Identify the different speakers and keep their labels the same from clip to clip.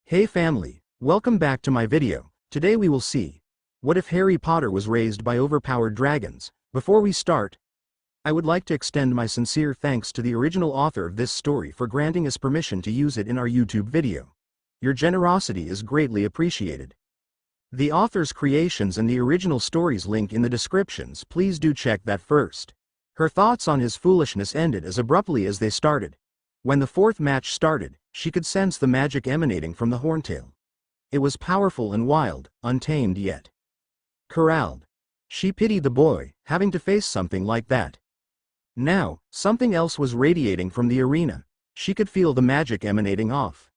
Speaker 1: Hey family, welcome back to my video. Today we will see, what if Harry Potter was raised by overpowered dragons? Before we start, I would like to extend my sincere thanks to the original author of this story for granting us permission to use it in our YouTube video. Your generosity is greatly appreciated. The author's creations and the original stories link in the descriptions, please do check that first. Her thoughts on his foolishness ended as abruptly as they started. When the fourth match started, she could sense the magic emanating from the Horntail. It was powerful and wild, untamed yet corralled. She pitied the boy, having to face something like that. Now, something else was radiating from the arena. She could feel the magic emanating off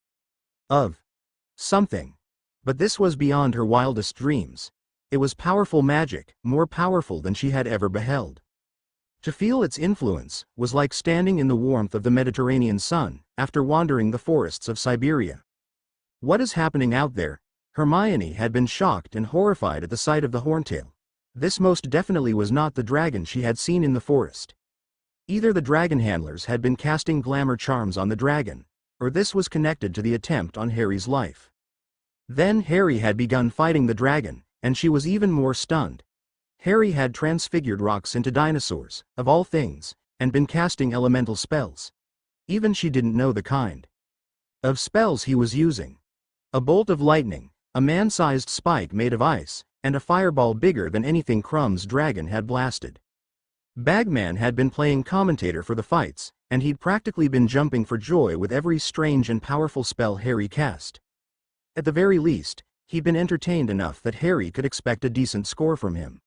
Speaker 1: of something. But this was beyond her wildest dreams. It was powerful magic, more powerful than she had ever beheld. To feel its influence was like standing in the warmth of the Mediterranean sun, after wandering the forests of Siberia. What is happening out there? Hermione had been shocked and horrified at the sight of the Horntail. This most definitely was not the dragon she had seen in the forest. Either the dragon handlers had been casting glamour charms on the dragon, or this was connected to the attempt on Harry's life. Then Harry had begun fighting the dragon, and she was even more stunned. Harry had transfigured rocks into dinosaurs, of all things, and been casting elemental spells. Even she didn't know the kind of spells he was using. A bolt of lightning, a man-sized spike made of ice, and a fireball bigger than anything Krumm's dragon had blasted. Bagman had been playing commentator for the fights, and he'd practically been jumping for joy with every strange and powerful spell Harry cast. At the very least, he'd been entertained enough that Harry could expect a decent score from him.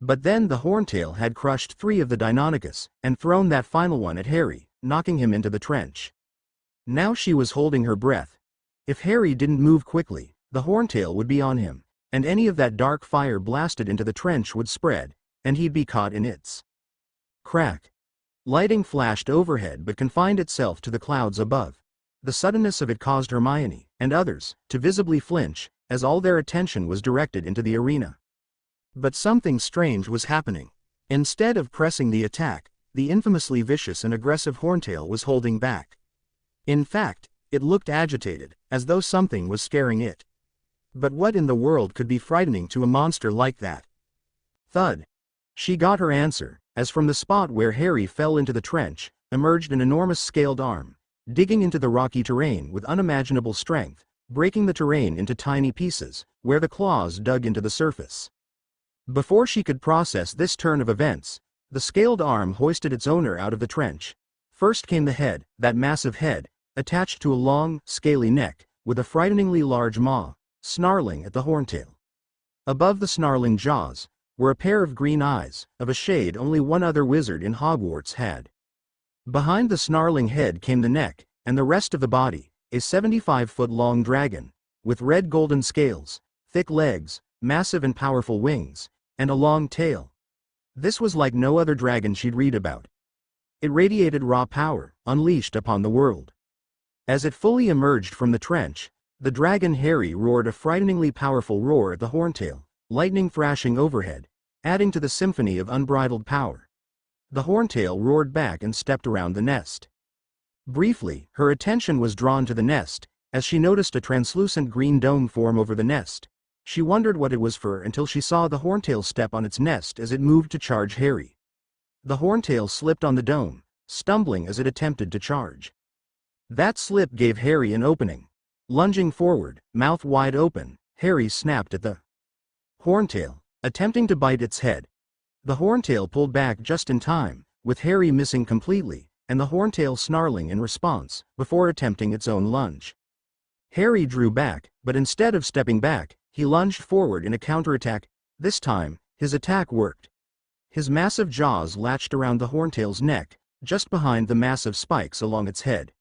Speaker 1: But then the Horntail had crushed 3 of the Deinonychus, and thrown that final one at Harry, knocking him into the trench. Now she was holding her breath. If Harry didn't move quickly, the Horntail would be on him, and any of that dark fire blasted into the trench would spread, and he'd be caught in its crack. Lighting flashed overhead but confined itself to the clouds above. The suddenness of it caused Hermione, and others, to visibly flinch, as all their attention was directed into the arena. But something strange was happening. Instead of pressing the attack, the infamously vicious and aggressive Horntail was holding back. In fact, it looked agitated, as though something was scaring it. But what in the world could be frightening to a monster like that? Thud. She got her answer, as from the spot where Harry fell into the trench, emerged an enormous scaled arm, digging into the rocky terrain with unimaginable strength, breaking the terrain into tiny pieces, where the claws dug into the surface. Before she could process this turn of events, the scaled arm hoisted its owner out of the trench. First came the head, that massive head, attached to a long, scaly neck, with a frighteningly large maw, snarling at the Horntail. Above the snarling jaws were a pair of green eyes, of a shade only one other wizard in Hogwarts had. Behind the snarling head came the neck, and the rest of the body, a 75-foot-long dragon, with red golden scales, thick legs, massive and powerful wings, and a long tail. This was like no other dragon she'd read about. It radiated raw power, unleashed upon the world. As it fully emerged from the trench, the dragon Harry roared a frighteningly powerful roar at the Horntail, lightning thrashing overhead, adding to the symphony of unbridled power. The Horntail roared back and stepped around the nest. Briefly, her attention was drawn to the nest, as she noticed a translucent green dome form over the nest. She wondered what it was for until she saw the Horntail step on its nest as it moved to charge Harry. The Horntail slipped on the dome, stumbling as it attempted to charge. That slip gave Harry an opening. Lunging forward, mouth wide open, Harry snapped at the Horntail, attempting to bite its head. The Horntail pulled back just in time, with Harry missing completely, and the Horntail snarling in response, before attempting its own lunge. Harry drew back, but instead of stepping back, he lunged forward in a counterattack. This time, his attack worked. His massive jaws latched around the Horntail's neck, just behind the massive spikes along its head.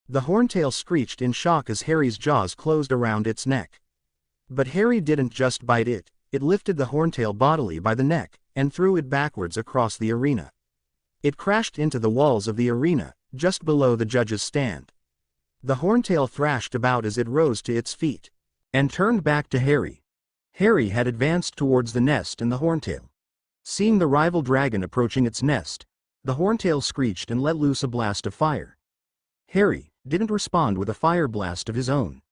Speaker 1: The Horntail screeched in shock as Harry's jaws closed around its neck. But Harry didn't just bite it, it lifted the Horntail bodily by the neck, and threw it backwards across the arena. It crashed into the walls of the arena, just below the judges' stand. The Horntail thrashed about as it rose to its feet, and turned back to Harry. Harry had advanced towards the nest and the Horntail. Seeing the rival dragon approaching its nest, the Horntail screeched and let loose a blast of fire. Harry didn't respond with a fire blast of his own.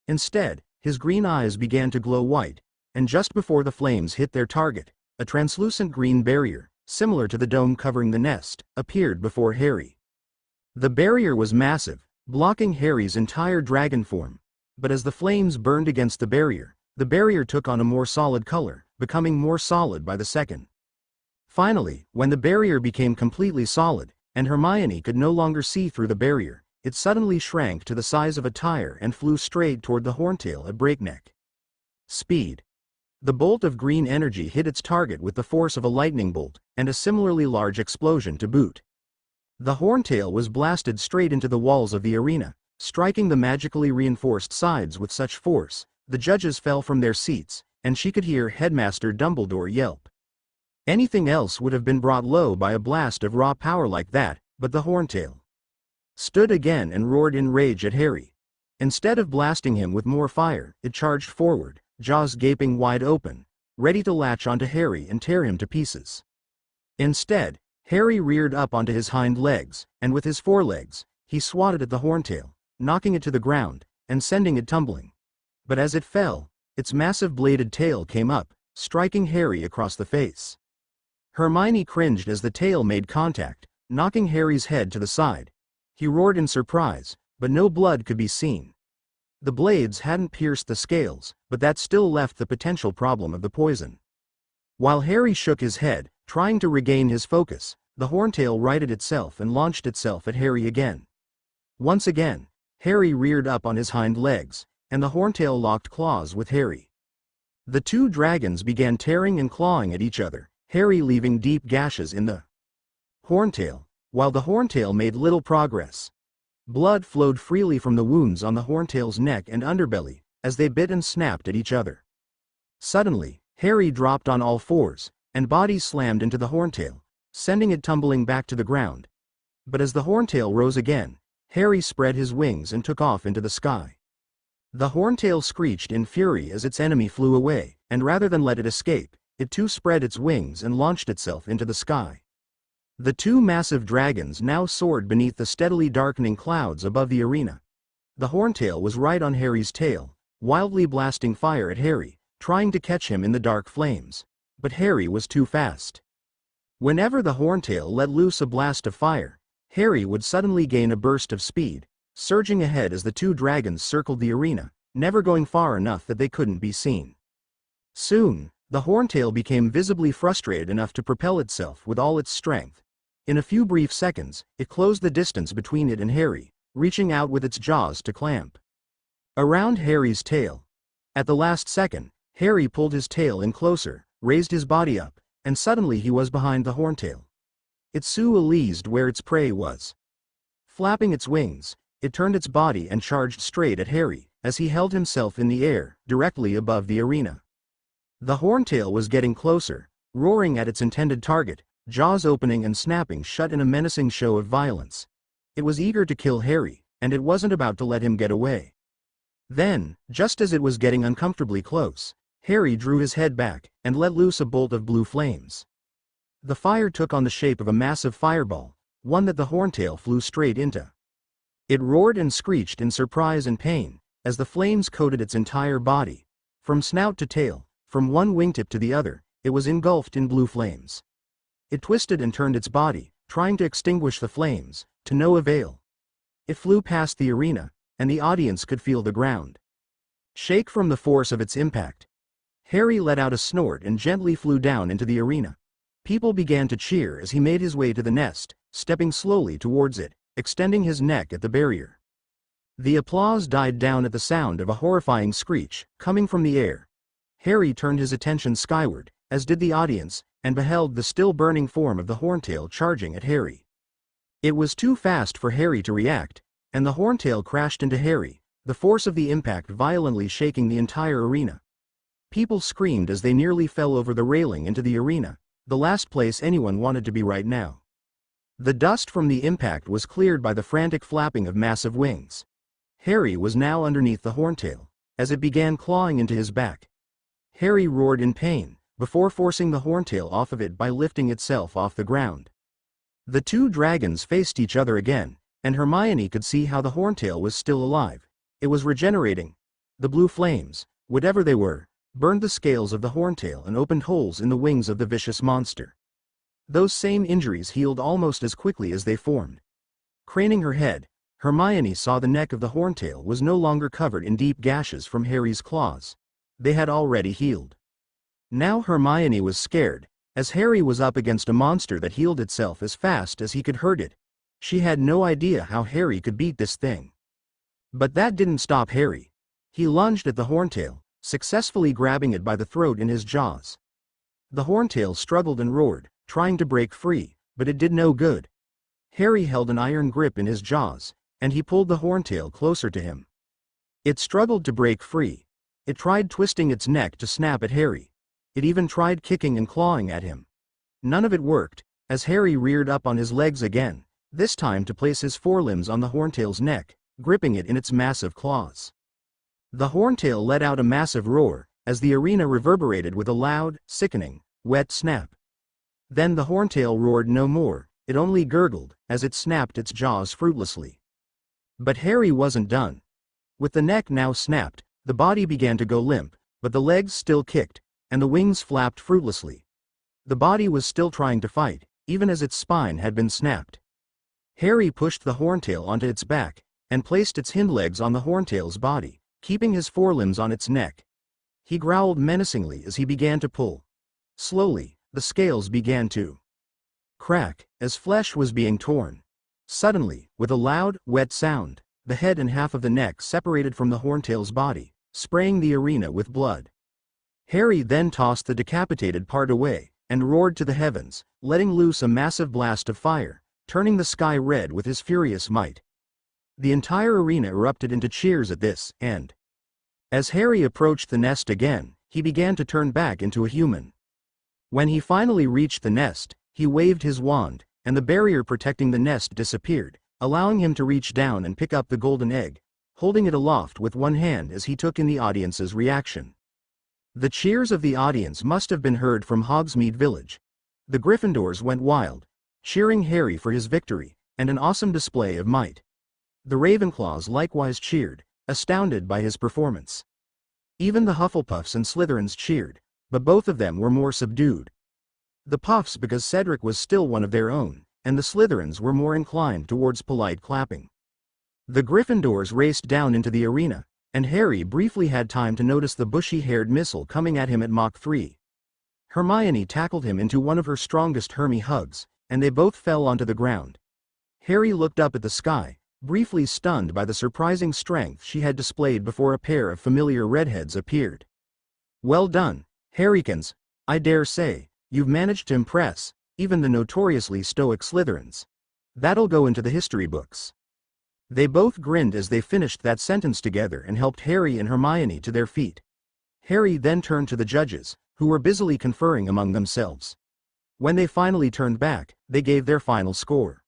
Speaker 1: Instead, his green eyes began to glow white, and just before the flames hit their target, a translucent green barrier, similar to the dome covering the nest, appeared before Harry. The barrier was massive, blocking Harry's entire dragon form, but as the flames burned against the barrier took on a more solid color, becoming more solid by the second. Finally, when the barrier became completely solid, and Hermione could no longer see through the barrier, it suddenly shrank to the size of a tire and flew straight toward the Horntail at breakneck speed. The bolt of green energy hit its target with the force of a lightning bolt, and a similarly large explosion to boot. The Horntail was blasted straight into the walls of the arena, striking the magically reinforced sides with such force, the judges fell from their seats, and she could hear Headmaster Dumbledore yelp. Anything else would have been brought low by a blast of raw power like that, but the Horntail stood again and roared in rage at Harry. Instead of blasting him with more fire, it charged forward, jaws gaping wide open, ready to latch onto Harry and tear him to pieces. Instead, Harry reared up onto his hind legs, and with his forelegs, he swatted at the Horntail, knocking it to the ground, and sending it tumbling. But as it fell, its massive bladed tail came up, striking Harry across the face. Hermione cringed as the tail made contact, knocking Harry's head to the side. He roared in surprise, but no blood could be seen. The blades hadn't pierced the scales, but that still left the potential problem of the poison. While Harry shook his head, trying to regain his focus, the Horntail righted itself and launched itself at Harry again. Once again, Harry reared up on his hind legs, and the Horntail locked claws with Harry. The two dragons began tearing and clawing at each other, Harry leaving deep gashes in the Horntail, while the Horntail made little progress. Blood flowed freely from the wounds on the Horntail's neck and underbelly, as they bit and snapped at each other. Suddenly, Harry dropped on all fours, and body slammed into the Horntail, sending it tumbling back to the ground. But as the Horntail rose again, Harry spread his wings and took off into the sky. The Horntail screeched in fury as its enemy flew away, and rather than let it escape, it too spread its wings and launched itself into the sky. The two massive dragons now soared beneath the steadily darkening clouds above the arena. The Horntail was right on Harry's tail, wildly blasting fire at Harry, trying to catch him in the dark flames. But Harry was too fast. Whenever the Horntail let loose a blast of fire, Harry would suddenly gain a burst of speed, surging ahead as the two dragons circled the arena, never going far enough that they couldn't be seen. Soon, the Horntail became visibly frustrated enough to propel itself with all its strength. In a few brief seconds, it closed the distance between it and Harry, reaching out with its jaws to clamp around Harry's tail. At the last second, Harry pulled his tail in closer, raised his body up, and suddenly he was behind the Horntail. It soused where its prey was. Flapping its wings, it turned its body and charged straight at Harry, as he held himself in the air, directly above the arena. The Horntail was getting closer, roaring at its intended target, jaws opening and snapping shut in a menacing show of violence. It was eager to kill Harry, and it wasn't about to let him get away. Then, just as it was getting uncomfortably close, Harry drew his head back, and let loose a bolt of blue flames. The fire took on the shape of a massive fireball, one that the Horntail flew straight into. It roared and screeched in surprise and pain, as the flames coated its entire body. From snout to tail, from one wingtip to the other, it was engulfed in blue flames. It twisted and turned its body, trying to extinguish the flames, to no avail. It flew past the arena, and the audience could feel the ground shake from the force of its impact. Harry let out a snort and gently flew down into the arena. People began to cheer as he made his way to the nest, stepping slowly towards it, extending his neck at the barrier. The applause died down at the sound of a horrifying screech, coming from the air. Harry turned his attention skyward, as did the audience, and beheld the still burning form of the Horntail charging at Harry. It was too fast for Harry to react, and the Horntail crashed into Harry, the force of the impact violently shaking the entire arena. People screamed as they nearly fell over the railing into the arena, the last place anyone wanted to be right now. The dust from the impact was cleared by the frantic flapping of massive wings. Harry was now underneath the Horntail, as it began clawing into his back. Harry roared in pain, before forcing the Horntail off of it by lifting itself off the ground. The two dragons faced each other again, and Hermione could see how the Horntail was still alive. It was regenerating. The blue flames, whatever they were, burned the scales of the horntail and opened holes in the wings of the vicious monster. Those same injuries healed almost as quickly as they formed. Craning her head, Hermione saw the neck of the horntail was no longer covered in deep gashes from Harry's claws. They had already healed. Now Hermione was scared, as Harry was up against a monster that healed itself as fast as he could hurt it. She had no idea how Harry could beat this thing. But that didn't stop Harry. He lunged at the horntail, successfully grabbing it by the throat in his jaws. The horntail struggled and roared, trying to break free, but it did no good. Harry held an iron grip in his jaws, and he pulled the horntail closer to him. It struggled to break free. It tried twisting its neck to snap at Harry. It even tried kicking and clawing at him. None of it worked, as Harry reared up on his legs again, this time to place his forelimbs on the horntail's neck, gripping it in its massive claws. The horntail let out a massive roar, as the arena reverberated with a loud, sickening, wet snap. Then the horntail roared no more, it only gurgled, as it snapped its jaws fruitlessly. But Harry wasn't done. With the neck now snapped, the body began to go limp, but the legs still kicked, and the wings flapped fruitlessly. The body was still trying to fight, even as its spine had been snapped. Harry pushed the horntail onto its back, and placed its hind legs on the horntail's body, keeping his forelimbs on its neck. He growled menacingly as he began to pull. Slowly, the scales began to crack, as flesh was being torn. Suddenly, with a loud, wet sound, the head and half of the neck separated from the horntail's body, spraying the arena with blood. Harry then tossed the decapitated part away, and roared to the heavens, letting loose a massive blast of fire, turning the sky red with his furious might. The entire arena erupted into cheers at this, and as Harry approached the nest again, he began to turn back into a human. When he finally reached the nest, he waved his wand, and the barrier protecting the nest disappeared, allowing him to reach down and pick up the golden egg, holding it aloft with one hand as he took in the audience's reaction. The cheers of the audience must have been heard from Hogsmeade Village. The Gryffindors went wild, cheering Harry for his victory, and an awesome display of might. The Ravenclaws likewise cheered, astounded by his performance. Even the Hufflepuffs and Slytherins cheered, but both of them were more subdued. The Puffs because Cedric was still one of their own, and the Slytherins were more inclined towards polite clapping. The Gryffindors raced down into the arena, and Harry briefly had time to notice the bushy-haired missile coming at him at Mach 3. Hermione tackled him into one of her strongest Hermy hugs, and they both fell onto the ground. Harry looked up at the sky, briefly stunned by the surprising strength she had displayed before a pair of familiar redheads appeared. "Well done, Harrykins, I dare say, you've managed to impress even the notoriously stoic Slytherins. That'll go into the history books." They both grinned as they finished that sentence together and helped Harry and Hermione to their feet. Harry then turned to the judges, who were busily conferring among themselves. When they finally turned back, they gave their final score.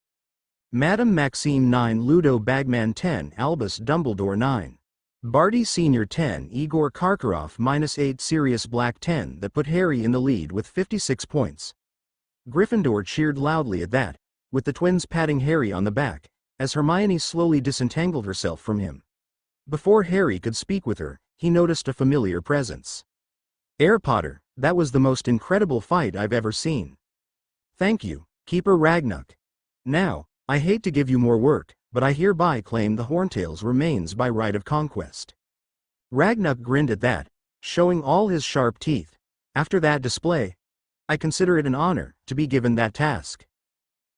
Speaker 1: Madame Maxime 9, Ludo Bagman 10, Albus Dumbledore 9. Barty Sr. 10, Igor Karkaroff -8, Sirius Black 10. That put Harry in the lead with 56 points. Gryffindor cheered loudly at that, with the twins patting Harry on the back, as Hermione slowly disentangled herself from him. Before Harry could speak with her, he noticed a familiar presence. "Air Potter, that was the most incredible fight I've ever seen." "Thank you, Keeper Ragnuk. Now, I hate to give you more work, but I hereby claim the Horntail's remains by right of conquest." Ragnuk grinned at that, showing all his sharp teeth. "After that display, I consider it an honor to be given that task.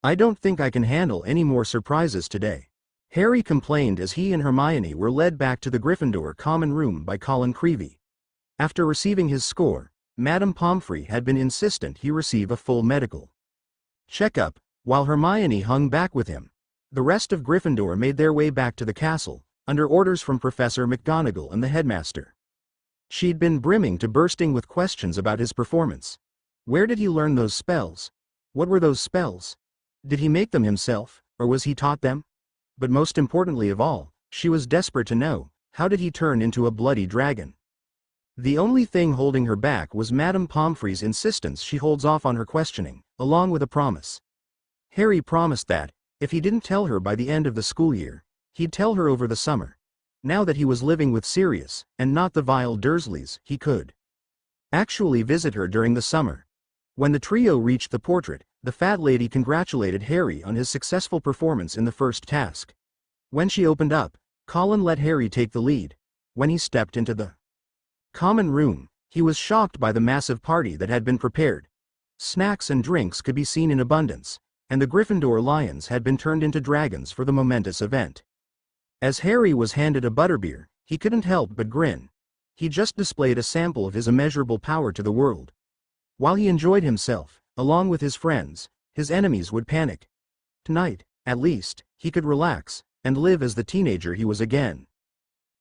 Speaker 1: I don't think I can handle any more surprises today." Harry complained as he and Hermione were led back to the Gryffindor common room by Colin Creevey. After receiving his score, Madame Pomfrey had been insistent he receive a full medical checkup, while Hermione hung back with him. The rest of Gryffindor made their way back to the castle, under orders from Professor McGonagall and the headmaster. She'd been brimming to bursting with questions about his performance. Where did he learn those spells? What were those spells? Did he make them himself, or was he taught them? But most importantly of all, she was desperate to know, how did he turn into a bloody dragon? The only thing holding her back was Madame Pomfrey's insistence she holds off on her questioning, along with a promise. Harry promised that, if he didn't tell her by the end of the school year, he'd tell her over the summer. Now that he was living with Sirius, and not the vile Dursleys, he could actually visit her during the summer. When the trio reached the portrait, the fat lady congratulated Harry on his successful performance in the first task. When she opened up, Colin let Harry take the lead. When he stepped into the common room, he was shocked by the massive party that had been prepared. Snacks and drinks could be seen in abundance, and the Gryffindor lions had been turned into dragons for the momentous event. As Harry was handed a butterbeer, he couldn't help but grin. He just displayed a sample of his immeasurable power to the world. While he enjoyed himself, along with his friends, his enemies would panic. Tonight, at least, he could relax, and live as the teenager he was again.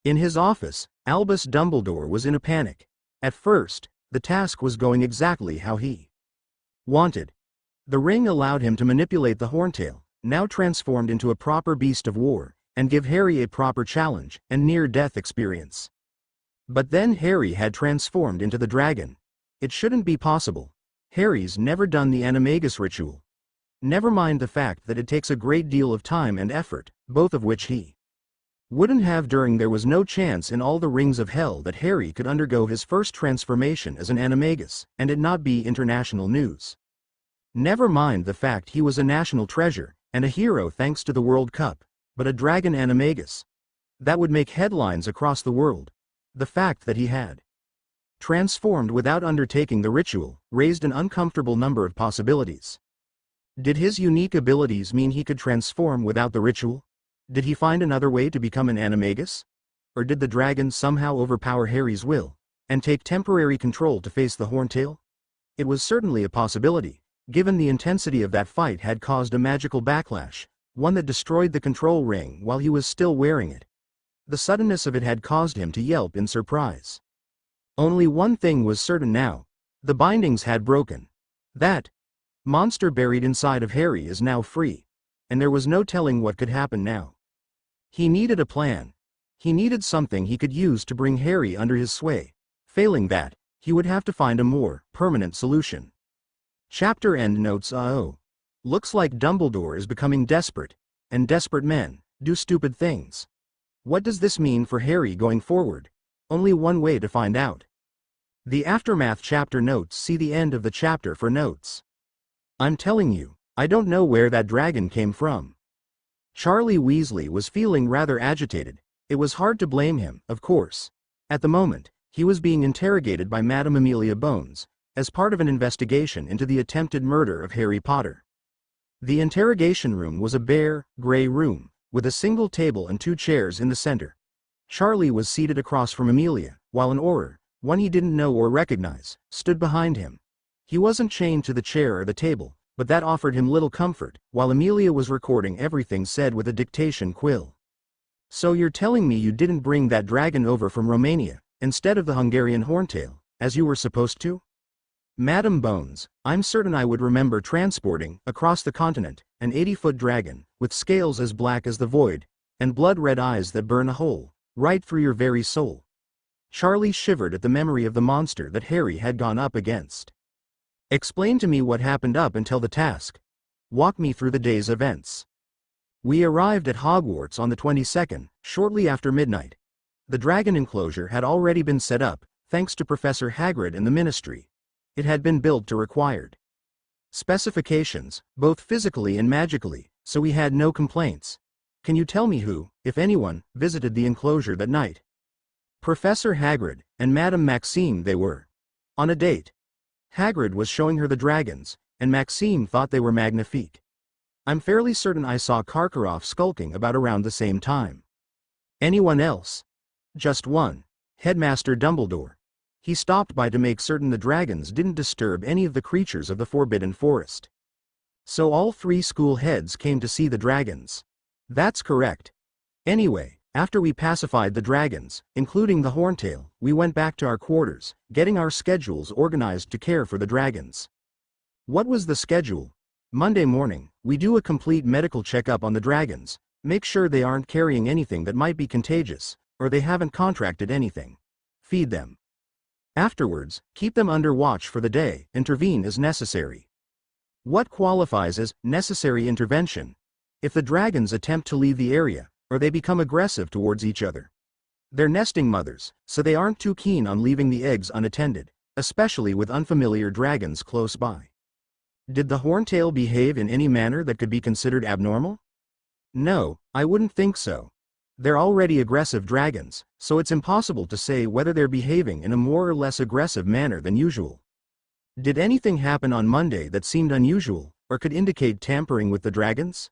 Speaker 1: In his office, Albus Dumbledore was in a panic. At first, the task was going exactly how he wanted. The ring allowed him to manipulate the Horntail, now transformed into a proper beast of war, and give Harry a proper challenge and near-death experience. But then Harry had transformed into the dragon. It shouldn't be possible. Harry's never done the Animagus ritual. Never mind the fact that it takes a great deal of time and effort, both of which he wouldn't have during. There was no chance in all the rings of hell that Harry could undergo his first transformation as an Animagus, and it not be international news. Never mind the fact he was a national treasure, and a hero thanks to the World Cup, but a dragon Animagus. That would make headlines across the world. The fact that he had transformed without undertaking the ritual raised an uncomfortable number of possibilities. Did his unique abilities mean he could transform without the ritual? Did he find another way to become an Animagus? Or did the dragon somehow overpower Harry's will, and take temporary control to face the Horntail? It was certainly a possibility, given the intensity of that fight had caused a magical backlash, one that destroyed the control ring while he was still wearing it. The suddenness of it had caused him to yelp in surprise. Only one thing was certain now. The bindings had broken. That monster buried inside of Harry is now free, and there was no telling what could happen now. He needed a plan. He needed something he could use to bring Harry under his sway. Failing that, he would have to find a more permanent solution. Chapter end notes. Looks like Dumbledore is becoming desperate, and desperate men do stupid things. What does this mean for Harry going forward? Only one way to find out. The Aftermath chapter notes. See the end of the chapter for notes. I'm telling you, I don't know where that dragon came from. Charlie Weasley was feeling rather agitated. It was hard to blame him, of course. At the moment, he was being interrogated by Madame Amelia Bones, as part of an investigation into the attempted murder of Harry Potter. The interrogation room was a bare, gray room, with a single table and 2 chairs in the center. Charlie was seated across from Amelia, while an Auror, one he didn't know or recognize, stood behind him. He wasn't chained to the chair or the table, but that offered him little comfort, while Amelia was recording everything said with a dictation quill. So you're telling me you didn't bring that dragon over from Romania, instead of the Hungarian Horntail, as you were supposed to? Madam Bones, I'm certain I would remember transporting, across the continent, an 80-foot dragon, with scales as black as the void, and blood-red eyes that burn a hole right through your very soul. Charlie shivered at the memory of the monster that Harry had gone up against. Explain to me what happened up until the task. Walk me through the day's events. We arrived at Hogwarts on the 22nd, shortly after midnight. The dragon enclosure had already been set up, thanks to Professor Hagrid and the Ministry. It had been built to required specifications, both physically and magically, so we had no complaints. Can you tell me who, if anyone, visited the enclosure that night? Professor Hagrid, and Madame Maxime they were. On a date. Hagrid was showing her the dragons, and Maxime thought they were magnifique. I'm fairly certain I saw Karkaroff skulking about around the same time. Anyone else? Just one. Headmaster Dumbledore. He stopped by to make certain the dragons didn't disturb any of the creatures of the Forbidden Forest. So all 3 school heads came to see the dragons. That's correct. Anyway, after we pacified the dragons, including the Horntail, we went back to our quarters, getting our schedules organized to care for the dragons. What was the schedule? Monday morning, we do a complete medical checkup on the dragons, make sure they aren't carrying anything that might be contagious, or they haven't contracted anything. Feed them. Afterwards, keep them under watch for the day, intervene as necessary. What qualifies as necessary intervention? If the dragons attempt to leave the area, or they become aggressive towards each other. They're nesting mothers, so they aren't too keen on leaving the eggs unattended, especially with unfamiliar dragons close by. Did the horntail behave in any manner that could be considered abnormal? No, I wouldn't think so. They're already aggressive dragons, so it's impossible to say whether they're behaving in a more or less aggressive manner than usual. Did anything happen on Monday that seemed unusual, or could indicate tampering with the dragons?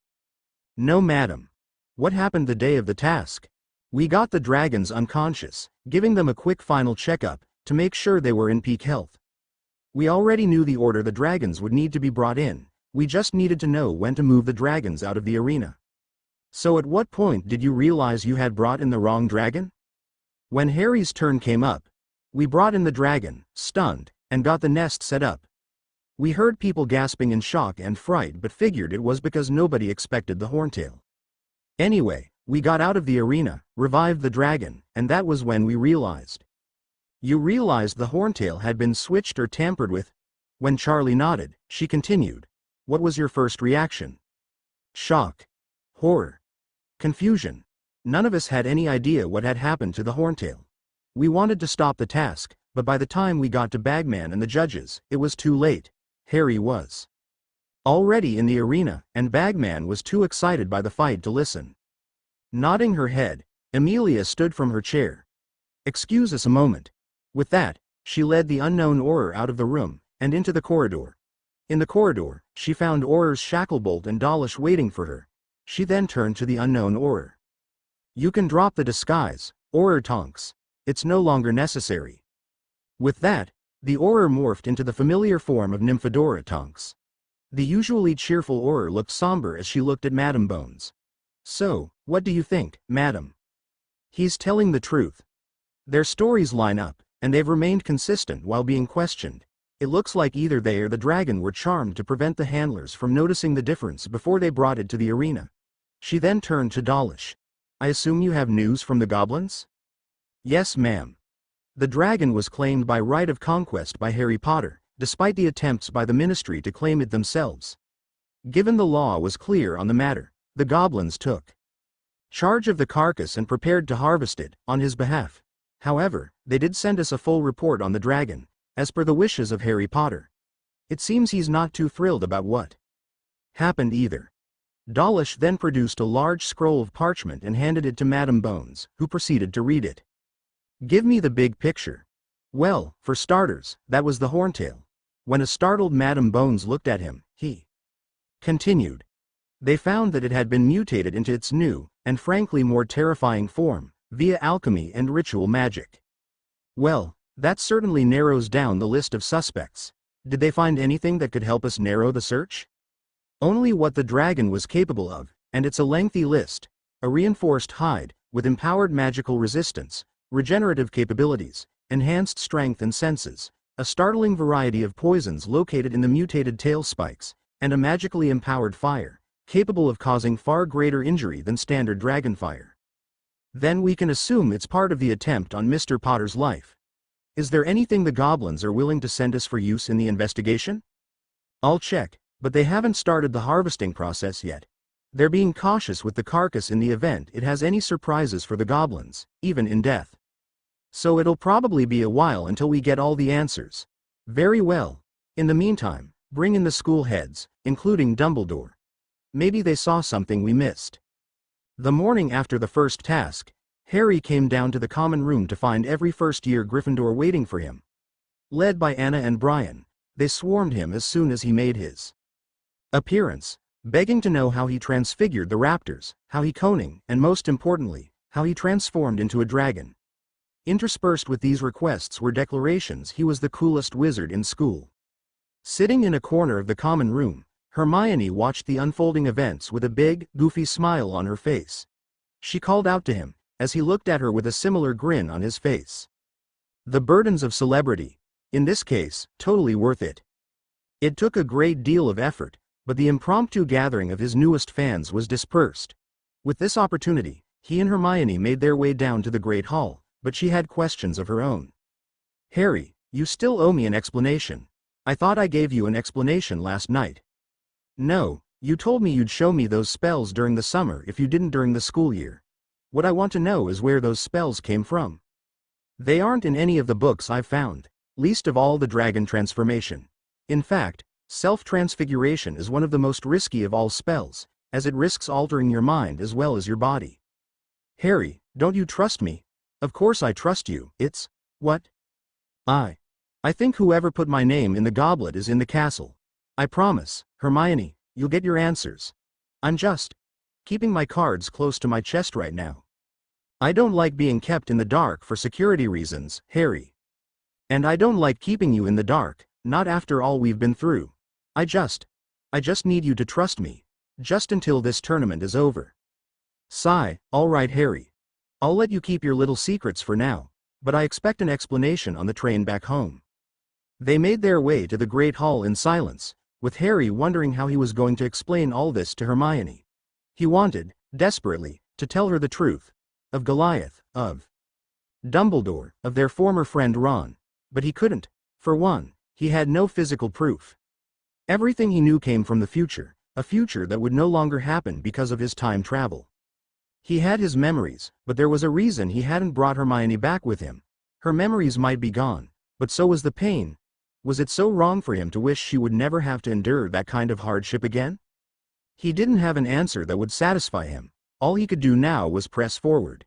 Speaker 1: No, madam. What happened the day of the task? We got the dragons unconscious, giving them a quick final checkup, to make sure they were in peak health. We already knew the order the dragons would need to be brought in, we just needed to know when to move the dragons out of the arena. So at what point did you realize you had brought in the wrong dragon? When Harry's turn came up. We brought in the dragon, stunned, and got the nest set up. We heard people gasping in shock and fright but figured it was because nobody expected the horntail. Anyway, we got out of the arena, revived the dragon, and that was when we realized. You realized the horntail had been switched or tampered with? When Charlie nodded, she continued. What was your first reaction? Shock. Horror. Confusion. None of us had any idea what had happened to the horntail. We wanted to stop the task, but by the time we got to Bagman and the judges, it was too late. Harry was already in the arena, and Bagman was too excited by the fight to listen. Nodding her head, Amelia stood from her chair. Excuse us a moment. With that, she led the unknown Auror out of the room, and into the corridor. In the corridor, she found Auror's Shacklebolt and Dawlish waiting for her. She then turned to the unknown Auror. You can drop the disguise, Auror Tonks. It's no longer necessary. With that, the Auror morphed into the familiar form of Nymphadora Tonks. The usually cheerful Auror looked somber as she looked at Madam Bones. So, what do you think, madam? He's telling the truth. Their stories line up, and they've remained consistent while being questioned. It looks like either they or the dragon were charmed to prevent the handlers from noticing the difference before they brought it to the arena. She then turned to Dawlish. I assume you have news from the goblins? Yes, ma'am. The dragon was claimed by right of conquest by Harry Potter, despite the attempts by the Ministry to claim it themselves. Given the law was clear on the matter, the goblins took charge of the carcass and prepared to harvest it, on his behalf. However, they did send us a full report on the dragon, as per the wishes of Harry Potter. It seems he's not too thrilled about what happened either. Dawlish then produced a large scroll of parchment and handed it to Madam Bones, who proceeded to read it. Give me the big picture. Well, for starters, that was the horntail. When a startled Madam Bones looked at him, he continued. They found that it had been mutated into its new, and frankly more terrifying form, via alchemy and ritual magic. Well, that certainly narrows down the list of suspects. Did they find anything that could help us narrow the search? Only what the dragon was capable of, and it's a lengthy list. A reinforced hide, with empowered magical resistance, regenerative capabilities, enhanced strength and senses, a startling variety of poisons located in the mutated tail spikes, and a magically empowered fire, capable of causing far greater injury than standard dragonfire. Then we can assume it's part of the attempt on Mr. Potter's life. Is there anything the goblins are willing to send us for use in the investigation? I'll check, but they haven't started the harvesting process yet. They're being cautious with the carcass in the event it has any surprises for the goblins, even in death. So it'll probably be a while until we get all the answers. Very well. In the meantime, bring in the school heads, including Dumbledore. Maybe they saw something we missed. The morning after the first task, Harry came down to the common room to find every first-year Gryffindor waiting for him. Led by Anna and Brian, they swarmed him as soon as he made his appearance, begging to know how he transfigured the raptors, how he coning, and most importantly, how he transformed into a dragon. Interspersed with these requests were declarations he was the coolest wizard in school. Sitting in a corner of the common room, Hermione watched the unfolding events with a big, goofy smile on her face. She called out to him, as he looked at her with a similar grin on his face. The burdens of celebrity. In this case, totally worth it. It took a great deal of effort, but the impromptu gathering of his newest fans was dispersed. With this opportunity, he and Hermione made their way down to the Great Hall, but she had questions of her own. Harry, you still owe me an explanation. I thought I gave you an explanation last night. No, you told me you'd show me those spells during the summer if you didn't during the school year. What I want to know is where those spells came from. They aren't in any of the books I've found, least of all the dragon transformation. In fact, self-transfiguration is one of the most risky of all spells, as it risks altering your mind as well as your body. Harry, don't you trust me? Of course I trust you. It's... what? I think whoever put my name in the goblet is in the castle. I promise, Hermione, you'll get your answers. I'm just keeping my cards close to my chest right now. I don't like being kept in the dark for security reasons, Harry. And I don't like keeping you in the dark, not after all we've been through. I just need you to trust me, just until this tournament is over. Sigh, all right, Harry. I'll let you keep your little secrets for now, but I expect an explanation on the train back home. They made their way to the Great Hall in silence, with Harry wondering how he was going to explain all this to Hermione. He wanted, desperately, to tell her the truth. Of Goliath, of Dumbledore, of their former friend Ron. But he couldn't. For one, he had no physical proof. Everything he knew came from the future, a future that would no longer happen because of his time travel. He had his memories, but there was a reason he hadn't brought Hermione back with him. Her memories might be gone, but so was the pain. Was it so wrong for him to wish she would never have to endure that kind of hardship again? He didn't have an answer that would satisfy him. All he could do now was press forward.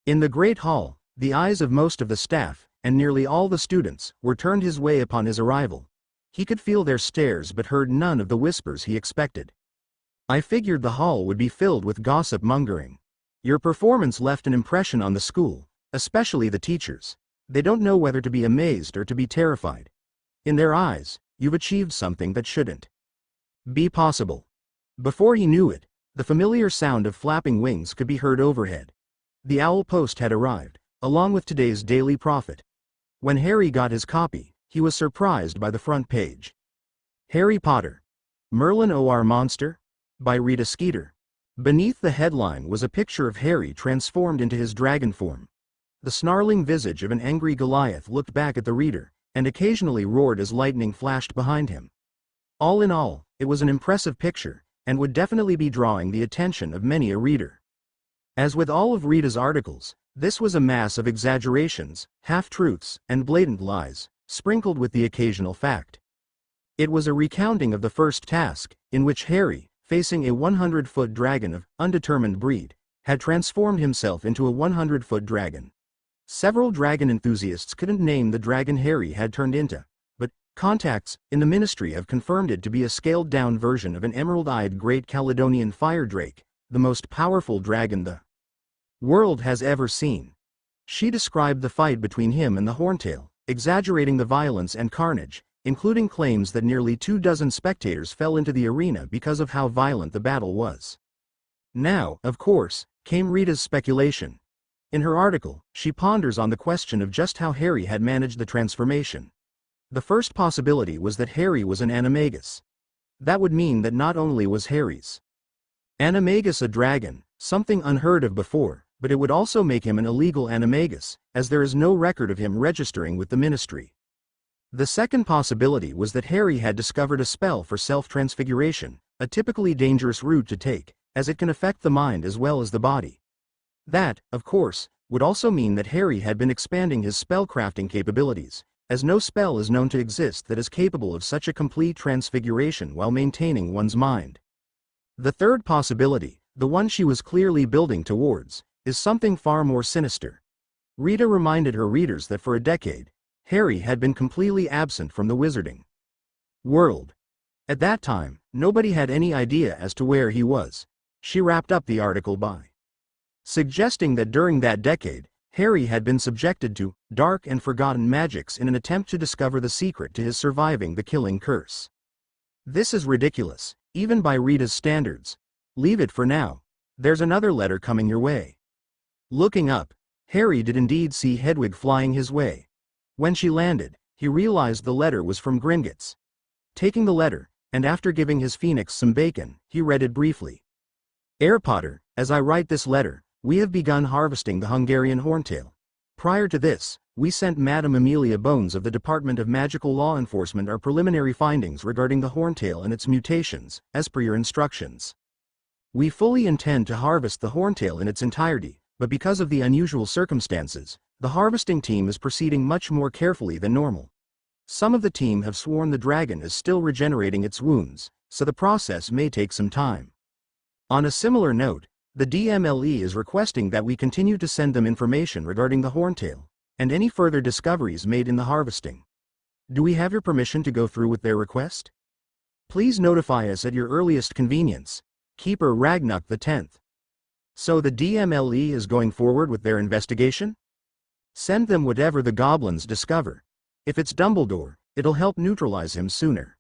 Speaker 1: In the Great Hall, the eyes of most of the staff, and nearly all the students, were turned his way upon his arrival. He could feel their stares but heard none of the whispers he expected. I figured the hall would be filled with gossip mongering. Your performance left an impression on the school, especially the teachers. They don't know whether to be amazed or to be terrified. In their eyes, you've achieved something that shouldn't be possible. Before he knew it, the familiar sound of flapping wings could be heard overhead. The Owl Post had arrived, along with today's Daily Prophet. When Harry got his copy, he was surprised by the front page. Harry Potter. Merlin or Monster? By Rita Skeeter. Beneath the headline was a picture of Harry transformed into his dragon form. The snarling visage of an angry Goliath looked back at the reader, and occasionally roared as lightning flashed behind him. All in all, it was an impressive picture, and would definitely be drawing the attention of many a reader. As with all of Rita's articles, this was a mass of exaggerations, half-truths, and blatant lies, sprinkled with the occasional fact. It was a recounting of the first task, in which Harry, facing a 100-foot dragon of undetermined breed, had transformed himself into a 100-foot dragon. Several dragon enthusiasts couldn't name the dragon Harry had turned into, but contacts in the ministry have confirmed it to be a scaled-down version of an emerald-eyed Great Caledonian fire drake, the most powerful dragon the world has ever seen. She described the fight between him and the Horntail, exaggerating the violence and carnage, including claims that nearly 24 spectators fell into the arena because of how violent the battle was. Now, of course, came Rita's speculation. In her article, she ponders on the question of just how Harry had managed the transformation. The first possibility was that Harry was an animagus. That would mean that not only was Harry's animagus a dragon, something unheard of before, but it would also make him an illegal animagus, as there is no record of him registering with the ministry. The second possibility was that Harry had discovered a spell for self-transfiguration, a typically dangerous route to take, as it can affect the mind as well as the body. That, of course, would also mean that Harry had been expanding his spellcrafting capabilities, as no spell is known to exist that is capable of such a complete transfiguration while maintaining one's mind. The third possibility, the one she was clearly building towards, is something far more sinister. Rita reminded her readers that for a decade, Harry had been completely absent from the wizarding world. At that time, nobody had any idea as to where he was. She wrapped up the article by suggesting that during that decade, Harry had been subjected to dark and forgotten magics in an attempt to discover the secret to his surviving the killing curse. This is ridiculous, even by Rita's standards. Leave it for now. There's another letter coming your way. Looking up, Harry did indeed see Hedwig flying his way. When she landed, he realized the letter was from Gringotts. Taking the letter, and after giving his phoenix some bacon, he read it briefly. Herr Potter, as I write this letter, we have begun harvesting the Hungarian horntail. Prior to this, we sent Madame Amelia Bones of the Department of Magical Law Enforcement our preliminary findings regarding the horntail and its mutations, as per your instructions. We fully intend to harvest the horntail in its entirety, but because of the unusual circumstances, the harvesting team is proceeding much more carefully than normal. Some of the team have sworn the dragon is still regenerating its wounds, so the process may take some time. On a similar note, the DMLE is requesting that we continue to send them information regarding the horntail, and any further discoveries made in the harvesting. Do we have your permission to go through with their request? Please notify us at your earliest convenience. Keeper Ragnuk X. So the DMLE is going forward with their investigation? Send them whatever the goblins discover. If it's Dumbledore, it'll help neutralize him sooner.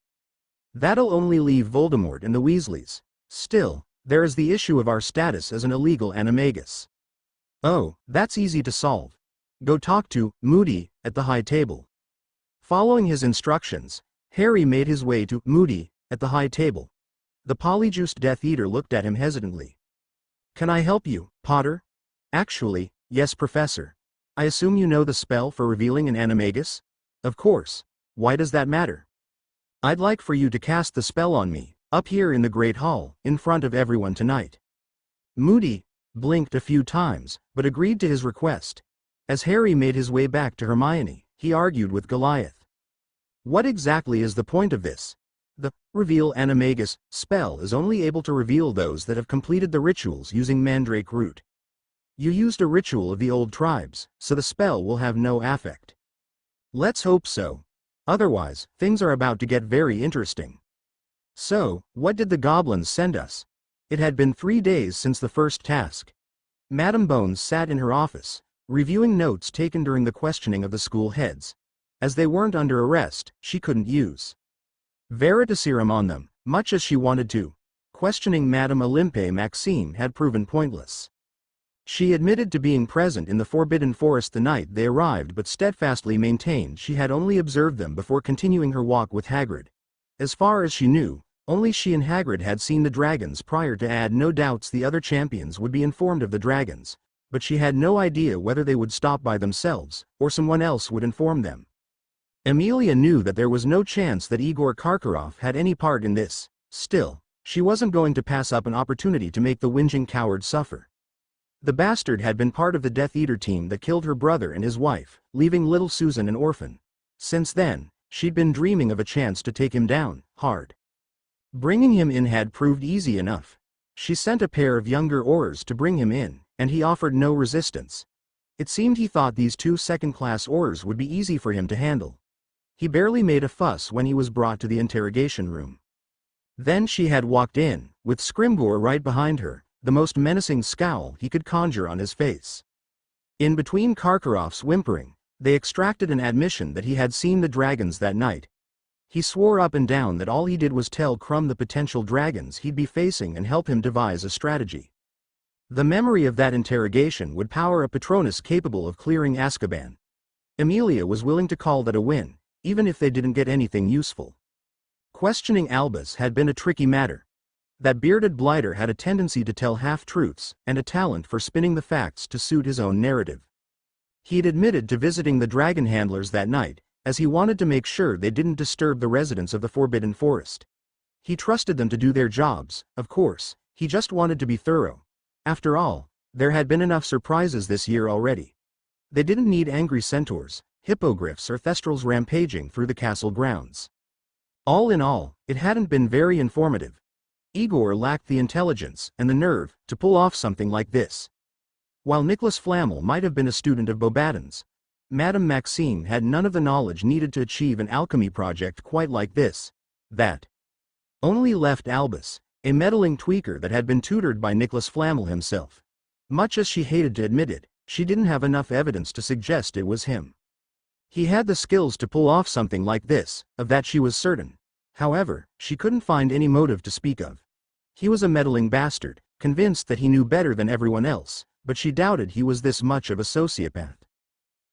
Speaker 1: That'll only leave Voldemort and the Weasleys. Still, there is the issue of our status as an illegal animagus. Oh, that's easy to solve. Go talk to Moody at the high table. Following his instructions, Harry made his way to Moody at the high table. The polyjuiced Death Eater looked at him hesitantly. Can I help you, Potter? Actually, yes, Professor. I assume you know the spell for revealing an animagus? Of course. Why does that matter? I'd like for you to cast the spell on me, up here in the Great Hall, in front of everyone tonight. Moody blinked a few times, but agreed to his request. As Harry made his way back to Hermione, he argued with Goliath. What exactly is the point of this? The Reveal Animagus spell is only able to reveal those that have completed the rituals using Mandrake Root. You used a ritual of the old tribes, so the spell will have no effect. Let's hope so. Otherwise, things are about to get very interesting. So, what did the goblins send us? It had been 3 days since the first task. Madam Bones sat in her office, reviewing notes taken during the questioning of the school heads. As they weren't under arrest, she couldn't use Veritaserum on them, much as she wanted to. Questioning Madame Olympe Maxime had proven pointless. She admitted to being present in the Forbidden Forest the night they arrived, but steadfastly maintained she had only observed them before continuing her walk with Hagrid. As far as she knew, only she and Hagrid had seen the dragons prior to add no doubts the other champions would be informed of the dragons, but she had no idea whether they would stop by themselves, or someone else would inform them. Amelia knew that there was no chance that Igor Karkaroff had any part in this. Still, she wasn't going to pass up an opportunity to make the whinging coward suffer. The bastard had been part of the Death Eater team that killed her brother and his wife, leaving little Susan an orphan. Since then, she'd been dreaming of a chance to take him down, hard. Bringing him in had proved easy enough. She sent a pair of younger Aurors to bring him in, and he offered no resistance. It seemed he thought these 2 second-class Aurors would be easy for him to handle. He barely made a fuss when he was brought to the interrogation room. Then she had walked in, with Scrimgeour right behind her, the most menacing scowl he could conjure on his face. In between Karkaroff's whimpering, they extracted an admission that he had seen the dragons that night. He swore up and down that all he did was tell Krum the potential dragons he'd be facing and help him devise a strategy. The memory of that interrogation would power a Patronus capable of clearing Azkaban. Amelia was willing to call that a win, even if they didn't get anything useful. Questioning Albus had been a tricky matter. That bearded blighter had a tendency to tell half-truths, and a talent for spinning the facts to suit his own narrative. He'd admitted to visiting the dragon handlers that night, as he wanted to make sure they didn't disturb the residents of the Forbidden Forest. He trusted them to do their jobs, of course, he just wanted to be thorough. After all, there had been enough surprises this year already. They didn't need angry centaurs, hippogriffs or thestrals rampaging through the castle grounds. All in all, it hadn't been very informative. Igor lacked the intelligence and the nerve to pull off something like this. While Nicholas Flamel might have been a student of Beauxbaton's, Madame Maxime had none of the knowledge needed to achieve an alchemy project quite like this. That only left Albus, a meddling tweaker that had been tutored by Nicholas Flamel himself. Much as she hated to admit it, she didn't have enough evidence to suggest it was him. He had the skills to pull off something like this, of that she was certain. However, she couldn't find any motive to speak of. He was a meddling bastard, convinced that he knew better than everyone else, but she doubted he was this much of a sociopath.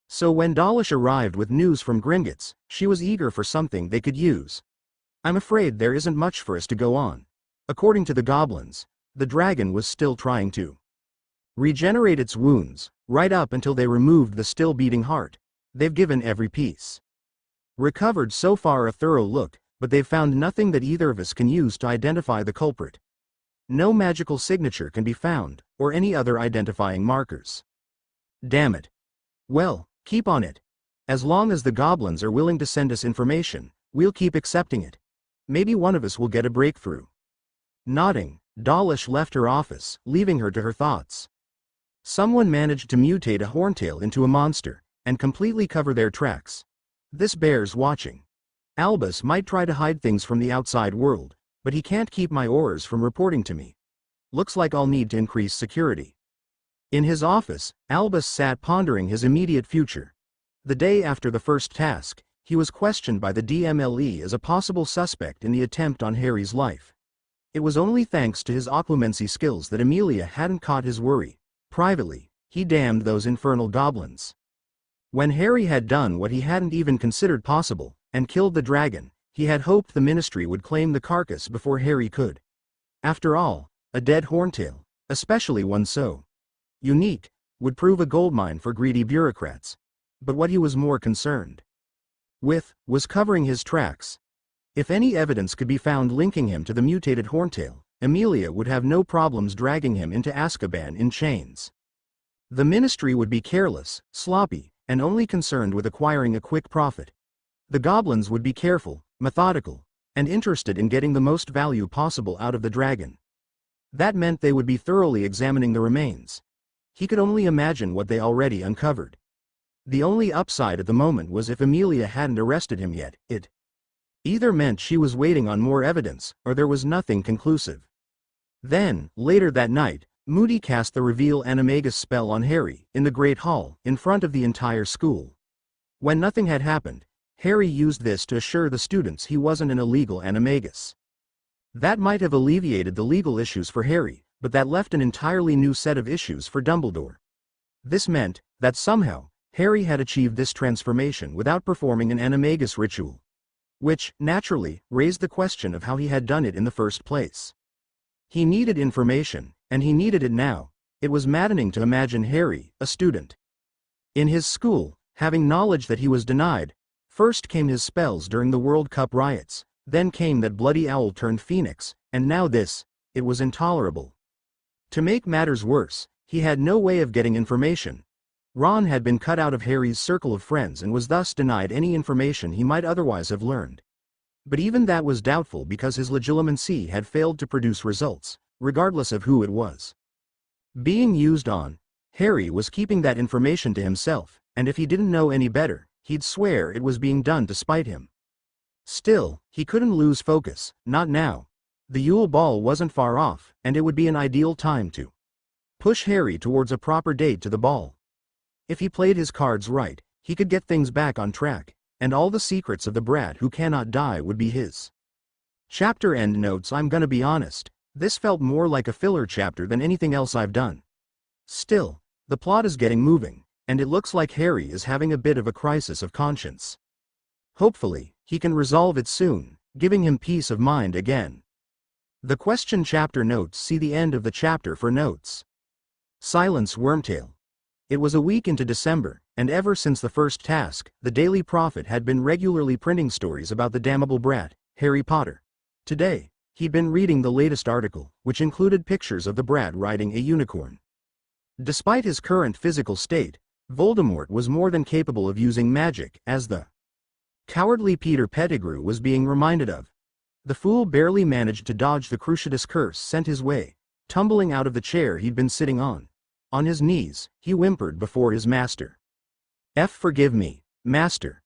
Speaker 1: So when Dawlish arrived with news from Gringotts, she was eager for something they could use. I'm afraid there isn't much for us to go on. According to the goblins, the dragon was still trying to regenerate its wounds, right up until they removed the still beating heart. They've given every piece recovered so far a thorough look, but they've found nothing that either of us can use to identify the culprit. No magical signature can be found, or any other identifying markers. Damn it. Well, keep on it. As long as the goblins are willing to send us information, we'll keep accepting it. Maybe one of us will get a breakthrough. Nodding, Dawlish left her office, leaving her to her thoughts. Someone managed to mutate a horntail into a monster, and completely cover their tracks. This bears watching. Albus might try to hide things from the outside world, but he can't keep my Aurors from reporting to me. Looks like I'll need to increase security. In his office, Albus sat pondering his immediate future. The day after the first task, he was questioned by the DMLE as a possible suspect in the attempt on Harry's life. It was only thanks to his occlumency skills that Amelia hadn't caught his worry. Privately, he damned those infernal goblins. When Harry had done what he hadn't even considered possible, and killed the dragon, he had hoped the Ministry would claim the carcass before Harry could. After all, a dead horntail, especially one so unique, would prove a goldmine for greedy bureaucrats. But what he was more concerned with was covering his tracks. If any evidence could be found linking him to the mutated horntail, Amelia would have no problems dragging him into Azkaban in chains. The Ministry would be careless, sloppy, and only concerned with acquiring a quick profit. The goblins would be careful, methodical, and interested in getting the most value possible out of the dragon. That meant they would be thoroughly examining the remains. He could only imagine what they already uncovered. The only upside at the moment was if Amelia hadn't arrested him yet, it either meant she was waiting on more evidence, or there was nothing conclusive. Then, later that night, Moody cast the Reveal Animagus spell on Harry, in the Great Hall, in front of the entire school. When nothing had happened, Harry used this to assure the students he wasn't an illegal animagus. That might have alleviated the legal issues for Harry, but that left an entirely new set of issues for Dumbledore. This meant that somehow, Harry had achieved this transformation without performing an animagus ritual. Which, naturally, raised the question of how he had done it in the first place. He needed information, and he needed it now. It was maddening to imagine Harry, a student, in his school, having knowledge that he was denied. First came his spells during the World Cup riots, then came that bloody owl turned phoenix, and now this. It was intolerable. To make matters worse, he had no way of getting information. Ron had been cut out of Harry's circle of friends and was thus denied any information he might otherwise have learned. But even that was doubtful because his legilimency had failed to produce results, regardless of who it was being used on. Harry was keeping that information to himself, and if he didn't know any better, he'd swear it was being done to spite him. Still, he couldn't lose focus, not now. The Yule Ball wasn't far off, and it would be an ideal time to push Harry towards a proper date to the ball. If he played his cards right, he could get things back on track, and all the secrets of the brat who cannot die would be his. Chapter end notes. I'm gonna be honest, this felt more like a filler chapter than anything else I've done. Still, the plot is getting moving, and it looks like Harry is having a bit of a crisis of conscience. Hopefully, he can resolve it soon, giving him peace of mind again. The question chapter notes. See the end of the chapter for notes. Silence Wormtail. It was a week into December, and ever since the first task, the Daily Prophet had been regularly printing stories about the damnable brat, Harry Potter. Today, he'd been reading the latest article, which included pictures of the brat riding a unicorn. Despite his current physical state, Voldemort was more than capable of using magic, as the cowardly Peter Pettigrew was being reminded of. The fool barely managed to dodge the Cruciatus curse sent his way, tumbling out of the chair he'd been sitting on. On his knees, he whimpered before his master. Forgive me, master.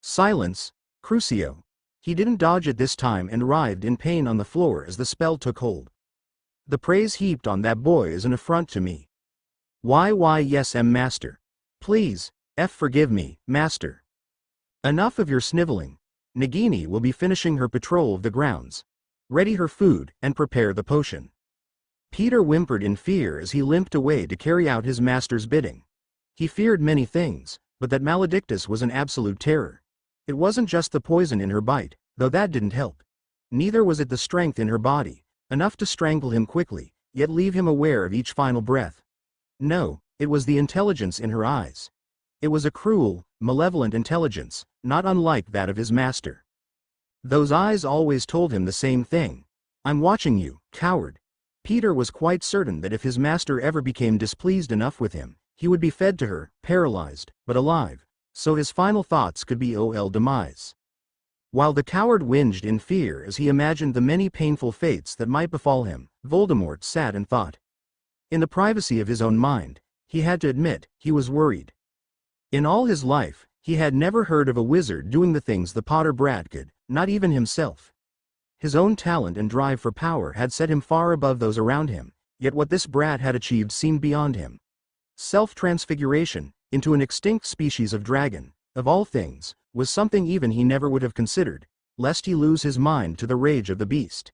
Speaker 1: Silence, Crucio. He didn't dodge it this time and writhed in pain on the floor as the spell took hold. The praise heaped on that boy is an affront to me. Why yes master. Please, forgive me, master. Enough of your sniveling. Nagini will be finishing her patrol of the grounds. Ready her food, and prepare the potion. Peter whimpered in fear as he limped away to carry out his master's bidding. He feared many things, but that Maledictus was an absolute terror. It wasn't just the poison in her bite, though that didn't help. Neither was it the strength in her body, enough to strangle him quickly, yet leave him aware of each final breath. No, it was the intelligence in her eyes. It was a cruel, malevolent intelligence, not unlike that of his master. Those eyes always told him the same thing. I'm watching you, coward. Peter was quite certain that if his master ever became displeased enough with him, he would be fed to her, paralyzed, but alive, so his final thoughts could be ol demise. While the coward whinged in fear as he imagined the many painful fates that might befall him, Voldemort sat and thought. In the privacy of his own mind, he had to admit, he was worried. In all his life, he had never heard of a wizard doing the things the Potter brat could, not even himself. His own talent and drive for power had set him far above those around him, yet what this brat had achieved seemed beyond him. Self-transfiguration, into an extinct species of dragon, of all things, was something even he never would have considered, lest he lose his mind to the rage of the beast.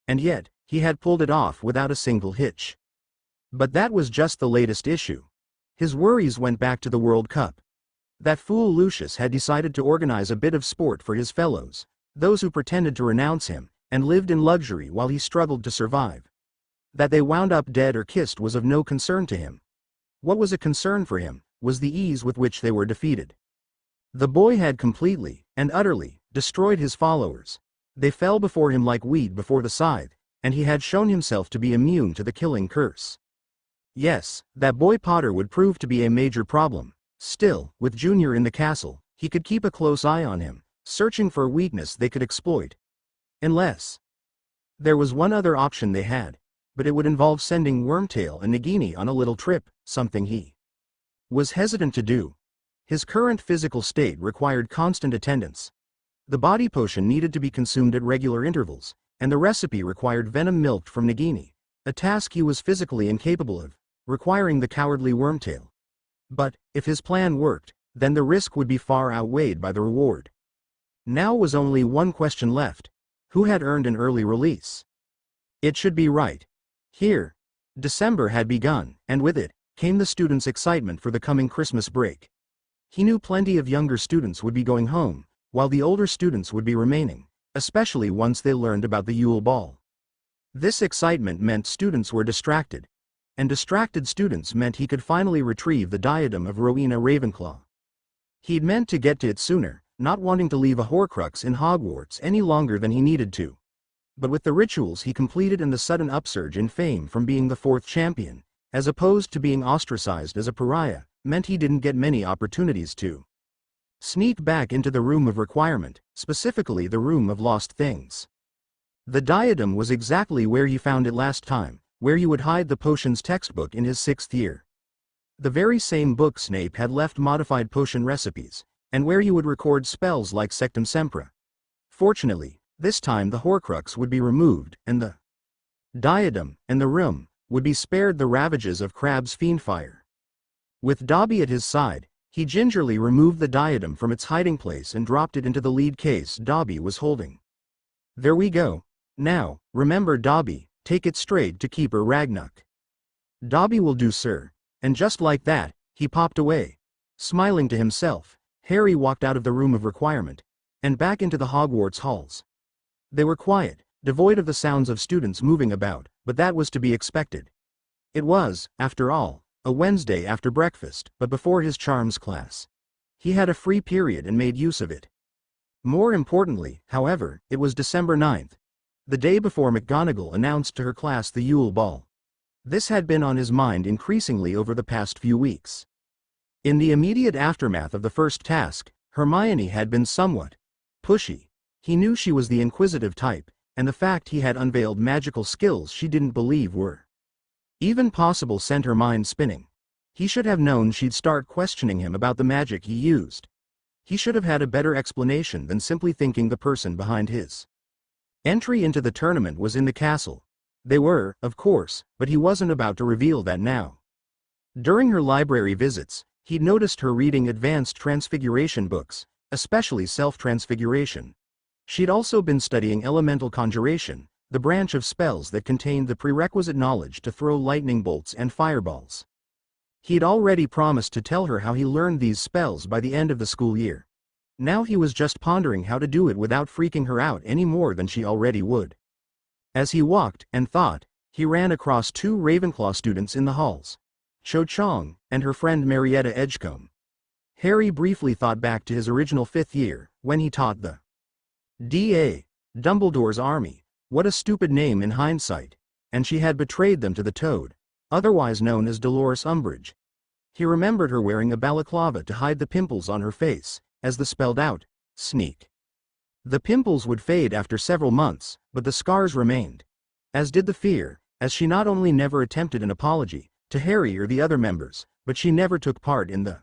Speaker 1: And yet, he had pulled it off without a single hitch. But that was just the latest issue. His worries went back to the World Cup. That fool Lucius had decided to organize a bit of sport for his fellows, those who pretended to renounce him, and lived in luxury while he struggled to survive. That they wound up dead or kissed was of no concern to him. What was a concern for him was the ease with which they were defeated. The boy had completely, and utterly, destroyed his followers. They fell before him like weed before the scythe, and he had shown himself to be immune to the killing curse. Yes, that boy Potter would prove to be a major problem. Still, with Junior in the castle, he could keep a close eye on him, searching for a weakness they could exploit. Unless there was one other option they had, but it would involve sending Wormtail and Nagini on a little trip, something he was hesitant to do. His current physical state required constant attendance. The body potion needed to be consumed at regular intervals, and the recipe required venom milked from Nagini, a task he was physically incapable of, requiring the cowardly Wormtail. But, if his plan worked, then the risk would be far outweighed by the reward. Now was only one question left. Who had earned an early release? It should be right here. December had begun, and with it, came the students' excitement for the coming Christmas break. He knew plenty of younger students would be going home, while the older students would be remaining, especially once they learned about the Yule Ball. This excitement meant students were distracted, and distracted students meant he could finally retrieve the diadem of Rowena Ravenclaw. He'd meant to get to it sooner, not wanting to leave a Horcrux in Hogwarts any longer than he needed to. But with the rituals he completed and the sudden upsurge in fame from being the fourth champion, as opposed to being ostracized as a pariah, meant he didn't get many opportunities to sneak back into the room of requirement, specifically the room of lost things. The diadem was exactly where he found it last time, where he would hide the potions textbook in his 6th year. The very same book Snape had left modified potion recipes, and where he would record spells like Sectum Sempra. Fortunately, this time the Horcrux would be removed, and the diadem, and the room, would be spared the ravages of Crabbe's fiendfire. With Dobby at his side, he gingerly removed the diadem from its hiding place and dropped it into the lead case Dobby was holding. There we go. Now, remember Dobby, take it straight to Keeper Ragnuk. Dobby will do, sir. And just like that, he popped away. Smiling to himself, Harry walked out of the room of requirement, and back into the Hogwarts halls. They were quiet, devoid of the sounds of students moving about, but that was to be expected. It was, after all, a Wednesday after breakfast, but before his charms class. He had a free period and made use of it. More importantly, however, it was December 9th, the day before McGonagall announced to her class the Yule Ball. This had been on his mind increasingly over the past few weeks. In the immediate aftermath of the first task, Hermione had been somewhat pushy. He knew she was the inquisitive type, and the fact he had unveiled magical skills she didn't believe were even possible sent her mind spinning. He should have known she'd start questioning him about the magic he used. He should have had a better explanation than simply thinking the person behind his entry into the tournament was in the castle. They were, of course, but he wasn't about to reveal that now. During her library visits, he'd noticed her reading advanced transfiguration books, especially self-transfiguration. She'd also been studying elemental conjuration, the branch of spells that contained the prerequisite knowledge to throw lightning bolts and fireballs. He'd already promised to tell her how he learned these spells by the end of the school year. Now he was just pondering how to do it without freaking her out any more than she already would. As he walked and thought, he ran across 2 Ravenclaw students in the halls, Cho Chang and her friend Marietta Edgecombe. Harry briefly thought back to his original 5th year, when he taught the D.A. Dumbledore's Army. What a stupid name in hindsight. and she had betrayed them to the Toad, otherwise known as Dolores Umbridge. He remembered her wearing a balaclava to hide the pimples on her face, as the spelled out, sneak. The pimples would fade after several months, but the scars remained. As did the fear, as she not only never attempted an apology to Harry or the other members, but she never took part in the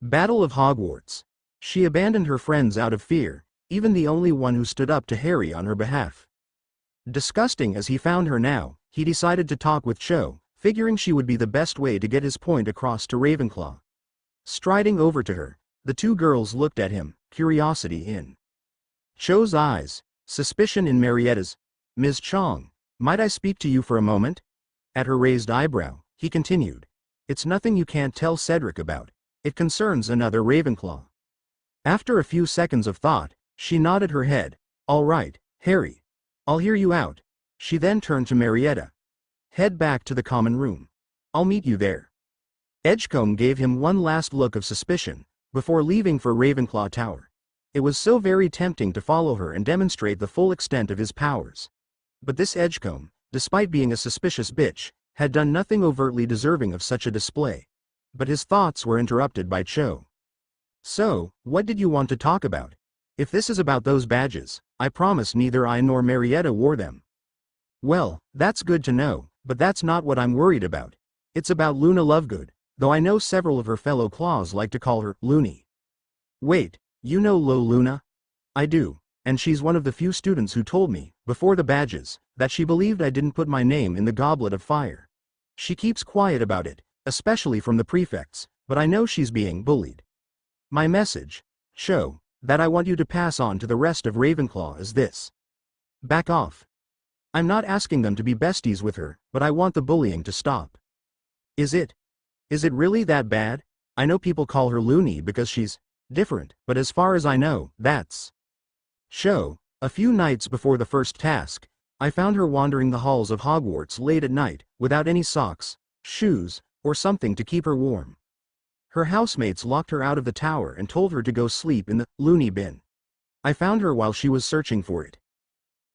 Speaker 1: Battle of Hogwarts. She abandoned her friends out of fear, even the only one who stood up to Harry on her behalf. Disgusting as he found her now, he decided to talk with Cho, figuring she would be the best way to get his point across to Ravenclaw. Striding over to her, the two girls looked at him, curiosity in Cho's eyes, suspicion in Marietta's. "Ms. Chong, might I speak to you for a moment?" At her raised eyebrow, he continued. "It's nothing you can't tell Cedric about. It concerns another Ravenclaw." After a few seconds of thought, she nodded her head. "All right, Harry. I'll hear you out." She then turned to Marietta. "Head back to the common room. I'll meet you there." Edgecombe gave him one last look of suspicion, before leaving for Ravenclaw Tower. It was so very tempting to follow her and demonstrate the full extent of his powers. But this Edgecombe, despite being a suspicious bitch, had done nothing overtly deserving of such a display. But his thoughts were interrupted by Cho. "So, what did you want to talk about? If this is about those badges, I promise neither I nor Marietta wore them." "Well, that's good to know, but that's not what I'm worried about. It's about Luna Lovegood, though I know several of her fellow Claws like to call her Loony." "Wait, you know Lo Luna?" "I do, and she's one of the few students who told me, before the badges, that she believed I didn't put my name in the Goblet of Fire. She keeps quiet about it, especially from the prefects, but I know she's being bullied. My message, Cho, that I want you to pass on to the rest of Ravenclaw is this. Back off. I'm not asking them to be besties with her, but I want the bullying to stop." Is it really that bad? I know people call her Loony because she's different, but as far as I know, that's Cho. A few nights before the first task, I found her wandering the halls of Hogwarts late at night, without any socks, shoes, or something to keep her warm. Her housemates locked her out of the tower and told her to go sleep in the loony bin. I found her while she was searching for it.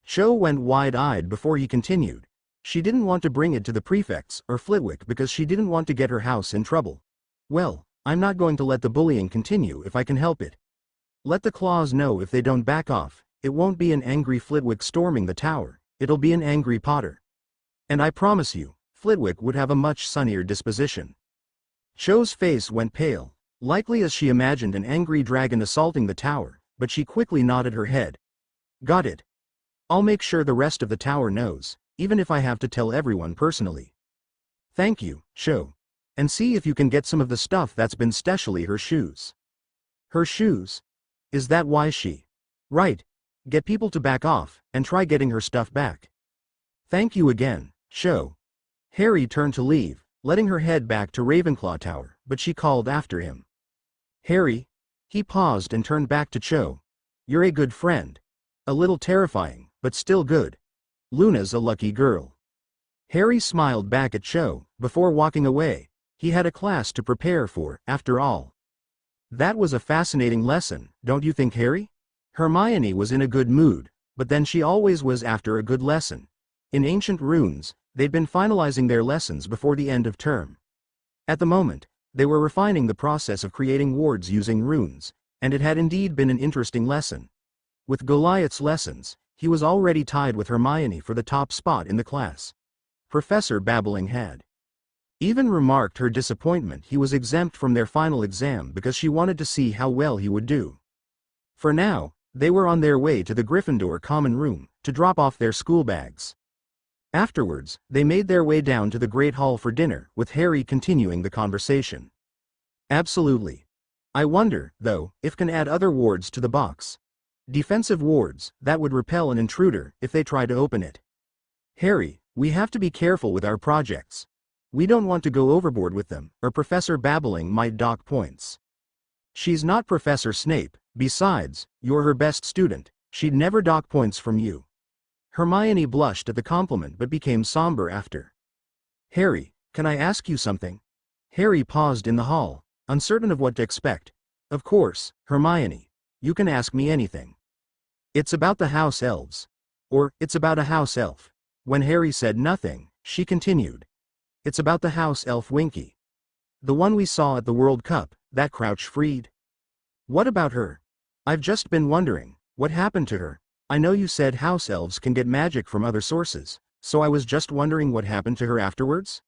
Speaker 1: Cho went wide-eyed before he continued. She didn't want to bring it to the prefects or Flitwick because she didn't want to get her house in trouble. Well, I'm not going to let the bullying continue if I can help it. Let the Claws know if they don't back off, it won't be an angry Flitwick storming the tower, it'll be an angry Potter. And I promise you, Flitwick would have a much sunnier disposition." Cho's face went pale, likely as she imagined an angry dragon assaulting the tower, but she quickly nodded her head. "Got it. I'll make sure the rest of the tower knows, even if I have to tell everyone personally." "Thank you, Cho. And see if you can get some of the stuff that's been specially her shoes." "Her shoes? Is that why she—" "Right. Get people to back off, and try getting her stuff back." "Thank you again, Cho." Harry turned to leave, letting her head back to Ravenclaw Tower, but she called after him. "Harry." He paused and turned back to Cho. "You're a good friend. A little terrifying, but still good. Luna's a lucky girl." Harry smiled back at Cho, before walking away. He had a class to prepare for, after all. That was a fascinating lesson, don't you think, Harry? Hermione was in a good mood, but then she always was after a good lesson. In Ancient Runes, they'd been finalizing their lessons before the end of term. At the moment, they were refining the process of creating wards using runes, and it had indeed been an interesting lesson. With Goliath's lessons, he was already tied with Hermione for the top spot in the class. Professor Babbling had even remarked her disappointment he was exempt from their final exam because she wanted to see how well he would do. For now, they were on their way to the Gryffindor common room, to drop off their school bags. Afterwards, they made their way down to the Great Hall for dinner, with Harry continuing the conversation. "Absolutely. I wonder, though, if can add other wards to the box. Defensive wards, that would repel an intruder, if they try to open it. Harry, we have to be careful with our projects. We don't want to go overboard with them, or Professor Babbling might dock points. She's not Professor Snape, besides, you're her best student, she'd never dock points from you." Hermione blushed at the compliment but became somber after. "Harry, can I ask you something?" Harry paused in the hall, uncertain of what to expect. "Of course, Hermione. You can ask me anything." "It's about the House Elves. Or, it's about a house elf. When Harry said nothing, she continued. It's about the house elf Winky. The one we saw at the World Cup, that Crouch freed. What about her? I've just been wondering, what happened to her? I know you said house elves can get magic from other sources, so I was just wondering what happened to her afterwards?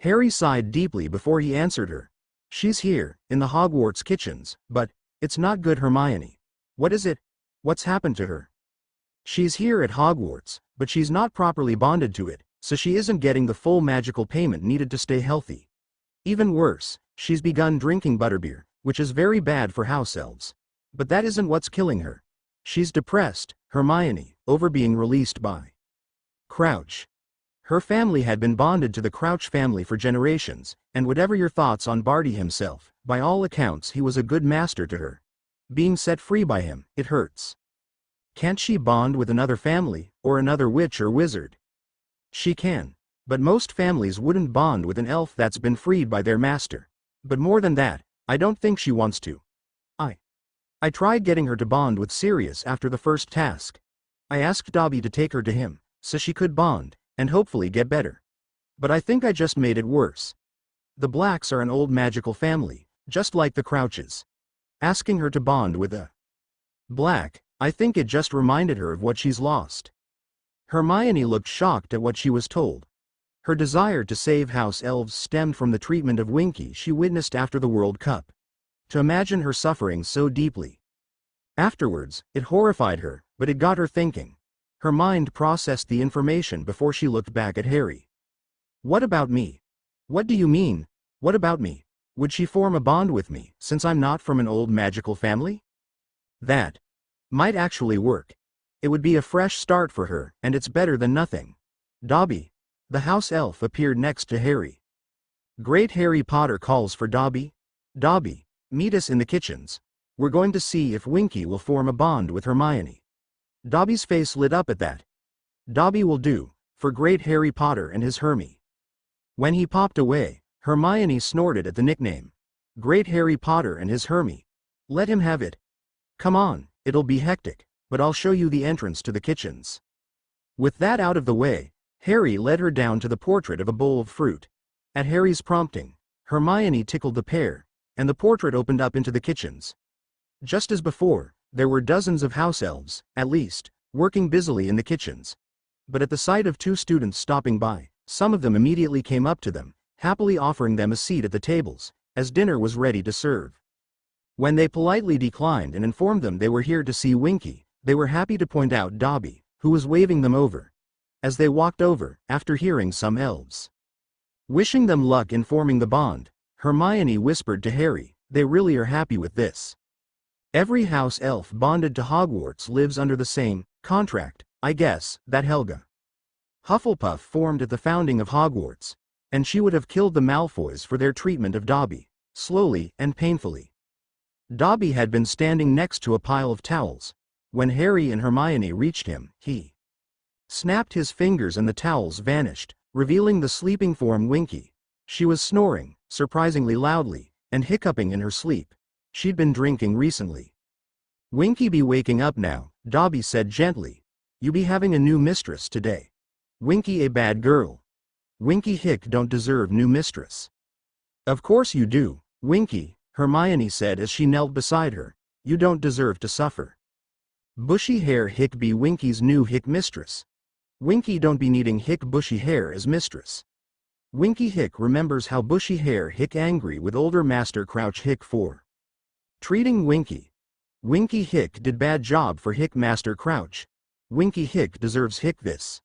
Speaker 1: Harry sighed deeply before he answered her. She's here, in the Hogwarts kitchens, but it's not good, Hermione. What is it? What's happened to her? She's here at Hogwarts, but she's not properly bonded to it, so she isn't getting the full magical payment needed to stay healthy. Even worse, she's begun drinking butterbeer, which is very bad for house elves. But that isn't what's killing her. She's depressed, Hermione, over being released by Crouch. Her family had been bonded to the Crouch family for generations, and whatever your thoughts on Barty himself, by all accounts he was a good master to her. Being set free by him, it hurts. Can't she bond with another family, or another witch or wizard? She can. But most families wouldn't bond with an elf that's been freed by their master. But more than that, I don't think she wants to. I tried getting her to bond with Sirius after the first task. I asked Dobby to take her to him, so she could bond, and hopefully get better. But I think I just made it worse. The Blacks are an old magical family, just like the Crouches. Asking her to bond with a Black, I think it just reminded her of what she's lost. Hermione looked shocked at what she was told. Her desire to save house elves stemmed from the treatment of Winky she witnessed after the World Cup. To imagine her suffering so deeply. Afterwards, it horrified her, but it got her thinking. Her mind processed the information before she looked back at Harry. What about me? What do you mean, what about me? Would she form a bond with me, since I'm not from an old magical family? That might actually work. It would be a fresh start for her, and it's better than nothing. Dobby. The house elf appeared next to Harry. Great Harry Potter calls for Dobby. Dobby. Meet us in the kitchens. We're going to see if Winky will form a bond with Hermione. Dobby's face lit up at that. Dobby will do, for Great Harry Potter and his Hermy. When he popped away, Hermione snorted at the nickname. Great Harry Potter and his Hermy. Let him have it. Come on, it'll be hectic, but I'll show you the entrance to the kitchens. With that out of the way, Harry led her down to the portrait of a bowl of fruit. At Harry's prompting, Hermione tickled the pear, and the portrait opened up into the kitchens. Just as before, there were dozens of house elves, at least, working busily in the kitchens. But at the sight of two students stopping by, some of them immediately came up to them, happily offering them a seat at the tables, as dinner was ready to serve. When they politely declined and informed them they were here to see Winky, they were happy to point out Dobby, who was waving them over. As they walked over, after hearing some elves wishing them luck in forming the bond, Hermione whispered to Harry, they really are happy with this. Every house elf bonded to Hogwarts lives under the same contract, I guess, that Helga Hufflepuff formed at the founding of Hogwarts, and she would have killed the Malfoys for their treatment of Dobby, slowly and painfully. Dobby had been standing next to a pile of towels. When Harry and Hermione reached him, he snapped his fingers and the towels vanished, revealing the sleeping form Winky. She was snoring, surprisingly loudly, and hiccuping in her sleep. She'd been drinking recently. Winky be waking up now, Dobby said gently. You be having a new mistress today. Winky a bad girl. Winky Hick don't deserve new mistress. Of course you do, Winky, Hermione said as she knelt beside her. You don't deserve to suffer. Bushy hair Hick be Winky's new Hick mistress. Winky don't be needing Hick bushy hair as mistress. Winky Hick remembers how Bushy Hair Hick angry with older Master Crouch Hick for treating Winky. Winky Hick did bad job for Hick Master Crouch. Winky Hick deserves Hick this.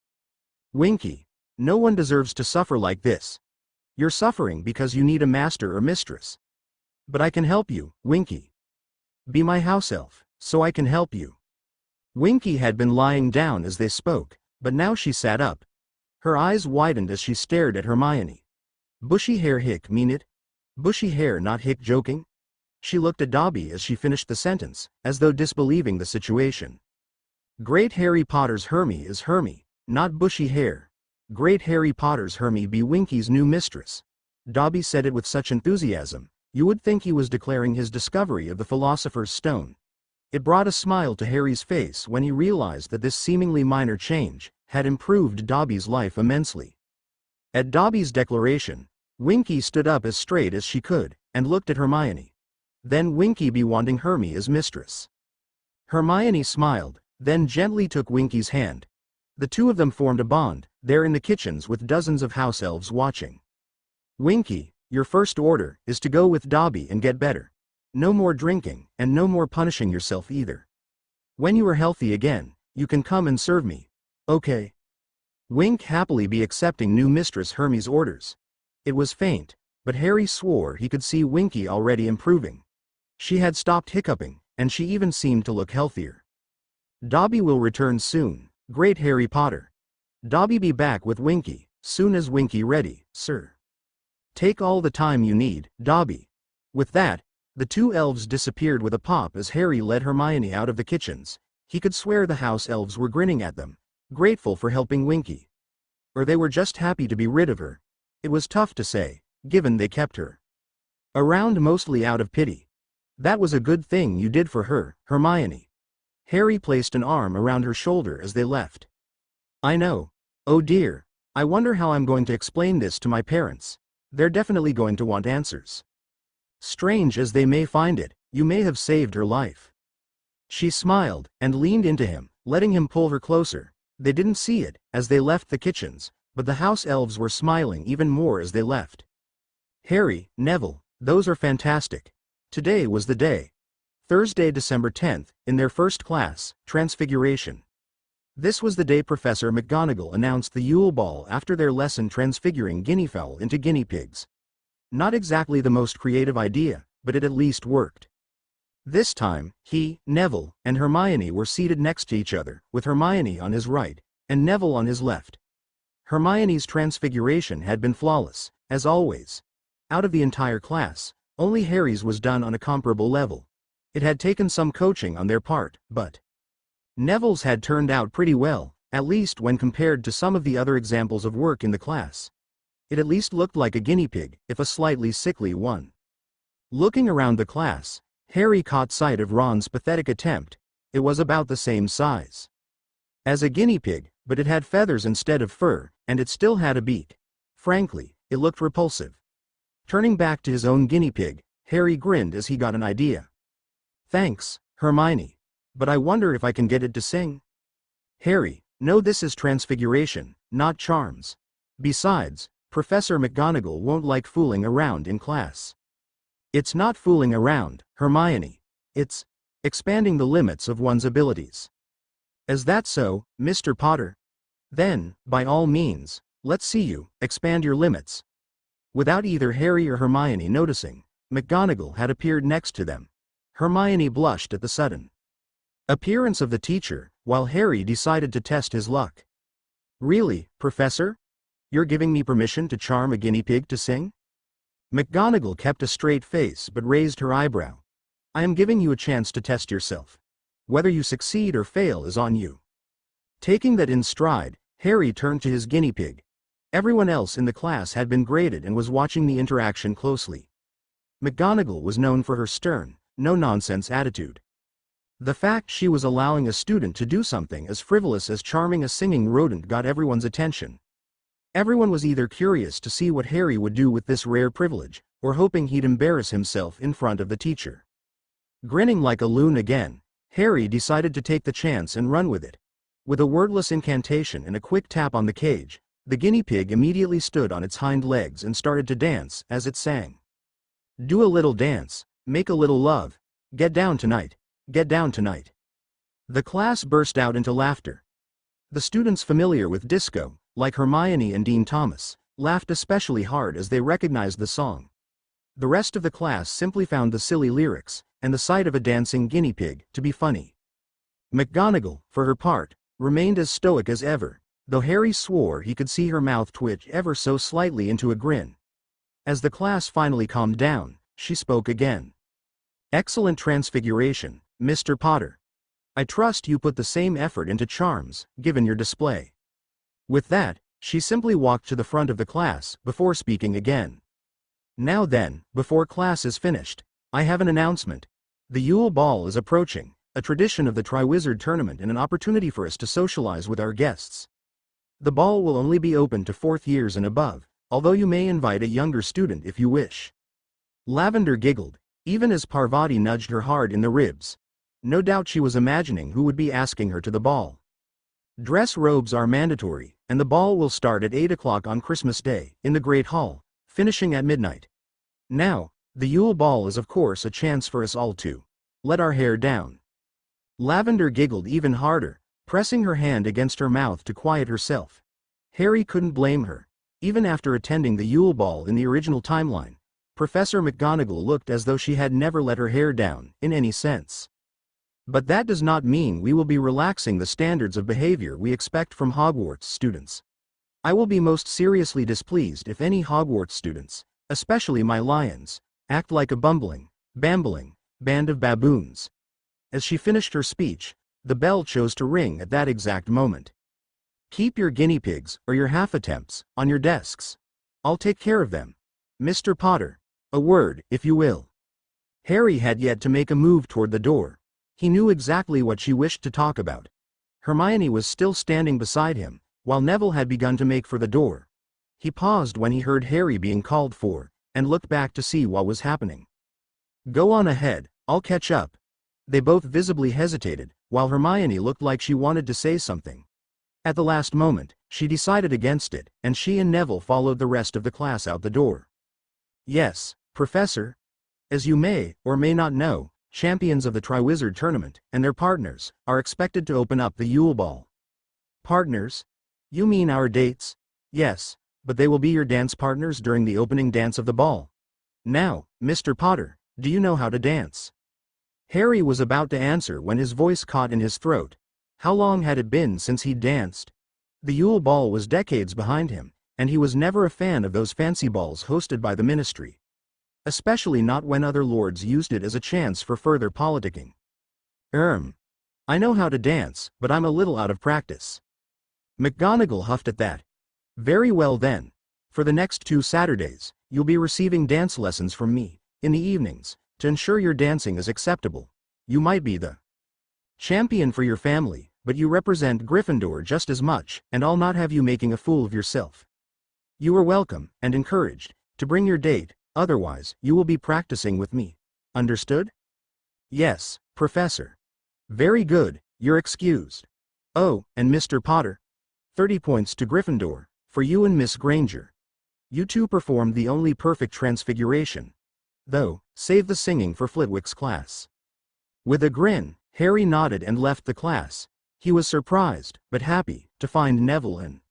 Speaker 1: Winky, no one deserves to suffer like this. You're suffering because you need a master or mistress. But I can help you, Winky. Be my house elf, so I can help you. Winky had been lying down as they spoke, but now she sat up. Her eyes widened as she stared at Hermione. Bushy hair Hick mean it? Bushy hair not Hick joking? She looked at Dobby as she finished the sentence, as though disbelieving the situation. Great Harry Potter's Hermy is Hermy, not bushy hair. Great Harry Potter's Hermy be Winky's new mistress. Dobby said it with such enthusiasm, you would think he was declaring his discovery of the Philosopher's Stone. It brought a smile to Harry's face when he realized that this seemingly minor change had improved Dobby's life immensely. At Dobby's declaration, Winky stood up as straight as she could, and looked at Hermione. "Then Winky be wanting Hermy as mistress." Hermione smiled, then gently took Winky's hand. The two of them formed a bond, there in the kitchens with dozens of house elves watching. "Winky, your first order is to go with Dobby and get better. No more drinking, and no more punishing yourself either. When you are healthy again, you can come and serve me. Okay?" Wink happily be accepting new Mistress Hermy's orders. It was faint, but Harry swore he could see Winky already improving. She had stopped hiccuping, and she even seemed to look healthier. "Dobby will return soon, great Harry Potter. Dobby be back with Winky, soon as Winky ready, sir. Take all the time you need, Dobby." With that, the two elves disappeared with a pop as Harry led Hermione out of the kitchens. He could swear the house elves were grinning at them, grateful for helping Winky. Or they were just happy to be rid of her. It was tough to say, given they kept her around mostly out of pity. "That was a good thing you did for her, Hermione." Harry placed an arm around her shoulder as they left. "I know. Oh dear, I wonder how I'm going to explain this to my parents. They're definitely going to want answers. Strange as they may find it, you may have saved her life." She smiled, and leaned into him, letting him pull her closer. They didn't see it, as they left the kitchens, but the house elves were smiling even more as they left. "Harry, Neville, those are fantastic. Today was the day." Thursday, December 10th, in their first class, Transfiguration. This was the day Professor McGonagall announced the Yule Ball after their lesson transfiguring guineafowl into guinea pigs. Not exactly the most creative idea, but it at least worked. This time, he, Neville, and Hermione were seated next to each other, with Hermione on his right, and Neville on his left. Hermione's transfiguration had been flawless, as always. Out of the entire class, only Harry's was done on a comparable level. It had taken some coaching on their part, but Neville's had turned out pretty well, at least when compared to some of the other examples of work in the class. It at least looked like a guinea pig, if a slightly sickly one. Looking around the class, Harry caught sight of Ron's pathetic attempt. It was about the same size as a guinea pig, but it had feathers instead of fur, and it still had a beak. Frankly, it looked repulsive. Turning back to his own guinea pig, Harry grinned as he got an idea. "Thanks, Hermione. But I wonder if I can get it to sing." "Harry, no, this is transfiguration, not charms. Besides, Professor McGonagall won't like fooling around in class." "It's not fooling around, Hermione. It's expanding the limits of one's abilities." "Is that so, Mr. Potter? Then, by all means, let's see you expand your limits." Without either Harry or Hermione noticing, McGonagall had appeared next to them. Hermione blushed at the sudden appearance of the teacher, while Harry decided to test his luck. "Really, Professor? You're giving me permission to charm a guinea pig to sing?" McGonagall kept a straight face but raised her eyebrow. "I am giving you a chance to test yourself. Whether you succeed or fail is on you." Taking that in stride, Harry turned to his guinea pig. Everyone else in the class had been graded and was watching the interaction closely. McGonagall was known for her stern, no-nonsense attitude. The fact she was allowing a student to do something as frivolous as charming a singing rodent got everyone's attention. Everyone was either curious to see what Harry would do with this rare privilege, or hoping he'd embarrass himself in front of the teacher. Grinning like a loon again, Harry decided to take the chance and run with it. With a wordless incantation and a quick tap on the cage, the guinea pig immediately stood on its hind legs and started to dance as it sang. "Do a little dance, make a little love, get down tonight, get down tonight." The class burst out into laughter. The students familiar with disco, like Hermione and Dean Thomas, laughed especially hard as they recognized the song. The rest of the class simply found the silly lyrics, and the sight of a dancing guinea pig, to be funny. McGonagall, for her part, remained as stoic as ever, though Harry swore he could see her mouth twitch ever so slightly into a grin. As the class finally calmed down, she spoke again. "Excellent transfiguration, Mr. Potter. I trust you put the same effort into charms, given your display." With that, she simply walked to the front of the class, before speaking again. "Now then, before class is finished, I have an announcement. The Yule Ball is approaching, a tradition of the Triwizard Tournament and an opportunity for us to socialize with our guests. The ball will only be open to 4th years and above, although you may invite a younger student if you wish. Lavender giggled, even as Parvati nudged her hard in the ribs. No doubt she was imagining who would be asking her to the ball. Dress robes are mandatory, and the ball will start at 8 o'clock on Christmas Day, in the Great Hall, finishing at midnight. Now, the Yule Ball is of course a chance for us all to let our hair down. Lavender giggled even harder, pressing her hand against her mouth to quiet herself. Harry couldn't blame her. Even after attending the Yule Ball in the original timeline, Professor McGonagall looked as though she had never let her hair down, in any sense. But that does not mean we will be relaxing the standards of behavior we expect from Hogwarts students. I will be most seriously displeased if any Hogwarts students, especially my lions, act like a bambling band of baboons. As she finished her speech, the bell chose to ring at that exact moment. Keep your guinea pigs, or your half-attempts, on your desks. I'll take care of them. Mr. Potter, a word, if you will. Harry had yet to make a move toward the door. He knew exactly what she wished to talk about. Hermione was still standing beside him, while Neville had begun to make for the door. He paused when he heard Harry being called for, and looked back to see what was happening. Go on ahead, I'll catch up. They both visibly hesitated, while Hermione looked like she wanted to say something. At the last moment, she decided against it, and she and Neville followed the rest of the class out the door. Yes, Professor. As you may or may not know, champions of the Triwizard Tournament and their partners are expected to open up the Yule Ball. Partners? You mean our dates? Yes, but they will be your dance partners during the opening dance of the ball. Now, Mr. Potter, do you know how to dance? Harry was about to answer when his voice caught in his throat. How long had it been since he'd danced? The Yule Ball was decades behind him, and he was never a fan of those fancy balls hosted by the Ministry. Especially not when other lords used it as a chance for further politicking. I know how to dance, but I'm a little out of practice. McGonagall huffed at that. Very well then. For the next 2 Saturdays, you'll be receiving dance lessons from me, in the evenings, to ensure your dancing is acceptable. You might be the champion for your family, but you represent Gryffindor just as much, and I'll not have you making a fool of yourself. You are welcome, and encouraged, to bring your date, otherwise, you will be practicing with me. Understood? Yes, Professor. Very good, you're excused. Oh, and Mr. Potter. 30 points to Gryffindor, for you and Miss Granger. You two performed the only perfect transfiguration. Though, save the singing for Flitwick's class. With a grin, Harry nodded and left the class. He was surprised, but happy, to find Neville and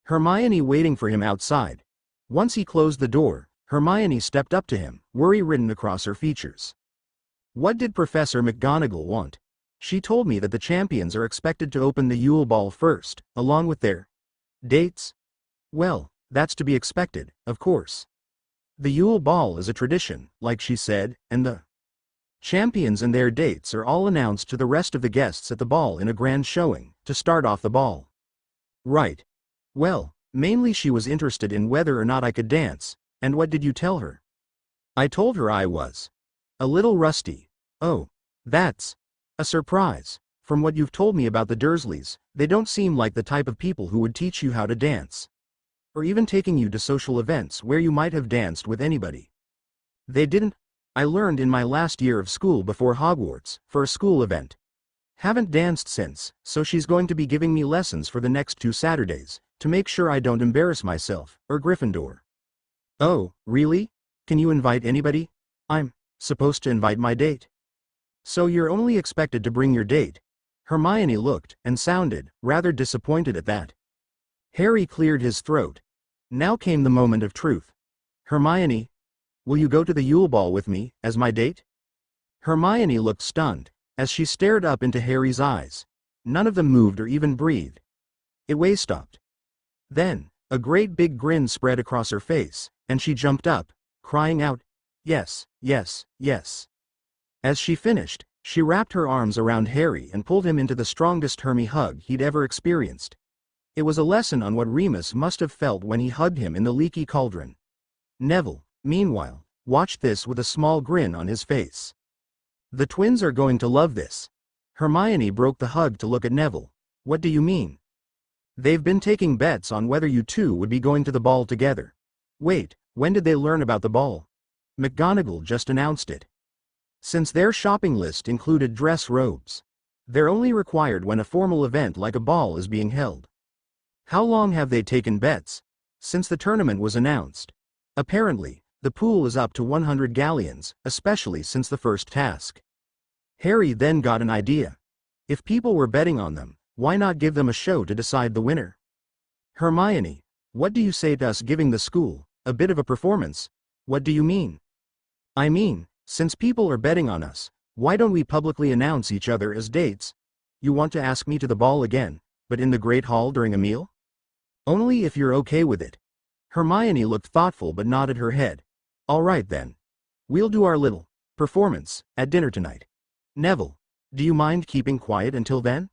Speaker 1: Hermione waiting for him outside. Once he closed the door, Hermione stepped up to him, worry written across her features. What did Professor McGonagall want? She told me that the champions are expected to open the Yule Ball first, along with their dates. Well, that's to be expected, of course. The Yule Ball is a tradition, like she said, and the champions and their dates are all announced to the rest of the guests at the ball in a grand showing, to start off the ball. Right. Well, mainly she was interested in whether or not I could dance, and what did you tell her? I told her I was a little rusty. Oh, that's a surprise. From what you've told me about the Dursleys, they don't seem like the type of people who would teach you how to dance. Or even taking you to social events where you might have danced with anybody. They didn't. I learned in my last year of school before Hogwarts, for a school event. Haven't danced since, so she's going to be giving me lessons for the next 2 Saturdays, to make sure I don't embarrass myself, or Gryffindor. Oh, really? Can you invite anybody? I'm supposed to invite my date. So you're only expected to bring your date. Hermione looked, and sounded, rather disappointed at that. Harry cleared his throat. Now came the moment of truth. Hermione, will you go to the Yule Ball with me, as my date? Hermione looked stunned, as she stared up into Harry's eyes. None of them moved or even breathed. It stopped. Then, a great big grin spread across her face, and she jumped up, crying out, yes, yes, yes. As she finished, she wrapped her arms around Harry and pulled him into the strongest Hermy hug he'd ever experienced. It was a lesson on what Remus must have felt when he hugged him in the leaky cauldron. Neville, meanwhile, watched this with a small grin on his face. The twins are going to love this. Hermione broke the hug to look at Neville. What do you mean? They've been taking bets on whether you two would be going to the ball together. Wait, when did they learn about the ball? McGonagall just announced it. Since their shopping list included dress robes, they're only required when a formal event like a ball is being held. How long have they taken bets? Since the tournament was announced. Apparently, the pool is up to 100 galleons, especially since the first task. Harry then got an idea. If people were betting on them, why not give them a show to decide the winner? Hermione, what do you say to us giving the school a bit of a performance? What do you mean? I mean, since people are betting on us, why don't we publicly announce each other as dates? You want to ask me to the ball again, but in the Great Hall during a meal? Only if you're okay with it. Hermione looked thoughtful but nodded her head. All right then. We'll do our little performance at dinner tonight. Neville, do you mind keeping quiet until then?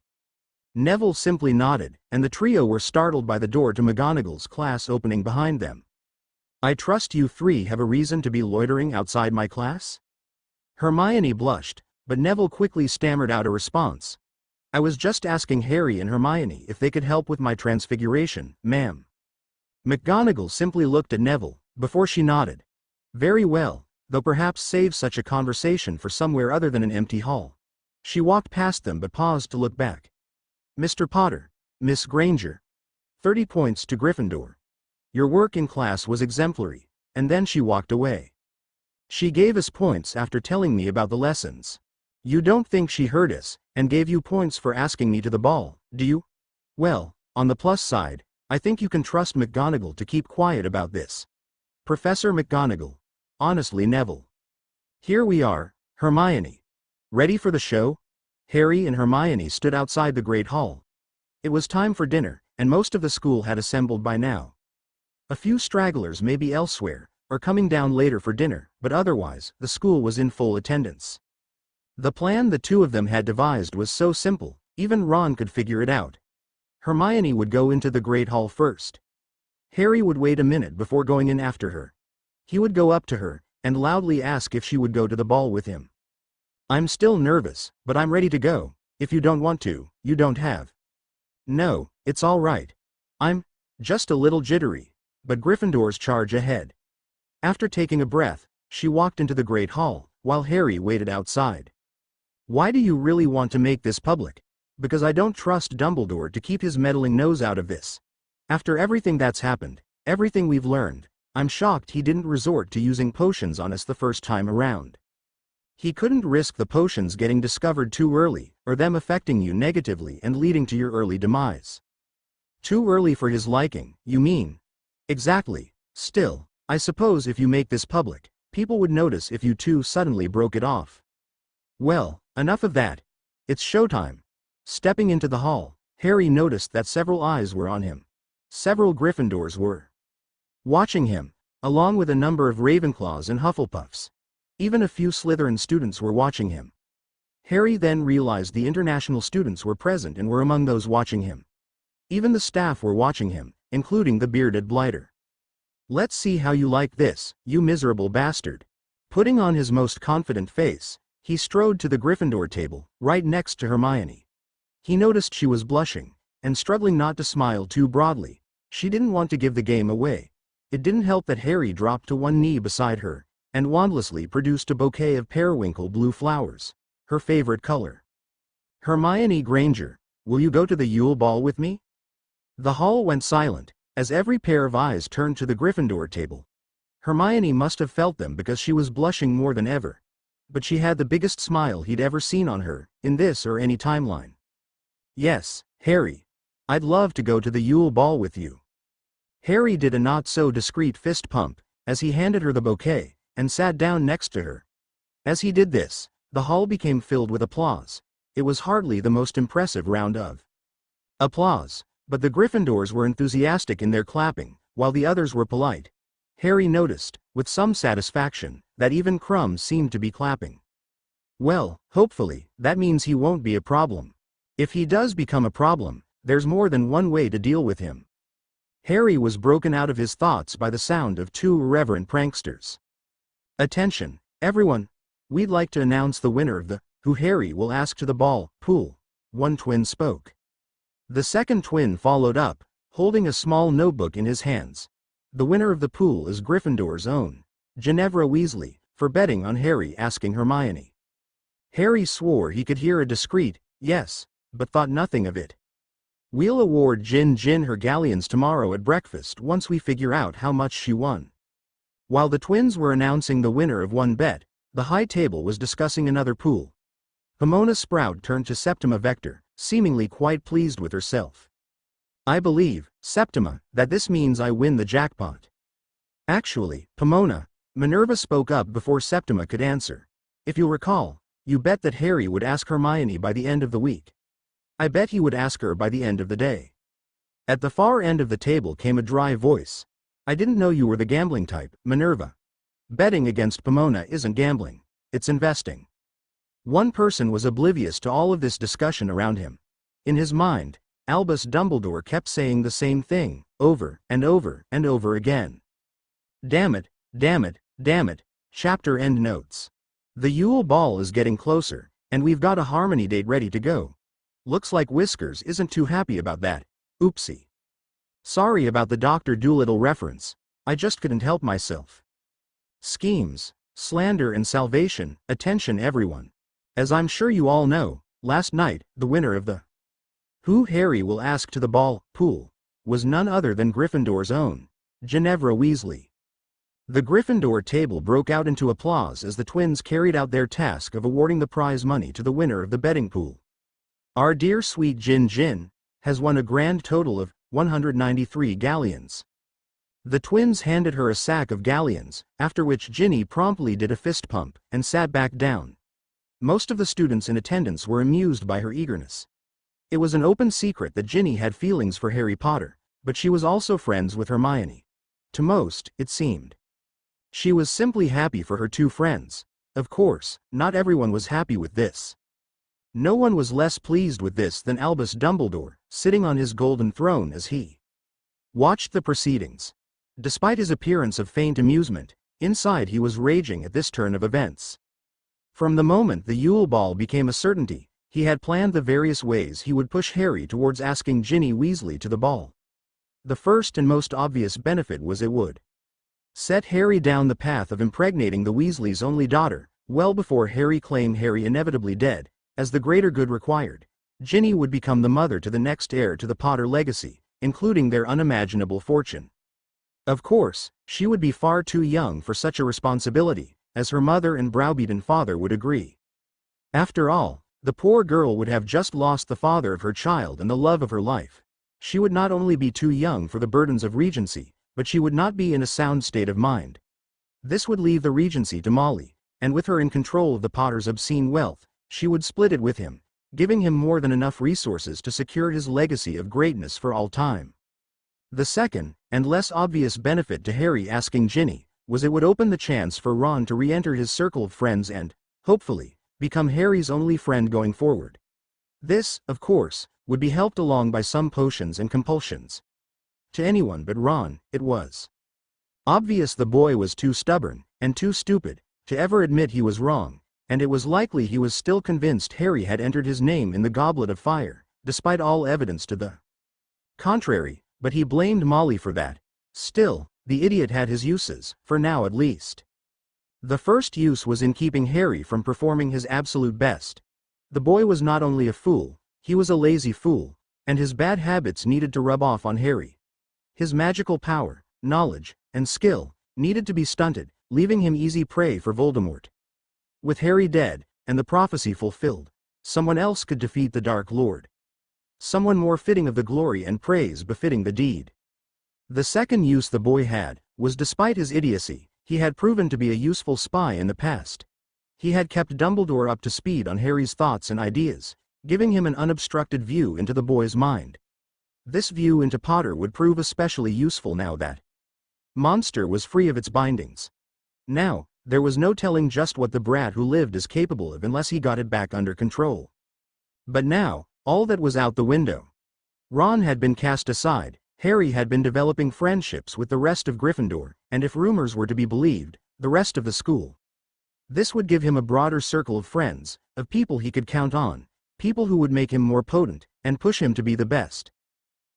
Speaker 1: Neville simply nodded, and the trio were startled by the door to McGonagall's class opening behind them. I trust you three have a reason to be loitering outside my class? Hermione blushed, but Neville quickly stammered out a response. I was just asking Harry and Hermione if they could help with my transfiguration, ma'am. McGonagall simply looked at Neville, before she nodded. Very well, though perhaps save such a conversation for somewhere other than an empty hall. She walked past them but paused to look back. Mr. Potter, Miss Granger. 30 points to Gryffindor. Your work in class was exemplary, and then she walked away. She gave us points after telling me about the lessons. You don't think she heard us, and gave you points for asking me to the ball, do you? Well, on the plus side, I think you can trust McGonagall to keep quiet about this. Professor McGonagall. Honestly, Neville. Here we are, Hermione. Ready for the show? Harry and Hermione stood outside the Great Hall. It was time for dinner, and most of the school had assembled by now. A few stragglers may be elsewhere, or coming down later for dinner, but otherwise, the school was in full attendance. The plan the two of them had devised was so simple, even Ron could figure it out. Hermione would go into the Great Hall first. Harry would wait a minute before going in after her. He would go up to her, and loudly ask if she would go to the ball with him. I'm still nervous, but I'm ready to go. If you don't want to, you don't have. No, it's all right. I'm just a little jittery, but Gryffindor's charge ahead. After taking a breath, she walked into the Great Hall, while Harry waited outside. Why do you really want to make this public? Because I don't trust Dumbledore to keep his meddling nose out of this. After everything that's happened, everything we've learned, I'm shocked he didn't resort to using potions on us the first time around. He couldn't risk the potions getting discovered too early, or them affecting you negatively and leading to your early demise. Too early for his liking, you mean? Exactly. Still, I suppose if you make this public, people would notice if you two suddenly broke it off. Well, enough of that. It's showtime. Stepping into the hall, Harry noticed that several eyes were on him. Several Gryffindors were watching him, along with a number of Ravenclaws and Hufflepuffs. Even a few Slytherin students were watching him. Harry then realized the international students were present and were among those watching him. Even the staff were watching him, including the bearded blighter. Let's see how you like this, you miserable bastard. Putting on his most confident face, he strode to the Gryffindor table, right next to Hermione. He noticed she was blushing, and struggling not to smile too broadly. She didn't want to give the game away. It didn't help that Harry dropped to one knee beside her, and wandlessly produced a bouquet of periwinkle blue flowers, her favorite color. Hermione Granger, will you go to the Yule Ball with me? The hall went silent, as every pair of eyes turned to the Gryffindor table. Hermione must have felt them because she was blushing more than ever. But she had the biggest smile he'd ever seen on her, in this or any timeline. Yes, Harry. I'd love to go to the Yule Ball with you. Harry did a not-so-discreet fist pump, as he handed her the bouquet, and sat down next to her. As he did this, the hall became filled with applause. It was hardly the most impressive round of applause, but the Gryffindors were enthusiastic in their clapping, while the others were polite. Harry noticed, with some satisfaction, that even Krum seemed to be clapping. Well, hopefully, that means he won't be a problem. If he does become a problem, there's more than one way to deal with him. Harry was broken out of his thoughts by the sound of two irreverent pranksters. Attention, everyone! We'd like to announce the winner of the, who Harry will ask to the ball, pool. One twin spoke. The second twin followed up, holding a small notebook in his hands. The winner of the pool is Gryffindor's own Ginevra Weasley, for betting on Harry asking Hermione. Harry swore he could hear a discreet yes, but thought nothing of it. We'll award Gin her galleons tomorrow at breakfast once we figure out how much she won. While the twins were announcing the winner of one bet, the high table was discussing another pool. Pomona Sprout turned to Septima Vector, seemingly quite pleased with herself. I believe, Septima, that this means I win the jackpot. Actually, Pomona, Minerva spoke up before Septima could answer. If you'll recall, you bet that Harry would ask Hermione by the end of the week. I bet he would ask her by the end of the day. At the far end of the table came a dry voice. I didn't know you were the gambling type, Minerva. Betting against Pomona isn't gambling, it's investing. One person was oblivious to all of this discussion around him. In his mind, Albus Dumbledore kept saying the same thing, over and over and over again. Damn it, damn it, damn it. Chapter end notes. The Yule Ball is getting closer, and we've got a Harmony date ready to go. Looks like Whiskers isn't too happy about that. Oopsie. Sorry about the Dr. Dolittle reference, I just couldn't help myself. Schemes, slander and salvation, attention everyone. As I'm sure you all know, last night, the winner of the Who Harry Will Ask to the Ball pool was none other than Gryffindor's own Ginevra Weasley. The Gryffindor table broke out into applause as the twins carried out their task of awarding the prize money to the winner of the betting pool. Our dear sweet Gin has won a grand total of 193 galleons. The twins handed her a sack of galleons, after which Ginny promptly did a fist pump and sat back down. Most of the students in attendance were amused by her eagerness. It was an open secret that Ginny had feelings for Harry Potter, but she was also friends with Hermione. To most, it seemed. She was simply happy for her two friends. Of course, not everyone was happy with this. No one was less pleased with this than Albus Dumbledore, sitting on his golden throne as he watched the proceedings. Despite his appearance of faint amusement, inside he was raging at this turn of events. From the moment the Yule Ball became a certainty, he had planned the various ways he would push Harry towards asking Ginny Weasley to the ball. The first and most obvious benefit was it would set Harry down the path of impregnating the Weasleys' only daughter, well before Harry claimed Harry inevitably dead. As the greater good required, Ginny would become the mother to the next heir to the Potter legacy, including their unimaginable fortune. Of course, she would be far too young for such a responsibility, as her mother and browbeaten father would agree. After all, the poor girl would have just lost the father of her child and the love of her life. She would not only be too young for the burdens of regency, but she would not be in a sound state of mind. This would leave the regency to Molly, and with her in control of the Potter's obscene wealth, she would split it with him, giving him more than enough resources to secure his legacy of greatness for all time. The second, and less obvious benefit to Harry asking Ginny, was it would open the chance for Ron to re-enter his circle of friends and, hopefully, become Harry's only friend going forward. This, of course, would be helped along by some potions and compulsions. To anyone but Ron, it was obvious the boy was too stubborn, and too stupid, to ever admit he was wrong. And it was likely he was still convinced Harry had entered his name in the Goblet of Fire, despite all evidence to the contrary, but he blamed Molly for that. Still, the idiot had his uses, for now at least. The first use was in keeping Harry from performing his absolute best. The boy was not only a fool, he was a lazy fool, and his bad habits needed to rub off on Harry. His magical power, knowledge, and skill needed to be stunted, leaving him easy prey for Voldemort. With Harry dead, and the prophecy fulfilled, someone else could defeat the Dark Lord. Someone more fitting of the glory and praise befitting the deed. The second use the boy had, was despite his idiocy, he had proven to be a useful spy in the past. He had kept Dumbledore up to speed on Harry's thoughts and ideas, giving him an unobstructed view into the boy's mind. This view into Potter would prove especially useful now that Monster was free of its bindings. Now, there was no telling just what the brat who lived is capable of unless he got it back under control. But now, all that was out the window. Ron had been cast aside, Harry had been developing friendships with the rest of Gryffindor, and if rumors were to be believed, the rest of the school. This would give him a broader circle of friends, of people he could count on, people who would make him more potent, and push him to be the best.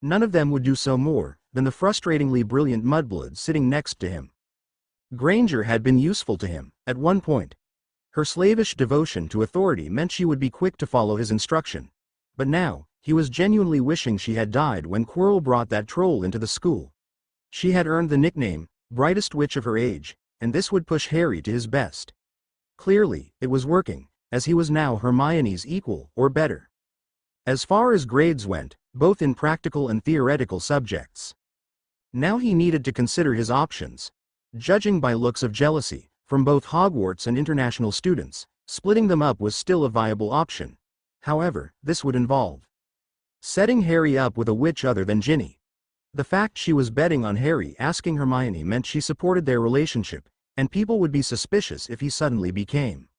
Speaker 1: None of them would do so more than the frustratingly brilliant Mudblood sitting next to him. Granger had been useful to him, at one point. Her slavish devotion to authority meant she would be quick to follow his instruction. But now, he was genuinely wishing she had died when Quirrell brought that troll into the school. She had earned the nickname, brightest witch of her age, and this would push Harry to his best. Clearly, it was working, as he was now Hermione's equal, or better. As far as grades went, both in practical and theoretical subjects. Now he needed to consider his options. Judging by looks of jealousy, from both Hogwarts and international students, splitting them up was still a viable option. However, this would involve setting Harry up with a witch other than Ginny. The fact she was betting on Harry asking Hermione meant she supported their relationship, and people would be suspicious if he suddenly became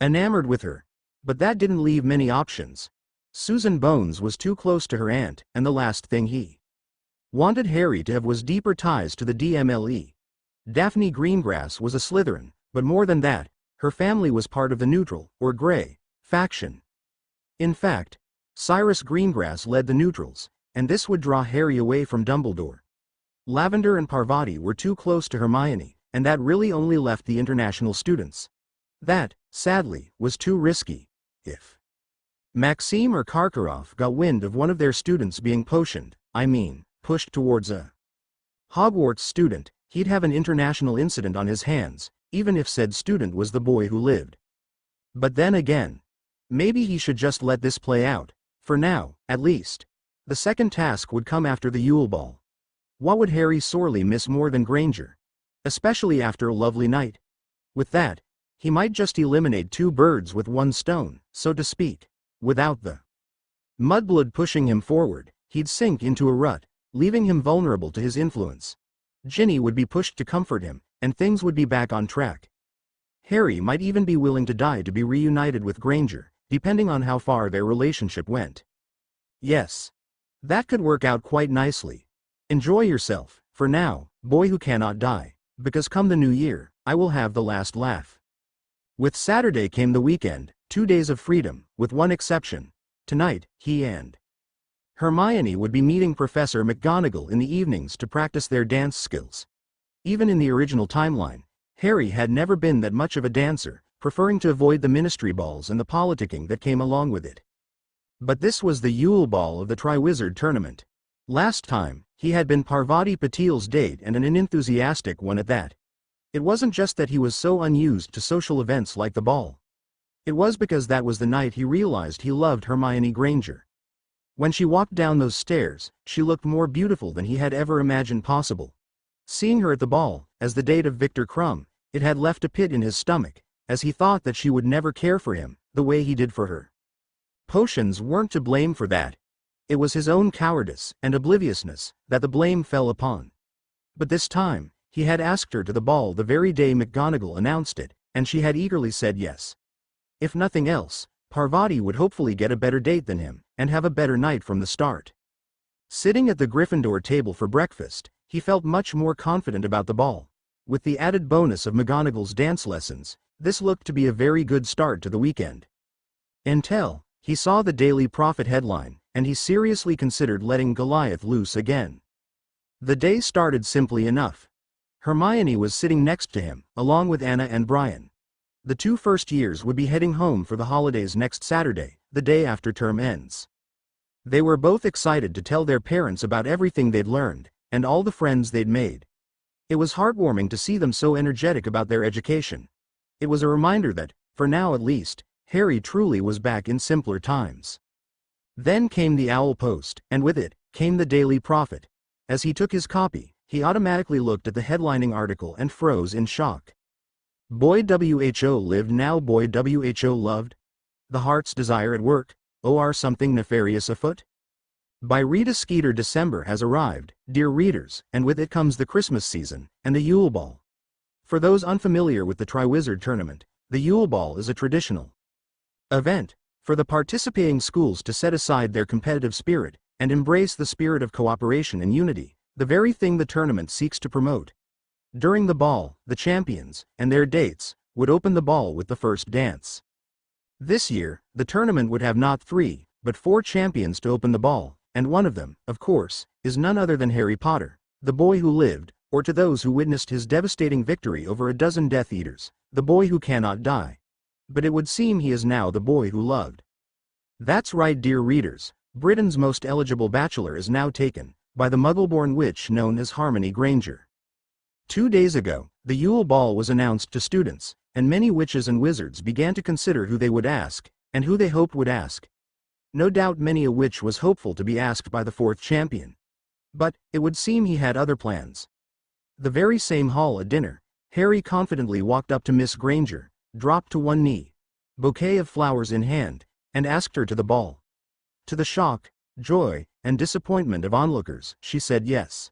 Speaker 1: enamored with her. But that didn't leave many options. Susan Bones was too close to her aunt, and the last thing he wanted Harry to have was deeper ties to the DMLE. Daphne Greengrass was a Slytherin, but more than that, her family was part of the neutral, or grey, faction. In fact, Cyrus Greengrass led the neutrals, and this would draw Harry away from Dumbledore. Lavender and Parvati were too close to Hermione, and that really only left the international students. That, sadly, was too risky. If Maxime or Karkaroff got wind of one of their students being pushed towards a Hogwarts student, he'd have an international incident on his hands, even if said student was the boy who lived. But then again, maybe he should just let this play out, for now, at least. The second task would come after the Yule Ball. What would Harry sorely miss more than Granger? Especially after a lovely night. With that, he might just eliminate two birds with one stone, so to speak. Without the Mudblood pushing him forward, he'd sink into a rut, leaving him vulnerable to his influence. Ginny would be pushed to comfort him, and things would be back on track. Harry might even be willing to die to be reunited with Granger, depending on how far their relationship went. Yes. That could work out quite nicely. Enjoy yourself, for now, boy who cannot die, because come the new year, I will have the last laugh. With Saturday came the weekend, 2 days of freedom, with one exception. Tonight, he and Hermione would be meeting Professor McGonagall in the evenings to practice their dance skills. Even in the original timeline, Harry had never been that much of a dancer, preferring to avoid the ministry balls and the politicking that came along with it. But this was the Yule Ball of the Triwizard Tournament. Last time, he had been Parvati Patil's date, and an unenthusiastic one at that. It wasn't just that he was so unused to social events like the ball. It was because that was the night he realized he loved Hermione Granger. When she walked down those stairs, she looked more beautiful than he had ever imagined possible. Seeing her at the ball, as the date of Victor Crumb, it had left a pit in his stomach, as he thought that she would never care for him, the way he did for her. Potions weren't to blame for that. It was his own cowardice and obliviousness that the blame fell upon. But this time, he had asked her to the ball the very day McGonagall announced it, and she had eagerly said yes. If nothing else, Parvati would hopefully get a better date than him, and have a better night from the start. Sitting at the Gryffindor table for breakfast, he felt much more confident about the ball. With the added bonus of McGonagall's dance lessons, this looked to be a very good start to the weekend. Until he saw the Daily Prophet headline, and he seriously considered letting Goliath loose again. The day started simply enough. Hermione was sitting next to him, along with Anna and Brian. The two first years would be heading home for the holidays next Saturday, the day after term ends. They were both excited to tell their parents about everything they'd learned, and all the friends they'd made. It was heartwarming to see them so energetic about their education. It was a reminder that, for now at least, Harry truly was back in simpler times. Then came the Owl Post, and with it, came the Daily Prophet. As he took his copy, he automatically looked at the headlining article and froze in shock. Boy WHO lived, now boy WHO loved. The heart's desire at work, or something nefarious afoot? By Rita Skeeter. December has arrived, dear readers, and with it comes the Christmas season, and the Yule Ball. For those unfamiliar with the Triwizard Tournament, the Yule Ball is a traditional event for the participating schools to set aside their competitive spirit and embrace the spirit of cooperation and unity, the very thing the tournament seeks to promote. During the ball, the champions, and their dates, would open the ball with the first dance. This year, the tournament would have not 3, but 4 champions to open the ball, and one of them, of course, is none other than Harry Potter, the boy who lived, or to those who witnessed his devastating victory over a dozen Death Eaters, the boy who cannot die. But it would seem he is now the boy who loved. That's right, dear readers, Britain's most eligible bachelor is now taken, by the Muggle-born witch known as Hermione Granger. 2 days ago, the Yule Ball was announced to students, and many witches and wizards began to consider who they would ask, and who they hoped would ask. No doubt many a witch was hopeful to be asked by the 4th champion. But, it would seem he had other plans. The very same hall at dinner, Harry confidently walked up to Miss Granger, dropped to one knee, bouquet of flowers in hand, and asked her to the ball. To the shock, joy, and disappointment of onlookers, she said yes.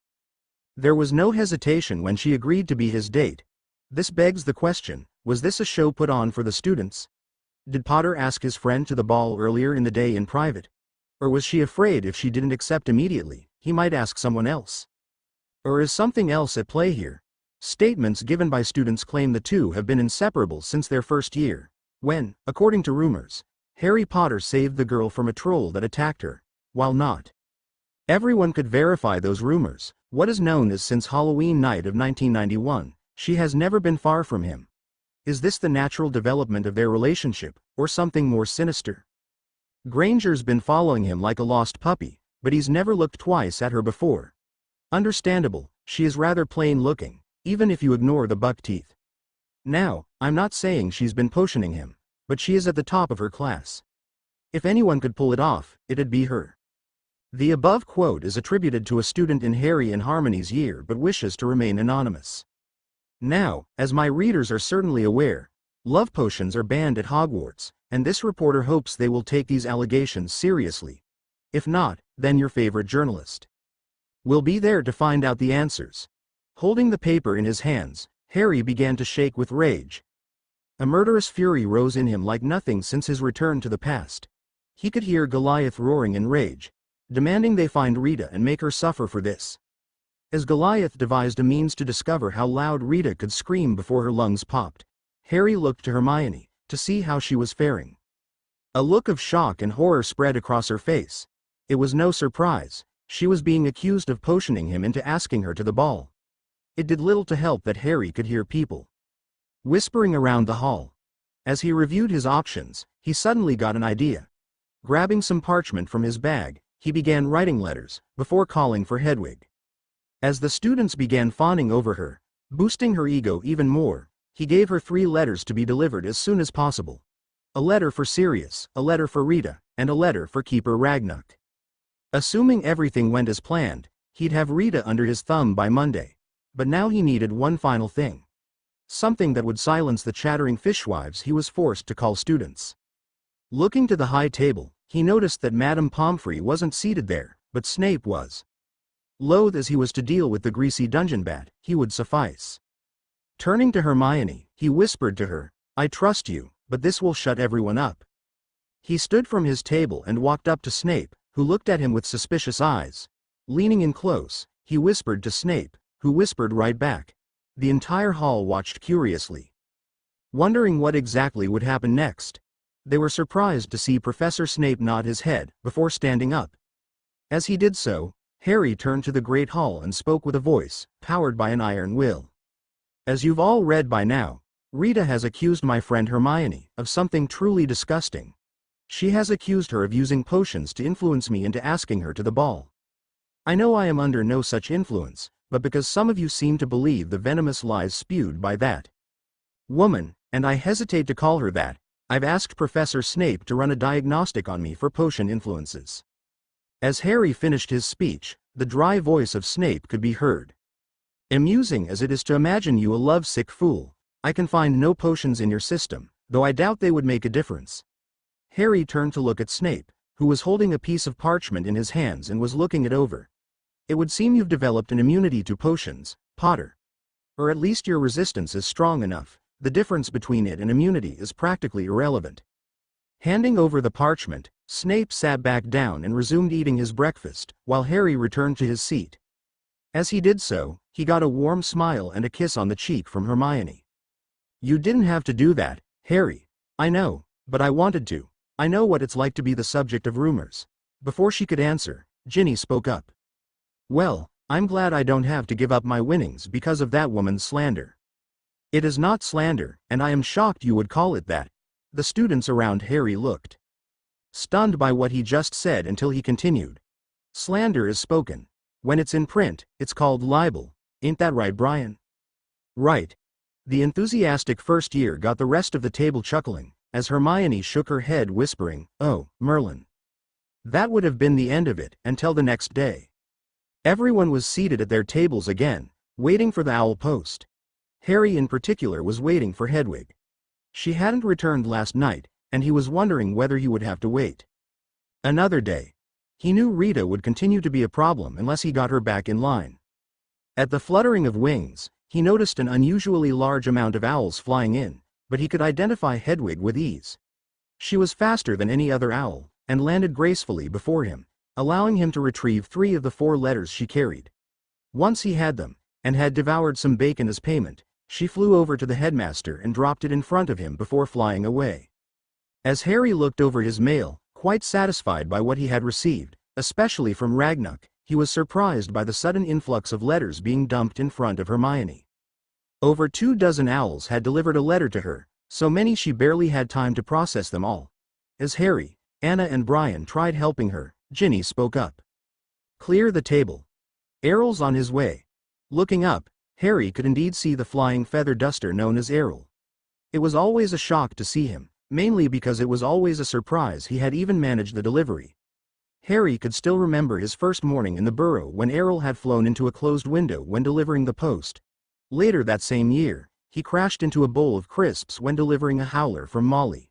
Speaker 1: There was no hesitation when she agreed to be his date. This begs the question, was this a show put on for the students? Did Potter ask his friend to the ball earlier in the day in private? Or was she afraid if she didn't accept immediately, he might ask someone else? Or is something else at play here? Statements given by students claim the two have been inseparable since their first year, when, according to rumors, Harry Potter saved the girl from a troll that attacked her, while not everyone could verify those rumors. What is known as since Halloween night of 1991, she has never been far from him. Is this the natural development of their relationship, or something more sinister? Granger's been following him like a lost puppy, but he's never looked twice at her before. Understandable, she is rather plain looking, even if you ignore the buck teeth. Now, I'm not saying she's been potioning him, but she is at the top of her class. If anyone could pull it off, it'd be her. The above quote is attributed to a student in Harry and Hermione's year but wishes to remain anonymous. Now, as my readers are certainly aware, love potions are banned at Hogwarts, and this reporter hopes they will take these allegations seriously. If not, then your favorite journalist will be there to find out the answers. Holding the paper in his hands, Harry began to shake with rage. A murderous fury rose in him like nothing since his return to the past. He could hear Goliath roaring in rage, demanding they find Rita and make her suffer for this. As Goliath devised a means to discover how loud Rita could scream before her lungs popped, Harry looked to Hermione, to see how she was faring. A look of shock and horror spread across her face. It was no surprise, she was being accused of potioning him into asking her to the ball. It did little to help that Harry could hear people whispering around the hall. As he reviewed his options, he suddenly got an idea. Grabbing some parchment from his bag, he began writing letters, before calling for Hedwig. As the students began fawning over her, boosting her ego even more, he gave her 3 letters to be delivered as soon as possible. A letter for Sirius, a letter for Rita, and a letter for Keeper Ragnarok. Assuming everything went as planned, he'd have Rita under his thumb by Monday. But now he needed one final thing. Something that would silence the chattering fishwives he was forced to call students. Looking to the high table, he noticed that Madame Pomfrey wasn't seated there, but Snape was. Loath as he was to deal with the greasy dungeon bat, he would suffice. Turning to Hermione, he whispered to her, "I trust you, but this will shut everyone up." He stood from his table and walked up to Snape, who looked at him with suspicious eyes. Leaning in close, he whispered to Snape, who whispered right back. The entire hall watched curiously, wondering what exactly would happen next. They were surprised to see Professor Snape nod his head, before standing up. As he did so, Harry turned to the Great Hall and spoke with a voice, powered by an iron will. "As you've all read by now, Rita has accused my friend Hermione of something truly disgusting. She has accused her of using potions to influence me into asking her to the ball. I know I am under no such influence, but because some of you seem to believe the venomous lies spewed by that woman, and I hesitate to call her that, I've asked Professor Snape to run a diagnostic on me for potion influences." As Harry finished his speech, the dry voice of Snape could be heard. "Amusing as it is to imagine you a love-sick fool, I can find no potions in your system, though I doubt they would make a difference." Harry turned to look at Snape, who was holding a piece of parchment in his hands and was looking it over. "It would seem you've developed an immunity to potions, Potter. Or at least your resistance is strong enough. The difference between it and immunity is practically irrelevant." Handing over the parchment, Snape sat back down and resumed eating his breakfast, while Harry returned to his seat. As he did so, he got a warm smile and a kiss on the cheek from Hermione. "You didn't have to do that, Harry. I know, but I wanted to. I know what it's like to be the subject of rumors. Before she could answer, Ginny spoke up. Well, I'm glad I don't have to give up my winnings because of that woman's slander. It is not slander, and I am shocked you would call it that. The students around Harry looked stunned by what he just said until he continued. Slander is spoken. When it's in print, it's called libel. Ain't that right, Brian? Right. The enthusiastic first year got the rest of the table chuckling, as Hermione shook her head whispering, "Oh, Merlin." That would have been the end of it, until the next day. Everyone was seated at their tables again, waiting for the owl post. Harry in particular was waiting for Hedwig. She hadn't returned last night, and he was wondering whether he would have to wait another day. He knew Rita would continue to be a problem unless he got her back in line. At the fluttering of wings, he noticed an unusually large amount of owls flying in, but he could identify Hedwig with ease. She was faster than any other owl, and landed gracefully before him, allowing him to retrieve 3 of the 4 letters she carried. Once he had them, and had devoured some bacon as payment, she flew over to the headmaster and dropped it in front of him before flying away. As Harry looked over his mail, quite satisfied by what he had received, especially from Ragnuk, he was surprised by the sudden influx of letters being dumped in front of Hermione. Over 24 owls had delivered a letter to her, so many she barely had time to process them all. As Harry, Anna and Brian tried helping her, Ginny spoke up. Clear the table. Errol's on his way. Looking up, Harry could indeed see the flying feather duster known as Errol. It was always a shock to see him, mainly because it was always a surprise he had even managed the delivery. Harry could still remember his first morning in the burrow when Errol had flown into a closed window when delivering the post. Later that same year, he crashed into a bowl of crisps when delivering a howler from Molly.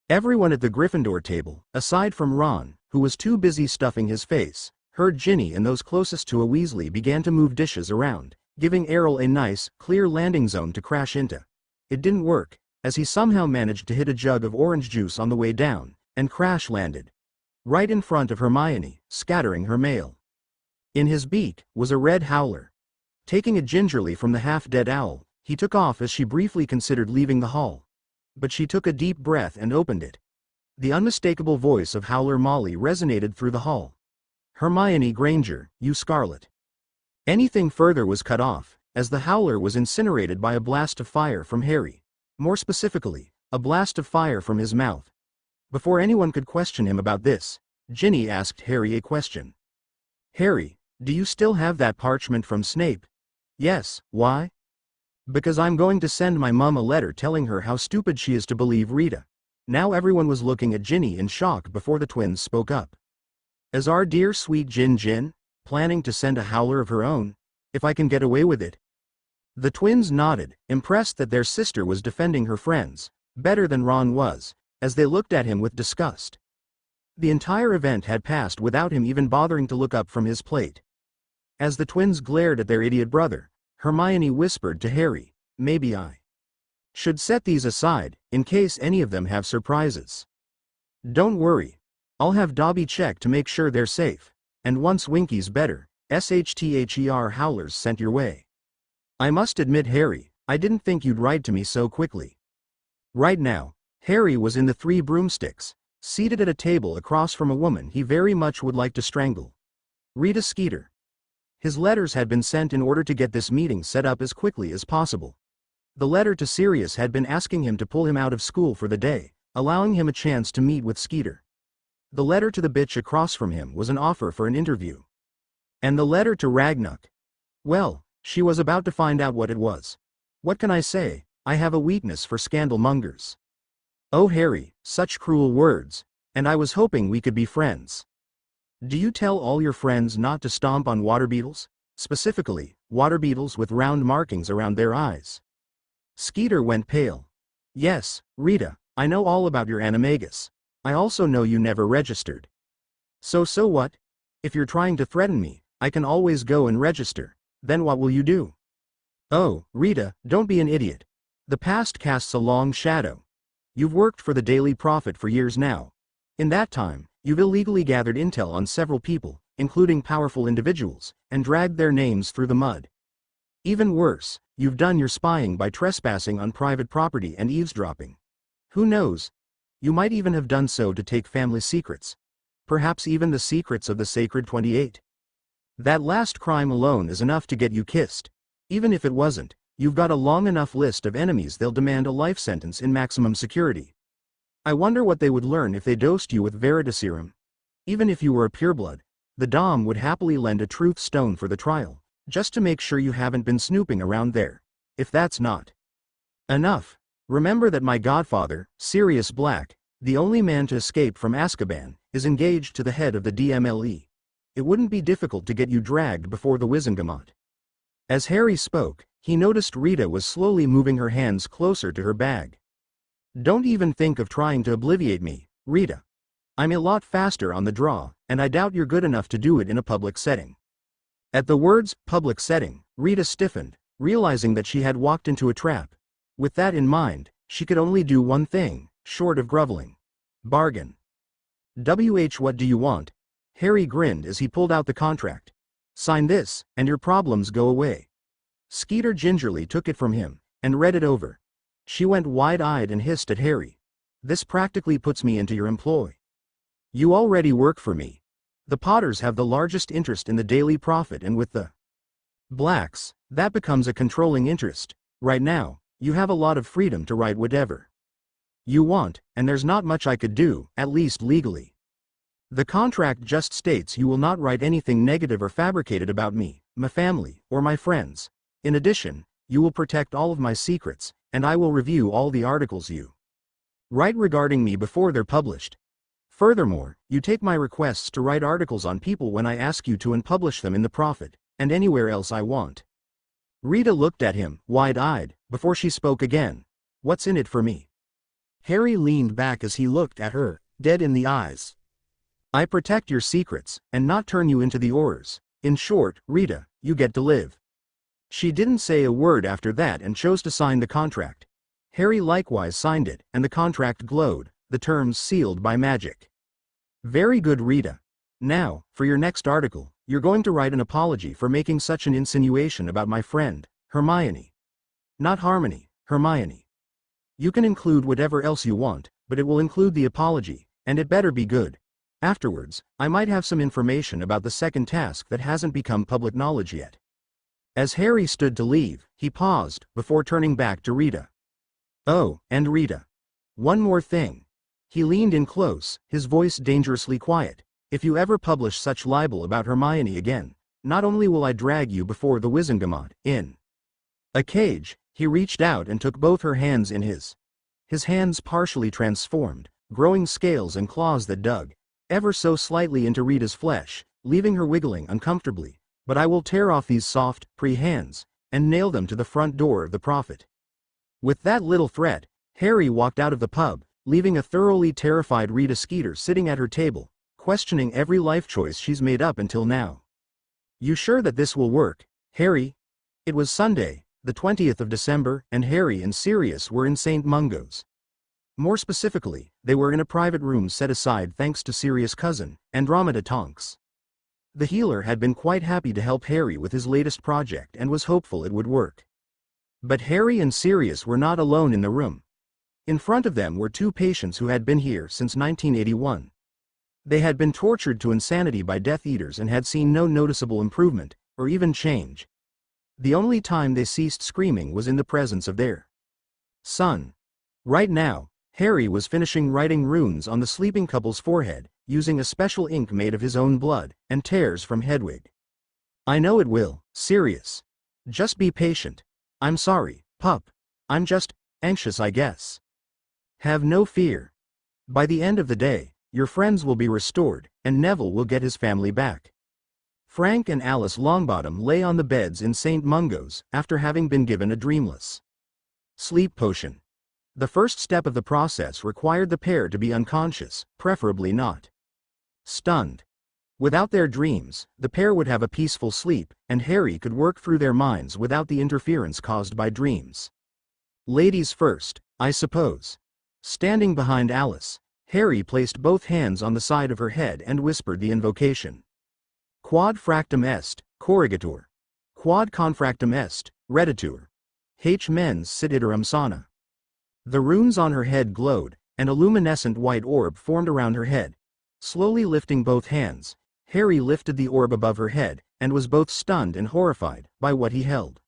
Speaker 1: Everyone at the Gryffindor table, aside from Ron, who was too busy stuffing his face, heard Ginny and those closest to a Weasley began to move dishes around, giving Errol a nice, clear landing zone to crash into. It didn't work, as he somehow managed to hit a jug of orange juice on the way down, and crash landed right in front of Hermione, scattering her mail. In his beak was a red howler. Taking it gingerly from the half-dead owl, he took off as she briefly considered leaving the hall. But she took a deep breath and opened it. The unmistakable voice of Howler Molly resonated through the hall. Hermione Granger, you Scarlet. Anything further was cut off, as the howler was incinerated by a blast of fire from Harry. More specifically, a blast of fire from his mouth. Before anyone could question him about this, Ginny asked Harry a question. Harry, do you still have that parchment from Snape? Yes, why? Because I'm going to send my mum a letter telling her how stupid she is to believe Rita. Now everyone was looking at Ginny in shock before the twins spoke up. Is our dear sweet Jin planning to send a howler of her own, if I can get away with it? The twins nodded, impressed that their sister was defending her friends, better than Ron was, as they looked at him with disgust. The entire event had passed without him even bothering to look up from his plate. As the twins glared at their idiot brother, Hermione whispered to Harry, maybe I should set these aside, in case any of them have surprises. Don't worry. I'll have Dobby check to make sure they're safe, and once Winky's better, SHTHER howlers sent your way. I must admit, Harry, I didn't think you'd write to me so quickly. Right now, Harry was in the Three Broomsticks, seated at a table across from a woman he very much would like to strangle. Rita Skeeter. His letters had been sent in order to get this meeting set up as quickly as possible. The letter to Sirius had been asking him to pull him out of school for the day, allowing him a chance to meet with Skeeter. The letter to the bitch across from him was an offer for an interview. And the letter to Ragnuk? Well, she was about to find out what it was. What can I say? I have a weakness for scandal mongers. Oh Harry, such cruel words, and I was hoping we could be friends. Do you tell all your friends not to stomp on water beetles? Specifically, water beetles with round markings around their eyes. Skeeter went pale. Yes, Rita, I know all about your animagus. I also know you never registered. So what? If you're trying to threaten me, I can always go and register. Then what will you do? Oh, Rita, don't be an idiot. The past casts a long shadow. You've worked for the Daily Prophet for years now. In that time, you've illegally gathered intel on several people, including powerful individuals, and dragged their names through the mud. Even worse, you've done your spying by trespassing on private property and eavesdropping. Who knows? You might even have done so to take family secrets. Perhaps even the secrets of the Sacred 28. That last crime alone is enough to get you kissed. Even if it wasn't, you've got a long enough list of enemies they'll demand a life sentence in maximum security. I wonder what they would learn if they dosed you with Veritaserum. Even if you were a pureblood, the Dom would happily lend a truth stone for the trial, just to make sure you haven't been snooping around there. If that's not enough, remember that my godfather, Sirius Black, the only man to escape from Azkaban, is engaged to the head of the DMLE. It wouldn't be difficult to get you dragged before the Wizengamot. As Harry spoke, he noticed Rita was slowly moving her hands closer to her bag. Don't even think of trying to obliviate me, Rita. I'm a lot faster on the draw, and I doubt you're good enough to do it in a public setting. At the words, public setting, Rita stiffened, realizing that she had walked into a trap. With that in mind, she could only do one thing, short of groveling. Bargain. What do you want? Harry grinned as he pulled out the contract. Sign this, and your problems go away. Skeeter gingerly took it from him, and read it over. She went wide-eyed and hissed at Harry. This practically puts me into your employ. You already work for me. The Potters have the largest interest in the Daily Prophet, and with the Blacks, that becomes a controlling interest. Right now, you have a lot of freedom to write whatever you want, and there's not much I could do, at least legally. The contract just states you will not write anything negative or fabricated about me, my family, or my friends. In addition, you will protect all of my secrets, and I will review all the articles you write regarding me before they're published. Furthermore, you take my requests to write articles on people when I ask you to and publish them in the Prophet, and anywhere else I want. Rita looked at him, wide-eyed, before she spoke again. What's in it for me? Harry leaned back as he looked at her, dead in the eyes. I protect your secrets, and not turn you into the Aurors. In short, Rita, you get to live. She didn't say a word after that and chose to sign the contract. Harry likewise signed it, and the contract glowed, the terms sealed by magic. Very good, Rita. Now, for your next article, you're going to write an apology for making such an insinuation about my friend, Hermione. Not Harmony, Hermione. You can include whatever else you want, but it will include the apology, and it better be good. Afterwards, I might have some information about the second task that hasn't become public knowledge yet. As Harry stood to leave, he paused, before turning back to Rita. Oh, and Rita. One more thing. He leaned in close, his voice dangerously quiet. If you ever publish such libel about Hermione again, not only will I drag you before the Wizengamot, in a cage. He reached out and took both her hands in his. His hands partially transformed, growing scales and claws that dug ever so slightly into Rita's flesh, leaving her wiggling uncomfortably. But I will tear off these soft, hands, and nail them to the front door of the Prophet. With that little threat, Harry walked out of the pub, leaving a thoroughly terrified Rita Skeeter sitting at her table, questioning every life choice she's made up until now. You sure that this will work, Harry? It was Sunday, the 20th of December, and Harry and Sirius were in St. Mungo's. More specifically, they were in a private room set aside thanks to Sirius' cousin, Andromeda Tonks. The healer had been quite happy to help Harry with his latest project and was hopeful it would work. But Harry and Sirius were not alone in the room. In front of them were two patients who had been here since 1981. They had been tortured to insanity by Death Eaters and had seen no noticeable improvement, or even change. The only time they ceased screaming was in the presence of their son. Right now, Harry was finishing writing runes on the sleeping couple's forehead, using a special ink made of his own blood, and tears from Hedwig. I know it will, Sirius. Just be patient. I'm sorry, pup. I'm just anxious, I guess. Have no fear. By the end of the day, your friends will be restored, and Neville will get his family back. Frank and Alice Longbottom lay on the beds in St. Mungo's, after having been given a dreamless sleep potion. The first step of the process required the pair to be unconscious, preferably not stunned. Without their dreams, the pair would have a peaceful sleep, and Harry could work through their minds without the interference caused by dreams. Ladies first, I suppose. Standing behind Alice, Harry placed both hands on the side of her head and whispered the invocation. Quod fractum est, corrigator. Quod confractum est, reditur. H mens sit iterum sana. The runes on her head glowed, and a luminescent white orb formed around her head. Slowly lifting both hands, Harry lifted the orb above her head, and was both stunned and horrified by what he held.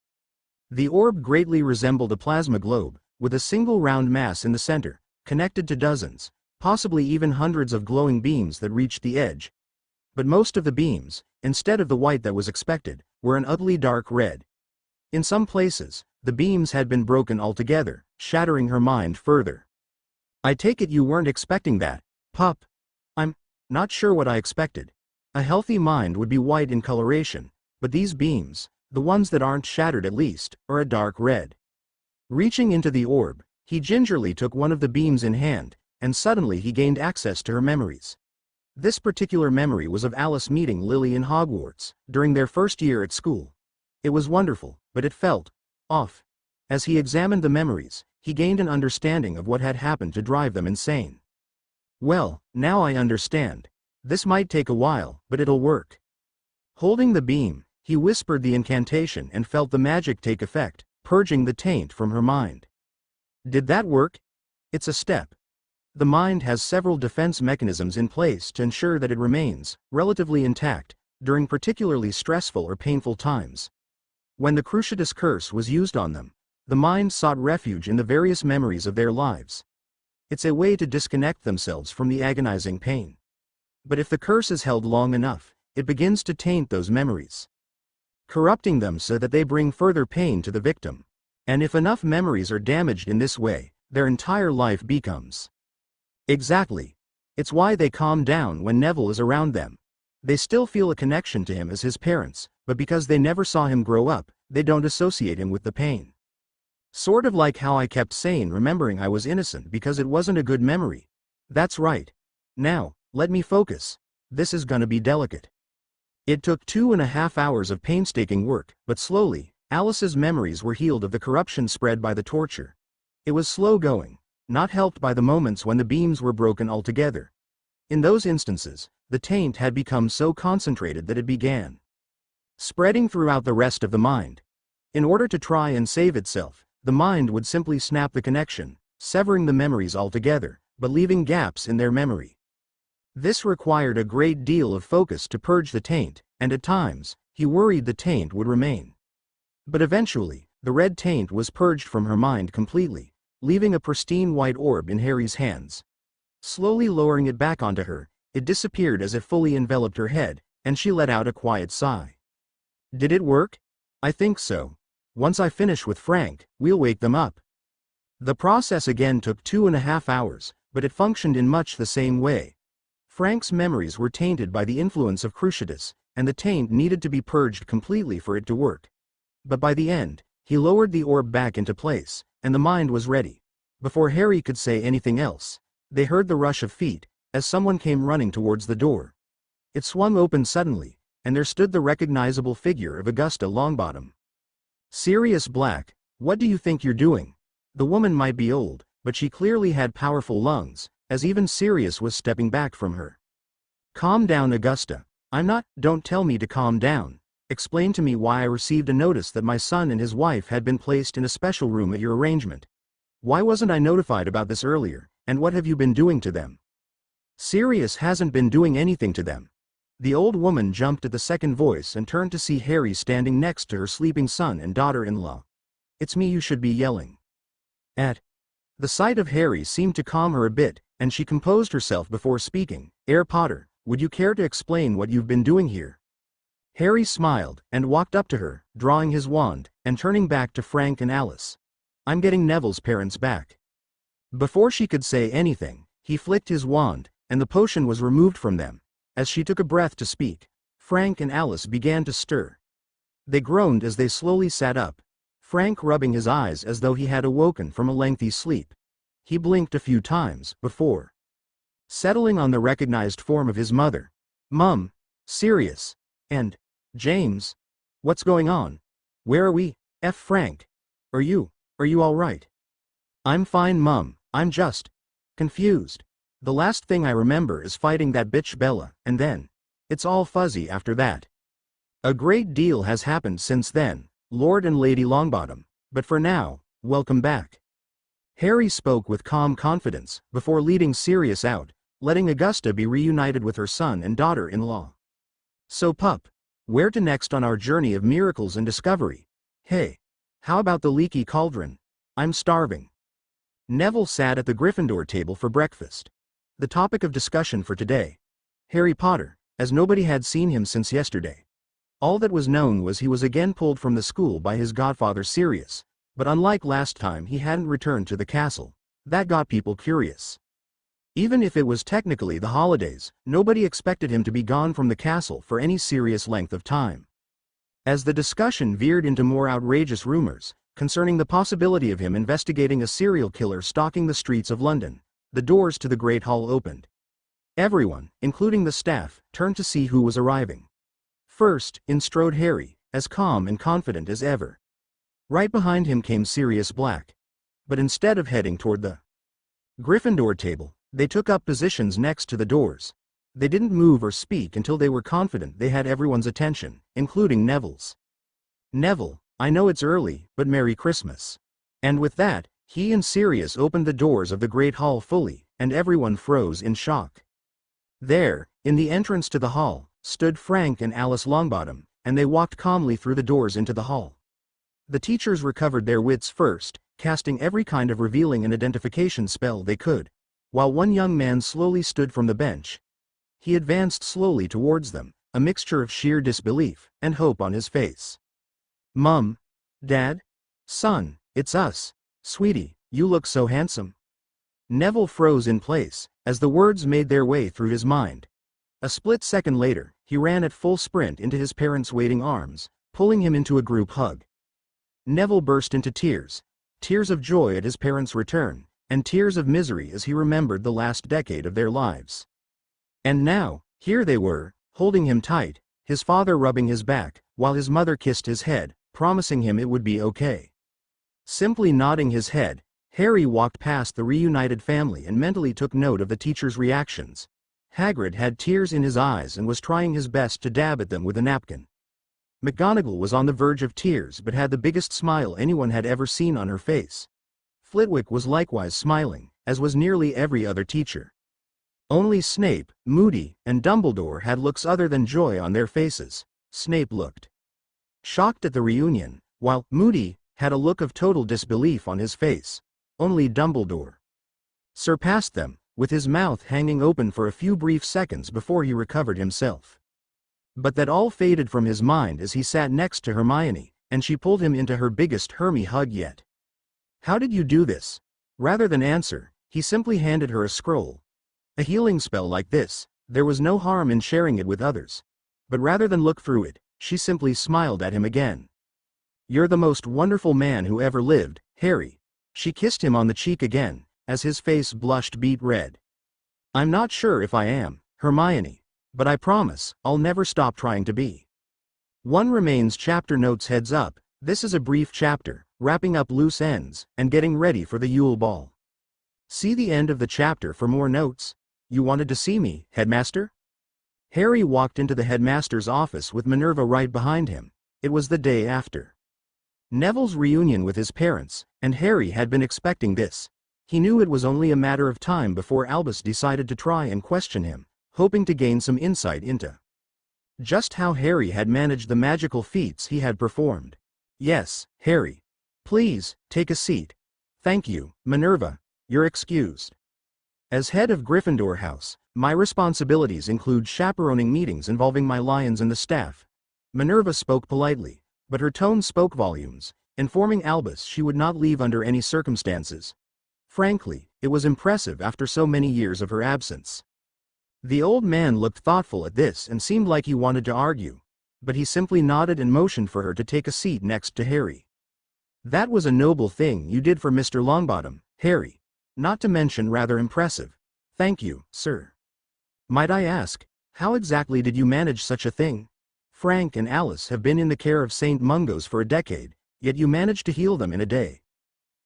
Speaker 1: The orb greatly resembled a plasma globe, with a single round mass in the center, connected to dozens, possibly even hundreds of glowing beams that reached the edge. But most of the beams, instead of the white that was expected, were an ugly dark red. In some places, the beams had been broken altogether, shattering her mind further. "I take it you weren't expecting that, pup." "I'm not sure what I expected. A healthy mind would be white in coloration, but these beams, the ones that aren't shattered at least, are a dark red." Reaching into the orb, he gingerly took one of the beams in hand, and suddenly he gained access to her memories. This particular memory was of Alice meeting Lily in Hogwarts, during their first year at school. It was wonderful, but it felt off. As he examined the memories, he gained an understanding of what had happened to drive them insane. "Well, now I understand. This might take a while, but it'll work." Holding the beam, he whispered the incantation and felt the magic take effect, purging the taint from her mind. Did that work? It's a step. The mind has several defense mechanisms in place to ensure that it remains relatively intact during particularly stressful or painful times. When the Cruciatus curse was used on them, the mind sought refuge in the various memories of their lives. It's a way to disconnect themselves from the agonizing pain. But if the curse is held long enough, it begins to taint those memories, corrupting them so that they bring further pain to the victim. And if enough memories are damaged in this way, their entire life becomes. Exactly. It's why they calm down when Neville is around them. They still feel a connection to him as his parents, but because they never saw him grow up, they don't associate him with the pain. Sort of like how I kept saying remembering I was innocent because it wasn't a good memory. That's right. Now, let me focus. This is gonna be delicate. It took 2.5 hours of painstaking work, but slowly, Alice's memories were healed of the corruption spread by the torture. It was slow going, not helped by the moments when the beams were broken altogether. In those instances, the taint had become so concentrated that it began spreading throughout the rest of the mind. In order to try and save itself, the mind would simply snap the connection, severing the memories altogether, but leaving gaps in their memory. This required a great deal of focus to purge the taint, and at times, he worried the taint would remain. But eventually, the red taint was purged from her mind completely, leaving a pristine white orb in Harry's hands. Slowly lowering it back onto her, it disappeared as it fully enveloped her head, and she let out a quiet sigh. Did it work? I think so. Once I finish with Frank, we'll wake them up. The process again took 2.5 hours, but it functioned in much the same way. Frank's memories were tainted by the influence of Cruciatus, and the taint needed to be purged completely for it to work. But by the end, he lowered the orb back into place, and the mind was ready. Before Harry could say anything else, they heard the rush of feet, as someone came running towards the door. It swung open suddenly, and there stood the recognizable figure of Augusta Longbottom. Sirius Black, what do you think you're doing? The woman might be old, but she clearly had powerful lungs, as even Sirius was stepping back from her. Calm down, Augusta. I'm not. Don't tell me to calm down. Explain to me why I received a notice that my son and his wife had been placed in a special room at your arrangement. Why wasn't I notified about this earlier, and what have you been doing to them? Sirius hasn't been doing anything to them. The old woman jumped at the second voice and turned to see Harry standing next to her sleeping son and daughter-in-law. It's me you should be yelling at. The sight of Harry seemed to calm her a bit, and she composed herself before speaking. Herr Potter, would you care to explain what you've been doing here? Harry smiled, and walked up to her, drawing his wand, and turning back to Frank and Alice. I'm getting Neville's parents back. Before she could say anything, he flicked his wand, and the potion was removed from them. As she took a breath to speak, Frank and Alice began to stir. They groaned as they slowly sat up, Frank rubbing his eyes as though he had awoken from a lengthy sleep. He blinked a few times before settling on the recognized form of his mother. Mum, Sirius, and James. What's going on? Where are we? Frank. Are you all right? I'm fine, Mum. I'm just confused. The last thing I remember is fighting that bitch Bella, and then it's all fuzzy after that. A great deal has happened since then, Lord and Lady Longbottom, but for now, welcome back. Harry spoke with calm confidence, before leading Sirius out, letting Augusta be reunited with her son and daughter-in-law. So pup, where to next on our journey of miracles and discovery? Hey, how about the leaky cauldron? I'm starving. Neville sat at the Gryffindor table for breakfast. The topic of discussion for today: Harry Potter, as nobody had seen him since yesterday. All that was known was he was again pulled from the school by his godfather Sirius, but unlike last time he hadn't returned to the castle. That got people curious. Even if it was technically the holidays, nobody expected him to be gone from the castle for any serious length of time. As the discussion veered into more outrageous rumors concerning the possibility of him investigating a serial killer stalking the streets of London, the doors to the Great Hall opened. Everyone, including the staff, turned to see who was arriving. First, in strode Harry, as calm and confident as ever. Right behind him came Sirius Black. But instead of heading toward the Gryffindor table, they took up positions next to the doors. They didn't move or speak until they were confident they had everyone's attention, including Neville's. Neville, I know it's early, but Merry Christmas. And with that, he and Sirius opened the doors of the Great Hall fully, and everyone froze in shock. There, in the entrance to the hall, stood Frank and Alice Longbottom, and they walked calmly through the doors into the hall. The teachers recovered their wits first, casting every kind of revealing and identification spell they could, while one young man slowly stood from the bench. He advanced slowly towards them, a mixture of sheer disbelief and hope on his face. Mum, Dad, son, it's us. Sweetie, you look so handsome. Neville froze in place, as the words made their way through his mind. A split second later, he ran at full sprint into his parents' waiting arms, pulling him into a group hug. Neville burst into tears. Tears of joy at his parents' return, and tears of misery as he remembered the last decade of their lives. And now, here they were, holding him tight, his father rubbing his back, while his mother kissed his head, promising him it would be okay. Simply nodding his head, Harry walked past the reunited family and mentally took note of the teachers' reactions. Hagrid had tears in his eyes and was trying his best to dab at them with a napkin. McGonagall was on the verge of tears but had the biggest smile anyone had ever seen on her face. Flitwick was likewise smiling, as was nearly every other teacher. Only Snape, Moody, and Dumbledore had looks other than joy on their faces. Snape looked shocked at the reunion, while Moody had a look of total disbelief on his face. Only Dumbledore surpassed them, with his mouth hanging open for a few brief seconds before he recovered himself. But that all faded from his mind as he sat next to Hermione, and she pulled him into her biggest Hermie hug yet. How did you do this? Rather than answer, he simply handed her a scroll. A healing spell like this, there was no harm in sharing it with others. But rather than look through it, she simply smiled at him again. You're the most wonderful man who ever lived, Harry. She kissed him on the cheek again, as his face blushed beet red. I'm not sure if I am, Hermione, but I promise, I'll never stop trying to be. One remains chapter notes. Heads up, this is a brief chapter, wrapping up loose ends, and getting ready for the Yule Ball. See the end of the chapter for more notes. You wanted to see me, Headmaster? Harry walked into the headmaster's office with Minerva right behind him. It was the day after Neville's reunion with his parents, and Harry had been expecting this. He knew it was only a matter of time before Albus decided to try and question him, hoping to gain some insight into just how Harry had managed the magical feats he had performed. Yes, Harry. Please, take a seat. Thank you, Minerva. You're excused. As head of Gryffindor House, my responsibilities include chaperoning meetings involving my lions and the staff. Minerva spoke politely, but her tone spoke volumes, informing Albus she would not leave under any circumstances. Frankly, it was impressive after so many years of her absence. The old man looked thoughtful at this and seemed like he wanted to argue, but he simply nodded and motioned for her to take a seat next to Harry. That was a noble thing you did for Mr. Longbottom, Harry. Not to mention rather impressive. Thank you, sir. Might I ask, how exactly did you manage such a thing? Frank and Alice have been in the care of St. Mungo's for a decade, yet you managed to heal them in a day.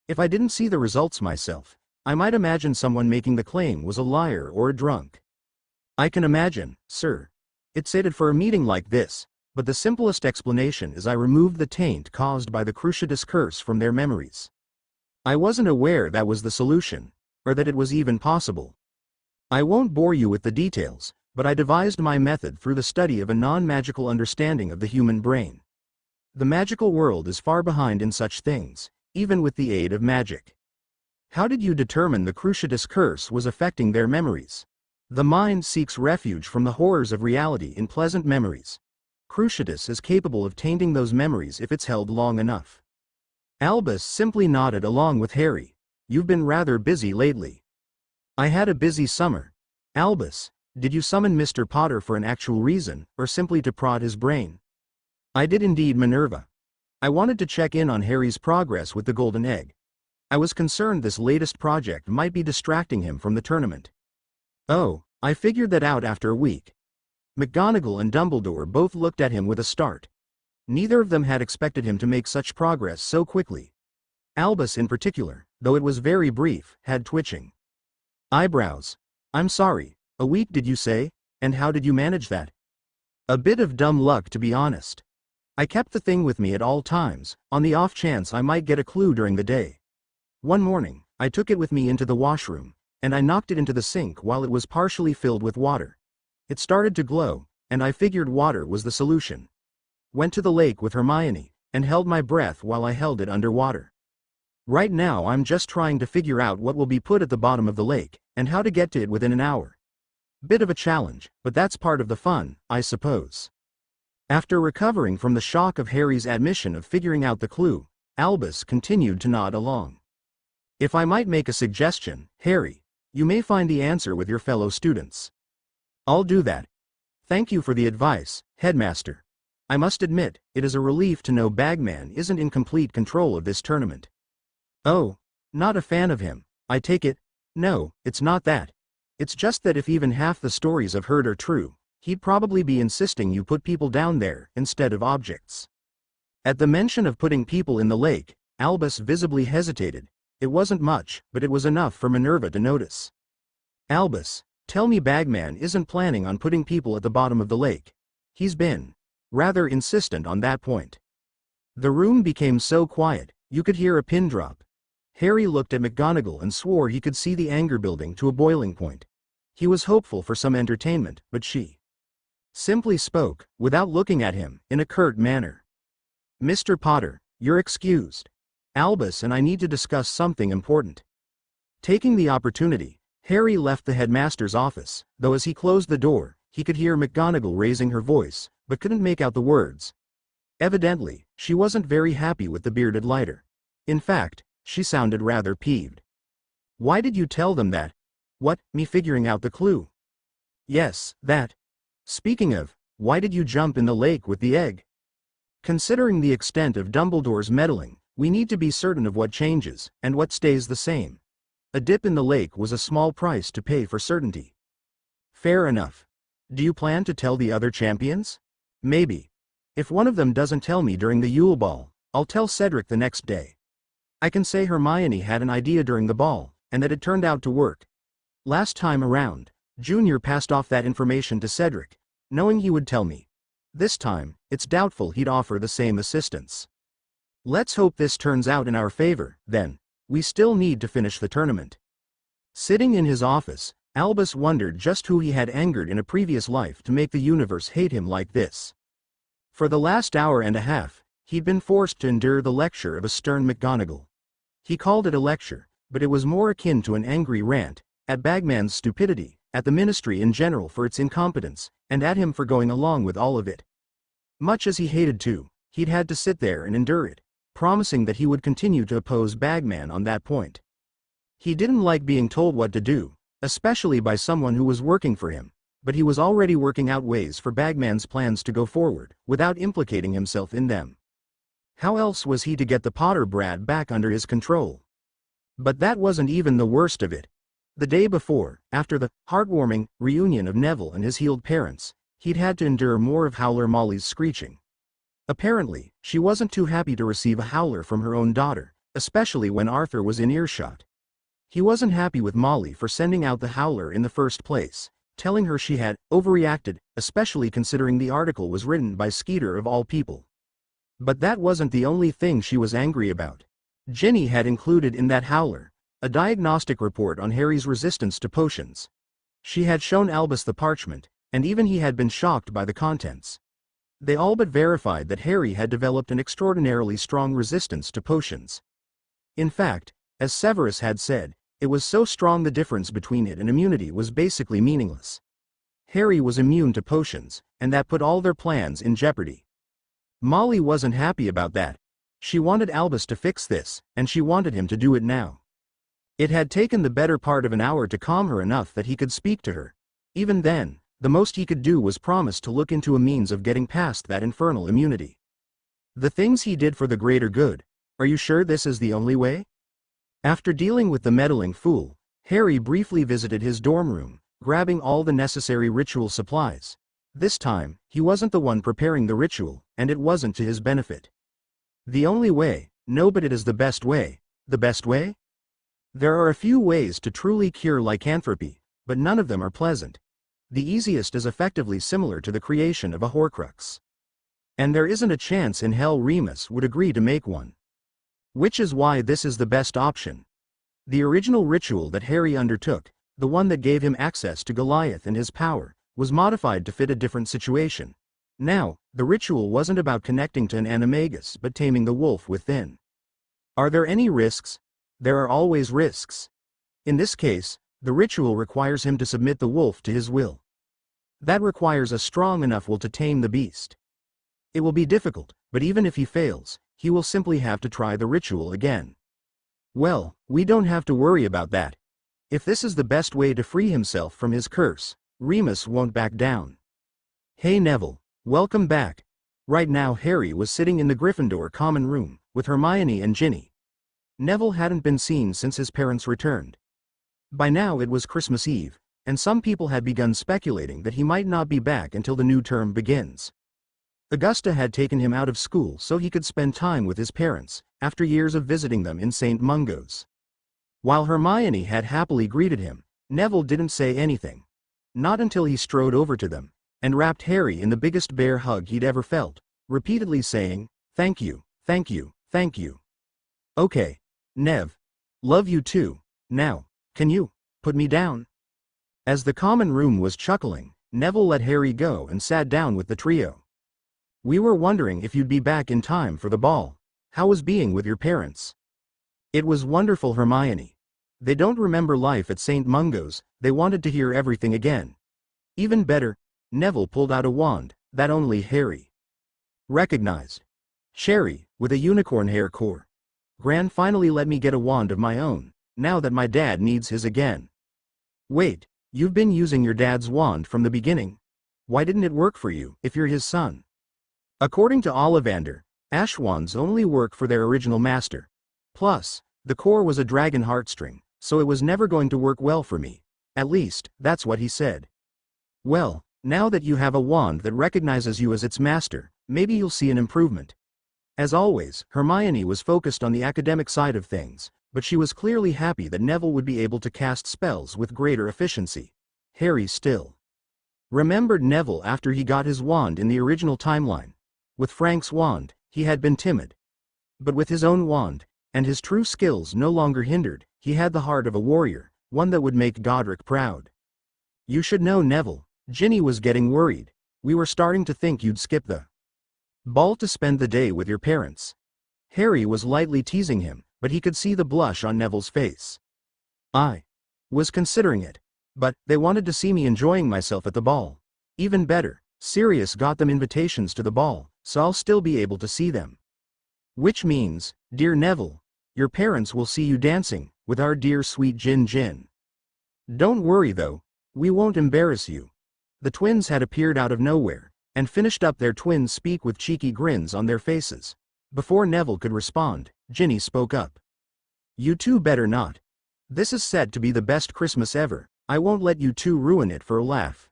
Speaker 1: If I didn't see the results myself, I might imagine someone making the claim was a liar or a drunk. I can imagine, sir. It's sated for a meeting like this, but the simplest explanation is I removed the taint caused by the Cruciatus curse from their memories. I wasn't aware that was the solution, or that it was even possible. I won't bore you with the details, but I devised my method through the study of a non-magical understanding of the human brain. The magical world is far behind in such things, even with the aid of magic. How did you determine the Cruciatus curse was affecting their memories? The mind seeks refuge from the horrors of reality in pleasant memories. Cruciatus is capable of tainting those memories if it's held long enough. Albus simply nodded along with Harry. You've been rather busy lately. I had a busy summer. Albus, did you summon Mr. Potter for an actual reason, or simply to prod his brain? I did indeed, Minerva. I wanted to check in on Harry's progress with the golden egg. I was concerned this latest project might be distracting him from the tournament. Oh, I figured that out after a week. McGonagall and Dumbledore both looked at him with a start. Neither of them had expected him to make such progress so quickly. Albus in particular, though it was very brief, had twitching eyebrows. I'm sorry, a week did you say? And how did you manage that? A bit of dumb luck, to be honest. I kept the thing with me at all times, on the off chance I might get a clue during the day. One morning, I took it with me into the washroom, and I knocked it into the sink while it was partially filled with water. It started to glow, and I figured water was the solution. Went to the lake with Hermione, and held my breath while I held it underwater. Right now I'm just trying to figure out what will be put at the bottom of the lake, and how to get to it within an hour. Bit of a challenge, but that's part of the fun, I suppose. After recovering from the shock of Harry's admission of figuring out the clue, Albus continued to nod along. If I might make a suggestion, Harry, you may find the answer with your fellow students. I'll do that. Thank you for the advice, Headmaster. I must admit, it is a relief to know Bagman isn't in complete control of this tournament. Oh, not a fan of him, I take it? No, it's not that. It's just that if even half the stories I've heard are true, he'd probably be insisting you put people down there instead of objects. At the mention of putting people in the lake, Albus visibly hesitated. It wasn't much, but it was enough for Minerva to notice. Albus, tell me Bagman isn't planning on putting people at the bottom of the lake. He's been rather insistent on that point. The room became so quiet, you could hear a pin drop. Harry looked at McGonagall and swore he could see the anger building to a boiling point. He was hopeful for some entertainment, but she simply spoke, without looking at him, in a curt manner. Mr. Potter, you're excused. Albus and I need to discuss something important. Taking the opportunity, Harry left the headmaster's office, though as he closed the door, he could hear McGonagall raising her voice, but couldn't make out the words. Evidently, she wasn't very happy with the bearded lighter. In fact, she sounded rather peeved. Why did you tell them that? What, me figuring out the clue? Yes, that. Speaking of, why did you jump in the lake with the egg? Considering the extent of Dumbledore's meddling, we need to be certain of what changes, and what stays the same. A dip in the lake was a small price to pay for certainty. Fair enough. Do you plan to tell the other champions? Maybe. If one of them doesn't tell me during the Yule Ball, I'll tell Cedric the next day. I can say Hermione had an idea during the ball, and that it turned out to work. Last time around, Junior passed off that information to Cedric, knowing he would tell me. This time, it's doubtful he'd offer the same assistance. Let's hope this turns out in our favor, then. We still need to finish the tournament. Sitting in his office, Albus wondered just who he had angered in a previous life to make the universe hate him like this. For the last hour and a half, he'd been forced to endure the lecture of a stern McGonagall. He called it a lecture, but it was more akin to an angry rant, at Bagman's stupidity, at the ministry in general for its incompetence, and at him for going along with all of it. Much as he hated to, he'd had to sit there and endure it, promising that he would continue to oppose Bagman on that point. He didn't like being told what to do, especially by someone who was working for him, but he was already working out ways for Bagman's plans to go forward, without implicating himself in them. How else was he to get the Potter brat back under his control? But that wasn't even the worst of it. The day before, after the heartwarming reunion of Neville and his healed parents, he'd had to endure more of Howler Molly's screeching. Apparently, she wasn't too happy to receive a howler from her own daughter, especially when Arthur was in earshot. He wasn't happy with Molly for sending out the howler in the first place, telling her she had overreacted, especially considering the article was written by Skeeter of all people. But that wasn't the only thing she was angry about. Ginny had included in that howler a diagnostic report on Harry's resistance to potions. She had shown Albus the parchment, and even he had been shocked by the contents. They all but verified that Harry had developed an extraordinarily strong resistance to potions. In fact, as Severus had said, it was so strong the difference between it and immunity was basically meaningless. Harry was immune to potions, and that put all their plans in jeopardy. Molly wasn't happy about that. She wanted Albus to fix this, and she wanted him to do it now. It had taken the better part of an hour to calm her enough that he could speak to her. Even then, the most he could do was promise to look into a means of getting past that infernal immunity. The things he did for the greater good, are you sure this is the only way? After dealing with the meddling fool, Harry briefly visited his dorm room, grabbing all the necessary ritual supplies. This time, he wasn't the one preparing the ritual, and it wasn't to his benefit. The only way, no, but it is the best way. The best way? There are a few ways to truly cure lycanthropy, but none of them are pleasant. The easiest is effectively similar to the creation of a Horcrux. And there isn't a chance in hell Remus would agree to make one. Which is why this is the best option. The original ritual that Harry undertook, the one that gave him access to Goliath and his power, was modified to fit a different situation. Now, the ritual wasn't about connecting to an animagus but taming the wolf within. Are there any risks? There are always risks. In this case, the ritual requires him to submit the wolf to his will. That requires a strong enough will to tame the beast. It will be difficult, but even if he fails, he will simply have to try the ritual again. Well, we don't have to worry about that. If this is the best way to free himself from his curse, Remus won't back down. Hey Neville, welcome back. Right now Harry was sitting in the Gryffindor common room, with Hermione and Ginny. Neville hadn't been seen since his parents returned. By now it was Christmas Eve, and some people had begun speculating that he might not be back until the new term begins. Augusta had taken him out of school so he could spend time with his parents, after years of visiting them in St. Mungo's. While Hermione had happily greeted him, Neville didn't say anything. Not until he strode over to them, and wrapped Harry in the biggest bear hug he'd ever felt, repeatedly saying, "Thank you, thank you, thank you. Okay, Nev. Love you too. Now, can you put me down?" As the common room was chuckling, Neville let Harry go and sat down with the trio. "We were wondering if you'd be back in time for the ball. How was being with your parents?" "It was wonderful, Hermione. They don't remember life at St. Mungo's, they wanted to hear everything again." "Even better." Neville pulled out a wand, that only Harry recognized. "Cherry, with a unicorn hair core. Gran finally let me get a wand of my own, now that my dad needs his again." "Wait, you've been using your dad's wand from the beginning? Why didn't it work for you, if you're his son?" According to Ollivander, ash wands only work for their original master. Plus, the core was a dragon heartstring, so it was never going to work well for me. At least, that's what he said. "Well, now that you have a wand that recognizes you as its master, maybe you'll see an improvement." As always, Hermione was focused on the academic side of things, but she was clearly happy that Neville would be able to cast spells with greater efficiency. Harry still remembered Neville after he got his wand in the original timeline. With Frank's wand, he had been timid. But with his own wand, and his true skills no longer hindered, he had the heart of a warrior, one that would make Godric proud. "You should know, Neville," Ginny was getting worried. "We were starting to think you'd skip the ball to spend the day with your parents." Harry was lightly teasing him, but he could see the blush on Neville's face. "I was considering it. But they wanted to see me enjoying myself at the ball. Even better, Sirius got them invitations to the ball, so I'll still be able to see them. Which means, dear Neville, your parents will see you dancing with our dear sweet Jin. Don't worry though, we won't embarrass you." The twins had appeared out of nowhere, and finished up their twin speak with cheeky grins on their faces. Before Neville could respond, Ginny spoke up. "You two better not. This is said to be the best Christmas ever. I won't let you two ruin it for a laugh."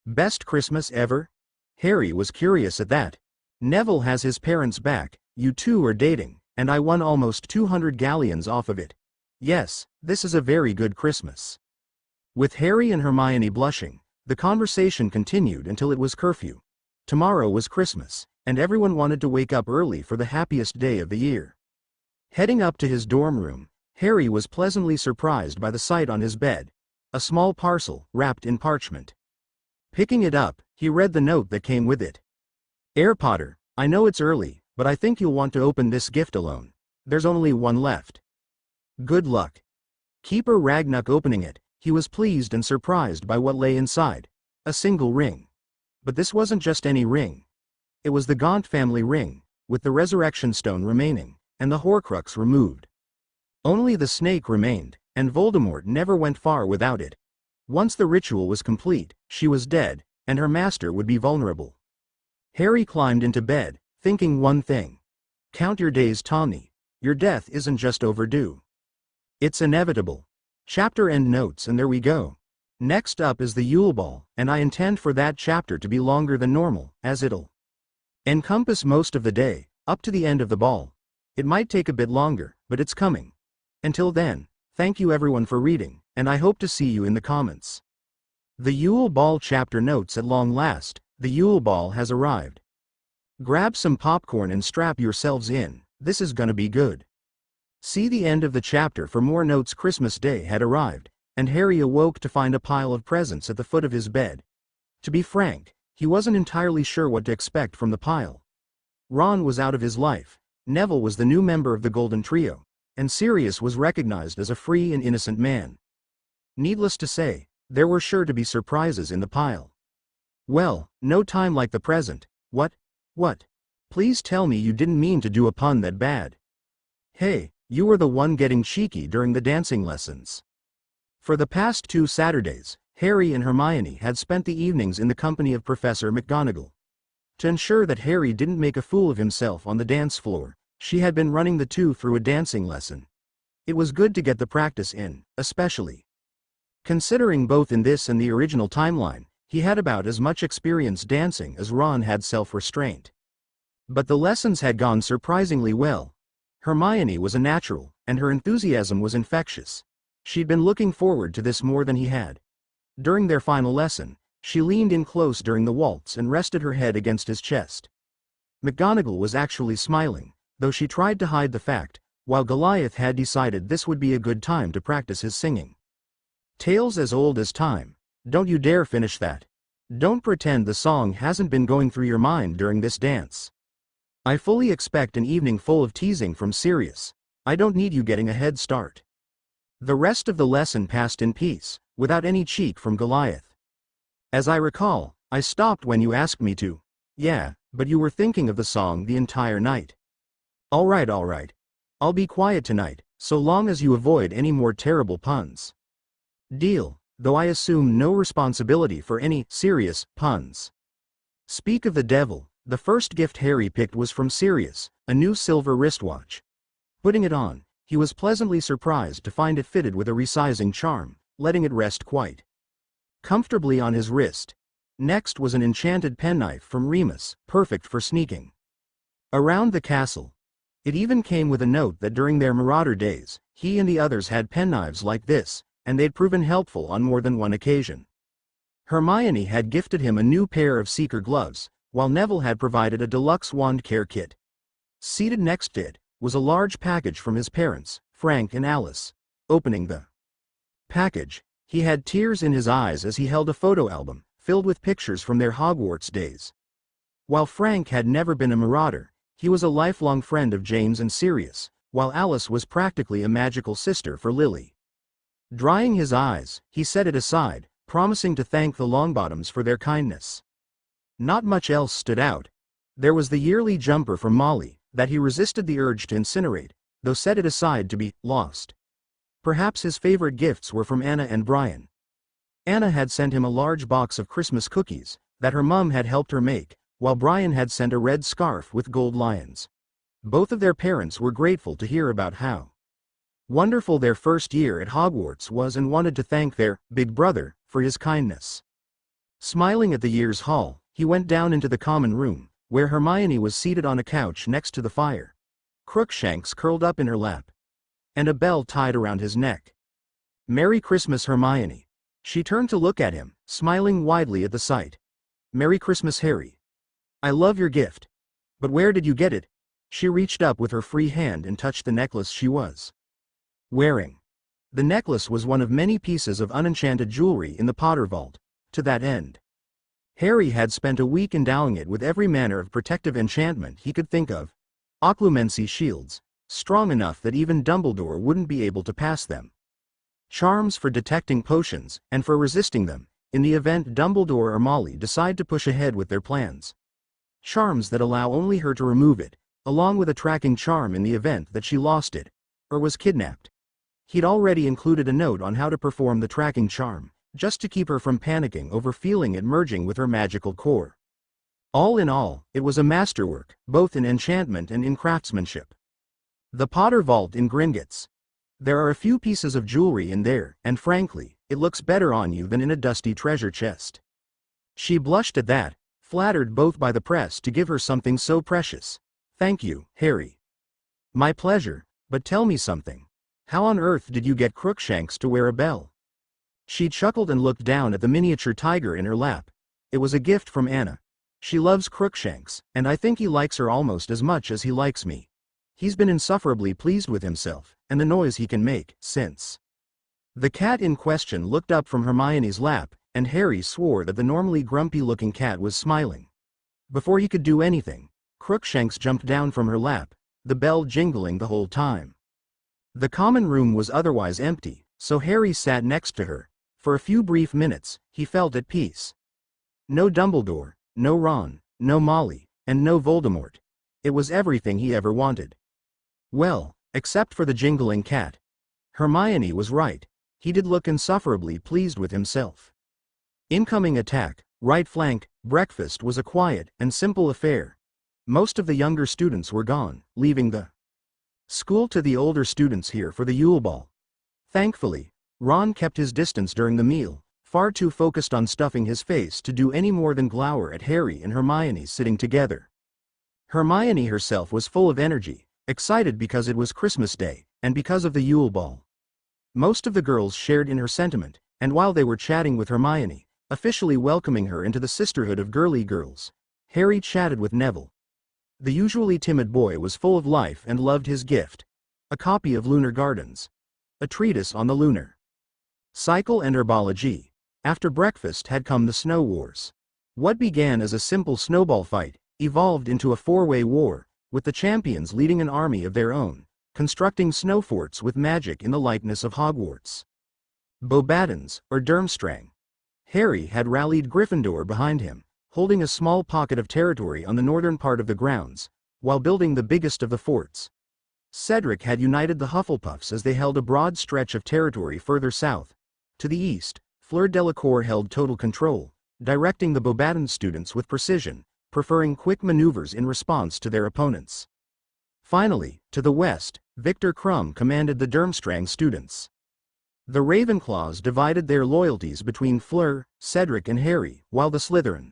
Speaker 1: "Best Christmas ever?" Harry was curious at that. "Neville has his parents back, you two are dating, and I won almost 200 galleons off of it. Yes, this is a very good Christmas." With Harry and Hermione blushing, the conversation continued until it was curfew. Tomorrow was Christmas, and everyone wanted to wake up early for the happiest day of the year. Heading up to his dorm room, Harry was pleasantly surprised by the sight on his bed. A small parcel, wrapped in parchment. Picking it up, he read the note that came with it. "Air Potter, I know it's early, but I think you'll want to open this gift alone. There's only one left. Good luck." Keeper Ragnuk opening it, he was pleased and surprised by what lay inside. A single ring. But this wasn't just any ring. It was the Gaunt family ring, with the resurrection stone remaining, and the Horcrux removed. Only the snake remained, and Voldemort never went far without it. Once the ritual was complete, she was dead, and her master would be vulnerable. Harry climbed into bed, thinking one thing. Count your days, Tommy. Your death isn't just overdue. It's inevitable. Chapter end notes, and there we go. Next up is the Yule Ball, and I intend for that chapter to be longer than normal, as it'll encompass most of the day, up to the end of the ball. It might take a bit longer, but it's coming. Until then, thank you everyone for reading, and I hope to see you in the comments. The Yule Ball chapter notes. At long last, the Yule Ball has arrived. Grab some popcorn and strap yourselves in, this is gonna be good. See the end of the chapter for more notes. Christmas Day had arrived, and Harry awoke to find a pile of presents at the foot of his bed. To be frank, he wasn't entirely sure what to expect from the pile. Ron was out of his life, Neville was the new member of the Golden Trio, and Sirius was recognized as a free and innocent man. Needless to say, there were sure to be surprises in the pile. Well, no time like the present. What? Please tell me you didn't mean to do a pun that bad. Hey, you were the one getting cheeky during the dancing lessons. For the past 2 Saturdays, Harry and Hermione had spent the evenings in the company of Professor McGonagall. To ensure that Harry didn't make a fool of himself on the dance floor, she had been running the two through a dancing lesson. It was good to get the practice in, especially considering both in this and the original timeline, he had about as much experience dancing as Ron had self-restraint. But the lessons had gone surprisingly well. Hermione was a natural, and her enthusiasm was infectious. She'd been looking forward to this more than he had. During their final lesson, she leaned in close during the waltz and rested her head against his chest. McGonagall was actually smiling, though she tried to hide the fact, while Goliath had decided this would be a good time to practice his singing. Tales as old as time. Don't you dare finish that. Don't pretend the song hasn't been going through your mind during this dance. I fully expect an evening full of teasing from Sirius. I don't need you getting a head start. The rest of the lesson passed in peace, without any cheek from Goliath. As I recall, I stopped when you asked me to. Yeah, but you were thinking of the song the entire night. Alright. I'll be quiet tonight, so long as you avoid any more terrible puns. Deal, though I assume no responsibility for any serious puns. Speak of the devil, the first gift Harry picked was from Sirius, a new silver wristwatch. Putting it on, he was pleasantly surprised to find it fitted with a resizing charm, letting it rest quite comfortably on his wrist. Next was an enchanted penknife from Remus, perfect for sneaking around the castle. It even came with a note that during their Marauder days, he and the others had penknives like this, and they'd proven helpful on more than one occasion. Hermione had gifted him a new pair of Seeker gloves, while Neville had provided a deluxe wand care kit. Seated next to it was a large package from his parents, Frank and Alice. Opening the package, he had tears in his eyes as he held a photo album, filled with pictures from their Hogwarts days. While Frank had never been a Marauder, he was a lifelong friend of James and Sirius, while Alice was practically a magical sister for Lily. Drying his eyes, he set it aside, promising to thank the Longbottoms for their kindness. Not much else stood out. There was the yearly jumper from Molly, that he resisted the urge to incinerate, though set it aside to be lost. Perhaps his favorite gifts were from Anna and Brian. Anna had sent him a large box of Christmas cookies, that her mum had helped her make, while Brian had sent a red scarf with gold lions. Both of their parents were grateful to hear about how wonderful their first year at Hogwarts was and wanted to thank their big brother for his kindness. Smiling at the year's haul, he went down into the common room, where Hermione was seated on a couch next to the fire. Crookshanks curled up in her lap, and a bell tied around his neck. "Merry Christmas, Hermione." She turned to look at him, smiling widely at the sight. "Merry Christmas, Harry. I love your gift. But where did you get it?" She reached up with her free hand and touched the necklace she was wearing. The necklace was one of many pieces of unenchanted jewelry in the Potter Vault. To that end, Harry had spent a week endowing it with every manner of protective enchantment he could think of. Occlumency shields, strong enough that even Dumbledore wouldn't be able to pass them. Charms for detecting potions, and for resisting them, in the event Dumbledore or Molly decide to push ahead with their plans. Charms that allow only her to remove it, along with a tracking charm in the event that she lost it, or was kidnapped. He'd already included a note on how to perform the tracking charm, just to keep her from panicking over feeling it merging with her magical core. All in all, it was a masterwork, both in enchantment and in craftsmanship. The Potter Vault in Gringotts. There are a few pieces of jewelry in there, and frankly, it looks better on you than in a dusty treasure chest. She blushed at that, flattered both by the press to give her something so precious. Thank you, Harry. My pleasure, but tell me something. How on earth did you get Crookshanks to wear a bell? She chuckled and looked down at the miniature tiger in her lap. It was a gift from Anna. She loves Crookshanks, and I think he likes her almost as much as he likes me. He's been insufferably pleased with himself, and the noise he can make, since. The cat in question looked up from Hermione's lap, and Harry swore that the normally grumpy-looking cat was smiling. Before he could do anything, Crookshanks jumped down from her lap, the bell jingling the whole time. The common room was otherwise empty, so Harry sat next to her. For a few brief minutes, he felt at peace. No Dumbledore, no Ron, no Molly, and no Voldemort. It was everything he ever wanted. Well, except for the jingling cat. Hermione was right. He did look insufferably pleased with himself. Incoming attack, right flank, breakfast was a quiet and simple affair. Most of the younger students were gone, leaving the school to the older students here for the Yule Ball. Thankfully, Ron kept his distance during the meal, far too focused on stuffing his face to do any more than glower at Harry and Hermione sitting together. Hermione herself was full of energy, excited because it was Christmas Day, and because of the Yule Ball. Most of the girls shared in her sentiment, and while they were chatting with Hermione, officially welcoming her into the sisterhood of girly girls, Harry chatted with Neville. The usually timid boy was full of life and loved his gift. A copy of Lunar Gardens. A treatise on the lunar cycle and herbology. After breakfast had come the Snow Wars. What began as a simple snowball fight, evolved into a four-way war, with the champions leading an army of their own, constructing snow forts with magic in the likeness of Hogwarts. Beauxbatons, or Durmstrang. Harry had rallied Gryffindor behind him, holding a small pocket of territory on the northern part of the grounds, while building the biggest of the forts. Cedric had united the Hufflepuffs as they held a broad stretch of territory further south. To the east, Fleur Delacour held total control, directing the Beauxbatons students with precision, preferring quick maneuvers in response to their opponents. Finally, to the west, Victor Krum commanded the Durmstrang students. The Ravenclaws divided their loyalties between Fleur, Cedric and Harry, while the Slytherin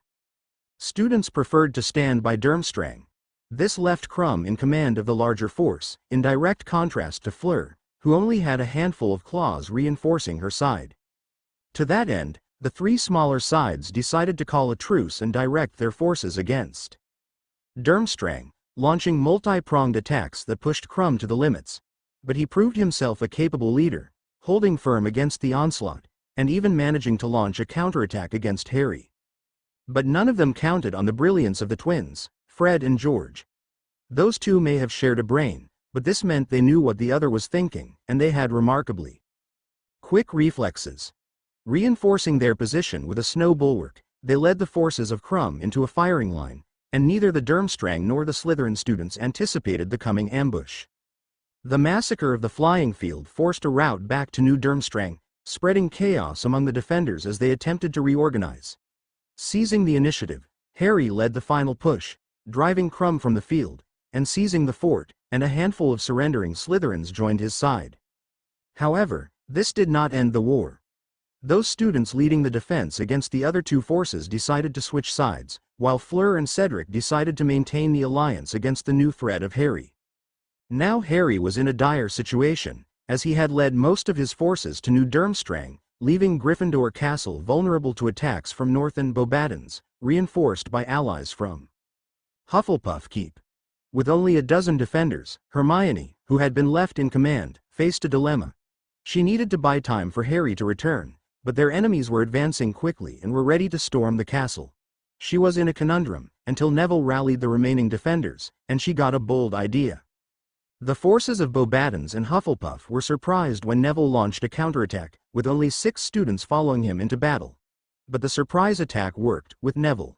Speaker 1: students preferred to stand by Durmstrang. This left Krum in command of the larger force, in direct contrast to Fleur, who only had a handful of claws reinforcing her side. To that end, the three smaller sides decided to call a truce and direct their forces against Durmstrang, launching multi-pronged attacks that pushed Krum to the limits. But he proved himself a capable leader, holding firm against the onslaught, and even managing to launch a counterattack against Harry. But none of them counted on the brilliance of the twins, Fred and George. Those two may have shared a brain, but this meant they knew what the other was thinking, and they had remarkably quick reflexes. Reinforcing their position with a snow bulwark, they led the forces of Krum into a firing line, and neither the Durmstrang nor the Slytherin students anticipated the coming ambush. The massacre of the flying field forced a rout back to New Durmstrang, spreading chaos among the defenders as they attempted to reorganize. Seizing the initiative, Harry led the final push, driving Krum from the field, and seizing the fort, and a handful of surrendering Slytherins joined his side. However, this did not end the war. Those students leading the defense against the other two forces decided to switch sides, while Fleur and Cedric decided to maintain the alliance against the new threat of Harry. Now Harry was in a dire situation, as he had led most of his forces to New Durmstrang, leaving Gryffindor Castle vulnerable to attacks from northern Beauxbatons, reinforced by allies from Hufflepuff Keep. With only a dozen defenders, Hermione, who had been left in command, faced a dilemma. She needed to buy time for Harry to return, but their enemies were advancing quickly and were ready to storm the castle. She was in a conundrum, until Neville rallied the remaining defenders, and she got a bold idea. The forces of Beauxbatons and Hufflepuff were surprised when Neville launched a counterattack, with only 6 students following him into battle. But the surprise attack worked, with Neville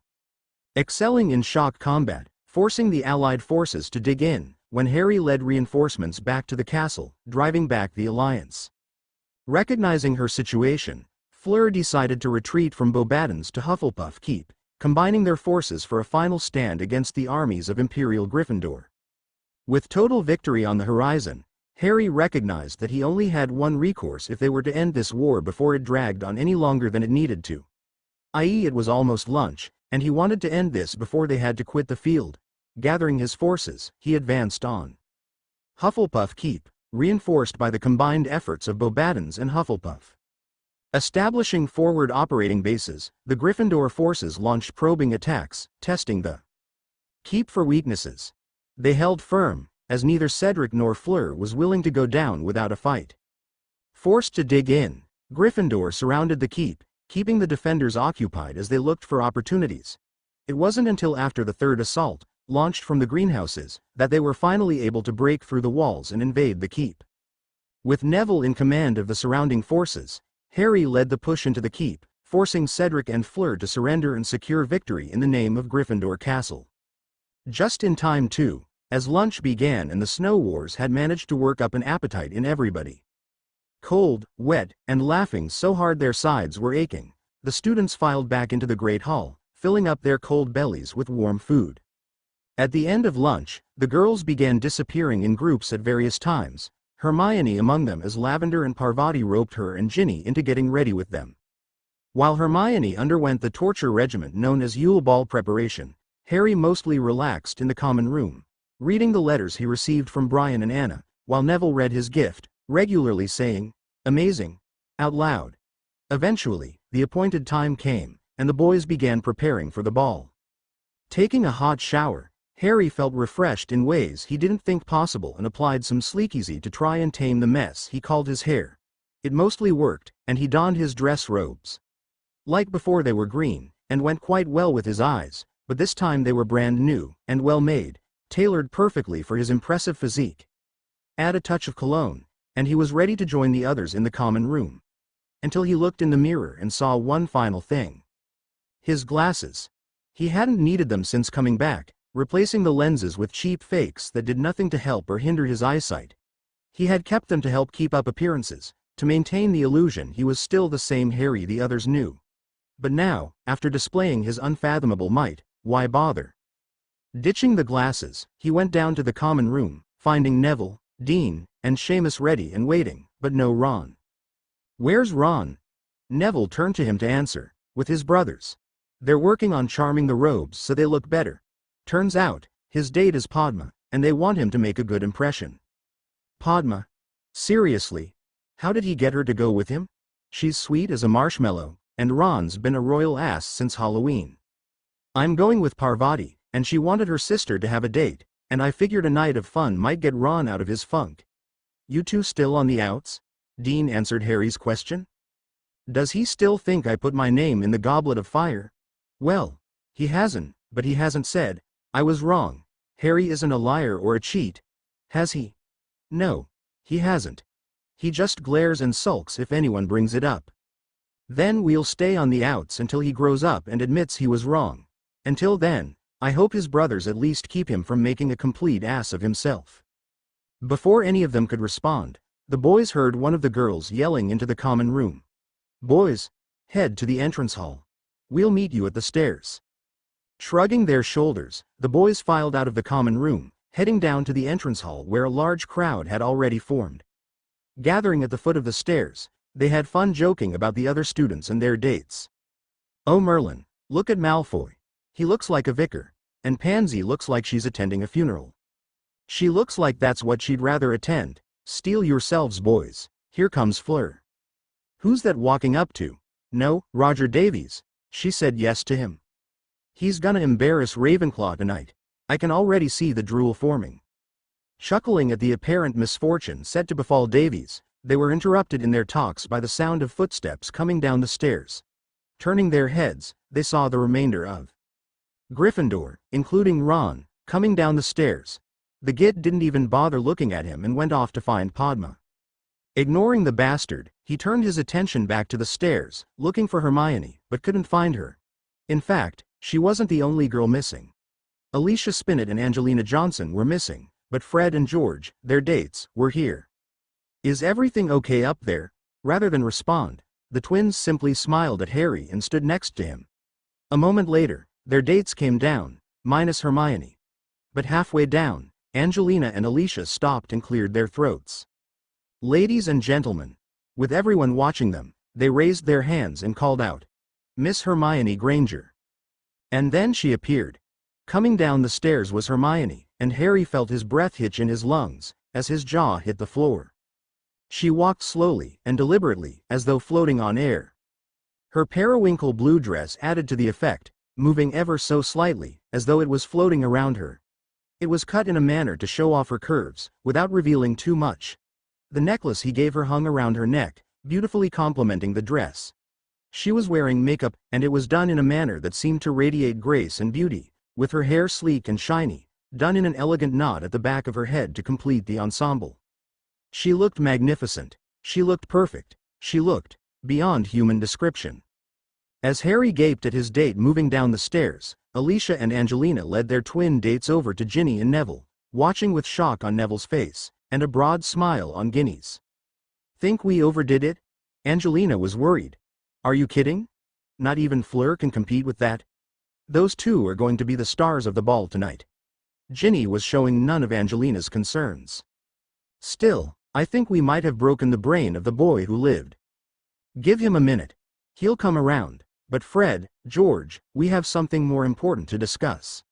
Speaker 1: excelling in shock combat, forcing the allied forces to dig in, when Harry led reinforcements back to the castle, driving back the alliance. Recognizing her situation, Fleur decided to retreat from Beauxbatons to Hufflepuff Keep, combining their forces for a final stand against the armies of Imperial Gryffindor. With total victory on the horizon, Harry recognized that he only had one recourse if they were to end this war before it dragged on any longer than it needed to. I.e., it was almost lunch, and he wanted to end this before they had to quit the field. Gathering his forces, he advanced on Hufflepuff Keep, reinforced by the combined efforts of Beauxbatons and Hufflepuff. Establishing forward operating bases, the Gryffindor forces launched probing attacks, testing the keep for weaknesses. They held firm, as neither Cedric nor Fleur was willing to go down without a fight. Forced to dig in, Gryffindor surrounded the keep, keeping the defenders occupied as they looked for opportunities. It wasn't until after the third assault, launched from the greenhouses, that they were finally able to break through the walls and invade the keep. With Neville in command of the surrounding forces, Harry led the push into the keep, forcing Cedric and Fleur to surrender and secure victory in the name of Gryffindor Castle. Just in time too, as lunch began and the Snow Wars had managed to work up an appetite in everybody. Cold, wet, and laughing so hard their sides were aching, the students filed back into the Great Hall, filling up their cold bellies with warm food. At the end of lunch, the girls began disappearing in groups at various times, Hermione among them as Lavender and Parvati roped her and Ginny into getting ready with them. While Hermione underwent the torture regimen known as Yule Ball preparation, Harry mostly relaxed in the common room, reading the letters he received from Brian and Anna, while Neville read his gift, regularly saying, "Amazing," out loud. Eventually, the appointed time came, and the boys began preparing for the ball. Taking a hot shower, Harry felt refreshed in ways he didn't think possible and applied some Sleekeasy to try and tame the mess he called his hair. It mostly worked, and he donned his dress robes. Like before, they were green, and went quite well with his eyes, but this time they were brand new, and well made, tailored perfectly for his impressive physique. Add a touch of cologne, and he was ready to join the others in the common room. Until he looked in the mirror and saw one final thing. His glasses. He hadn't needed them since coming back, replacing the lenses with cheap fakes that did nothing to help or hinder his eyesight. He had kept them to help keep up appearances, to maintain the illusion he was still the same Harry the others knew. But now, after displaying his unfathomable might, why bother? Ditching the glasses, he went down to the common room, finding Neville, Dean, and Seamus ready and waiting, but no Ron. "Where's Ron?" Neville turned to him to answer. "With his brothers. They're working on charming the robes so they look better. Turns out, his date is Padma, and they want him to make a good impression." "Padma? Seriously? How did he get her to go with him? She's sweet as a marshmallow, and Ron's been a royal ass since Halloween. I'm going with Parvati, and she wanted her sister to have a date, and I figured a night of fun might get Ron out of his funk." "You two still on the outs?" Dean answered Harry's question. "Does he still think I put my name in the Goblet of Fire? Well, he hasn't, but he hasn't said, 'I was wrong. Harry isn't a liar or a cheat.' Has he? No, he hasn't. He just glares and sulks if anyone brings it up. Then we'll stay on the outs until he grows up and admits he was wrong. Until then, I hope his brothers at least keep him from making a complete ass of himself." Before any of them could respond, the boys heard one of the girls yelling into the common room. "Boys, head to the entrance hall. We'll meet you at the stairs." Shrugging their shoulders, the boys filed out of the common room, heading down to the entrance hall where a large crowd had already formed. Gathering at the foot of the stairs, they had fun joking about the other students and their dates. "Oh Merlin, look at Malfoy. He looks like a vicar, and Pansy looks like she's attending a funeral. She looks like that's what she'd rather attend. Steel yourselves, boys, here comes Fleur. Who's that walking up to? No, Roger Davies," she said yes to him. "He's gonna embarrass Ravenclaw tonight. I can already see the drool forming." Chuckling at the apparent misfortune set to befall Davies, they were interrupted in their talks by the sound of footsteps coming down the stairs. Turning their heads, they saw the remainder of Gryffindor, including Ron, coming down the stairs. The git didn't even bother looking at him and went off to find Padma. Ignoring the bastard, he turned his attention back to the stairs, looking for Hermione, but couldn't find her. In fact, she wasn't the only girl missing. Alicia Spinnet and Angelina Johnson were missing, but Fred and George, their dates, were here. "Is everything okay up there?" Rather than respond, the twins simply smiled at Harry and stood next to him. A moment later, their dates came down, minus Hermione. But halfway down, Angelina and Alicia stopped and cleared their throats. "Ladies and gentlemen," with everyone watching them, they raised their hands and called out, "Miss Hermione Granger." And then she appeared. Coming down the stairs was Hermione, and Harry felt his breath hitch in his lungs as his jaw hit the floor. She walked slowly and deliberately, as though floating on air. Her periwinkle blue dress added to the effect, moving ever so slightly, as though it was floating around her. It was cut in a manner to show off her curves, without revealing too much. The necklace he gave her hung around her neck, beautifully complementing the dress. She was wearing makeup, and it was done in a manner that seemed to radiate grace and beauty, with her hair sleek and shiny, done in an elegant knot at the back of her head to complete the ensemble. She looked magnificent. She looked perfect. She looked beyond human description. As Harry gaped at his date moving down the stairs, Alicia and Angelina led their twin dates over to Ginny and Neville, watching with shock on Neville's face, and a broad smile on Ginny's. "Think we overdid it?" Angelina was worried. "Are you kidding? Not even Fleur can compete with that. Those two are going to be the stars of the ball tonight." Ginny was showing none of Angelina's concerns. "Still, I think we might have broken the brain of the boy who lived. Give him a minute. He'll come around. But Fred, George, we have something more important to discuss."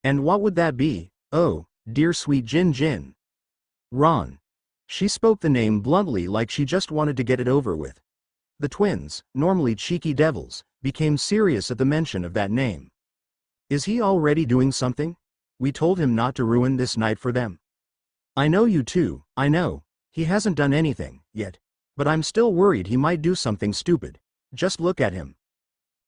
Speaker 1: "And what would that be, oh, dear sweet Gin? "Ron." She spoke the name bluntly, like she just wanted to get it over with. The twins, normally cheeky devils, became serious at the mention of that name. "Is he already doing something? We told him not to ruin this night for them." "I know you two, I know. He hasn't done anything, yet. But I'm still worried he might do something stupid. Just look at him."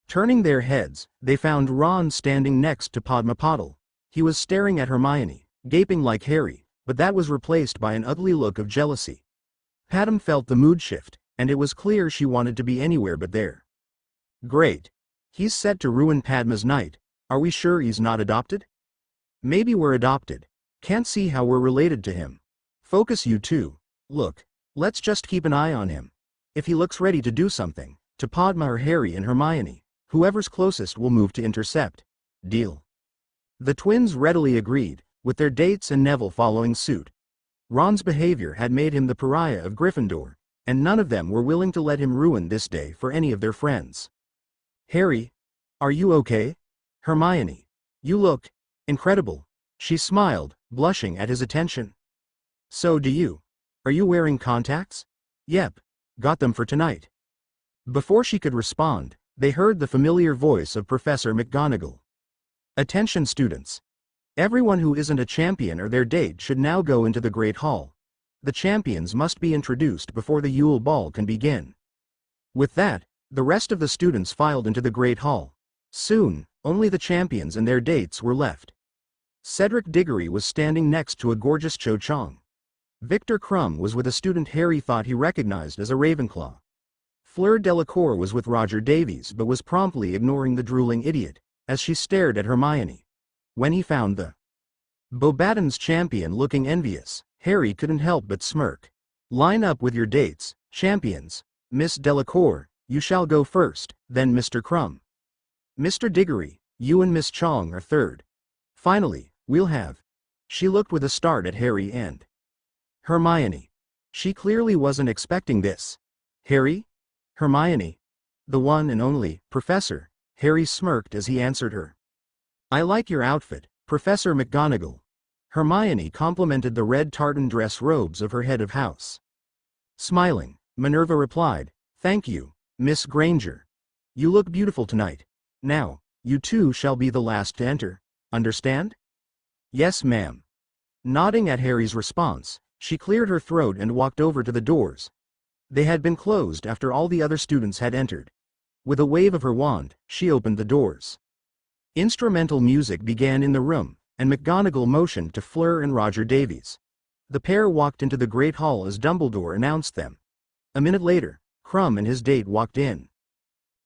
Speaker 1: Turning their heads, they found Ron standing next to Padma Patil. He was staring at Hermione, gaping like Harry, but that was replaced by an ugly look of jealousy. Padma felt the mood shift, and it was clear she wanted to be anywhere but there. "Great. He's set to ruin Padma's night. Are we sure he's not adopted?" "Maybe we're adopted. Can't see how we're related to him. Focus, you two. Look. Let's just keep an eye on him. If he looks ready to do something, to Padma or Harry and Hermione, whoever's closest will move to intercept. Deal?" The twins readily agreed, with their dates and Neville following suit. Ron's behavior had made him the pariah of Gryffindor, and none of them were willing to let him ruin this day for any of their friends. "Harry, are you okay? Hermione, you look incredible." She smiled, blushing at his attention. "So do you. Are you wearing contacts?" "Yep. Got them for tonight." Before she could respond, they heard the familiar voice of Professor McGonagall. "Attention students. Everyone who isn't a champion or their date should now go into the Great Hall. The champions must be introduced before the Yule Ball can begin." With that, the rest of the students filed into the Great Hall. Soon, only the champions and their dates were left. Cedric Diggory was standing next to a gorgeous Cho Chang. Victor Crumb was with a student Harry thought he recognized as a Ravenclaw. Fleur Delacour was with Roger Davies but was promptly ignoring the drooling idiot, as she stared at Hermione. When he found the Beauxbatons champion looking envious, Harry couldn't help but smirk. "Line up with your dates, champions. Miss Delacour, you shall go first, then Mr. Crumb. Mr. Diggory, you and Miss Chong are third. Finally, we'll have..." She looked with a start at Harry and Hermione. She clearly wasn't expecting this. "Harry? Hermione? The one and only Professor." Harry smirked as he answered her. "I like your outfit, Professor McGonagall." Hermione complimented the red tartan dress robes of her head of house. Smiling, Minerva replied, "Thank you, Miss Granger. You look beautiful tonight. Now, you two shall be the last to enter. Understand?" Yes, ma'am. Nodding at Harry's response, she cleared her throat and walked over to the doors. They had been closed after all the other students had entered. With a wave of her wand, she opened the doors. Instrumental music began in the room, and McGonagall motioned to Fleur and Roger Davies. The pair walked into the Great Hall as Dumbledore announced them. A minute later, Krum and his date walked in.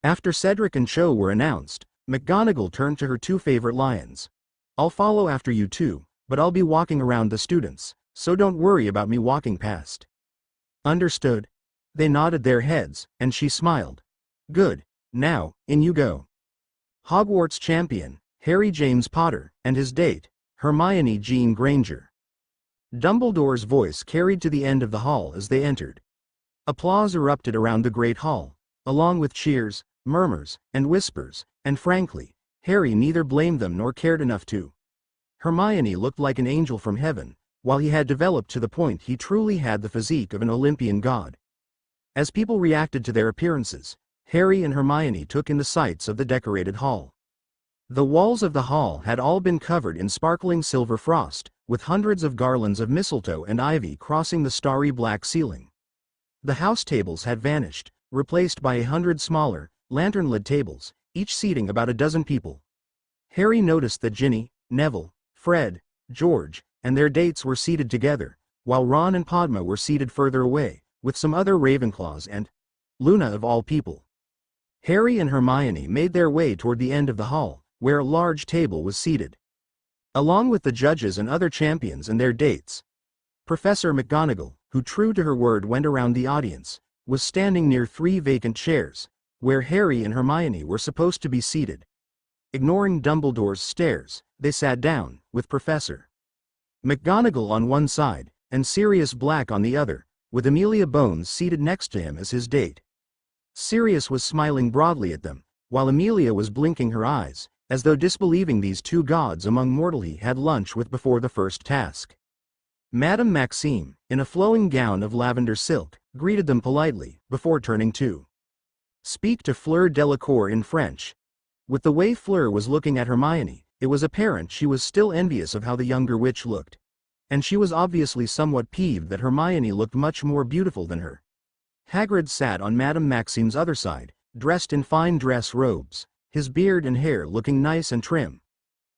Speaker 1: After Cedric and Cho were announced, McGonagall turned to her two favorite lions. I'll follow after you two, but I'll be walking around the students, so don't worry about me walking past. Understood? They nodded their heads, and she smiled. Good, now, in you go. Hogwarts champion, Harry James Potter, and his date, Hermione Jean Granger. Dumbledore's voice carried to the end of the hall as they entered. Applause erupted around the Great Hall, along with cheers, murmurs, and whispers, and frankly, Harry neither blamed them nor cared enough to. Hermione looked like an angel from heaven, while he had developed to the point he truly had the physique of an Olympian god. As people reacted to their appearances, Harry and Hermione took in the sights of the decorated hall. The walls of the hall had all been covered in sparkling silver frost, with hundreds of garlands of mistletoe and ivy crossing the starry black ceiling. The house tables had vanished, replaced by 100 smaller, lantern-lit tables, each seating about a dozen people. Harry noticed that Ginny, Neville, Fred, George, and their dates were seated together, while Ron and Padma were seated further away, with some other Ravenclaws and Luna of all people. Harry and Hermione made their way toward the end of the hall, where a large table was seated. Along with the judges and other champions and their dates, Professor McGonagall, who true to her word went around the audience, was standing near 3 vacant chairs, where Harry and Hermione were supposed to be seated. Ignoring Dumbledore's stares, they sat down, with Professor McGonagall on one side, and Sirius Black on the other, with Amelia Bones seated next to him as his date. Sirius was smiling broadly at them, while Amelia was blinking her eyes, as though disbelieving these two gods among mortal he had lunch with before the first task. Madame Maxime, in a flowing gown of lavender silk, greeted them politely, before turning to speak to Fleur Delacour in French. With the way Fleur was looking at Hermione, it was apparent she was still envious of how the younger witch looked. And she was obviously somewhat peeved that Hermione looked much more beautiful than her. Hagrid sat on Madame Maxime's other side, dressed in fine dress robes, his beard and hair looking nice and trim.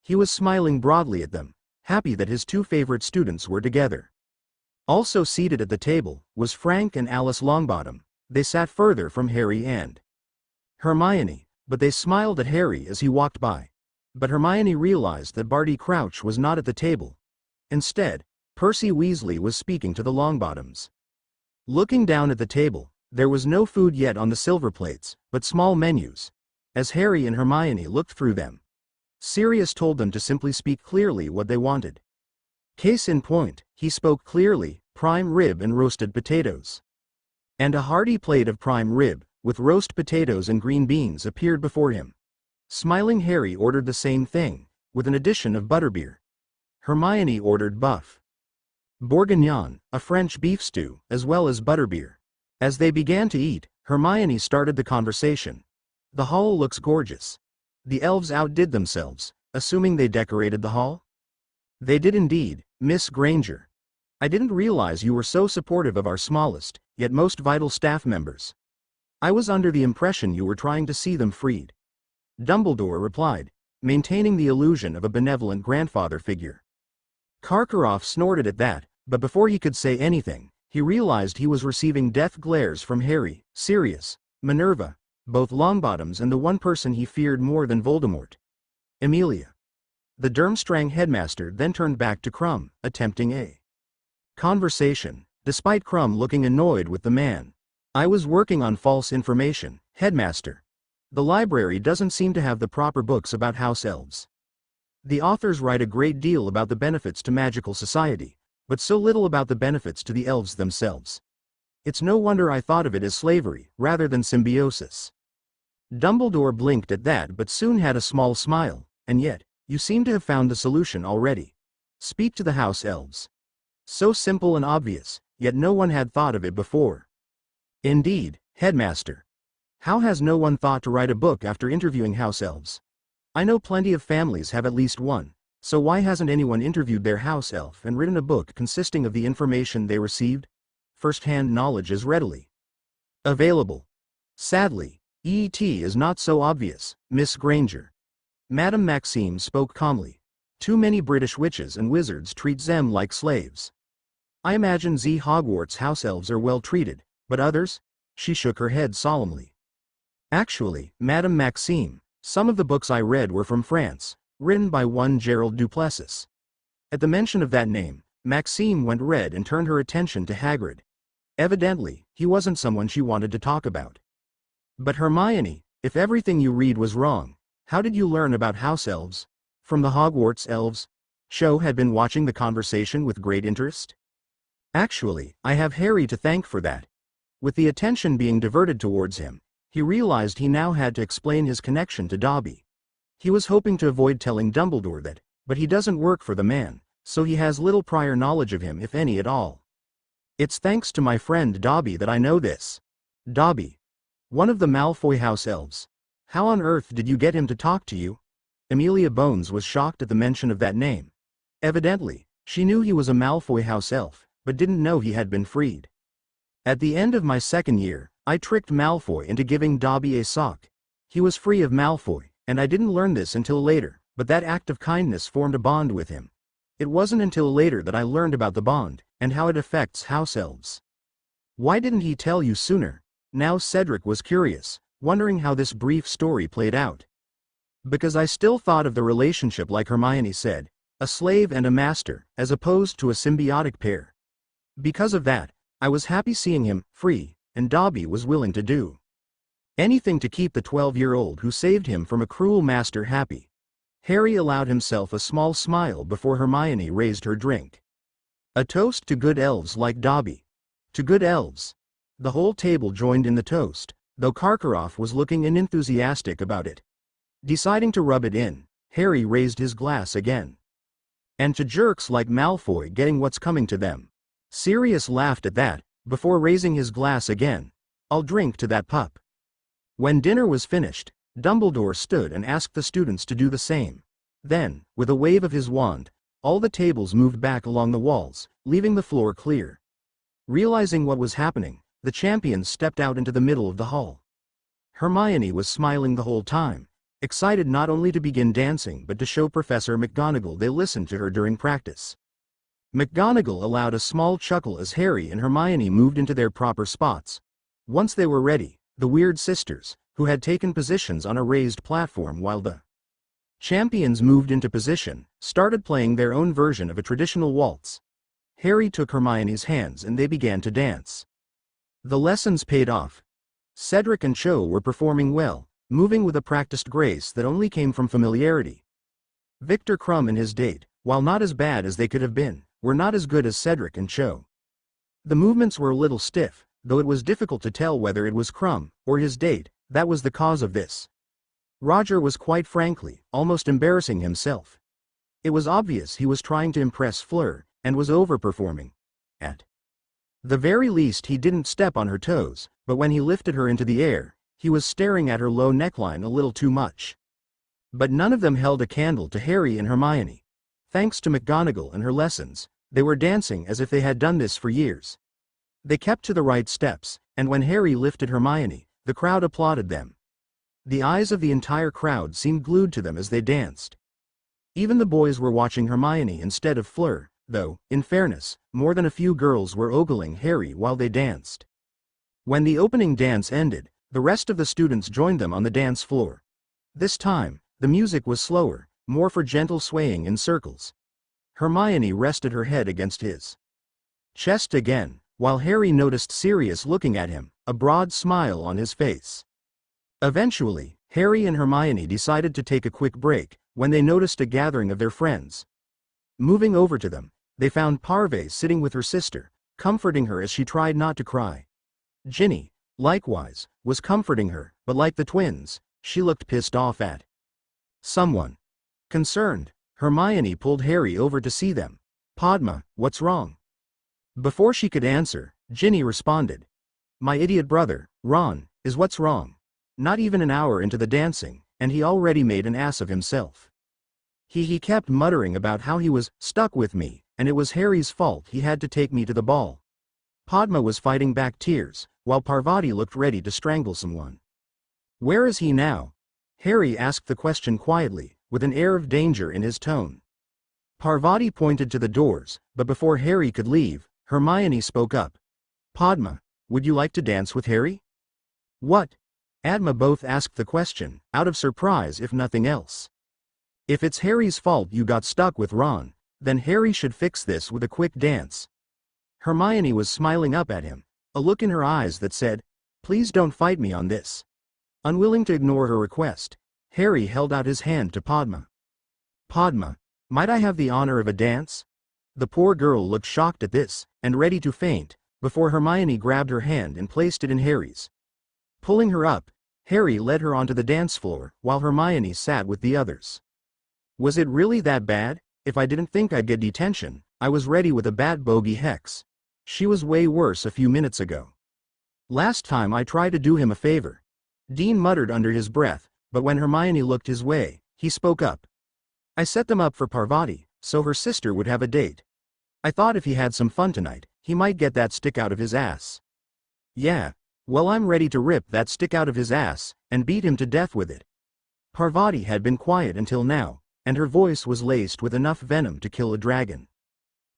Speaker 1: He was smiling broadly at them, happy that his two favorite students were together. Also seated at the table was Frank and Alice Longbottom. They sat further from Harry and Hermione, but they smiled at Harry as he walked by. But Hermione realized that Barty Crouch was not at the table. Instead, Percy Weasley was speaking to the Longbottoms. Looking down at the table, there was no food yet on the silver plates, but small menus. As Harry and Hermione looked through them, Sirius told them to simply speak clearly what they wanted. Case in point, he spoke clearly, prime rib and roasted potatoes. And a hearty plate of prime rib, with roast potatoes and green beans appeared before him. Smiling Harry ordered the same thing, with an addition of butterbeer. Hermione ordered buff bourguignon, a French beef stew, as well as butterbeer. As they began to eat, Hermione started the conversation. The hall looks gorgeous. The elves outdid themselves, assuming they decorated the hall? They did indeed, Miss Granger. I didn't realize you were so supportive of our smallest, yet most vital staff members. I was under the impression you were trying to see them freed. Dumbledore replied, maintaining the illusion of a benevolent grandfather figure. Karkaroff snorted at that, but before he could say anything, he realized he was receiving death glares from Harry, Sirius, Minerva, both Longbottoms and the one person he feared more than Voldemort, Amelia. The Durmstrang headmaster then turned back to Krum, attempting a conversation, despite Krum looking annoyed with the man. I was working on false information, headmaster. The library doesn't seem to have the proper books about house elves. The authors write a great deal about the benefits to magical society, but so little about the benefits to the elves themselves. It's no wonder I thought of it as slavery, rather than symbiosis. Dumbledore blinked at that but soon had a small smile, and yet, you seem to have found the solution already. Speak to the house elves. So simple and obvious, yet no one had thought of it before. Indeed, headmaster. How has no one thought to write a book after interviewing house elves? I know plenty of families have at least one, So why hasn't anyone interviewed their house elf and written a book consisting of the information they received? First-hand knowledge is readily available. Sadly, ET is not so obvious, Miss Granger. Madame Maxime spoke calmly. Too many British witches and wizards treat them like slaves. I imagine the Hogwarts house elves are well treated, but others? She shook her head solemnly. Actually, Madame Maxime, some of the books I read were from France, written by one Gerald Duplessis. At the mention of that name, Maxime went red and turned her attention to Hagrid. Evidently, he wasn't someone she wanted to talk about. But Hermione, if everything you read was wrong, how did you learn about house elves? From the Hogwarts elves? Cho had been watching the conversation with great interest. Actually, I have Harry to thank for that. With the attention being diverted towards him, he realized he now had to explain his connection to Dobby. He was hoping to avoid telling Dumbledore that, but he doesn't work for the man, so he has little prior knowledge of him if any at all. It's thanks to my friend Dobby that I know this. Dobby. One of the Malfoy house elves. How on earth did you get him to talk to you? Amelia Bones was shocked at the mention of that name. Evidently, she knew he was a Malfoy house elf, but didn't know he had been freed. At the end of my second year, I tricked Malfoy into giving Dobby a sock. He was free of Malfoy, and I didn't learn this until later, but that act of kindness formed a bond with him. It wasn't until later that I learned about the bond, and how it affects house elves. Why didn't he tell you sooner? Now Cedric was curious, wondering how this brief story played out. Because I still thought of the relationship like Hermione said, a slave and a master, as opposed to a symbiotic pair. Because of that, I was happy seeing him free, and Dobby was willing to do anything to keep the 12-year-old who saved him from a cruel master happy. Harry allowed himself a small smile before Hermione raised her drink. A toast to good elves like Dobby. To good elves. The whole table joined in the toast, though Karkaroff was looking unenthusiastic about it. Deciding to rub it in, Harry raised his glass again. And to jerks like Malfoy getting what's coming to them. Sirius laughed at that, before raising his glass again. I'll drink to that pup. When dinner was finished, Dumbledore stood and asked the students to do the same. Then, with a wave of his wand, all the tables moved back along the walls, leaving the floor clear. Realizing what was happening, the champions stepped out into the middle of the hall. Hermione was smiling the whole time, excited not only to begin dancing but to show Professor McGonagall they listened to her during practice. McGonagall allowed a small chuckle as Harry and Hermione moved into their proper spots. Once they were ready, the Weird Sisters, who had taken positions on a raised platform while the champions moved into position, started playing their own version of a traditional waltz. Harry took Hermione's hands and they began to dance. The lessons paid off. Cedric and Cho were performing well, moving with a practiced grace that only came from familiarity. Victor Krum and his date, while not as bad as they could have been, were not as good as Cedric and Cho. The movements were a little stiff, though it was difficult to tell whether it was Krum, or his date, that was the cause of this. Roger was quite frankly, almost embarrassing himself. It was obvious he was trying to impress Fleur, and was overperforming. At the very least he didn't step on her toes, but when he lifted her into the air, he was staring at her low neckline a little too much. But none of them held a candle to Harry and Hermione. Thanks to McGonagall and her lessons, they were dancing as if they had done this for years. They kept to the right steps, and when Harry lifted Hermione, the crowd applauded them. The eyes of the entire crowd seemed glued to them as they danced. Even the boys were watching Hermione instead of Fleur, though, in fairness, more than a few girls were ogling Harry while they danced. When the opening dance ended, the rest of the students joined them on the dance floor. This time, the music was slower, more for gentle swaying in circles. Hermione rested her head against his chest again, while Harry noticed Sirius looking at him, a broad smile on his face. Eventually, Harry and Hermione decided to take a quick break, when they noticed a gathering of their friends. Moving over to them, they found Parvez sitting with her sister, comforting her as she tried not to cry. Ginny, likewise, was comforting her, but like the twins, she looked pissed off at someone. Concerned, Hermione pulled Harry over to see them. Padma, what's wrong? Before she could answer, Ginny responded. My idiot brother, Ron, is what's wrong. Not even an hour into the dancing, and he already made an ass of himself. He kept muttering about how he was stuck with me, and it was Harry's fault he had to take me to the ball. Padma was fighting back tears, while Parvati looked ready to strangle someone. Where is he now? Harry asked the question quietly, with an air of danger in his tone. Parvati pointed to the doors, but before Harry could leave, Hermione spoke up. Padma, would you like to dance with Harry? What? Adma both asked the question, out of surprise if nothing else. If it's Harry's fault you got stuck with Ron, then Harry should fix this with a quick dance. Hermione was smiling up at him, a look in her eyes that said, please don't fight me on this. Unwilling to ignore her request, Harry held out his hand to Padma. Padma, might I have the honor of a dance? The poor girl looked shocked at this, and ready to faint, before Hermione grabbed her hand and placed it in Harry's. Pulling her up, Harry led her onto the dance floor, while Hermione sat with the others. Was it really that bad? If I didn't think I'd get detention, I was ready with a bat bogey hex. She was way worse a few minutes ago. Last time I tried to do him a favor. Dean muttered under his breath, but when Hermione looked his way, he spoke up. I set them up for Parvati, so her sister would have a date. I thought if he had some fun tonight, he might get that stick out of his ass. Yeah, well I'm ready to rip that stick out of his ass, and beat him to death with it. Parvati had been quiet until now, and her voice was laced with enough venom to kill a dragon.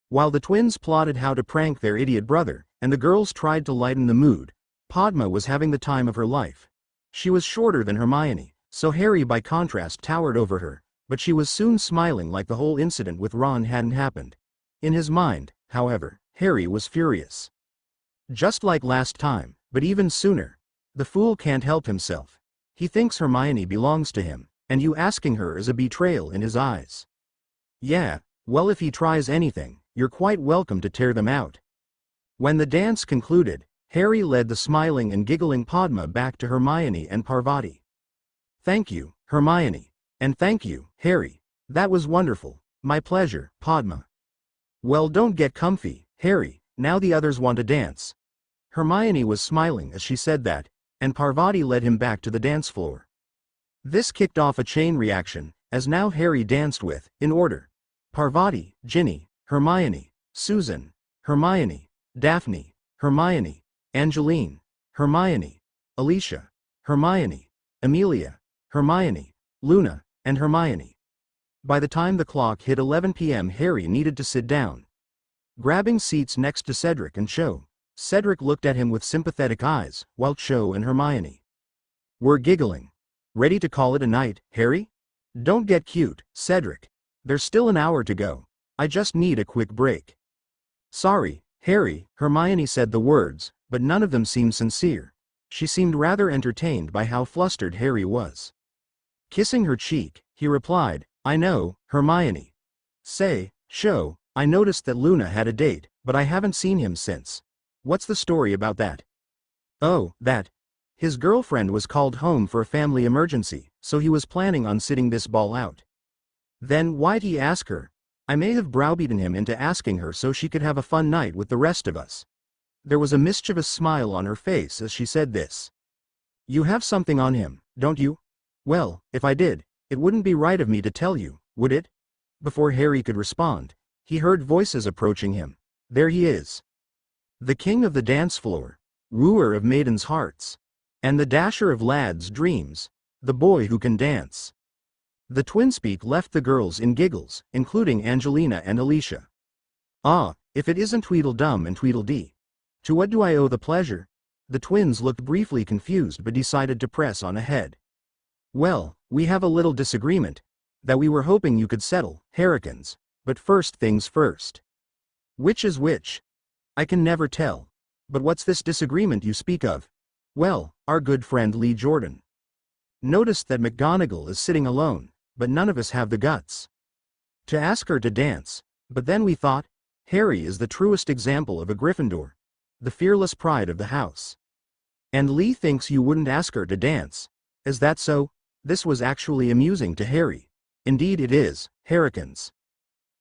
Speaker 1: While the twins plotted how to prank their idiot brother, and the girls tried to lighten the mood, Padma was having the time of her life. She was shorter than Hermione, so Harry by contrast towered over her, but she was soon smiling like the whole incident with Ron hadn't happened. In his mind, however, Harry was furious. Just like last time, but even sooner. The fool can't help himself. He thinks Hermione belongs to him, and you asking her is a betrayal in his eyes. Yeah, well if he tries anything, you're quite welcome to tear them out. When the dance concluded, Harry led the smiling and giggling Padma back to Hermione and Parvati. Thank you, Hermione. And thank you, Harry. That was wonderful. My pleasure, Padma. Well don't get comfy, Harry, now the others want to dance. Hermione was smiling as she said that, and Parvati led him back to the dance floor. This kicked off a chain reaction, as now Harry danced with, in order, Parvati, Ginny, Hermione, Susan, Hermione, Daphne, Hermione, Angeline, Hermione, Alicia, Hermione, Amelia, Hermione, Luna, and Hermione. By the time the clock hit 11 p.m. Harry needed to sit down. Grabbing seats next to Cedric and Cho, Cedric looked at him with sympathetic eyes, while Cho and Hermione were giggling. Ready to call it a night, Harry? Don't get cute, Cedric. There's still an hour to go. I just need a quick break. Sorry, Harry, Hermione said the words, but none of them seemed sincere. She seemed rather entertained by how flustered Harry was. Kissing her cheek, he replied, I know, Hermione. Say, Cho, I noticed that Luna had a date, but I haven't seen him since. What's the story about that? Oh, that. His girlfriend was called home for a family emergency, so he was planning on sitting this ball out. Then why'd he ask her? I may have browbeaten him into asking her so she could have a fun night with the rest of us. There was a mischievous smile on her face as she said this. You have something on him, don't you? Well, if I did, it wouldn't be right of me to tell you, would it? Before Harry could respond, he heard voices approaching him. There he is. The king of the dance floor, wooer of maidens' hearts, and the dasher of lads' dreams, the boy who can dance. The twinspeak left the girls in giggles, including Angelina and Alicia. Ah, if it isn't Tweedledum and Tweedledee. To what do I owe the pleasure? The twins looked briefly confused but decided to press on ahead. Well, we have a little disagreement, that we were hoping you could settle, Harrikins, but first things first. Which is which? I can never tell. But what's this disagreement you speak of? Well, our good friend Lee Jordan. Noticed that McGonagall is sitting alone, but none of us have the guts to ask her to dance, but then we thought, Harry is the truest example of a Gryffindor, the fearless pride of the house. And Lee thinks you wouldn't ask her to dance. Is that so? This was actually amusing to Harry. Indeed it is, Harrikins.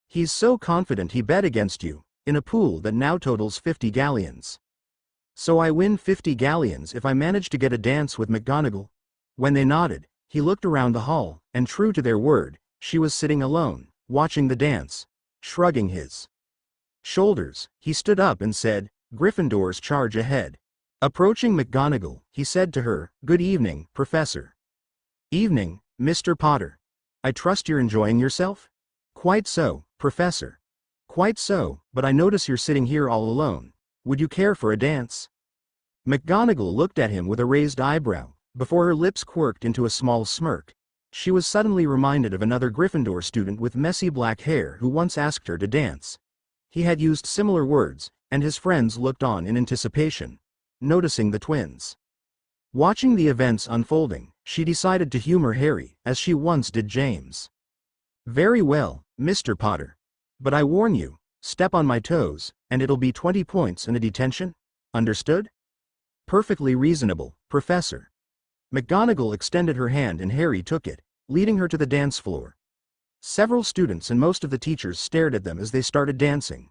Speaker 1: He's so confident he bet against you, in a pool that now totals 50 galleons. So I win 50 galleons if I manage to get a dance with McGonagall? When they nodded, he looked around the hall, and true to their word, she was sitting alone, watching the dance. Shrugging his shoulders, he stood up and said, "Gryffindors charge ahead." Approaching McGonagall, he said to her, "Good evening, Professor." "Evening, Mr. Potter. I trust you're enjoying yourself?" "Quite so, Professor." "Quite so, but I notice you're sitting here all alone. Would you care for a dance?" McGonagall looked at him with a raised eyebrow, before her lips quirked into a small smirk. She was suddenly reminded of another Gryffindor student with messy black hair who once asked her to dance. He had used similar words, and his friends looked on in anticipation, noticing the twins. Watching the events unfolding, she decided to humor Harry, as she once did James. "Very well, Mr. Potter. But I warn you, step on my toes, and it'll be 20 points and a detention? Understood?" "Perfectly reasonable, Professor." McGonagall extended her hand and Harry took it, leading her to the dance floor. Several students and most of the teachers stared at them as they started dancing.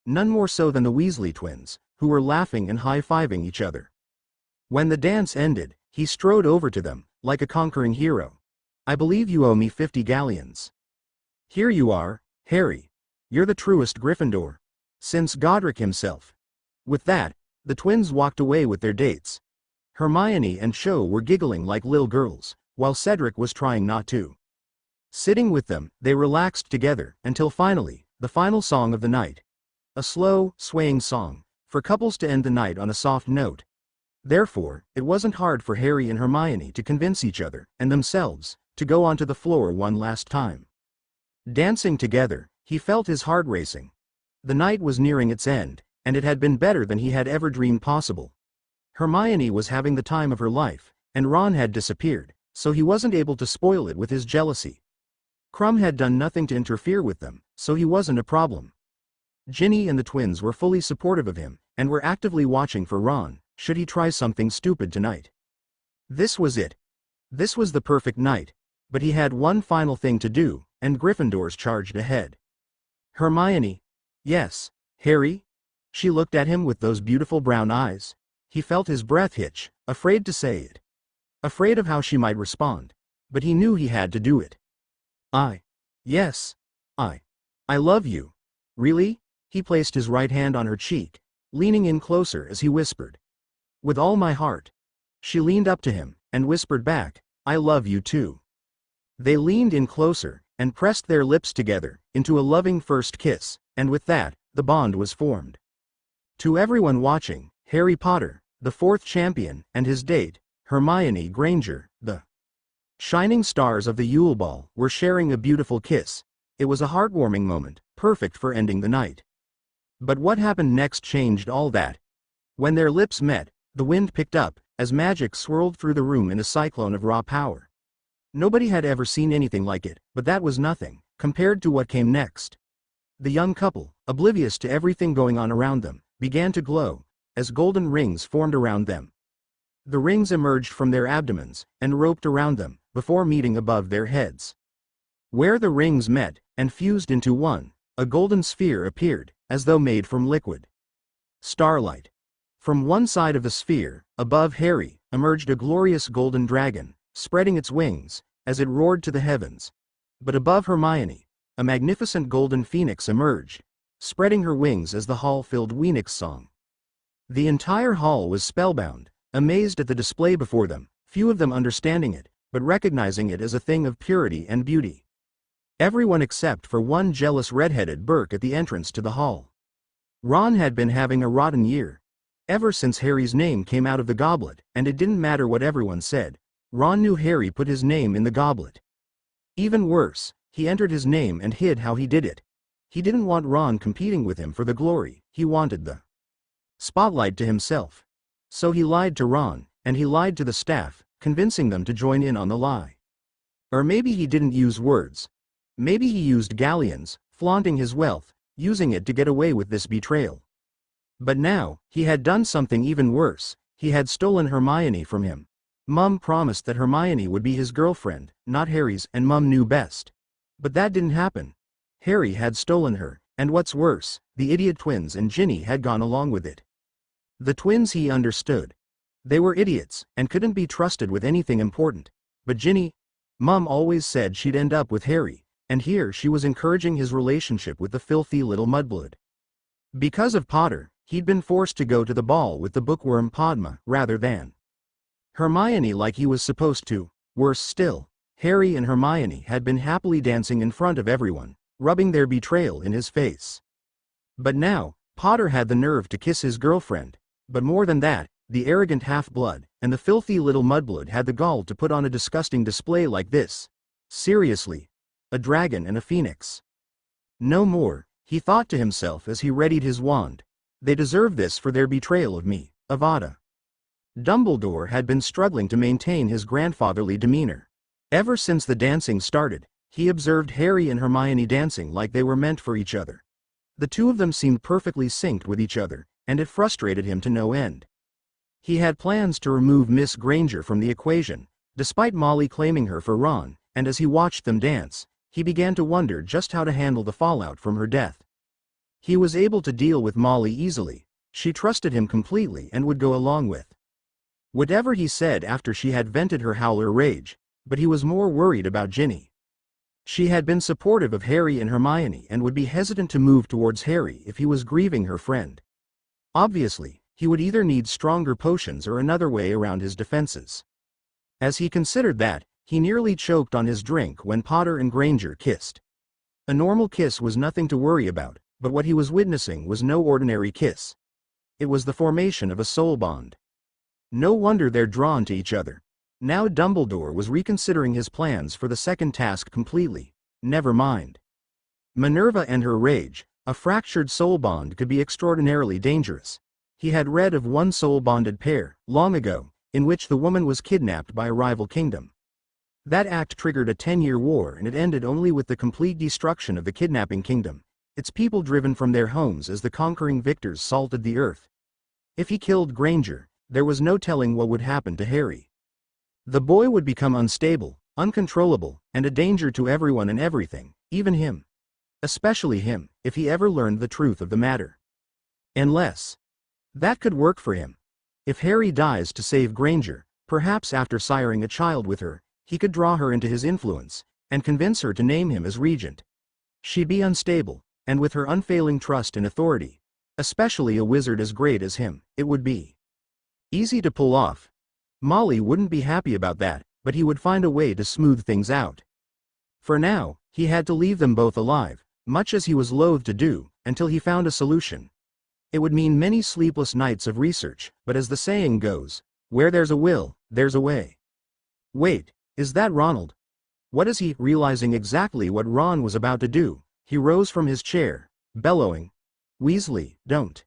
Speaker 1: None more so than the Weasley twins, who were laughing and high-fiving each other. When the dance ended, he strode over to them, like a conquering hero. "I believe you owe me 50 galleons. Here you are, Harry. You're the truest Gryffindor. Since Godric himself." With that, the twins walked away with their dates. Hermione and Cho were giggling like little girls, while Cedric was trying not to. Sitting with them, they relaxed together, until finally, the final song of the night. A slow, swaying song, for couples to end the night on a soft note. Therefore, it wasn't hard for Harry and Hermione to convince each other, and themselves, to go onto the floor one last time. Dancing together, he felt his heart racing. The night was nearing its end, and it had been better than he had ever dreamed possible. Hermione was having the time of her life, and Ron had disappeared, so he wasn't able to spoil it with his jealousy. Krum had done nothing to interfere with them, so he wasn't a problem. Ginny and the twins were fully supportive of him, and were actively watching for Ron, should he try something stupid tonight. This was it. This was the perfect night, but he had one final thing to do, and Gryffindors charged ahead. "Hermione." "Yes, Harry?" She looked at him with those beautiful brown eyes. He felt his breath hitch, afraid to say it. Afraid of how she might respond. But he knew he had to do it. Yes. I love you." "Really?" He placed his right hand on her cheek, leaning in closer as he whispered. "With all my heart." She leaned up to him, and whispered back, "I love you too." They leaned in closer, and pressed their lips together, into a loving first kiss, and with that, the bond was formed. To everyone watching, Harry Potter, the fourth champion, and his date, Hermione Granger, the shining stars of the Yule Ball, were sharing a beautiful kiss. It was a heartwarming moment, perfect for ending the night. But what happened next changed all that. When their lips met, the wind picked up, as magic swirled through the room in a cyclone of raw power. Nobody had ever seen anything like it, but that was nothing, compared to what came next. The young couple, oblivious to everything going on around them, began to glow, as golden rings formed around them. The rings emerged from their abdomens, and roped around them, before meeting above their heads. Where the rings met, and fused into one, a golden sphere appeared, as though made from liquid starlight. From one side of the sphere, above Harry, emerged a glorious golden dragon, spreading its wings, as it roared to the heavens. But above Hermione, a magnificent golden phoenix emerged, spreading her wings as the hall filled Weenix song. The entire hall was spellbound, amazed at the display before them, few of them understanding it, but recognizing it as a thing of purity and beauty. Everyone except for one jealous red-headed Burke at the entrance to the hall. Ron had been having a rotten year. Ever since Harry's name came out of the goblet, and it didn't matter what everyone said, Ron knew Harry put his name in the goblet. Even worse, he entered his name and hid how he did it. He didn't want Ron competing with him for the glory, he wanted the spotlight to himself. So he lied to Ron, and he lied to the staff, convincing them to join in on the lie. Or maybe he didn't use words. Maybe he used galleons, flaunting his wealth, using it to get away with this betrayal. But now, he had done something even worse. He had stolen Hermione from him. Mum promised that Hermione would be his girlfriend, not Harry's, and Mum knew best. But that didn't happen. Harry had stolen her, and what's worse, the idiot twins and Ginny had gone along with it. The twins he understood. They were idiots, and couldn't be trusted with anything important. But Ginny, Mum always said she'd end up with Harry, and here she was encouraging his relationship with the filthy little mudblood. Because of Potter, he'd been forced to go to the ball with the bookworm Padma rather than Hermione like he was supposed to. Worse still, Harry and Hermione had been happily dancing in front of everyone, rubbing their betrayal in his face. But now, Potter had the nerve to kiss his girlfriend, but more than that, the arrogant half-blood and the filthy little mudblood had the gall to put on a disgusting display like this. Seriously. A dragon and a phoenix. No more, he thought to himself as he readied his wand. They deserve this for their betrayal of me, Avada. Dumbledore had been struggling to maintain his grandfatherly demeanor. Ever since the dancing started, he observed Harry and Hermione dancing like they were meant for each other. The two of them seemed perfectly synced with each other, and it frustrated him to no end. He had plans to remove Miss Granger from the equation, despite Molly claiming her for Ron, and as he watched them dance, he began to wonder just how to handle the fallout from her death. He was able to deal with Molly easily. She trusted him completely and would go along with whatever he said after she had vented her howler rage, but he was more worried about Ginny. She had been supportive of Harry and Hermione and would be hesitant to move towards Harry if he was grieving her friend. Obviously, he would either need stronger potions or another way around his defenses. As he considered that, he nearly choked on his drink when Potter and Granger kissed. A normal kiss was nothing to worry about, but what he was witnessing was no ordinary kiss. It was the formation of a soul bond. No wonder they're drawn to each other. Now Dumbledore was reconsidering his plans for the second task completely. Never mind Minerva and her rage. A fractured soul bond could be extraordinarily dangerous. He had read of one soul-bonded pair, long ago, in which the woman was kidnapped by a rival kingdom. That act triggered a 10-year war and it ended only with the complete destruction of the kidnapping kingdom, its people driven from their homes as the conquering victors salted the earth. If he killed Granger, there was no telling what would happen to Harry. The boy would become unstable, uncontrollable, and a danger to everyone and everything, even him. Especially him, if he ever learned the truth of the matter. Unless that could work for him. If Harry dies to save Granger, perhaps after siring a child with her, he could draw her into his influence, and convince her to name him as regent. She'd be unstable, and with her unfailing trust and authority, especially a wizard as great as him, it would be easy to pull off. Molly wouldn't be happy about that, but he would find a way to smooth things out. For now, he had to leave them both alive, much as he was loath to do, until he found a solution. It would mean many sleepless nights of research, but as the saying goes, where there's a will, there's a way. Wait, is that Ronald? What is he? Realizing exactly what Ron was about to do, he rose from his chair, bellowing, "Weasley, don't."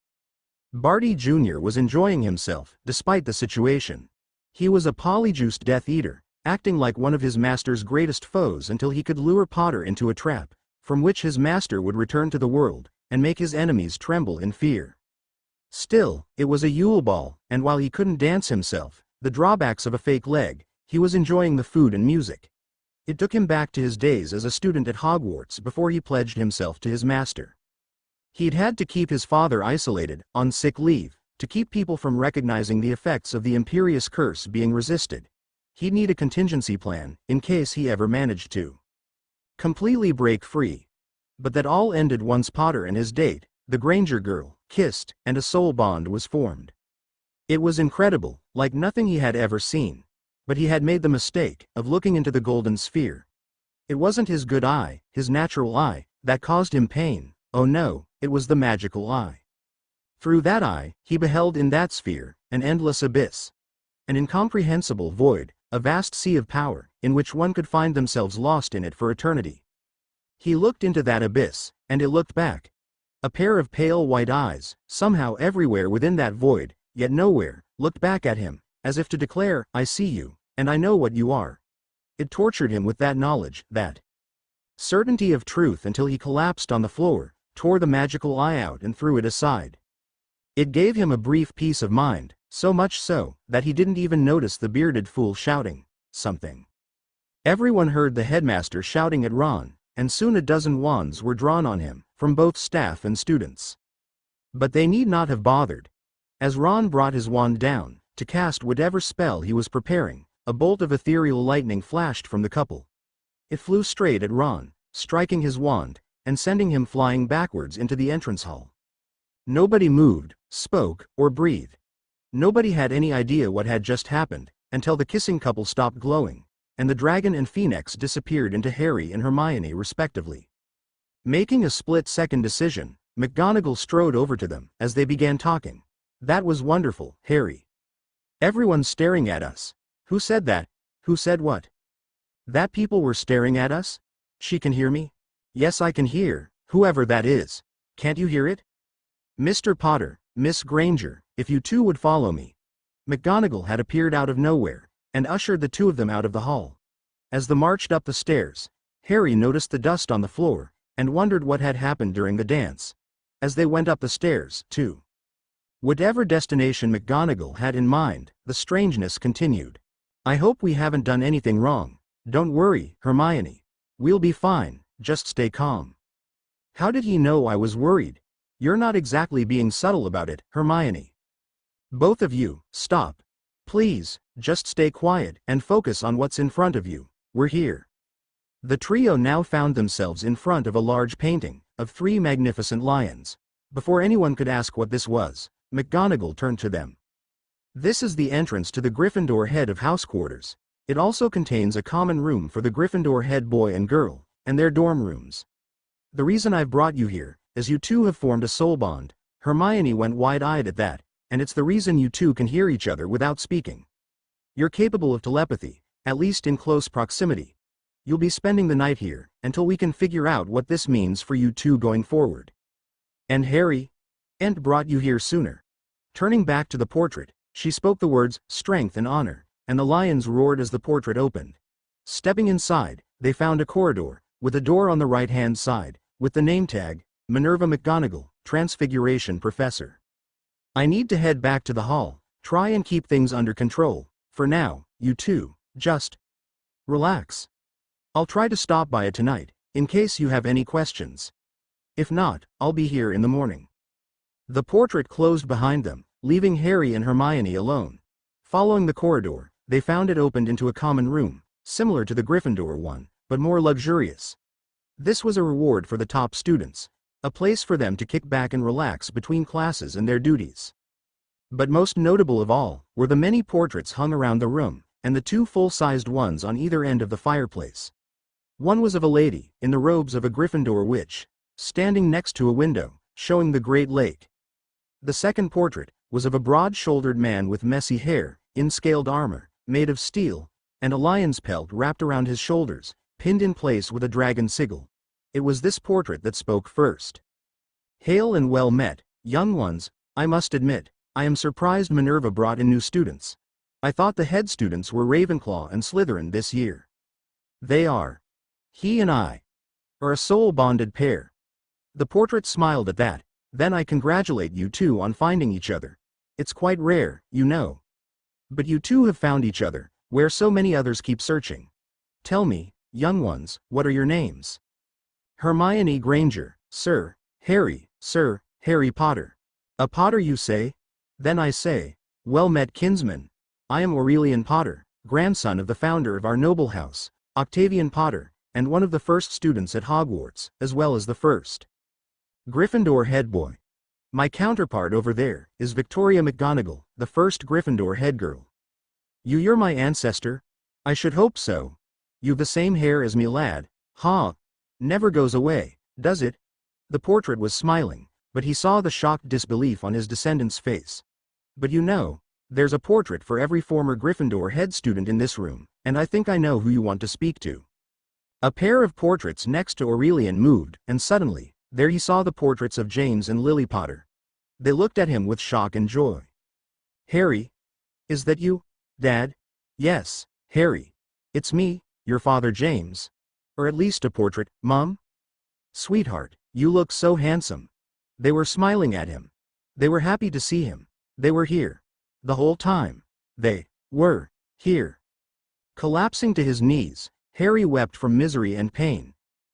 Speaker 1: Barty Jr. was enjoying himself, despite the situation. He was a polyjuiced Death Eater, acting like one of his master's greatest foes until he could lure Potter into a trap, from which his master would return to the world, and make his enemies tremble in fear. Still, it was a Yule Ball, and while he couldn't dance himself, the drawbacks of a fake leg, he was enjoying the food and music. It took him back to his days as a student at Hogwarts before he pledged himself to his master. He'd had to keep his father isolated, on sick leave, to keep people from recognizing the effects of the Imperious Curse being resisted. He'd need a contingency plan, in case he ever managed to completely break free. But that all ended once Potter and his date, the Granger girl, kissed, and a soul bond was formed. It was incredible, like nothing he had ever seen. But he had made the mistake of looking into the golden sphere. It wasn't his good eye, his natural eye, that caused him pain. Oh no, it was the magical eye. Through that eye, he beheld in that sphere, an endless abyss. An incomprehensible void, a vast sea of power, in which one could find themselves lost in it for eternity. He looked into that abyss, and it looked back. A pair of pale white eyes, somehow everywhere within that void, yet nowhere, looked back at him, as if to declare, "I see you, and I know what you are." It tortured him with that knowledge, that certainty of truth until he collapsed on the floor, tore the magical eye out and threw it aside. It gave him a brief peace of mind, so much so, that he didn't even notice the bearded fool shouting something. Everyone heard the headmaster shouting at Ron, and soon a dozen wands were drawn on him, from both staff and students. But they need not have bothered. As Ron brought his wand down, to cast whatever spell he was preparing, a bolt of ethereal lightning flashed from the couple. It flew straight at Ron, striking his wand, and sending him flying backwards into the entrance hall. Nobody moved, spoke, or breathed. Nobody had any idea what had just happened, until the kissing couple stopped glowing, and the dragon and phoenix disappeared into Harry and Hermione respectively. Making a split-second decision, McGonagall strode over to them as they began talking. "That was wonderful, Harry. Everyone's staring at us." "Who said that?" "Who said what?" "That people were staring at us?" "She can hear me?" "Yes, I can hear, whoever that is. Can't you hear it?" "Mr. Potter, Miss Granger, if you two would follow me." McGonagall had appeared out of nowhere, and ushered the two of them out of the hall. As they marched up the stairs, Harry noticed the dust on the floor, and wondered what had happened during the dance. As they went up the stairs, too. Whatever destination McGonagall had in mind, the strangeness continued. "I hope we haven't done anything wrong. Don't worry, Hermione. We'll be fine, just stay calm." "How did he know I was worried? You're not exactly being subtle about it, Hermione." "Both of you, stop. Please, just stay quiet and focus on what's in front of you. We're here." The trio now found themselves in front of a large painting of 3 magnificent lions. Before anyone could ask what this was, McGonagall turned to them. "This is the entrance to the Gryffindor head of house quarters. It also contains a common room for the Gryffindor head boy and girl, and their dorm rooms. The reason I've brought you here is you two have formed a soul bond." Hermione went wide-eyed at that, "and it's the reason you two can hear each other without speaking. You're capable of telepathy, at least in close proximity. You'll be spending the night here, until we can figure out what this means for you two going forward." "And Harry? And brought you here sooner." Turning back to the portrait, she spoke the words, "strength and honor," and the lions roared as the portrait opened. Stepping inside, they found a corridor, with a door on the right-hand side, with the name tag, Minerva McGonagall, Transfiguration Professor. "I need to head back to the hall. Try and keep things under control. For now, you two, just relax. I'll try to stop by it tonight, in case you have any questions. If not, I'll be here in the morning." The portrait closed behind them, leaving Harry and Hermione alone. Following the corridor, they found it opened into a common room, similar to the Gryffindor one, but more luxurious. This was a reward for the top students, a place for them to kick back and relax between classes and their duties. But most notable of all were the many portraits hung around the room, and the 2 full-sized ones on either end of the fireplace. One was of a lady, in the robes of a Gryffindor witch, standing next to a window, showing the Great Lake. The second portrait was of a broad-shouldered man with messy hair, in scaled armor, made of steel, and a lion's pelt wrapped around his shoulders, pinned in place with a dragon sigil. It was this portrait that spoke first. "Hail and well met, young ones. I must admit, I am surprised Minerva brought in new students. I thought the head students were Ravenclaw and Slytherin this year. They are. He and I are a soul-bonded pair." The portrait smiled at that. "Then I congratulate you two on finding each other. It's quite rare, you know. But you two have found each other, where so many others keep searching. Tell me, young ones, what are your names?" "Hermione Granger, Sir. Harry, Sir, Harry Potter." "A Potter you say? Then I say, well met kinsman. I am Aurelian Potter, grandson of the founder of our noble house, Octavian Potter, and one of the first students at Hogwarts, as well as the first Gryffindor head boy. My counterpart over there is Victoria McGonagall, the first Gryffindor head girl." You're my ancestor?" "I should hope so. You've the same hair as me lad, huh? Never goes away, does it?" The portrait was smiling, but he saw the shocked disbelief on his descendant's face. "But you know, there's a portrait for every former Gryffindor head student in this room, and I think I know who you want to speak to." A pair of portraits next to Aurelian moved, and suddenly, there he saw the portraits of James and Lily Potter. They looked at him with shock and joy. "Harry? Is that you, Dad?" "Yes, Harry. It's me, your father James. Or at least a portrait, Mum?" "Sweetheart, you look so handsome." They were smiling at him. They were happy to see him. They were here. The whole time. They were here. Collapsing to his knees, Harry wept from misery and pain.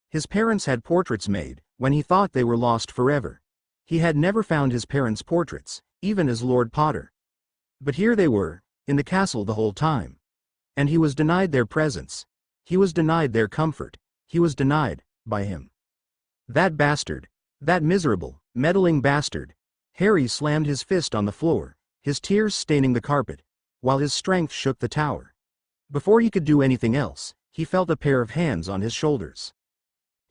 Speaker 1: His parents had portraits made, when he thought they were lost forever. He had never found his parents' portraits, even as Lord Potter. But here they were, in the castle the whole time. And he was denied their presence. He was denied their comfort. He was denied by him. That bastard. That miserable, meddling bastard. Harry slammed his fist on the floor, his tears staining the carpet, while his strength shook the tower. Before he could do anything else, he felt a pair of hands on his shoulders.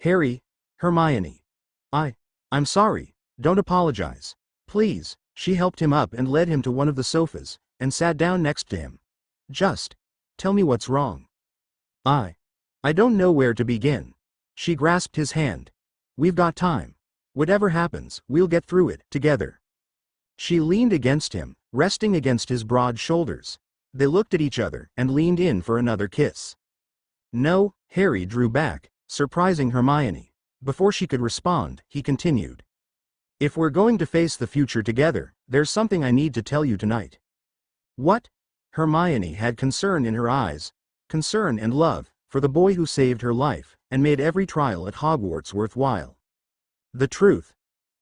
Speaker 1: Harry, Hermione. I'm sorry, don't apologize. Please. She helped him up and led him to one of the sofas, and sat down next to him. Just tell me what's wrong. I don't know where to begin. She grasped his hand. We've got time. Whatever happens, we'll get through it, together. She leaned against him, resting against his broad shoulders. They looked at each other, and leaned in for another kiss. No, Harry drew back, surprising Hermione. Before she could respond, he continued. If we're going to face the future together, there's something I need to tell you tonight. What? Hermione had concern in her eyes. Concern and love, for the boy who saved her life, and made every trial at Hogwarts worthwhile. The truth.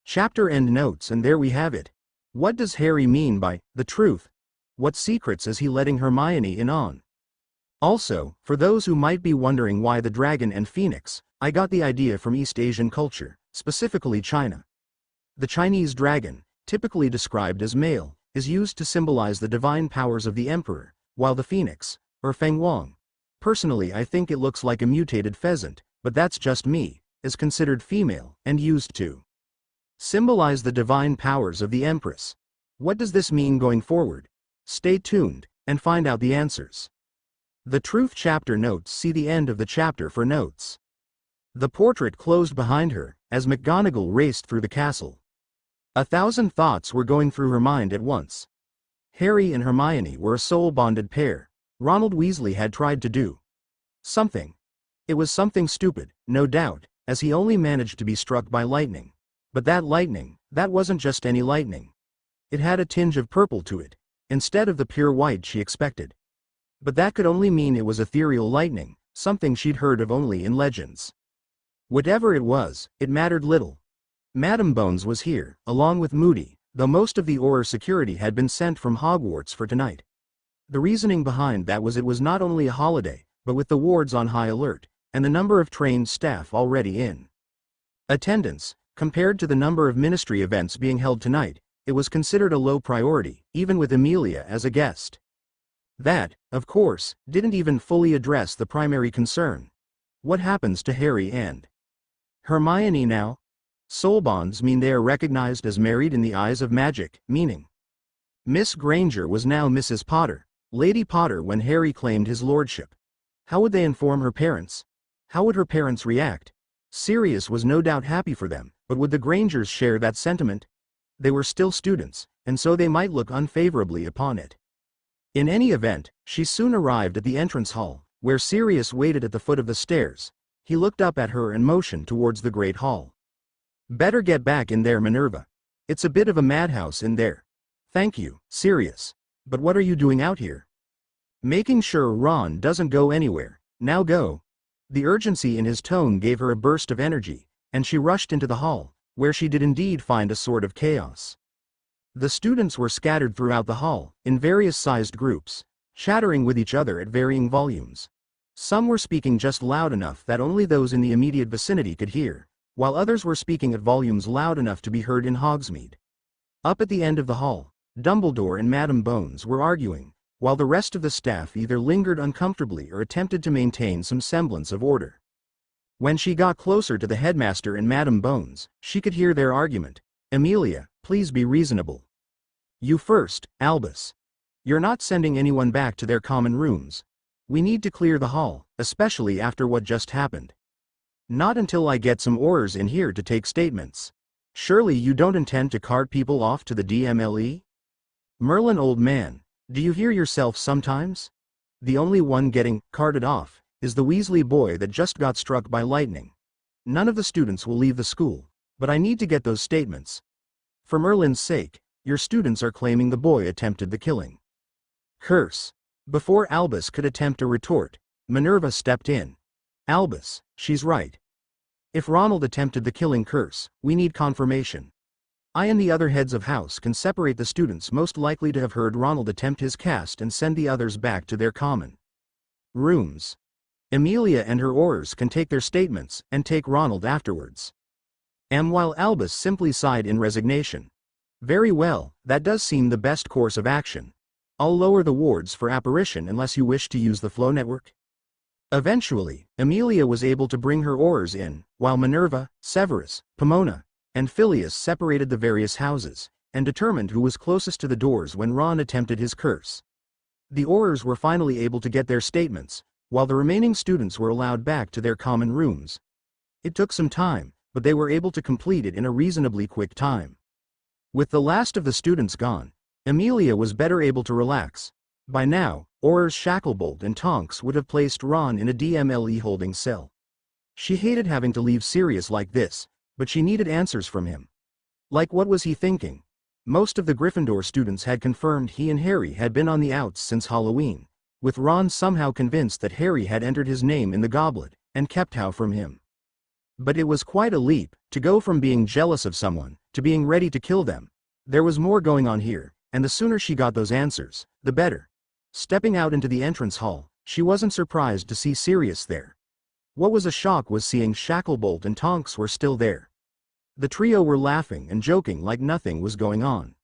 Speaker 1: Chapter end notes, and there we have it. What does Harry mean by the truth? What secrets is he letting Hermione in on? Also, for those who might be wondering why the dragon and phoenix, I got the idea from East Asian culture, specifically China. The Chinese dragon, typically described as male, is used to symbolize the divine powers of the emperor, while the phoenix, or Feng Wang, personally I think it looks like a mutated pheasant, but that's just me, is considered female, and used to symbolize the divine powers of the empress. What does this mean going forward? Stay tuned, and find out the answers. The Truth chapter notes. See the end of the chapter for notes. The portrait closed behind her, as McGonagall raced through the castle. 1,000 thoughts were going through her mind at once. Harry and Hermione were a soul-bonded pair. Ronald Weasley had tried to do something. It was something stupid, no doubt, as he only managed to be struck by lightning. But that lightning, that wasn't just any lightning. It had a tinge of purple to it, instead of the pure white she expected. But that could only mean it was ethereal lightning, something she'd heard of only in legends. Whatever it was, it mattered little. Madam Bones was here, along with Moody, though most of the Auror security had been sent from Hogwarts for tonight. The reasoning behind that was it was not only a holiday, but with the wards on high alert, and the number of trained staff already in attendance, compared to the number of ministry events being held tonight, it was considered a low priority, even with Amelia as a guest. That, of course, didn't even fully address the primary concern. What happens to Harry and Hermione now? Soul bonds mean they are recognized as married in the eyes of magic, meaning Miss Granger was now Mrs. Potter, Lady Potter, when Harry claimed his lordship. How would they inform her parents? How would her parents react? Sirius was no doubt happy for them, but would the Grangers share that sentiment? They were still students, and so they might look unfavorably upon it. In any event, she soon arrived at the entrance hall, where Sirius waited at the foot of the stairs. He looked up at her and motioned towards the great hall. Better get back in there, Minerva. It's a bit of a madhouse in there. Thank you, Sirius. But what are you doing out here? Making sure Ron doesn't go anywhere. Now go. The urgency in his tone gave her a burst of energy, and she rushed into the hall, where she did indeed find a sort of chaos. The students were scattered throughout the hall, in various sized groups, chattering with each other at varying volumes. Some were speaking just loud enough that only those in the immediate vicinity could hear, while others were speaking at volumes loud enough to be heard in Hogsmeade. Up at the end of the hall, Dumbledore and Madam Bones were arguing, while the rest of the staff either lingered uncomfortably or attempted to maintain some semblance of order. When she got closer to the headmaster and Madam Bones, she could hear their argument. Amelia, please be reasonable. You first, Albus. You're not sending anyone back to their common rooms. We need to clear the hall, especially after what just happened. Not until I get some Aurors in here to take statements. Surely you don't intend to cart people off to the DMLE? Merlin, old man, do you hear yourself sometimes? The only one getting carted off is the Weasley boy that just got struck by lightning. None of the students will leave the school, but I need to get those statements. For Merlin's sake, your students are claiming the boy attempted the killing. Curse. Before Albus could attempt a retort, Minerva stepped in. Albus, she's right. If Ronald attempted the killing, curse, we need confirmation. I and the other heads of house can separate the students most likely to have heard Ronald attempt his cast and send the others back to their common Rooms. Emilia and her Aurors can take their statements and take Ronald afterwards. While Albus simply sighed in resignation. Very well, that does seem the best course of action. I'll lower the wards for apparition unless you wish to use the flow network. Eventually, Emilia was able to bring her Aurors in, while Minerva, Severus, Pomona, and Phileas separated the various houses, and determined who was closest to the doors when Ron attempted his curse. The Aurors were finally able to get their statements, while the remaining students were allowed back to their common rooms. It took some time, but they were able to complete it in a reasonably quick time. With the last of the students gone, Emilia was better able to relax. By now, Aurors Shacklebolt and Tonks would have placed Ron in a DMLE holding cell. She hated having to leave Sirius like this, but she needed answers from him. Like, what was he thinking? Most of the Gryffindor students had confirmed he and Harry had been on the outs since Halloween, with Ron somehow convinced that Harry had entered his name in the goblet, and kept How from him. But it was quite a leap, to go from being jealous of someone, to being ready to kill them. There was more going on here, and the sooner she got those answers, the better. Stepping out into the entrance hall, she wasn't surprised to see Sirius there. What was a shock was seeing Shacklebolt and Tonks were still there. The trio were laughing and joking like nothing was going on.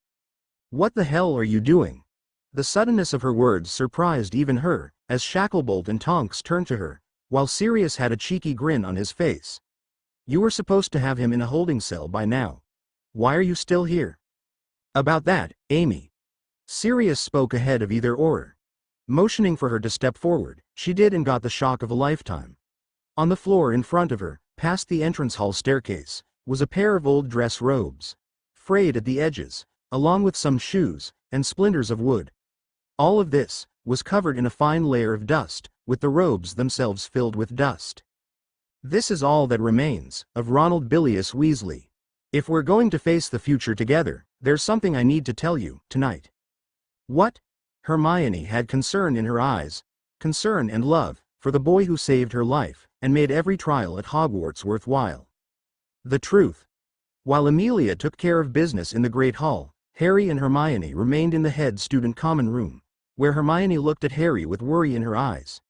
Speaker 1: "What the hell are you doing?" The suddenness of her words surprised even her, as Shacklebolt and Tonks turned to her, while Sirius had a cheeky grin on his face. "You were supposed to have him in a holding cell by now. Why are you still here?" "About that, Amy." Sirius spoke ahead of either Auror. Motioning for her to step forward, she did and got the shock of a lifetime. On the floor in front of her, past the entrance hall staircase, was a pair of old dress robes, frayed at the edges, along with some shoes, and splinters of wood. All of this was covered in a fine layer of dust, with the robes themselves filled with dust. "This is all that remains of Ronald Bilious Weasley. If we're going to face the future together, there's something I need to tell you, tonight." "What?" Hermione had concern in her eyes, concern and love, for the boy who saved her life, and made every trial at Hogwarts worthwhile. "The truth." While Emilia took care of business in the Great Hall, Harry and Hermione remained in the head student common room, where Hermione looked at Harry with worry in her eyes.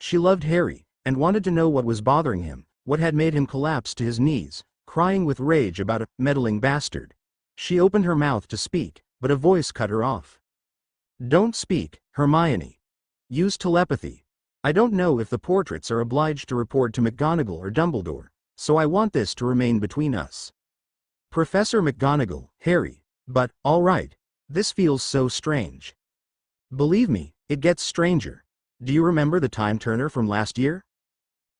Speaker 1: She loved Harry, and wanted to know what was bothering him, what had made him collapse to his knees, crying with rage about a meddling bastard. She opened her mouth to speak, but a voice cut her off. "Don't speak, Hermione. Use telepathy. I don't know if the portraits are obliged to report to McGonagall or Dumbledore, so I want this to remain between us." "Professor McGonagall, Harry, but, all right, this feels so strange." "Believe me, it gets stranger. Do you remember the time turner from last year?"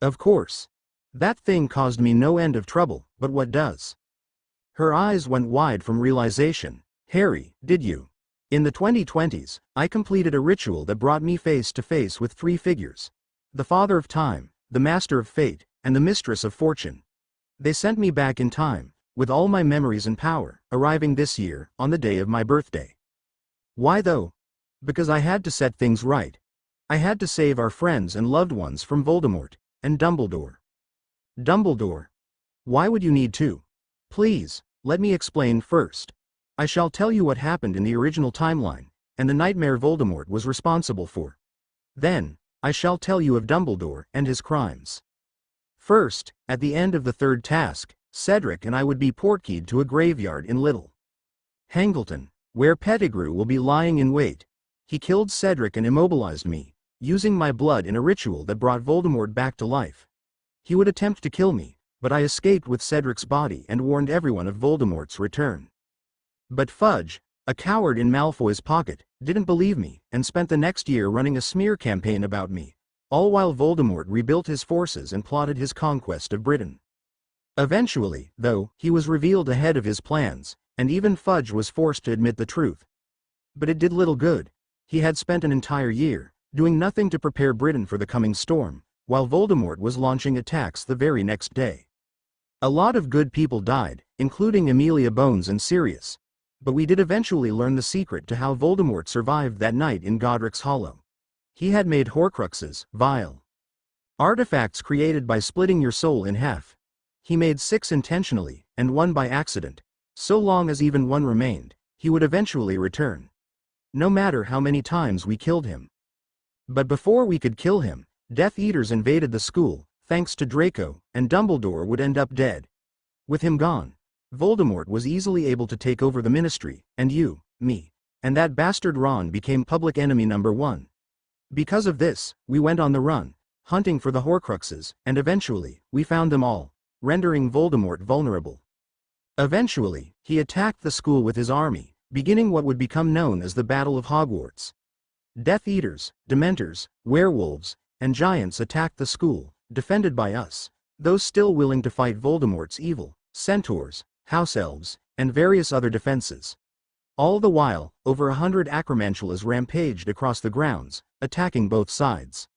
Speaker 1: "Of course. That thing caused me no end of trouble, but what does?" Her eyes went wide from realization. "Harry, did you? In the 2020s, I completed a ritual that brought me face to face with three figures. The Father of Time, the Master of Fate, and the Mistress of Fortune. They sent me back in time, with all my memories and power, arriving this year, on the day of my birthday. Why though? Because I had to set things right. I had to save our friends and loved ones from Voldemort, and Dumbledore." "Dumbledore? Why would you need to? Please, let me explain first. I shall tell you what happened in the original timeline, and the nightmare Voldemort was responsible for. Then, I shall tell you of Dumbledore and his crimes. First, at the end of the third task, Cedric and I would be portkeyed to a graveyard in Little Hangleton, where Pettigrew will be lying in wait. He killed Cedric and immobilized me, using my blood in a ritual that brought Voldemort back to life. He would attempt to kill me, but I escaped with Cedric's body and warned everyone of Voldemort's return. But Fudge, a coward in Malfoy's pocket, didn't believe me, and spent the next year running a smear campaign about me, all while Voldemort rebuilt his forces and plotted his conquest of Britain. Eventually, though, he was revealed ahead of his plans, and even Fudge was forced to admit the truth. But it did little good. He had spent an entire year, doing nothing to prepare Britain for the coming storm, while Voldemort was launching attacks the very next day. A lot of good people died, including Amelia Bones and Sirius. But we did eventually learn the secret to how Voldemort survived that night in Godric's Hollow. He had made Horcruxes, vile artifacts created by splitting your soul in half. He made 6 intentionally, and 1 by accident. So long as even one remained, he would eventually return. No matter how many times we killed him. But before we could kill him, Death Eaters invaded the school, thanks to Draco, and Dumbledore would end up dead. With him gone, Voldemort was easily able to take over the Ministry, and you, me, and that bastard Ron became public enemy number one. Because of this, we went on the run, hunting for the Horcruxes, and eventually, we found them all, rendering Voldemort vulnerable. Eventually, he attacked the school with his army, beginning what would become known as the Battle of Hogwarts. Death Eaters, Dementors, werewolves, and giants attacked the school, defended by us, those still willing to fight Voldemort's evil, centaurs, house elves, and various other defenses. All the while, over 100 Acromantulas rampaged across the grounds, attacking both sides.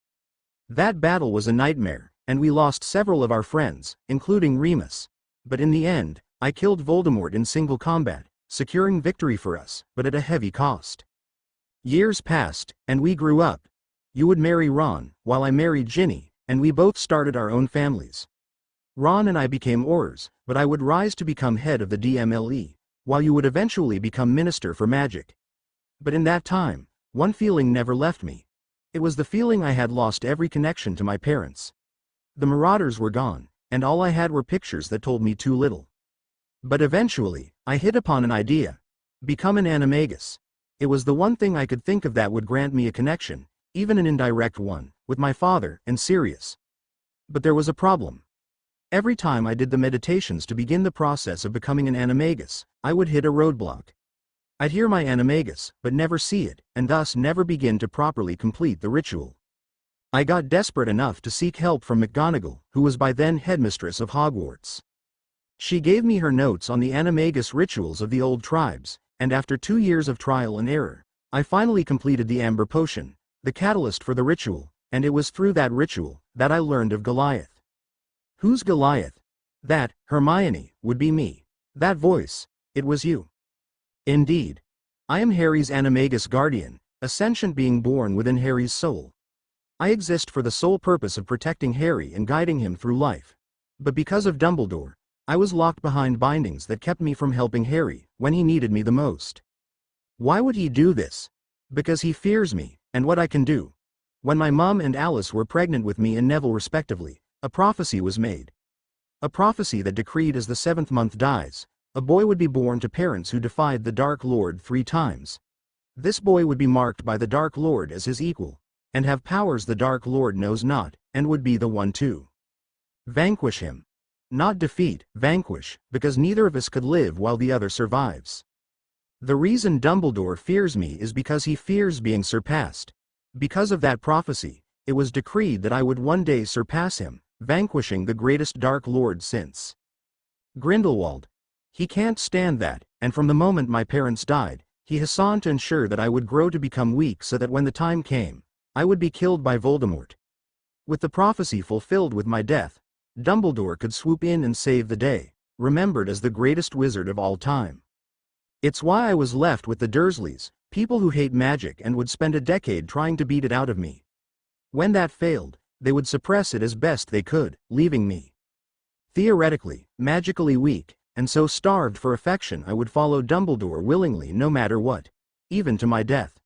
Speaker 1: That battle was a nightmare, and we lost several of our friends, including Remus. But in the end, I killed Voldemort in single combat, securing victory for us, but at a heavy cost. Years passed, and we grew up. You would marry Ron, while I married Ginny, and we both started our own families. Ron and I became Aurors, but I would rise to become head of the DMLE, while you would eventually become Minister for Magic. But in that time, one feeling never left me. It was the feeling I had lost every connection to my parents. The Marauders were gone, and all I had were pictures that told me too little. But eventually, I hit upon an idea. Become an animagus. It was the one thing I could think of that would grant me a connection, even an indirect one, with my father and Sirius. But there was a problem. Every time I did the meditations to begin the process of becoming an animagus, I would hit a roadblock. I'd hear my animagus, but never see it, and thus never begin to properly complete the ritual. I got desperate enough to seek help from McGonagall, who was by then headmistress of Hogwarts. She gave me her notes on the animagus rituals of the old tribes, and after 2 years of trial and error, I finally completed the Amber Potion, the catalyst for the ritual, and it was through that ritual that I learned of Goliath. Who's Goliath? That, Hermione, would be me. That voice, it was you. Indeed. I am Harry's animagus guardian, a sentient being born within Harry's soul. I exist for the sole purpose of protecting Harry and guiding him through life. But because of Dumbledore, I was locked behind bindings that kept me from helping Harry when he needed me the most. Why would he do this? Because he fears me, and what I can do. When my mom and Alice were pregnant with me and Neville respectively, a prophecy was made. A prophecy that decreed as the 7th month dies, a boy would be born to parents who defied the Dark Lord 3 times. This boy would be marked by the Dark Lord as his equal, and have powers the Dark Lord knows not, and would be the one to vanquish him. Not defeat, vanquish, because neither of us could live while the other survives. The reason Dumbledore fears me is because he fears being surpassed. Because of that prophecy, it was decreed that I would one day surpass him, vanquishing the greatest Dark Lord since Grindelwald. He can't stand that, and from the moment my parents died, he has sought to ensure that I would grow to become weak so that when the time came, I would be killed by Voldemort. With the prophecy fulfilled with my death, Dumbledore could swoop in and save the day, remembered as the greatest wizard of all time. It's why I was left with the Dursleys, people who hate magic and would spend a decade trying to beat it out of me. When that failed, they would suppress it as best they could, leaving me theoretically, magically weak, and so starved for affection I would follow Dumbledore willingly no matter what, even to my death.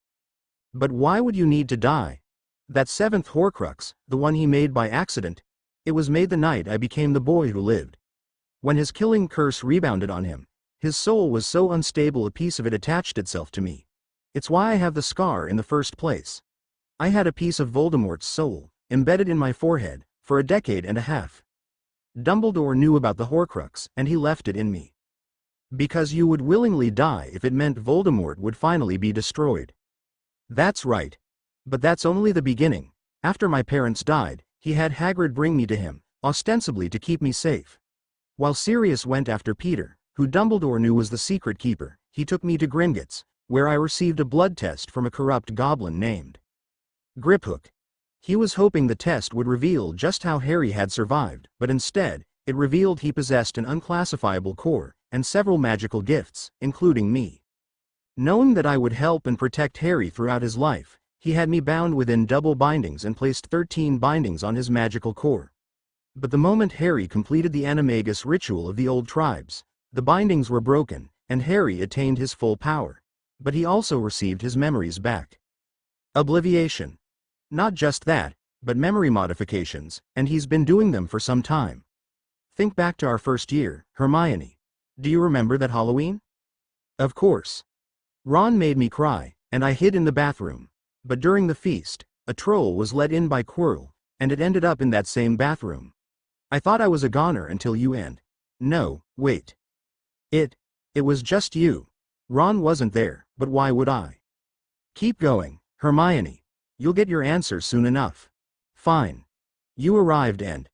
Speaker 1: But why would you need to die? That 7th Horcrux, the one he made by accident, it was made the night I became the boy who lived. When his killing curse rebounded on him, his soul was so unstable a piece of it attached itself to me. It's why I have the scar in the first place. I had a piece of Voldemort's soul, embedded in my forehead, for a decade and a half. Dumbledore knew about the Horcrux, and he left it in me. Because you would willingly die if it meant Voldemort would finally be destroyed. That's right. But that's only the beginning. After my parents died, he had Hagrid bring me to him, ostensibly to keep me safe. While Sirius went after Peter, who Dumbledore knew was the secret keeper, he took me to Gringotts, where I received a blood test from a corrupt goblin named Griphook. He was hoping the test would reveal just how Harry had survived, but instead, it revealed he possessed an unclassifiable core, and several magical gifts, including me. Knowing that I would help and protect Harry throughout his life, he had me bound within double bindings and placed 13 bindings on his magical core. But the moment Harry completed the animagus ritual of the old tribes, the bindings were broken, and Harry attained his full power. But he also received his memories back. Obliviation. Not just that, but memory modifications, and he's been doing them for some time. Think back to our first year, Hermione. Do you remember that Halloween? Of course. Ron made me cry, and I hid in the bathroom. But during the feast, a troll was let in by Quirrell, and it ended up in that same bathroom. I thought I was a goner until you and... No, wait. It was just you. Ron wasn't there, but why would I? Keep going, Hermione. You'll get your answer soon enough. Fine. You arrived and...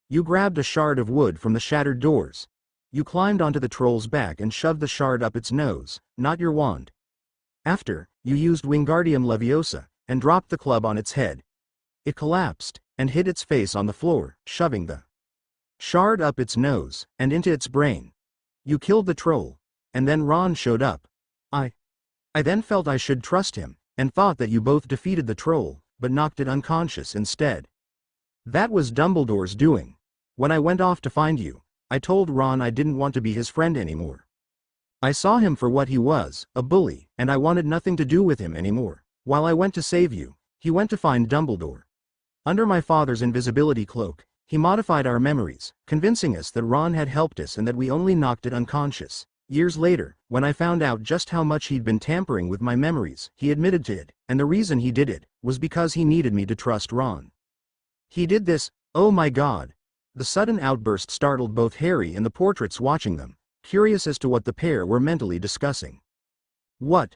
Speaker 1: You grabbed a shard of wood from the shattered doors. You climbed onto the troll's back and shoved the shard up its nose, not your wand. After, you used Wingardium Leviosa, and dropped the club on its head. It collapsed, and hit its face on the floor, shoving the shard up its nose, and into its brain. You killed the troll, and then Ron showed up. I then felt I should trust him, and thought that you both defeated the troll, but knocked it unconscious instead. That was Dumbledore's doing. When I went off to find you, I told Ron I didn't want to be his friend anymore. I saw him for what he was, a bully, and I wanted nothing to do with him anymore. While I went to save you, he went to find Dumbledore. Under my father's invisibility cloak, he modified our memories, convincing us that Ron had helped us and that we only knocked it unconscious. Years later, when I found out just how much he'd been tampering with my memories, he admitted to it, and the reason he did it was because he needed me to trust Ron. He did this, oh my God. The sudden outburst startled both Harry and the portraits watching them, curious as to what the pair were mentally discussing. What?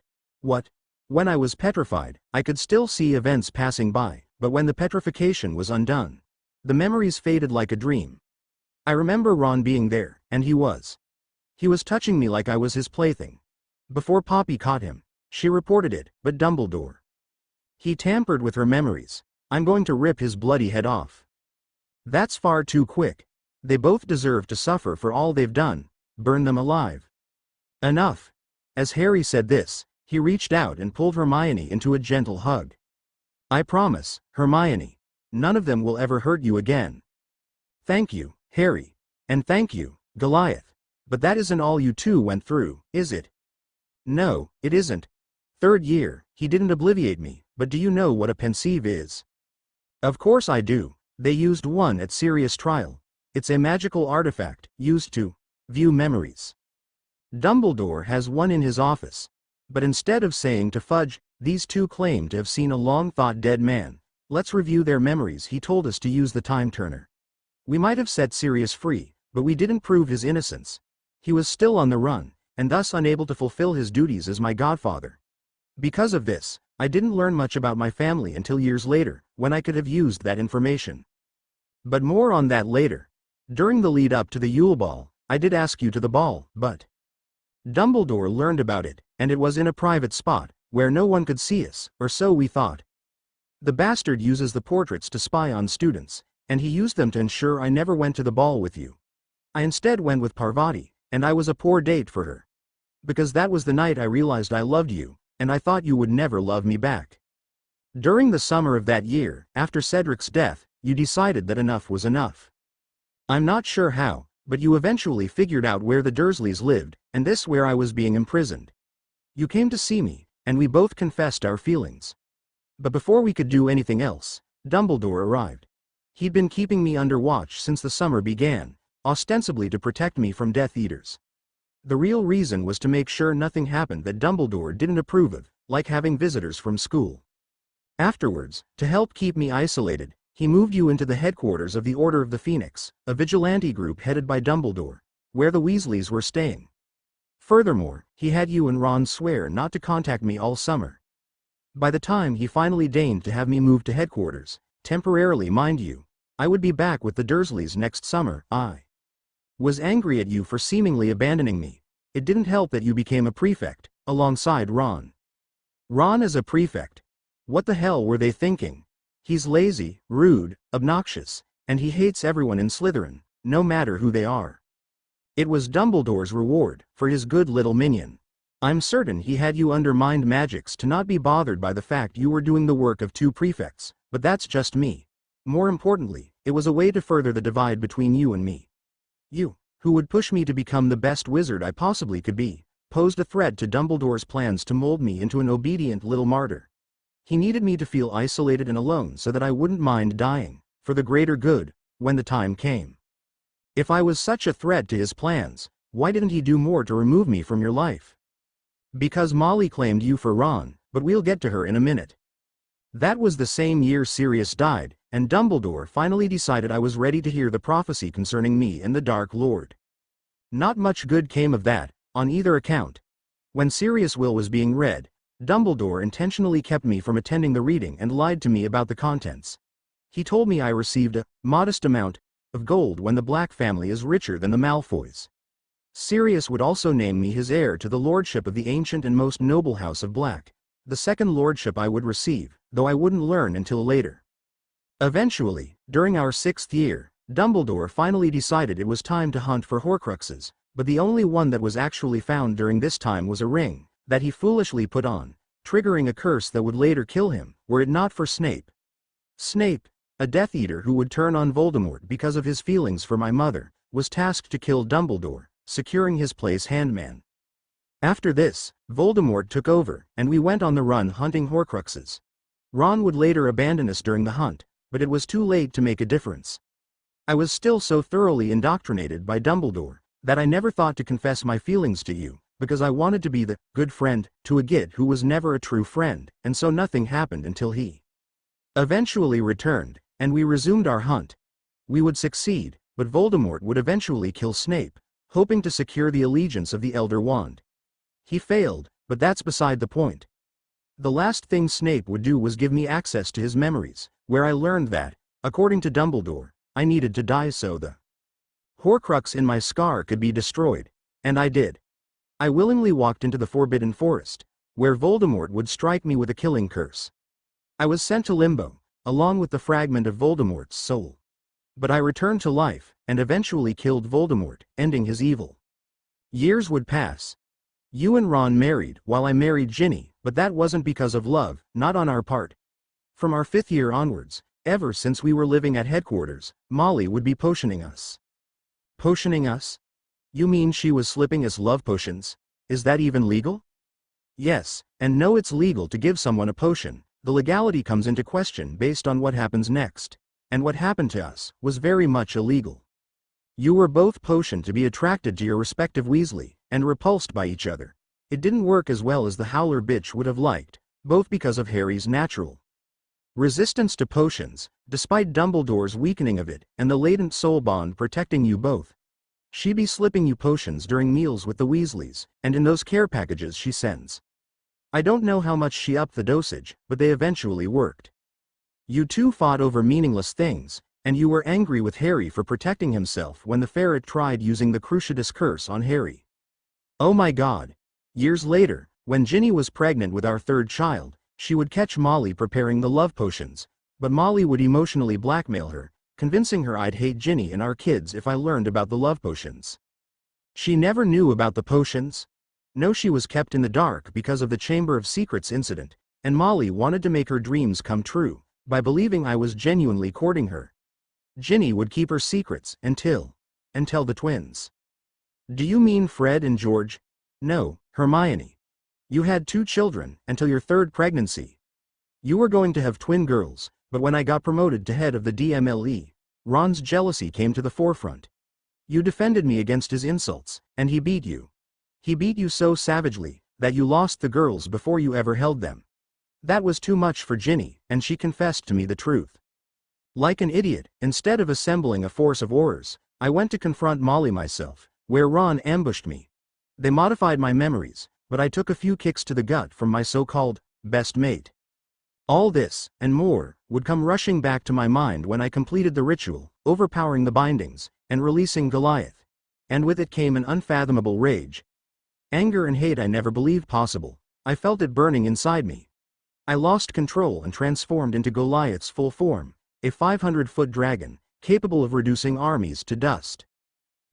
Speaker 1: When I was petrified, I could still see events passing by, but when the petrification was undone, the memories faded like a dream. I remember Ron being there, and he was touching me like I was his plaything. Before Poppy caught him, she reported it, but Dumbledore. He tampered with her memories. I'm going to rip his bloody head off. That's far too quick. They both deserve to suffer for all they've done. Burn them alive. Enough. As Harry said this, he reached out and pulled Hermione into a gentle hug. I promise, Hermione, none of them will ever hurt you again. Thank you, Harry. And thank you, Goliath. But that isn't all you two went through, is it? No, it isn't. Third year, he didn't obliviate me, but do you know what a pensieve is? Of course I do. They used one at Sirius Trial. It's a magical artifact, used to view memories. Dumbledore has one in his office. But instead of saying to Fudge, these two claim to have seen a long-thought dead man. Let's review their memories. He told us to use the time turner. We might have set Sirius free, but we didn't prove his innocence. He was still on the run, and thus unable to fulfill his duties as my godfather. Because of this, I didn't learn much about my family until years later, when I could have used that information. But more on that later. During the lead up to the Yule Ball, I did ask you to the ball, but Dumbledore learned about it, and it was in a private spot, where no one could see us, or so we thought. The bastard uses the portraits to spy on students, and he used them to ensure I never went to the ball with you. I instead went with Parvati, and I was a poor date for her. Because that was the night I realized I loved you, and I thought you would never love me back. During the summer of that year, after Cedric's death, you decided that enough was enough. I'm not sure how, but you eventually figured out where the Dursleys lived, and this where I was being imprisoned. You came to see me, and we both confessed our feelings. But before we could do anything else, Dumbledore arrived. He'd been keeping me under watch since the summer began, ostensibly to protect me from Death Eaters. The real reason was to make sure nothing happened that Dumbledore didn't approve of, like having visitors from school. Afterwards, to help keep me isolated, he moved you into the headquarters of the Order of the Phoenix, a vigilante group headed by Dumbledore, where the Weasleys were staying. Furthermore, he had you and Ron swear not to contact me all summer. By the time he finally deigned to have me moved to headquarters, temporarily mind you, I would be back with the Dursleys next summer. I was angry at you for seemingly abandoning me. It didn't help that you became a prefect, alongside Ron. Ron is a prefect. What the hell were they thinking? He's lazy, rude, obnoxious, and he hates everyone in Slytherin, no matter who they are. It was Dumbledore's reward, for his good little minion. I'm certain he had you under mind magics to not be bothered by the fact you were doing the work of two prefects, but that's just me. More importantly, it was a way to further the divide between you and me. You, who would push me to become the best wizard I possibly could be, posed a threat to Dumbledore's plans to mold me into an obedient little martyr. He needed me to feel isolated and alone so that I wouldn't mind dying, for the greater good, when the time came. If I was such a threat to his plans, why didn't he do more to remove me from your life? Because Molly claimed you for Ron, but we'll get to her in a minute. That was the same year Sirius died, and Dumbledore finally decided I was ready to hear the prophecy concerning me and the Dark Lord. Not much good came of that, on either account. When Sirius' will was being read, Dumbledore intentionally kept me from attending the reading and lied to me about the contents. He told me I received a modest amount of gold when the Black family is richer than the Malfoys. Sirius would also name me his heir to the lordship of the ancient and most noble House of Black, the second lordship I would receive, though I wouldn't learn until later. Eventually, during our 6th year, Dumbledore finally decided it was time to hunt for Horcruxes, but the only one that was actually found during this time was a ring that he foolishly put on, triggering a curse that would later kill him, were it not for Snape. Snape, a Death Eater who would turn on Voldemort because of his feelings for my mother, was tasked to kill Dumbledore, securing his place handman. After this, Voldemort took over, and we went on the run hunting Horcruxes. Ron would later abandon us during the hunt, but it was too late to make a difference. I was still so thoroughly indoctrinated by Dumbledore that I never thought to confess my feelings to you, because I wanted to be the good friend to a Git who was never a true friend, and so nothing happened until he eventually returned, and we resumed our hunt. We would succeed, but Voldemort would eventually kill Snape, hoping to secure the allegiance of the Elder Wand. He failed, but that's beside the point. The last thing Snape would do was give me access to his memories, where I learned that, according to Dumbledore, I needed to die so the Horcrux in my scar could be destroyed, and I did. I willingly walked into the Forbidden Forest, where Voldemort would strike me with a killing curse. I was sent to Limbo, along with the fragment of Voldemort's soul. But I returned to life, and eventually killed Voldemort, ending his evil. Years would pass. You and Ron married, while I married Ginny, but that wasn't because of love, not on our part. From our 5th year onwards, ever since we were living at headquarters, Molly would be potioning us. Potioning us? You mean she was slipping us love potions? Is that even legal? Yes, and no, it's legal to give someone a potion. The legality comes into question based on what happens next, and what happened to us was very much illegal. You were both potioned to be attracted to your respective Weasley, and repulsed by each other. It didn't work as well as the Howler bitch would have liked, both because of Harry's natural resistance to potions, despite Dumbledore's weakening of it, and the latent soul bond protecting you both. She be slipping you potions during meals with the Weasleys, and in those care packages she sends. I don't know how much she upped the dosage, but they eventually worked. You two fought over meaningless things, and you were angry with Harry for protecting himself when the ferret tried using the Cruciatus curse on Harry. Oh my god. Years later, when Ginny was pregnant with our 3rd child, she would catch Molly preparing the love potions, but Molly would emotionally blackmail her, convincing her I'd hate Ginny and our kids if I learned about the love potions. She never knew about the potions. No, she was kept in the dark because of the Chamber of Secrets incident, and Molly wanted to make her dreams come true by believing I was genuinely courting her. Ginny would keep her secrets until the twins. Do you mean Fred and George? No, Hermione. You had 2 children until your 3rd pregnancy. You were going to have twin girls, but when I got promoted to head of the DMLE, Ron's jealousy came to the forefront. You defended me against his insults, and he beat you. He beat you so savagely that you lost the girls before you ever held them. That was too much for Ginny, and she confessed to me the truth. Like an idiot, instead of assembling a force of Aurors, I went to confront Molly myself, where Ron ambushed me. They modified my memories, but I took a few kicks to the gut from my so-called best mate. All this, and more, would come rushing back to my mind when I completed the ritual, overpowering the bindings, and releasing Goliath. And with it came an unfathomable rage. Anger and hate I never believed possible. I felt it burning inside me. I lost control and transformed into Goliath's full form, a 500-foot dragon, capable of reducing armies to dust.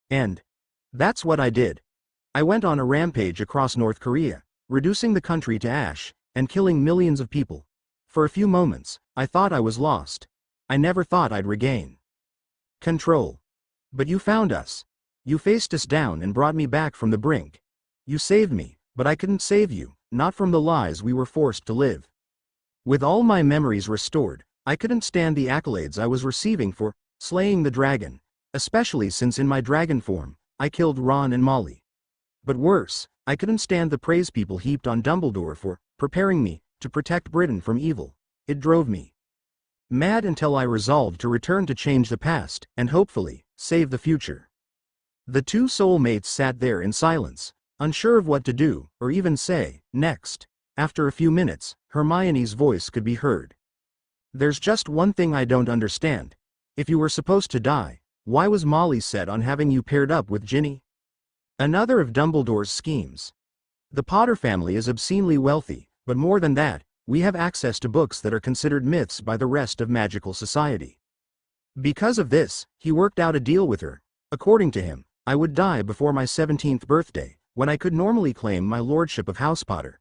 Speaker 1: And that's what I did. I went on a rampage across North Korea, reducing the country to ash, and killing millions of people. For a few moments, I thought I was lost. I never thought I'd regain control. But you found us. You faced us down and brought me back from the brink. You saved me, but I couldn't save you, not from the lies we were forced to live. With all my memories restored, I couldn't stand the accolades I was receiving for slaying the dragon, especially since in my dragon form, I killed Ron and Molly. But worse, I couldn't stand the praise people heaped on Dumbledore for preparing me to protect Britain from evil. It drove me mad until I resolved to return to change the past and hopefully save the future. The two soulmates sat there in silence, unsure of what to do or even say next. After a few minutes, Hermione's voice could be heard. "There's just one thing I don't understand. If you were supposed to die, why was Molly set on having you paired up with Ginny?" Another of Dumbledore's schemes. The Potter family is obscenely wealthy, but more than that, we have access to books that are considered myths by the rest of magical society. Because of this, he worked out a deal with her. According to him, I would die before my 17th birthday, when I could normally claim my lordship of House Potter.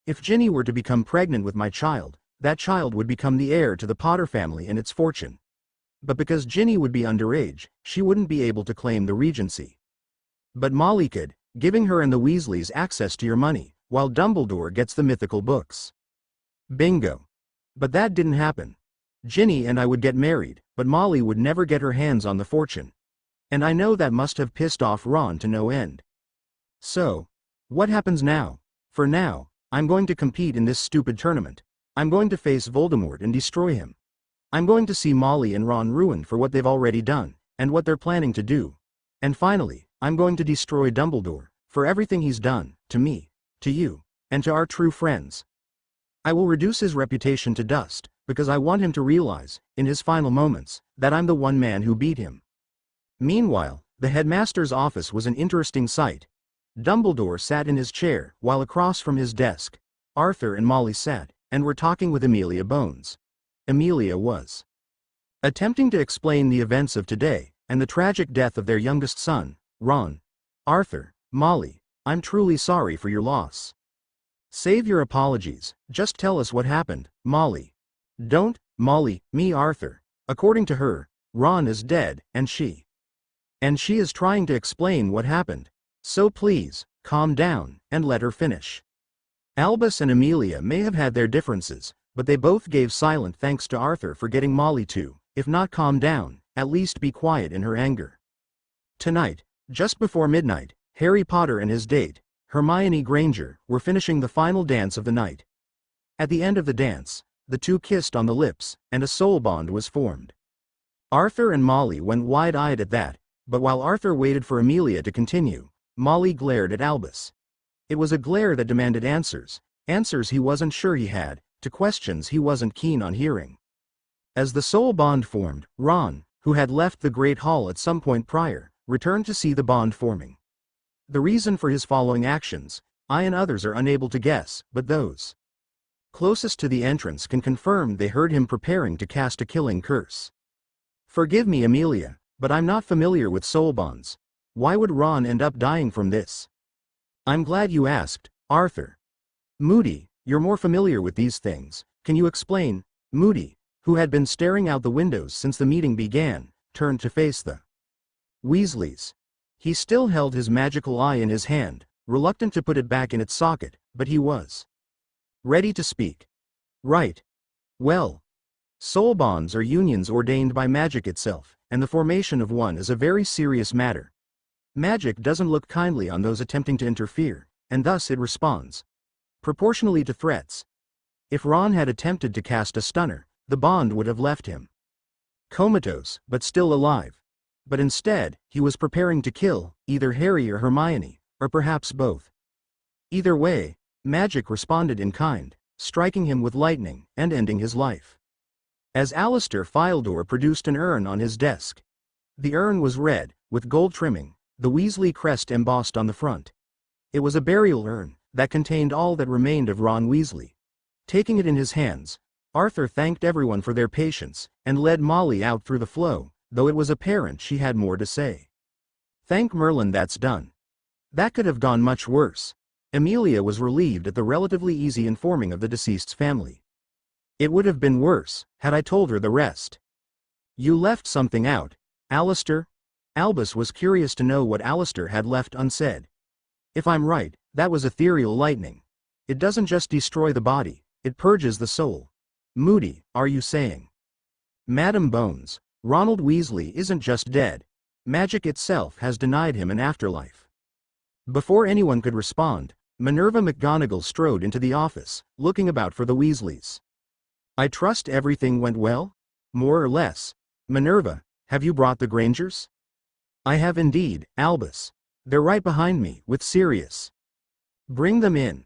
Speaker 1: If Ginny were to become pregnant with my child, that child would become the heir to the Potter family and its fortune. But because Ginny would be underage, she wouldn't be able to claim the regency. But Molly could, giving her and the Weasleys access to your money, while Dumbledore gets the mythical books. Bingo. But that didn't happen. Ginny and I would get married, but Molly would never get her hands on the fortune. And I know that must have pissed off Ron to no end. So, what happens now? For now, I'm going to compete in this stupid tournament. I'm going to face Voldemort and destroy him. I'm going to see Molly and Ron ruined for what they've already done, and what they're planning to do. And finally, I'm going to destroy Dumbledore, for everything he's done, to me, to you, and to our true friends. I will reduce his reputation to dust, because I want him to realize, in his final moments, that I'm the one man who beat him. Meanwhile, the headmaster's office was an interesting sight. Dumbledore sat in his chair, while across from his desk, Arthur and Molly sat, and were talking with Amelia Bones. Amelia was attempting to explain the events of today, and the tragic death of their youngest son, Ron. "Arthur, Molly, I'm truly sorry for your loss. Save your apologies, just tell us what happened, Molly." "Don't, Molly, me Arthur. According to her, Ron is dead, and she is trying to explain what happened. So please, calm down, and let her finish." Albus and Amelia may have had their differences, but they both gave silent thanks to Arthur for getting Molly to, if not calm down, at least be quiet in her anger. Tonight, just before midnight, Harry Potter and his date, Hermione Granger, were finishing the final dance of the night. At the end of the dance, the two kissed on the lips, and a soul bond was formed. Arthur and Molly went wide-eyed at that, but while Arthur waited for Amelia to continue, Molly glared at Albus. It was a glare that demanded answers he wasn't sure he had, to questions he wasn't keen on hearing. As the soul bond formed, Ron, who had left the Great Hall at some point prior, returned to see the bond forming. The reason for his following actions, I and others are unable to guess, but those closest to the entrance can confirm they heard him preparing to cast a killing curse. "Forgive me, Amelia, but I'm not familiar with soul bonds. Why would Ron end up dying from this?" "I'm glad you asked, Arthur. Moody, you're more familiar with these things. Can you explain?" Moody, who had been staring out the windows since the meeting began, turned to face the Weasleys. He still held his magical eye in his hand, reluctant to put it back in its socket, but he was ready to speak. "Right. Well, soul bonds are unions ordained by magic itself, and the formation of one is a very serious matter. Magic doesn't look kindly on those attempting to interfere, and thus it responds proportionally to threats. If Ron had attempted to cast a stunner, the bond would have left him comatose, but still alive. But instead, he was preparing to kill either Harry or Hermione, or perhaps both. Either way, magic responded in kind, striking him with lightning and ending his life. As Alastor Fyldor produced an urn on his desk. The urn was red, with gold trimming, the Weasley crest embossed on the front. It was a burial urn that contained all that remained of Ron Weasley. Taking it in his hands, Arthur thanked everyone for their patience and led Molly out through the flow, though it was apparent she had more to say. "Thank Merlin that's done. That could have gone much worse." Amelia was relieved at the relatively easy informing of the deceased's family. "It would have been worse, had I told her the rest." "You left something out, Alastor?" Albus was curious to know what Alastor had left unsaid. "If I'm right, that was ethereal lightning. It doesn't just destroy the body, it purges the soul. Moody, are you saying? Madam Bones, Ronald Weasley isn't just dead. Magic itself has denied him an afterlife. Before anyone could respond, Minerva McGonagall strode into the office, looking about for the Weasleys. I trust everything went well? More or less. Minerva, have you brought the Grangers? I have indeed, Albus. They're right behind me, with Sirius. Bring them in.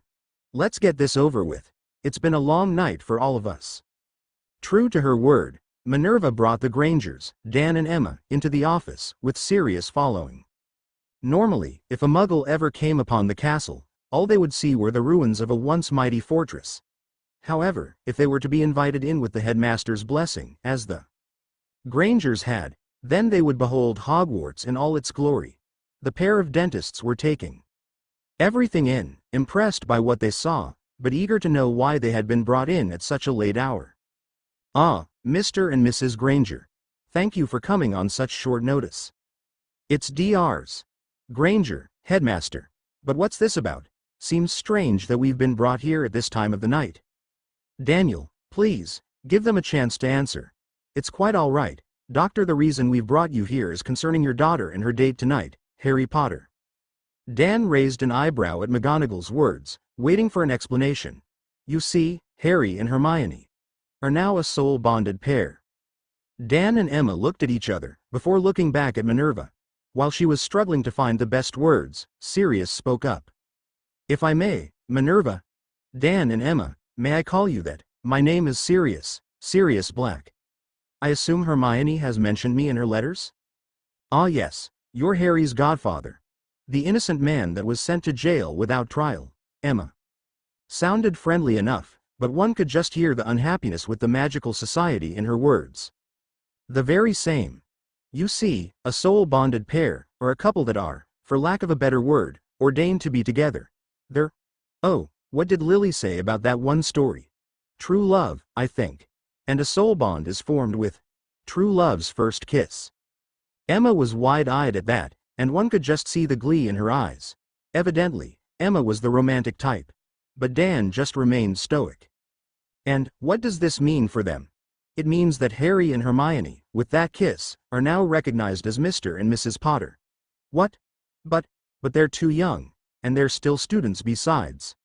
Speaker 1: Let's get this over with. It's been a long night for all of us. True to her word, Minerva brought the Grangers, Dan and Emma, into the office, with Sirius following. Normally, if a Muggle ever came upon the castle, all they would see were the ruins of a once mighty fortress. However, if they were to be invited in with the headmaster's blessing, as the Grangers had, then they would behold Hogwarts in all its glory. The pair of dentists were taking everything in, impressed by what they saw, but eager to know why they had been brought in at such a late hour. Ah, Mr. and Mrs. Granger. Thank you for coming on such short notice. It's Drs. Granger, headmaster. But what's this about? Seems strange that we've been brought here at this time of the night. Daniel, please, give them a chance to answer. It's quite all right, Doctor. The reason we've brought you here is concerning your daughter and her date tonight, Harry Potter. Dan raised an eyebrow at McGonagall's words, waiting for an explanation. You see, Harry and Hermione are now a soul-bonded pair. Dan and Emma looked at each other, before looking back at Minerva. While she was struggling to find the best words, Sirius spoke up. If I may, Minerva. Dan and Emma, may I call you that? My name is Sirius, Sirius Black. I assume Hermione has mentioned me in her letters? Ah yes, you're Harry's godfather. The innocent man that was sent to jail without trial. Emma sounded friendly enough, but one could just hear the unhappiness with the magical society in her words. The very same. You see, a soul-bonded pair, or a couple that are, for lack of a better word, ordained to be together. They're... Oh, what did Lily say about that one story? True love, I think. And a soul bond is formed with true love's first kiss. Emma was wide-eyed at that, and one could just see the glee in her eyes. Evidently, Emma was the romantic type. But Dan just remained stoic. And, what does this mean for them? It means that Harry and Hermione, with that kiss, are now recognized as Mr. and Mrs. Potter. What? But they're too young, and they're still students besides.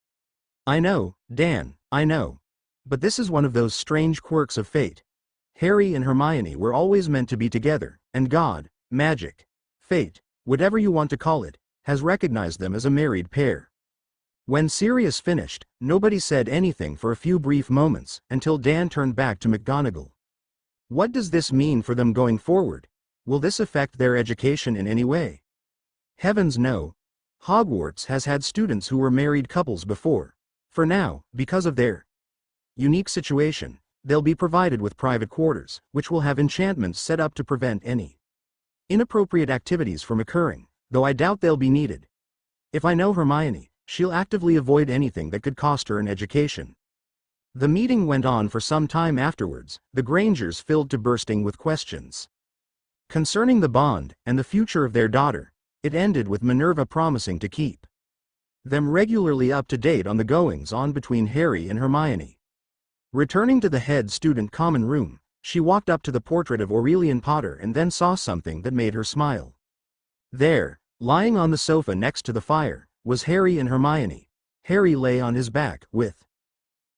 Speaker 1: I know, Dan, I know. But this is one of those strange quirks of fate. Harry and Hermione were always meant to be together, and God, magic, fate, whatever you want to call it, has recognized them as a married pair. When Sirius finished, nobody said anything for a few brief moments, until Dan turned back to McGonagall. What does this mean for them going forward? Will this affect their education in any way? Heavens no. Hogwarts has had students who were married couples before. For now, because of their unique situation, they'll be provided with private quarters, which will have enchantments set up to prevent any inappropriate activities from occurring, though I doubt they'll be needed. If I know Hermione, she'll actively avoid anything that could cost her an education. The meeting went on for some time afterwards, the Grangers filled to bursting with questions concerning the bond and the future of their daughter. It ended with Minerva promising to keep them regularly up to date on the goings-on between Harry and Hermione. Returning to the head student common room, she walked up to the portrait of Aurelian Potter and then saw something that made her smile. There, lying on the sofa next to the fire, was Harry and Hermione. Harry lay on his back, with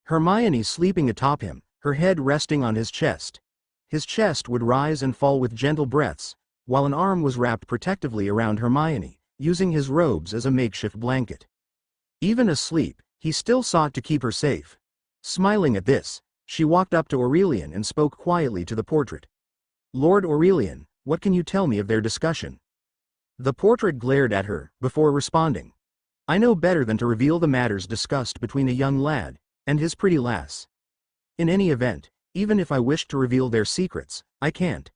Speaker 1: Hermione sleeping atop him, her head resting on his chest. His chest would rise and fall with gentle breaths, while an arm was wrapped protectively around Hermione, using his robes as a makeshift blanket. Even asleep, he still sought to keep her safe. Smiling at this, she walked up to Aurelian and spoke quietly to the portrait. Lord Aurelian, what can you tell me of their discussion? The portrait glared at her, before responding. I know better than to reveal the matters discussed between a young lad and his pretty lass. In any event, even if I wished to reveal their secrets, I can't.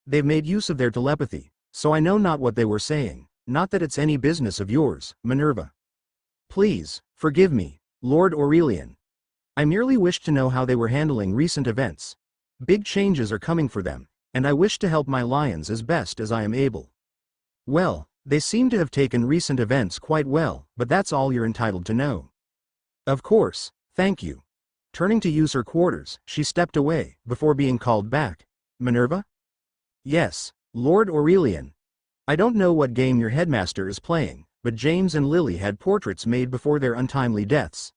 Speaker 1: They've made use of their telepathy, so I know not what they were saying, not that it's any business of yours, Minerva. Please, forgive me, Lord Aurelian. I merely wished to know how they were handling recent events. Big changes are coming for them, and I wish to help my lions as best as I am able. Well, they seem to have taken recent events quite well, but that's all you're entitled to know. Of course, thank you. Turning to use her quarters, she stepped away, before being called back. Minerva? Yes, Lord Aurelian. I don't know what game your headmaster is playing, but James and Lily had portraits made before their untimely deaths.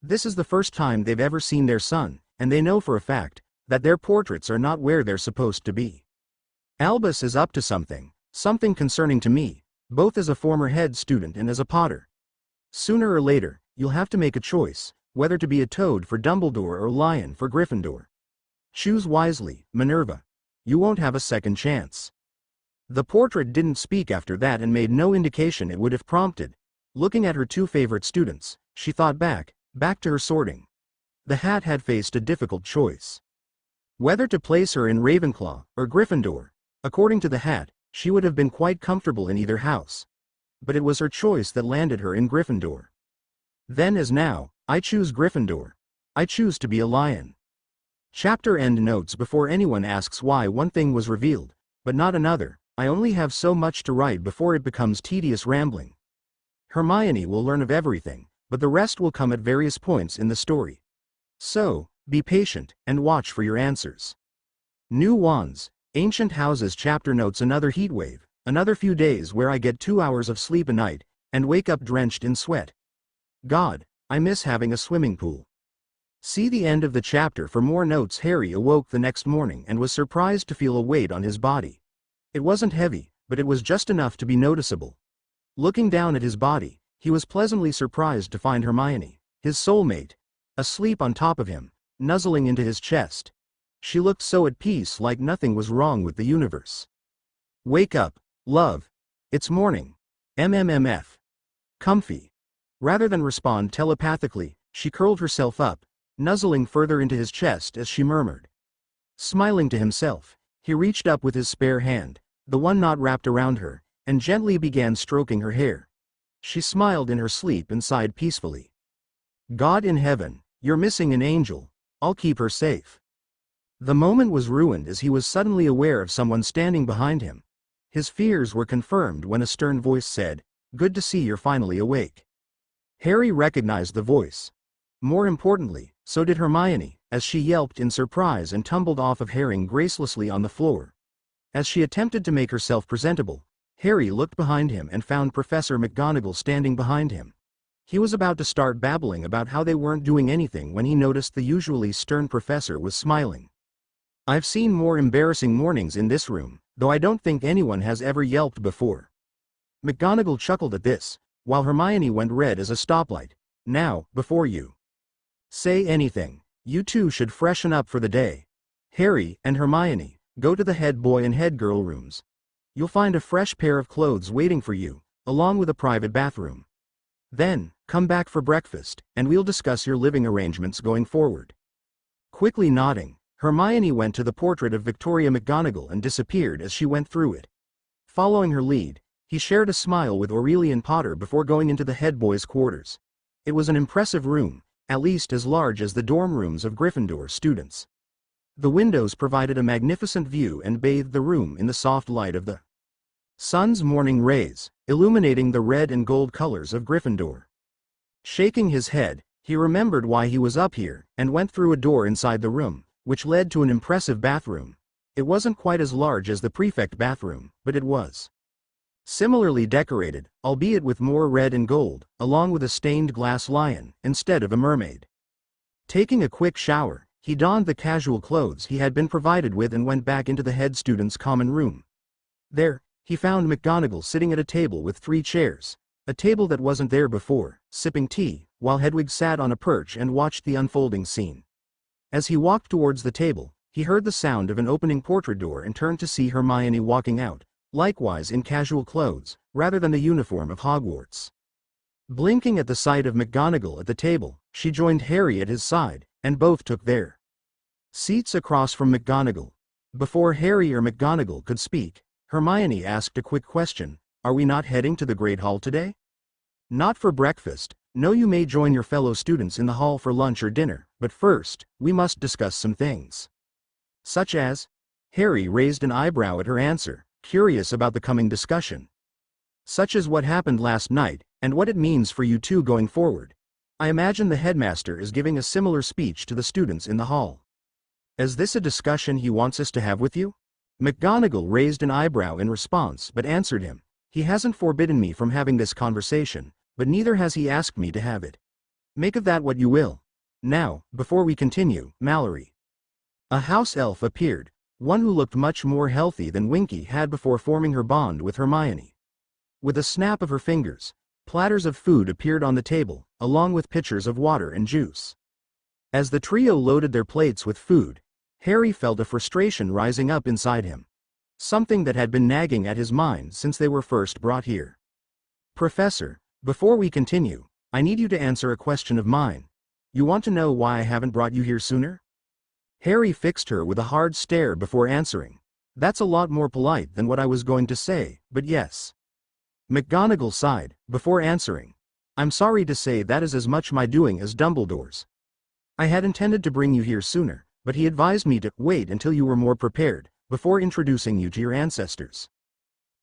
Speaker 1: This is the first time they've ever seen their son, and they know for a fact that their portraits are not where they're supposed to be. Albus is up to something concerning to me, both as a former head student and as a Potter. Sooner or later, you'll have to make a choice, whether to be a toad for Dumbledore or lion for Gryffindor. Choose wisely, Minerva. You won't have a second chance. The portrait didn't speak after that and made no indication it would have prompted. Looking at her two favorite students, she thought back to her sorting. The hat had faced a difficult choice. Whether to place her in Ravenclaw or Gryffindor, according to the hat, she would have been quite comfortable in either house. But it was her choice that landed her in Gryffindor. Then as now, I choose Gryffindor. I choose to be a lion. Chapter end notes. Before anyone asks why one thing was revealed, but not another, I only have so much to write before it becomes tedious rambling. Hermione will learn of everything, but the rest will come at various points in the story. So, be patient, and watch for your answers. New wands, ancient houses. Chapter notes. Another heatwave, another few days where I get 2 hours of sleep a night, and wake up drenched in sweat. God, I miss having a swimming pool. See the end of the chapter for more notes. Harry awoke the next morning and was surprised to feel a weight on his body. It wasn't heavy, but it was just enough to be noticeable. Looking down at his body, he was pleasantly surprised to find Hermione, his soulmate, asleep on top of him, nuzzling into his chest. She looked so at peace, like nothing was wrong with the universe. Wake up, love. It's morning. MMMF. Comfy. Rather than respond telepathically, she curled herself up, nuzzling further into his chest as she murmured. Smiling to himself, he reached up with his spare hand, the one not wrapped around her, and gently began stroking her hair. She smiled in her sleep and sighed peacefully. God in heaven, you're missing an angel. I'll keep her safe. The moment was ruined as he was suddenly aware of someone standing behind him. His fears were confirmed when a stern voice said, "Good to see you're finally awake." Harry recognized the voice. More importantly, so did Hermione, as she yelped in surprise and tumbled off of Harry gracelessly on the floor. As she attempted to make herself presentable, Harry looked behind him and found Professor McGonagall standing behind him. He was about to start babbling about how they weren't doing anything when he noticed the usually stern professor was smiling. I've seen more embarrassing mornings in this room, though I don't think anyone has ever yelped before. McGonagall chuckled at this, while Hermione went red as a stoplight. Now, before you say anything, you two should freshen up for the day. Harry and Hermione, go to the head boy and head girl rooms. You'll find a fresh pair of clothes waiting for you, along with a private bathroom. Then, come back for breakfast, and we'll discuss your living arrangements going forward. Quickly nodding, Hermione went to the portrait of Victoria McGonagall and disappeared as she went through it. Following her lead, he shared a smile with Aurelian Potter before going into the head boy's quarters. It was an impressive room, at least as large as the dorm rooms of Gryffindor students. The windows provided a magnificent view and bathed the room in the soft light of the sun's morning rays, illuminating the red and gold colors of Gryffindor. Shaking his head, he remembered why he was up here, and went through a door inside the room, which led to an impressive bathroom. It wasn't quite as large as the prefect bathroom, but it was similarly decorated, albeit with more red and gold, along with a stained glass lion, instead of a mermaid. Taking a quick shower, he donned the casual clothes he had been provided with and went back into the head student's common room. There, he found McGonagall sitting at a table with 3 chairs, a table that wasn't there before, sipping tea, while Hedwig sat on a perch and watched the unfolding scene. As he walked towards the table, he heard the sound of an opening portrait door and turned to see Hermione walking out, likewise in casual clothes, rather than the uniform of Hogwarts. Blinking at the sight of McGonagall at the table, she joined Harry at his side, and both took their seats across from McGonagall. Before Harry or McGonagall could speak, Hermione asked a quick question. Are we not heading to the Great Hall today? Not for breakfast. No, you may join your fellow students in the hall for lunch or dinner, but first, we must discuss some things. Such as? Harry raised an eyebrow at her answer, curious about the coming discussion. Such as what happened last night, and what it means for you two going forward. I imagine the headmaster is giving a similar speech to the students in the hall. Is this a discussion he wants us to have with you? McGonagall raised an eyebrow in response but answered him. He hasn't forbidden me from having this conversation, but neither has he asked me to have it. Make of that what you will. Now, before we continue, Mallory. A house elf appeared, one who looked much more healthy than Winky had before forming her bond with Hermione. With a snap of her fingers, platters of food appeared on the table, along with pitchers of water and juice. As the trio loaded their plates with food, Harry felt a frustration rising up inside him. Something that had been nagging at his mind since they were first brought here. Professor, before we continue, I need you to answer a question of mine. You want to know why I haven't brought you here sooner? Harry fixed her with a hard stare before answering. That's a lot more polite than what I was going to say, but yes. McGonagall sighed, before answering. I'm sorry to say that is as much my doing as Dumbledore's. I had intended to bring you here sooner, but he advised me to wait until you were more prepared, before introducing you to your ancestors.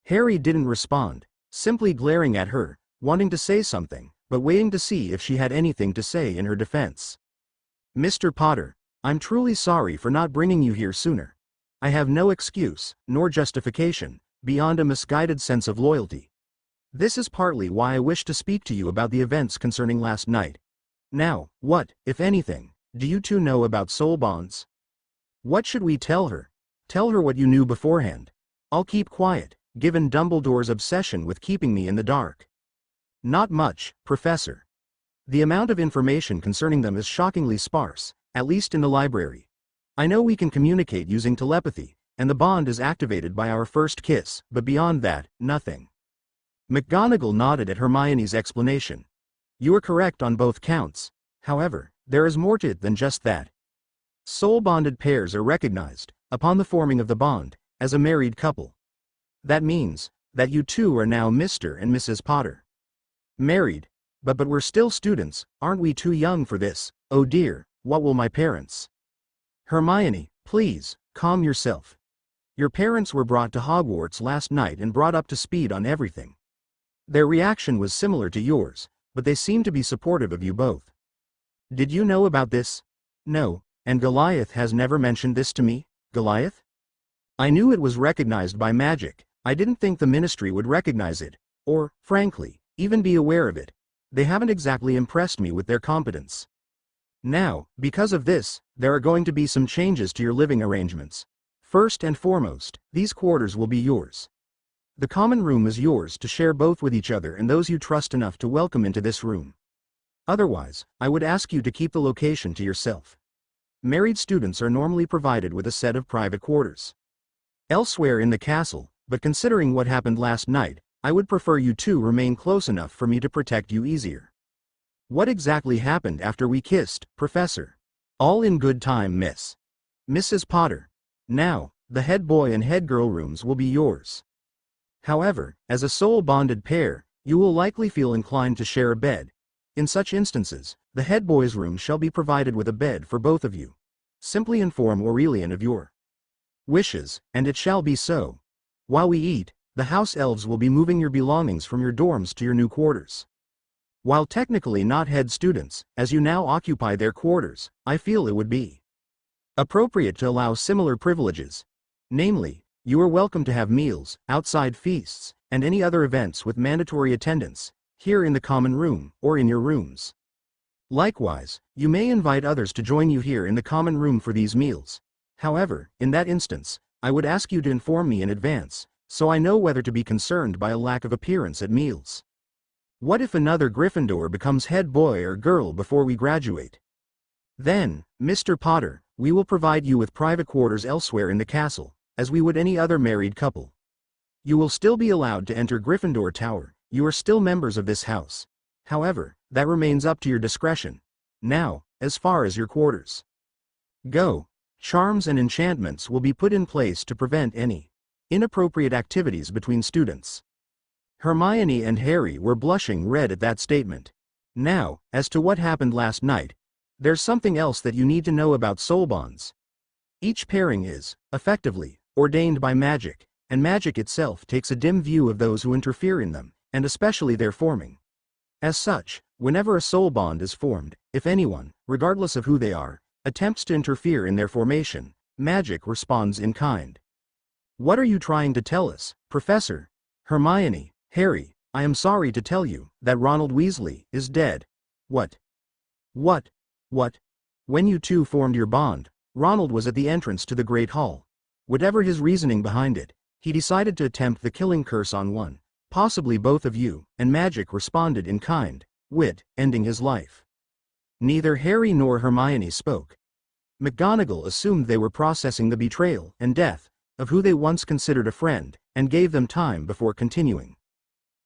Speaker 1: Harry didn't respond, simply glaring at her, wanting to say something, but waiting to see if she had anything to say in her defense. Mr. Potter, I'm truly sorry for not bringing you here sooner. I have no excuse, nor justification, beyond a misguided sense of loyalty. This is partly why I wish to speak to you about the events concerning last night. Now, what, if anything, do you two know about soul bonds? What should we tell her? Tell her what you knew beforehand. I'll keep quiet, given Dumbledore's obsession with keeping me in the dark. Not much, Professor. The amount of information concerning them is shockingly sparse, at least in the library. I know we can communicate using telepathy, and the bond is activated by our first kiss, but beyond that, nothing. McGonagall nodded at Hermione's explanation. You are correct on both counts. However, there is more to it than just that. Soul-bonded pairs are recognized, upon the forming of the bond, as a married couple. That means that you two are now Mr. and Mrs. Potter. Married, but we're still students, aren't we too young for this? Oh dear, what will my parents? Hermione, please, calm yourself. Your parents were brought to Hogwarts last night and brought up to speed on everything. Their reaction was similar to yours, but they seem to be supportive of you both. Did you know about this? No, and Goliath has never mentioned this to me, Goliath? I knew it was recognized by magic. I didn't think the Ministry would recognize it, or, frankly, even be aware of it. They haven't exactly impressed me with their competence. Now, because of this, there are going to be some changes to your living arrangements. First and foremost, these quarters will be yours. The common room is yours to share both with each other and those you trust enough to welcome into this room. Otherwise, I would ask you to keep the location to yourself. Married students are normally provided with a set of private quarters elsewhere in the castle, but considering what happened last night, I would prefer you two remain close enough for me to protect you easier. What exactly happened after we kissed, Professor? All in good time, Miss. Mrs. Potter. Now, the head boy and head girl rooms will be yours. However, as a soul-bonded pair, you will likely feel inclined to share a bed. In such instances, the head boy's room shall be provided with a bed for both of you. Simply inform Aurelian of your wishes, and it shall be so. While we eat, the house elves will be moving your belongings from your dorms to your new quarters. While technically not head students, as you now occupy their quarters, I feel it would be appropriate to allow similar privileges. Namely, you are welcome to have meals, outside feasts, and any other events with mandatory attendance, here in the common room, or in your rooms. Likewise, you may invite others to join you here in the common room for these meals. However, in that instance, I would ask you to inform me in advance, so I know whether to be concerned by a lack of appearance at meals. What if another Gryffindor becomes head boy or girl before we graduate? Then, Mr. Potter, we will provide you with private quarters elsewhere in the castle, as we would any other married couple. You will still be allowed to enter Gryffindor Tower. You are still members of this house. However, that remains up to your discretion. Now, as far as your quarters go, charms and enchantments will be put in place to prevent any inappropriate activities between students. Hermione and Harry were blushing red at that statement. Now, as to what happened last night, there's something else that you need to know about soul bonds. Each pairing is, effectively, ordained by magic, and magic itself takes a dim view of those who interfere in them, and especially their forming. As such, whenever a soul bond is formed, if anyone, regardless of who they are, attempts to interfere in their formation, magic responds in kind. What are you trying to tell us, Professor? Hermione, Harry, I am sorry to tell you that Ronald Weasley is dead. What? What? What? When you two formed your bond, Ronald was at the entrance to the Great Hall. Whatever his reasoning behind it, he decided to attempt the killing curse on one, possibly both of you, and magic responded in kind, wit, ending his life. Neither Harry nor Hermione spoke. McGonagall assumed they were processing the betrayal and death of who they once considered a friend, and gave them time before continuing.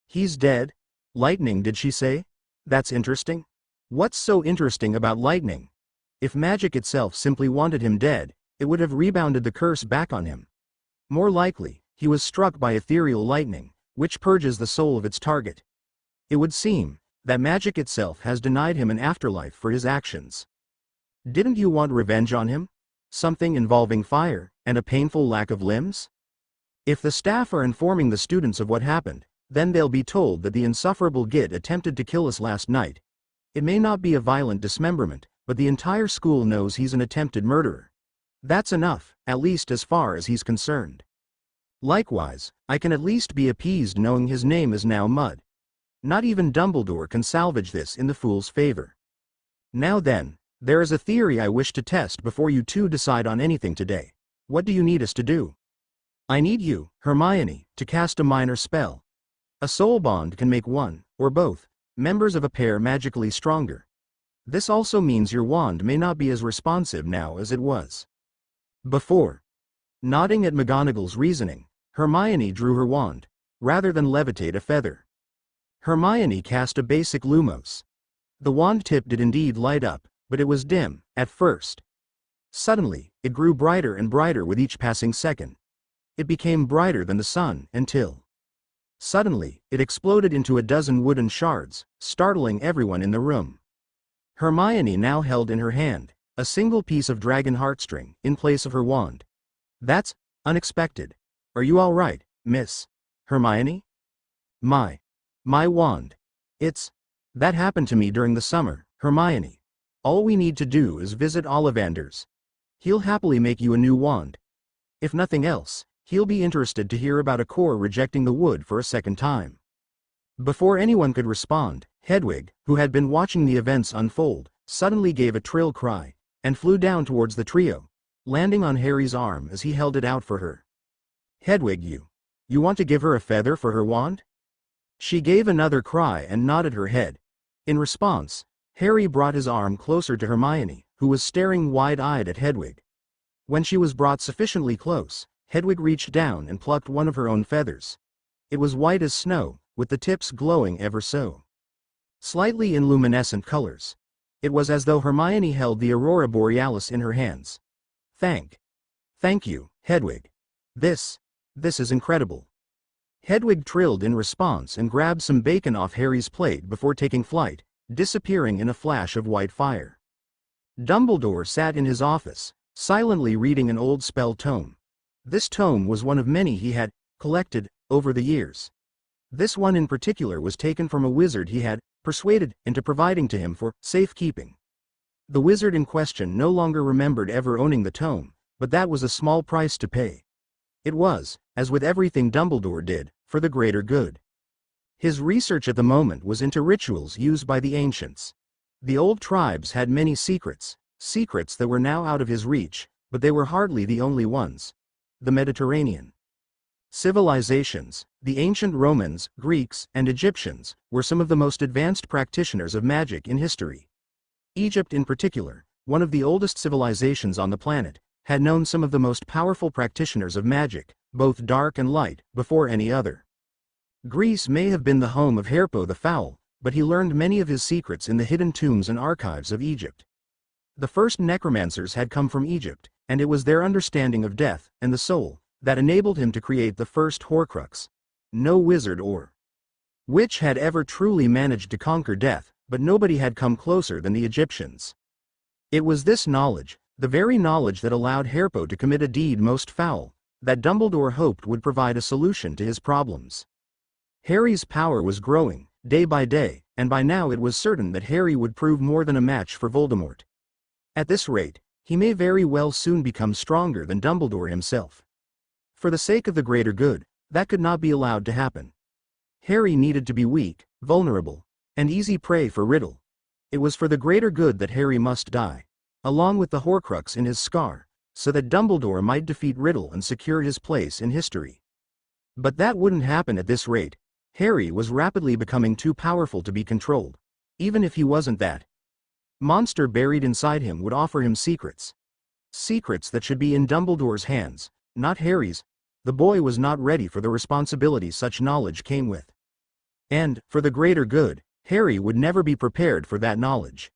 Speaker 1: He's dead? Lightning, did she say? That's interesting. What's so interesting about lightning? If magic itself simply wanted him dead, it would have rebounded the curse back on him. More likely, he was struck by ethereal lightning, which purges the soul of its target. It would seem that magic itself has denied him an afterlife for his actions. Didn't you want revenge on him? Something involving fire, and a painful lack of limbs? If the staff are informing the students of what happened, then they'll be told that the insufferable Git attempted to kill us last night. It may not be a violent dismemberment, but the entire school knows he's an attempted murderer. That's enough, at least as far as he's concerned. Likewise, I can at least be appeased knowing his name is now Mud. Not even Dumbledore can salvage this in the fool's favor. Now then, there is a theory I wish to test before you two decide on anything today. What do you need us to do? I need you, Hermione, to cast a minor spell. A soul bond can make one, or both, members of a pair magically stronger. This also means your wand may not be as responsive now as it was before. Nodding at McGonagall's reasoning, Hermione drew her wand, rather than levitate a feather. Hermione cast a basic Lumos. The wand tip did indeed light up, but it was dim, at first. Suddenly, it grew brighter and brighter with each passing second. It became brighter than the sun, until suddenly, it exploded into a dozen wooden shards, startling everyone in the room. Hermione now held in her hand a single piece of dragon heartstring in place of her wand. That's unexpected. Are you all right, Miss Hermione? My wand. That happened to me during the summer, Hermione. All we need to do is visit Ollivanders. He'll happily make you a new wand. If nothing else, he'll be interested to hear about a core rejecting the wood for a second time. Before anyone could respond, Hedwig, who had been watching the events unfold, suddenly gave a trill cry, and flew down towards the trio, landing on Harry's arm as he held it out for her. Hedwig, you want to give her a feather for her wand? She gave another cry and nodded her head. In response, Harry brought his arm closer to Hermione, who was staring wide-eyed at Hedwig. When she was brought sufficiently close, Hedwig reached down and plucked one of her own feathers. It was white as snow, with the tips glowing ever so slightly in luminescent colors. It was as though Hermione held the aurora borealis in her hands. Thank you, Hedwig. This is incredible. Hedwig trilled in response and grabbed some bacon off Harry's plate before taking flight, disappearing in a flash of white fire. Dumbledore sat in his office, silently reading an old spell tome. This tome was one of many he had collected over the years. This one in particular was taken from a wizard he had persuaded into providing to him for safekeeping. The wizard in question no longer remembered ever owning the tome, but that was a small price to pay. It was, as with everything Dumbledore did, for the greater good. His research at the moment was into rituals used by the ancients. The old tribes had many secrets that were now out of his reach, but they were hardly the only ones. The Mediterranean civilizations, the ancient Romans, Greeks, and Egyptians, were some of the most advanced practitioners of magic in history. Egypt in particular, one of the oldest civilizations on the planet, had known some of the most powerful practitioners of magic, both dark and light, before any other. Greece may have been the home of Herpo the Foul, but he learned many of his secrets in the hidden tombs and archives of Egypt. The first necromancers had come from Egypt, and it was their understanding of death and the soul that enabled him to create the first Horcrux. No wizard or witch had ever truly managed to conquer death, but nobody had come closer than the Egyptians. It was this knowledge, the very knowledge that allowed Herpo to commit a deed most foul, that Dumbledore hoped would provide a solution to his problems. Harry's power was growing, day by day, and by now it was certain that Harry would prove more than a match for Voldemort. At this rate, he may very well soon become stronger than Dumbledore himself. For the sake of the greater good, that could not be allowed to happen. Harry needed to be weak, vulnerable, and easy prey for Riddle. It was for the greater good that Harry must die, along with the Horcrux in his scar, so that Dumbledore might defeat Riddle and secure his place in history. But that wouldn't happen at this rate. Harry was rapidly becoming too powerful to be controlled. Even if he wasn't, that monster buried inside him would offer him secrets. Secrets that should be in Dumbledore's hands, not Harry's. The boy was not ready for the responsibility such knowledge came with. And, for the greater good, Harry would never be prepared for that knowledge.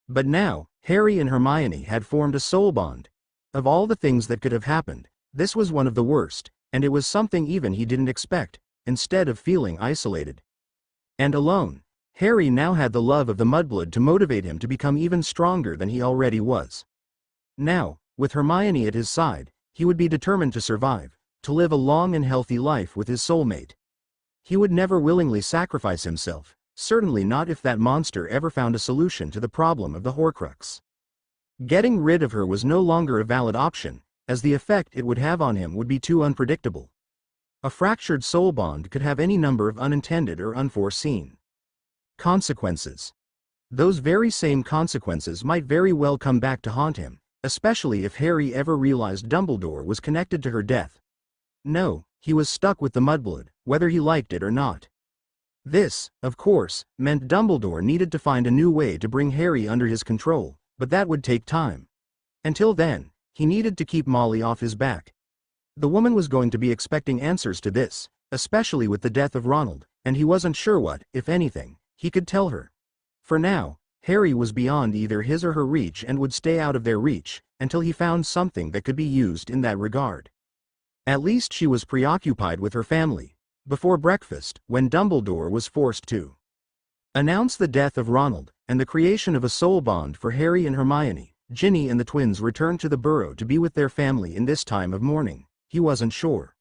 Speaker 1: But now, Harry and Hermione had formed a soul bond. Of all the things that could have happened, this was one of the worst, and it was something even he didn't expect. Instead of feeling isolated and alone, Harry now had the love of the Mudblood to motivate him to become even stronger than he already was. Now, with Hermione at his side, he would be determined to survive, to live a long and healthy life with his soulmate. He would never willingly sacrifice himself, certainly not if that monster ever found a solution to the problem of the Horcrux. Getting rid of her was no longer a valid option, as the effect it would have on him would be too unpredictable. A fractured soul bond could have any number of unintended or unforeseen consequences. Those very same consequences might very well come back to haunt him, especially if Harry ever realized Dumbledore was connected to her death. No, he was stuck with the Mudblood, whether he liked it or not. This, of course, meant Dumbledore needed to find a new way to bring Harry under his control, but that would take time. Until then, he needed to keep Molly off his back. The woman was going to be expecting answers to this, especially with the death of Ronald, and he wasn't sure what, if anything, he could tell her. For now, Harry was beyond either his or her reach and would stay out of their reach, until he found something that could be used in that regard. At least she was preoccupied with her family. Before breakfast, when Dumbledore was forced to announce the death of Ronald, and the creation of a soul bond for Harry and Hermione, Ginny and the twins returned to the burrow to be with their family in this time of mourning. He wasn't sure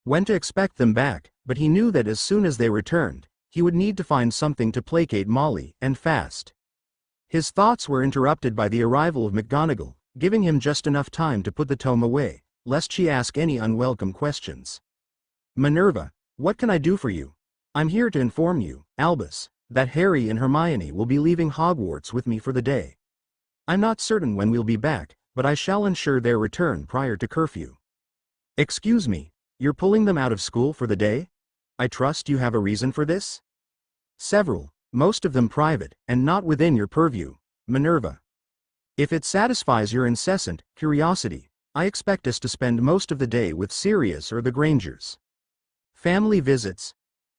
Speaker 1: when to expect them back, but he knew that as soon as they returned, he would need to find something to placate Molly, and fast. His thoughts were interrupted by the arrival of McGonagall, giving him just enough time to put the tome away, lest she ask any unwelcome questions. "Minerva, what can I do for you? I'm here to inform you, Albus, that Harry and Hermione will be leaving Hogwarts with me for the day. I'm not certain when we'll be back, but I shall ensure their return prior to curfew." "Excuse me, you're pulling them out of school for the day? I trust you have a reason for this?" "Several, most of them private, and not within your purview, Minerva. If it satisfies your incessant curiosity, I expect us to spend most of the day with Sirius or the Grangers. Family visits.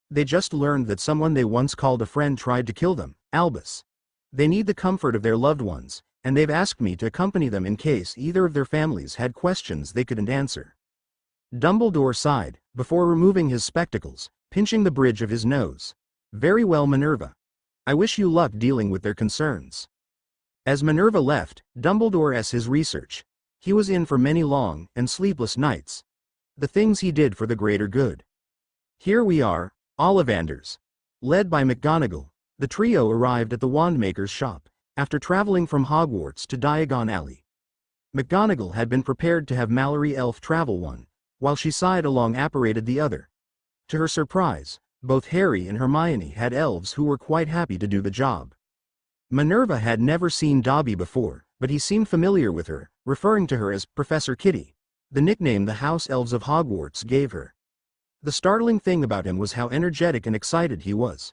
Speaker 1: They just learned that someone they once called a friend tried to kill them, Albus. They need the comfort of their loved ones, and they've asked me to accompany them in case either of their families had questions they couldn't answer." Dumbledore sighed, before removing his spectacles, pinching the bridge of his nose. "Very well, Minerva. I wish you luck dealing with their concerns." As Minerva left, Dumbledore's his research. He was in for many long and sleepless nights. The things he did for the greater good. Here we are, Ollivanders. Led by McGonagall, the trio arrived at the Wandmaker's shop, after traveling from Hogwarts to Diagon Alley. McGonagall had been prepared to have Mallory Elf travel one, while she side along apparated the other. To her surprise, both Harry and Hermione had elves who were quite happy to do the job. Minerva had never seen Dobby before, but he seemed familiar with her, referring to her as Professor Kitty, the nickname the House Elves of Hogwarts gave her. The startling thing about him was how energetic and excited he was.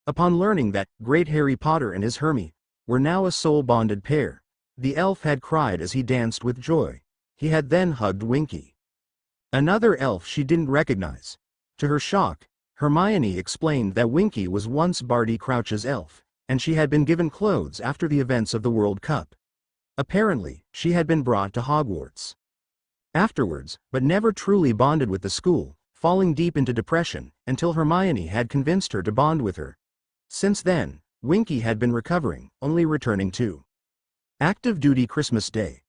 Speaker 1: Upon learning that great Harry Potter and his Hermie were now a soul-bonded pair, the elf had cried as he danced with joy. He had then hugged Winky, another elf she didn't recognize. To her shock, Hermione explained that Winky was once Barty Crouch's elf, and she had been given clothes after the events of the World Cup. Apparently, she had been brought to Hogwarts afterwards, but never truly bonded with the school, falling deep into depression, until Hermione had convinced her to bond with her. Since then, Winky had been recovering, only returning to active duty Christmas Day.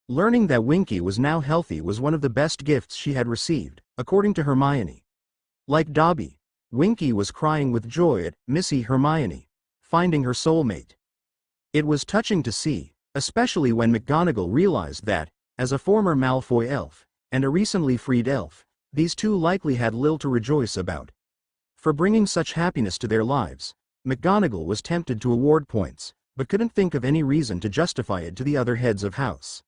Speaker 1: Learning that Winky was now healthy was one of the best gifts she had received, according to Hermione. Like Dobby, Winky was crying with joy at Missy Hermione finding her soulmate. It was touching to see, especially when McGonagall realized that, as a former Malfoy elf, and a recently freed elf, these two likely had little to rejoice about. For bringing such happiness to their lives, McGonagall was tempted to award points, but couldn't think of any reason to justify it to the other heads of house.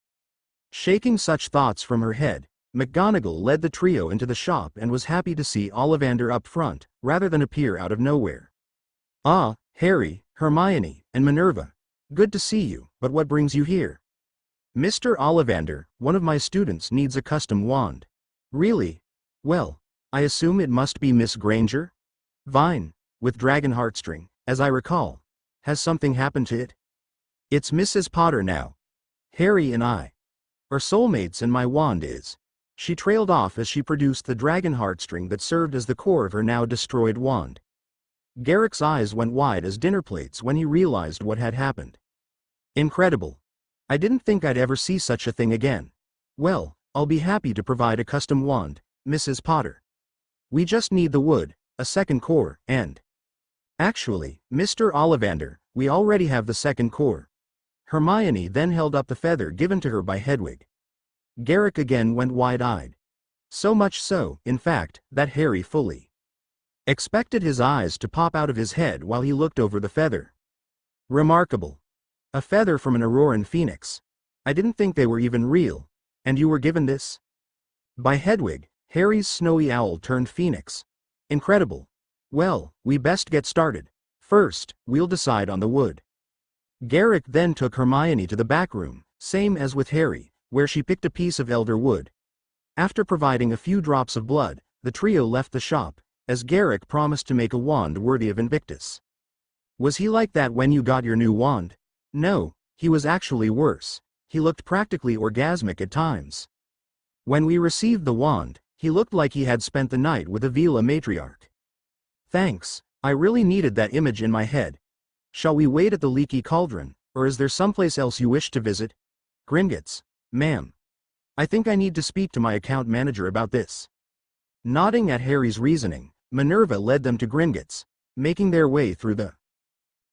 Speaker 1: Shaking such thoughts from her head, McGonagall led the trio into the shop and was happy to see Ollivander up front, rather than appear out of nowhere. "Ah, Harry, Hermione, and Minerva. Good to see you, but what brings you here?" "Mr. Ollivander, one of my students needs a custom wand." "Really? Well, I assume it must be Miss Granger? Vine, with dragon heartstring, as I recall. Has something happened to it?" "It's Mrs. Potter now. Harry and I are soulmates and my wand is." She trailed off as she produced the dragon heartstring that served as the core of her now destroyed wand. Garrick's eyes went wide as dinner plates when he realized what had happened. "Incredible. I didn't think I'd ever see such a thing again. Well, I'll be happy to provide a custom wand, Mrs. Potter. We just need the wood, a second core, and..." "Actually, Mr. Ollivander, we already have the second core." Hermione then held up the feather given to her by Hedwig. Garrick again went wide-eyed. So much so, in fact, that Harry fully expected his eyes to pop out of his head while he looked over the feather. "Remarkable. A feather from an Auroran phoenix. I didn't think they were even real. And you were given this?" By Hedwig, Harry's snowy owl turned phoenix. "Incredible. Well, we best get started. First, we'll decide on the wood." Garrick then took Hermione to the back room, same as with Harry, where she picked a piece of elder wood. After providing a few drops of blood, the trio left the shop, as Garrick promised to make a wand worthy of Invictus. "Was he like that when you got your new wand?" "No, he was actually worse. He looked practically orgasmic at times. When we received the wand, he looked like he had spent the night with a Veela matriarch." "Thanks, I really needed that image in my head. Shall we wait at the Leaky Cauldron, or is there someplace else you wish to visit?" "Gringotts, ma'am. I think I need to speak to my account manager about this." Nodding at Harry's reasoning, Minerva led them to Gringotts. Making their way through the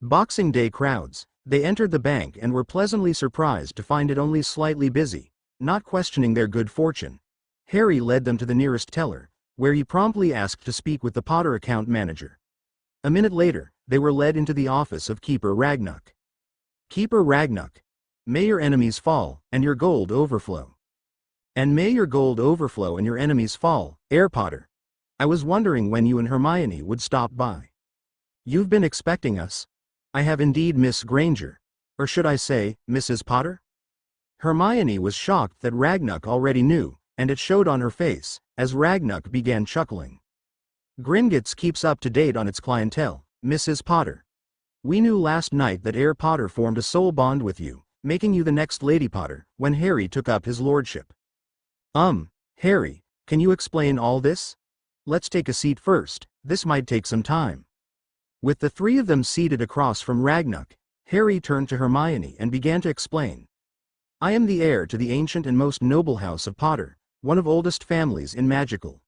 Speaker 1: Boxing Day crowds, they entered the bank and were pleasantly surprised to find it only slightly busy. Not questioning their good fortune, Harry led them to the nearest teller, where he promptly asked to speak with the Potter account manager. A minute later, they were led into the office of Keeper Ragnuk. "Keeper Ragnuk, may your enemies fall, and your gold overflow." "And may your gold overflow and your enemies fall, Heir Potter. I was wondering when you and Hermione would stop by." "You've been expecting us?" "I have indeed, Miss Granger. Or should I say, Mrs. Potter?" Hermione was shocked that Ragnuk already knew, and it showed on her face, as Ragnuk began chuckling. "Gringotts keeps up to date on its clientele, Mrs. Potter. We knew last night that Heir Potter formed a soul bond with you, making you the next Lady Potter, when Harry took up his lordship." Harry, can you explain all this? Let's take a seat first, this might take some time." With the three of them seated across from Ragnuk, Harry turned to Hermione and began to explain. "I am the heir to the ancient and most noble house of Potter, one of oldest families in magical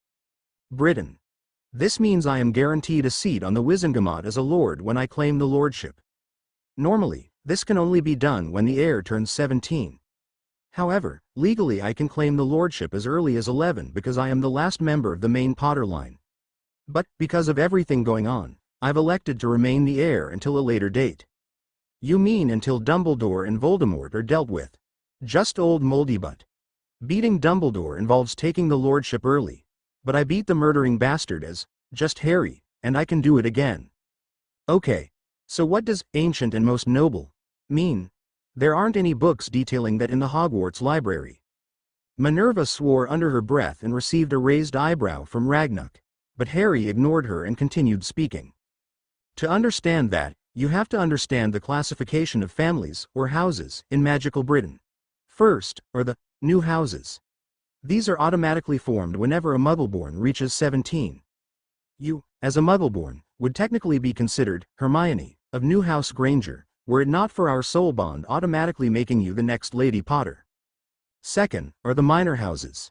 Speaker 1: Britain. This means I am guaranteed a seat on the Wizengamot as a lord when I claim the lordship. Normally, this can only be done when the heir turns 17. However, legally I can claim the lordship as early as 11 because I am the last member of the main Potter line. But, because of everything going on, I've elected to remain the heir until a later date." "You mean until Dumbledore and Voldemort are dealt with?" "Just old moldy butt. Beating Dumbledore involves taking the lordship early. But I beat the murdering bastard as just Harry, and I can do it again." "Okay. So what does ancient and most noble mean? There aren't any books detailing that in the Hogwarts library." Minerva swore under her breath and received a raised eyebrow from Ragnuk, but Harry ignored her and continued speaking. "To understand that, you have to understand the classification of families, or houses, in magical Britain. First, are the new houses. These are automatically formed whenever a Muggleborn reaches 17. You, as a Muggleborn, would technically be considered Hermione, of New House Granger, were it not for our soul bond automatically making you the next Lady Potter. Second, are the minor houses.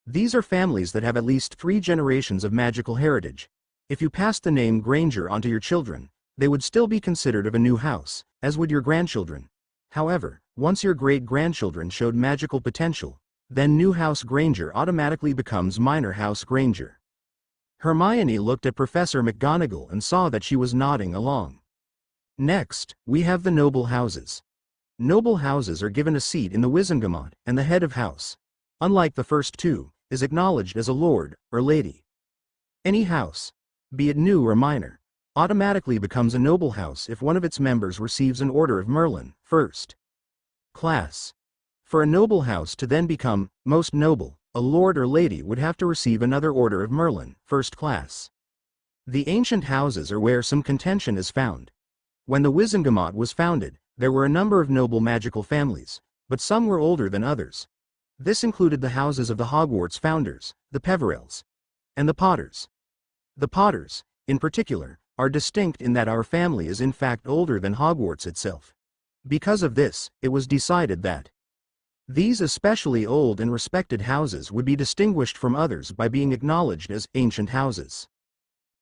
Speaker 1: These are families that have at least 3 generations of magical heritage. If you passed the name Granger onto your children, they would still be considered of a new house, as would your grandchildren. However, once your great-grandchildren showed magical potential, then New House Granger automatically becomes Minor House Granger. Hermione looked at Professor McGonagall and saw that she was nodding along. Next, we have the noble houses. Noble houses are given a seat in the Wizengamot, and the head of house, unlike the first two, is acknowledged as a lord or lady. Any house, be it new or minor, automatically becomes a noble house if one of its members receives an Order of Merlin, first class. For a noble house to then become most noble, a lord or lady would have to receive another Order of Merlin, first class. The ancient houses are where some contention is found. When the Wizengamot was founded, there were a number of noble magical families, but some were older than others. This included the houses of the Hogwarts founders, the Peverells, and the Potters. The Potters, in particular, are distinct in that our family is in fact older than Hogwarts itself. Because of this, it was decided that these especially old and respected houses would be distinguished from others by being acknowledged as ancient houses.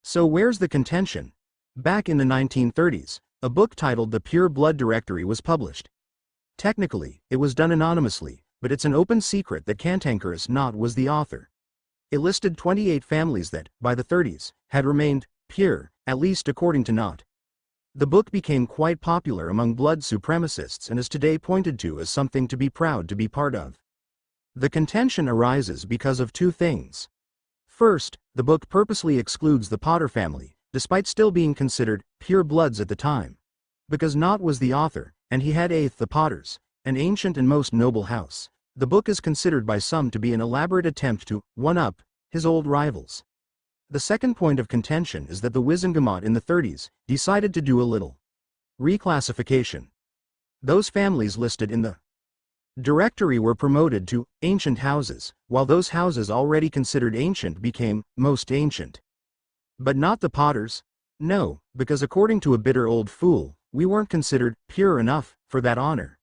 Speaker 1: So where's the contention? Back in the 1930s, a book titled The Pure Blood Directory was published. Technically, it was done anonymously, but it's an open secret that Cantankerous Knot was the author. It listed 28 families that, by the 30s, had remained pure, at least according to Knot. The book became quite popular among blood supremacists and is today pointed to as something to be proud to be part of. The contention arises because of two things. First, the book purposely excludes the Potter family, despite still being considered pure bloods at the time. Because Knot was the author, and he had the Potters, an ancient and most noble house, the book is considered by some to be an elaborate attempt to one-up his old rivals. The second point of contention is that the Wizengamot in the 30s decided to do a little reclassification. Those families listed in the directory were promoted to ancient houses, while those houses already considered ancient became most ancient. But not the Potters? No, because according to a bitter old fool, we weren't considered pure enough for that honor.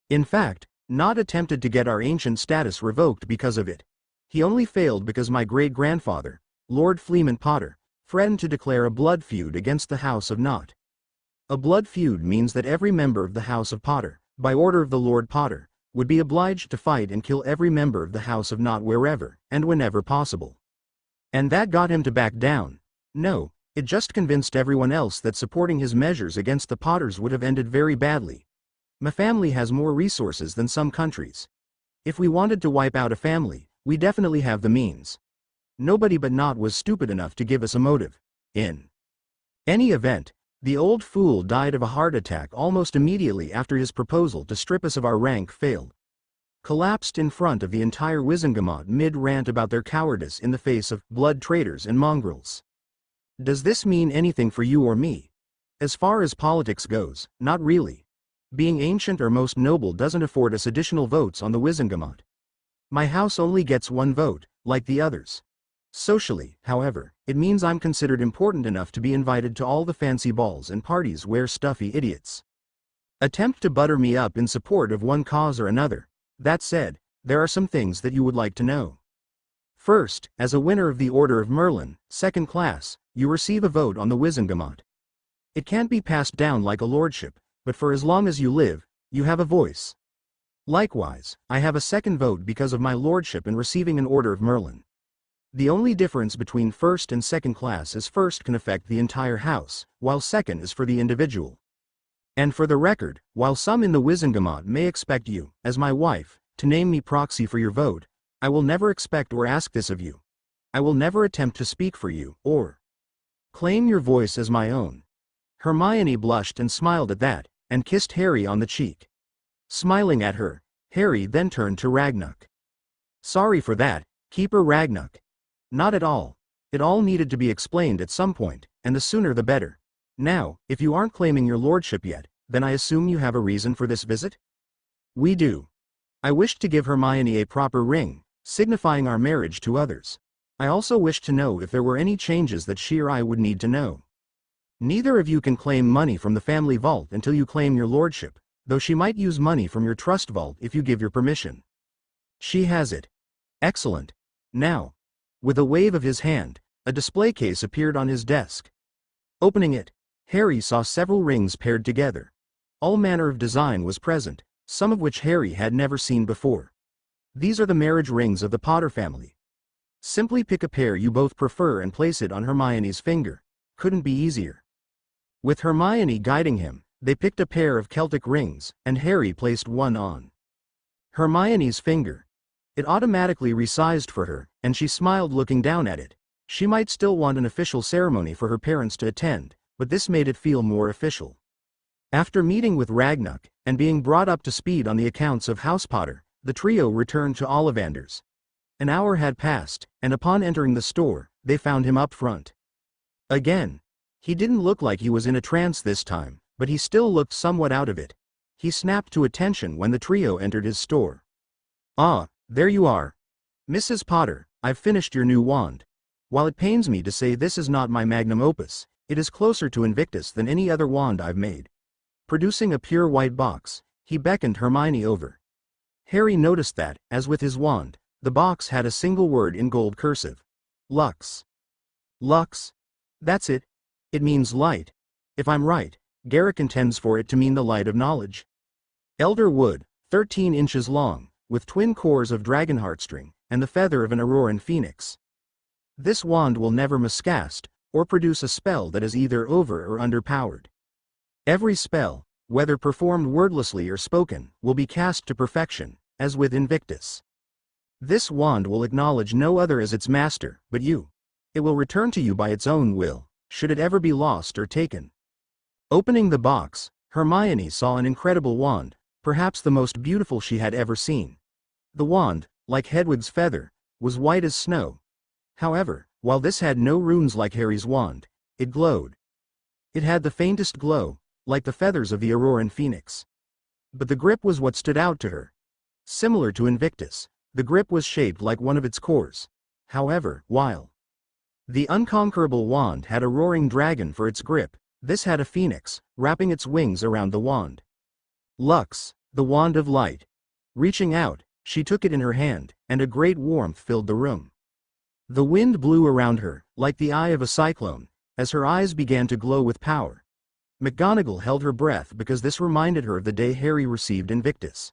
Speaker 1: In fact, Knot attempted to get our ancient status revoked because of it. He only failed because my great-grandfather, Lord Fleemont Potter, threatened to declare a blood feud against the House of Knot. A blood feud means that every member of the House of Potter, by order of the Lord Potter, would be obliged to fight and kill every member of the House of Knot wherever and whenever possible. And that got him to back down. No, it just convinced everyone else that supporting his measures against the Potters would have ended very badly. My family has more resources than some countries. If we wanted to wipe out a family, we definitely have the means. Nobody but Knot was stupid enough to give us a motive. In any event, the old fool died of a heart attack almost immediately after his proposal to strip us of our rank failed. Collapsed in front of the entire Wizengamot mid-rant about their cowardice in the face of blood traitors and mongrels. Does this mean anything for you or me? As far as politics goes, not really. Being ancient or most noble doesn't afford us additional votes on the Wizengamot. My house only gets one vote, like the others. Socially, however, it means I'm considered important enough to be invited to all the fancy balls and parties where stuffy idiots attempt to butter me up in support of one cause or another. That said, there are some things that you would like to know. First, as a winner of the Order of Merlin, second class, you receive a vote on the Wizengamot. It can't be passed down like a lordship, but for as long as you live, you have a voice. Likewise, I have a second vote because of my lordship in receiving an Order of Merlin. The only difference between first and second class is first can affect the entire house, while second is for the individual. And for the record, while some in the Wizengamot may expect you, as my wife, to name me proxy for your vote, I will never expect or ask this of you. I will never attempt to speak for you, or claim your voice as my own. Hermione blushed and smiled at that, and kissed Harry on the cheek. Smiling at her, Harry then turned to Ragnuk. Sorry for that, Keeper Ragnuk. Not at all. It all needed to be explained at some point, and the sooner the better. Now, if you aren't claiming your lordship yet, then I assume you have a reason for this visit? We do. I wished to give Hermione a proper ring, signifying our marriage to others. I also wished to know if there were any changes that she or I would need to know. Neither of you can claim money from the family vault until you claim your lordship, though she might use money from your trust vault if you give your permission. She has it. Excellent. Now, with a wave of his hand, a display case appeared on his desk. Opening it, Harry saw several rings paired together. All manner of design was present, some of which Harry had never seen before. These are the marriage rings of the Potter family. Simply pick a pair you both prefer and place it on Hermione's finger. Couldn't be easier. With Hermione guiding him, they picked a pair of Celtic rings, and Harry placed one on Hermione's finger. It automatically resized for her, and she smiled looking down at it. She might still want an official ceremony for her parents to attend, but this made it feel more official. After meeting with Ragnuk, and being brought up to speed on the accounts of House Potter, the trio returned to Ollivanders. An hour had passed, and upon entering the store, they found him up front. Again. He didn't look like he was in a trance this time, but he still looked somewhat out of it. He snapped to attention when the trio entered his store. "Ah, there you are. Mrs. Potter, I've finished your new wand. While it pains me to say this is not my magnum opus, it is closer to Invictus than any other wand I've made." Producing a pure white box, he beckoned Hermione over. Harry noticed that, as with his wand, the box had a single word in gold cursive. Lux. Lux? That's it. It means light. If I'm right, Garrick intends for it to mean the light of knowledge. Elder wood, 13 inches long, with twin cores of dragon heartstring, and the feather of an Auroran phoenix. This wand will never miscast, or produce a spell that is either over or underpowered. Every spell, whether performed wordlessly or spoken, will be cast to perfection, as with Invictus. This wand will acknowledge no other as its master, but you. It will return to you by its own will, should it ever be lost or taken. Opening the box, Hermione saw an incredible wand, perhaps the most beautiful she had ever seen. The wand, like Hedwig's feather, was white as snow. However, while this had no runes like Harry's wand, it glowed. It had the faintest glow, like the feathers of the Auroran phoenix. But the grip was what stood out to her. Similar to Invictus, the grip was shaped like one of its cores. However, while the unconquerable wand had a roaring dragon for its grip, this had a phoenix, wrapping its wings around the wand. Lux, the wand of light. Reaching out, she took it in her hand, and a great warmth filled the room. The wind blew around her, like the eye of a cyclone, as her eyes began to glow with power. McGonagall held her breath because this reminded her of the day Harry received Invictus.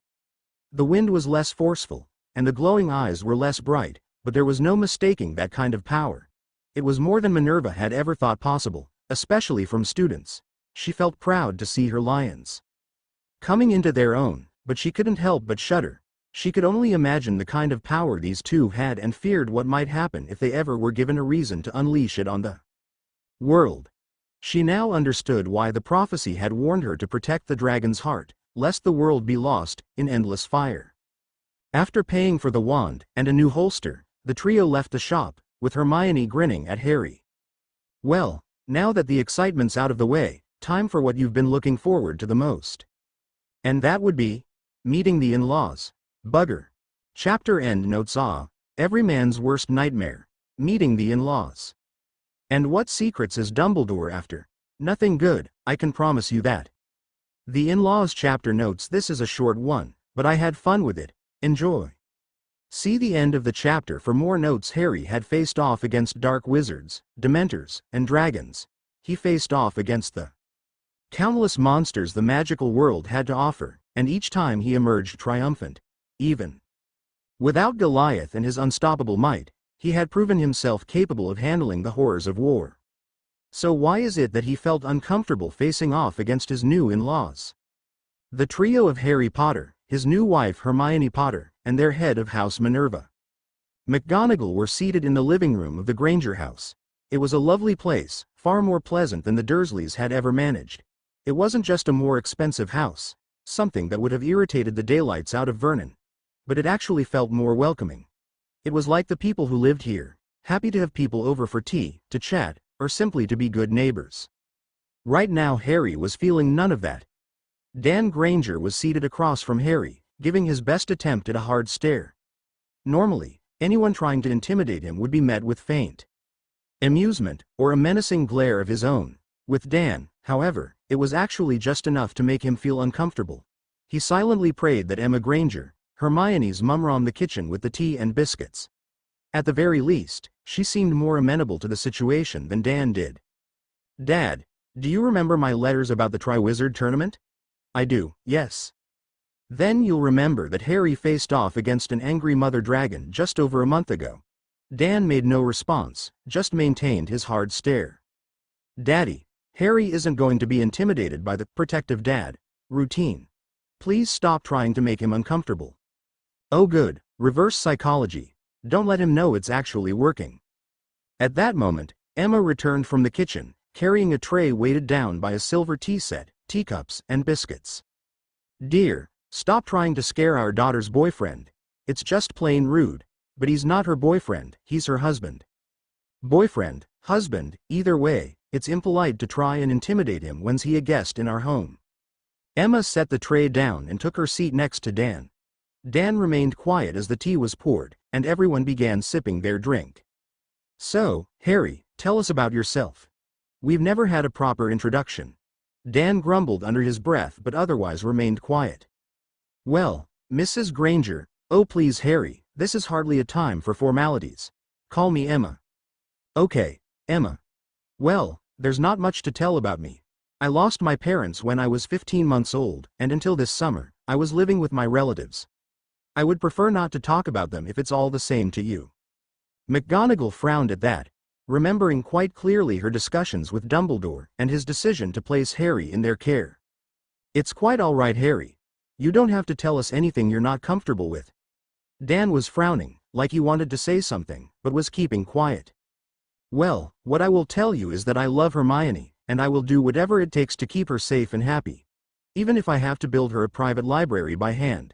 Speaker 1: The wind was less forceful, and the glowing eyes were less bright, but there was no mistaking that kind of power. It was more than Minerva had ever thought possible, especially from students. She felt proud to see her lions coming into their own, but she couldn't help but shudder. She could only imagine the kind of power these two had and feared what might happen if they ever were given a reason to unleash it on the world. She now understood why the prophecy had warned her to protect the dragon's heart, lest the world be lost in endless fire. After paying for the wand and a new holster, the trio left the shop, with Hermione grinning at Harry. "Well, now that the excitement's out of the way, time for what you've been looking forward to the most. And that would be meeting the in-laws." Bugger. Chapter end notes. Every man's worst nightmare. Meeting the in-laws. And what secrets is Dumbledore after? Nothing good, I can promise you that. The in-laws chapter notes. This is a short one, but I had fun with it. Enjoy. See the end of the chapter for more notes. Harry had faced off against dark wizards, dementors, and dragons. He faced off against the countless monsters the magical world had to offer, and each time he emerged triumphant. Even without Goliath and his unstoppable might, he had proven himself capable of handling the horrors of war. So why is it that he felt uncomfortable facing off against his new in-laws? The trio of Harry Potter, his new wife Hermione Potter, and their head of House Minerva McGonagall were seated in the living room of the Granger house. It was a lovely place, far more pleasant than the Dursleys had ever managed. It wasn't just a more expensive house, something that would have irritated the daylights out of Vernon, but it actually felt more welcoming. It was like the people who lived here, happy to have people over for tea, to chat, or simply to be good neighbors. Right now Harry was feeling none of that. Dan Granger was seated across from Harry, giving his best attempt at a hard stare. Normally, anyone trying to intimidate him would be met with faint amusement, or a menacing glare of his own. With Dan, however, it was actually just enough to make him feel uncomfortable. He silently prayed that Emma Granger, Hermione's mum, ran the kitchen with the tea and biscuits. At the very least, she seemed more amenable to the situation than Dan did. "Dad, do you remember my letters about the Triwizard Tournament?" "I do, yes." "Then you'll remember that Harry faced off against an angry mother dragon just over a month ago." Dan made no response, just maintained his hard stare. "Daddy, Harry isn't going to be intimidated by the protective dad routine. Please stop trying to make him uncomfortable." "Oh good, reverse psychology. Don't let him know it's actually working." At that moment, Emma returned from the kitchen, carrying a tray weighted down by a silver tea set, teacups, and biscuits. "Dear, stop trying to scare our daughter's boyfriend. It's just plain rude, but he's not her boyfriend, he's her husband." "Boyfriend, husband, either way, it's impolite to try and intimidate him when's he a guest in our home." Emma set the tray down and took her seat next to Dan. Dan remained quiet as the tea was poured, and everyone began sipping their drink. "So, Harry, tell us about yourself. We've never had a proper introduction." Dan grumbled under his breath but otherwise remained quiet. "Well, Mrs. Granger, oh please Harry, this is hardly a time for formalities. Call me Emma." "Okay, Emma. Well, there's not much to tell about me. I lost my parents when I was 15 months old, and until this summer, I was living with my relatives. I would prefer not to talk about them if it's all the same to you." McGonagall frowned at that, remembering quite clearly her discussions with Dumbledore and his decision to place Harry in their care. "It's quite all right, Harry. You don't have to tell us anything you're not comfortable with." Dan was frowning, like he wanted to say something, but was keeping quiet. "Well, what I will tell you is that I love Hermione, and I will do whatever it takes to keep her safe and happy. Even if I have to build her a private library by hand."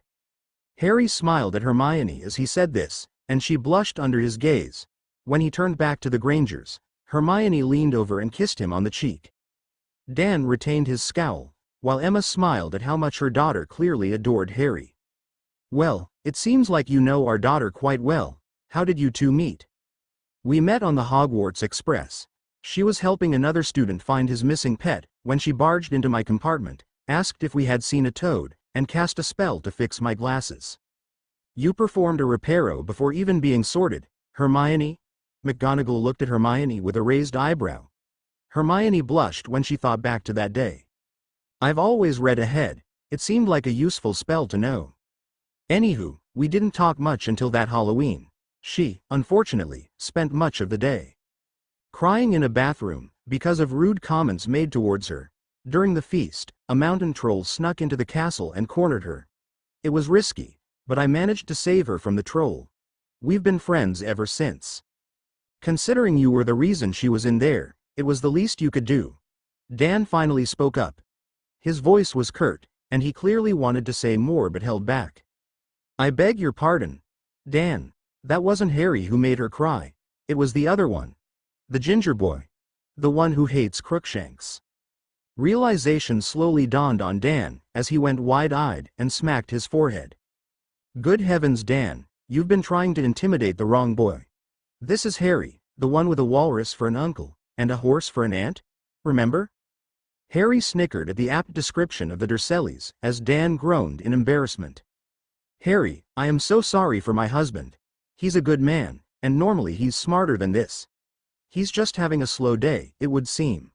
Speaker 1: Harry smiled at Hermione as he said this, and she blushed under his gaze. When he turned back to the Grangers, Hermione leaned over and kissed him on the cheek. Dan retained his scowl, while Emma smiled at how much her daughter clearly adored Harry. "Well, it seems like you know our daughter quite well. How did you two meet?" "We met on the Hogwarts Express. She was helping another student find his missing pet, when she barged into my compartment, asked if we had seen a toad, and cast a spell to fix my glasses." "You performed a reparo before even being sorted, Hermione?" McGonagall looked at Hermione with a raised eyebrow. Hermione blushed when she thought back to that day. "I've always read ahead. It seemed like a useful spell to know. Anywho, we didn't talk much until that Halloween. She, unfortunately, spent much of the day crying in a bathroom because of rude comments made towards her. During the feast, a mountain troll snuck into the castle and cornered her. It was risky, but I managed to save her from the troll. We've been friends ever since. Considering you were the reason she was in there, it was the least you could do." Dan finally spoke up. His voice was curt, and he clearly wanted to say more but held back. "I beg your pardon, Dan. That wasn't Harry who made her cry. It was the other one. The ginger boy. The one who hates Crookshanks." Realization slowly dawned on Dan as he went wide-eyed and smacked his forehead. "Good heavens, Dan, you've been trying to intimidate the wrong boy. This is Harry, the one with a walrus for an uncle, and a horse for an aunt? Remember?" Harry snickered at the apt description of the Dursleys as Dan groaned in embarrassment. "Harry, I am so sorry for my husband. He's a good man, and normally he's smarter than this. He's just having a slow day, it would seem."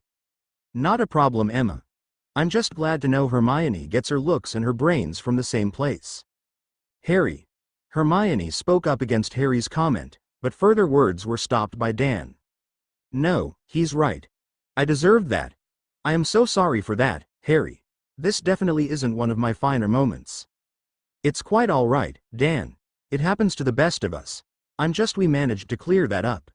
Speaker 1: "Not a problem, Emma. I'm just glad to know Hermione gets her looks and her brains from the same place." "Harry." Hermione spoke up against Harry's comment, but further words were stopped by Dan. "No, he's right. I deserved that. I am so sorry for that, Harry. This definitely isn't one of my finer moments." "It's quite all right, Dan. It happens to the best of us. We managed to clear that up."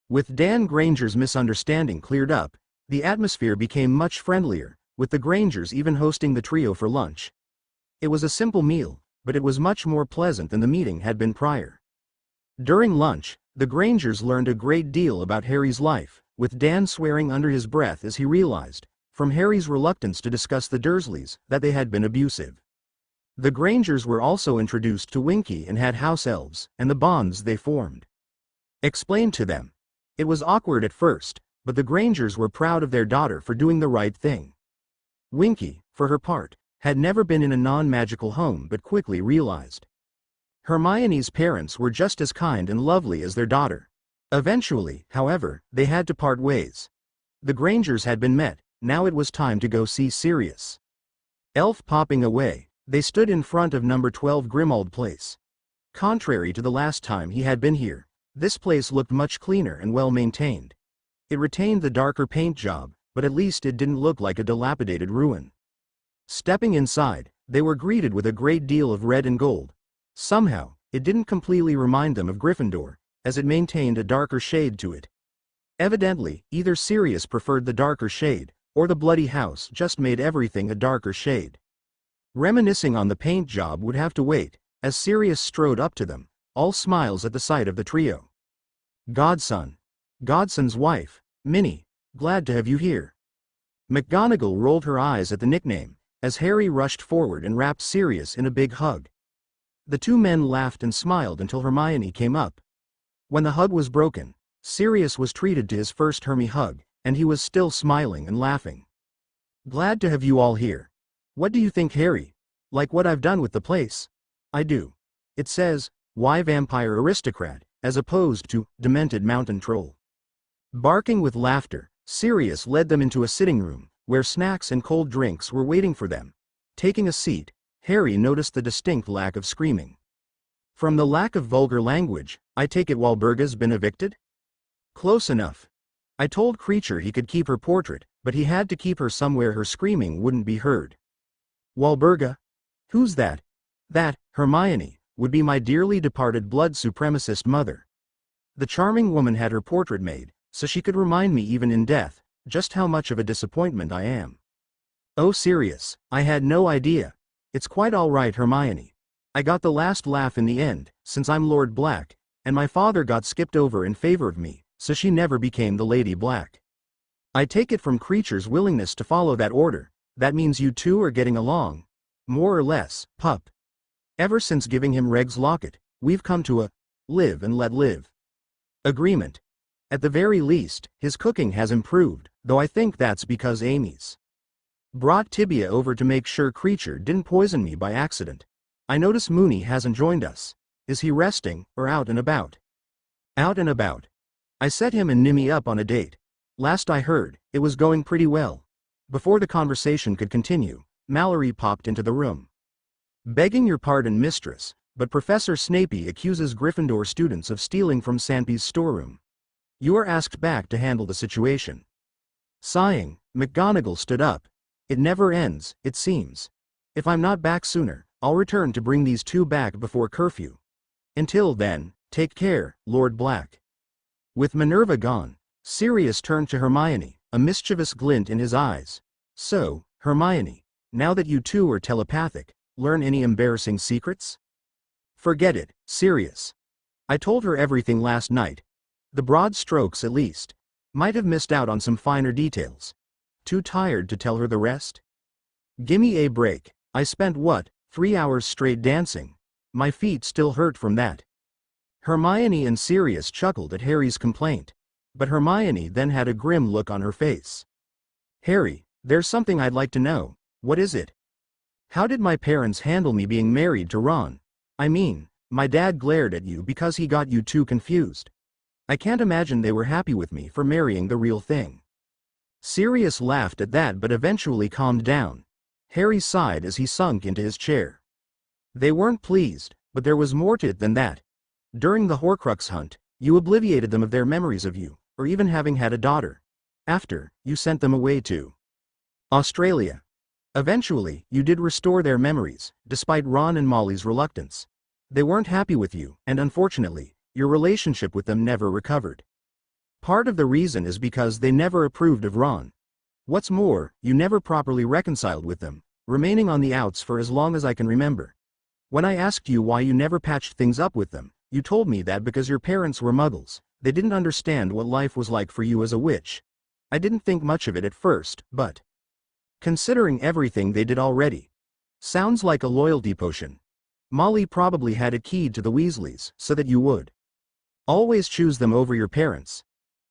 Speaker 1: With Dan Granger's misunderstanding cleared up, the atmosphere became much friendlier, with the Grangers even hosting the trio for lunch. It was a simple meal, but it was much more pleasant than the meeting had been prior. During lunch, the Grangers learned a great deal about Harry's life, with Dan swearing under his breath as he realized, from Harry's reluctance to discuss the Dursleys, that they had been abusive. The Grangers were also introduced to Winky and had house elves, and the bonds they formed explained to them. It was awkward at first, but the Grangers were proud of their daughter for doing the right thing. Winky, for her part, had never been in a non-magical home but quickly realized Hermione's parents were just as kind and lovely as their daughter. Eventually, however, they had to part ways. The Grangers had been met, now it was time to go see Sirius. Elf popping away, they stood in front of number 12 Grimmauld Place. Contrary to the last time he had been here, this place looked much cleaner and well maintained. It retained the darker paint job, but at least it didn't look like a dilapidated ruin. Stepping inside, they were greeted with a great deal of red and gold. Somehow, it didn't completely remind them of Gryffindor, as it maintained a darker shade to it. Evidently, either Sirius preferred the darker shade, or the bloody house just made everything a darker shade. Reminiscing on the paint job would have to wait, as Sirius strode up to them, all smiles at the sight of the trio. Godson. Godson's wife, Minnie, glad to have you here. McGonagall rolled her eyes at the nickname, as Harry rushed forward and wrapped Sirius in a big hug. The two men laughed and smiled until Hermione came up. When the hug was broken, Sirius was treated to his first Hermy hug, and he was still smiling and laughing. Glad to have you all here. What do you think, Harry? Like what I've done with the place? I do. It says, why vampire aristocrat, as opposed to demented mountain troll. Barking with laughter, Sirius led them into a sitting room, where snacks and cold drinks were waiting for them. Taking a seat, Harry noticed the distinct lack of screaming. From the lack of vulgar language, I take it Walburga's been evicted? Close enough. I told Kreacher he could keep her portrait, but he had to keep her somewhere her screaming wouldn't be heard. Walburga? Who's that? That, Hermione, would be my dearly departed blood supremacist mother. The charming woman had her portrait made, so she could remind me even in death, just how much of a disappointment I am. Oh Sirius, I had no idea. It's quite all right, Hermione. I got the last laugh in the end, since I'm Lord Black, and my father got skipped over in favor of me, so she never became the Lady Black. I take it from Kreacher's willingness to follow that order, that means you two are getting along. More or less, pup. Ever since giving him Reg's locket, we've come to a live and let live agreement. At the very least, his cooking has improved, though I think that's because Amy's brought Tibia over to make sure Kreacher didn't poison me by accident. I notice Moony hasn't joined us. Is he resting, or out and about? Out and about. I set him and Nimmy up on a date. Last I heard, it was going pretty well. Before the conversation could continue, Mallory popped into the room. Begging your pardon, mistress, but Professor Snapey accuses Gryffindor students of stealing from Sanpy's storeroom. You are asked back to handle the situation. Sighing, McGonagall stood up. It never ends, it seems. If I'm not back sooner, I'll return to bring these two back before curfew. Until then, take care, Lord Black. With Minerva gone, Sirius turned to Hermione, a mischievous glint in his eyes. So, Hermione, now that you two are telepathic, learn any embarrassing secrets? Forget it, Sirius. I told her everything last night. The broad strokes at least. Might have missed out on some finer details. Too tired to tell her the rest? Gimme a break. I spent 3 hours straight dancing. My feet still hurt from that. Hermione and Sirius chuckled at Harry's complaint. But Hermione then had a grim look on her face. Harry, there's something I'd like to know. What is it? How did my parents handle me being married to Ron? I mean, my dad glared at you because he got you two confused. I can't imagine they were happy with me for marrying the real thing. Sirius laughed at that but eventually calmed down. Harry sighed as he sunk into his chair. They weren't pleased, but there was more to it than that. During the Horcrux hunt, you obliviated them of their memories of you, or even having had a daughter. After, you sent them away to Australia. Eventually, you did restore their memories, despite Ron and Molly's reluctance. They weren't happy with you, and unfortunately, your relationship with them never recovered. Part of the reason is because they never approved of Ron. What's more, you never properly reconciled with them, remaining on the outs for as long as I can remember. When I asked you why you never patched things up with them, you told me that because your parents were muggles, they didn't understand what life was like for you as a witch. I didn't think much of it at first, but considering everything they did already. Sounds like a loyalty potion. Molly probably had it keyed to the Weasleys, so that you would always choose them over your parents.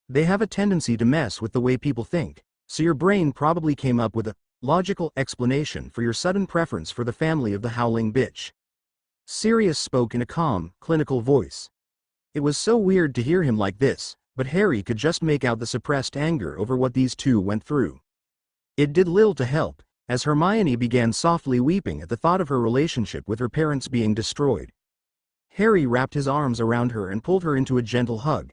Speaker 1: They have a tendency to mess with the way people think, so your brain probably came up with a logical explanation for your sudden preference for the family of the Howling Bitch. Sirius spoke in a calm, clinical voice. It was so weird to hear him like this, but Harry could just make out the suppressed anger over what these two went through. It did little to help, as Hermione began softly weeping at the thought of her relationship with her parents being destroyed. Harry wrapped his arms around her and pulled her into a gentle hug.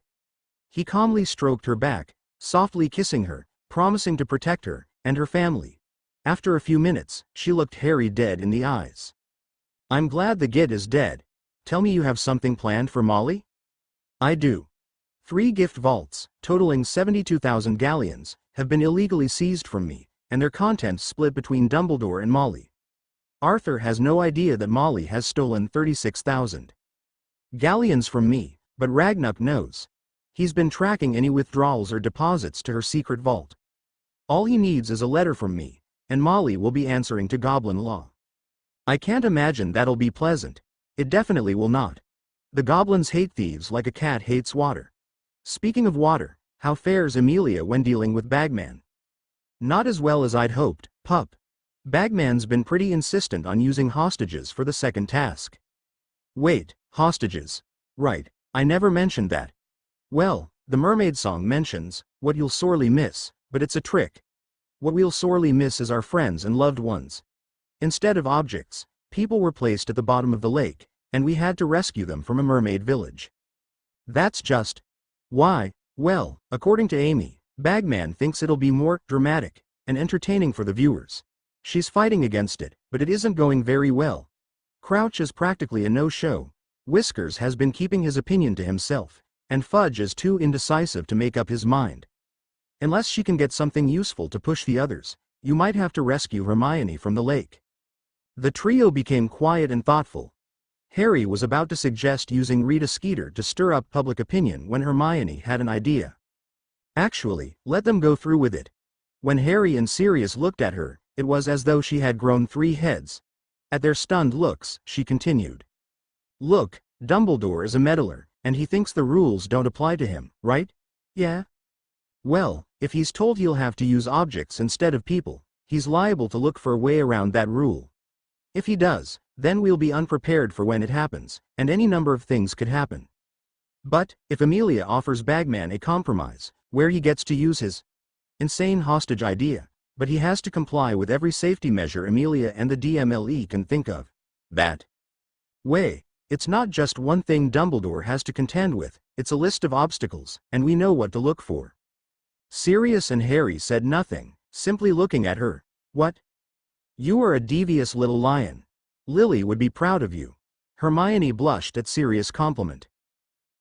Speaker 1: He calmly stroked her back, softly kissing her, promising to protect her and her family. After a few minutes, she looked Harry dead in the eyes. "I'm glad the Git is dead. Tell me you have something planned for Molly?" "I do. 3 gift vaults, totaling 72,000 galleons, have been illegally seized from me, and their contents split between Dumbledore and Molly. Arthur has no idea that Molly has stolen 36,000 galleons from me, but Ragnuk knows. He's been tracking any withdrawals or deposits to her secret vault. All he needs is a letter from me, and Molly will be answering to Goblin Law. I can't imagine that'll be pleasant. It definitely will not. The goblins hate thieves like a cat hates water. Speaking of water, how fares Amelia when dealing with Bagman?" "Not as well as I'd hoped, pup. Bagman's been pretty insistent on using hostages for the second task." "Wait, hostages. Right, I never mentioned that. Well, the mermaid song mentions what you'll sorely miss, but it's a trick. What we'll sorely miss is our friends and loved ones. Instead of objects, people were placed at the bottom of the lake, and we had to rescue them from a mermaid village. That's just why, well, according to Amy, Bagman thinks it'll be more dramatic and entertaining for the viewers. She's fighting against it, but it isn't going very well. Crouch is practically a no-show. Whiskers has been keeping his opinion to himself, and Fudge is too indecisive to make up his mind. Unless she can get something useful to push the others, you might have to rescue Hermione from the lake." The trio became quiet and thoughtful. Harry was about to suggest using Rita Skeeter to stir up public opinion when Hermione had an idea. "Actually, let them go through with it." When Harry and Sirius looked at her, it was as though she had grown 3 heads. At their stunned looks, she continued. "Look, Dumbledore is a meddler, and he thinks the rules don't apply to him, right? Yeah? Well, if he's told he'll have to use objects instead of people, he's liable to look for a way around that rule. If he does, then we'll be unprepared for when it happens, and any number of things could happen. But, if Amelia offers Bagman a compromise, where he gets to use his insane hostage idea, but he has to comply with every safety measure Amelia and the DMLE can think of. That way, it's not just one thing Dumbledore has to contend with, it's a list of obstacles, and we know what to look for." Sirius and Harry said nothing, simply looking at her. "What? You are a devious little lion. Lily would be proud of you." Hermione blushed at Sirius' compliment.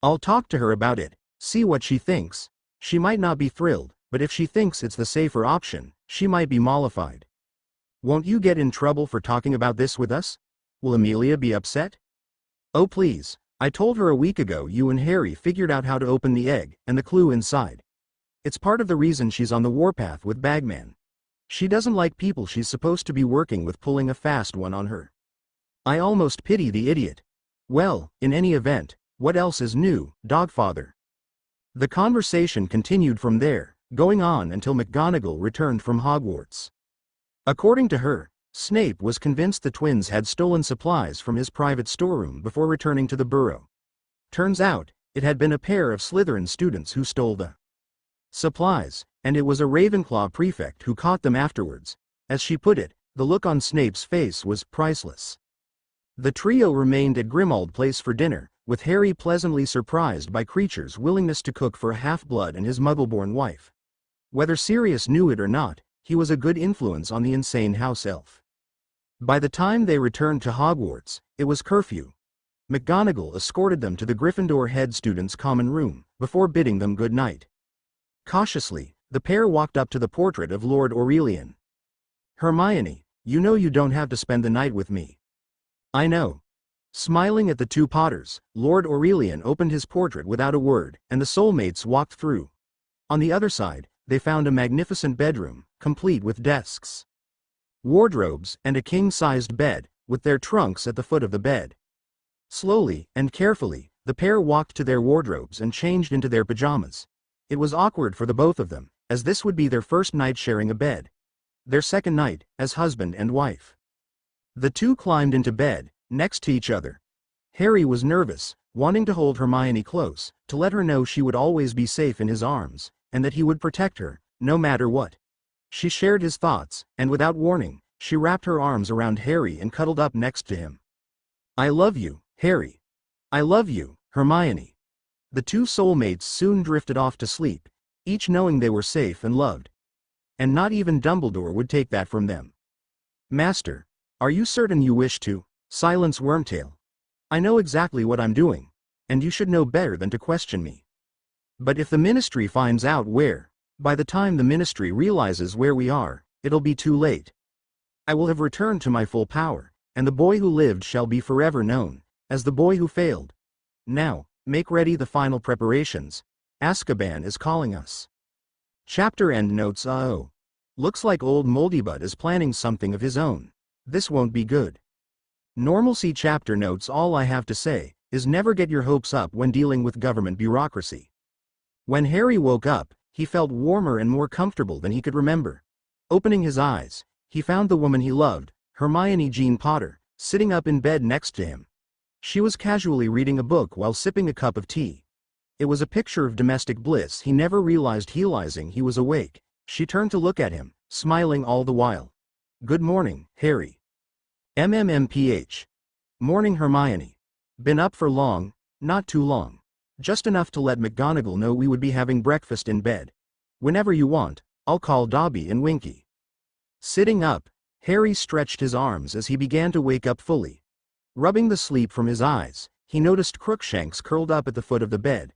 Speaker 1: "I'll talk to her about it, see what she thinks. She might not be thrilled, but if she thinks it's the safer option, she might be mollified." "Won't you get in trouble for talking about this with us? Will Amelia be upset?" "Oh please, I told her a week ago you and Harry figured out how to open the egg and the clue inside. It's part of the reason she's on the warpath with Bagman. She doesn't like people she's supposed to be working with pulling a fast one on her. I almost pity the idiot. Well, in any event, what else is new, Dogfather?" The conversation continued from there, going on until McGonagall returned from Hogwarts. According to her, Snape was convinced the twins had stolen supplies from his private storeroom before returning to the burrow. Turns out, it had been a pair of Slytherin students who stole the supplies, and it was a Ravenclaw prefect who caught them afterwards. As she put it, the look on Snape's face was priceless. The trio remained at Grimmauld Place for dinner, with Harry pleasantly surprised by Kreacher's willingness to cook for a half-blood and his muggle-born wife. Whether Sirius knew it or not, he was a good influence on the insane house elf. By the time they returned to Hogwarts, it was curfew. McGonagall escorted them to the Gryffindor head student's common room, before bidding them good night. Cautiously, the pair walked up to the portrait of Lord Aurelian. "Hermione, you know you don't have to spend the night with me." "I know." Smiling at the two Potters, Lord Aurelian opened his portrait without a word, and the soulmates walked through. On the other side, they found a magnificent bedroom, complete with desks, wardrobes, and a king-sized bed, with their trunks at the foot of the bed. Slowly and carefully, the pair walked to their wardrobes and changed into their pajamas. It was awkward for the both of them, as this would be their first night sharing a bed. Their second night, as husband and wife. The two climbed into bed, next to each other. Harry was nervous, wanting to hold Hermione close, to let her know she would always be safe in his arms, and that he would protect her, no matter what. She shared his thoughts, and without warning, she wrapped her arms around Harry and cuddled up next to him. "I love you, Harry. I love you, Hermione." The two soulmates soon drifted off to sleep, each knowing they were safe and loved. And not even Dumbledore would take that from them. "Master, are you certain you wish to silence Wormtail? I know exactly what I'm doing, and you should know better than to question me. But if the Ministry finds out where, by the time the Ministry realizes where we are, it'll be too late. I will have returned to my full power, and the boy who lived shall be forever known as the boy who failed. Now, make ready the final preparations. Azkaban is calling us." Chapter end notes. Oh. Looks like old Moldybutt is planning something of his own. This won't be good. Normalcy. Chapter notes. All I have to say is never get your hopes up when dealing with government bureaucracy. When Harry woke up, he felt warmer and more comfortable than he could remember. Opening his eyes, he found the woman he loved, Hermione Jean Potter, sitting up in bed next to him. She was casually reading a book while sipping a cup of tea. It was a picture of domestic bliss. He never realized he was awake. She turned to look at him, smiling all the while. "Good morning, Harry." MMMPH. "Morning, Hermione. Been up for long?" "Not too long. Just enough to let McGonagall know we would be having breakfast in bed. Whenever you want, I'll call Dobby and Winky." Sitting up, Harry stretched his arms as he began to wake up fully. Rubbing the sleep from his eyes, he noticed Crookshanks curled up at the foot of the bed.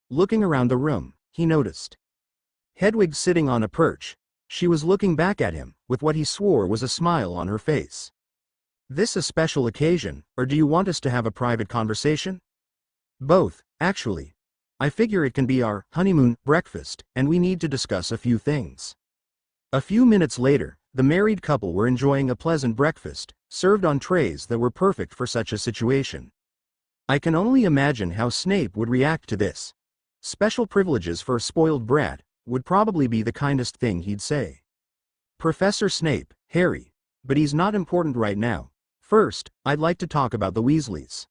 Speaker 1: Looking around the room, he noticed Hedwig sitting on a perch. She was looking back at him, with what he swore was a smile on her face. "This a special occasion, or do you want us to have a private conversation?" "Both, actually. I figure it can be our honeymoon breakfast, and we need to discuss a few things." A few minutes later, the married couple were enjoying a pleasant breakfast, served on trays that were perfect for such a situation. I can only imagine how Snape would react to this. Special privileges for a spoiled brat would probably be the kindest thing he'd say. "Professor Snape, Harry. But he's not important right now. First, I'd like to talk about the Weasleys.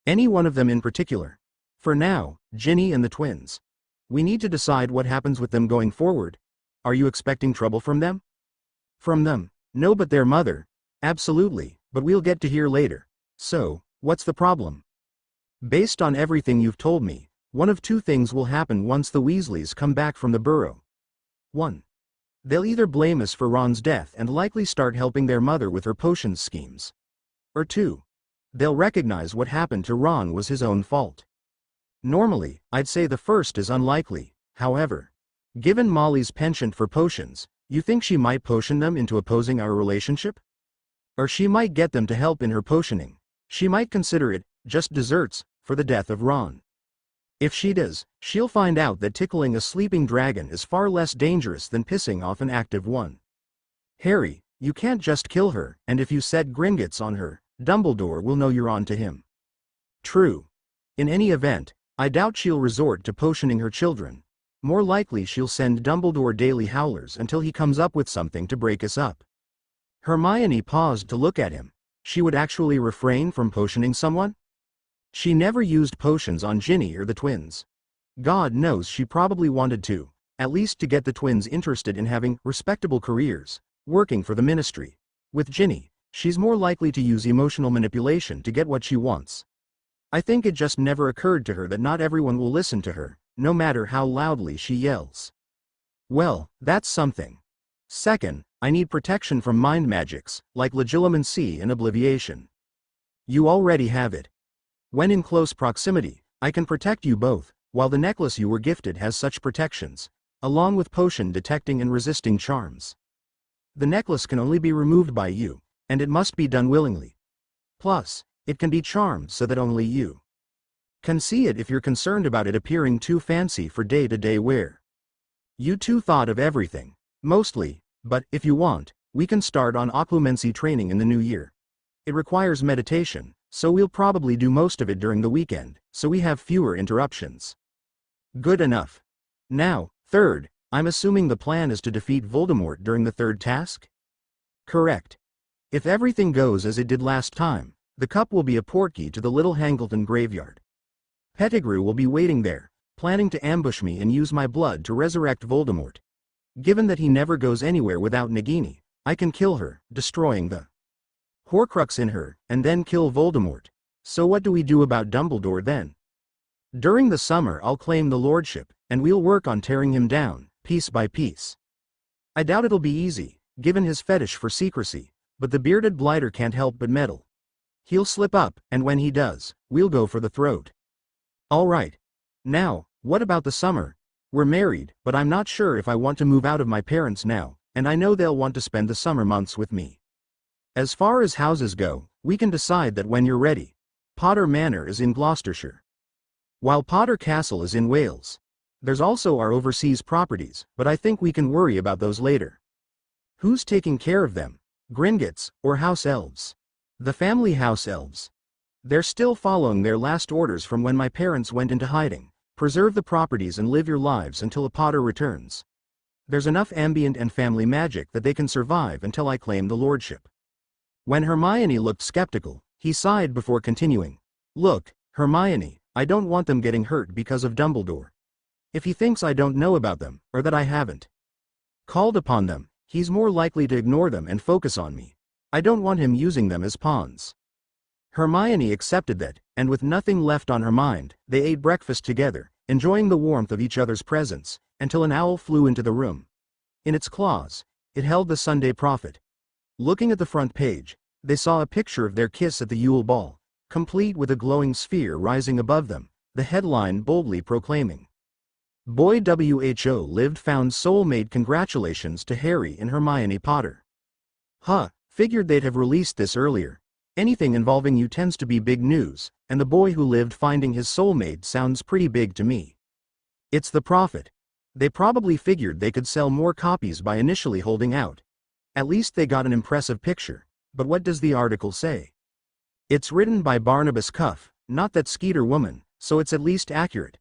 Speaker 1: Any one of them in particular. For now, Ginny and the twins. We need to decide what happens with them going forward. Are you expecting trouble from them?" "From them? No, but their mother. Absolutely, but we'll get to hear later. So, what's the problem?" "Based on everything you've told me, one of two things will happen once the Weasleys come back from the Burrow. 1. They'll either blame us for Ron's death and likely start helping their mother with her potions schemes. Or 2. They'll recognize what happened to Ron was his own fault. Normally, I'd say the first is unlikely, however. Given Molly's penchant for potions, you think she might potion them into opposing our relationship? Or she might get them to help in her potioning. She might consider it just desserts for the death of Ron. If she does, she'll find out that tickling a sleeping dragon is far less dangerous than pissing off an active one. Harry, you can't just kill her, and if you set Gringotts on her, Dumbledore will know you're on to him." "True. In any event, I doubt she'll resort to potioning her children. More likely she'll send Dumbledore daily howlers until he comes up with something to break us up." Hermione paused to look at him. She would actually refrain from potioning someone? She never used potions on Ginny or the twins. God knows she probably wanted to, at least to get the twins interested in having respectable careers, working for the Ministry. With Ginny, she's more likely to use emotional manipulation to get what she wants. I think it just never occurred to her that not everyone will listen to her, no matter how loudly she yells. Well, that's something. Second, I need protection from mind magics, like Legilimency and Obliviation. You already have it. When in close proximity, I can protect you both, while the necklace you were gifted has such protections, along with potion detecting and resisting charms. The necklace can only be removed by you, and it must be done willingly. Plus, it can be charmed so that only you can see it if you're concerned about it appearing too fancy for day-to-day wear. You two thought of everything, mostly, but if you want, we can start on occlumency training in the new year. It requires meditation, so we'll probably do most of it during the weekend, so we have fewer interruptions. Good enough. Now, third, I'm assuming the plan is to defeat Voldemort during the third task? Correct. If everything goes as it did last time, The cup will be a portkey to the little Hangleton graveyard. Pettigrew will be waiting there, planning to ambush me and use my blood to resurrect Voldemort. Given that he never goes anywhere without Nagini, I can kill her, destroying the Horcrux in her, and then kill Voldemort. So what do we do about Dumbledore then? During the summer I'll claim the lordship, and we'll work on tearing him down, piece by piece. I doubt it'll be easy, given his fetish for secrecy, but the bearded blighter can't help but meddle. He'll slip up, and when he does, we'll go for the throat. Alright. Now, what about the summer? We're married, but I'm not sure if I want to move out of my parents now, and I know they'll want to spend the summer months with me. As far as houses go, we can decide that when you're ready. Potter Manor is in Gloucestershire, while Potter Castle is in Wales. There's also our overseas properties, but I think we can worry about those later. Who's taking care of them? Gringotts, or House Elves? The family House Elves. They're still following their last orders from when my parents went into hiding. Preserve the properties and live your lives until a Potter returns. There's enough ambient and family magic that they can survive until I claim the lordship. When Hermione looked skeptical, he sighed before continuing. Look, Hermione, I don't want them getting hurt because of Dumbledore. If he thinks I don't know about them, or that I haven't called upon them, he's more likely to ignore them and focus on me. I don't want him using them as pawns. Hermione accepted that, and with nothing left on her mind, they ate breakfast together, enjoying the warmth of each other's presence, until an owl flew into the room. In its claws, it held the Sunday Prophet. Looking at the front page, they saw a picture of their kiss at the Yule Ball, complete with a glowing sphere rising above them, the headline boldly proclaiming, Boy WHO lived found soulmate. Congratulations to Harry and Hermione Potter. Figured they'd have released this earlier. Anything involving you tends to be big news, and the boy who lived finding his soulmate sounds pretty big to me. It's the Prophet. They probably figured they could sell more copies by initially holding out. At least they got an impressive picture, but what does the article say? It's written by Barnabas Cuff, not that Skeeter woman, so it's at least accurate.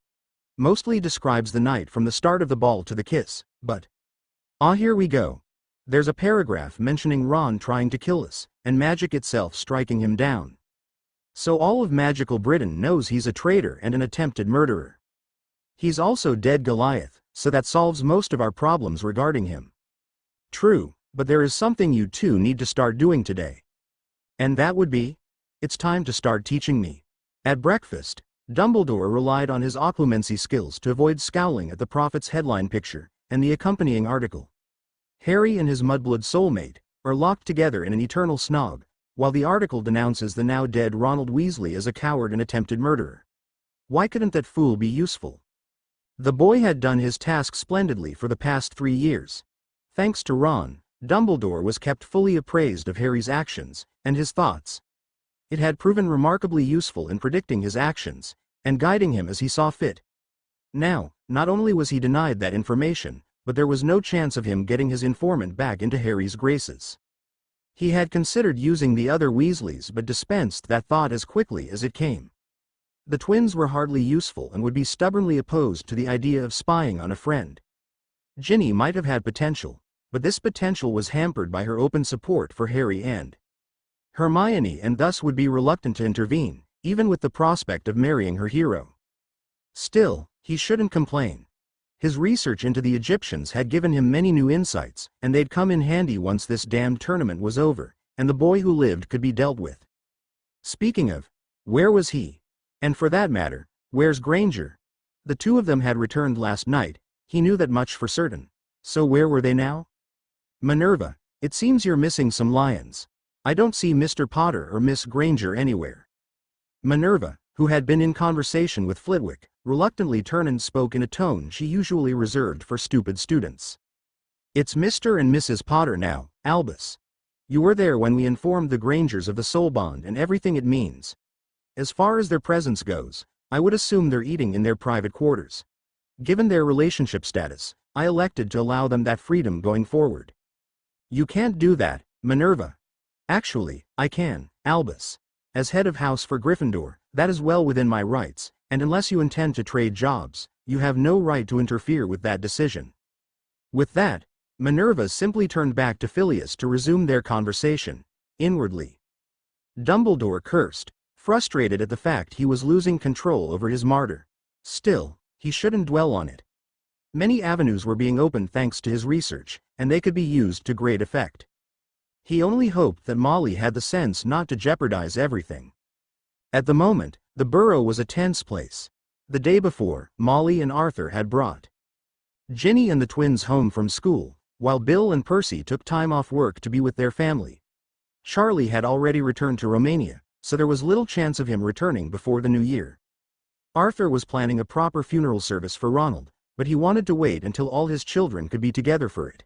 Speaker 1: Mostly describes the night from the start of the ball to the kiss, but here we go. There's a paragraph mentioning Ron trying to kill us, and magic itself striking him down. So all of magical Britain knows he's a traitor and an attempted murderer. He's also dead Goliath, so that solves most of our problems regarding him. True, but there is something you two need to start doing today. And that would be? It's time to start teaching me. At breakfast, Dumbledore relied on his occlumency skills to avoid scowling at the Prophet's headline picture, and the accompanying article. Harry and his mudblood soulmate are locked together in an eternal snog, while the article denounces the now dead Ronald Weasley as a coward and attempted murderer. Why couldn't that fool be useful? The boy had done his task splendidly for the past 3 years. Thanks to Ron, Dumbledore was kept fully appraised of Harry's actions and his thoughts. It had proven remarkably useful in predicting his actions and guiding him as he saw fit. Now, not only was he denied that information, but there was no chance of him getting his informant back into Harry's graces. He had considered using the other Weasleys but dispensed that thought as quickly as it came. The twins were hardly useful and would be stubbornly opposed to the idea of spying on a friend. Ginny might have had potential, but this potential was hampered by her open support for Harry and Hermione, and thus would be reluctant to intervene, even with the prospect of marrying her hero. Still, he shouldn't complain. His research into the Egyptians had given him many new insights, and they'd come in handy once this damned tournament was over, and the boy who lived could be dealt with. Speaking of, where was he? And for that matter, where's Granger? The two of them had returned last night, he knew that much for certain. So where were they now? Minerva, it seems you're missing some lions. I don't see Mr. Potter or Miss Granger anywhere. Minerva, who had been in conversation with Flitwick, reluctantly turned and spoke in a tone she usually reserved for stupid students. It's Mr. and Mrs. Potter now, Albus. You were there when we informed the Grangers of the soul bond and everything it means. As far as their presence goes, I would assume they're eating in their private quarters. Given their relationship status, I elected to allow them that freedom going forward. You can't do that, Minerva. Actually, I can, Albus. As head of house for Gryffindor, that is well within my rights, and unless you intend to trade jobs, you have no right to interfere with that decision. With that, Minerva simply turned back to Phileas to resume their conversation. Inwardly, Dumbledore cursed, frustrated at the fact he was losing control over his martyr. Still, he shouldn't dwell on it. Many avenues were being opened thanks to his research, and they could be used to great effect. He only hoped that Molly had the sense not to jeopardize everything. At the moment, the Burrow was a tense place. The day before, Molly and Arthur had brought Ginny and the twins home from school, while Bill and Percy took time off work to be with their family. Charlie had already returned to Romania, so there was little chance of him returning before the new year. Arthur was planning a proper funeral service for Ronald, but he wanted to wait until all his children could be together for it.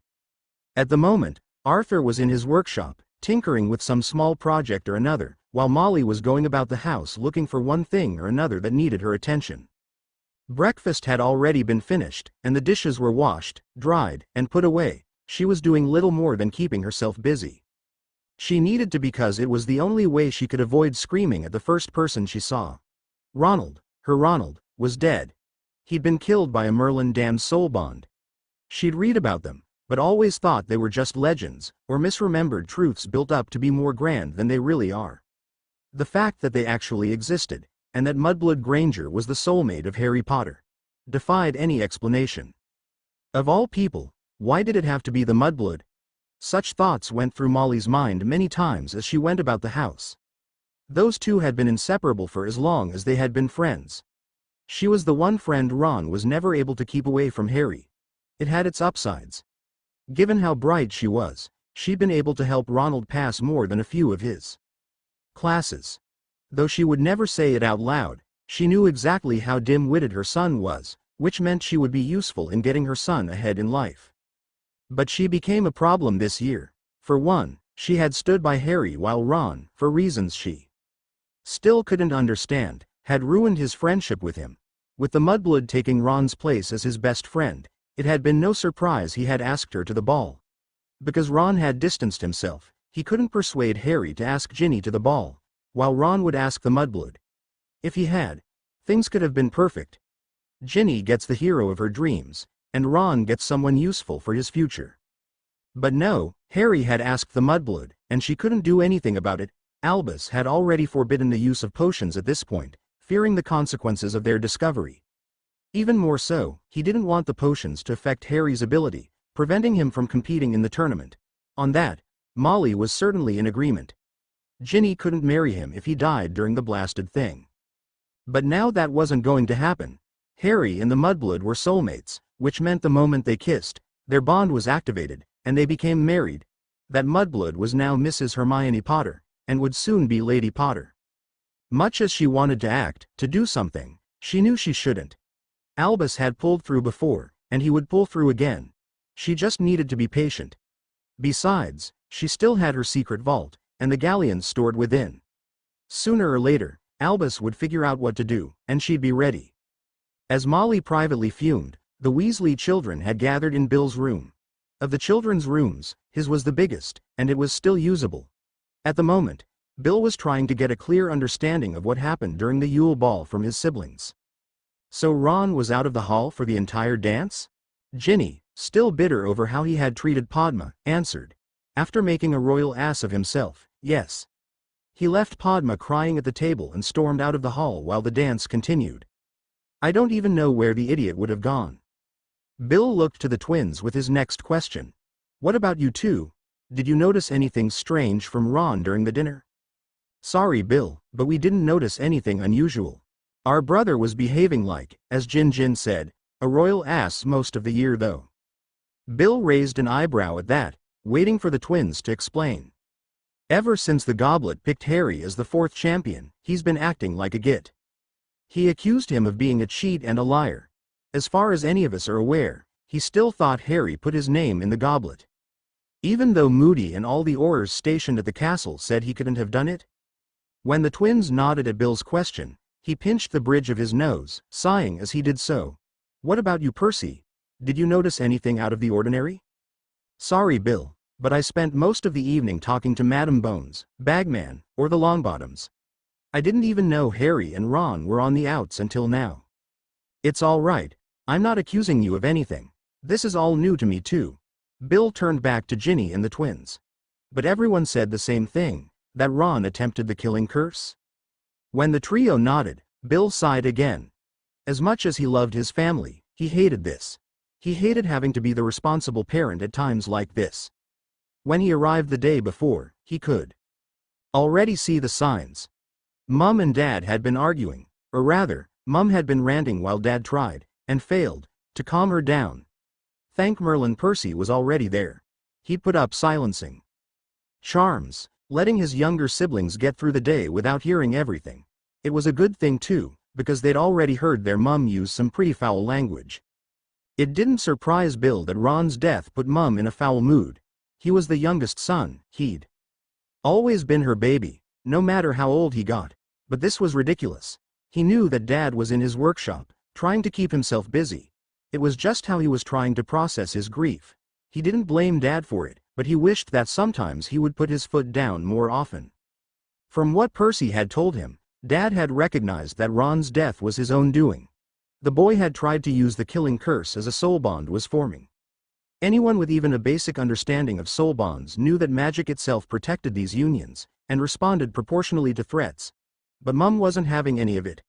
Speaker 1: At the moment, Arthur was in his workshop, tinkering with some small project or another, while Molly was going about the house looking for one thing or another that needed her attention. Breakfast had already been finished, and the dishes were washed, dried, and put away. She was doing little more than keeping herself busy. She needed to because it was the only way she could avoid screaming at the first person she saw. Ronald, her Ronald, was dead. He'd been killed by a Merlin damned soulbond. She'd read about them, but always thought they were just legends, or misremembered truths built up to be more grand than they really are. The fact that they actually existed, and that Mudblood Granger was the soulmate of Harry Potter, defied any explanation. Of all people, why did it have to be the Mudblood? Such thoughts went through Molly's mind many times as she went about the house. Those two had been inseparable for as long as they had been friends. She was the one friend Ron was never able to keep away from Harry. It had its upsides. Given how bright she was, she'd been able to help Ronald pass more than a few of his classes. Though she would never say it out loud, she knew exactly how dim-witted her son was, which meant she would be useful in getting her son ahead in life. But she became a problem this year. For one, she had stood by Harry while Ron, for reasons she still couldn't understand, had ruined his friendship with him. With the Mudblood taking Ron's place as his best friend, it had been no surprise he had asked her to the ball. Because Ron had distanced himself, he couldn't persuade Harry to ask Ginny to the ball, while Ron would ask the Mudblood. If he had, things could have been perfect. Ginny gets the hero of her dreams, and Ron gets someone useful for his future. But no, Harry had asked the Mudblood, and she couldn't do anything about it. Albus had already forbidden the use of potions at this point, fearing the consequences of their discovery. Even more so, he didn't want the potions to affect Harry's ability, preventing him from competing in the tournament. On that, Molly was certainly in agreement. Ginny couldn't marry him if he died during the blasted thing. But now that wasn't going to happen. Harry and the Mudblood were soulmates, which meant the moment they kissed, their bond was activated, and they became married. That Mudblood was now Mrs. Hermione Potter, and would soon be Lady Potter. Much as she wanted to act, to do something, she knew she shouldn't. Albus had pulled through before, and he would pull through again. She just needed to be patient. Besides, she still had her secret vault, and the galleons stored within. Sooner or later, Albus would figure out what to do, and she'd be ready. As Molly privately fumed, the Weasley children had gathered in Bill's room. Of the children's rooms, his was the biggest, and it was still usable. At the moment, Bill was trying to get a clear understanding of what happened during the Yule Ball from his siblings. So Ron was out of the hall for the entire dance? Ginny, still bitter over how he had treated Padma, answered. After making a royal ass of himself, yes. He left Padma crying at the table and stormed out of the hall while the dance continued. I don't even know where the idiot would have gone. Bill looked to the twins with his next question. What about you two? Did you notice anything strange from Ron during the dinner? Sorry, Bill, but we didn't notice anything unusual. Our brother was behaving like, as Jin said, a royal ass most of the year though. Bill raised an eyebrow at that, waiting for the twins to explain. Ever since the Goblet picked Harry as the fourth champion, he's been acting like a git. He accused him of being a cheat and a liar. As far as any of us are aware, he still thought Harry put his name in the goblet. Even though Moody and all the Aurors stationed at the castle said he couldn't have done it? When the twins nodded at Bill's question, he pinched the bridge of his nose, sighing as he did so. What about you, Percy? Did you notice anything out of the ordinary? Sorry, Bill, but I spent most of the evening talking to Madam Bones, Bagman, or the Longbottoms. I didn't even know Harry and Ron were on the outs until now. It's all right, I'm not accusing you of anything. This is all new to me too. Bill turned back to Ginny and the twins. But everyone said the same thing. that Ron attempted the killing curse? When the trio nodded, Bill sighed again. As much as he loved his family, he hated this. He hated having to be the responsible parent at times like this. When he arrived the day before, he could already see the signs. Mom and Dad had been arguing, or rather, Mom had been ranting while Dad tried, and failed, to calm her down. Thank Merlin, Percy was already there. He'd put up silencing charms, letting his younger siblings get through the day without hearing everything. It was a good thing too, because they'd already heard their mum use some pretty foul language. It didn't surprise Bill that Ron's death put Mum in a foul mood. He was the youngest son, he'd always been her baby, no matter how old he got. But this was ridiculous. He knew that Dad was in his workshop, trying to keep himself busy. It was just how he was trying to process his grief. He didn't blame Dad for it, but he wished that sometimes he would put his foot down more often. From what Percy had told him, Dad had recognized that Ron's death was his own doing. The boy had tried to use the killing curse as a soul bond was forming. Anyone with even a basic understanding of soul bonds knew that magic itself protected these unions, and responded proportionally to threats. But Mum wasn't having any of it.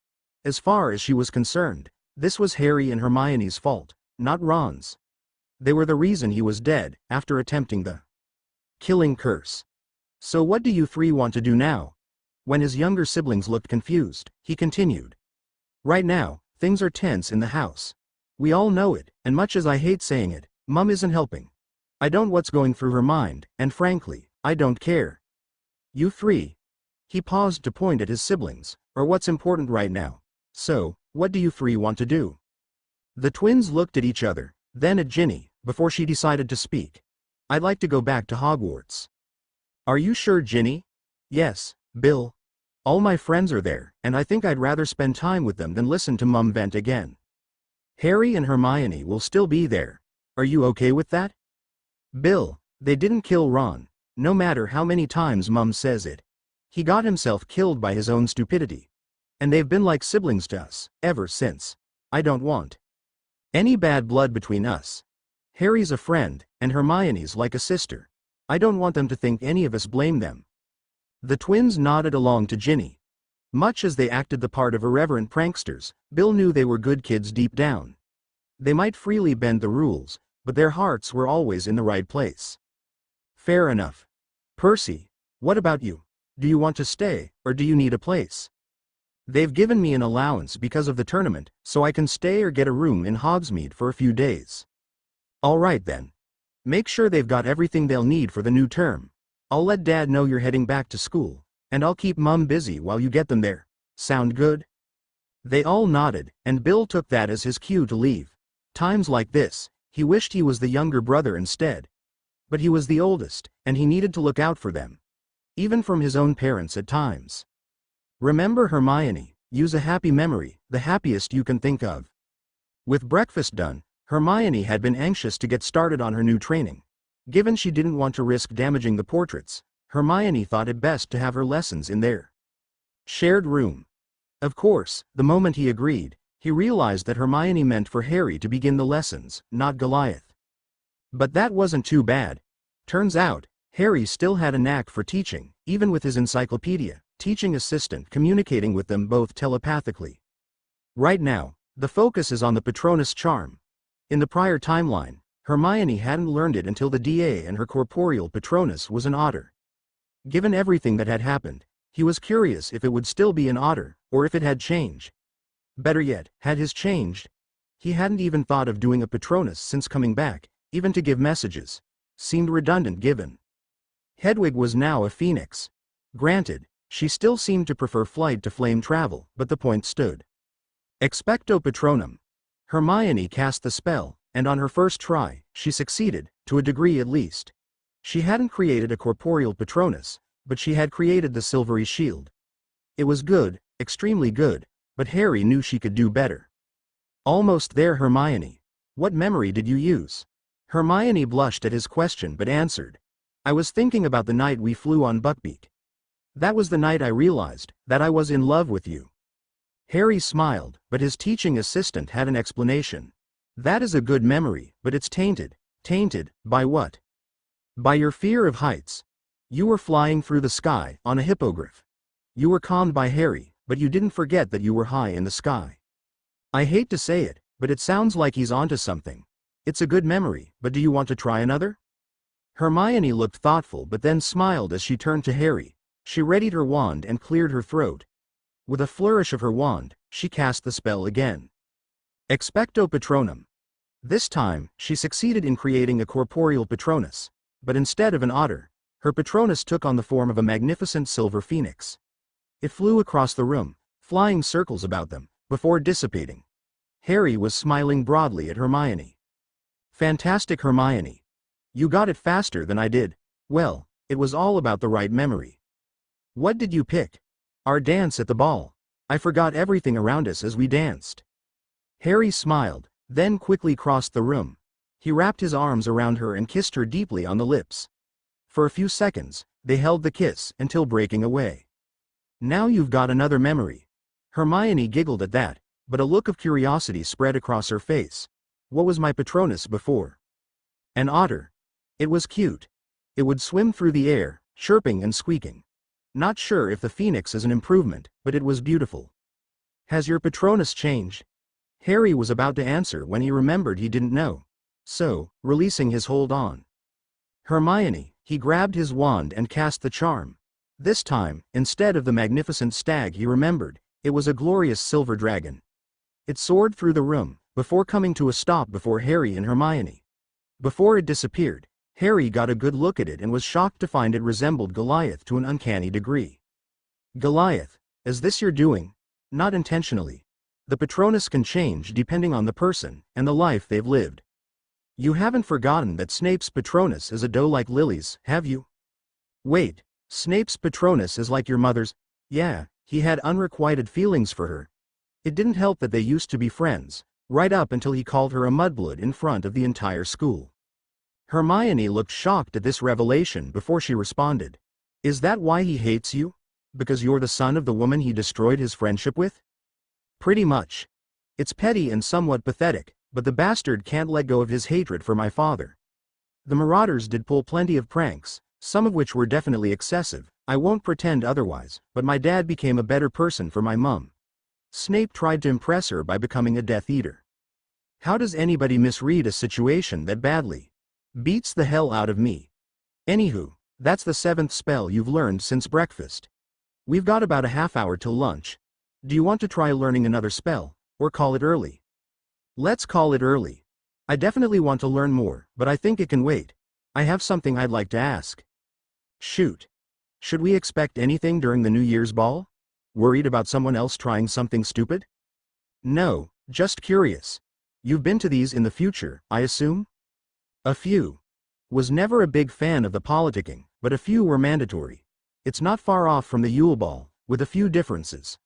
Speaker 1: As far as she was concerned, this was Harry and Hermione's fault, not Ron's. They were the reason he was dead, after attempting the killing curse. So what do you three want to do now? When his younger siblings looked confused, he continued. Right now, things are tense in the house. We all know it, and much as I hate saying it, Mum isn't helping. I don't know what's going through her mind, and frankly, I don't care. You three. He paused to point at his siblings, or what's important right now. So, what do you three want to do? The twins looked at each other, then at Ginny, before she decided to speak. I'd like to go back to Hogwarts. Are you sure, Ginny? Yes, Bill. All my friends are there, and I think I'd rather spend time with them than listen to Mum vent again. Harry and Hermione will still be there. Are you okay with that? Bill, they didn't kill Ron, no matter how many times Mum says it. He got himself killed by his own stupidity. And they've been like siblings to us, ever since. I don't want any bad blood between us. Harry's a friend, and Hermione's like a sister. I don't want them to think any of us blame them. The twins nodded along to Ginny. Much as they acted the part of irreverent pranksters, Bill knew they were good kids deep down. They might freely bend the rules, but their hearts were always in the right place. Fair enough. Percy, what about you? Do you want to stay, or do you need a place? They've given me an allowance because of the tournament, so I can stay or get a room in Hogsmeade for a few days. All right then. Make sure they've got everything they'll need for the new term. I'll let Dad know you're heading back to school, and I'll keep Mum busy while you get them there. Sound good? They all nodded, and Bill took that as his cue to leave. Times like this, he wished he was the younger brother instead. But he was the oldest, and he needed to look out for them. Even from his own parents at times. Remember, Hermione, use a happy memory, the happiest you can think of. With breakfast done, Hermione had been anxious to get started on her new training. Given she didn't want to risk damaging the portraits, Hermione thought it best to have her lessons in their shared room. Of course, the moment he agreed, he realized that Hermione meant for Harry to begin the lessons, not Goliath. But that wasn't too bad. Turns out, Harry still had a knack for teaching, even with his encyclopedia, teaching assistant communicating with them both telepathically. Right now, the focus is on the Patronus charm. In the prior timeline, Hermione hadn't learned it until the DA and her corporeal Patronus was an otter. Given everything that had happened, he was curious if it would still be an otter, or if it had changed. Better yet, had his changed? He hadn't even thought of doing a Patronus since coming back, even to give messages. Seemed redundant given Hedwig was now a phoenix. Granted, she still seemed to prefer flight to flame travel, but the point stood. Expecto Patronum. Hermione cast the spell, and on her first try, she succeeded, to a degree at least. She hadn't created a corporeal Patronus, but she had created the silvery shield. It was good, extremely good, but Harry knew she could do better. Almost there, Hermione. What memory did you use? Hermione blushed at his question but answered. I was thinking about the night we flew on Buckbeak. That was the night I realized that I was in love with you. Harry smiled, but his teaching assistant had an explanation. That is a good memory, but it's tainted. Tainted, by what? By your fear of heights. You were flying through the sky, on a hippogriff. You were calmed by Harry, but you didn't forget that you were high in the sky. I hate to say it, but it sounds like he's onto something. It's a good memory, but do you want to try another? Hermione looked thoughtful but then smiled as she turned to Harry. She readied her wand and cleared her throat. With a flourish of her wand, she cast the spell again. Expecto Patronum. This time, she succeeded in creating a corporeal Patronus, but instead of an otter, her Patronus took on the form of a magnificent silver phoenix. It flew across the room, flying circles about them, before dissipating. Harry was smiling broadly at Hermione. Fantastic, Hermione. You got it faster than I did. Well, it was all about the right memory. What did you pick? Our dance at the ball. I forgot everything around us as we danced. Harry smiled, then quickly crossed the room. He wrapped his arms around her and kissed her deeply on the lips. For a few seconds, they held the kiss until breaking away. Now you've got another memory. Hermione giggled at that, but a look of curiosity spread across her face. What was my Patronus before? An otter. It was cute. It would swim through the air, chirping and squeaking. Not sure if the phoenix is an improvement, but it was beautiful. Has your Patronus changed? Harry was about to answer when he remembered he didn't know. So, releasing his hold on Hermione, he grabbed his wand and cast the charm. This time, instead of the magnificent stag he remembered, it was a glorious silver dragon. It soared through the room, before coming to a stop before Harry and Hermione. Before it disappeared, Harry got a good look at it and was shocked to find it resembled Goliath to an uncanny degree. Goliath, is this your doing? Not intentionally. The Patronus can change depending on the person and the life they've lived. You haven't forgotten that Snape's Patronus is a doe like Lily's, have you? Wait, Snape's Patronus is like your mother's? Yeah, he had unrequited feelings for her. It didn't help that they used to be friends, right up until he called her a mudblood in front of the entire school. Hermione looked shocked at this revelation before she responded. Is that why he hates you? Because you're the son of the woman he destroyed his friendship with? Pretty much. It's petty and somewhat pathetic, but the bastard can't let go of his hatred for my father. The Marauders did pull plenty of pranks, some of which were definitely excessive, I won't pretend otherwise, but my dad became a better person for my mum. Snape tried to impress her by becoming a Death Eater. How does anybody misread a situation that badly? Beats the hell out of me. Anywho, that's the 7th spell you've learned since breakfast. We've got about a half hour till lunch. Do you want to try learning another spell, or call it early? Let's call it early. I definitely want to learn more, but I think it can wait. I have something I'd like to ask. Shoot. Should we expect anything during the New Year's ball? Worried about someone else trying something stupid? No, just curious. You've been to these in the future, I assume? A few. Was never a big fan of the politicking, but a few were mandatory. It's not far off from the Yule Ball, with a few differences.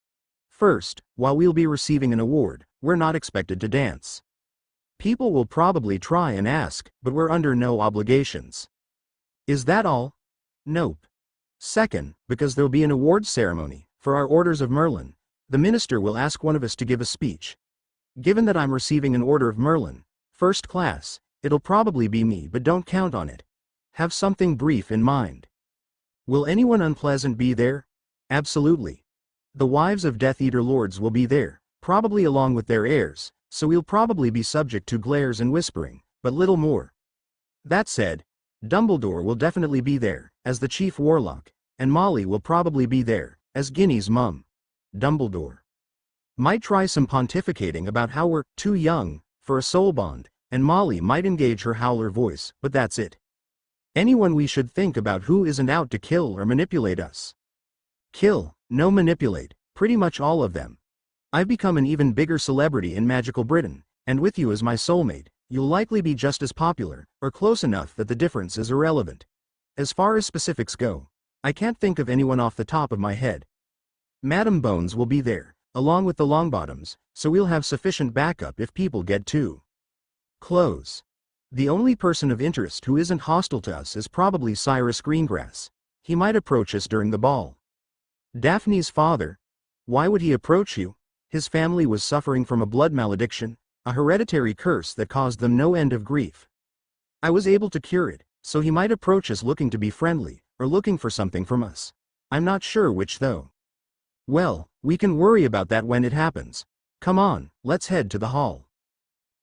Speaker 1: First, while we'll be receiving an award, we're not expected to dance. People will probably try and ask, but we're under no obligations. Is that all? Nope. Second, because there'll be an awards ceremony, for our Orders of Merlin, the minister will ask one of us to give a speech. Given that I'm receiving an Order of Merlin, first class, it'll probably be me, but don't count on it. Have something brief in mind. Will anyone unpleasant be there? Absolutely. The wives of Death Eater lords will be there, probably along with their heirs, so we'll probably be subject to glares and whispering, but little more. That said, Dumbledore will definitely be there, as the chief warlock, and Molly will probably be there, as Ginny's mum. Dumbledore might try some pontificating about how we're too young for a soul bond, and Molly might engage her howler voice, but that's it. Anyone we should think about who isn't out to kill or manipulate us. Kill, no manipulate, pretty much all of them. I've become an even bigger celebrity in magical Britain, and with you as my soulmate, you'll likely be just as popular, or close enough that the difference is irrelevant. As far as specifics go, I can't think of anyone off the top of my head. Madam Bones will be there, along with the Longbottoms, so we'll have sufficient backup if people get too close. The only person of interest who isn't hostile to us is probably Cyrus Greengrass. He might approach us during the ball. Daphne's father? Why would he approach you? His family was suffering from a blood malediction, a hereditary curse that caused them no end of grief. I was able to cure it, so he might approach us looking to be friendly, or looking for something from us. I'm not sure which though. Well, we can worry about that when it happens. Come on, let's head to the hall.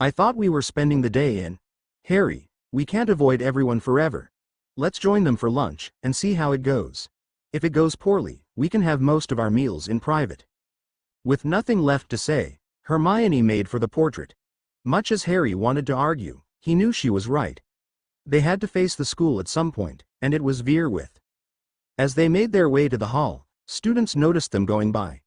Speaker 1: I thought we were spending the day in. Harry, we can't avoid everyone forever. Let's join them for lunch and see how it goes. If it goes poorly, we can have most of our meals in private. With nothing left to say, Hermione made for the portrait. Much as Harry wanted to argue, he knew she was right. They had to face the school at some point, and it was veer with. As they made their way to the hall, students noticed them going by.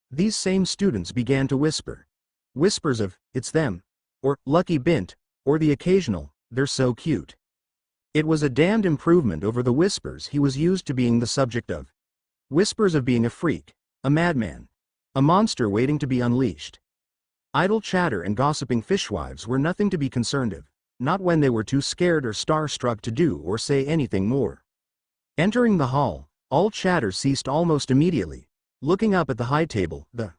Speaker 1: These same students began to whisper. Whispers of, "It's them," or "Lucky Bint," or the occasional, "They're so cute." It was a damned improvement over the whispers he was used to being the subject of. Whispers of being a freak, a madman, a monster waiting to be unleashed. Idle chatter and gossiping fishwives were nothing to be concerned of, not when they were too scared or starstruck to do or say anything more. Entering the hall, all chatter ceased almost immediately. Looking up at the high table, the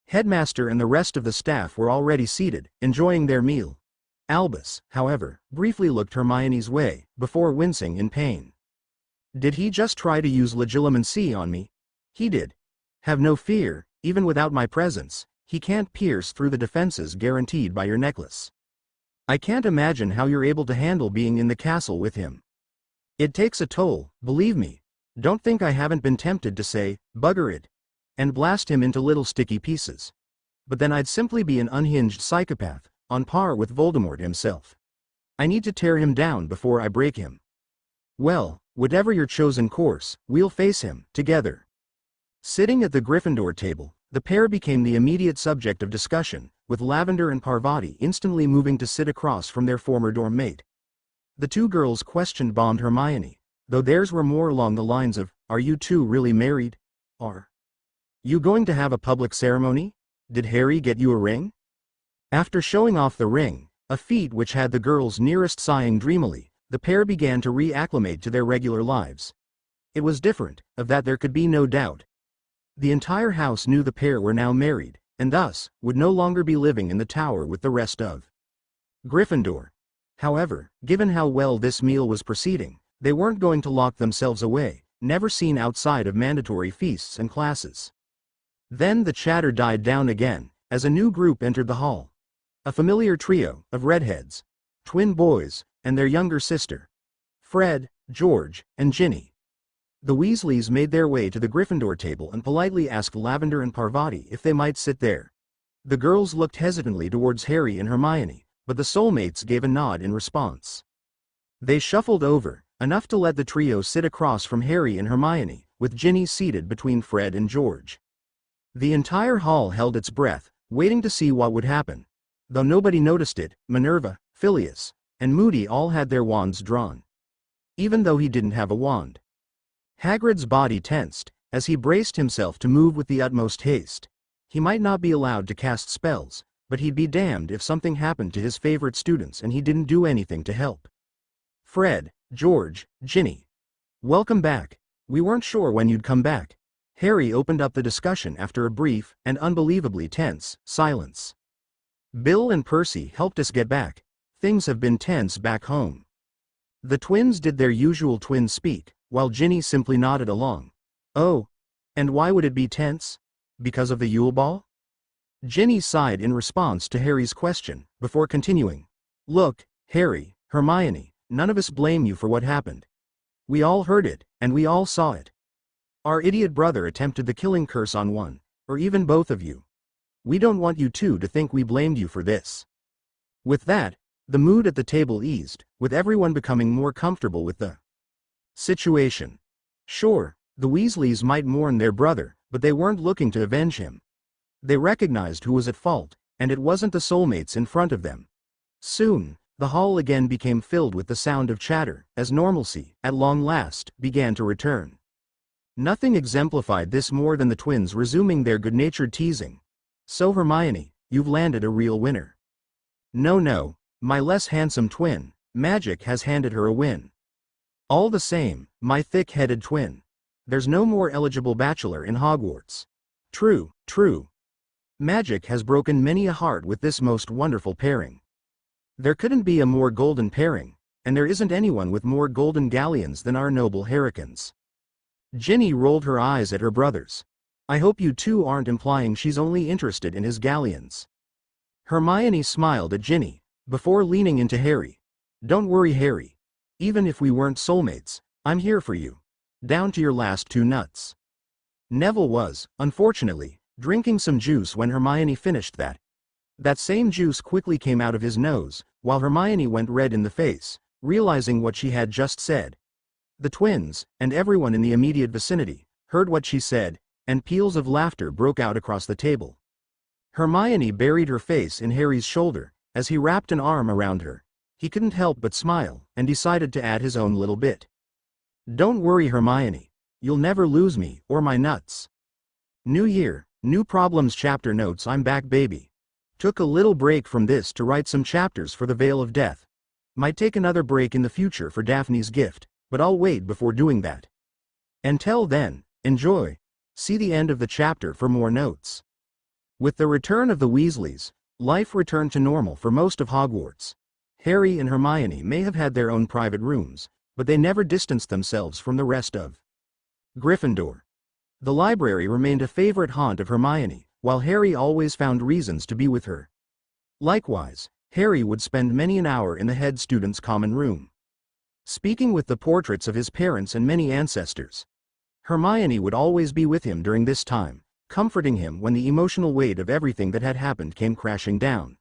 Speaker 1: headmaster and the rest of the staff were already seated, enjoying their meal. Albus, however, briefly looked Hermione's way, before wincing in pain. Did he just try to use legilimency on me? He did. Have no fear, even without my presence, he can't pierce through the defenses guaranteed by your necklace. I can't imagine how you're able to handle being in the castle with him. It takes a toll, believe me. Don't think I haven't been tempted to say, "Bugger it," and blast him into little sticky pieces. But then I'd simply be an unhinged psychopath, on par with Voldemort himself. I need to tear him down before I break him. Well, whatever your chosen course, we'll face him, together. Sitting at the Gryffindor table, the pair became the immediate subject of discussion, with Lavender and Parvati instantly moving to sit across from their former dorm mate. The two girls question-bombed Hermione, though theirs were more along the lines of, "Are you two really married? Are you going to have a public ceremony? Did Harry get you a ring?" After showing off the ring, a feat which had the girls nearest sighing dreamily, the pair began to reacclimate to their regular lives. It was different, of that there could be no doubt. The entire house knew the pair were now married, and thus, would no longer be living in the tower with the rest of Gryffindor. However, given how well this meal was proceeding, they weren't going to lock themselves away, never seen outside of mandatory feasts and classes. Then the chatter died down again, as a new group entered the hall. A familiar trio of redheads, twin boys, and their younger sister, Fred, George, and Ginny. The Weasleys made their way to the Gryffindor table and politely asked Lavender and Parvati if they might sit there. The girls looked hesitantly towards Harry and Hermione, but the soulmates gave a nod in response. They shuffled over, enough to let the trio sit across from Harry and Hermione, with Ginny seated between Fred and George. The entire hall held its breath, waiting to see what would happen. Though nobody noticed it, Minerva, Phileas, and Moody all had their wands drawn. Even though he didn't have a wand. Hagrid's body tensed, as he braced himself to move with the utmost haste. He might not be allowed to cast spells, but he'd be damned if something happened to his favorite students and he didn't do anything to help. Fred, George, Ginny. Welcome back. We weren't sure when you'd come back. Harry opened up the discussion after a brief, and unbelievably tense, silence. Bill and Percy helped us get back. Things have been tense back home. The twins did their usual twin speak, while Ginny simply nodded along. Oh, and why would it be tense? Because of the Yule Ball? Ginny sighed in response to Harry's question, before continuing. Look, Harry, Hermione, none of us blame you for what happened. We all heard it, and we all saw it. Our idiot brother attempted the killing curse on one, or even both of you. We don't want you two to think we blamed you for this. With that, the mood at the table eased, with everyone becoming more comfortable with the situation. Sure, the Weasleys might mourn their brother, but they weren't looking to avenge him. They recognized who was at fault, and it wasn't the soulmates in front of them. Soon, the hall again became filled with the sound of chatter, as normalcy, at long last, began to return. Nothing exemplified this more than the twins resuming their good-natured teasing. So Hermione, you've landed a real winner. No, my less handsome twin, magic has handed her a win. All the same, my thick-headed twin. There's no more eligible bachelor in Hogwarts. True. Magic has broken many a heart with this most wonderful pairing. There couldn't be a more golden pairing, and there isn't anyone with more golden galleons than our noble Harrikins. Ginny rolled her eyes at her brothers. I hope you two aren't implying she's only interested in his galleons. Hermione smiled at Ginny, before leaning into Harry. Don't worry, Harry. Even if we weren't soulmates, I'm here for you. Down to your last 2 nuts. Neville was, unfortunately, drinking some juice when Hermione finished that. That same juice quickly came out of his nose, while Hermione went red in the face, realizing what she had just said. The twins, and everyone in the immediate vicinity, heard what she said, and peals of laughter broke out across the table. Hermione buried her face in Harry's shoulder, as he wrapped an arm around her. He couldn't help but smile, and decided to add his own little bit. Don't worry, Hermione. You'll never lose me, or my nuts. New year, new problems. Chapter notes. I'm back, baby. Took a little break from this to write some chapters for the Veil of Death. Might take another break in the future for Daphne's Gift, but I'll wait before doing that. Until then, enjoy. See the end of the chapter for more notes. With the return of the Weasleys, life returned to normal for most of Hogwarts. Harry and Hermione may have had their own private rooms, but they never distanced themselves from the rest of Gryffindor. The library remained a favorite haunt of Hermione, while Harry always found reasons to be with her. Likewise, Harry would spend many an hour in the head student's common room, speaking with the portraits of his parents and many ancestors. Hermione would always be with him during this time, comforting him when the emotional weight of everything that had happened came crashing down.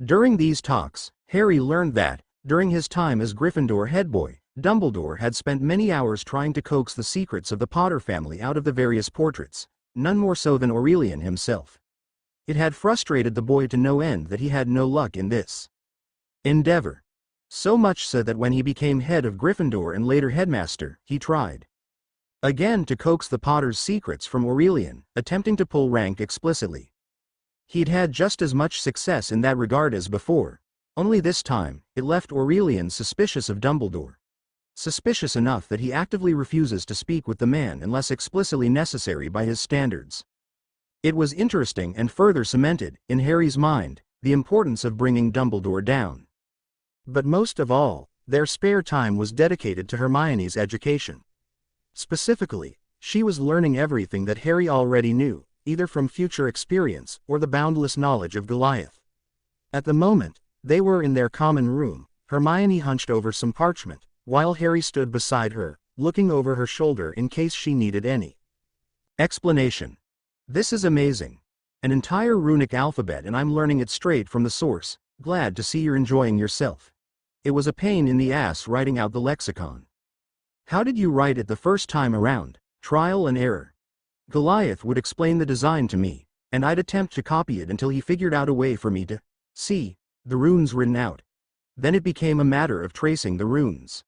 Speaker 1: During these talks, Harry learned that, during his time as Gryffindor head boy, Dumbledore had spent many hours trying to coax the secrets of the Potter family out of the various portraits, none more so than Aurelian himself. It had frustrated the boy to no end that he had no luck in this endeavor. So much so that when he became head of Gryffindor and later headmaster, he tried again to coax the Potters' secrets from Aurelian, attempting to pull rank explicitly. He'd had just as much success in that regard as before, only this time, it left Aurelian suspicious of Dumbledore. Suspicious enough that he actively refuses to speak with the man unless explicitly necessary by his standards. It was interesting and further cemented, in Harry's mind, the importance of bringing Dumbledore down. But most of all, their spare time was dedicated to Hermione's education. Specifically, she was learning everything that Harry already knew, either from future experience or the boundless knowledge of Goliath. At the moment, they were in their common room, Hermione hunched over some parchment, while Harry stood beside her, looking over her shoulder in case she needed any explanation. This is amazing. An entire runic alphabet, and I'm learning it straight from the source. Glad to see you're enjoying yourself. It was a pain in the ass writing out the lexicon. How did you write it the first time around? Trial and error. Goliath would explain the design to me, and I'd attempt to copy it until he figured out a way for me to see the runes written out. Then it became a matter of tracing the runes.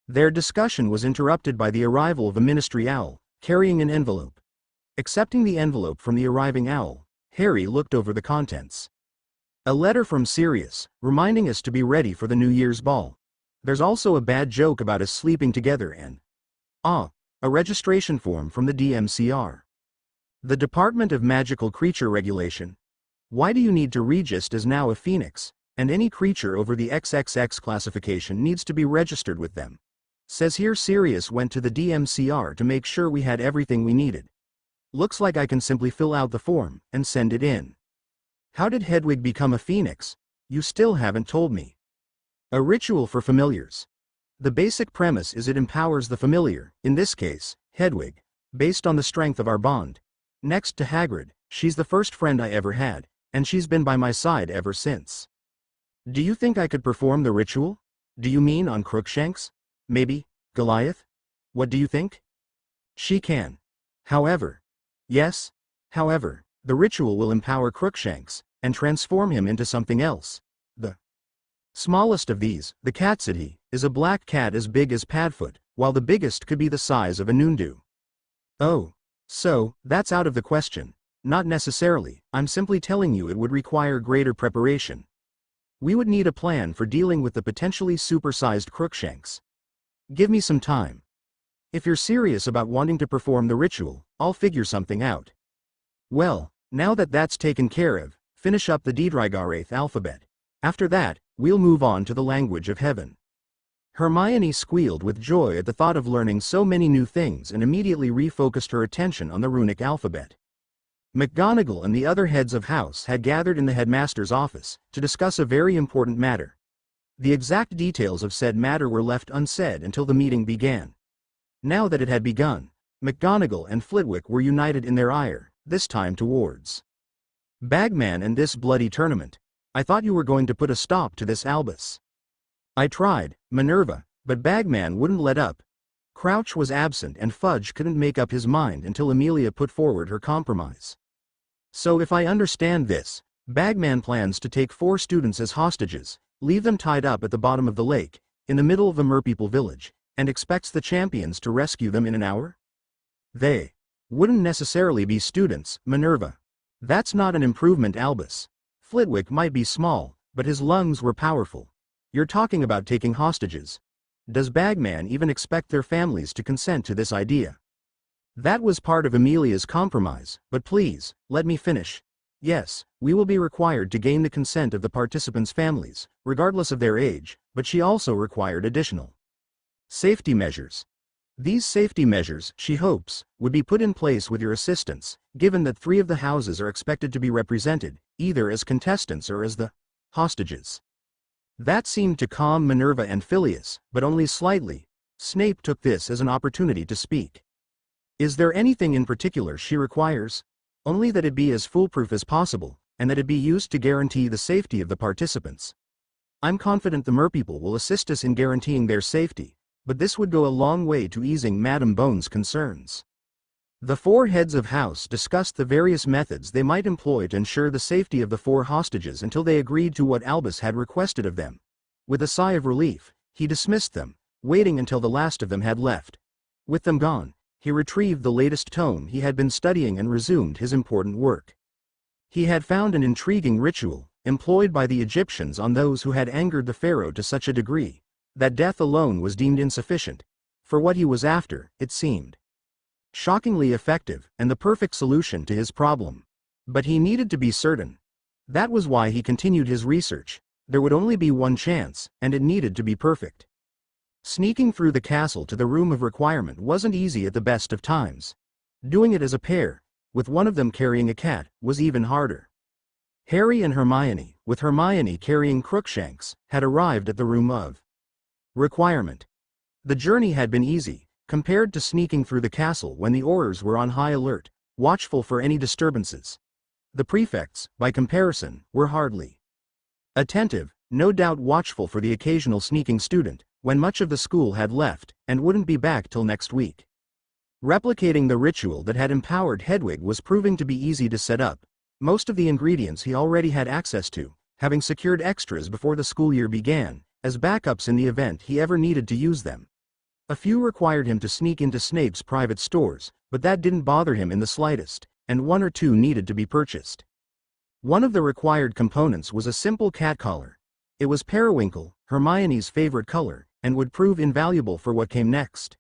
Speaker 1: Their discussion was interrupted by the arrival of a ministry owl, carrying an envelope. Accepting the envelope from the arriving owl, Harry looked over the contents. A letter from Sirius, reminding us to be ready for the New Year's ball. There's also a bad joke about us sleeping together and a registration form from the DMCR. The Department of Magical Creature Regulation. Why do you need to register as now a phoenix, and any creature over the XXX classification needs to be registered with them? Says here Sirius went to the DMCR to make sure we had everything we needed. Looks like I can simply fill out the form and send it in. How did Hedwig become a phoenix? You still haven't told me. A ritual for familiars. The basic premise is it empowers the familiar, in this case, Hedwig, based on the strength of our bond. Next to Hagrid, she's the first friend I ever had, and she's been by my side ever since. Do you think I could perform the ritual? Do you mean on Crookshanks? Maybe, Goliath? What do you think? She can. However, the ritual will empower Crookshanks, and transform him into something else. The smallest of these, the Catsidy, is a black cat as big as Padfoot, while the biggest could be the size of a Noondu. Oh, so, that's out of the question. Not necessarily, I'm simply telling you it would require greater preparation. We would need a plan for dealing with the potentially supersized Crookshanks. Give me some time. If you're serious about wanting to perform the ritual, I'll figure something out. Well, now that that's taken care of, finish up the Dedrigarath alphabet. After that, we'll move on to the language of heaven. Hermione squealed with joy at the thought of learning so many new things and immediately refocused her attention on the runic alphabet. McGonagall and the other heads of house had gathered in the headmaster's office to discuss a very important matter. The exact details of said matter were left unsaid until the meeting began. Now that it had begun, McGonagall and Flitwick were united in their ire, this time towards Bagman and this bloody tournament. I thought you were going to put a stop to this, Albus. I tried, Minerva, but Bagman wouldn't let up. Crouch was absent and Fudge couldn't make up his mind until Amelia put forward her compromise. So if I understand this, Bagman plans to take 4 students as hostages, leave them tied up at the bottom of the lake, in the middle of the Merpeople village, and expects the champions to rescue them in an hour? They wouldn't necessarily be students, Minerva. That's not an improvement, Albus. Flitwick might be small, but his lungs were powerful. You're talking about taking hostages. Does Bagman even expect their families to consent to this idea? That was part of Amelia's compromise, but please, let me finish. Yes, we will be required to gain the consent of the participants' families, regardless of their age, but she also required additional safety measures. These safety measures, she hopes, would be put in place with your assistance, given that 3 of the houses are expected to be represented, either as contestants or as the hostages. That seemed to calm Minerva and Phileas, but only slightly. Snape took this as an opportunity to speak. Is there anything in particular she requires? Only that it be as foolproof as possible, and that it be used to guarantee the safety of the participants. I'm confident the Merpeople will assist us in guaranteeing their safety, but this would go a long way to easing Madame Bone's concerns. The 4 heads of house discussed the various methods they might employ to ensure the safety of the 4 hostages until they agreed to what Albus had requested of them. With a sigh of relief, he dismissed them, waiting until the last of them had left. With them gone, he retrieved the latest tome he had been studying and resumed his important work. He had found an intriguing ritual, employed by the Egyptians on those who had angered the pharaoh to such a degree, that death alone was deemed insufficient. For what he was after, it seemed shockingly effective, and the perfect solution to his problem. But he needed to be certain. That was why he continued his research. There would only be one chance, and it needed to be perfect. Sneaking through the castle to the room of requirement wasn't easy at the best of times. Doing it as a pair, with one of them carrying a cat, was even harder. Harry and Hermione, with Hermione carrying Crookshanks, had arrived at the room of requirement. The journey had been easy, compared to sneaking through the castle when the Aurors were on high alert, watchful for any disturbances. The prefects, by comparison, were hardly attentive, no doubt watchful for the occasional sneaking student, when much of the school had left, and wouldn't be back till next week. Replicating the ritual that had empowered Hedwig was proving to be easy to set up. Most of the ingredients he already had access to, having secured extras before the school year began, as backups in the event he ever needed to use them. A few required him to sneak into Snape's private stores, but that didn't bother him in the slightest, and 1 or 2 needed to be purchased. One of the required components was a simple cat collar. It was periwinkle, Hermione's favorite color, and would prove invaluable for what came next.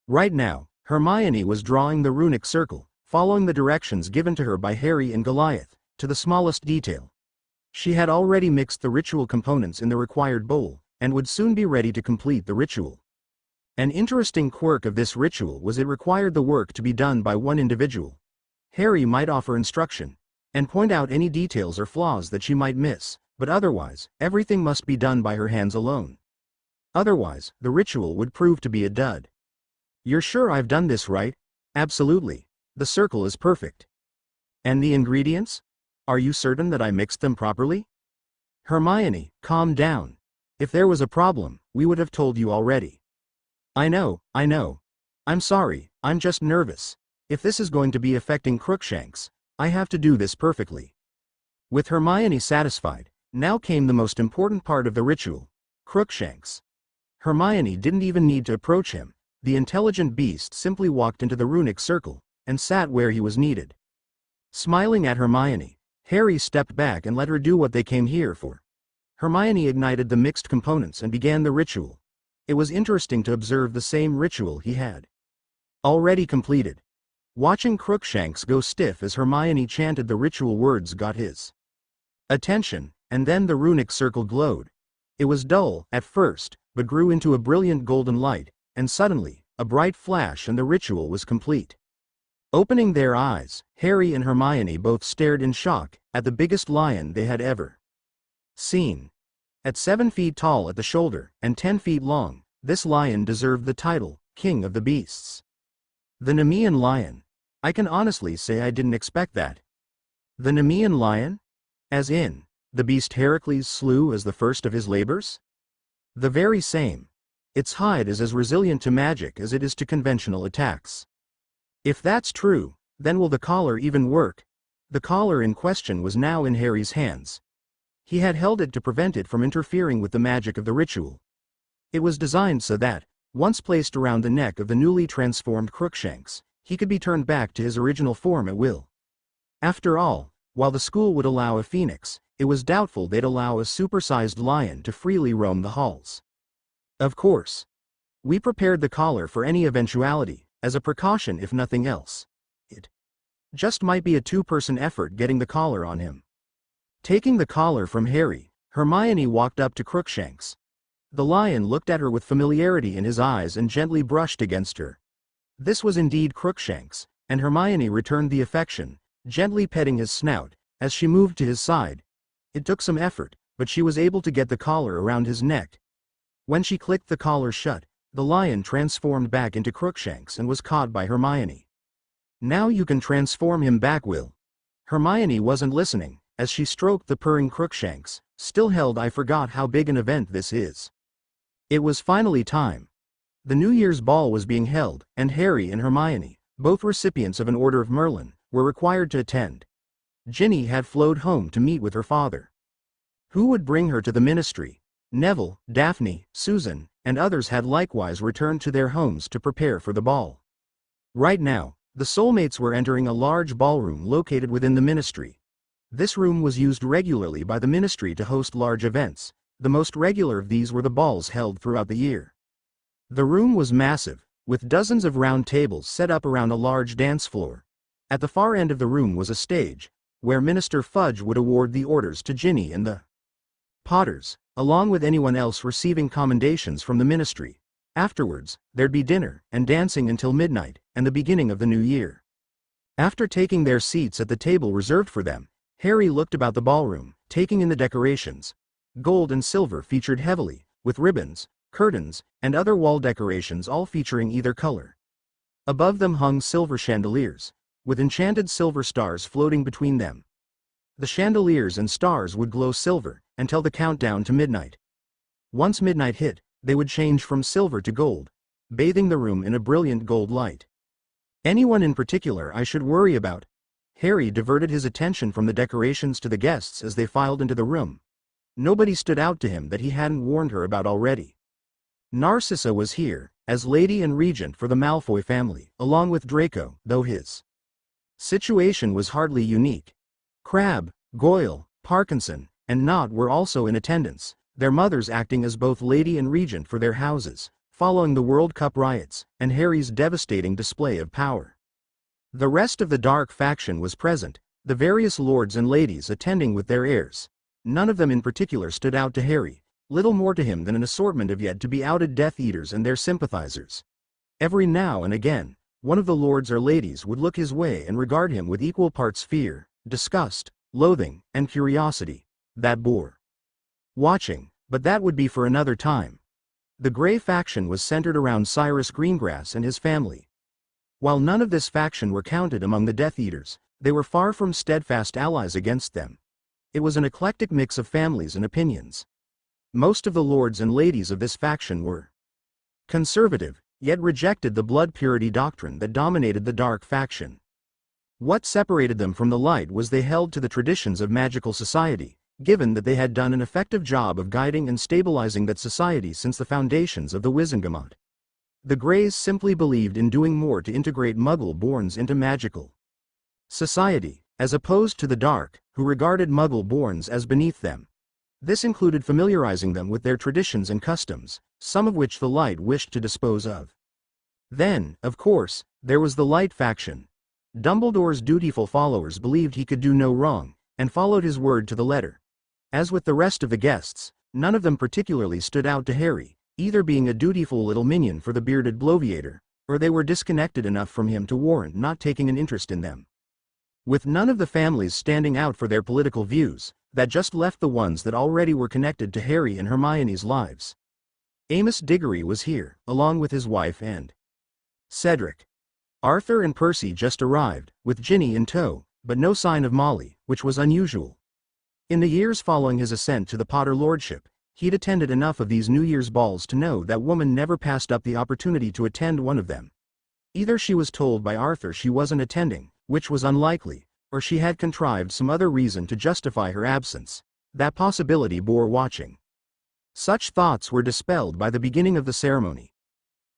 Speaker 1: Right now, Hermione was drawing the runic circle, following the directions given to her by Harry and Goliath, to the smallest detail. She had already mixed the ritual components in the required bowl, and would soon be ready to complete the ritual. An interesting quirk of this ritual was it required the work to be done by one individual. Harry might offer instruction, and point out any details or flaws that she might miss, but otherwise, everything must be done by her hands alone. Otherwise, the ritual would prove to be a dud. You're sure I've done this right? Absolutely. The circle is perfect. And the ingredients? Are you certain that I mixed them properly? Hermione, calm down. If there was a problem, we would have told you already. I know. I'm sorry, I'm just nervous. If this is going to be affecting Crookshanks, I have to do this perfectly. With Hermione satisfied, now came the most important part of the ritual, Crookshanks. Hermione didn't even need to approach him. The intelligent beast simply walked into the runic circle, and sat where he was needed. Smiling at Hermione, Harry stepped back and let her do what they came here for. Hermione ignited the mixed components and began the ritual. It was interesting to observe the same ritual he had already completed. Watching Crookshanks go stiff as Hermione chanted the ritual words got his attention, and then the runic circle glowed. It was dull, at first, but grew into a brilliant golden light, and suddenly, a bright flash and the ritual was complete. Opening their eyes, Harry and Hermione both stared in shock at the biggest lion they had ever seen. At 7 feet tall at the shoulder and 10 feet long, this lion deserved the title, King of the Beasts. The Nemean lion. I can honestly say I didn't expect that. The Nemean lion? As in, the beast Heracles slew as the first of his labors? The very same. Its hide is as resilient to magic as it is to conventional attacks. If that's true, then will the collar even work? The collar in question was now in Harry's hands. He had held it to prevent it from interfering with the magic of the ritual. It was designed so that, once placed around the neck of the newly transformed Crookshanks, he could be turned back to his original form at will. After all, while the school would allow a phoenix, it was doubtful they'd allow a supersized lion to freely roam the halls. Of course. We prepared the collar for any eventuality, as a precaution if nothing else. It just might be a two-person effort getting the collar on him. Taking the collar from Harry, Hermione walked up to Crookshanks. The lion looked at her with familiarity in his eyes and gently brushed against her. This was indeed Crookshanks, and Hermione returned the affection, gently petting his snout, as she moved to his side. It took some effort, but she was able to get the collar around his neck. When she clicked the collar shut, the lion transformed back into Crookshanks and was caught by Hermione. Now you can transform him back, Will. Hermione wasn't listening, as she stroked the purring Crookshanks, still held. I forgot how big an event this is. It was finally time. The New Year's ball was being held, and Harry and Hermione, both recipients of an Order of Merlin, were required to attend. Ginny had flown home to meet with her father. Who would bring her to the ministry? Neville, Daphne, Susan, and others had likewise returned to their homes to prepare for the ball. Right now, the soulmates were entering a large ballroom located within the ministry. This room was used regularly by the ministry to host large events. The most regular of these were the balls held throughout the year. The room was massive, with dozens of round tables set up around a large dance floor. At the far end of the room was a stage, where Minister Fudge would award the orders to Ginny and the Potters, along with anyone else receiving commendations from the ministry. Afterwards, there'd be dinner and dancing until midnight and the beginning of the new year. After taking their seats at the table reserved for them, Harry looked about the ballroom, taking in the decorations. Gold and silver featured heavily, with ribbons, curtains, and other wall decorations all featuring either color. Above them hung silver chandeliers, with enchanted silver stars floating between them. The chandeliers and stars would glow silver until the countdown to midnight. Once midnight hit, they would change from silver to gold, bathing the room in a brilliant gold light. Anyone in particular I should worry about? Harry diverted his attention from the decorations to the guests as they filed into the room. Nobody stood out to him that he hadn't warned her about already. Narcissa was here, as lady and regent for the Malfoy family, along with Draco, though his situation was hardly unique. Crabbe, Goyle, Parkinson, and Nott were also in attendance, their mothers acting as both lady and regent for their houses, following the World Cup riots, and Harry's devastating display of power. The rest of the Dark faction was present, the various lords and ladies attending with their heirs. None of them in particular stood out to Harry, little more to him than an assortment of yet-to-be-outed Death Eaters and their sympathizers. Every now and again, one of the lords or ladies would look his way and regard him with equal parts fear, disgust, loathing, and curiosity. That bore watching, but that would be for another time. The Grey faction was centered around Cyrus Greengrass and his family. While none of this faction were counted among the Death Eaters, they were far from steadfast allies against them. It was an eclectic mix of families and opinions. Most of the lords and ladies of this faction were conservative, yet rejected the blood purity doctrine that dominated the Dark faction. What separated them from the Light was they held to the traditions of magical society, given that they had done an effective job of guiding and stabilizing that society since the foundations of the Wizengamot. The Greys simply believed in doing more to integrate Muggle-borns into magical society, as opposed to the Dark, who regarded Muggle-borns as beneath them. This included familiarizing them with their traditions and customs, some of which the Light wished to dispose of. Then, of course, there was the Light faction. Dumbledore's dutiful followers believed he could do no wrong, and followed his word to the letter. As with the rest of the guests, none of them particularly stood out to Harry, either being a dutiful little minion for the bearded bloviator, or they were disconnected enough from him to warrant not taking an interest in them. With none of the families standing out for their political views, that just left the ones that already were connected to Harry and Hermione's lives. Amos Diggory was here, along with his wife and Cedric. Arthur and Percy just arrived, with Ginny in tow, but no sign of Molly, which was unusual. In the years following his ascent to the Potter lordship, he'd attended enough of these New Year's balls to know that woman never passed up the opportunity to attend one of them. Either she was told by Arthur she wasn't attending, which was unlikely, or she had contrived some other reason to justify her absence. That possibility bore watching. Such thoughts were dispelled by the beginning of the ceremony.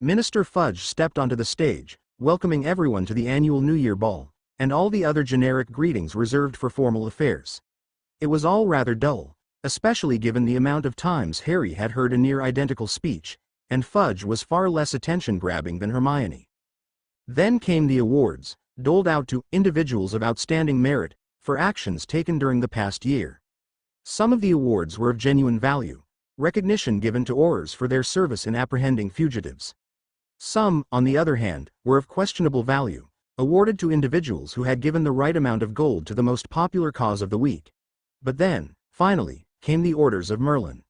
Speaker 1: Minister Fudge stepped onto the stage, welcoming everyone to the annual New Year ball, and all the other generic greetings reserved for formal affairs. It was all rather dull, especially given the amount of times Harry had heard a near-identical speech, and Fudge was far less attention-grabbing than Hermione. Then came the awards, doled out to individuals of outstanding merit, for actions taken during the past year. Some of the awards were of genuine value, recognition given to Aurors for their service in apprehending fugitives. Some, on the other hand, were of questionable value, awarded to individuals who had given the right amount of gold to the most popular cause of the week. But then, finally, came the Orders of Merlin.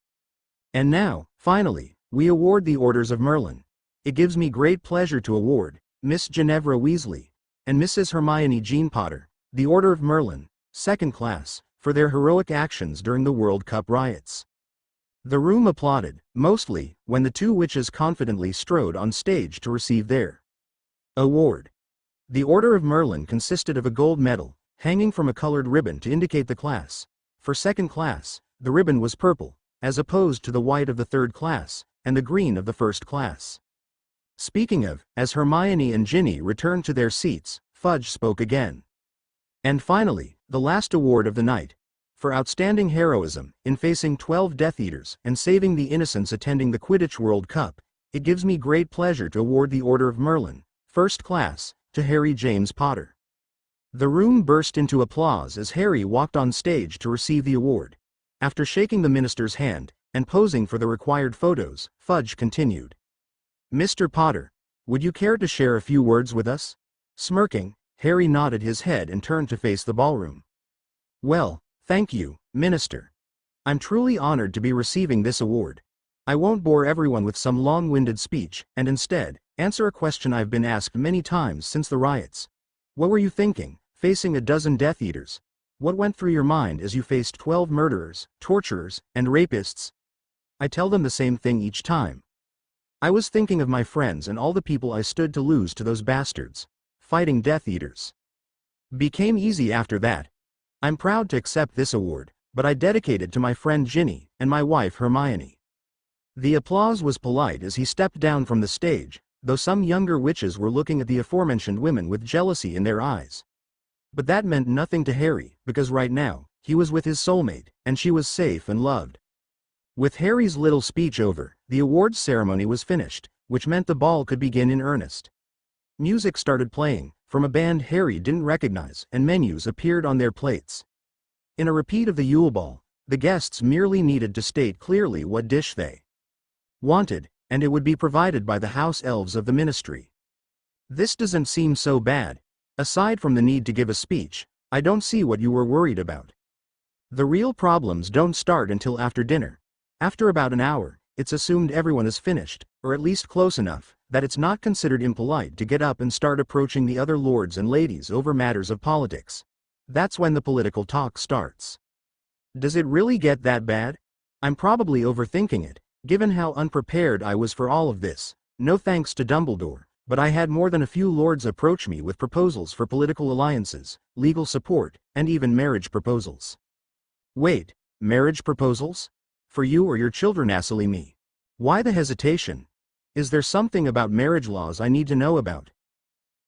Speaker 1: And now, finally, we award the Orders of Merlin. It gives me great pleasure to award Miss Ginevra Weasley and Mrs. Hermione Jean Potter, the Order of Merlin, 2nd class, for their heroic actions during the World Cup riots. The room applauded, mostly, when the two witches confidently strode on stage to receive their award. The Order of Merlin consisted of a gold medal, hanging from a colored ribbon to indicate the class. For 2nd class, the ribbon was purple, as opposed to the white of the 3rd class, and the green of the 1st class. Speaking of, as Hermione and Ginny returned to their seats, Fudge spoke again. And finally, the last award of the night. For outstanding heroism, in facing 12 Death Eaters and saving the innocents attending the Quidditch World Cup, it gives me great pleasure to award the Order of Merlin, 1st class, to Harry James Potter. The room burst into applause as Harry walked on stage to receive the award. After shaking the minister's hand, and posing for the required photos, Fudge continued. Mr. Potter, would you care to share a few words with us? Smirking, Harry nodded his head and turned to face the ballroom. Well, thank you, Minister. I'm truly honored to be receiving this award. I won't bore everyone with some long-winded speech, and instead, answer a question I've been asked many times since the riots. What were you thinking, facing a dozen Death Eaters? What went through your mind as you faced 12 murderers, torturers, and rapists? I tell them the same thing each time. I was thinking of my friends and all the people I stood to lose to those bastards. Fighting Death Eaters became easy after that. I'm proud to accept this award, but I dedicate it to my friend Ginny and my wife Hermione. The applause was polite as he stepped down from the stage, though some younger witches were looking at the aforementioned women with jealousy in their eyes. But that meant nothing to Harry, because right now, he was with his soulmate, and she was safe and loved. With Harry's little speech over, the awards ceremony was finished, which meant the ball could begin in earnest. Music started playing, from a band Harry didn't recognize, and menus appeared on their plates. In a repeat of the Yule Ball, the guests merely needed to state clearly what dish they wanted, and it would be provided by the house elves of the ministry. This doesn't seem so bad. Aside from the need to give a speech, I don't see what you were worried about. The real problems don't start until after dinner. After about an hour, it's assumed everyone is finished, or at least close enough, that it's not considered impolite to get up and start approaching the other lords and ladies over matters of politics. That's when the political talk starts. Does it really get that bad? I'm probably overthinking it, given how unprepared I was for all of this. No thanks to Dumbledore, but I had more than a few lords approach me with proposals for political alliances, legal support, and even marriage proposals. Wait, marriage proposals? For you or your children? Asked me. Why the hesitation? Is there something about marriage laws I need to know about?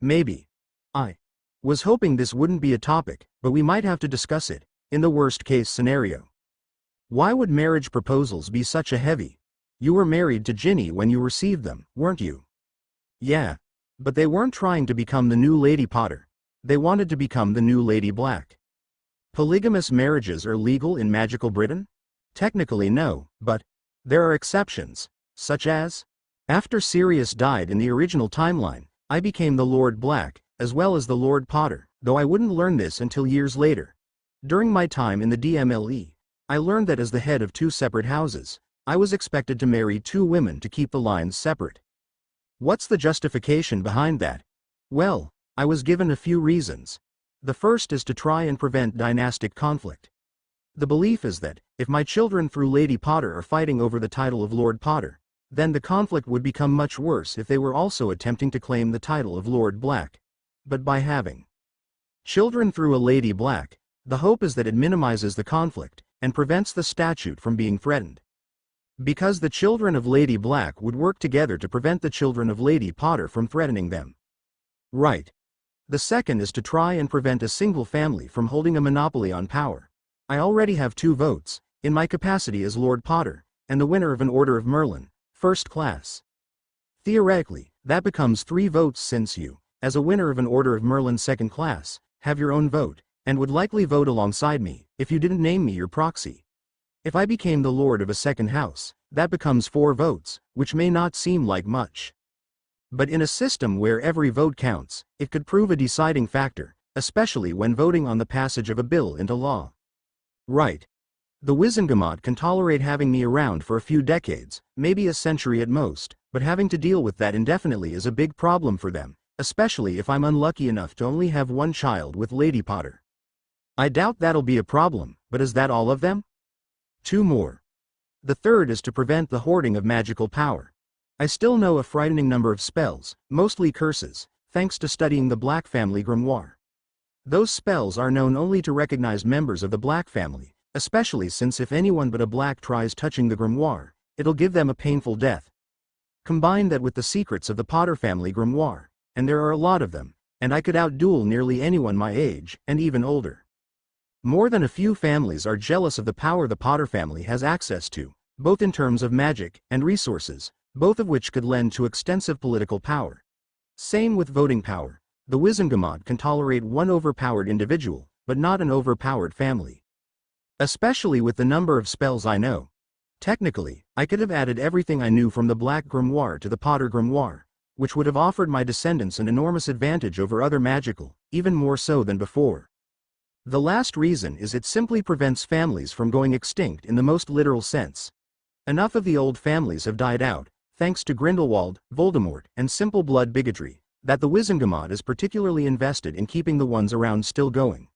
Speaker 1: Maybe. I was hoping this wouldn't be a topic, but we might have to discuss it, in the worst-case scenario. Why would marriage proposals be such a heavy? You were married to Ginny when you received them, weren't you? Yeah. But they weren't trying to become the new Lady Potter. They wanted to become the new Lady Black. Polygamous marriages are legal in magical Britain? Technically no, but there are exceptions. Such as? After Sirius died in the original timeline, I became the Lord Black, as well as the Lord Potter, though I wouldn't learn this until years later. During my time in the DMLE, I learned that as the head of two separate houses, I was expected to marry two women to keep the lines separate. What's the justification behind that? Well, I was given a few reasons. The first is to try and prevent dynastic conflict. The belief is that, if my children through Lady Potter are fighting over the title of Lord Potter, then the conflict would become much worse if they were also attempting to claim the title of Lord Black. But by having children through a Lady Black, the hope is that it minimizes the conflict, and prevents the statute from being threatened. Because the children of Lady Black would work together to prevent the children of Lady Potter from threatening them. Right. The second is to try and prevent a single family from holding a monopoly on power. I already have 2 votes, in my capacity as Lord Potter, and the winner of an Order of Merlin, first class. Theoretically, that becomes 3 votes since you, as a winner of an Order of Merlin second class, have your own vote, and would likely vote alongside me, if you didn't name me your proxy. If I became the Lord of a second house, that becomes 4 votes, which may not seem like much. But in a system where every vote counts, it could prove a deciding factor, especially when voting on the passage of a bill into law. Right. The Wizengamot can tolerate having me around for a few decades, maybe a century at most, but having to deal with that indefinitely is a big problem for them, especially if I'm unlucky enough to only have 1 child with Lady Potter. I doubt that'll be a problem, but is that all of them? 2 more. The third is to prevent the hoarding of magical power. I still know a frightening number of spells, mostly curses, thanks to studying the Black family grimoire. Those spells are known only to recognized members of the Black family, especially since if anyone but a Black tries touching the grimoire, it'll give them a painful death. Combine that with the secrets of the Potter family grimoire, and there are a lot of them, and I could outduel nearly anyone my age, and even older. More than a few families are jealous of the power the Potter family has access to, both in terms of magic and resources, both of which could lend to extensive political power. Same with voting power. The Wizengamot can tolerate 1 overpowered individual, but not an overpowered family. Especially with the number of spells I know. Technically, I could have added everything I knew from the Black grimoire to the Potter grimoire, which would have offered my descendants an enormous advantage over other magical, even more so than before. The last reason is it simply prevents families from going extinct in the most literal sense. Enough of the old families have died out, thanks to Grindelwald, Voldemort, and simple blood bigotry, that the Wizengamot is particularly invested in keeping the ones around still going.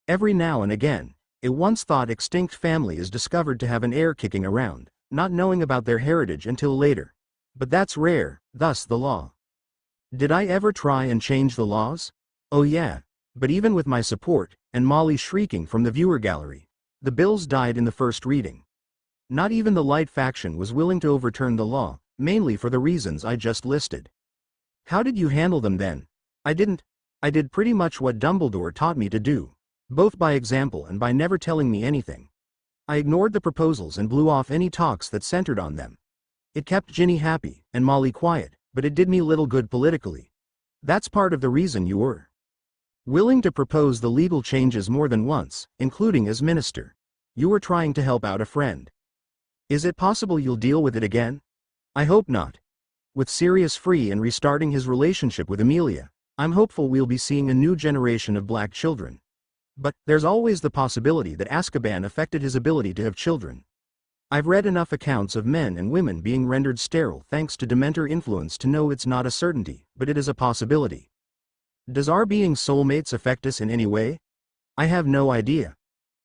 Speaker 1: Every now and again, a once thought extinct family is discovered to have an heir kicking around, not knowing about their heritage until later. But that's rare, thus the law. Did I ever try and change the laws? Oh yeah, but even with my support, and Molly shrieking from the viewer gallery, the bills died in the first reading. Not even the Light faction was willing to overturn the law, mainly for the reasons I just listed. How did you handle them then? I didn't. I did pretty much what Dumbledore taught me to do, both by example and by never telling me anything. I ignored the proposals and blew off any talks that centered on them. It kept Ginny happy, and Molly quiet, but it did me little good politically. That's part of the reason you were willing to propose the legal changes more than once, including as minister. You were trying to help out a friend. Is it possible you'll deal with it again? I hope not. With Sirius free and restarting his relationship with Amelia, I'm hopeful we'll be seeing a new generation of Black children. But there's always the possibility that Azkaban affected his ability to have children. I've read enough accounts of men and women being rendered sterile thanks to Dementor influence to know it's not a certainty, but it is a possibility. Does our being soulmates affect us in any way? I have no idea.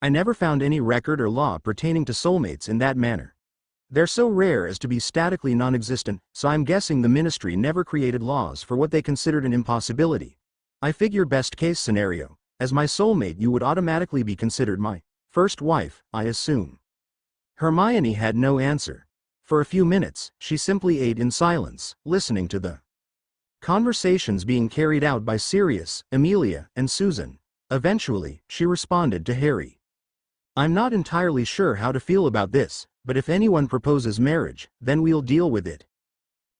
Speaker 1: I never found any record or law pertaining to soulmates in that manner. They're so rare as to be statically non-existent, so I'm guessing the ministry never created laws for what they considered an impossibility. I figure best case scenario, as my soulmate you would automatically be considered my first wife, I assume. Hermione had no answer. For a few minutes, she simply ate in silence, listening to the conversations being carried out by Sirius, Amelia, and Susan. Eventually, she responded to Harry. I'm not entirely sure how to feel about this, but if anyone proposes marriage, then we'll deal with it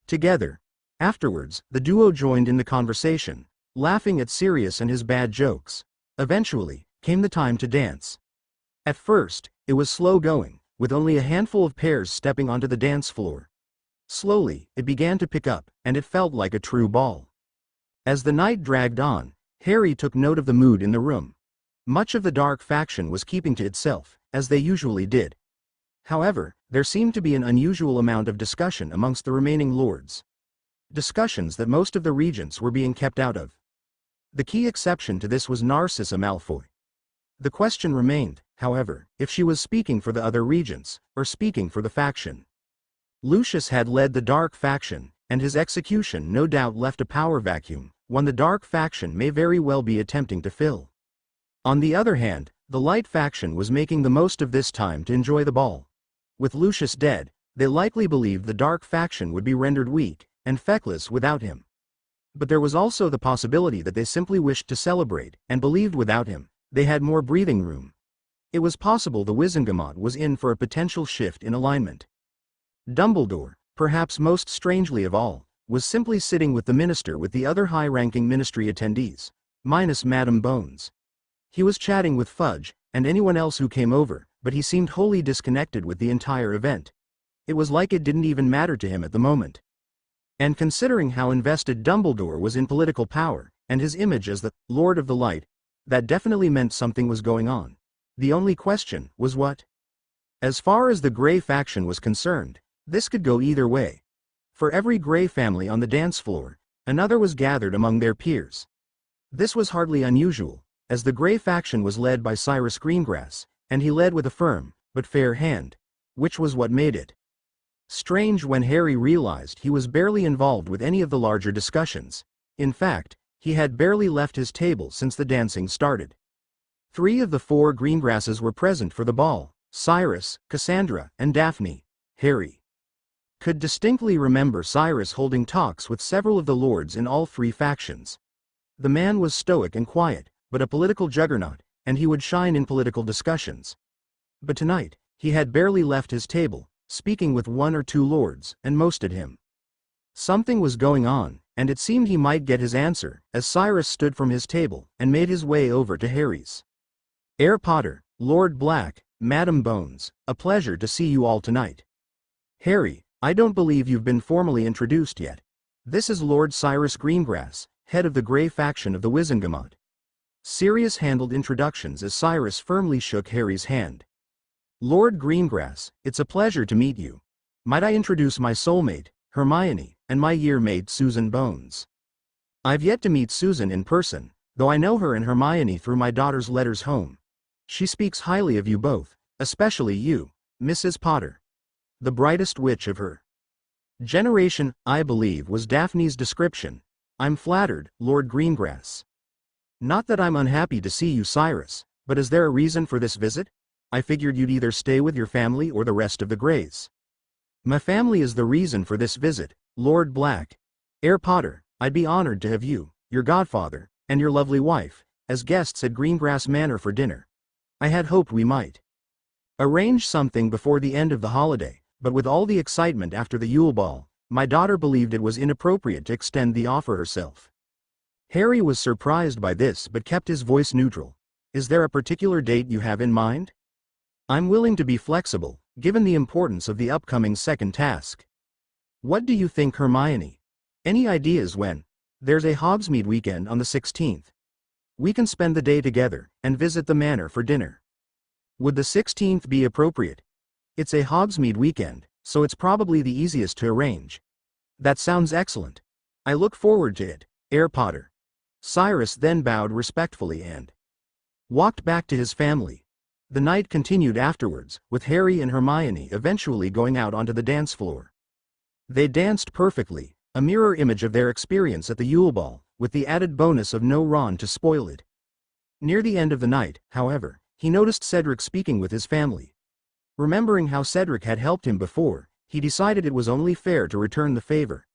Speaker 1: together. Afterwards, the duo joined in the conversation, laughing at Sirius and his bad jokes. Eventually, came the time to dance. At first, it was slow going, with only a handful of pairs stepping onto the dance floor. Slowly, it began to pick up, and it felt like a true ball. As the night dragged on, Harry took note of the mood in the room. Much of the dark faction was keeping to itself, as they usually did. However, there seemed to be an unusual amount of discussion amongst the remaining lords. Discussions that most of the regents were being kept out of. The key exception to this was Narcissa Malfoy. The question remained, however, if she was speaking for the other regents, or speaking for the faction. Lucius had led the dark faction, and his execution no doubt left a power vacuum, one the dark faction may very well be attempting to fill. On the other hand, the light faction was making the most of this time to enjoy the ball. With Lucius dead, they likely believed the dark faction would be rendered weak, and feckless without him. But there was also the possibility that they simply wished to celebrate, and believed without him, they had more breathing room. It was possible the Wizengamot was in for a potential shift in alignment. Dumbledore, perhaps most strangely of all, was simply sitting with the minister with the other high-ranking ministry attendees, minus Madame Bones. He was chatting with Fudge, and anyone else who came over, but he seemed wholly disconnected with the entire event. It was like it didn't even matter to him at the moment. And considering how invested Dumbledore was in political power, and his image as the Lord of the Light, that definitely meant something was going on. The only question was what? As far as the Grey faction was concerned, this could go either way. For every Grey family on the dance floor, another was gathered among their peers. This was hardly unusual, as the Grey faction was led by Cyrus Greengrass, and he led with a firm, but fair hand, which was what made it strange when Harry realized he was barely involved with any of the larger discussions. In fact, he had barely left his table since the dancing started. 3 of the 4 Greengrasses were present for the ball: Cyrus, Cassandra, and Daphne. Harry could distinctly remember Cyrus holding talks with several of the lords in all 3 factions. The man was stoic and quiet, but a political juggernaut, and he would shine in political discussions. But tonight, he had barely left his table, speaking with 1 or 2 lords, and most at him. Something was going on, and it seemed he might get his answer, as Cyrus stood from his table, and made his way over to Harry's. Herr Potter, Lord Black, Madame Bones, a pleasure to see you all tonight. Harry, I don't believe you've been formally introduced yet. This is Lord Cyrus Greengrass, head of the Grey faction of the Wizengamot. Sirius handled introductions as Cyrus firmly shook Harry's hand. Lord Greengrass, it's a pleasure to meet you. Might I introduce my soulmate, Hermione, and my year-mate Susan Bones. I've yet to meet Susan in person, though I know her and Hermione through my daughter's letters home. She speaks highly of you both, especially you, Mrs. Potter. The brightest witch of her generation, I believe, was Daphne's description. I'm flattered, Lord Greengrass. Not that I'm unhappy to see you, Cyrus, but is there a reason for this visit? I figured you'd either stay with your family or the rest of the Greys. My family is the reason for this visit, Lord Black. Herr Potter, I'd be honored to have you, your godfather, and your lovely wife, as guests at Greengrass Manor for dinner. I had hoped we might arrange something before the end of the holiday, but with all the excitement after the Yule Ball, my daughter believed it was inappropriate to extend the offer herself. Harry was surprised by this but kept his voice neutral. Is there a particular date you have in mind? I'm willing to be flexible, given the importance of the upcoming second task. What do you think, Hermione? Any ideas when? There's a Hogsmeade weekend on the 16th. We can spend the day together, and visit the manor for dinner. Would the 16th be appropriate? It's a Hogsmeade weekend, so it's probably the easiest to arrange. That sounds excellent. I look forward to it, Herr Potter. Cyrus then bowed respectfully and walked back to his family. The night continued afterwards, with Harry and Hermione eventually going out onto the dance floor. They danced perfectly, a mirror image of their experience at the Yule Ball, with the added bonus of no Ron to spoil it. Near the end of the night, however, he noticed Cedric speaking with his family. Remembering how Cedric had helped him before, he decided it was only fair to return the favor.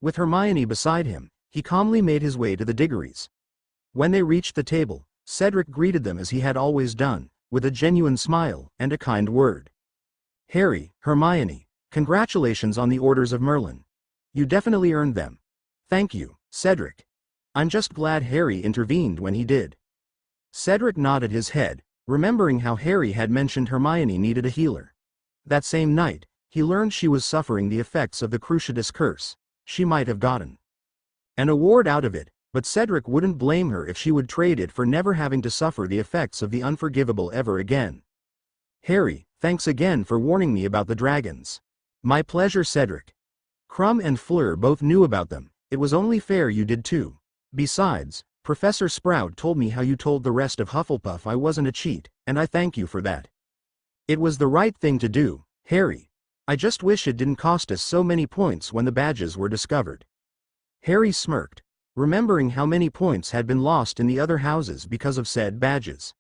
Speaker 1: With Hermione beside him, he calmly made his way to the Diggories. When they reached the table, Cedric greeted them as he had always done, with a genuine smile and a kind word. Harry, Hermione, congratulations on the Orders of Merlin. You definitely earned them. Thank you, Cedric. I'm just glad Harry intervened when he did. Cedric nodded his head, remembering how Harry had mentioned Hermione needed a healer. That same night, he learned she was suffering the effects of the Cruciatus curse. She might have gotten an award out of it, but Cedric wouldn't blame her if she would trade it for never having to suffer the effects of the unforgivable ever again. Harry, thanks again for warning me about the dragons. My pleasure, Cedric. Krum and Fleur both knew about them, it was only fair you did too. Besides, Professor Sprout told me how you told the rest of Hufflepuff I wasn't a cheat, and I thank you for that. It was the right thing to do, Harry. I just wish it didn't cost us so many points when the badges were discovered. Harry smirked, remembering how many points had been lost in the other houses because of said badges.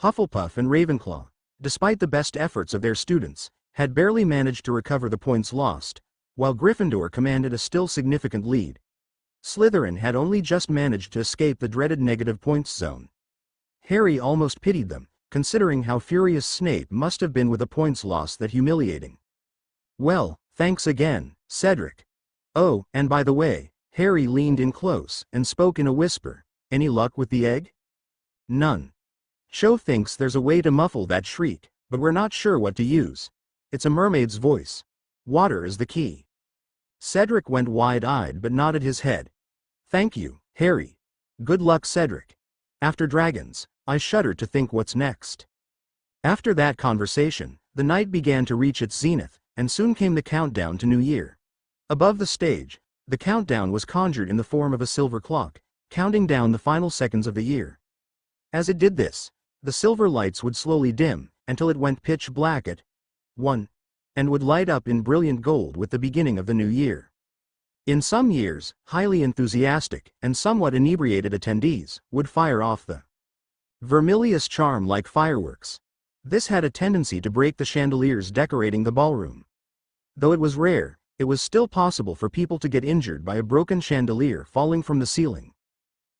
Speaker 1: Hufflepuff and Ravenclaw, despite the best efforts of their students, had barely managed to recover the points lost, while Gryffindor commanded a still significant lead. Slytherin had only just managed to escape the dreaded negative points zone. Harry almost pitied them, considering how furious Snape must have been with a points loss that humiliating. Well, thanks again, Cedric. Oh, and by the way, Harry leaned in close and spoke in a whisper, any luck with the egg? None. Cho thinks there's a way to muffle that shriek, but we're not sure what to use. It's a mermaid's voice. Water is the key. Cedric went wide-eyed but nodded his head. Thank you, Harry. Good luck, Cedric. After dragons, I shudder to think what's next. After that conversation, the night began to reach its zenith, and soon came the countdown to New Year. Above the stage, the countdown was conjured in the form of a silver clock, counting down the final seconds of the year. As it did this, the silver lights would slowly dim, until it went pitch black at 1, and would light up in brilliant gold with the beginning of the new year. In some years, highly enthusiastic and somewhat inebriated attendees would fire off the vermilious charm like fireworks. This had a tendency to break the chandeliers decorating the ballroom. Though it was rare, it was still possible for people to get injured by a broken chandelier falling from the ceiling.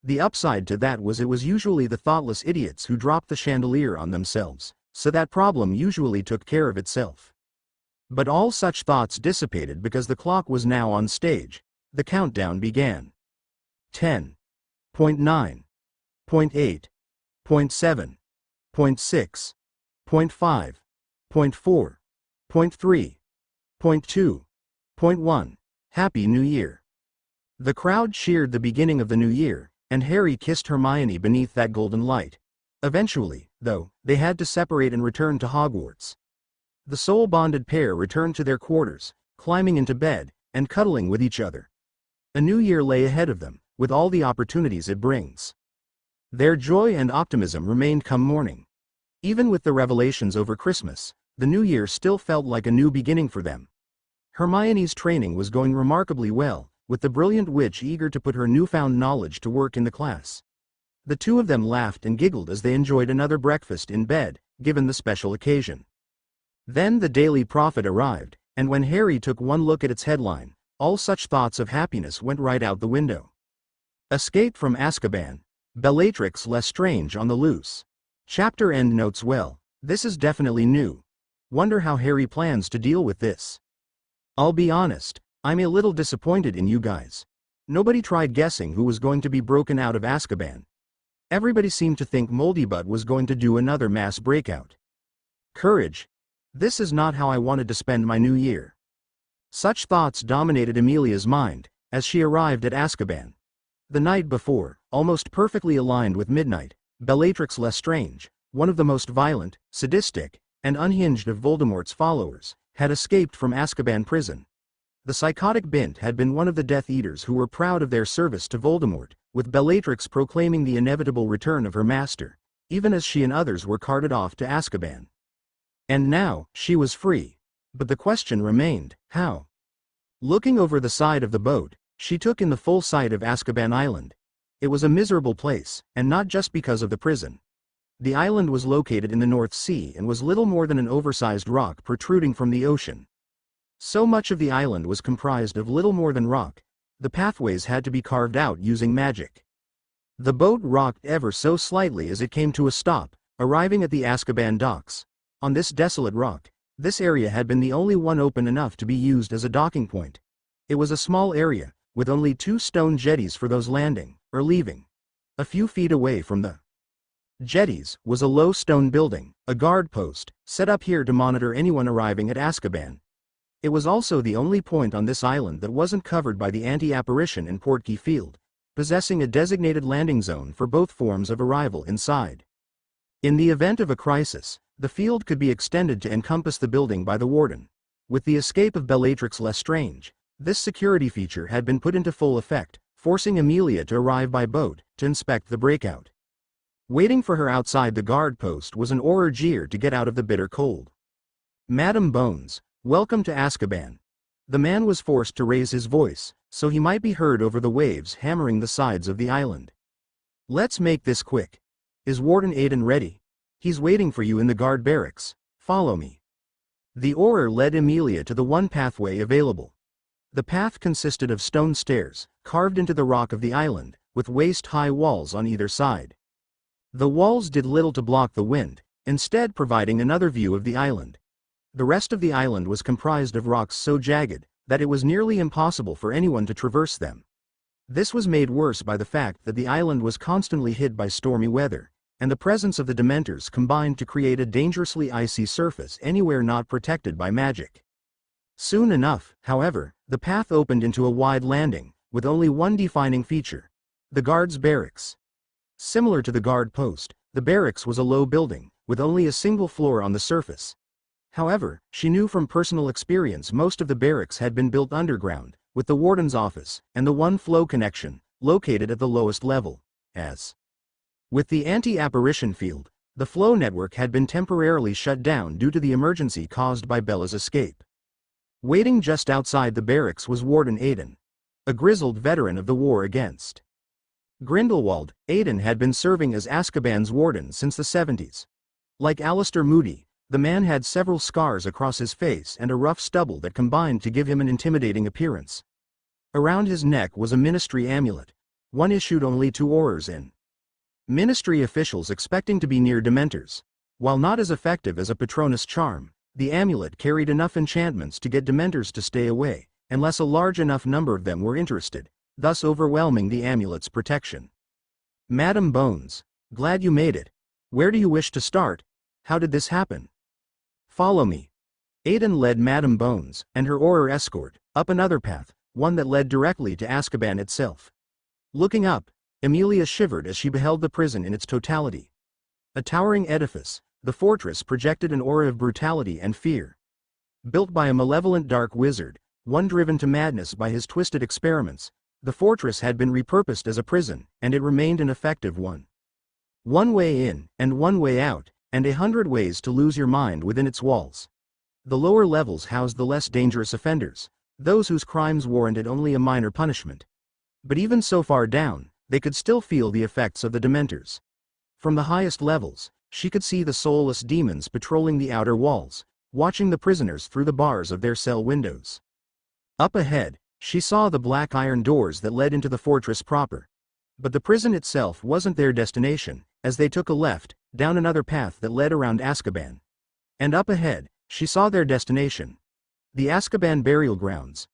Speaker 1: The upside to that was it was usually the thoughtless idiots who dropped the chandelier on themselves, so that problem usually took care of itself. But all such thoughts dissipated because the clock was now on stage. The countdown began. 10. 9. 8. 7. 6. 5. 4. 3. 2. 1. Happy New Year. The crowd cheered the beginning of the new year, and Harry kissed Hermione beneath that golden light. Eventually, though, they had to separate and return to Hogwarts. The soul-bonded pair returned to their quarters, climbing into bed, and cuddling with each other. A new year lay ahead of them, with all the opportunities it brings. Their joy and optimism remained come morning. Even with the revelations over Christmas, the new year still felt like a new beginning for them. Hermione's training was going remarkably well, with the brilliant witch eager to put her newfound knowledge to work in the class. The two of them laughed and giggled as they enjoyed another breakfast in bed, given the special occasion. Then the Daily Prophet arrived, and when Harry took one look at its headline, all such thoughts of happiness went right out the window. Escape from Azkaban. Bellatrix Lestrange on the loose. Chapter end notes. Well, this is definitely new. Wonder how Harry plans to deal with this. I'll be honest, I'm a little disappointed in you guys. Nobody tried guessing who was going to be broken out of Azkaban. Everybody seemed to think Moldybutt was going to do another mass breakout. Courage. This is not how I wanted to spend my new year. Such thoughts dominated Amelia's mind, as she arrived at Azkaban. The night before, almost perfectly aligned with midnight, Bellatrix Lestrange, one of the most violent, sadistic, and unhinged of Voldemort's followers, had escaped from Azkaban prison. The psychotic Bint had been one of the Death Eaters who were proud of their service to Voldemort, with Bellatrix proclaiming the inevitable return of her master, even as she and others were carted off to Azkaban. And now, she was free. But the question remained, how? Looking over the side of the boat, she took in the full sight of Azkaban Island. It was a miserable place, and not just because of the prison. The island was located in the North Sea and was little more than an oversized rock protruding from the ocean. So much of the island was comprised of little more than rock. The pathways had to be carved out using magic. The boat rocked ever so slightly as it came to a stop, arriving at the Azkaban docks. On this desolate rock, this area had been the only one open enough to be used as a docking point. It was a small area, with only 2 stone jetties for those landing, or leaving. A few feet away from the jetties was a low stone building, a guard post, set up here to monitor anyone arriving at Azkaban. It was also the only point on this island that wasn't covered by the anti-apparition in Portkey Field, possessing a designated landing zone for both forms of arrival inside. In the event of a crisis, the field could be extended to encompass the building by the warden. With the escape of Bellatrix Lestrange, this security feature had been put into full effect, forcing Amelia to arrive by boat to inspect the breakout. Waiting for her outside the guard post was an Auror jeer to get out of the bitter cold. "Madam Bones, welcome to Azkaban." The man was forced to raise his voice, so he might be heard over the waves hammering the sides of the island. "Let's make this quick. Is Warden Aiden ready? He's waiting for you in the guard barracks. Follow me." The Auror led Amelia to the one pathway available. The path consisted of stone stairs, carved into the rock of the island, with waist-high walls on either side. The walls did little to block the wind, instead providing another view of the island. The rest of the island was comprised of rocks so jagged that it was nearly impossible for anyone to traverse them. This was made worse by the fact that the island was constantly hit by stormy weather, and the presence of the Dementors combined to create a dangerously icy surface anywhere not protected by magic. Soon enough, however, the path opened into a wide landing, with only one defining feature: the guards' barracks. Similar to the guard post, the barracks was a low building, with only a single floor on the surface. However, she knew from personal experience most of the barracks had been built underground, with the warden's office and the one flow connection located at the lowest level. As with the anti-apparition field, the flow network had been temporarily shut down due to the emergency caused by Bella's escape. Waiting just outside the barracks was Warden Aiden, a grizzled veteran of the war against Grindelwald. Aiden had been serving as Azkaban's warden since the 70s. Like Alistair Moody, the man had several scars across his face and a rough stubble that combined to give him an intimidating appearance. Around his neck was a ministry amulet, one issued only to Aurors in Ministry officials expecting to be near Dementors. While not as effective as a Patronus charm, the amulet carried enough enchantments to get Dementors to stay away, unless a large enough number of them were interested, thus overwhelming the amulet's protection. "Madam Bones, glad you made it. Where do you wish to start? How did this happen?" "Follow me." Aiden led Madam Bones and her Auror escort up another path, one that led directly to Azkaban itself. Looking up, Amelia shivered as she beheld the prison in its totality. A towering edifice, the fortress projected an aura of brutality and fear. Built by a malevolent dark wizard, one driven to madness by his twisted experiments, the fortress had been repurposed as a prison, and it remained an effective one. One way in, and one way out, and 100 ways to lose your mind within its walls. The lower levels housed the less dangerous offenders, those whose crimes warranted only a minor punishment. But even so far down, they could still feel the effects of the Dementors. From the highest levels, she could see the soulless demons patrolling the outer walls, watching the prisoners through the bars of their cell windows. Up ahead, she saw the black iron doors that led into the fortress proper. But the prison itself wasn't their destination, as they took a left, down another path that led around Azkaban. And up ahead, she saw their destination: the Azkaban burial grounds.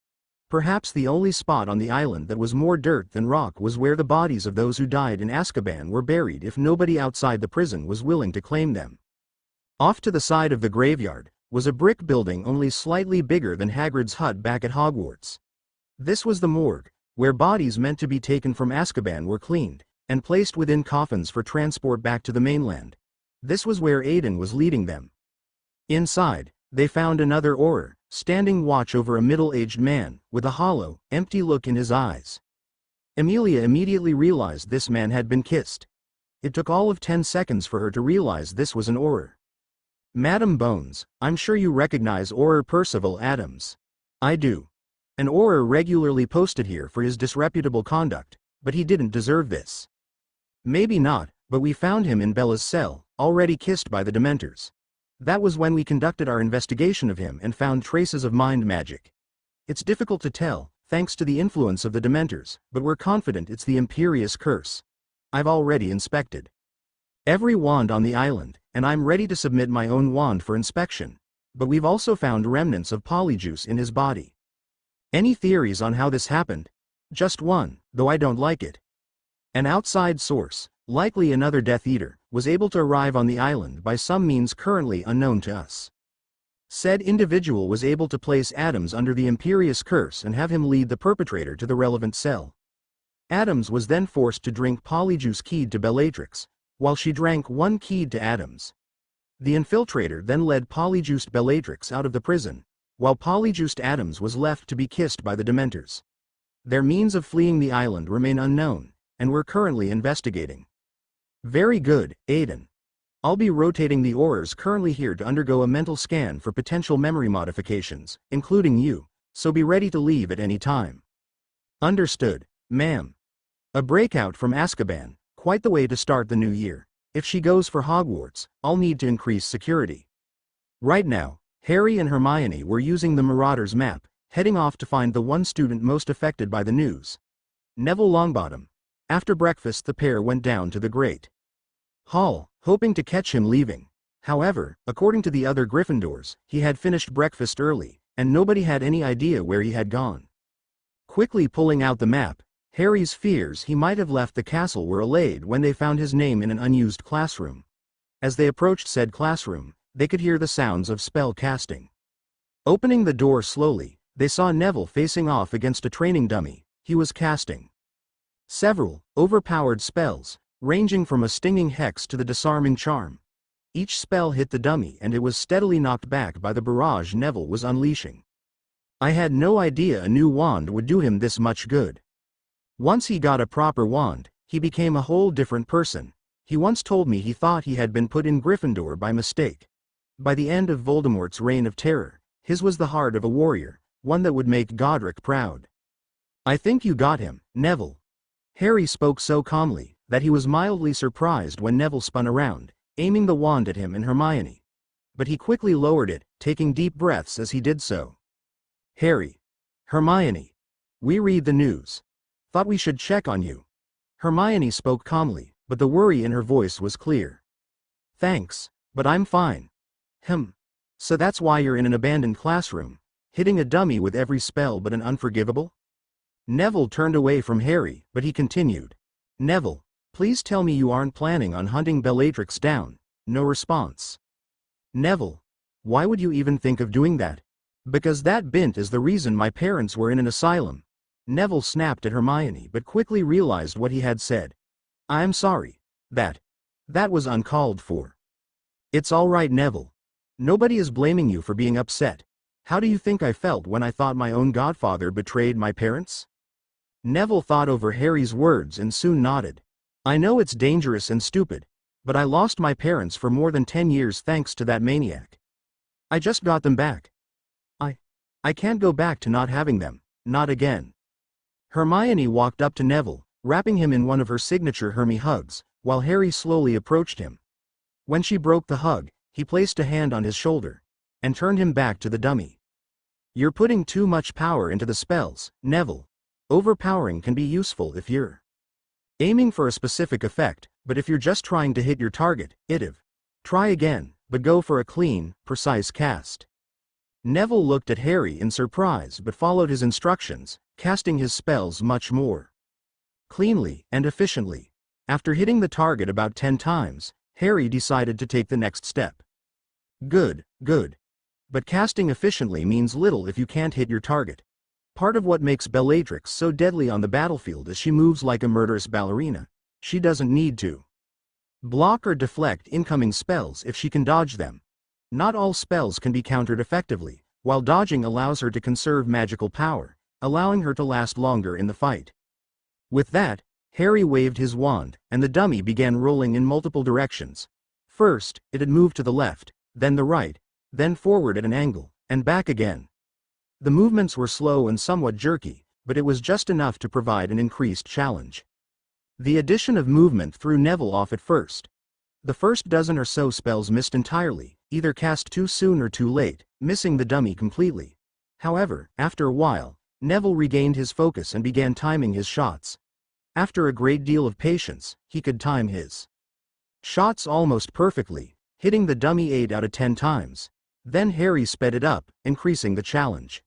Speaker 1: Perhaps the only spot on the island that was more dirt than rock was where the bodies of those who died in Azkaban were buried if nobody outside the prison was willing to claim them. Off to the side of the graveyard was a brick building only slightly bigger than Hagrid's hut back at Hogwarts. This was the morgue, where bodies meant to be taken from Azkaban were cleaned and placed within coffins for transport back to the mainland. This was where Aiden was leading them. Inside, they found another Auror, standing watch over a middle-aged man, with a hollow, empty look in his eyes. Amelia immediately realized this man had been kissed. It took all of 10 seconds for her to realize this was an Auror. "Madam Bones, I'm sure you recognize Auror Percival Adams." "I do. An Auror regularly posted here for his disreputable conduct, but he didn't deserve this." "Maybe not, but we found him in Bella's cell, already kissed by the Dementors. That was when we conducted our investigation of him and found traces of mind magic. It's difficult to tell, thanks to the influence of the Dementors, but we're confident it's the Imperious Curse. I've already inspected every wand on the island, and I'm ready to submit my own wand for inspection. But we've also found remnants of polyjuice in his body. Any theories on how this happened?" "Just one, though I don't like it. An outside source, likely another Death Eater, was able to arrive on the island by some means currently unknown to us. Said individual was able to place Adams under the Imperious Curse and have him lead the perpetrator to the relevant cell. Adams was then forced to drink Polyjuice keyed to Bellatrix, while she drank one keyed to Adams. The infiltrator then led Polyjuiced Bellatrix out of the prison, while Polyjuiced Adams was left to be kissed by the Dementors. Their means of fleeing the island remain unknown, and we're currently investigating. Very good, Aiden. I'll be rotating the Aurors currently here to undergo a mental scan for potential memory modifications, including you, so be ready to leave at any time. Understood, ma'am. A breakout from Azkaban, quite the way to start the new year. If she goes for Hogwarts, I'll need to increase security. Right now, Harry and Hermione were using the Marauders map, heading off to find the one student most affected by the news. Neville Longbottom. After breakfast the pair went down to the Great Hall, hoping to catch him leaving. However, according to the other Gryffindors, he had finished breakfast early, and nobody had any idea where he had gone. Quickly pulling out the map, Harry's fears he might have left the castle were allayed when they found his name in an unused classroom. As they approached said classroom, they could hear the sounds of spell casting. Opening the door slowly, they saw Neville facing off against a training dummy. He was casting several overpowered spells, ranging from a stinging hex to the disarming charm. Each spell hit the dummy and it was steadily knocked back by the barrage Neville was unleashing. I had no idea a new wand would do him this much good. Once he got a proper wand, he became a whole different person. He once told me he thought he had been put in Gryffindor by mistake. By the end of Voldemort's reign of terror, his was the heart of a warrior, one that would make Godric proud. I think you got him, Neville. Harry spoke so calmly that he was mildly surprised when Neville spun around, aiming the wand at him and Hermione. But he quickly lowered it, taking deep breaths as he did so. Harry. Hermione. We read the news. Thought we should check on you. Hermione spoke calmly, but the worry in her voice was clear. Thanks, but I'm fine. So that's why you're in an abandoned classroom, hitting a dummy with every spell but an unforgivable? Neville turned away from Harry, but he continued. Neville, please tell me you aren't planning on hunting Bellatrix down. No response. Neville, why would you even think of doing that? Because that bint is the reason my parents were in an asylum. Neville snapped at Hermione but quickly realized what he had said. I'm sorry. That was uncalled for. It's all right, Neville. Nobody is blaming you for being upset. How do you think I felt when I thought my own godfather betrayed my parents? Neville thought over Harry's words and soon nodded. I know it's dangerous and stupid, but I lost my parents for more than 10 years thanks to that maniac. I just got them back. I can't go back to not having them, not again. Hermione walked up to Neville, wrapping him in one of her signature Hermie hugs, while Harry slowly approached him. When she broke the hug, he placed a hand on his shoulder and turned him back to the dummy. You're putting too much power into the spells, Neville. Overpowering can be useful if you're aiming for a specific effect, but if you're just trying to hit your target, try again, but go for a clean, precise cast. Neville looked at Harry in surprise but followed his instructions, casting his spells much more cleanly and efficiently. After hitting the target about 10 times, Harry decided to take the next step. Good. But casting efficiently means little if you can't hit your target. Part of what makes Bellatrix so deadly on the battlefield is she moves like a murderous ballerina. She doesn't need to block or deflect incoming spells if she can dodge them. Not all spells can be countered effectively, while dodging allows her to conserve magical power, allowing her to last longer in the fight. With that, Harry waved his wand, and the dummy began rolling in multiple directions. First, it had moved to the left, then the right, then forward at an angle, and back again. The movements were slow and somewhat jerky, but it was just enough to provide an increased challenge. The addition of movement threw Neville off at first. The first dozen or so spells missed entirely, either cast too soon or too late, missing the dummy completely. However, after a while, Neville regained his focus and began timing his shots. After a great deal of patience, he could time his shots almost perfectly, hitting the dummy 8 out of 10 times. Then Harry sped it up, increasing the challenge.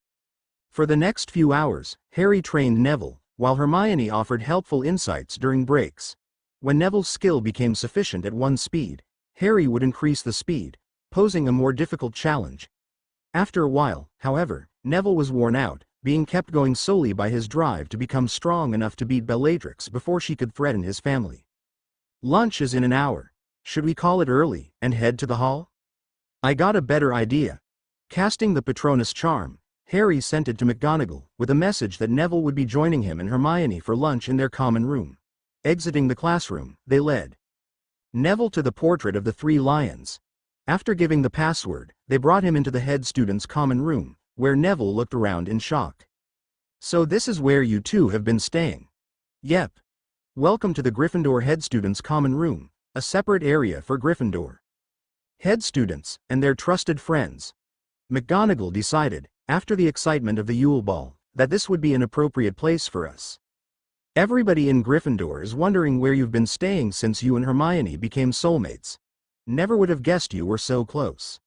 Speaker 1: For the next few hours, Harry trained Neville, while Hermione offered helpful insights during breaks. When Neville's skill became sufficient at one speed, Harry would increase the speed, posing a more difficult challenge. After a while, however, Neville was worn out, being kept going solely by his drive to become strong enough to beat Bellatrix before she could threaten his family. Lunch is in an hour. Should we call it early and head to the hall? I got a better idea. Casting the Patronus charm, Harry sent it to McGonagall with a message that Neville would be joining him and Hermione for lunch in their common room. Exiting the classroom, they led Neville to the portrait of the three lions. After giving the password, they brought him into the head student's common room, where Neville looked around in shock. So this is where you two have been staying? Yep. Welcome to the Gryffindor head student's common room, a separate area for Gryffindor head students and their trusted friends. McGonagall decided, after the excitement of the Yule Ball, that this would be an appropriate place for us. Everybody in Gryffindor is wondering where you've been staying since you and Hermione became soulmates. Never would have guessed you were so close.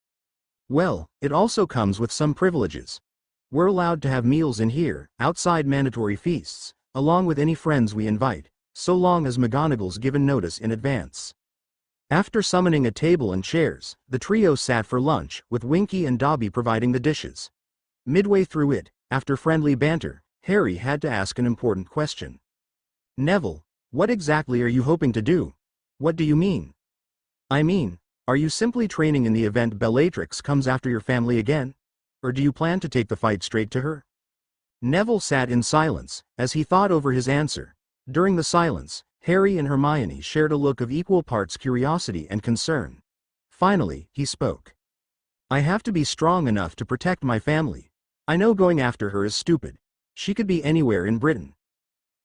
Speaker 1: Well, it also comes with some privileges. We're allowed to have meals in here, outside mandatory feasts, along with any friends we invite, so long as McGonagall's given notice in advance. After summoning a table and chairs, the trio sat for lunch, with Winky and Dobby providing the dishes. Midway through it, after friendly banter, Harry had to ask an important question. Neville, what exactly are you hoping to do? What do you mean? I mean, are you simply training in the event Bellatrix comes after your family again? Or do you plan to take the fight straight to her? Neville sat in silence, as he thought over his answer. During the silence, Harry and Hermione shared a look of equal parts curiosity and concern. Finally, he spoke. I have to be strong enough to protect my family. I know going after her is stupid. She could be anywhere in Britain.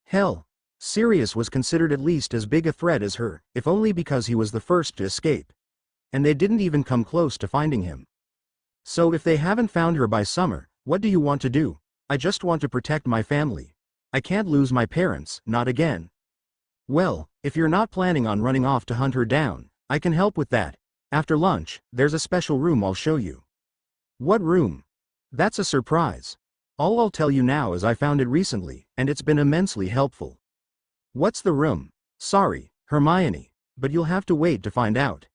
Speaker 1: Hell, Sirius was considered at least as big a threat as her, if only because he was the first to escape. And they didn't even come close to finding him. So if they haven't found her by summer, what do you want to do? I just want to protect my family. I can't lose my parents, not again. Well, if you're not planning on running off to hunt her down, I can help with that. After lunch, there's a special room I'll show you. What room? That's a surprise. All I'll tell you now is I found it recently, and it's been immensely helpful. What's the room? Sorry, Hermione, but you'll have to wait to find out.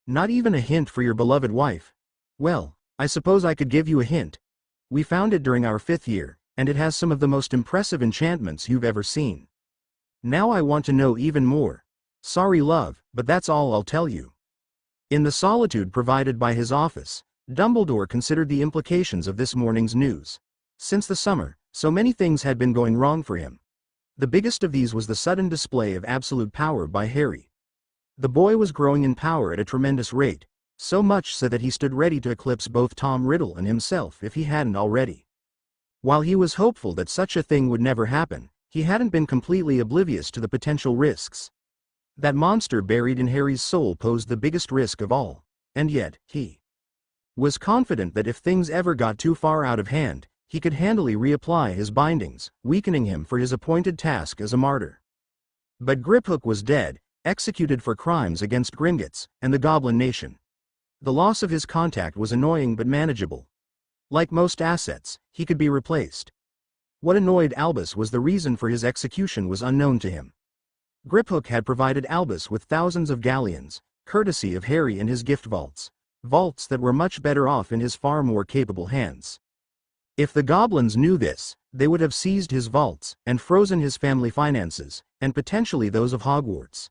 Speaker 1: Not even a hint for your beloved wife? Well, I suppose I could give you a hint. We found it during our 5th year, and it has some of the most impressive enchantments you've ever seen. Now I want to know even more. Sorry, love, but that's all I'll tell you. In the solitude provided by his office, Dumbledore considered the implications of this morning's news. Since the summer, so many things had been going wrong for him. The biggest of these was the sudden display of absolute power by Harry. The boy was growing in power at a tremendous rate, so much so that he stood ready to eclipse both Tom Riddle and himself if he hadn't already. While he was hopeful that such a thing would never happen, he hadn't been completely oblivious to the potential risks. That monster buried in Harry's soul posed the biggest risk of all, and yet, he was confident that if things ever got too far out of hand, he could handily reapply his bindings, weakening him for his appointed task as a martyr. But Griphook was dead, executed for crimes against Gringotts and the Goblin Nation. The loss of his contact was annoying but manageable. Like most assets, he could be replaced. What annoyed Albus was the reason for his execution was unknown to him. Griphook had provided Albus with thousands of galleons, courtesy of Harry and his gift vaults that were much better off in his far more capable hands. If the goblins knew this, they would have seized his vaults and frozen his family finances, and potentially those of Hogwarts.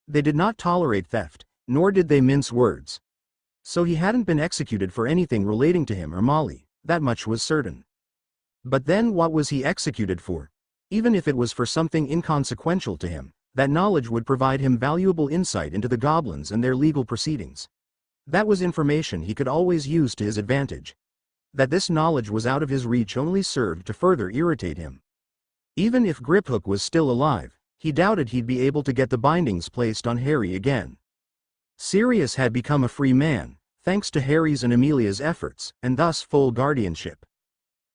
Speaker 1: They did not tolerate theft, nor did they mince words. So he hadn't been executed for anything relating to him or Molly, that much was certain. But then what was he executed for? Even if it was for something inconsequential to him, that knowledge would provide him valuable insight into the goblins and their legal proceedings. That was information he could always use to his advantage. That this knowledge was out of his reach only served to further irritate him. Even if Griphook was still alive, he doubted he'd be able to get the bindings placed on Harry again. Sirius had become a free man, thanks to Harry's and Amelia's efforts, and thus full guardianship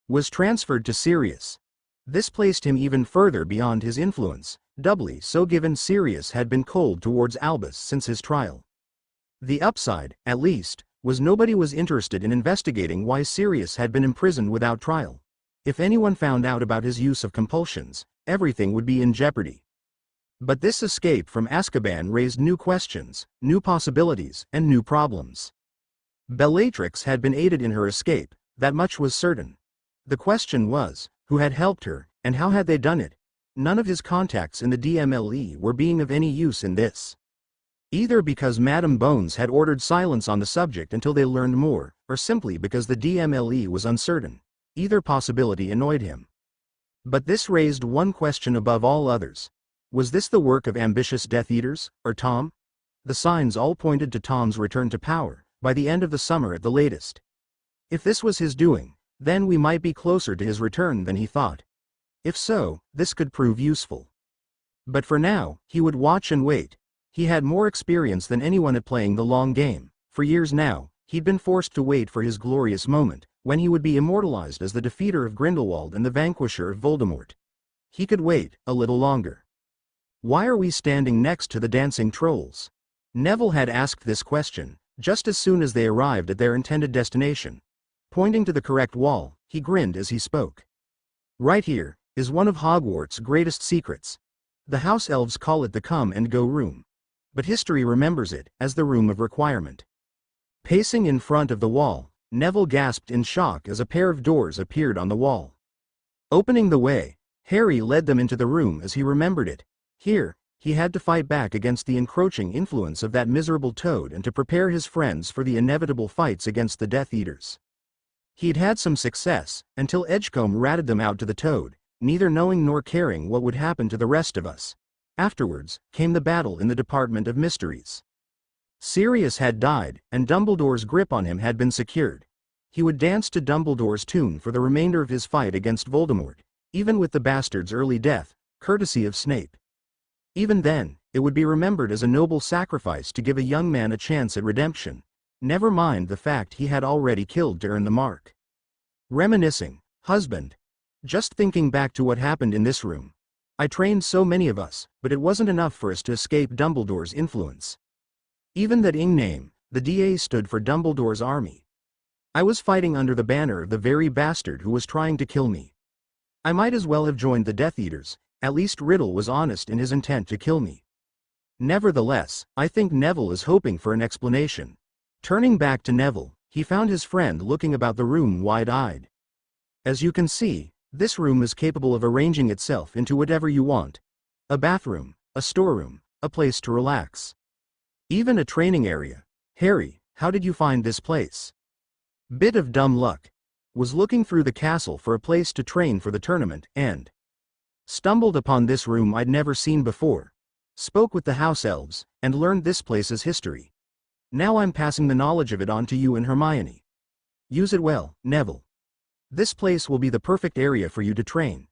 Speaker 1: was transferred to Sirius. This placed him even further beyond his influence, doubly so given Sirius had been cold towards Albus since his trial. The upside, at least, was nobody was interested in investigating why Sirius had been imprisoned without trial. If anyone found out about his use of compulsions, everything would be in jeopardy. But this escape from Azkaban raised new questions, new possibilities, and new problems. Bellatrix had been aided in her escape, that much was certain. The question was, who had helped her, and how had they done it? None of his contacts in the DMLE were being of any use in this. Either because Madame Bones had ordered silence on the subject until they learned more, or simply because the DMLE was uncertain. Either possibility annoyed him. But this raised one question above all others. Was this the work of ambitious Death Eaters, or Tom? The signs all pointed to Tom's return to power, by the end of the summer at the latest. If this was his doing, then we might be closer to his return than he thought. If so, this could prove useful. But for now, he would watch and wait. He had more experience than anyone at playing the long game. For years now, he'd been forced to wait for his glorious moment, when he would be immortalized as the defeater of Grindelwald and the vanquisher of Voldemort. He could wait a little longer. Why are we standing next to the dancing trolls? Neville had asked this question, just as soon as they arrived at their intended destination. Pointing to the correct wall, he grinned as he spoke. Right here is one of Hogwarts' greatest secrets. The house elves call it the come and go room. But history remembers it as the room of requirement. Pacing in front of the wall, Neville gasped in shock as a pair of doors appeared on the wall. Opening the way, Harry led them into the room as he remembered it. Here, he had to fight back against the encroaching influence of that miserable Toad and to prepare his friends for the inevitable fights against the Death Eaters. He'd had some success, until Edgecombe ratted them out to the Toad, neither knowing nor caring what would happen to the rest of us. Afterwards, came the battle in the Department of Mysteries. Sirius had died, and Dumbledore's grip on him had been secured. He would dance to Dumbledore's tune for the remainder of his fight against Voldemort, even with the bastard's early death, courtesy of Snape. Even then, it would be remembered as a noble sacrifice to give a young man a chance at redemption. Never mind the fact he had already killed to earn the mark. Reminiscing, husband. Just thinking back to what happened in this room. I trained so many of us, but it wasn't enough for us to escape Dumbledore's influence. Even that name, the DA, stood for Dumbledore's army. I was fighting under the banner of the very bastard who was trying to kill me. I might as well have joined the Death Eaters. At least Riddle was honest in his intent to kill me. Nevertheless, I think Neville is hoping for an explanation. Turning back to Neville, he found his friend looking about the room wide-eyed. As you can see, this room is capable of arranging itself into whatever you want. A bathroom, a storeroom, a place to relax. Even a training area. Harry, how did you find this place? Bit of dumb luck. Was looking through the castle for a place to train for the tournament, and stumbled upon this room I'd never seen before. Spoke with the house elves, and learned this place's history. Now I'm passing the knowledge of it on to you and Hermione. Use it well, Neville. This place will be the perfect area for you to train.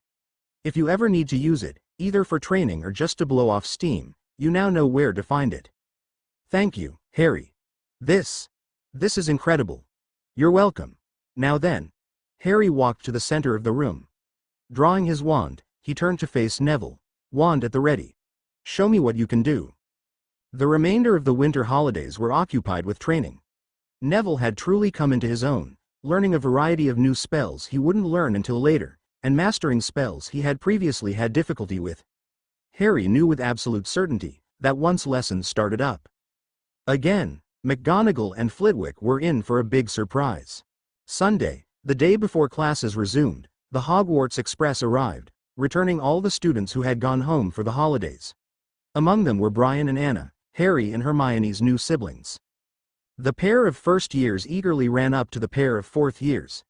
Speaker 1: If you ever need to use it, either for training or just to blow off steam, you now know where to find it. Thank you, Harry. This is incredible. You're welcome. Now then. Harry walked to the center of the room. Drawing his wand, he turned to face Neville. Wand at the ready. Show me what you can do. The remainder of the winter holidays were occupied with training. Neville had truly come into his own, learning a variety of new spells he wouldn't learn until later, and mastering spells he had previously had difficulty with. Harry knew with absolute certainty that once lessons started up again, McGonagall and Flitwick were in for a big surprise. Sunday, the day before classes resumed, the Hogwarts Express arrived, returning all the students who had gone home for the holidays. Among them were Brian and Anna, Harry and Hermione's new siblings. The pair of first years eagerly ran up to the pair of fourth years.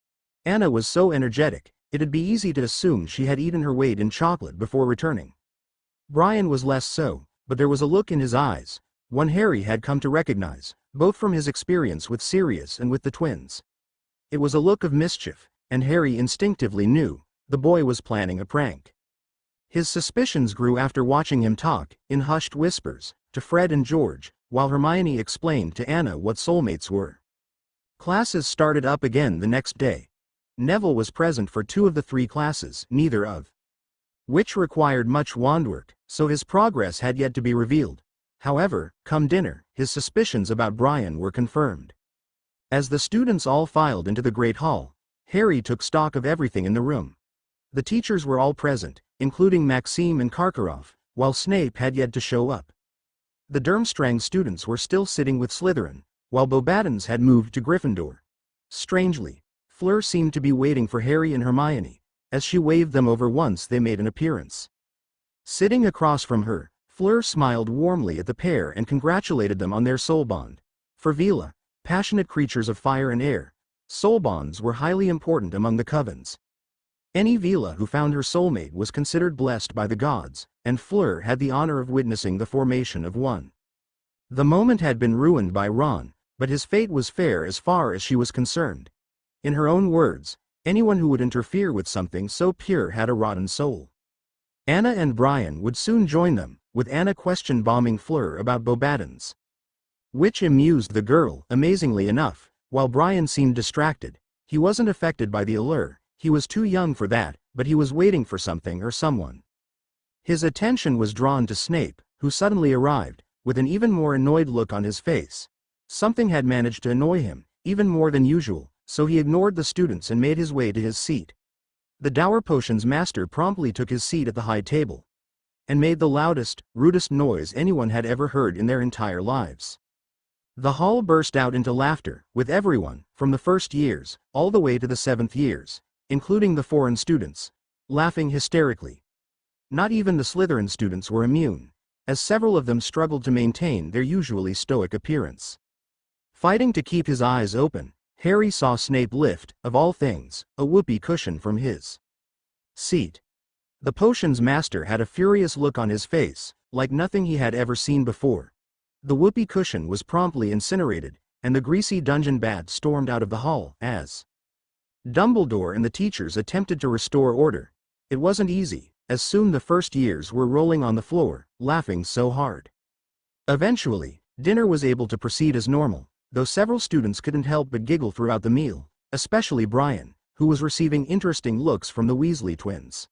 Speaker 1: Anna was so energetic, it'd be easy to assume she had eaten her weight in chocolate before returning. Brian was less so, but there was a look in his eyes, one Harry had come to recognize, both from his experience with Sirius and with the twins. It was a look of mischief, and Harry instinctively knew the boy was planning a prank. His suspicions grew after watching him talk, in hushed whispers, to Fred and George, while Hermione explained to Anna what soulmates were. Classes started up again the next day. Neville was present for 2 of the 3 classes, neither of which required much wand work, so his progress had yet to be revealed. However, come dinner, his suspicions about Brian were confirmed. As the students all filed into the Great Hall, Harry took stock of everything in the room. The teachers were all present, including Maxime and Karkaroff, while Snape had yet to show up. The Durmstrang students were still sitting with Slytherin, while Beauxbatons had moved to Gryffindor. Strangely, Fleur seemed to be waiting for Harry and Hermione, as she waved them over once they made an appearance. Sitting across from her, Fleur smiled warmly at the pair and congratulated them on their soul bond. For Veela, passionate creatures of fire and air, soul bonds were highly important among the Covens. Any Veela who found her soulmate was considered blessed by the gods, and Fleur had the honor of witnessing the formation of one. The moment had been ruined by Ron, but his fate was fair as far as she was concerned. In her own words, anyone who would interfere with something so pure had a rotten soul. Anna and Brian would soon join them, with Anna question-bombing Fleur about Beauxbatons, which amused the girl, amazingly enough. While Brian seemed distracted, he wasn't affected by the allure. He was too young for that, but he was waiting for something or someone. His attention was drawn to Snape, who suddenly arrived, with an even more annoyed look on his face. Something had managed to annoy him, even more than usual, so he ignored the students and made his way to his seat. The Dower Potions master promptly took his seat at the high table, and made the loudest, rudest noise anyone had ever heard in their entire lives. The hall burst out into laughter, with everyone, from the first years, all the way to the 7th years, including the foreign students, laughing hysterically. Not even the Slytherin students were immune, as several of them struggled to maintain their usually stoic appearance. Fighting to keep his eyes open, Harry saw Snape lift, of all things, a whoopee cushion from his seat. The potions master had a furious look on his face, like nothing he had ever seen before. The whoopee cushion was promptly incinerated, and the greasy dungeon bat stormed out of the hall, as Dumbledore and the teachers attempted to restore order. It wasn't easy, as soon the first years were rolling on the floor, laughing so hard. Eventually, dinner was able to proceed as normal, though several students couldn't help but giggle throughout the meal, especially Brian, who was receiving interesting looks from the Weasley twins.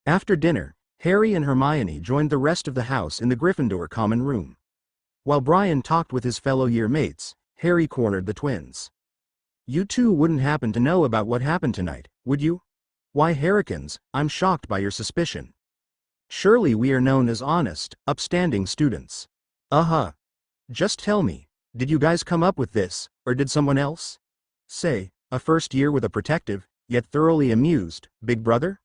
Speaker 1: After dinner, Harry and Hermione joined the rest of the house in the Gryffindor common room. While Brian talked with his fellow year mates, Harry cornered the twins. "You two wouldn't happen to know about what happened tonight, would you? Why, Harrykins, I'm shocked by your suspicion. Surely we are known as honest, upstanding students." Just tell me, did you guys come up with this, or did someone else? Say, a first year with a protective, yet thoroughly amused, big brother?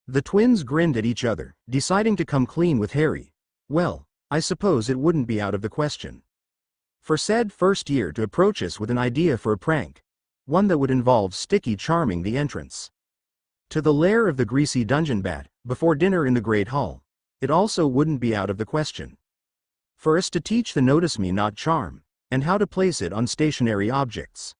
Speaker 1: The twins grinned at each other, deciding to come clean with Harry. Well, I suppose it wouldn't be out of the question for said first year to approach us with an idea for a prank, one that would involve Sticky charming the entrance to the lair of the greasy dungeon bat, before dinner in the Great Hall. It also wouldn't be out of the question for us to teach the Notice Me Not charm, and how to place it on stationary objects.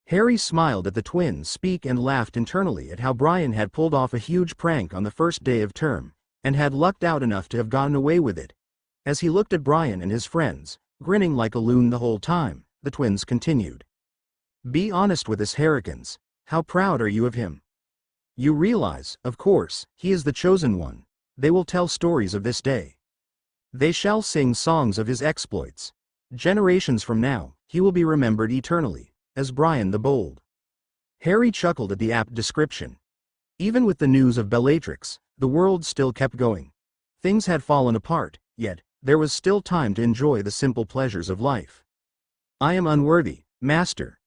Speaker 1: Harry smiled at the twins speak and laughed internally at how Brian had pulled off a huge prank on the first day of term, and had lucked out enough to have gotten away with it. As he looked at Brian and his friends, grinning like a loon the whole time, the twins continued. "Be honest with us, Harrykins. How proud are you of him? You realize, of course, he is the chosen one. They will tell stories of this day. They shall sing songs of his exploits. Generations from now, he will be remembered eternally as Brian the Bold." Harry chuckled at the apt description. Even with the news of Bellatrix, the world still kept going. Things had fallen apart, yet there was still time to enjoy the simple pleasures of life. "I am unworthy, Master.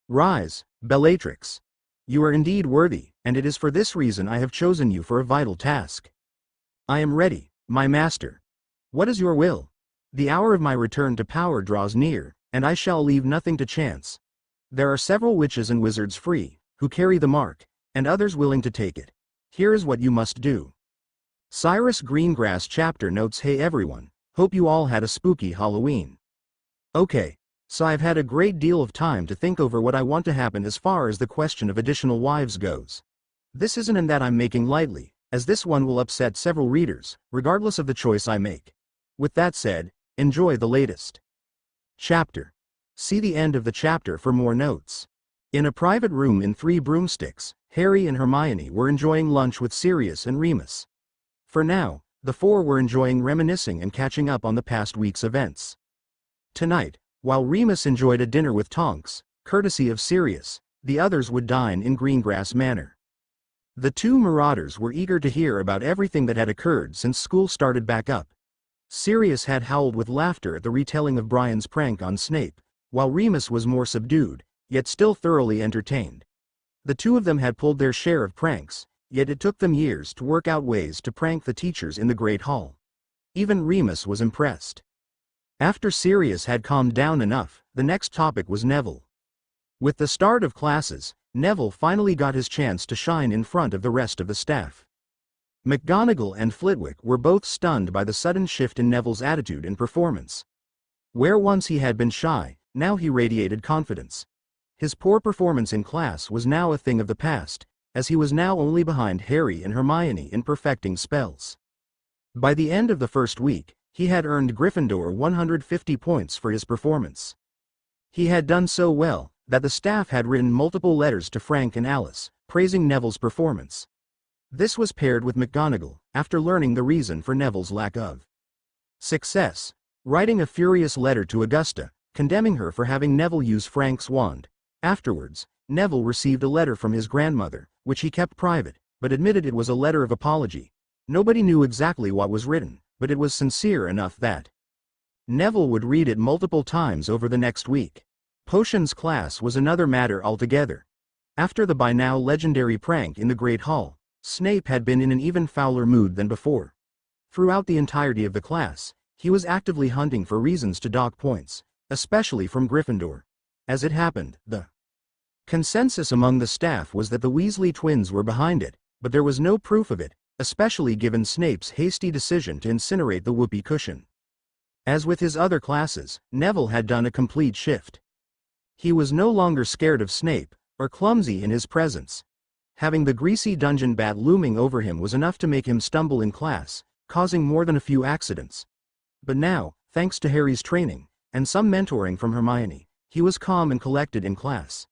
Speaker 1: Rise, Bellatrix. You are indeed worthy, and it is for this reason I have chosen you for a vital task." "I am ready, my master. What is your will? The hour of my return to power draws near, and I shall leave nothing to chance. There are several witches and wizards free, who carry the mark, and others willing to take it. Here is what you must do." Cyrus Greengrass chapter notes. Hey everyone, hope you all had a spooky Halloween. Okay, so I've had a great deal of time to think over what I want to happen as far as the question of additional wives goes. This isn't in that I'm making lightly, as this one will upset several readers, regardless of the choice I make. With that said, enjoy the latest chapter. See the end of the chapter for more notes. In a private room in Three Broomsticks, Harry and Hermione were enjoying lunch with Sirius and Remus. For now, the four were enjoying reminiscing and catching up on the past week's events. Tonight, while Remus enjoyed a dinner with Tonks, courtesy of Sirius, the others would dine in Greengrass Manor. The two marauders were eager to hear about everything that had occurred since school started back up. Sirius had howled with laughter at the retelling of Brian's prank on Snape, while Remus was more subdued, yet still thoroughly entertained. The two of them had pulled their share of pranks, yet it took them years to work out ways to prank the teachers in the Great Hall. Even Remus was impressed. After Sirius had calmed down enough, the next topic was Neville. With the start of classes, Neville finally got his chance to shine in front of the rest of the staff. McGonagall and Flitwick were both stunned by the sudden shift in Neville's attitude and performance. Where once he had been shy, now he radiated confidence. His poor performance in class was now a thing of the past, as he was now only behind Harry and Hermione in perfecting spells. By the end of the first week, he had earned Gryffindor 150 points for his performance. He had done so well that the staff had written multiple letters to Frank and Alice, praising Neville's performance. This was paired with McGonagall, after learning the reason for Neville's lack of success, writing a furious letter to Augusta, condemning her for having Neville use Frank's wand. Afterwards, Neville received a letter from his grandmother, which he kept private, but admitted it was a letter of apology. Nobody knew exactly what was written, but it was sincere enough that Neville would read it multiple times over the next week. Potions class was another matter altogether. After the by now legendary prank in the Great Hall, Snape had been in an even fouler mood than before. Throughout the entirety of the class, he was actively hunting for reasons to dock points, especially from Gryffindor. As it happened, the consensus among the staff was that the Weasley twins were behind it, but there was no proof of it, especially given Snape's hasty decision to incinerate the whoopee cushion. As with his other classes, Neville had done a complete shift. He was no longer scared of Snape, or clumsy in his presence. Having the greasy dungeon bat looming over him was enough to make him stumble in class, causing more than a few accidents. But now, thanks to Harry's training, and some mentoring from Hermione, he was calm and collected in class.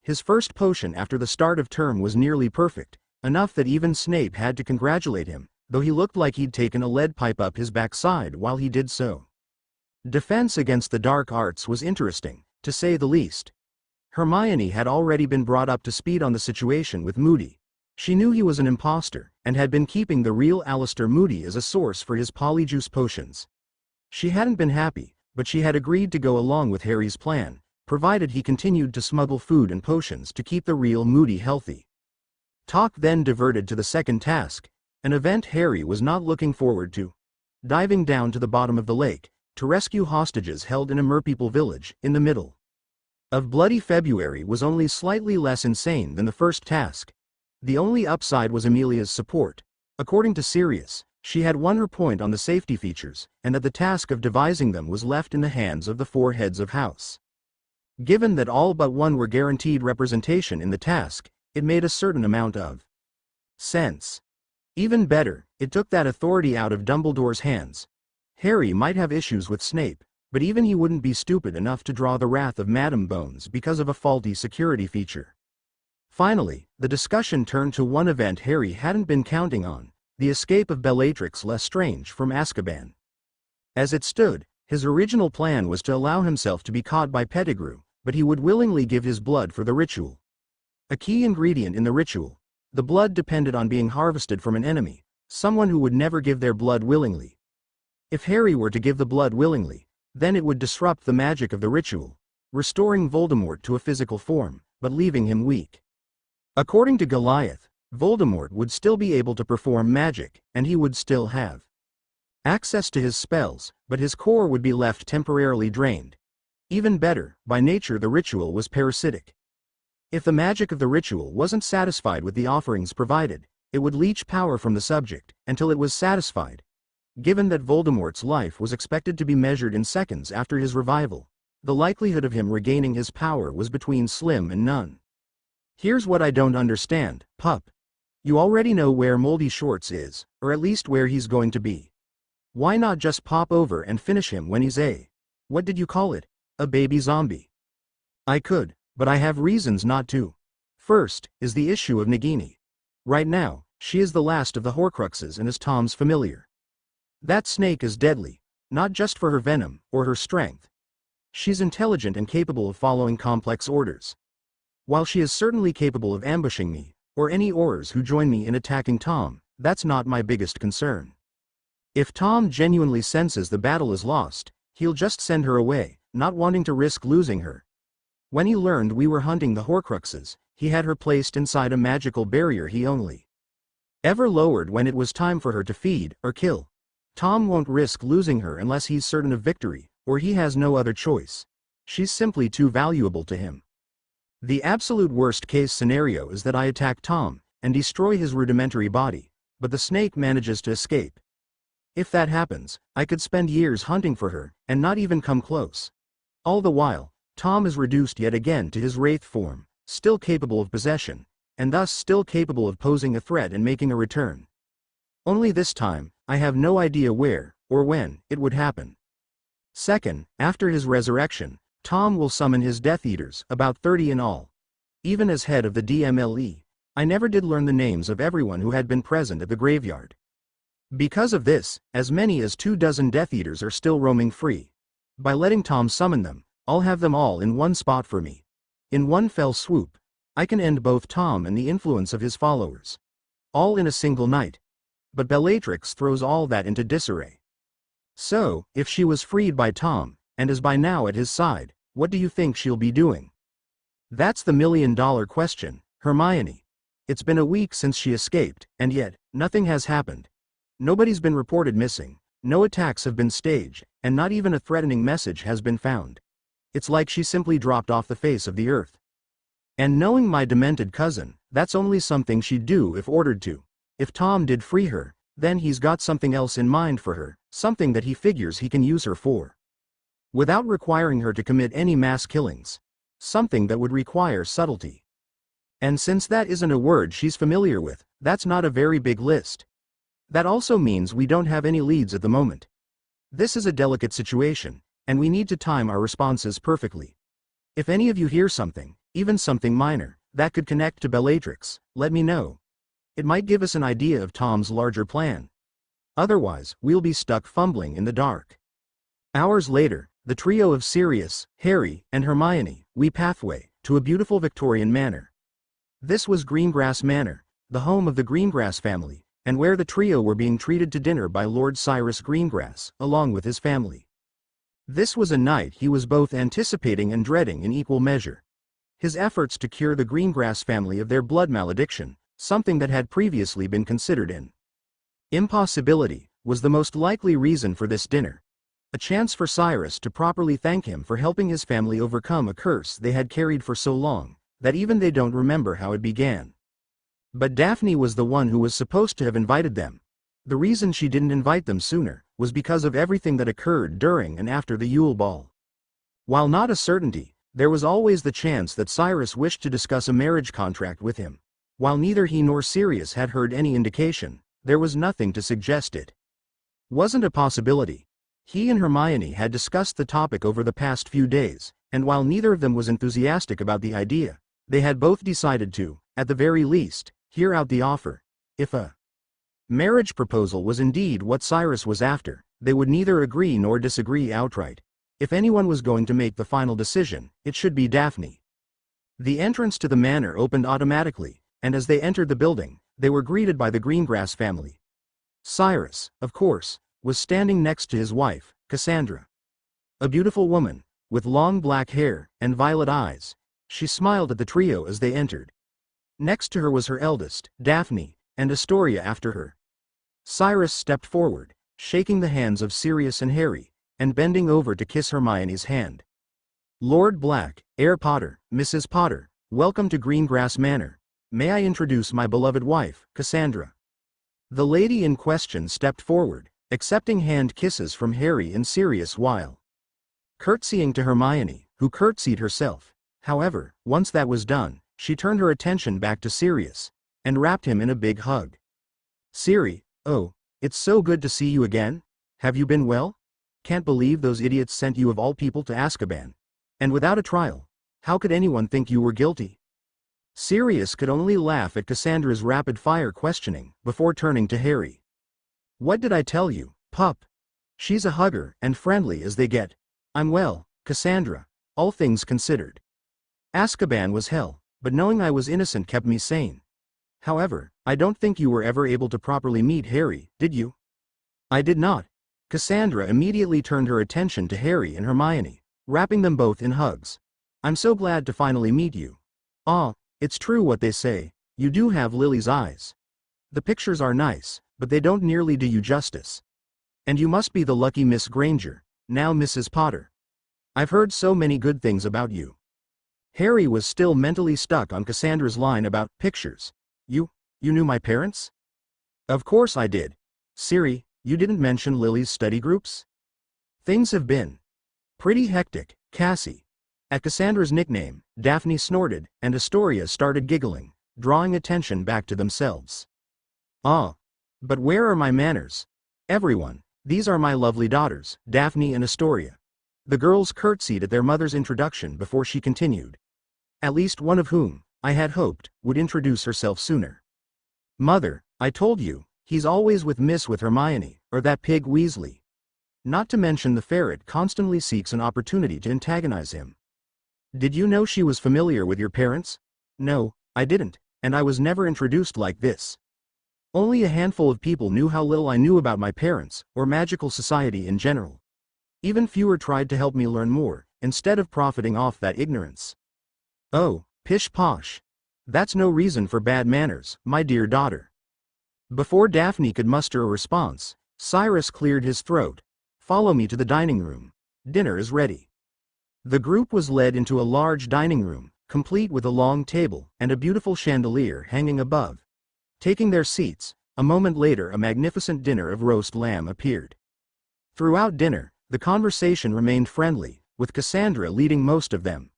Speaker 1: His first potion after the start of term was nearly perfect, enough that even Snape had to congratulate him, though he looked like he'd taken a lead pipe up his backside while he did so. Defense against the dark arts was interesting, to say the least. Hermione had already been brought up to speed on the situation with Moody. She knew he was an imposter, and had been keeping the real Alastor Moody as a source for his polyjuice potions. She hadn't been happy, but she had agreed to go along with Harry's plan, provided he continued to smuggle food and potions to keep the real Moody healthy. Talk then diverted to the second task, an event Harry was not looking forward to: diving down to the bottom of the lake, to rescue hostages held in a merpeople village, in the middle of Bloody February was only slightly less insane than the first task. The only upside was Amelia's support. According to Sirius, she had won her point on the safety features, and that the task of devising them was left in the hands of the four heads of house. Given that all but one were guaranteed representation in the task, it made a certain amount of sense. Even better, it took that authority out of Dumbledore's hands. Harry might have issues with Snape, but even he wouldn't be stupid enough to draw the wrath of Madame Bones because of a faulty security feature. Finally, the discussion turned to one event Harry hadn't been counting on: the escape of Bellatrix Lestrange from Azkaban. As it stood, his original plan was to allow himself to be caught by Pettigrew, but he would willingly give his blood for the ritual. A key ingredient in the ritual, the blood depended on being harvested from an enemy, someone who would never give their blood willingly. If Harry were to give the blood willingly, then it would disrupt the magic of the ritual, restoring Voldemort to a physical form, but leaving him weak. According to Goliath, Voldemort would still be able to perform magic, and he would still have access to his spells, but his core would be left temporarily drained. Even better, by nature the ritual was parasitic. If the magic of the ritual wasn't satisfied with the offerings provided, it would leech power from the subject, until it was satisfied. Given that Voldemort's life was expected to be measured in seconds after his revival, the likelihood of him regaining his power was between slim and none. Here's what I don't understand, pup. You already know where Moldy Shorts is, or at least where he's going to be. Why not just pop over and finish him when he's what did you call it? A baby zombie? I could, but I have reasons not to. First, is the issue of Nagini. Right now, she is the last of the Horcruxes and is Tom's familiar. That snake is deadly, not just for her venom, or her strength. She's intelligent and capable of following complex orders. While she is certainly capable of ambushing me, or any Aurors who join me in attacking Tom, that's not my biggest concern. If Tom genuinely senses the battle is lost, he'll just send her away, not wanting to risk losing her. When he learned we were hunting the Horcruxes, he had her placed inside a magical barrier he only ever lowered when it was time for her to feed or kill. Tom won't risk losing her unless he's certain of victory, or he has no other choice. She's simply too valuable to him. The absolute worst-case scenario is that I attack Tom and destroy his rudimentary body, but the snake manages to escape. If that happens, I could spend years hunting for her and not even come close. All the while, Tom is reduced yet again to his wraith form, still capable of possession, and thus still capable of posing a threat and making a return. Only this time, I have no idea where, or when, it would happen. Second, after his resurrection, Tom will summon his Death Eaters, about 30 in all. Even as head of the DMLE, I never did learn the names of everyone who had been present at the graveyard. Because of this, as many as 24 Death Eaters are still roaming free. By letting Tom summon them, I'll have them all in one spot for me. In one fell swoop, I can end both Tom and the influence of his followers. All in a single night. But Bellatrix throws all that into disarray. So, if she was freed by Tom, and is by now at his side, what do you think she'll be doing? That's the million-dollar question, Hermione. It's been a week since she escaped, and yet, nothing has happened. Nobody's been reported missing, no attacks have been staged, and not even a threatening message has been found. It's like she simply dropped off the face of the earth. And knowing my demented cousin, that's only something she'd do if ordered to. If Tom did free her, then he's got something else in mind for her, something that he figures he can use her for. Without requiring her to commit any mass killings. Something that would require subtlety. And since that isn't a word she's familiar with, that's not a very big list. That also means we don't have any leads at the moment. This is a delicate situation, and we need to time our responses perfectly. If any of you hear something, even something minor, that could connect to Bellatrix, let me know. It might give us an idea of Tom's larger plan. Otherwise, we'll be stuck fumbling in the dark. Hours later, the trio of Sirius, Harry, and Hermione, we pathway to a beautiful Victorian manor. This was Greengrass Manor, the home of the Greengrass family, and where the trio were being treated to dinner by Lord Cyrus Greengrass, along with his family. This was a night he was both anticipating and dreading in equal measure. His efforts to cure the Greengrass family of their blood malediction, something that had previously been considered an impossibility, was the most likely reason for this dinner. A chance for Cyrus to properly thank him for helping his family overcome a curse they had carried for so long, that even they don't remember how it began. But Daphne was the one who was supposed to have invited them. The reason she didn't invite them sooner was because of everything that occurred during and after the Yule Ball. While not a certainty, there was always the chance that Cyrus wished to discuss a marriage contract with him. While neither he nor Sirius had heard any indication, there was nothing to suggest it wasn't a possibility. He and Hermione had discussed the topic over the past few days, and while neither of them was enthusiastic about the idea, they had both decided to, at the very least, hear out the offer. If a marriage proposal was indeed what Cyrus was after, they would neither agree nor disagree outright. If anyone was going to make the final decision, it should be Daphne. The entrance to the manor opened automatically, and as they entered the building, they were greeted by the Greengrass family. Cyrus, of course, was standing next to his wife, Cassandra. A beautiful woman, with long black hair and violet eyes, she smiled at the trio as they entered. Next to her was her eldest, Daphne, and Astoria after her. Cyrus stepped forward, shaking the hands of Sirius and Harry, and bending over to kiss Hermione's hand. Lord Black, Heir Potter, Mrs. Potter, welcome to Greengrass Manor. May I introduce my beloved wife, Cassandra? The lady in question stepped forward, accepting hand kisses from Harry and Sirius while curtsying to Hermione, who curtsied herself. However, once that was done, she turned her attention back to Sirius, and wrapped him in a big hug. Siri, oh, it's so good to see you again. Have you been well? Can't believe those idiots sent you of all people to Azkaban. And without a trial. How could anyone think you were guilty? Sirius could only laugh at Cassandra's rapid-fire questioning, before turning to Harry. What did I tell you, pup? She's a hugger, and friendly as they get. I'm well, Cassandra, all things considered. Azkaban was hell, but knowing I was innocent kept me sane. However, I don't think you were ever able to properly meet Harry, did you? I did not. Cassandra immediately turned her attention to Harry and Hermione, wrapping them both in hugs. I'm so glad to finally meet you. Ah, it's true what they say, you do have Lily's eyes. The pictures are nice, but they don't nearly do you justice. And you must be the lucky Miss Granger, now Mrs. Potter. I've heard so many good things about you. Harry was still mentally stuck on Cassandra's line about pictures. You knew my parents? Of course I did. Siri, you didn't mention Lily's study groups? Things have been pretty hectic, Cassie. At Cassandra's nickname, Daphne snorted, and Astoria started giggling, drawing attention back to themselves. Ah. But where are my manners? Everyone, these are my lovely daughters, Daphne and Astoria. The girls curtsied at their mother's introduction before she continued. At least one of whom, I had hoped, would introduce herself sooner. Mother, I told you, he's always with Hermione, or that pig Weasley. Not to mention the ferret constantly seeks an opportunity to antagonize him. Did you know she was familiar with your parents? No, I didn't, and I was never introduced like this. Only a handful of people knew how little I knew about my parents, or magical society in general. Even fewer tried to help me learn more, instead of profiting off that ignorance. Oh, pish posh. That's no reason for bad manners, my dear daughter. Before Daphne could muster a response, Cyrus cleared his throat. Follow me to the dining room. Dinner is ready. The group was led into a large dining room, complete with a long table and a beautiful chandelier hanging above. Taking their seats, a moment later a magnificent dinner of roast lamb appeared. Throughout dinner, the conversation remained friendly, with Cassandra leading most of them.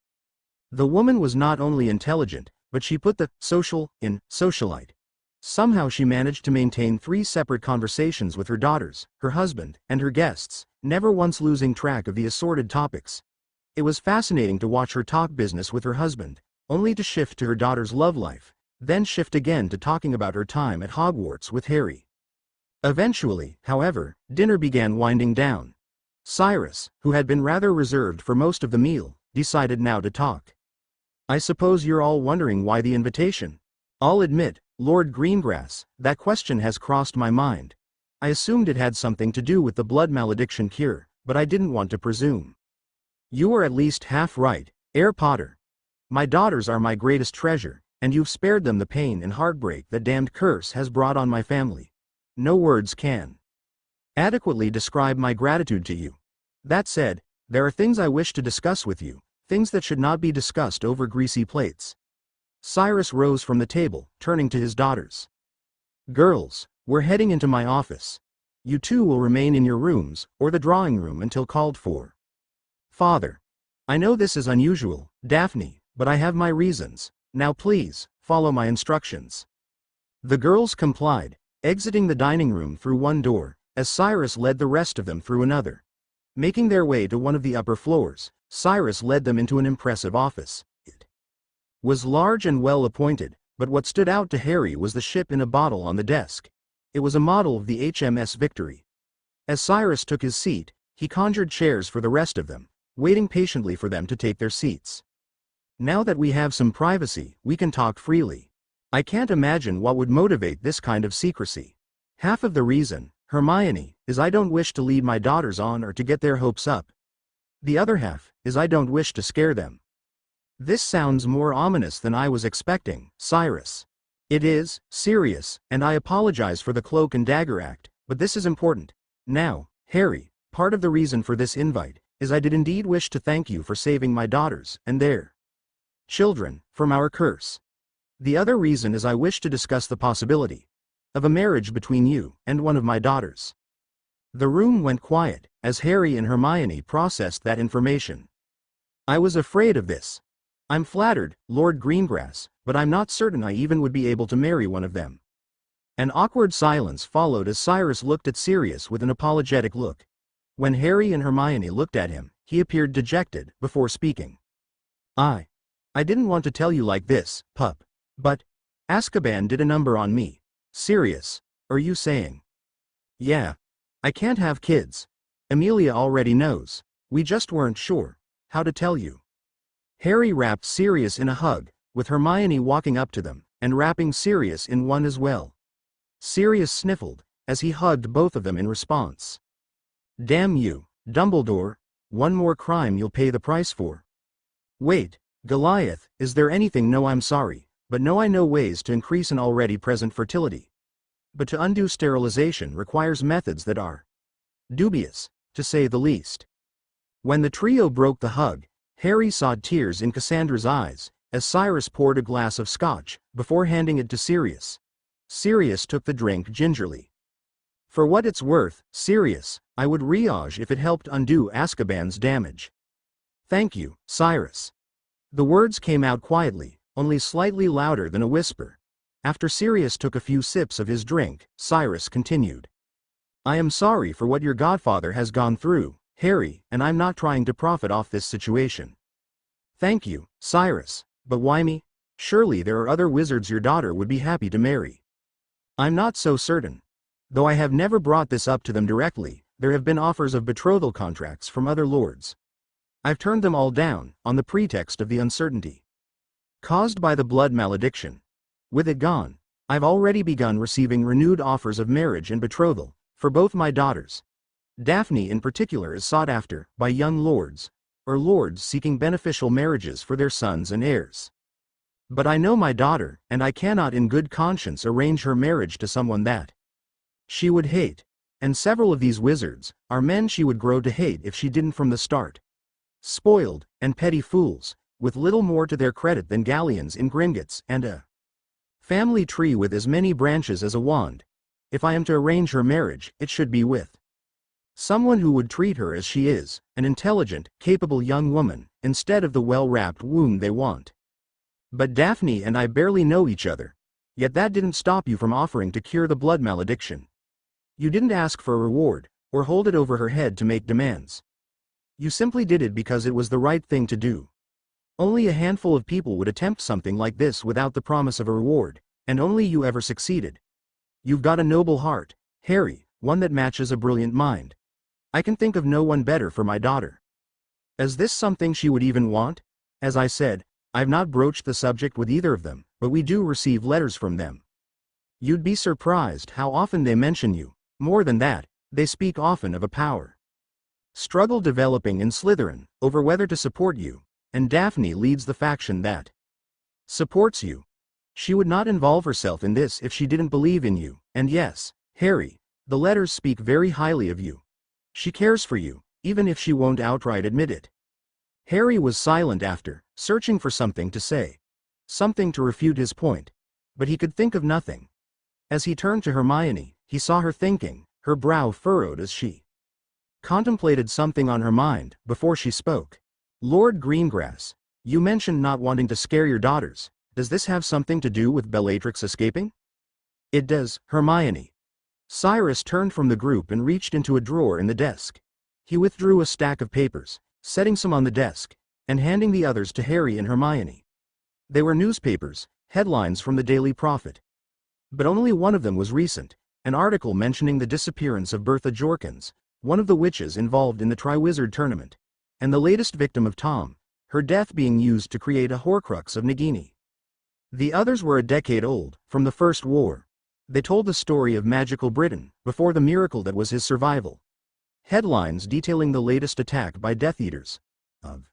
Speaker 1: The woman was not only intelligent, but she put the social in socialite. Somehow she managed to maintain 3 separate conversations with her daughters, her husband, and her guests, never once losing track of the assorted topics. It was fascinating to watch her talk business with her husband, only to shift to her daughter's love life, then shift again to talking about her time at Hogwarts with Harry. Eventually, however, dinner began winding down. Cyrus, who had been rather reserved for most of the meal, decided now to talk. I suppose you're all wondering why the invitation? I'll admit, Lord Greengrass, that question has crossed my mind. I assumed it had something to do with the blood malediction cure, but I didn't want to presume. You were at least half right, Herr Potter. My daughters are my greatest treasure, and you've spared them the pain and heartbreak that damned curse has brought on my family. No words can adequately describe my gratitude to you. That said, there are things I wish to discuss with you, things that should not be discussed over greasy plates. Cyrus rose from the table, turning to his daughters. Girls, we're heading into my office. You two will remain in your rooms, or the drawing room until called for. Father. I know this is unusual, Daphne, but I have my reasons. Now please, follow my instructions. The girls complied, exiting the dining room through one door, as Cyrus led the rest of them through another. Making their way to one of the upper floors, Cyrus led them into an impressive office. It was large and well appointed, but what stood out to Harry was the ship in a bottle on the desk. It was a model of the HMS Victory. As Cyrus took his seat, he conjured chairs for the rest of them, waiting patiently for them to take their seats. Now that we have some privacy, we can talk freely. I can't imagine what would motivate this kind of secrecy. Half of the reason, Hermione, is I don't wish to lead my daughters on or to get their hopes up. The other half is I don't wish to scare them. This sounds more ominous than I was expecting, Cyrus. It is serious, and I apologize for the cloak and dagger act, but this is important. Now, Harry, part of the reason for this invite is I did indeed wish to thank you for saving my daughters and their children from our curse. The other reason is I wish to discuss the possibility of a marriage between you and one of my daughters. The room went quiet as Harry and Hermione processed that information. I was afraid of this. I'm flattered, Lord Greengrass, but I'm not certain I even would be able to marry one of them. An awkward silence followed as Cyrus looked at Sirius with an apologetic look. When Harry and Hermione looked at him, he appeared dejected before speaking. I didn't want to tell you like this, pup. But Azkaban did a number on me. Sirius, are you saying? Yeah. I can't have kids. Amelia already knows. We just weren't sure how to tell you. Harry wrapped Sirius in a hug, with Hermione walking up to them, and wrapping Sirius in one as well. Sirius sniffled, as he hugged both of them in response. Damn you, Dumbledore. one more crime you'll pay the price for. Wait, Goliath, is there anything? No, I'm sorry, but no, I know ways to increase an already present fertility. But to undo sterilization requires methods that are dubious, to say the least. When the trio broke the hug, Harry saw tears in Cassandra's eyes, as Cyrus poured a glass of scotch, before handing it to Sirius. Sirius took the drink gingerly. For what it's worth, Sirius, I would riage if it helped undo Azkaban's damage. Thank you, Cyrus. The words came out quietly, only slightly louder than a whisper. After Sirius took a few sips of his drink, Cyrus continued. I am sorry for what your godfather has gone through, Harry, and I'm not trying to profit off this situation. Thank you, Cyrus, but why me? Surely there are other wizards your daughter would be happy to marry. I'm not so certain. Though I have never brought this up to them directly, there have been offers of betrothal contracts from other lords. I've turned them all down, on the pretext of the uncertainty caused by the blood malediction. With it gone, I've already begun receiving renewed offers of marriage and betrothal, for both my daughters. Daphne in particular is sought after, by young lords, or lords seeking beneficial marriages for their sons and heirs. But I know my daughter, and I cannot in good conscience arrange her marriage to someone that she would hate, and several of these wizards are men she would grow to hate if she didn't from the start. Spoiled, and petty fools, with little more to their credit than galleons in Gringotts and a family tree with as many branches as a wand. If I am to arrange her marriage, it should be with someone who would treat her as she is, an intelligent, capable young woman, instead of the well-wrapped wound they want. But Daphne and I barely know each other. Yet that didn't stop you from offering to cure the blood malediction. You didn't ask for a reward, or hold it over her head to make demands. You simply did it because it was the right thing to do. Only a handful of people would attempt something like this without the promise of a reward, and only you ever succeeded. You've got a noble heart, Harry, one that matches a brilliant mind. I can think of no one better for my daughter. Is this something she would even want? As I said, I've not broached the subject with either of them, but we do receive letters from them. You'd be surprised how often they mention you. More than that, they speak often of a power struggle developing in Slytherin, over whether to support you, and Daphne leads the faction that supports you. She would not involve herself in this if she didn't believe in you, and yes, Harry, the letters speak very highly of you. She cares for you, even if she won't outright admit it. Harry was silent after, searching for something to say. Something to refute his point. But he could think of nothing. As he turned to Hermione, he saw her thinking, her brow furrowed as she contemplated something on her mind, before she spoke. Lord Greengrass, you mentioned not wanting to scare your daughters. Does this have something to do with Bellatrix escaping? It does, Hermione. Cyrus turned from the group and reached into a drawer in the desk. He withdrew a stack of papers, setting some on the desk, and handing the others to Harry and Hermione. They were newspapers, headlines from the Daily Prophet. But only one of them was recent, an article mentioning the disappearance of Bertha Jorkins, one of the witches involved in the Triwizard Tournament, and the latest victim of Tom, her death being used to create a Horcrux of Nagini. The others were a decade old, from the First War. They told the story of magical Britain, before the miracle that was his survival. Headlines detailing the latest attack by Death Eaters, of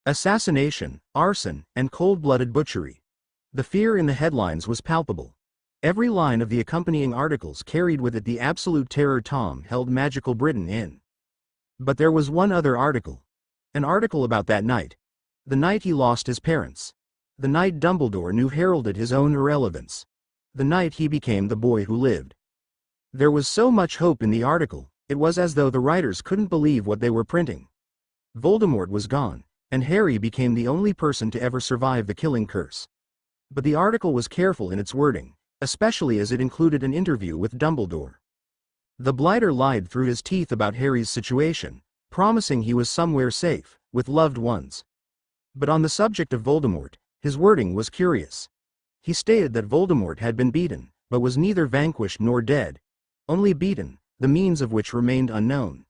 Speaker 1: assassination, arson, and cold-blooded butchery. The fear in the headlines was palpable. Every line of the accompanying articles carried with it the absolute terror Tom held magical Britain in. But there was one other article. An article about that night. The night he lost his parents. The night Dumbledore knew heralded his own irrelevance. The night he became the boy who lived. There was so much hope in the article, it was as though the writers couldn't believe what they were printing. Voldemort was gone, and Harry became the only person to ever survive the killing curse. But the article was careful in its wording, especially as it included an interview with Dumbledore. The blighter lied through his teeth about Harry's situation, promising he was somewhere safe, with loved ones. But on the subject of Voldemort, his wording was curious. He stated that Voldemort had been beaten, but was neither vanquished nor dead. Only beaten, the means of which remained unknown.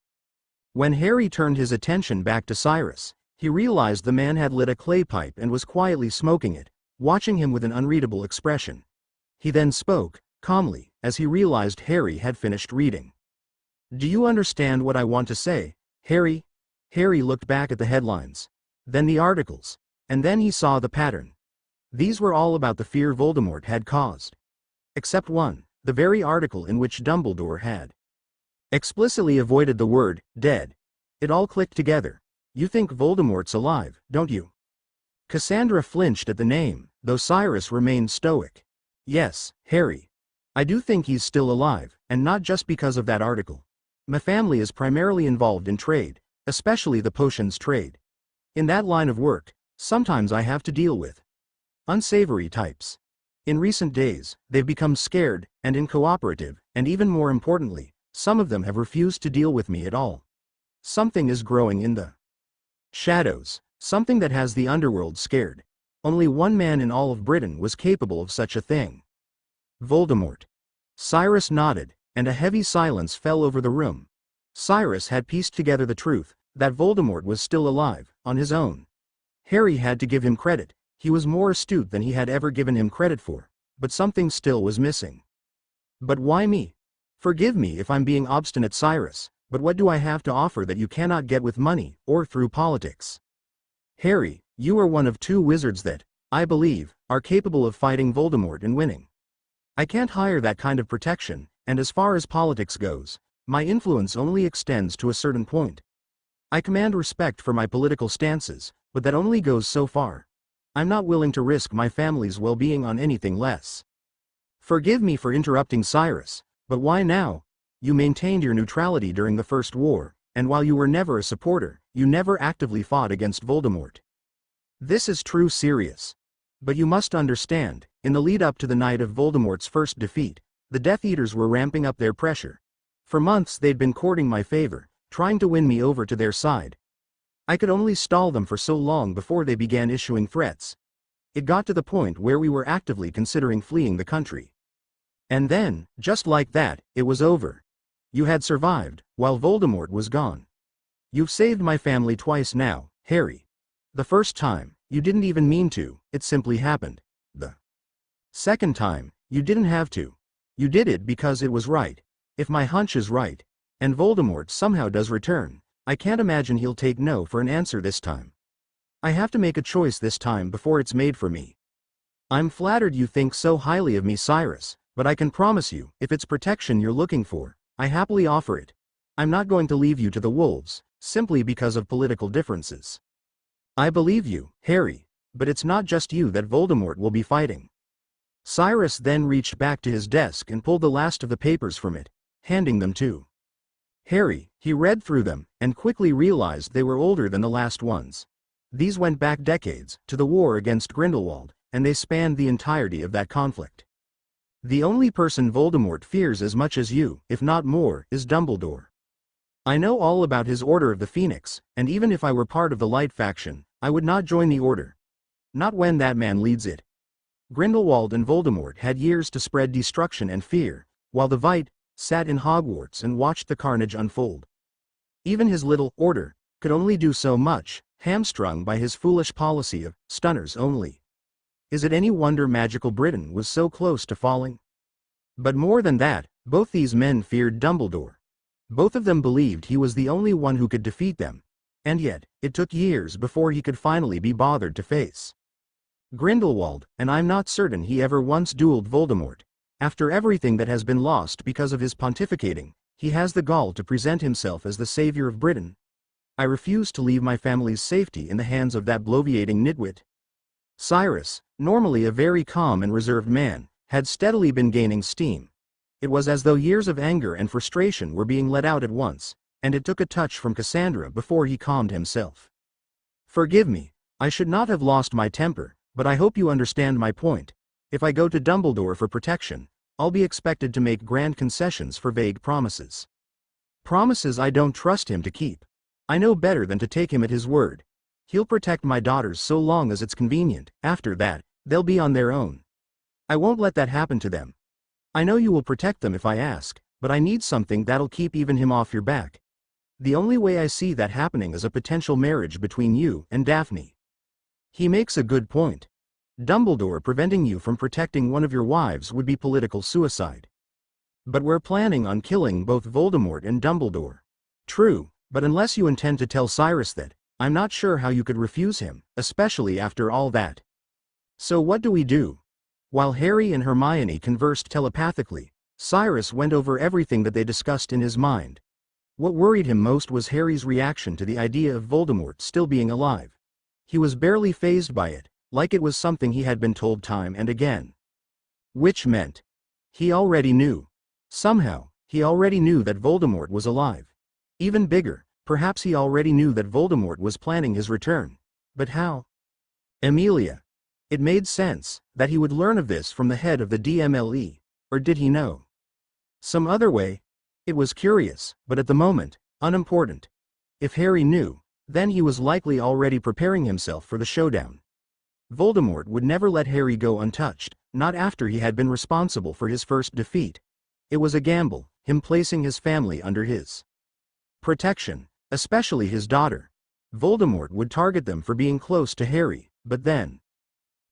Speaker 1: When Harry turned his attention back to Cyrus, he realized the man had lit a clay pipe and was quietly smoking it, watching him with an unreadable expression. He then spoke, calmly, as he realized Harry had finished reading. Do you understand what I want to say, Harry? Harry looked back at the headlines. Then the articles. And then he saw the pattern. These were all about the fear Voldemort had caused. Except one, the very article in which Dumbledore had explicitly avoided the word, dead. It all clicked together. You think Voldemort's alive, don't you? Cassandra flinched at the name, though Cyrus remained stoic. Yes, Harry. I do think he's still alive, and not just because of that article. My family is primarily involved in trade, especially the potions trade. In that line of work, sometimes I have to deal with unsavory types. In recent days, they've become scared and uncooperative, and even more importantly, some of them have refused to deal with me at all. Something is growing in the shadows, something that has the underworld scared. Only one man in all of Britain was capable of such a thing. Voldemort. Cyrus nodded, and a heavy silence fell over the room. Cyrus had pieced together the truth, that Voldemort was still alive, on his own. Harry had to give him credit, he was more astute than he had ever given him credit for, but something still was missing. But why me? Forgive me if I'm being obstinate, Cyrus, but what do I have to offer that you cannot get with money, or through politics? Harry, you are one of two wizards that, I believe, are capable of fighting Voldemort and winning. I can't hire that kind of protection, and as far as politics goes, my influence only extends to a certain point. I command respect for my political stances, but that only goes so far. I'm not willing to risk my family's well-being on anything less. Forgive me for interrupting, Cyrus, but why now? You maintained your neutrality during the First War, and while you were never a supporter, you never actively fought against Voldemort. This is true, Sirius. But you must understand, in the lead-up to the night of Voldemort's first defeat, the Death Eaters were ramping up their pressure. For months they'd been courting my favor, trying to win me over to their side. I could only stall them for so long before they began issuing threats. It got to the point where we were actively considering fleeing the country. And then, just like that, it was over. You had survived, while Voldemort was gone. You've saved my family twice now, Harry. The first time, you didn't even mean to, it simply happened. The second time, you didn't have to. You did it because it was right. If my hunch is right, and Voldemort somehow does return, I can't imagine he'll take no for an answer this time. I have to make a choice this time before it's made for me. I'm flattered you think so highly of me, Cyrus, but I can promise you, if it's protection you're looking for, I happily offer it. I'm not going to leave you to the wolves, simply because of political differences. I believe you, Harry, but it's not just you that Voldemort will be fighting. Cyrus then reached back to his desk and pulled the last of the papers from it, handing them to Harry. He read through them, and quickly realized they were older than the last ones. These went back decades, to the war against Grindelwald, and they spanned the entirety of that conflict. The only person Voldemort fears as much as you, if not more, is Dumbledore. I know all about his Order of the Phoenix, and even if I were part of the Light faction, I would not join the Order. Not when that man leads it. Grindelwald and Voldemort had years to spread destruction and fear, while the Vite sat in Hogwarts and watched the carnage unfold. Even his little Order could only do so much, hamstrung by his foolish policy of stunners only. Is it any wonder magical Britain was so close to falling? But more than that, both these men feared Dumbledore. Both of them believed he was the only one who could defeat them, and yet, it took years before he could finally be bothered to face Grindelwald, and I'm not certain he ever once dueled Voldemort. After everything that has been lost because of his pontificating, he has the gall to present himself as the savior of Britain. I refuse to leave my family's safety in the hands of that bloviating nitwit. Cyrus, normally a very calm and reserved man, had steadily been gaining steam. It was as though years of anger and frustration were being let out at once, and it took a touch from Cassandra before he calmed himself. Forgive me, I should not have lost my temper, but I hope you understand my point. If I go to Dumbledore for protection, I'll be expected to make grand concessions for vague promises. Promises I don't trust him to keep. I know better than to take him at his word. He'll protect my daughters so long as it's convenient. After that, they'll be on their own. I won't let that happen to them. I know you will protect them if I ask, but I need something that'll keep even him off your back. The only way I see that happening is a potential marriage between you and Daphne. He makes a good point. Dumbledore preventing you from protecting one of your wives would be political suicide. But we're planning on killing both Voldemort and Dumbledore. True, But unless you intend to tell Cyrus that, I'm not sure how you could refuse him, especially after all that. So what do we do? While Harry and Hermione conversed telepathically, Cyrus went over everything that they discussed in his mind. What worried him most was Harry's reaction to the idea of Voldemort still being alive. He was barely fazed by it, like it was something he had been told time and again. Which meant, he already knew. Somehow, he already knew that Voldemort was alive. Even bigger, perhaps he already knew that Voldemort was planning his return. But how? Amelia. It made sense that he would learn of this from the head of the DMLE, or did he know? Some other way? It was curious, but at the moment, unimportant. If Harry knew, then he was likely already preparing himself for the showdown. Voldemort would never let Harry go untouched, not after he had been responsible for his first defeat. It was a gamble, him placing his family under his protection, especially his daughter. Voldemort would target them for being close to Harry, but then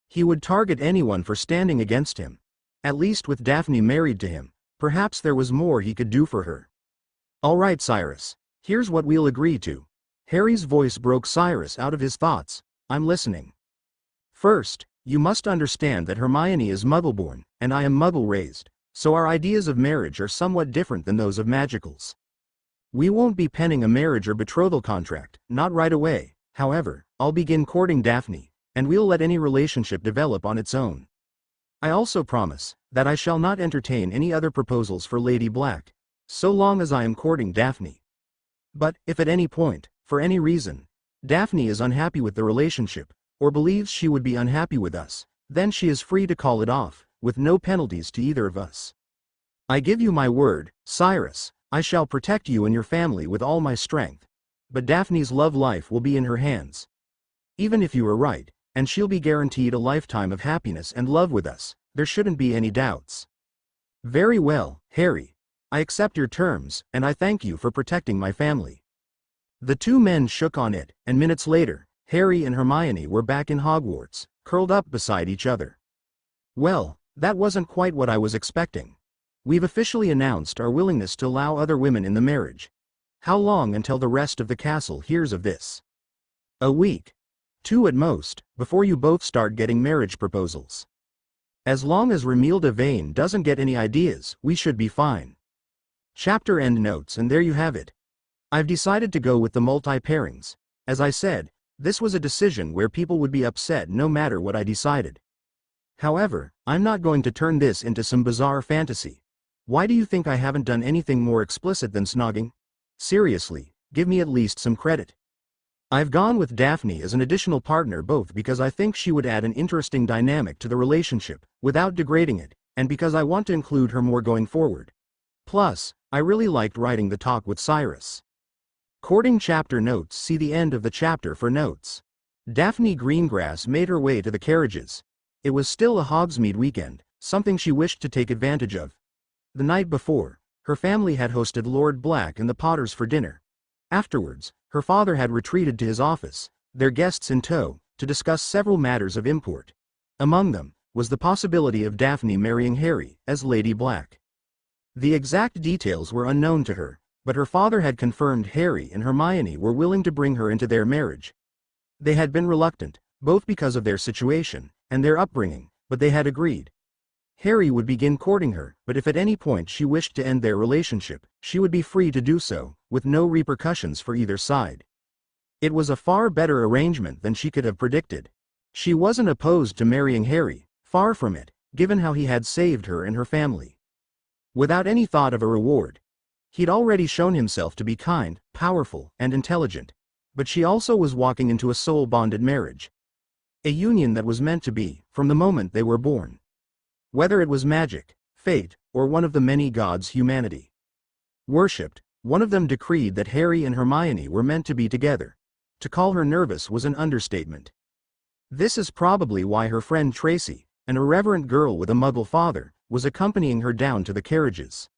Speaker 1: he would target anyone for standing against him. At least with Daphne married to him, perhaps there was more he could do for her. All right, Cyrus, here's what we'll agree to. Harry's voice broke Cyrus out of his thoughts. I'm listening. First, you must understand that Hermione is Muggle-born, and I am Muggle-raised, so our ideas of marriage are somewhat different than those of Magicals. We won't be penning a marriage or betrothal contract, not right away. However, I'll begin courting Daphne, and we'll let any relationship develop on its own. I also promise that I shall not entertain any other proposals for Lady Black, so long as I am courting Daphne. But, if at any point, for any reason, Daphne is unhappy with the relationship, or believes she would be unhappy with us, then she is free to call it off, with no penalties to either of us. I give you my word, Cyrus, I shall protect you and your family with all my strength. But Daphne's love life will be in her hands. Even if you are right, and she'll be guaranteed a lifetime of happiness and love with us, there shouldn't be any doubts. Very well, Harry. I accept your terms, and I thank you for protecting my family. The two men shook on it, and minutes later, Harry and Hermione were back in Hogwarts, curled up beside each other. Well, that wasn't quite what I was expecting. We've officially announced our willingness to allow other women in the marriage. How long until the rest of the castle hears of this? A week. 2 at most, before you both start getting marriage proposals. As long as Remilda Vane doesn't get any ideas, we should be fine. Chapter end notes, and there you have it. I've decided to go with the multi-pairings. As I said, this was a decision where people would be upset no matter what I decided. However, I'm not going to turn this into some bizarre fantasy. Why do you think I haven't done anything more explicit than snogging? Seriously, give me at least some credit. I've gone with Daphne as an additional partner both because I think she would add an interesting dynamic to the relationship, without degrading it, and because I want to include her more going forward. Plus, I really liked writing the talk with Cyrus. Courting chapter notes. See the end of the chapter for notes. Daphne Greengrass made her way to the carriages. It was still a Hogsmeade weekend, something she wished to take advantage of. The night before, her family had hosted Lord Black and the Potters for dinner. Afterwards, her father had retreated to his office, their guests in tow, to discuss several matters of import. Among them was the possibility of Daphne marrying Harry as Lady Black. The exact details were unknown to her, but her father had confirmed Harry and Hermione were willing to bring her into their marriage. They had been reluctant, both because of their situation and their upbringing, but they had agreed. Harry would begin courting her, but if at any point she wished to end their relationship, she would be free to do so, with no repercussions for either side. It was a far better arrangement than she could have predicted. She wasn't opposed to marrying Harry, far from it, given how he had saved her and her family. Without any thought of a reward. He'd already shown himself to be kind, powerful, and intelligent. But she also was walking into a soul-bonded marriage. A union that was meant to be, from the moment they were born. Whether it was magic, fate, or one of the many gods humanity worshipped, one of them decreed that Harry and Hermione were meant to be together. To call her nervous was an understatement. This is probably why her friend Tracy, an irreverent girl with a Muggle father, was accompanying her down to the carriages.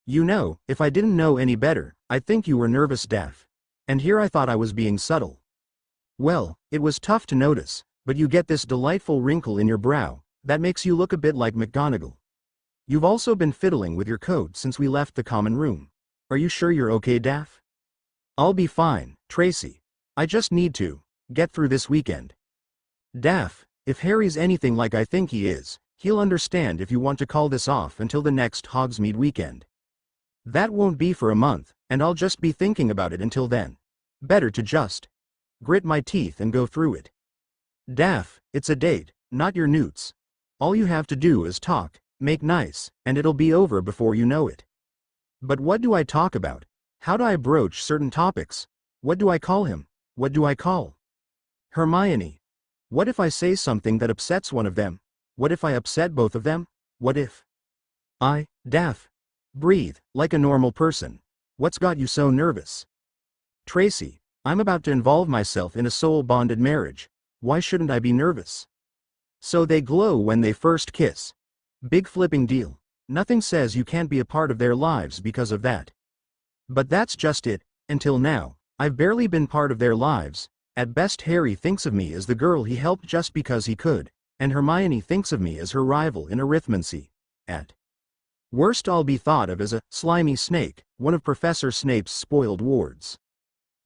Speaker 1: You know, if I didn't know any better, I'd think you were nervous, Daph. And here I thought I was being subtle. Well, it was tough to notice, but you get this delightful wrinkle in your brow, that makes you look a bit like McGonagall. You've also been fiddling with your coat since we left the common room. Are you sure you're okay, Daph? I'll be fine, Tracy. I just need to get through this weekend. Daff, if Harry's anything like I think he is, he'll understand if you want to call this off until the next Hogsmeade weekend. That won't be for a month, and I'll just be thinking about it until then. Better to just grit my teeth and go through it. Daff, it's a date, not your newts. All you have to do is talk, make nice, and it'll be over before you know it. But what do I talk about? How do I broach certain topics? What do I call him? What do I call Hermione? What if I say something that upsets one of them? What if I upset both of them? What if Daff? Breathe, like a normal person. What's got you so nervous? Tracy, I'm about to involve myself in a soul-bonded marriage. Why shouldn't I be nervous? So they glow when they first kiss. Big flipping deal. Nothing says you can't be a part of their lives because of that. But that's just it. Until now, I've barely been part of their lives. At best Harry thinks of me as the girl he helped just because he could, and Hermione thinks of me as her rival in arithmancy. At worst I'll be thought of as a slimy snake, one of Professor Snape's spoiled wards.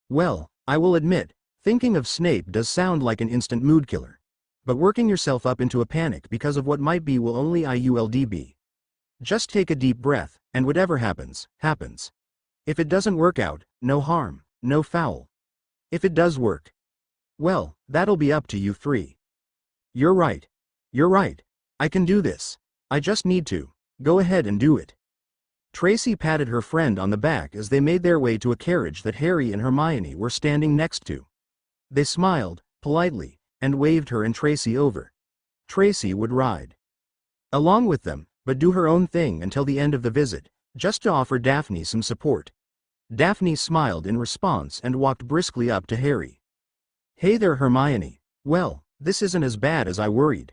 Speaker 1: Well, I will admit, thinking of Snape does sound like an instant mood killer. But working yourself up into a panic because of what might be will only be. Just take a deep breath, and whatever happens, happens. If it doesn't work out, no harm, no foul. If it does work, well, that'll be up to you three. You're right. You're right. I can do this. I just need to. Go ahead and do it. Tracy patted her friend on the back as they made their way to a carriage that Harry and Hermione were standing next to. They smiled, politely, and waved her and Tracy over. Tracy would ride along with them, but do her own thing until the end of the visit, just to offer Daphne some support. Daphne smiled in response and walked briskly up to Harry. Hey there, Hermione. Well, this isn't as bad as I worried.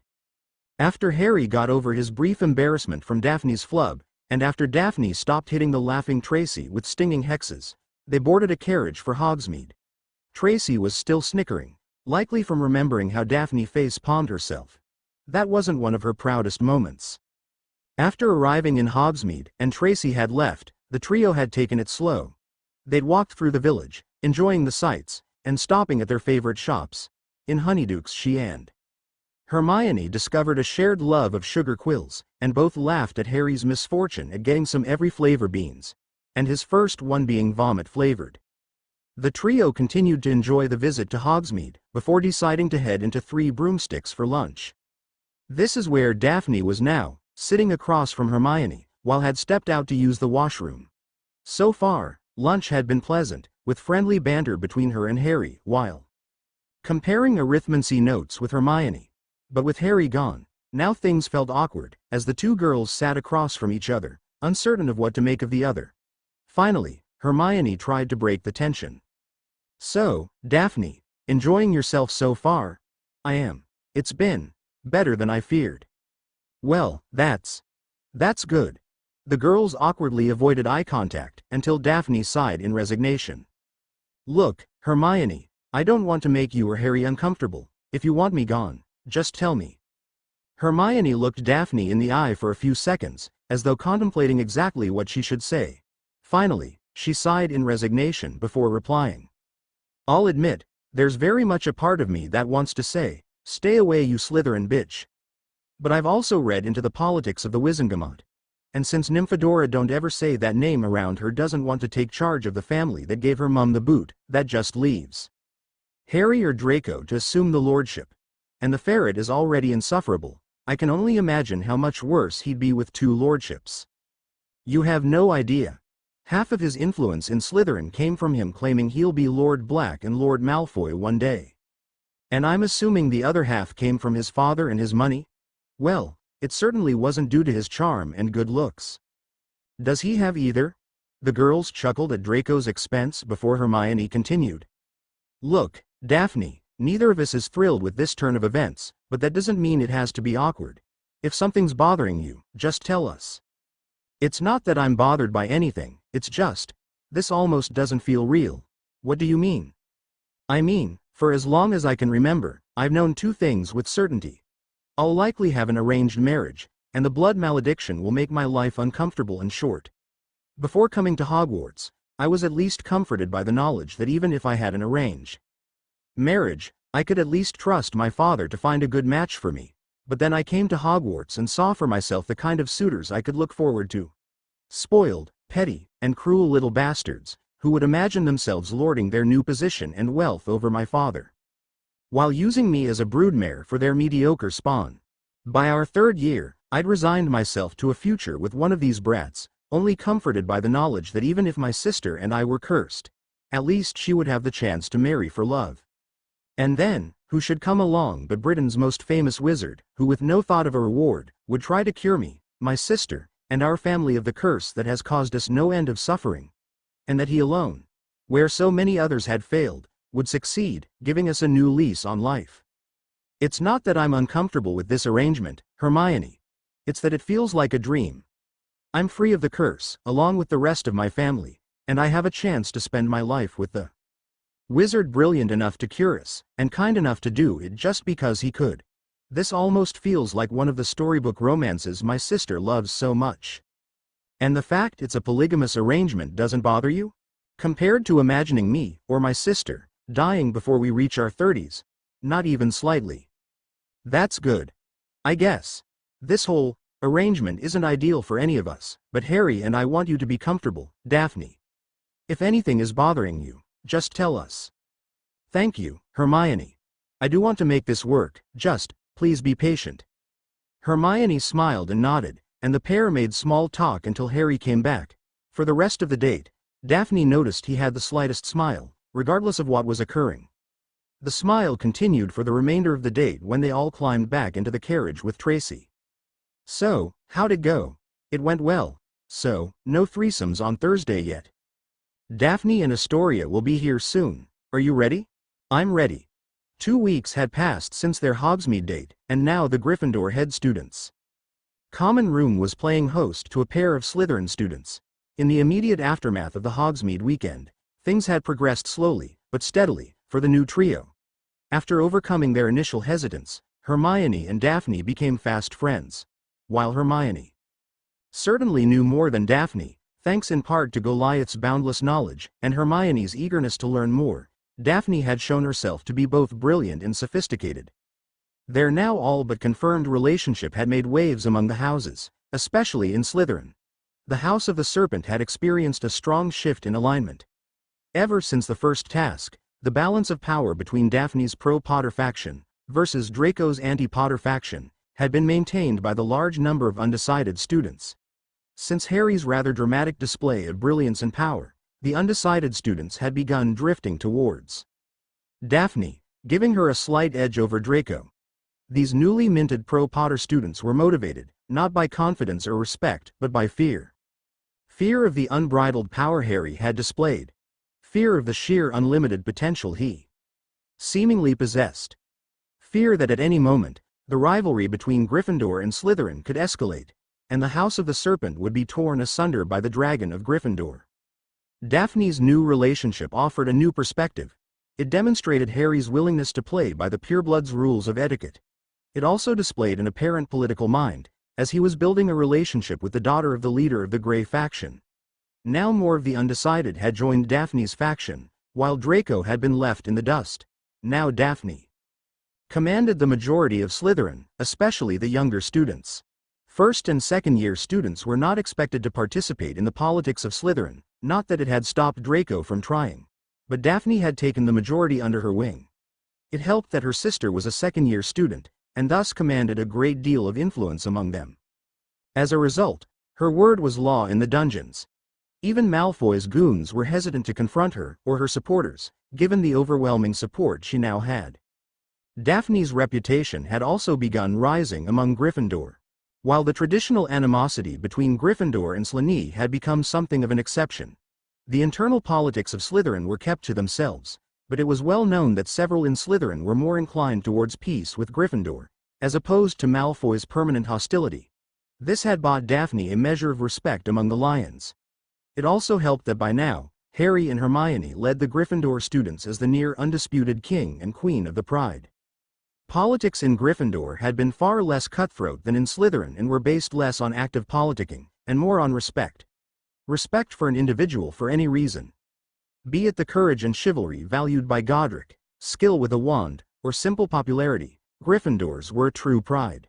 Speaker 1: After Harry got over his brief embarrassment from Daphne's flub, and after Daphne stopped hitting the laughing Tracy with stinging hexes, they boarded a carriage for Hogsmeade. Tracy was still snickering, likely from remembering how Daphne face-palmed herself. That wasn't one of her proudest moments. After arriving in Hogsmeade and Tracy had left, the trio had taken it slow. They'd walked through the village, enjoying the sights, and stopping at their favorite shops. In Honeydukes she and Hermione discovered a shared love of sugar quills, and both laughed at Harry's misfortune at getting some every flavor beans, and his first one being vomit-flavored. The trio continued to enjoy the visit to Hogsmeade, before deciding to head into Three Broomsticks for lunch. This is where Daphne was now, sitting across from Hermione, while had stepped out to use the washroom. So far, lunch had been pleasant, with friendly banter between her and Harry, while comparing arithmancy notes with Hermione. But with Harry gone, now things felt awkward, as the two girls sat across from each other, uncertain of what to make of the other. Finally, Hermione tried to break the tension. So, Daphne, enjoying yourself so far? I am. It's been better than I feared. Well, that's good. The girls awkwardly avoided eye contact until Daphne sighed in resignation. Look, Hermione, I don't want to make you or Harry uncomfortable. If you want me gone, just tell me. Hermione looked Daphne in the eye for a few seconds, as though contemplating exactly what she should say. Finally, she sighed in resignation before replying. I'll admit, there's very much a part of me that wants to say, stay away you Slytherin bitch. But I've also read into the politics of the Wizengamot. And since Nymphadora don't ever say that name around her doesn't want to take charge of the family that gave her mum the boot, that just leaves Harry or Draco to assume the lordship. And the ferret is already insufferable. I can only imagine how much worse he'd be with two lordships. You have no idea. Half of his influence in Slytherin came from him claiming he'll be Lord Black and Lord Malfoy one day. And I'm assuming the other half came from his father and his money? Well, it certainly wasn't due to his charm and good looks. Does he have either? The girls chuckled at Draco's expense before Hermione continued. Look, Daphne, neither of us is thrilled with this turn of events, but that doesn't mean it has to be awkward. If something's bothering you, just tell us. It's not that I'm bothered by anything, it's just, this almost doesn't feel real. What do you mean? I mean, for as long as I can remember, I've known two things with certainty. I'll likely have an arranged marriage, and the blood malediction will make my life uncomfortable and short. Before coming to Hogwarts, I was at least comforted by the knowledge that even if I had an arranged marriage, I could at least trust my father to find a good match for me. But then I came to Hogwarts and saw for myself the kind of suitors I could look forward to. Spoiled, petty, and cruel little bastards, who would imagine themselves lording their new position and wealth over my father, while using me as a broodmare for their mediocre spawn. By our 3rd year, I'd resigned myself to a future with one of these brats, only comforted by the knowledge that even if my sister and I were cursed, at least she would have the chance to marry for love. And then, who should come along but Britain's most famous wizard, who with no thought of a reward, would try to cure me, my sister, and our family of the curse that has caused us no end of suffering. And that he alone, where so many others had failed, would succeed, giving us a new lease on life. It's not that I'm uncomfortable with this arrangement, Hermione. It's that it feels like a dream. I'm free of the curse, along with the rest of my family, and I have a chance to spend my life with the wizard brilliant enough to cure us, and kind enough to do it just because he could. This almost feels like one of the storybook romances my sister loves so much. And the fact it's a polygamous arrangement doesn't bother you? Compared to imagining me, or my sister, dying before we reach our 30s, not even slightly. That's good. I guess. This whole arrangement isn't ideal for any of us, but Harry and I want you to be comfortable, Daphne. If anything is bothering you, just tell us. Thank you, Hermione. I do want to make this work, just, please be patient. Hermione smiled and nodded, and the pair made small talk until Harry came back. For the rest of the date, Daphne noticed he had the slightest smile, regardless of what was occurring. The smile continued for the remainder of the date when they all climbed back into the carriage with Tracy. So, how'd it go? It went well. So, no threesomes on Thursday yet. Daphne and Astoria will be here soon. Are you ready? I'm ready. 2 weeks had passed since their Hogsmeade date, and now the Gryffindor head students' common room was playing host to a pair of Slytherin students. In the immediate aftermath of the Hogsmeade weekend, things had progressed slowly, but steadily, for the new trio. After overcoming their initial hesitance, Hermione and Daphne became fast friends. While Hermione certainly knew more than Daphne, thanks in part to Goliath's boundless knowledge and Hermione's eagerness to learn more, Daphne had shown herself to be both brilliant and sophisticated. Their now all but confirmed relationship had made waves among the houses, especially in Slytherin. The House of the Serpent had experienced a strong shift in alignment. Ever since the first task, the balance of power between Daphne's pro-Potter faction versus Draco's anti-Potter faction had been maintained by the large number of undecided students. Since Harry's rather dramatic display of brilliance and power, the undecided students had begun drifting towards Daphne, giving her a slight edge over Draco. These newly minted pro-Potter students were motivated, not by confidence or respect, but by fear. Fear of the unbridled power Harry had displayed. Fear of the sheer unlimited potential he seemingly possessed. Fear that at any moment, the rivalry between Gryffindor and Slytherin could escalate, and the House of the Serpent would be torn asunder by the Dragon of Gryffindor. Daphne's new relationship offered a new perspective. It demonstrated Harry's willingness to play by the purebloods' rules of etiquette. It also displayed an apparent political mind, as he was building a relationship with the daughter of the leader of the Grey faction. Now more of the undecided had joined Daphne's faction, while Draco had been left in the dust. Now Daphne commanded the majority of Slytherin, especially the younger students. First and second year students were not expected to participate in the politics of Slytherin, not that it had stopped Draco from trying. But Daphne had taken the majority under her wing. It helped that her sister was a second-year student, and thus commanded a great deal of influence among them. As a result, her word was law in the dungeons. Even Malfoy's goons were hesitant to confront her or her supporters, given the overwhelming support she now had. Daphne's reputation had also begun rising among Gryffindor. While the traditional animosity between Gryffindor and Slytherin had become something of an exception, the internal politics of Slytherin were kept to themselves, but it was well known that several in Slytherin were more inclined towards peace with Gryffindor, as opposed to Malfoy's permanent hostility. This had bought Daphne a measure of respect among the Lions. It also helped that by now, Harry and Hermione led the Gryffindor students as the near undisputed king and queen of the Pride. Politics in Gryffindor had been far less cutthroat than in Slytherin and were based less on active politicking, and more on respect. Respect for an individual for any reason. Be it the courage and chivalry valued by Godric, skill with a wand, or simple popularity, Gryffindors were a true pride.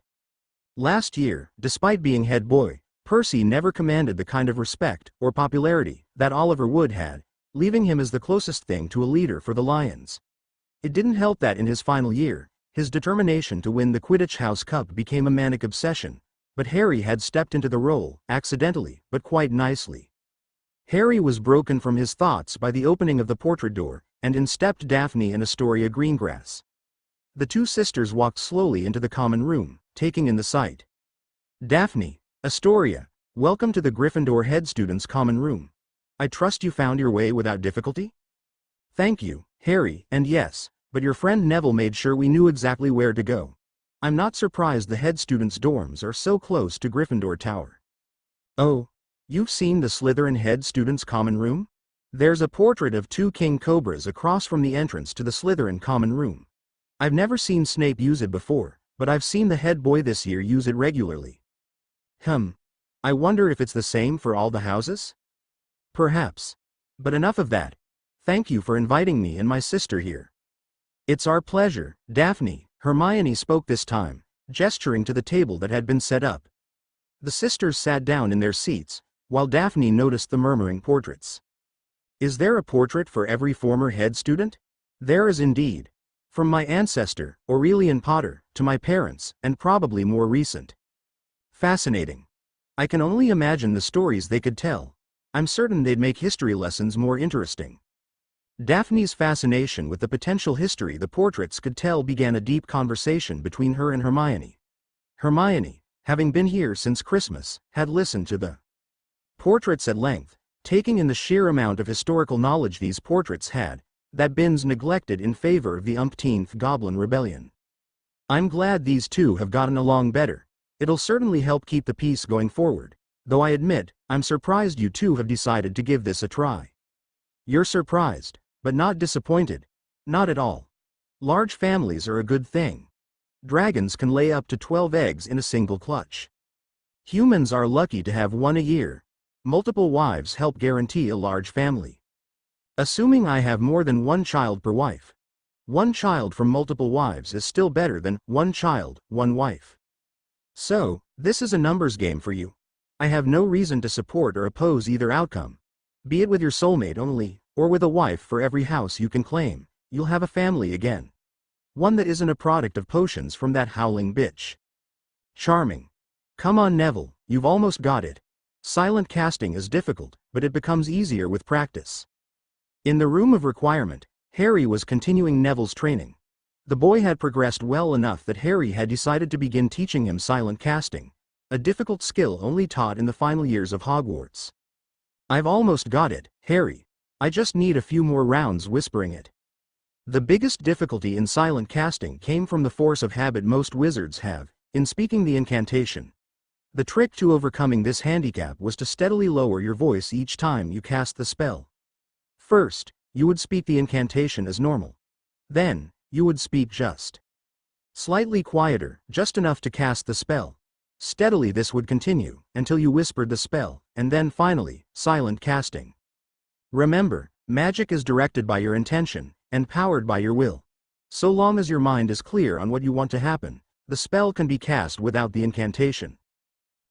Speaker 1: Last year, despite being head boy, Percy never commanded the kind of respect or popularity that Oliver Wood had, leaving him as the closest thing to a leader for the Lions. It didn't help that in his final year, his determination to win the Quidditch House Cup became a manic obsession, but Harry had stepped into the role, accidentally, but quite nicely. Harry was broken from his thoughts by the opening of the portrait door, and in stepped Daphne and Astoria Greengrass. The two sisters walked slowly into the common room, taking in the sight. Daphne, Astoria, welcome to the Gryffindor head students' common room. I trust you found your way without difficulty? Thank you, Harry, and yes, but your friend Neville made sure we knew exactly where to go. I'm not surprised the head students' dorms are so close to Gryffindor Tower. Oh, you've seen the Slytherin head students' common room? There's a portrait of two king cobras across from the entrance to the Slytherin common room. I've never seen Snape use it before, but I've seen the head boy this year use it regularly. I wonder if it's the same for all the houses? Perhaps. But enough of that. Thank you for inviting me and my sister here. It's our pleasure, Daphne, Hermione spoke this time, gesturing to the table that had been set up. The sisters sat down in their seats, while Daphne noticed the murmuring portraits. Is there a portrait for every former head student? There is indeed. From my ancestor, Aurelian Potter, to my parents, and probably more recent. Fascinating. I can only imagine the stories they could tell. I'm certain they'd make history lessons more interesting. Daphne's fascination with the potential history the portraits could tell began a deep conversation between her and Hermione. Hermione, having been here since Christmas, had listened to the portraits at length, taking in the sheer amount of historical knowledge these portraits had, that Binns neglected in favor of the umpteenth Goblin Rebellion. I'm glad these two have gotten along better. It'll certainly help keep the peace going forward, though I admit, I'm surprised you two have decided to give this a try. You're surprised, but not disappointed. Not at all. Large families are a good thing. Dragons can lay up to 12 eggs in a single clutch. Humans are lucky to have one a year. Multiple wives help guarantee a large family. Assuming I have more than one child per wife. One child from multiple wives is still better than one child, one wife. So, this is a numbers game for you. I have no reason to support or oppose either outcome. Be it with your soulmate only, or with a wife for every house you can claim, you'll have a family again. One that isn't a product of potions from that howling bitch. Charming. Come on Neville, you've almost got it. Silent casting is difficult, but it becomes easier with practice. In the room of requirement, Harry was continuing Neville's training. The boy had progressed well enough that Harry had decided to begin teaching him silent casting, a difficult skill only taught in the final years of Hogwarts. I've almost got it, Harry. I just need a few more rounds whispering it. The biggest difficulty in silent casting came from the force of habit most wizards have, in speaking the incantation. The trick to overcoming this handicap was to steadily lower your voice each time you cast the spell. First, you would speak the incantation as normal. Then, you would speak just slightly quieter, just enough to cast the spell. Steadily this would continue, until you whispered the spell, and then finally, silent casting. Remember, magic is directed by your intention, and powered by your will. So long as your mind is clear on what you want to happen, the spell can be cast without the incantation.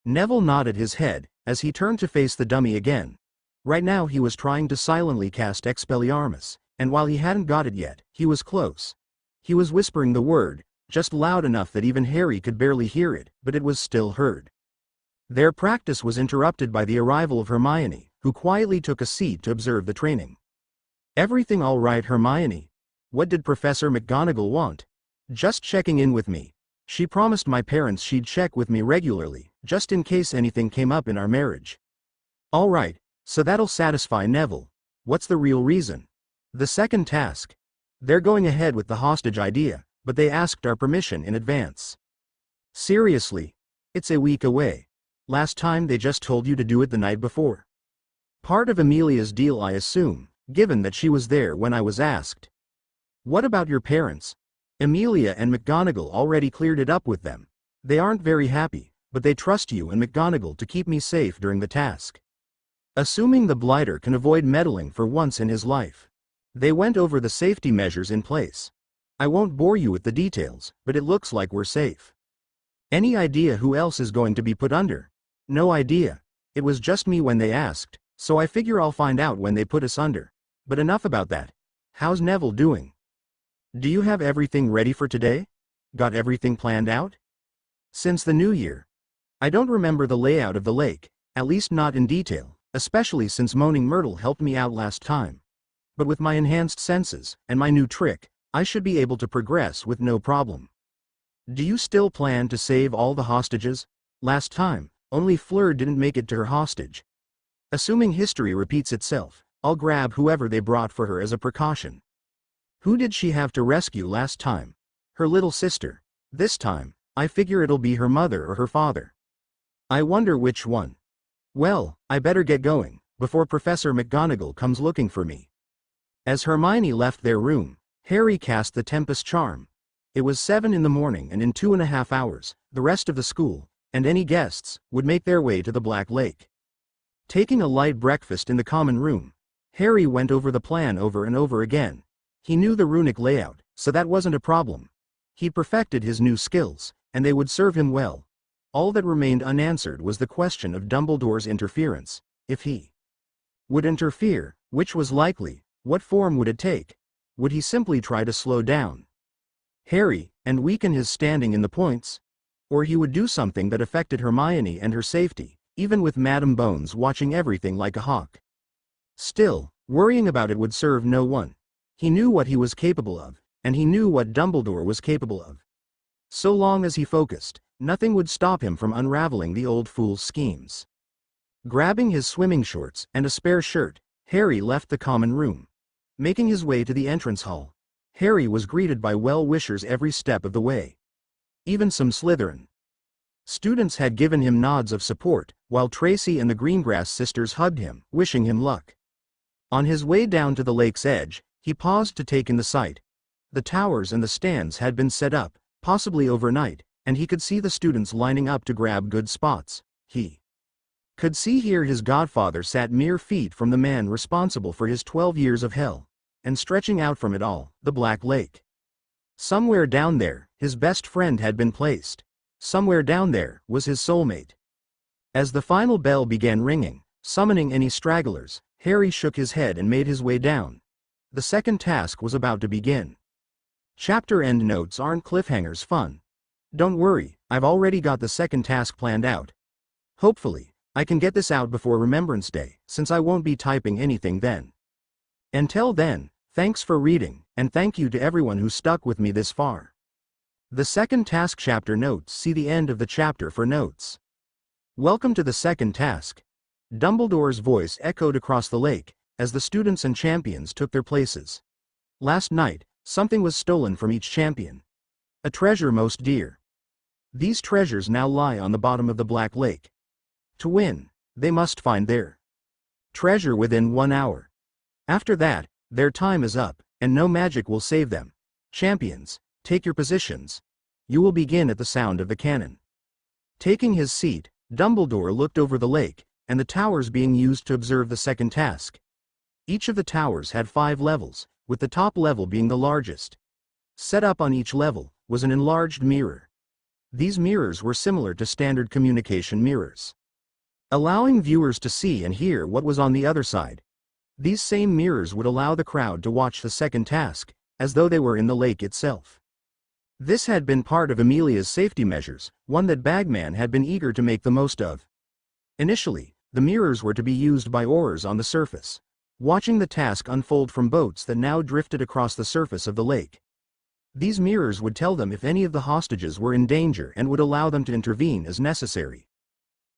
Speaker 1: Neville nodded his head, as he turned to face the dummy again. Right now he was trying to silently cast Expelliarmus, and while he hadn't got it yet, he was close. He was whispering the word, just loud enough that even Harry could barely hear it, but it was still heard. Their practice was interrupted by the arrival of Hermione, who quietly took a seat to observe the training. Everything all right, Hermione? What did Professor McGonagall want? Just checking in with me. She promised my parents she'd check with me regularly, just in case anything came up in our marriage. All right, so that'll satisfy Neville. What's the real reason? The second task. They're going ahead with the hostage idea, but they asked our permission in advance. Seriously? It's a week away. Last time they just told you to do it the night before. Part of Amelia's deal, I assume, given that she was there when I was asked. What about your parents? Amelia and McGonagall already cleared it up with them. They aren't very happy, but they trust you and McGonagall to keep me safe during the task. Assuming the blighter can avoid meddling for once in his life. They went over the safety measures in place. I won't bore you with the details, but it looks like we're safe. Any idea who else is going to be put under? No idea. It was just me when they asked, so I figure I'll find out when they put us under. But enough about that. How's Neville doing? Do you have everything ready for today? Got everything planned out? Since the new year. I don't remember the layout of the lake, at least not in detail, especially since Moaning Myrtle helped me out last time. But with my enhanced senses, and my new trick, I should be able to progress with no problem. Do you still plan to save all the hostages? Last time, only Fleur didn't make it to her hostage. Assuming history repeats itself, I'll grab whoever they brought for her as a precaution. Who did she have to rescue last time? Her little sister. This time, I figure it'll be her mother or her father. I wonder which one. Well, I better get going, before Professor McGonagall comes looking for me. As Hermione left their room, Harry cast the Tempest Charm. It was 7 in the morning, and in 2.5 hours, the rest of the school, and any guests, would make their way to the Black Lake. Taking a light breakfast in the common room, Harry went over the plan over and over again. He knew the runic layout, so that wasn't a problem. He'd perfected his new skills, and they would serve him well. All that remained unanswered was the question of Dumbledore's interference. If he would interfere, which was likely, what form would it take? Would he simply try to slow down Harry, and weaken his standing in the points? Or he would do something that affected Hermione and her safety, even with Madam Bones watching everything like a hawk. Still, worrying about it would serve no one. He knew what he was capable of, and he knew what Dumbledore was capable of. So long as he focused, nothing would stop him from unraveling the old fool's schemes. Grabbing his swimming shorts and a spare shirt, Harry left the common room. Making his way to the entrance hall, Harry was greeted by well-wishers every step of the way. Even some Slytherin students had given him nods of support, while Tracy and the Greengrass sisters hugged him, wishing him luck. On his way down to the lake's edge, he paused to take in the sight. The towers and the stands had been set up, possibly overnight, and he could see the students lining up to grab good spots. He could see here his godfather sat mere feet from the man responsible for his 12 years of hell, and stretching out from it all, the Black Lake. Somewhere down there, his best friend had been placed. Somewhere down there was his soulmate. As the final bell began ringing, summoning any stragglers, Harry shook his head and made his way down. The second task was about to begin. Chapter end notes aren't cliffhangers fun. Don't worry, I've already got the second task planned out. Hopefully, I can get this out before Remembrance Day, since I won't be typing anything then. Until then, thanks for reading, and thank you to everyone who stuck with me this far. The second task chapter notes. See the end of the chapter for notes. Welcome to the second task. Dumbledore's voice echoed across the lake, as the students and champions took their places. Last night, something was stolen from each champion. A treasure most dear. These treasures now lie on the bottom of the Black Lake. To win, they must find their treasure within 1 hour. After that, their time is up, and no magic will save them. Champions, take your positions. You will begin at the sound of the cannon. Taking his seat, Dumbledore looked over the lake, and the towers being used to observe the second task. Each of the towers had 5 levels, with the top level being the largest. Set up on each level was an enlarged mirror. These mirrors were similar to standard communication mirrors, allowing viewers to see and hear what was on the other side. These same mirrors would allow the crowd to watch the second task, as though they were in the lake itself. This had been part of Amelia's safety measures, one that Bagman had been eager to make the most of. Initially, the mirrors were to be used by oarers on the surface, watching the task unfold from boats that now drifted across the surface of the lake. These mirrors would tell them if any of the hostages were in danger and would allow them to intervene as necessary.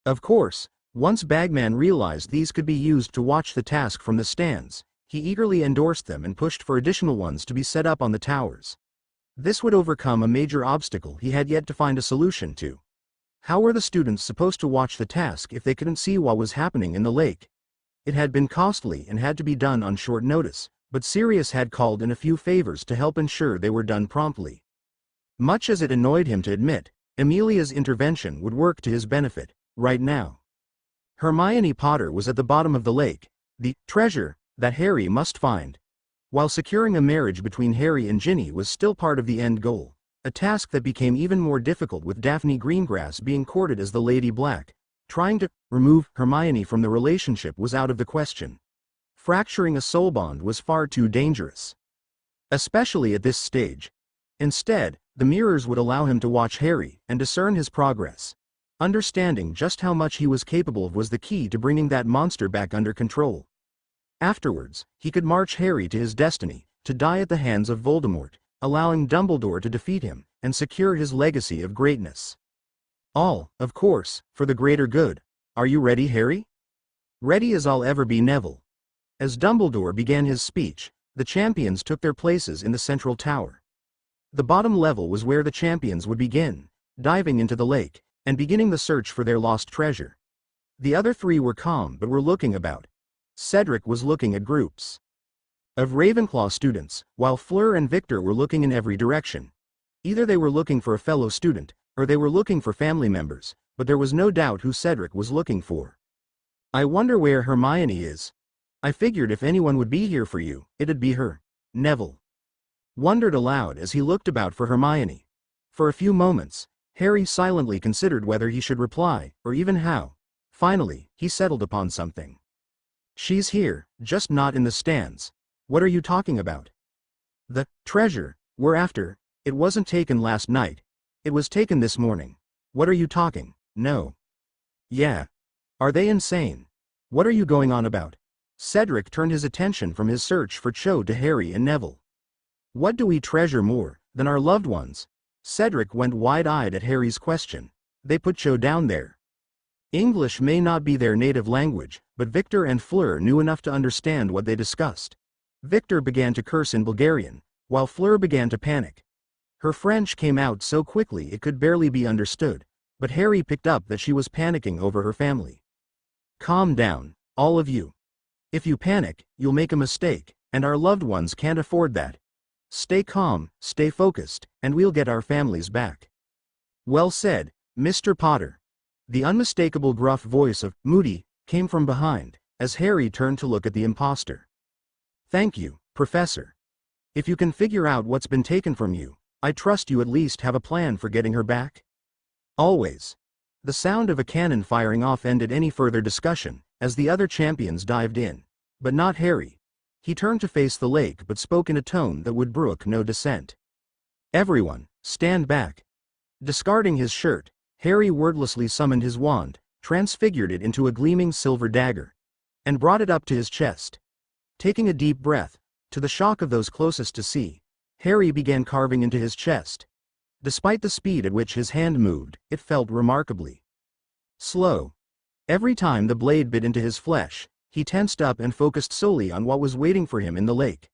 Speaker 1: Of course, once Bagman realized these could be used to watch the task from the stands, he eagerly endorsed them and pushed for additional ones to be set up on the towers. This would overcome a major obstacle he had yet to find a solution to. How were the students supposed to watch the task if they couldn't see what was happening in the lake? It had been costly and had to be done on short notice, but Sirius had called in a few favors to help ensure they were done promptly. Much as it annoyed him to admit, Amelia's intervention would work to his benefit, right now. Hermione Potter was at the bottom of the lake, the treasure that Harry must find. While securing a marriage between Harry and Ginny was still part of the end goal, a task that became even more difficult with Daphne Greengrass being courted as the Lady Black. Trying to remove Hermione from the relationship was out of the question. Fracturing a soul bond was far too dangerous, especially at this stage. Instead, the mirrors would allow him to watch Harry and discern his progress. Understanding just how much he was capable of was the key to bringing that monster back under control. Afterwards, he could march Harry to his destiny, to die at the hands of Voldemort, allowing Dumbledore to defeat him and secure his legacy of greatness. All, of course, for the greater good. Are you ready, Harry? Ready as I'll ever be, Neville. As Dumbledore began his speech, the champions took their places in the central tower. The bottom level was where the champions would begin, diving into the lake, and beginning the search for their lost treasure. The other three were calm but were looking about. Cedric was looking at groups of Ravenclaw students, while Fleur and Victor were looking in every direction. Either they were looking for a fellow student, or they were looking for family members, but there was no doubt who Cedric was looking for. I wonder where Hermione is. I figured if anyone would be here for you, it'd be her. Neville wondered aloud as he looked about for Hermione. For a few moments, Harry silently considered whether he should reply, or even how. Finally, he settled upon something. She's here, just not in the stands. What are you talking about? The treasure we're after, it wasn't taken last night. It was taken this morning. What are you talking? No. Yeah. Are they insane? What are you going on about? Cedric turned his attention from his search for Cho to Harry and Neville. What do we treasure more than our loved ones? Cedric went wide-eyed at Harry's question. They put Cho down there. English may not be their native language, but Victor and Fleur knew enough to understand what they discussed. Victor began to curse in Bulgarian, while Fleur began to panic. Her French came out so quickly it could barely be understood, but Harry picked up that she was panicking over her family. Calm down, all of you. If you panic, you'll make a mistake, and our loved ones can't afford that. Stay calm, stay focused, and we'll get our families back. Well said, Mr. Potter. The unmistakable gruff voice of Moody came from behind, as Harry turned to look at the imposter. Thank you, Professor. If you can figure out what's been taken from you, I trust you at least have a plan for getting her back. Always. The sound of a cannon firing off ended any further discussion, as the other champions dived in. But not Harry. He turned to face the lake but spoke in a tone that would brook no dissent. Everyone, stand back. Discarding his shirt, Harry wordlessly summoned his wand, transfigured it into a gleaming silver dagger, and brought it up to his chest. Taking a deep breath, to the shock of those closest to see, Harry began carving into his chest. Despite the speed at which his hand moved, it felt remarkably slow. Every time the blade bit into his flesh, he tensed up and focused solely on what was waiting for him in the lake.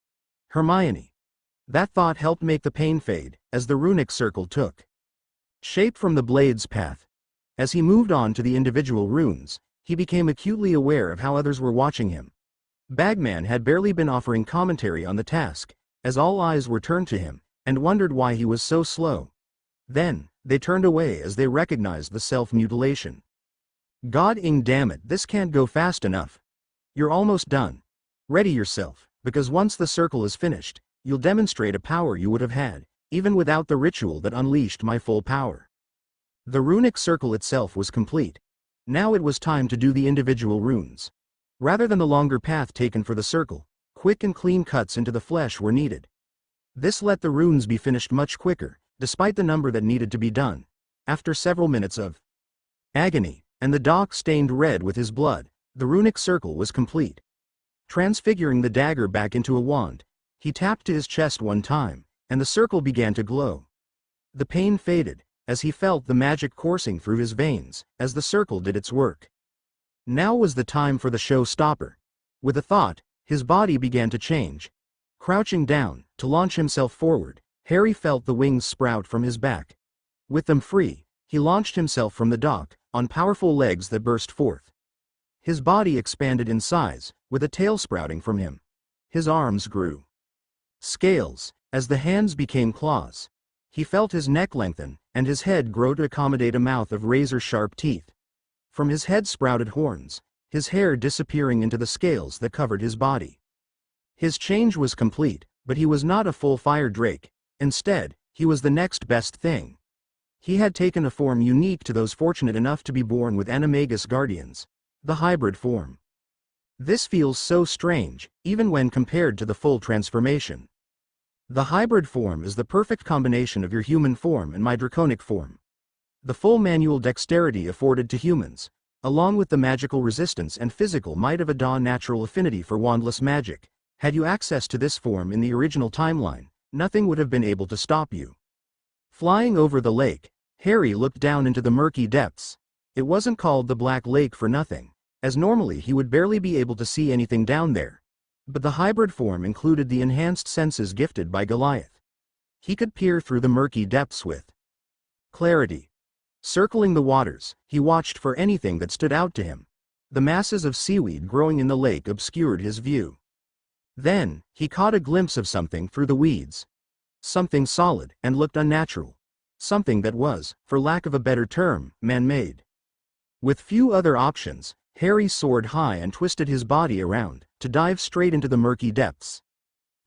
Speaker 1: Hermione. That thought helped make the pain fade, as the runic circle took shape from the blade's path. As he moved on to the individual runes, he became acutely aware of how others were watching him. Bagman had barely been offering commentary on the task, as all eyes were turned to him, and wondered why he was so slow. Then, they turned away as they recognized the self-mutilation. Damn it, this can't go fast enough. You're almost done. Ready yourself, because once the circle is finished, you'll demonstrate a power you would have had, even without the ritual that unleashed my full power. The runic circle itself was complete. Now it was time to do the individual runes. Rather than the longer path taken for the circle, quick and clean cuts into the flesh were needed. This let the runes be finished much quicker, despite the number that needed to be done. After several minutes of agony, and the dock stained red with his blood, the runic circle was complete. Transfiguring the dagger back into a wand, he tapped to his chest one time, and the circle began to glow. The pain faded, as he felt the magic coursing through his veins, as the circle did its work. Now was the time for the showstopper. With a thought, his body began to change. Crouching down, to launch himself forward, Harry felt the wings sprout from his back. With them free, he launched himself from the dock, on powerful legs that burst forth. His body expanded in size, with a tail sprouting from him. His arms grew scales, as the hands became claws. He felt his neck lengthen, and his head grow to accommodate a mouth of razor-sharp teeth. From his head sprouted horns, his hair disappearing into the scales that covered his body. His change was complete, but he was not a full fire drake. Instead, he was the next best thing. He had taken a form unique to those fortunate enough to be born with Animagus guardians, the hybrid form. This feels so strange, even when compared to the full transformation. The hybrid form is the perfect combination of your human form and my draconic form. The full manual dexterity afforded to humans, along with the magical resistance and physical might of a dawn natural affinity for wandless magic. Had you access to this form in the original timeline, nothing would have been able to stop you. Flying over the lake, Harry looked down into the murky depths. It wasn't called the Black Lake for nothing, as normally he would barely be able to see anything down there. But the hybrid form included the enhanced senses gifted by Goliath. He could peer through the murky depths with clarity. Circling the waters, he watched for anything that stood out to him. The masses of seaweed growing in the lake obscured his view. Then, he caught a glimpse of something through the weeds. Something solid and looked unnatural. Something that was, for lack of a better term, man-made. With few other options, Harry soared high and twisted his body around, to dive straight into the murky depths.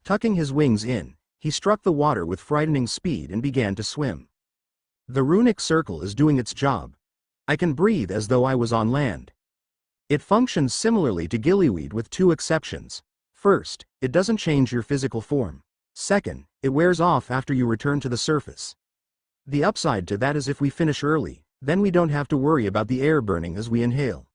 Speaker 1: Tucking his wings in, he struck the water with frightening speed and began to swim. The runic circle is doing its job. I can breathe as though I was on land. It functions similarly to gillyweed with two exceptions. First, it doesn't change your physical form. Second, it wears off after you return to the surface. The upside to that is if we finish early, then we don't have to worry about the air burning as we inhale.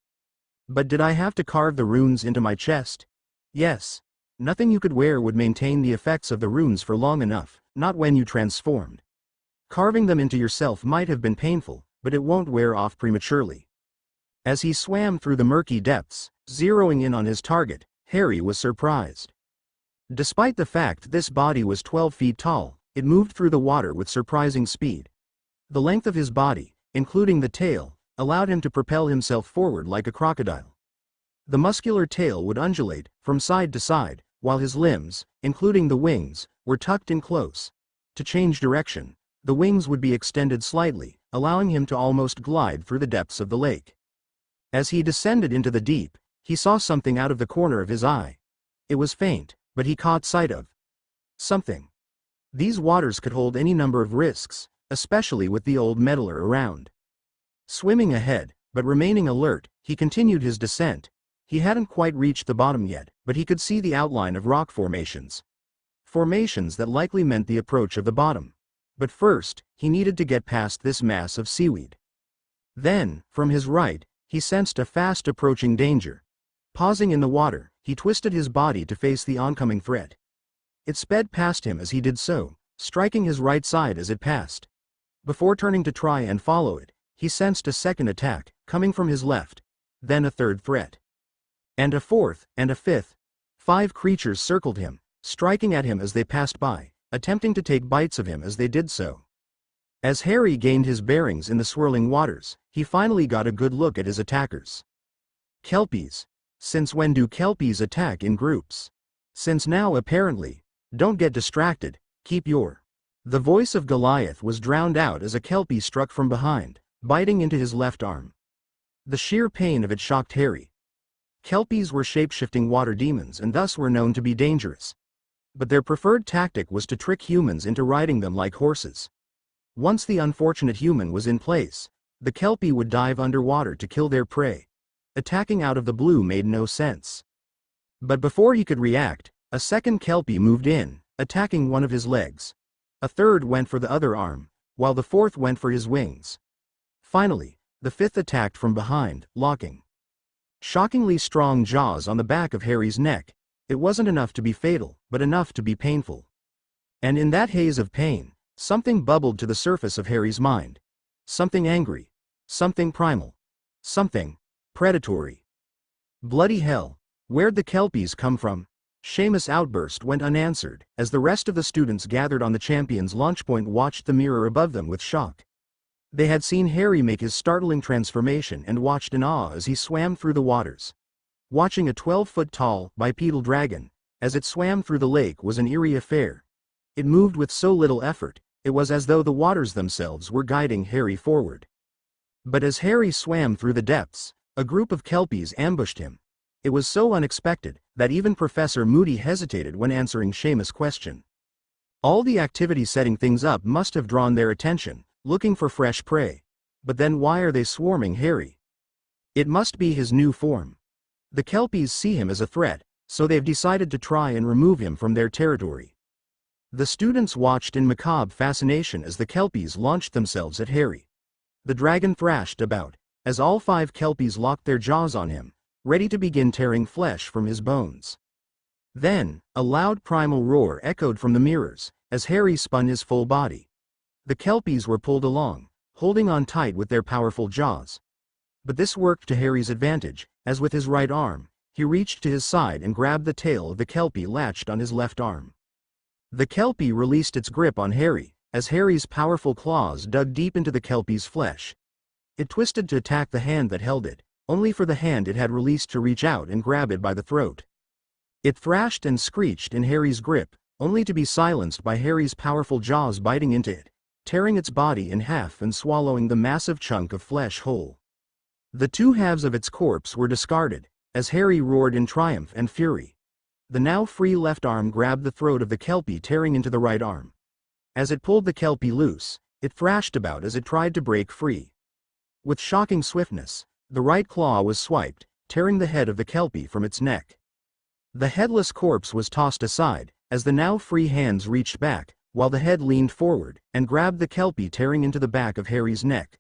Speaker 1: But did I have to carve the runes into my chest? Yes. Nothing you could wear would maintain the effects of the runes for long enough, not when you transformed. Carving them into yourself might have been painful, but it won't wear off prematurely. As he swam through the murky depths, zeroing in on his target, Harry was surprised. Despite the fact this body was 12 feet tall, it moved through the water with surprising speed. The length of his body, including the tail, allowed him to propel himself forward like a crocodile. The muscular tail would undulate from side to side, while his limbs, including the wings, were tucked in close. To change direction, the wings would be extended slightly, allowing him to almost glide through the depths of the lake. As he descended into the deep, he saw something out of the corner of his eye. It was faint, but he caught sight of something. These waters could hold any number of risks, especially with the old meddler around. Swimming ahead, but remaining alert, he continued his descent. He hadn't quite reached the bottom yet, but he could see the outline of rock formations. Formations that likely meant the approach of the bottom. But first, he needed to get past this mass of seaweed. Then, from his right, he sensed a fast approaching danger. Pausing in the water, he twisted his body to face the oncoming threat. It sped past him as he did so, striking his right side as it passed. Before turning to try and follow it, he sensed a second attack, coming from his left. Then a third threat. And a fourth, and a fifth. 5 creatures circled him, striking at him as they passed by, attempting to take bites of him as they did so. As Harry gained his bearings in the swirling waters, he finally got a good look at his attackers. Kelpies. Since when do kelpies attack in groups? Since now apparently. Don't get distracted, keep your... The voice of Goliath was drowned out as a kelpie struck from behind, biting into his left arm. The sheer pain of it shocked Harry. Kelpies were shape-shifting water demons and thus were known to be dangerous. But their preferred tactic was to trick humans into riding them like horses. Once the unfortunate human was in place, the kelpie would dive underwater to kill their prey. Attacking out of the blue made no sense. But before he could react, a second kelpie moved in, attacking one of his legs. A third went for the other arm, while the fourth went for his wings. Finally, the fifth attacked from behind, locking shockingly strong jaws on the back of Harry's neck. It wasn't enough to be fatal, but enough to be painful. And in that haze of pain, something bubbled to the surface of Harry's mind. Something angry. Something primal. Something predatory. Bloody hell. Where'd the kelpies come from? Seamus' outburst went unanswered, as the rest of the students gathered on the champion's launch point watched the mirror above them with shock. They had seen Harry make his startling transformation and watched in awe as he swam through the waters. Watching a 12-foot-tall, bipedal dragon, as it swam through the lake was an eerie affair. It moved with so little effort, it was as though the waters themselves were guiding Harry forward. But as Harry swam through the depths, a group of kelpies ambushed him. It was so unexpected that even Professor Moody hesitated when answering Seamus' question. All the activity setting things up must have drawn their attention, looking for fresh prey. But then why are they swarming Harry? It must be his new form. The kelpies see him as a threat, so they've decided to try and remove him from their territory. The students watched in macabre fascination as the kelpies launched themselves at Harry. The dragon thrashed about, as all 5 kelpies locked their jaws on him, ready to begin tearing flesh from his bones. Then, a loud primal roar echoed from the mirrors, as Harry spun his full body. The kelpies were pulled along, holding on tight with their powerful jaws. But this worked to Harry's advantage, as with his right arm, he reached to his side and grabbed the tail of the kelpie latched on his left arm. The kelpie released its grip on Harry, as Harry's powerful claws dug deep into the kelpie's flesh. It twisted to attack the hand that held it, only for the hand it had released to reach out and grab it by the throat. It thrashed and screeched in Harry's grip, only to be silenced by Harry's powerful jaws biting into it, tearing its body in half and swallowing the massive chunk of flesh whole. The 2 halves of its corpse were discarded, as Harry roared in triumph and fury. The now free left arm grabbed the throat of the kelpie, tearing into the right arm. As it pulled the kelpie loose, it thrashed about as it tried to break free. With shocking swiftness, the right claw was swiped, tearing the head of the kelpie from its neck. The headless corpse was tossed aside, as the now free hands reached back, while the head leaned forward and grabbed the kelpie, tearing into the back of Harry's neck.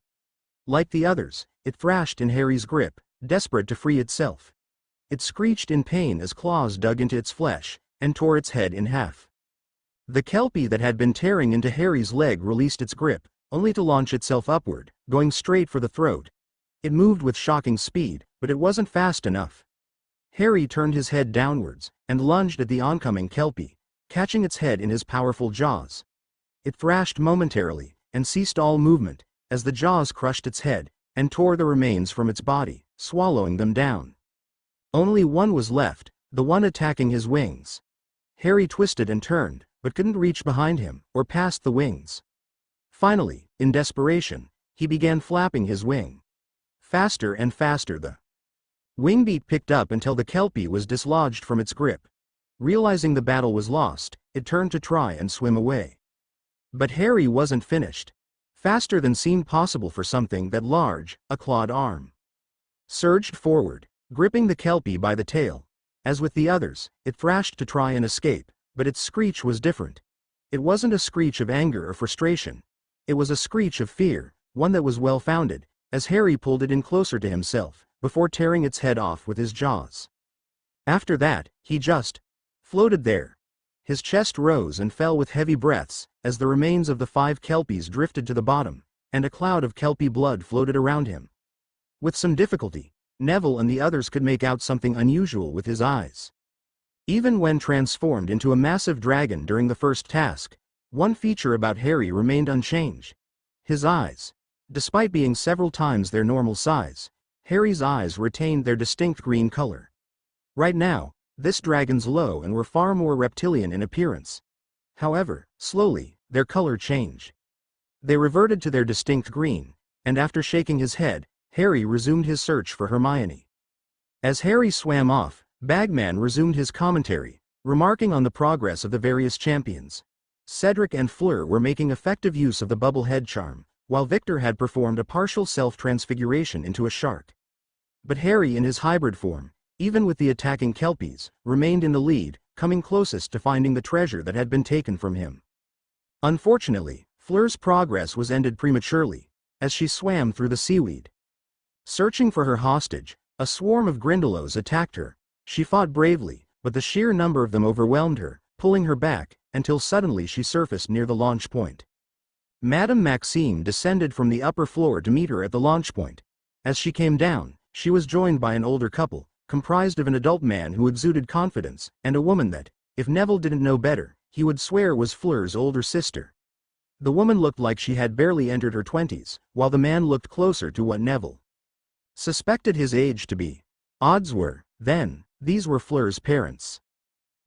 Speaker 1: Like the others, it thrashed in Harry's grip, desperate to free itself. It screeched in pain as claws dug into its flesh and tore its head in half. The kelpie that had been tearing into Harry's leg released its grip, only to launch itself upward, going straight for the throat. It moved with shocking speed, but it wasn't fast enough. Harry turned his head downwards and lunged at the oncoming kelpie, catching its head in his powerful jaws. It thrashed momentarily and ceased all movement, as the jaws crushed its head and tore the remains from its body, swallowing them down. Only one was left, the one attacking his wings. Harry twisted and turned, but couldn't reach behind him or past the wings. Finally, in desperation, he began flapping his wing. Faster and faster the wingbeat picked up until the kelpie was dislodged from its grip. Realizing the battle was lost, it turned to try and swim away. But Harry wasn't finished. Faster than seemed possible for something that large, a clawed arm surged forward, gripping the kelpie by the tail. As with the others, it thrashed to try and escape, but its screech was different. It wasn't a screech of anger or frustration. It was a screech of fear, one that was well-founded, as Harry pulled it in closer to himself, before tearing its head off with his jaws. After that, he just floated there. His chest rose and fell with heavy breaths, as the remains of the 5 kelpies drifted to the bottom, and a cloud of kelpie blood floated around him. With some difficulty, Neville and the others could make out something unusual with his eyes. Even when transformed into a massive dragon during the first task, one feature about Harry remained unchanged. His eyes. Despite being several times their normal size, Harry's eyes retained their distinct green color. Right now, this dragon's low and were far more reptilian in appearance. However, slowly, their color changed. They reverted to their distinct green, and after shaking his head, Harry resumed his search for Hermione. As Harry swam off, Bagman resumed his commentary, remarking on the progress of the various champions. Cedric and Fleur were making effective use of the bubble head charm, while Victor had performed a partial self-transfiguration into a shark. But Harry in his hybrid form, even with the attacking kelpies, remained in the lead, coming closest to finding the treasure that had been taken from him. Unfortunately, Fleur's progress was ended prematurely, as she swam through the seaweed. Searching for her hostage, a swarm of Grindylows attacked her. She fought bravely, but the sheer number of them overwhelmed her, pulling her back, until suddenly she surfaced near the launch point. Madame Maxime descended from the upper floor to meet her at the launch point. As she came down, she was joined by an older couple, comprised of an adult man who exuded confidence, and a woman that, if Neville didn't know better, he would swear was Fleur's older sister. The woman looked like she had barely entered her 20s, while the man looked closer to what Neville suspected his age to be. Odds were, then, these were Fleur's parents.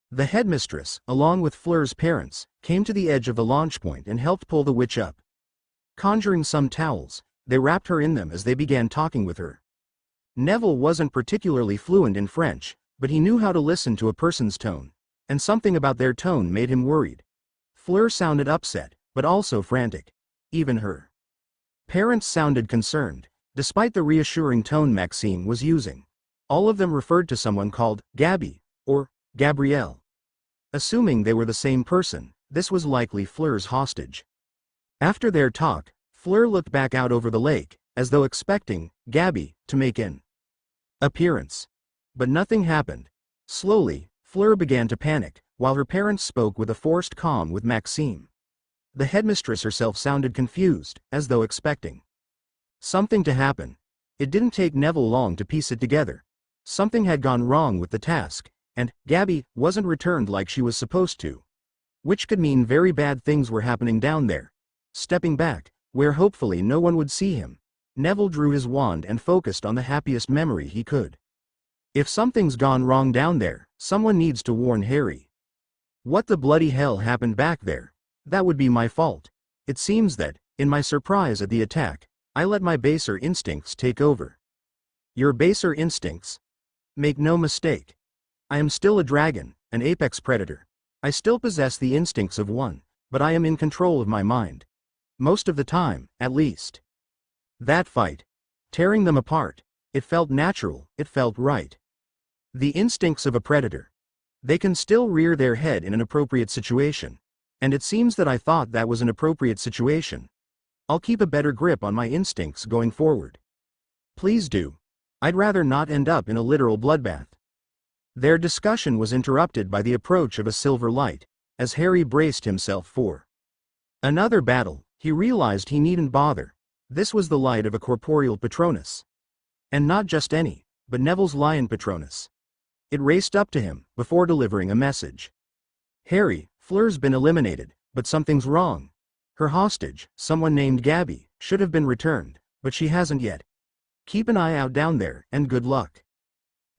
Speaker 1: The headmistress, along with Fleur's parents, came to the edge of the launch point and helped pull the witch up. Conjuring some towels, They wrapped her in them as they began talking with her. Neville wasn't particularly fluent in French, but he knew how to listen to a person's tone, and something about their tone made him worried. Fleur sounded upset, but also frantic. Even her parents sounded concerned, despite the reassuring tone Maxime was using. All of them referred to someone called Gabby, or Gabrielle. Assuming they were the same person, this was likely Fleur's hostage. After their talk, Fleur looked back out over the lake, as though expecting Gabby to make an appearance. But nothing happened. Slowly, Fleur began to panic, while her parents spoke with a forced calm with Maxime. The headmistress herself sounded confused, as though expecting something to happen. It didn't take Neville long to piece it together. Something had gone wrong with the task, and Gabby wasn't returned like she was supposed to. Which could mean very bad things were happening down there. Stepping back, where hopefully no one would see him, Neville drew his wand and focused on the happiest memory he could. If something's gone wrong down there, someone needs to warn Harry. What the bloody hell happened back there? That would be my fault. It seems that, in my surprise at the attack, I let my baser instincts take over. Your baser instincts? Make no mistake. I am still a dragon, an apex predator. I still possess the instincts of one, but I am in control of my mind. Most of the time, at least. That fight. Tearing them apart. It felt natural, it felt right. The instincts of a predator. They can still rear their head in an appropriate situation. And it seems that I thought that was an appropriate situation. I'll keep a better grip on my instincts going forward. Please do. I'd rather not end up in a literal bloodbath. Their discussion was interrupted by the approach of a silver light, as Harry braced himself for another battle. He realized he needn't bother. This was the light of a corporeal Patronus. And not just any, but Neville's Lion Patronus. It raced up to him, before delivering a message. Harry, Fleur's been eliminated, but something's wrong. Her hostage, someone named Gabby, should have been returned, but she hasn't yet. Keep an eye out down there, and good luck.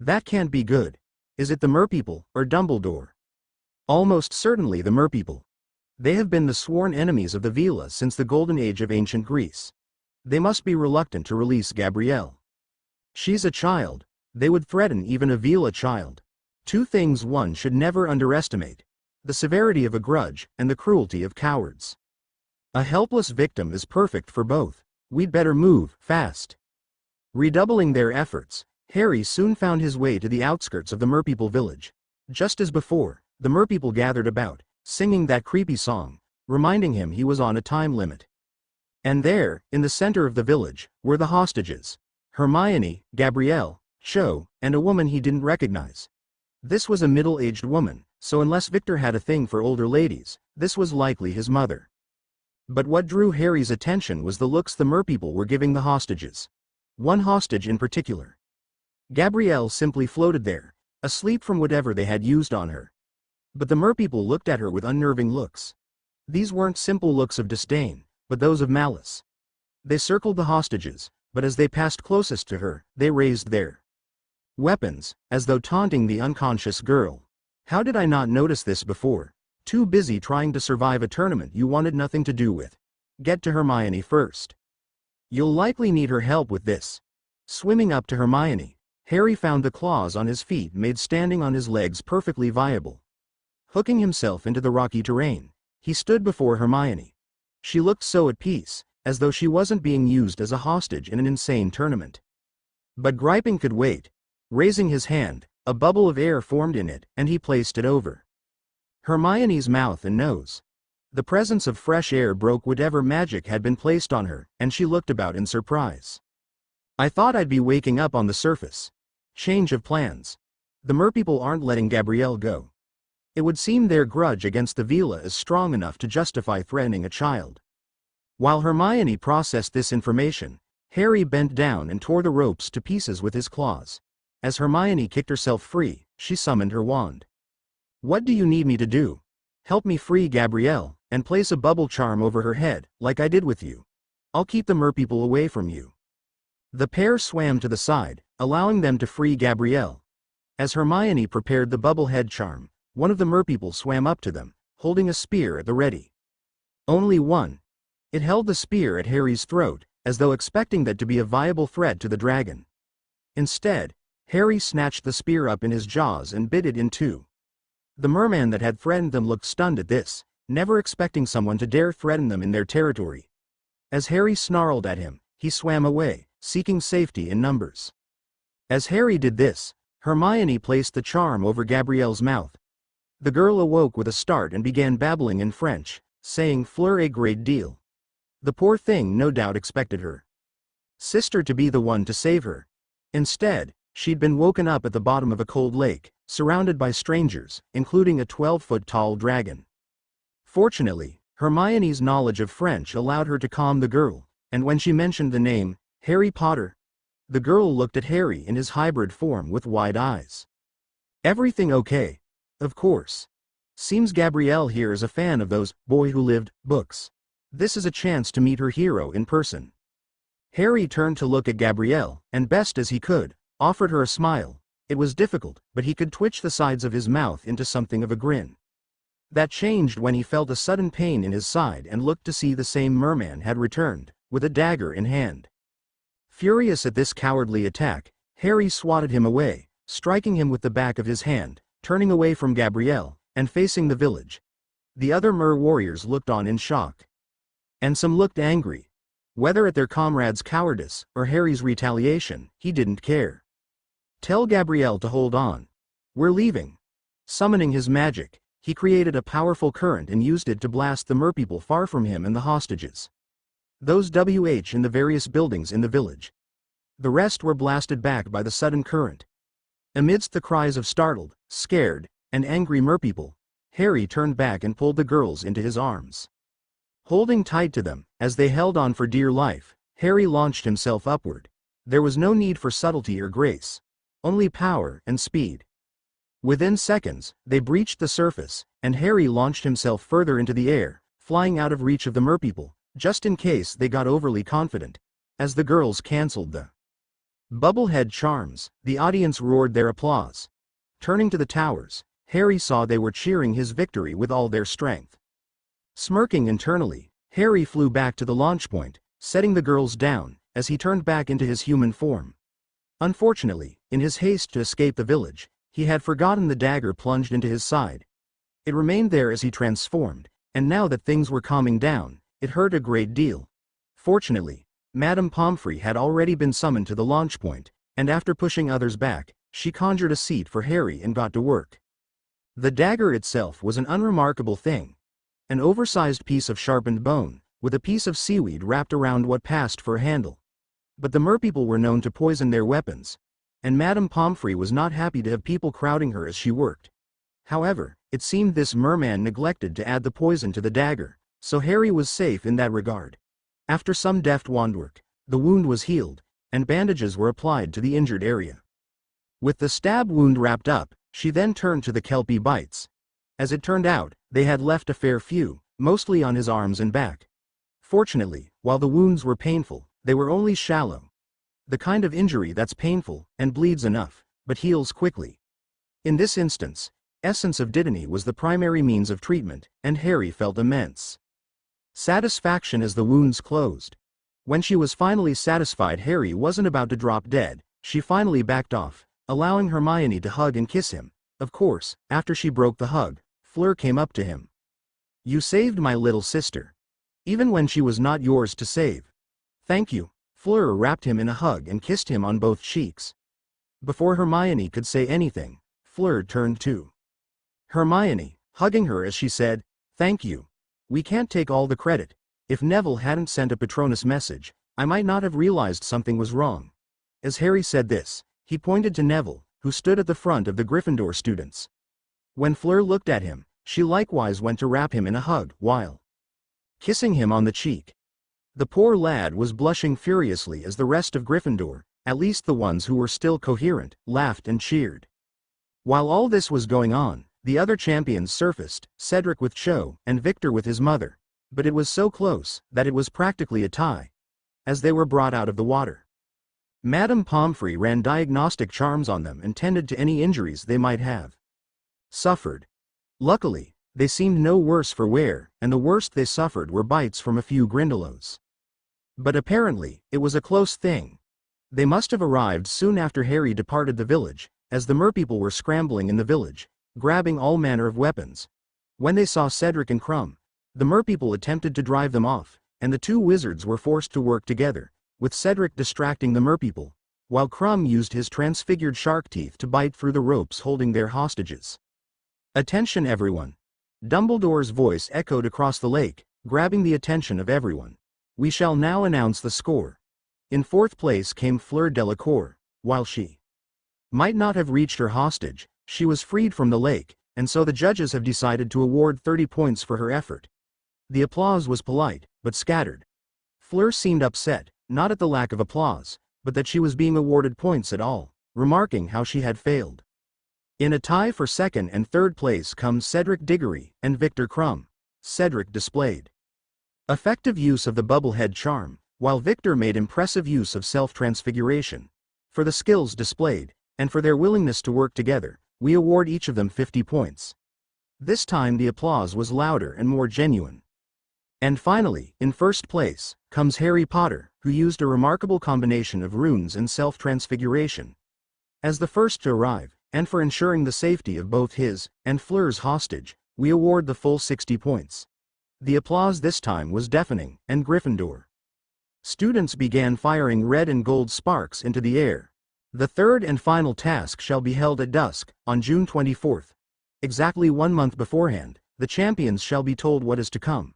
Speaker 1: That can't be good. Is it the Merpeople, or Dumbledore? Almost certainly the Merpeople. They have been the sworn enemies of the Veela since the Golden Age of ancient Greece. They must be reluctant to release Gabrielle. She's a child. They would threaten even a Veela child. Two things one should never underestimate: the severity of a grudge, and the cruelty of cowards. A helpless victim is perfect for both. We'd better move, fast. Redoubling their efforts, Harry soon found his way to the outskirts of the Merpeople village. Just as before, the Merpeople gathered about, singing that creepy song, reminding him he was on a time limit. And there, in the center of the village, were the hostages: Hermione, Gabrielle, Cho, and a woman he didn't recognize. This was a middle-aged woman, so unless Victor had a thing for older ladies, this was likely his mother. But what drew Harry's attention was the looks the Merpeople were giving the hostages. One hostage in particular. Gabrielle simply floated there, asleep from whatever they had used on her. But the Merpeople looked at her with unnerving looks. These weren't simple looks of disdain, but those of malice. They circled the hostages, but as they passed closest to her, they raised their weapons, as though taunting the unconscious girl. How did I not notice this before? Too busy trying to survive a tournament you wanted nothing to do with. Get to Hermione first. You'll likely need her help with this. Swimming up to Hermione, Harry found the claws on his feet made standing on his legs perfectly viable. Hooking himself into the rocky terrain, he stood before Hermione. She looked so at peace, as though she wasn't being used as a hostage in an insane tournament. But Griping could wait. Raising his hand, a bubble of air formed in it, and he placed it over Hermione's mouth and nose. The presence of fresh air broke whatever magic had been placed on her, and she looked about in surprise. I thought I'd be waking up on the surface. Change of plans. The Merpeople aren't letting Gabrielle go. It would seem their grudge against the Veela is strong enough to justify threatening a child. While Hermione processed this information, Harry bent down and tore the ropes to pieces with his claws. As Hermione kicked herself free, she summoned her wand. What do you need me to do? Help me free Gabrielle, and place a bubble charm over her head, like I did with you. I'll keep the Merpeople away from you. The pair swam to the side, allowing them to free Gabrielle. As Hermione prepared the bubble head charm, one of the Merpeople swam up to them, holding a spear at the ready. Only one. It held the spear at Harry's throat, as though expecting that to be a viable threat to the dragon. Instead, Harry snatched the spear up in his jaws and bit it in two. The merman that had threatened them looked stunned at this, never expecting someone to dare threaten them in their territory. As Harry snarled at him, he swam away, seeking safety in numbers. As Harry did this, Hermione placed the charm over Gabrielle's mouth. The girl awoke with a start and began babbling in French, saying "Fleur a great deal." The poor thing no doubt expected her sister to be the one to save her. Instead, she'd been woken up at the bottom of a cold lake, surrounded by strangers, including a 12-foot-tall dragon. Fortunately, Hermione's knowledge of French allowed her to calm the girl, and when she mentioned the name, Harry Potter, the girl looked at Harry in his hybrid form with wide eyes. "Everything okay? Of course. Seems Gabrielle here is a fan of those Boy Who Lived books. This is a chance to meet her hero in person." Harry turned to look at Gabrielle, and best as he could, offered her a smile. It was difficult, but he could twitch the sides of his mouth into something of a grin. That changed when he felt a sudden pain in his side and looked to see the same merman had returned, with a dagger in hand. Furious at this cowardly attack, Harry swatted him away, striking him with the back of his hand, turning away from Gabrielle, and facing the village. The other mer warriors looked on in shock. And some looked angry. Whether at their comrades' cowardice, or Harry's retaliation, he didn't care. "Tell Gabrielle to hold on. We're leaving." Summoning his magic, he created a powerful current and used it to blast the merpeople far from him and the hostages. Those in the various buildings in the village. The rest were blasted back by the sudden current. Amidst the cries of startled, scared, and angry merpeople, Harry turned back and pulled the girls into his arms. Holding tight to them, as they held on for dear life, Harry launched himself upward. There was no need for subtlety or grace. Only power and speed. Within seconds, they breached the surface, and Harry launched himself further into the air, flying out of reach of the merpeople, just in case they got overly confident. As the girls cancelled the bubblehead charms, the audience roared their applause. Turning to the towers, Harry saw they were cheering his victory with all their strength. Smirking internally, Harry flew back to the launch point, setting the girls down, as he turned back into his human form. Unfortunately, in his haste to escape the village, he had forgotten the dagger plunged into his side. It remained there as he transformed, and now that things were calming down, it hurt a great deal. Fortunately, Madame Pomfrey had already been summoned to the launch point, and after pushing others back, she conjured a seat for Harry and got to work. The dagger itself was an unremarkable thing. An oversized piece of sharpened bone, with a piece of seaweed wrapped around what passed for a handle. But the merpeople were known to poison their weapons, and Madame Pomfrey was not happy to have people crowding her as she worked. However, it seemed this merman neglected to add the poison to the dagger, so Harry was safe in that regard. After some deft wandwork, the wound was healed, and bandages were applied to the injured area. With the stab wound wrapped up, she then turned to the Kelpie bites. As it turned out, they had left a fair few, mostly on his arms and back. Fortunately, while the wounds were painful, they were only shallow. The kind of injury that's painful, and bleeds enough, but heals quickly. In this instance, essence of Dittany was the primary means of treatment, and Harry felt immense satisfaction as the wounds closed. When she was finally satisfied Harry wasn't about to drop dead, she finally backed off, allowing Hermione to hug and kiss him. Of course, after she broke the hug, Fleur came up to him. "You saved my little sister. Even when she was not yours to save." "Thank you." Fleur wrapped him in a hug and kissed him on both cheeks. Before Hermione could say anything, Fleur turned to Hermione, hugging her as she said, "Thank you. We can't take all the credit. If Neville hadn't sent a Patronus message, I might not have realized something was wrong." As Harry said this, he pointed to Neville, who stood at the front of the Gryffindor students. When Fleur looked at him, she likewise went to wrap him in a hug, while kissing him on the cheek. The poor lad was blushing furiously as the rest of Gryffindor, at least the ones who were still coherent, laughed and cheered. While all this was going on, the other champions surfaced, Cedric with Cho, and Victor with his mother. But it was so close, that it was practically a tie. As they were brought out of the water, Madame Pomfrey ran diagnostic charms on them and tended to any injuries they might have suffered. Luckily, they seemed no worse for wear, and the worst they suffered were bites from a few Grindylows. But apparently, it was a close thing. They must have arrived soon after Harry departed the village, as the merpeople were scrambling in the village, grabbing all manner of weapons. When they saw Cedric and Krum, the merpeople attempted to drive them off, and the two wizards were forced to work together, with Cedric distracting the merpeople, while Krum used his transfigured shark teeth to bite through the ropes holding their hostages. "Attention everyone!" Dumbledore's voice echoed across the lake, grabbing the attention of everyone. "We shall now announce the score. In fourth place came Fleur Delacour. While she might not have reached her hostage, she was freed from the lake, and so the judges have decided to award 30 points for her effort." The applause was polite, but scattered. Fleur seemed upset, not at the lack of applause, but that she was being awarded points at all, remarking how she had failed. In a tie for second and third place come Cedric Diggory and Victor Krum. Cedric displayed effective use of the bubblehead charm, while Victor made impressive use of self-transfiguration. For the skills displayed, and for their willingness to work together, we award each of them 50 points. This time the applause was louder and more genuine. And finally, in first place, comes Harry Potter, who used a remarkable combination of runes and self-transfiguration. As the first to arrive, and for ensuring the safety of both his and Fleur's hostage, we award the full 60 points. The applause this time was deafening, and Gryffindor students began firing red and gold sparks into the air. The third and final task shall be held at dusk, on June 24th. Exactly 1 month beforehand, the champions shall be told what is to come.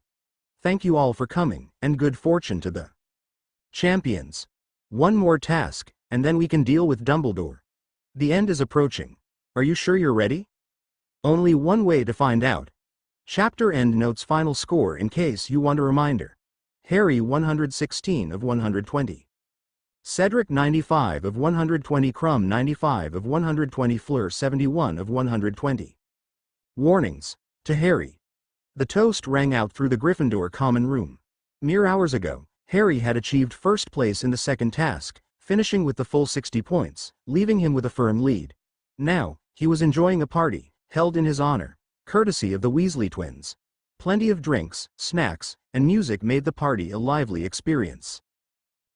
Speaker 1: Thank you all for coming, and good fortune to the champions. One more task, and then we can deal with Dumbledore. The end is approaching. Are you sure you're ready? Only one way to find out. Chapter end notes final score in case you want a reminder. Harry 116 of 120. Cedric 95 of 120. Krum 95 of 120. Fleur 71 of 120. Warnings. To Harry. The toast rang out through the Gryffindor common room. Mere hours ago, Harry had achieved first place in the second task, finishing with the full 60 points, leaving him with a firm lead. Now, he was enjoying a party, held in his honor, courtesy of the Weasley twins. Plenty of drinks, snacks, and music made the party a lively experience.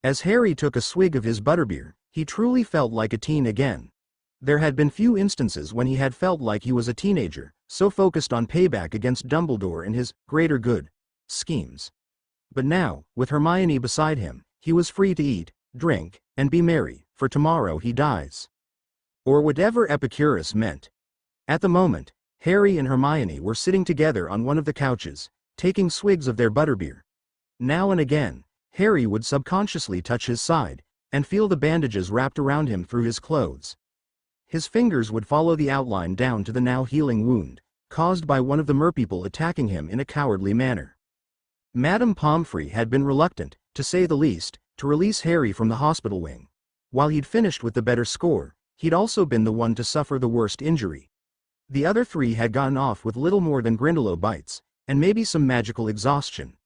Speaker 1: As Harry took a swig of his butterbeer, he truly felt like a teen again. There had been few instances when he had felt like he was a teenager, so focused on payback against Dumbledore and his greater good schemes. But now, with Hermione beside him, he was free to eat, drink, and be merry, for tomorrow he dies. Or whatever Epicurus meant. At the moment, Harry and Hermione were sitting together on one of the couches, taking swigs of their butterbeer. Now and again, Harry would subconsciously touch his side, and feel the bandages wrapped around him through his clothes. His fingers would follow the outline down to the now healing wound, caused by one of the merpeople attacking him in a cowardly manner. Madame Pomfrey had been reluctant, to say the least, to release Harry from the hospital wing. While he'd finished with the better score, he'd also been the one to suffer the worst injury. The other three had gotten off with little more than Grindylow bites, and maybe some magical exhaustion.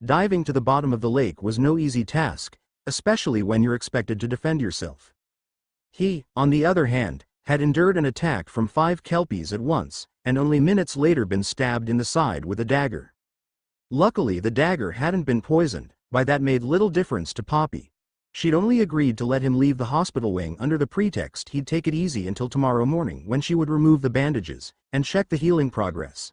Speaker 1: Diving to the bottom of the lake was no easy task, especially when you're expected to defend yourself. He, on the other hand, had endured an attack from 5 Kelpies at once, and only minutes later been stabbed in the side with a dagger. Luckily the dagger hadn't been poisoned, but that made little difference to Poppy. She'd only agreed to let him leave the hospital wing under the pretext he'd take it easy until tomorrow morning when she would remove the bandages, and check the healing progress.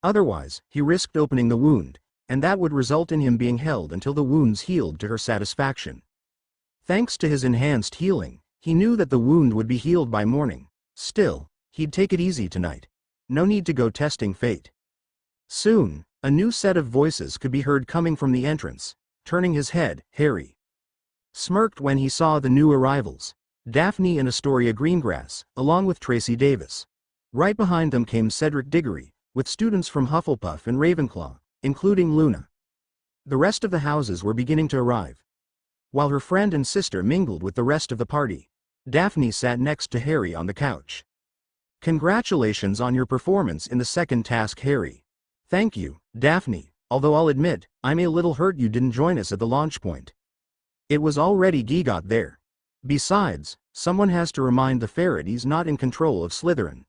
Speaker 1: Otherwise, he risked opening the wound, and that would result in him being held until the wounds healed to her satisfaction. Thanks to his enhanced healing, he knew that the wound would be healed by morning. Still, he'd take it easy tonight. No need to go testing fate. Soon, a new set of voices could be heard coming from the entrance. Turning his head, Harry smirked when he saw the new arrivals, Daphne and Astoria Greengrass, along with Tracy Davis. Right behind them came Cedric Diggory, with students from Hufflepuff and Ravenclaw, including Luna. The rest of the houses were beginning to arrive. While her friend and sister mingled with the rest of the party, Daphne sat next to Harry on the couch. "Congratulations on your performance in the second task, Harry." "Thank you, Daphne, although I'll admit, I'm a little hurt you didn't join us at the launch point. It was already Gigot there. Besides, someone has to remind the ferret he's not in control of Slytherin."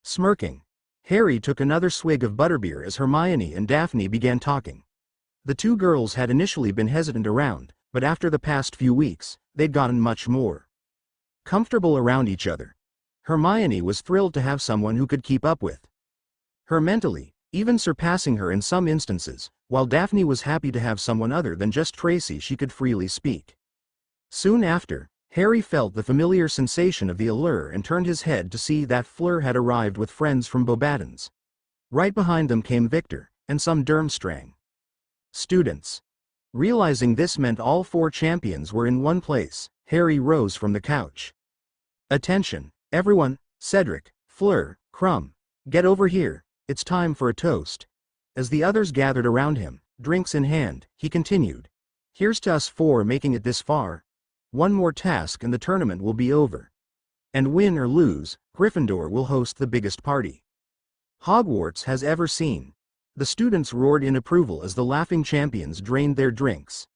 Speaker 1: Smirking, Harry took another swig of butterbeer as Hermione and Daphne began talking. The two girls had initially been hesitant around, but after the past few weeks, they'd gotten much more comfortable around each other. Hermione was thrilled to have someone who could keep up with her mentally, even surpassing her in some instances, while Daphne was happy to have someone other than just Tracy she could freely speak. Soon after, Harry felt the familiar sensation of the allure and turned his head to see that Fleur had arrived with friends from Beauxbatons. Right behind them came Victor, and some Durmstrang students. Realizing this meant all four champions were in one place, Harry rose from the couch. "Attention, everyone, Cedric, Fleur, Krum, get over here, it's time for a toast." As the others gathered around him, drinks in hand, he continued. "Here's to us four making it this far. One more task and the tournament will be over. And win or lose, Gryffindor will host the biggest party Hogwarts has ever seen." The students roared in approval as the laughing champions drained their drinks.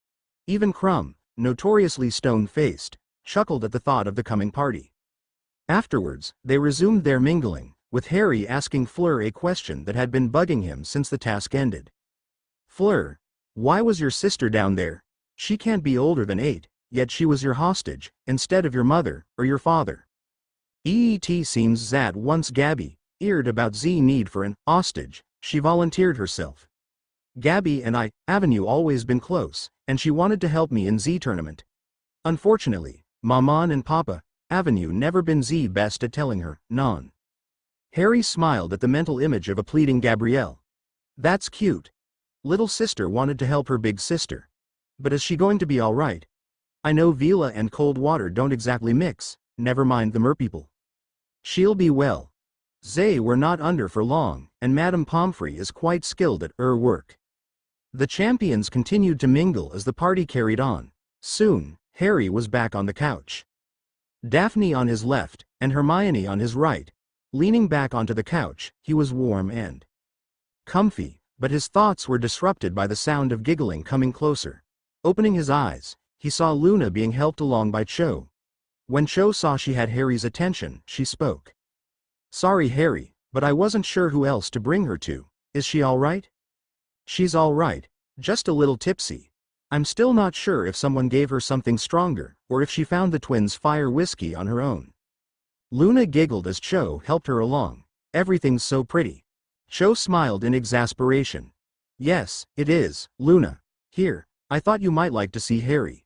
Speaker 1: Even Krum, notoriously stone-faced, chuckled at the thought of the coming party. Afterwards, they resumed their mingling, with Harry asking Fleur a question that had been bugging him since the task ended. "Fleur, why was your sister down there? She can't be older than 8, yet she was your hostage, instead of your mother, or your father." "It seems that once Gabby heard about the need for an hostage, she volunteered herself. Gabby and I, Avenue always been close, and she wanted to help me in the tournament. Unfortunately, Maman and Papa, Avenue never been the best at telling her, non." Harry smiled at the mental image of a pleading Gabrielle. "That's cute. Little sister wanted to help her big sister. But is she going to be alright? I know Vila and cold water don't exactly mix, never mind the merpeople. She'll be well. They were not under for long, and Madame Pomfrey is quite skilled at her work." The champions continued to mingle as the party carried on. Soon, Harry was back on the couch. Daphne on his left, and Hermione on his right. Leaning back onto the couch, he was warm and comfy, but his thoughts were disrupted by the sound of giggling coming closer. Opening his eyes, he saw Luna being helped along by Cho. When Cho saw she had Harry's attention, she spoke. "Sorry Harry, but I wasn't sure who else to bring her to. Is she alright?" "She's alright, just a little tipsy. I'm still not sure if someone gave her something stronger, or if she found the twins' fire whiskey on her own." Luna giggled as Cho helped her along. "Everything's so pretty." Cho smiled in exasperation. "Yes, it is, Luna. Here, I thought you might like to see Harry."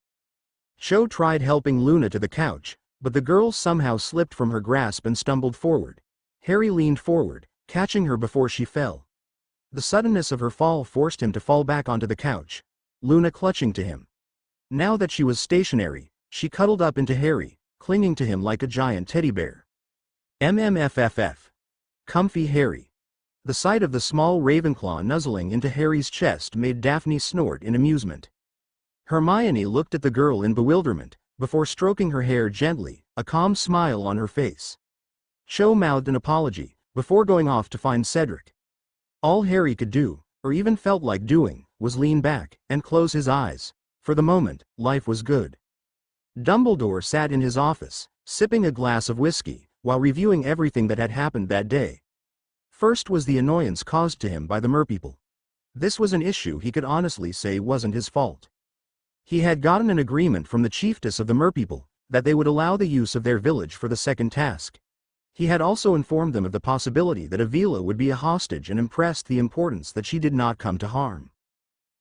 Speaker 1: Cho tried helping Luna to the couch, but the girl somehow slipped from her grasp and stumbled forward. Harry leaned forward, catching her before she fell. The suddenness of her fall forced him to fall back onto the couch, Luna clutching to him. Now that she was stationary, she cuddled up into Harry, clinging to him like a giant teddy bear. MMFFF. Comfy Harry. The sight of the small Ravenclaw nuzzling into Harry's chest made Daphne snort in amusement. Hermione looked at the girl in bewilderment, before stroking her hair gently, a calm smile on her face. Cho mouthed an apology, before going off to find Cedric. All Harry could do, or even felt like doing, was lean back and close his eyes. For the moment, life was good. Dumbledore sat in his office, sipping a glass of whiskey, while reviewing everything that had happened that day. First was the annoyance caused to him by the merpeople. This was an issue he could honestly say wasn't his fault. He had gotten an agreement from the chiefess of the merpeople, that they would allow the use of their village for the second task. He had also informed them of the possibility that Avila would be a hostage and impressed the importance that she did not come to harm.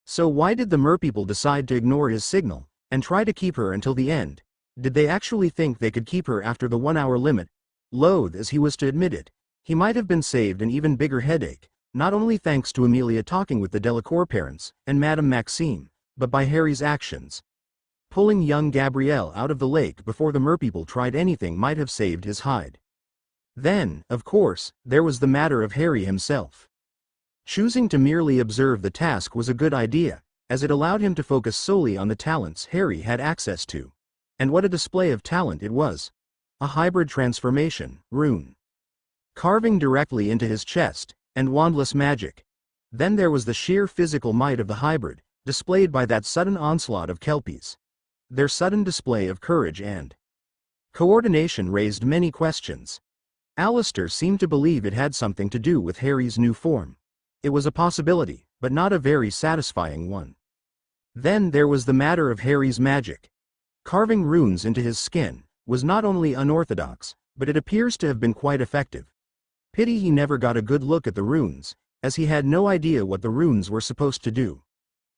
Speaker 1: So why did the merpeople decide to ignore his signal, and try to keep her until the end? Did they actually think they could keep her after the 1-hour limit? Loath as he was to admit it, he might have been saved an even bigger headache, not only thanks to Amelia talking with the Delacour parents, and Madame Maxime, but by Harry's actions. Pulling young Gabrielle out of the lake before the merpeople tried anything might have saved his hide. Then, of course, there was the matter of Harry himself. Choosing to merely observe the task was a good idea, as it allowed him to focus solely on the talents Harry had access to. And what a display of talent it was. A hybrid transformation, rune carving directly into his chest, and wandless magic. Then there was the sheer physical might of the hybrid, displayed by that sudden onslaught of Kelpies. Their sudden display of courage and coordination raised many questions. Alistair seemed to believe it had something to do with Harry's new form. It was a possibility, but not a very satisfying one. Then there was the matter of Harry's magic. Carving runes into his skin was not only unorthodox, but it appears to have been quite effective. Pity he never got a good look at the runes, as he had no idea what the runes were supposed to do.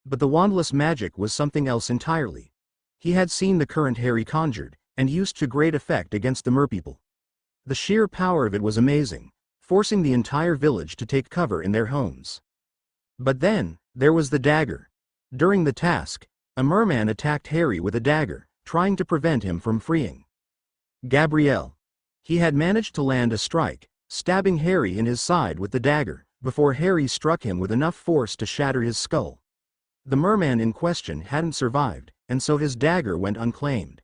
Speaker 1: But the wandless magic was something else entirely. He had seen the current Harry conjured, and used to great effect against the merpeople. The sheer power of it was amazing, forcing the entire village to take cover in their homes. But then, there was the dagger. During the task, a merman attacked Harry with a dagger, trying to prevent him from freeing Gabrielle. He had managed to land a strike, stabbing Harry in his side with the dagger, before Harry struck him with enough force to shatter his skull. The merman in question hadn't survived, and so his dagger went unclaimed.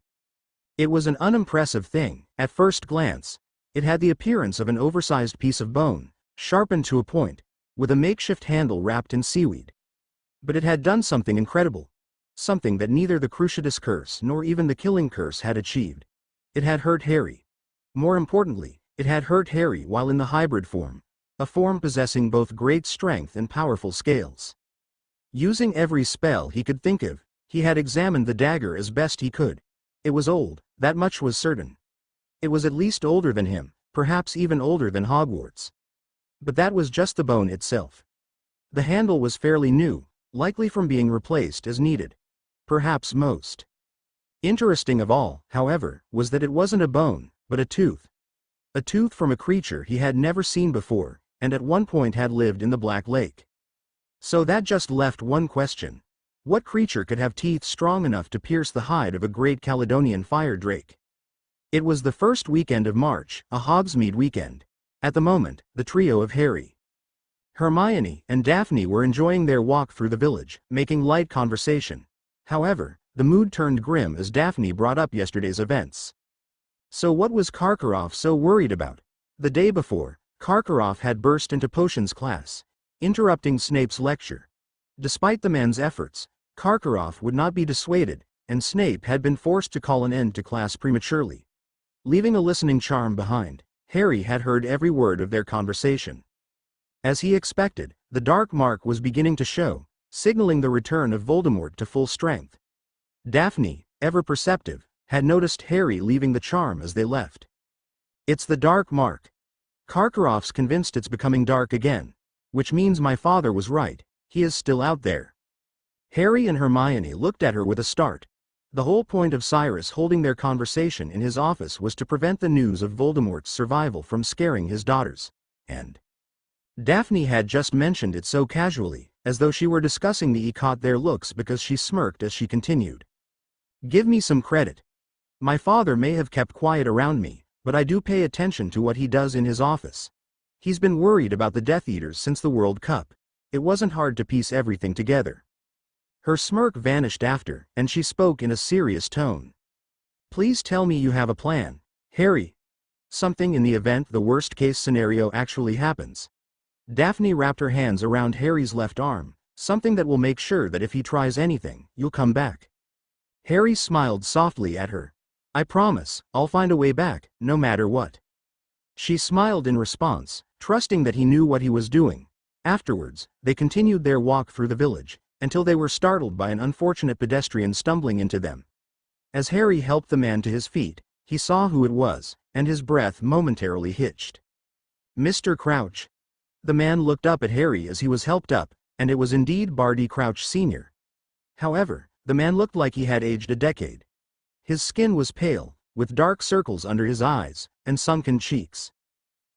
Speaker 1: It was an unimpressive thing. At first glance, it had the appearance of an oversized piece of bone, sharpened to a point, with a makeshift handle wrapped in seaweed. But it had done something incredible. Something that neither the Cruciatus curse nor even the killing curse had achieved. It had hurt Harry. More importantly, it had hurt Harry while in the hybrid form, a form possessing both great strength and powerful scales. Using every spell he could think of, he had examined the dagger as best he could. It was old, that much was certain. It was at least older than him, perhaps even older than Hogwarts. But that was just the bone itself. The handle was fairly new, likely from being replaced as needed. Perhaps most interesting of all, however, was that it wasn't a bone, but a tooth. A tooth from a creature he had never seen before, and at one point had lived in the Black Lake. So that just left one question. What creature could have teeth strong enough to pierce the hide of a great Caledonian fire drake? It was the first weekend of March, a Hogsmeade weekend. At the moment, the trio of Harry, Hermione, and Daphne were enjoying their walk through the village, making light conversation. However, the mood turned grim as Daphne brought up yesterday's events. So what was Karkaroff so worried about? The day before, Karkaroff had burst into potions class, interrupting Snape's lecture. Despite the man's efforts, Karkaroff would not be dissuaded, and Snape had been forced to call an end to class prematurely. Leaving a listening charm behind, Harry had heard every word of their conversation. As he expected, the dark mark was beginning to show, signaling the return of Voldemort to full strength. Daphne, ever perceptive, had noticed Harry leaving the charm as they left. It's the dark mark. Karkaroff's convinced it's becoming dark again, which means my father was right, he is still out there. Harry and Hermione looked at her with a start. The whole point of Cyrus holding their conversation in his office was to prevent the news of Voldemort's survival from scaring his daughters. And Daphne had just mentioned it so casually, as though she were discussing the caught their looks because she smirked as she continued. Give me some credit. My father may have kept quiet around me, but I do pay attention to what he does in his office. He's been worried about the Death Eaters since the World Cup. It wasn't hard to piece everything together. Her smirk vanished after, and she spoke in a serious tone. Please tell me you have a plan, Harry. Something in the event the worst-case scenario actually happens. Daphne wrapped her hands around Harry's left arm, something that will make sure that if he tries anything, you'll come back. Harry smiled softly at her. I promise, I'll find a way back, no matter what. She smiled in response, trusting that he knew what he was doing. Afterwards, they continued their walk through the village, until they were startled by an unfortunate pedestrian stumbling into them. As Harry helped the man to his feet, he saw who it was, and his breath momentarily hitched. Mr. Crouch. The man looked up at Harry as he was helped up, and it was indeed Barty Crouch Sr. However, the man looked like he had aged a decade. His skin was pale, with dark circles under his eyes, and sunken cheeks.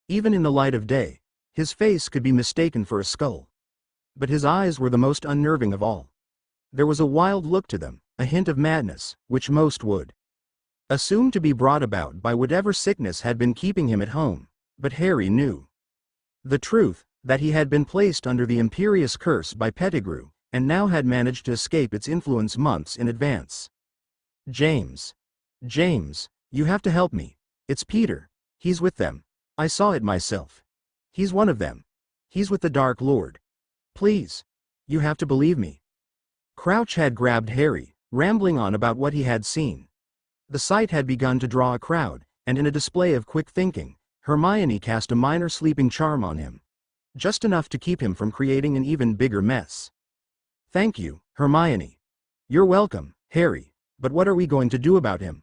Speaker 1: Even in the light of day, his face could be mistaken for a skull. But his eyes were the most unnerving of all. There was a wild look to them, a hint of madness, which most would assume to be brought about by whatever sickness had been keeping him at home, but Harry knew the truth, that he had been placed under the Imperious Curse by Pettigrew, and now had managed to escape its influence months in advance. James. James, you have to help me. It's Peter. He's with them. I saw it myself. He's one of them. He's with the Dark Lord. Please. You have to believe me. Crouch had grabbed Harry, rambling on about what he had seen. The sight had begun to draw a crowd, and in a display of quick thinking, Hermione cast a minor sleeping charm on him. just enough to keep him from creating an even bigger mess. Thank you, Hermione. You're welcome, Harry, but what are we going to do about him?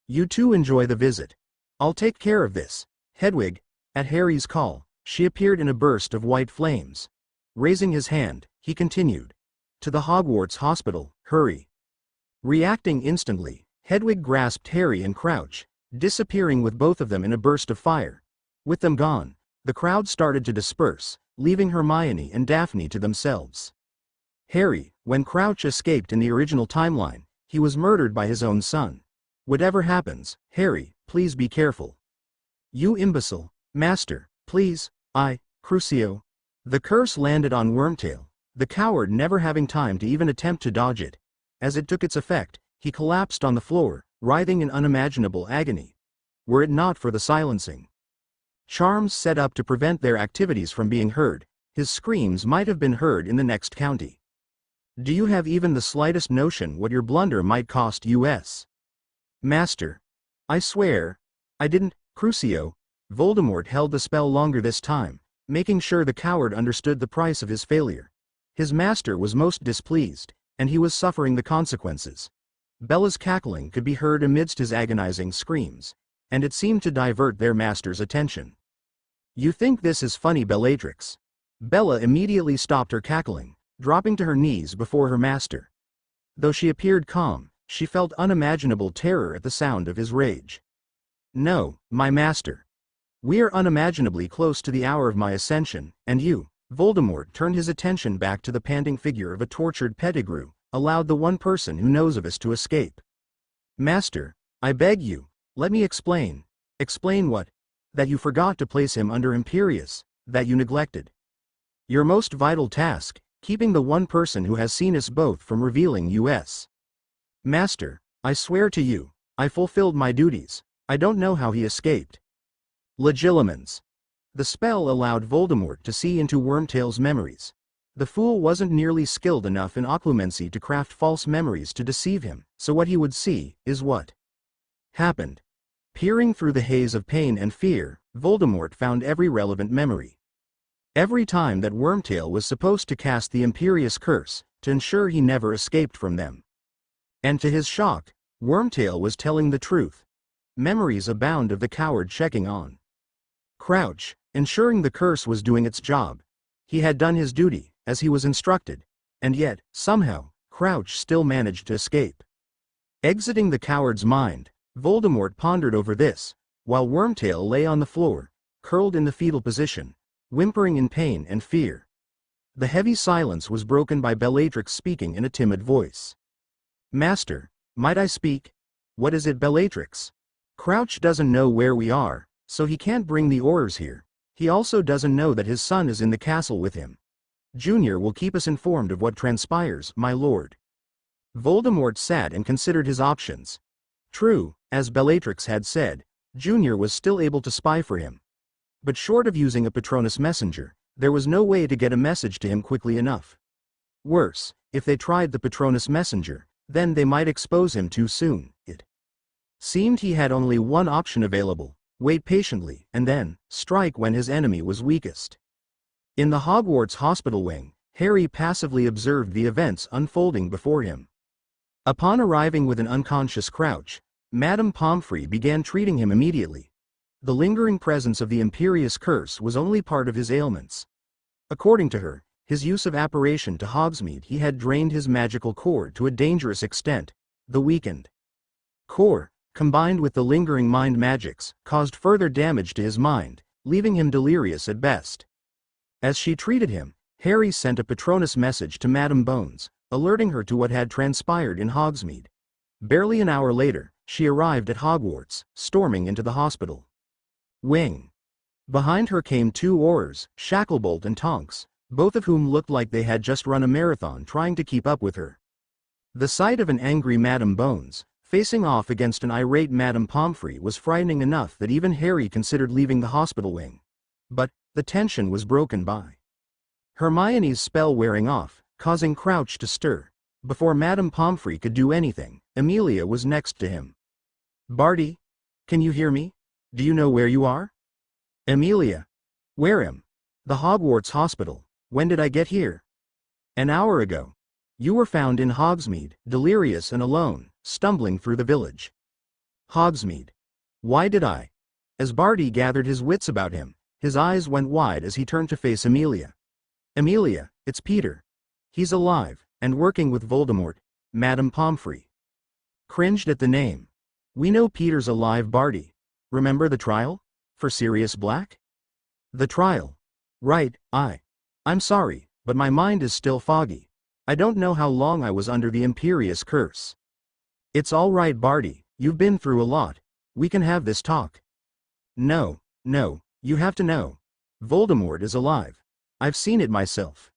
Speaker 1: You two enjoy the visit. I'll take care of this. Hedwig, at Harry's call, she appeared in a burst of white flames. Raising his hand, he continued. To the Hogwarts hospital, hurry. Reacting instantly, Hedwig grasped Harry and Crouch, disappearing with both of them in a burst of fire. With them gone, the crowd started to disperse, leaving Hermione and Daphne to themselves. Harry, when Crouch escaped in the original timeline, he was murdered by his own son. Whatever happens, Harry, please be careful. You imbecile, Master, please, Crucio. The curse landed on Wormtail, the coward never having time to even attempt to dodge it. As it took its effect, he collapsed on the floor, writhing in unimaginable agony. Were it not for the silencing charms set up to prevent their activities from being heard, his screams might have been heard in the next county. Do you have even the slightest notion what your blunder might cost us? Master. I swear. I didn't, Crucio. Voldemort held the spell longer this time, making sure the coward understood the price of his failure. His master was most displeased, and he was suffering the consequences. Bella's cackling could be heard amidst his agonizing screams, and it seemed to divert their master's attention. You think this is funny, Bellatrix? Bella immediately stopped her cackling, dropping to her knees before her master. Though she appeared calm, she felt unimaginable terror at the sound of his rage. No, my master. We are unimaginably close to the hour of my ascension, and you, Voldemort turned his attention back to the panting figure of a tortured Pettigrew, allowed the one person who knows of us to escape. Master, I beg you, let me explain. Explain what? That you forgot to place him under Imperius, that you neglected your most vital task, keeping the one person who has seen us both from revealing us. Master, I swear to you, I fulfilled my duties. I don't know how he escaped. Legilimens. The spell allowed Voldemort to see into Wormtail's memories. The fool wasn't nearly skilled enough in occlumency to craft false memories to deceive him, so what he would see is what happened. Peering through the haze of pain and fear, Voldemort found every relevant memory. Every time that Wormtail was supposed to cast the Imperius Curse, to ensure he never escaped from them. And to his shock, Wormtail was telling the truth. Memories abound of the coward checking on Crouch, ensuring the curse was doing its job. He had done his duty, as he was instructed, and yet, somehow, Crouch still managed to escape. Exiting the coward's mind, Voldemort pondered over this, while Wormtail lay on the floor, curled in the fetal position, whimpering in pain and fear. The heavy silence was broken by Bellatrix speaking in a timid voice. Master, might I speak? What is it, Bellatrix? Crouch doesn't know where we are, so he can't bring the Aurors here. He also doesn't know that his son is in the castle with him. Junior will keep us informed of what transpires, my lord. Voldemort sat and considered his options. True, as Bellatrix had said, Junior was still able to spy for him. But short of using a Patronus messenger, there was no way to get a message to him quickly enough. Worse, if they tried the Patronus messenger, then they might expose him too soon. It seemed he had only one option available: wait patiently, and then strike when his enemy was weakest. In the Hogwarts hospital wing, Harry passively observed the events unfolding before him. Upon arriving with an unconscious Crouch, Madame Pomfrey began treating him immediately. The lingering presence of the Imperius Curse was only part of his ailments. According to her, his use of apparition to Hogsmeade he had drained his magical core to a dangerous extent. The weakened core, combined with the lingering mind magics, caused further damage to his mind, leaving him delirious at best. As she treated him, Harry sent a Patronus message to Madame Bones, alerting her to what had transpired in Hogsmeade. Barely an hour later, she arrived at Hogwarts, storming into the hospital wing. Behind her came two Aurors, Shacklebolt and Tonks, both of whom looked like they had just run a marathon trying to keep up with her. The sight of an angry Madame Bones, facing off against an irate Madame Pomfrey, was frightening enough that even Harry considered leaving the hospital wing. But the tension was broken by Hermione's spell wearing off, causing Crouch to stir. Before Madame Pomfrey could do anything, Amelia was next to him. Barty? Can you hear me? Do you know where you are? Amelia. Where am The Hogwarts Hospital. When did I get here? An hour ago. You were found in Hogsmeade, delirious and alone, stumbling through the village. Hogsmeade. Why did I? As Barty gathered his wits about him, his eyes went wide as he turned to face Amelia. Amelia, it's Peter. He's alive, and working with Voldemort, Madame Pomfrey. Cringed at the name. We know Peter's alive, Barty. Remember the trial? For Sirius Black? The trial. Right, I'm sorry, but my mind is still foggy. I don't know how long I was under the Imperious curse. It's all right, Barty, you've been through a lot. We can have this talk. No, you have to know. Voldemort is alive. I've seen it myself.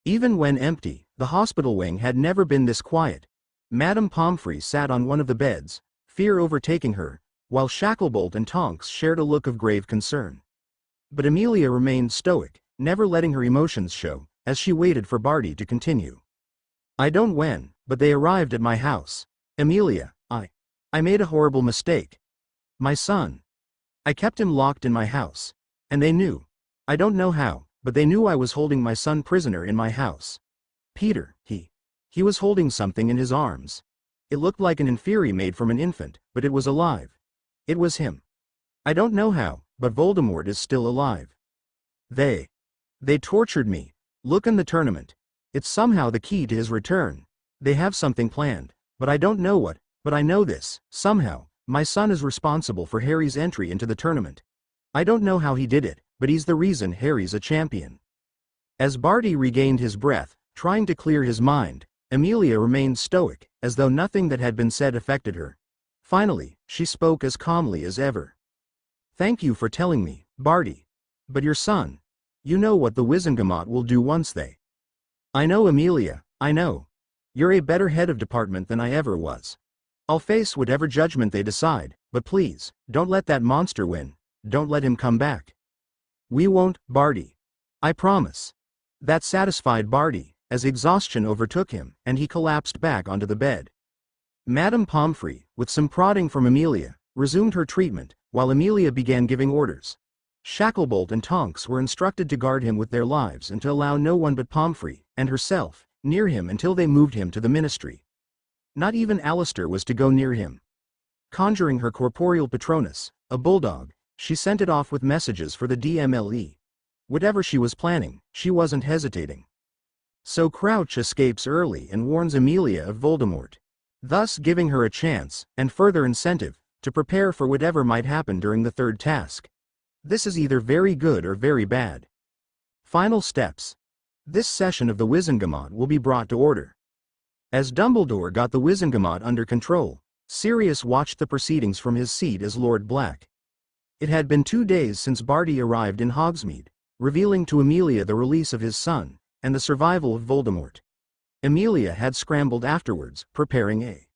Speaker 1: Even when empty, the hospital wing had never been this quiet. Madame Pomfrey sat on one of the beds, fear overtaking her, while Shacklebolt and Tonks shared a look of grave concern. But Amelia remained stoic, never letting her emotions show, as she waited for Barty to continue. I don't when, but they arrived at my house. Amelia, I made a horrible mistake. My son. I kept him locked in my house. And they knew. I don't know how, but they knew I was holding my son prisoner in my house. Peter, he was holding something in his arms. It looked like an inferi made from an infant, but it was alive. It was him. I don't know how, but Voldemort is still alive. They tortured me. Look in the tournament. It's somehow the key to his return. They have something planned, but I don't know what, but I know this, somehow, my son is responsible for Harry's entry into the tournament. I don't know how he did it, but he's the reason Harry's a champion. As Barty regained his breath, trying to clear his mind, Amelia remained stoic, as though nothing that had been said affected her. Finally, she spoke as calmly as ever. Thank you for telling me, Barty. But your son. You know what the Wizengamot will do once they... I know, Amelia, I know. You're a better head of department than I ever was. I'll face whatever judgment they decide, but please, don't let that monster win. Don't let him come back. We won't, Barty. I promise. That satisfied Barty, as exhaustion overtook him, and he collapsed back onto the bed. Madame Pomfrey, with some prodding from Amelia, resumed her treatment, while Amelia began giving orders. Shacklebolt and Tonks were instructed to guard him with their lives and to allow no one but Pomfrey, and herself, near him until they moved him to the ministry. Not even Alistair was to go near him. Conjuring her corporeal patronus, a bulldog, she sent it off with messages for the DMLE. Whatever she was planning, she wasn't hesitating. So Crouch escapes early and warns Amelia of Voldemort, thus giving her a chance, and further incentive, to prepare for whatever might happen during the third task. This is either very good or very bad. Final steps. This session of the Wizengamot will be brought to order. As Dumbledore got the Wizengamot under control, Sirius watched the proceedings from his seat as Lord Black. It had been 2 days since Barty arrived in Hogsmeade, revealing to Amelia the release of his son, and the survival of Voldemort. Amelia had scrambled afterwards, preparing a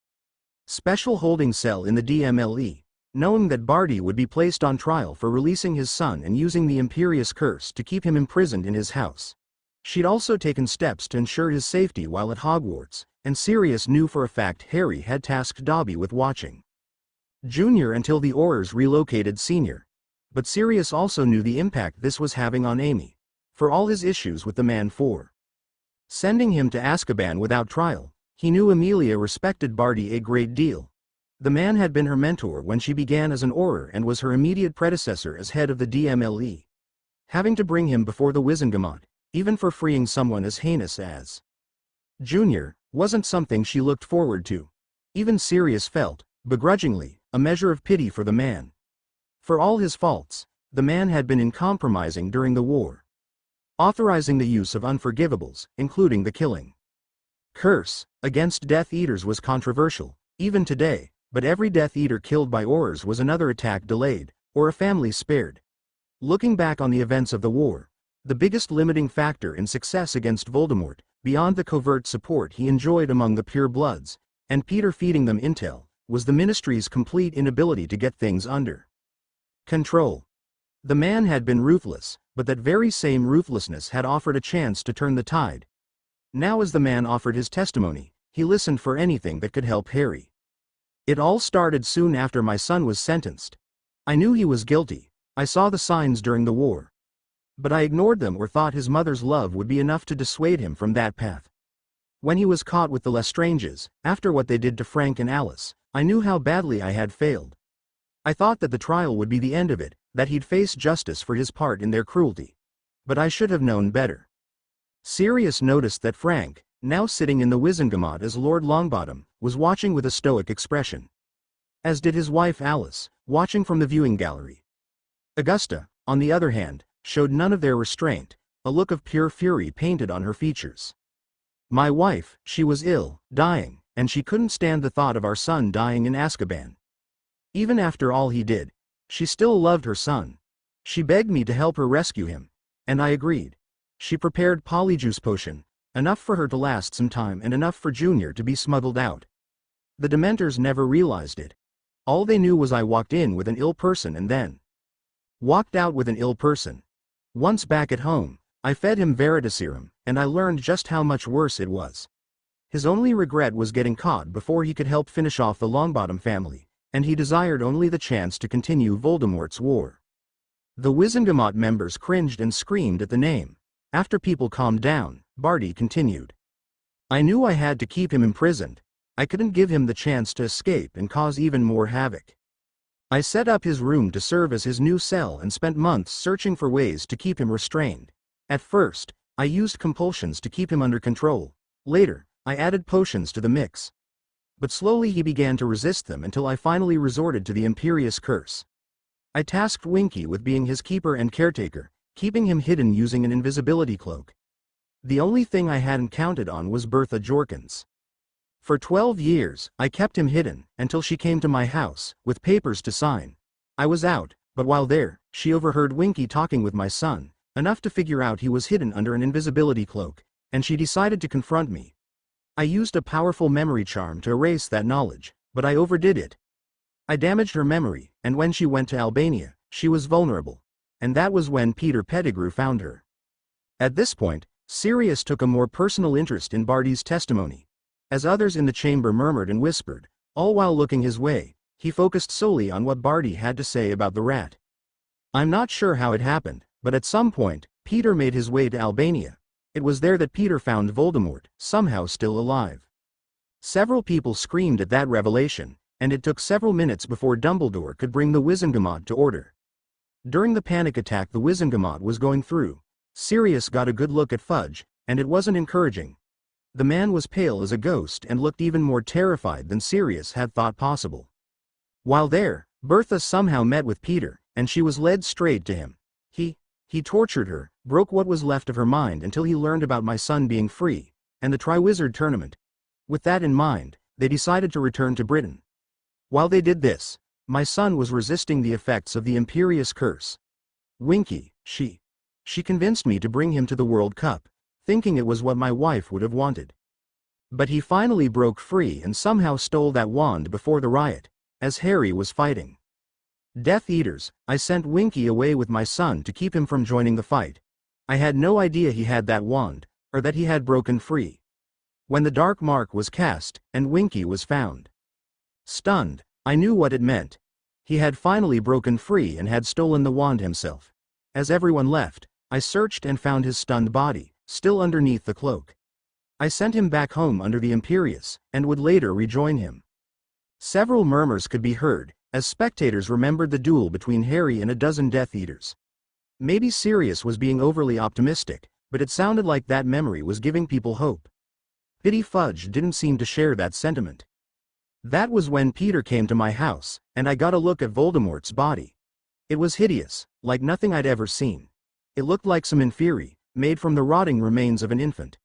Speaker 1: special holding cell in the DMLE, knowing that Barty would be placed on trial for releasing his son and using the Imperious Curse to keep him imprisoned in his house. She'd also taken steps to ensure his safety while at Hogwarts, and Sirius knew for a fact Harry had tasked Dobby with watching Junior until the Aurors relocated Senior. But Sirius also knew the impact this was having on Amy, for all his issues with the man for sending him to Azkaban without trial. He knew Amelia respected Barty a great deal. The man had been her mentor when she began as an Auror and was her immediate predecessor as head of the DMLE. Having to bring him before the Wizengamot, even for freeing someone as heinous as Junior, wasn't something she looked forward to. Even Sirius felt, begrudgingly, a measure of pity for the man. For all his faults, the man had been uncompromising during the war, authorizing the use of unforgivables, including the killing curse against Death Eaters was controversial, even today, but every Death Eater killed by Aurors was another attack delayed, or a family spared. Looking back on the events of the war, the biggest limiting factor in success against Voldemort, beyond the covert support he enjoyed among the Pure Bloods, and Peter feeding them intel, was the Ministry's complete inability to get things under control. The man had been ruthless, but that very same ruthlessness had offered a chance to turn the tide. Now as the man offered his testimony, he listened for anything that could help Harry. It all started soon after my son was sentenced. I knew he was guilty. I saw the signs during the war. But I ignored them or thought his mother's love would be enough to dissuade him from that path. When he was caught with the Lestranges, after what they did to Frank and Alice, I knew how badly I had failed. I thought that the trial would be the end of it, that he'd face justice for his part in their cruelty. But I should have known better. Sirius noticed that Frank, now sitting in the Wizengamot as Lord Longbottom, was watching with a stoic expression. As did his wife Alice, watching from the viewing gallery. Augusta, on the other hand, showed none of their restraint, a look of pure fury painted on her features. My wife, she was ill, dying, and she couldn't stand the thought of our son dying in Azkaban. Even after all he did, she still loved her son. She begged me to help her rescue him, and I agreed. She prepared Polyjuice potion, enough for her to last some time and enough for Junior to be smuggled out. The Dementors never realized it. All they knew was I walked in with an ill person and then walked out with an ill person. Once back at home, I fed him Veritaserum, and I learned just how much worse it was. His only regret was getting caught before he could help finish off the Longbottom family, and he desired only the chance to continue Voldemort's war. The Wizengamot members cringed and screamed at the name. After people calmed down, Barty continued. I knew I had to keep him imprisoned. I couldn't give him the chance to escape and cause even more havoc. I set up his room to serve as his new cell and spent months searching for ways to keep him restrained. At first, I used compulsions to keep him under control. Later, I added potions to the mix. But slowly he began to resist them until I finally resorted to the Imperious Curse. I tasked Winky with being his keeper and caretaker, keeping him hidden using an invisibility cloak. The only thing I hadn't counted on was Bertha Jorkins. For 12 years, I kept him hidden, until she came to my house, with papers to sign. I was out, but while there, she overheard Winky talking with my son, enough to figure out he was hidden under an invisibility cloak, and she decided to confront me. I used a powerful memory charm to erase that knowledge, but I overdid it. I damaged her memory, and when she went to Albania, she was vulnerable. And that was when Peter Pettigrew found her. At this point, Sirius took a more personal interest in Barty's testimony. As others in the chamber murmured and whispered, all while looking his way, he focused solely on what Barty had to say about the rat. I'm not sure how it happened, but at some point, Peter made his way to Albania. It was there that Peter found Voldemort, somehow still alive. Several people screamed at that revelation, and it took several minutes before Dumbledore could bring the Wizengamot to order. During the panic attack the Wizengamot was going through, Sirius got a good look at Fudge, and it wasn't encouraging. The man was pale as a ghost and looked even more terrified than Sirius had thought possible. While there, Bertha somehow met with Peter, and she was led straight to him. He tortured her, broke what was left of her mind until he learned about my son being free, and the Triwizard Tournament. With that in mind, they decided to return to Britain. While they did this, my son was resisting the effects of the Imperious Curse. Winky, she convinced me to bring him to the World Cup, thinking it was what my wife would have wanted. But he finally broke free and somehow stole that wand before the riot, as Harry was fighting Death Eaters. I sent Winky away with my son to keep him from joining the fight. I had no idea he had that wand, or that he had broken free. When the dark mark was cast, and Winky was found stunned, I knew what it meant. He had finally broken free and had stolen the wand himself. As everyone left, I searched and found his stunned body, still underneath the cloak. I sent him back home under the Imperious, and would later rejoin him. Several murmurs could be heard, as spectators remembered the duel between Harry and a dozen Death Eaters. Maybe Sirius was being overly optimistic, but it sounded like that memory was giving people hope. Pity Fudge didn't seem to share that sentiment. That was when Peter came to my house, and I got a look at Voldemort's body. It was hideous, like nothing I'd ever seen. It looked like some inferi, made from the rotting remains of an infant.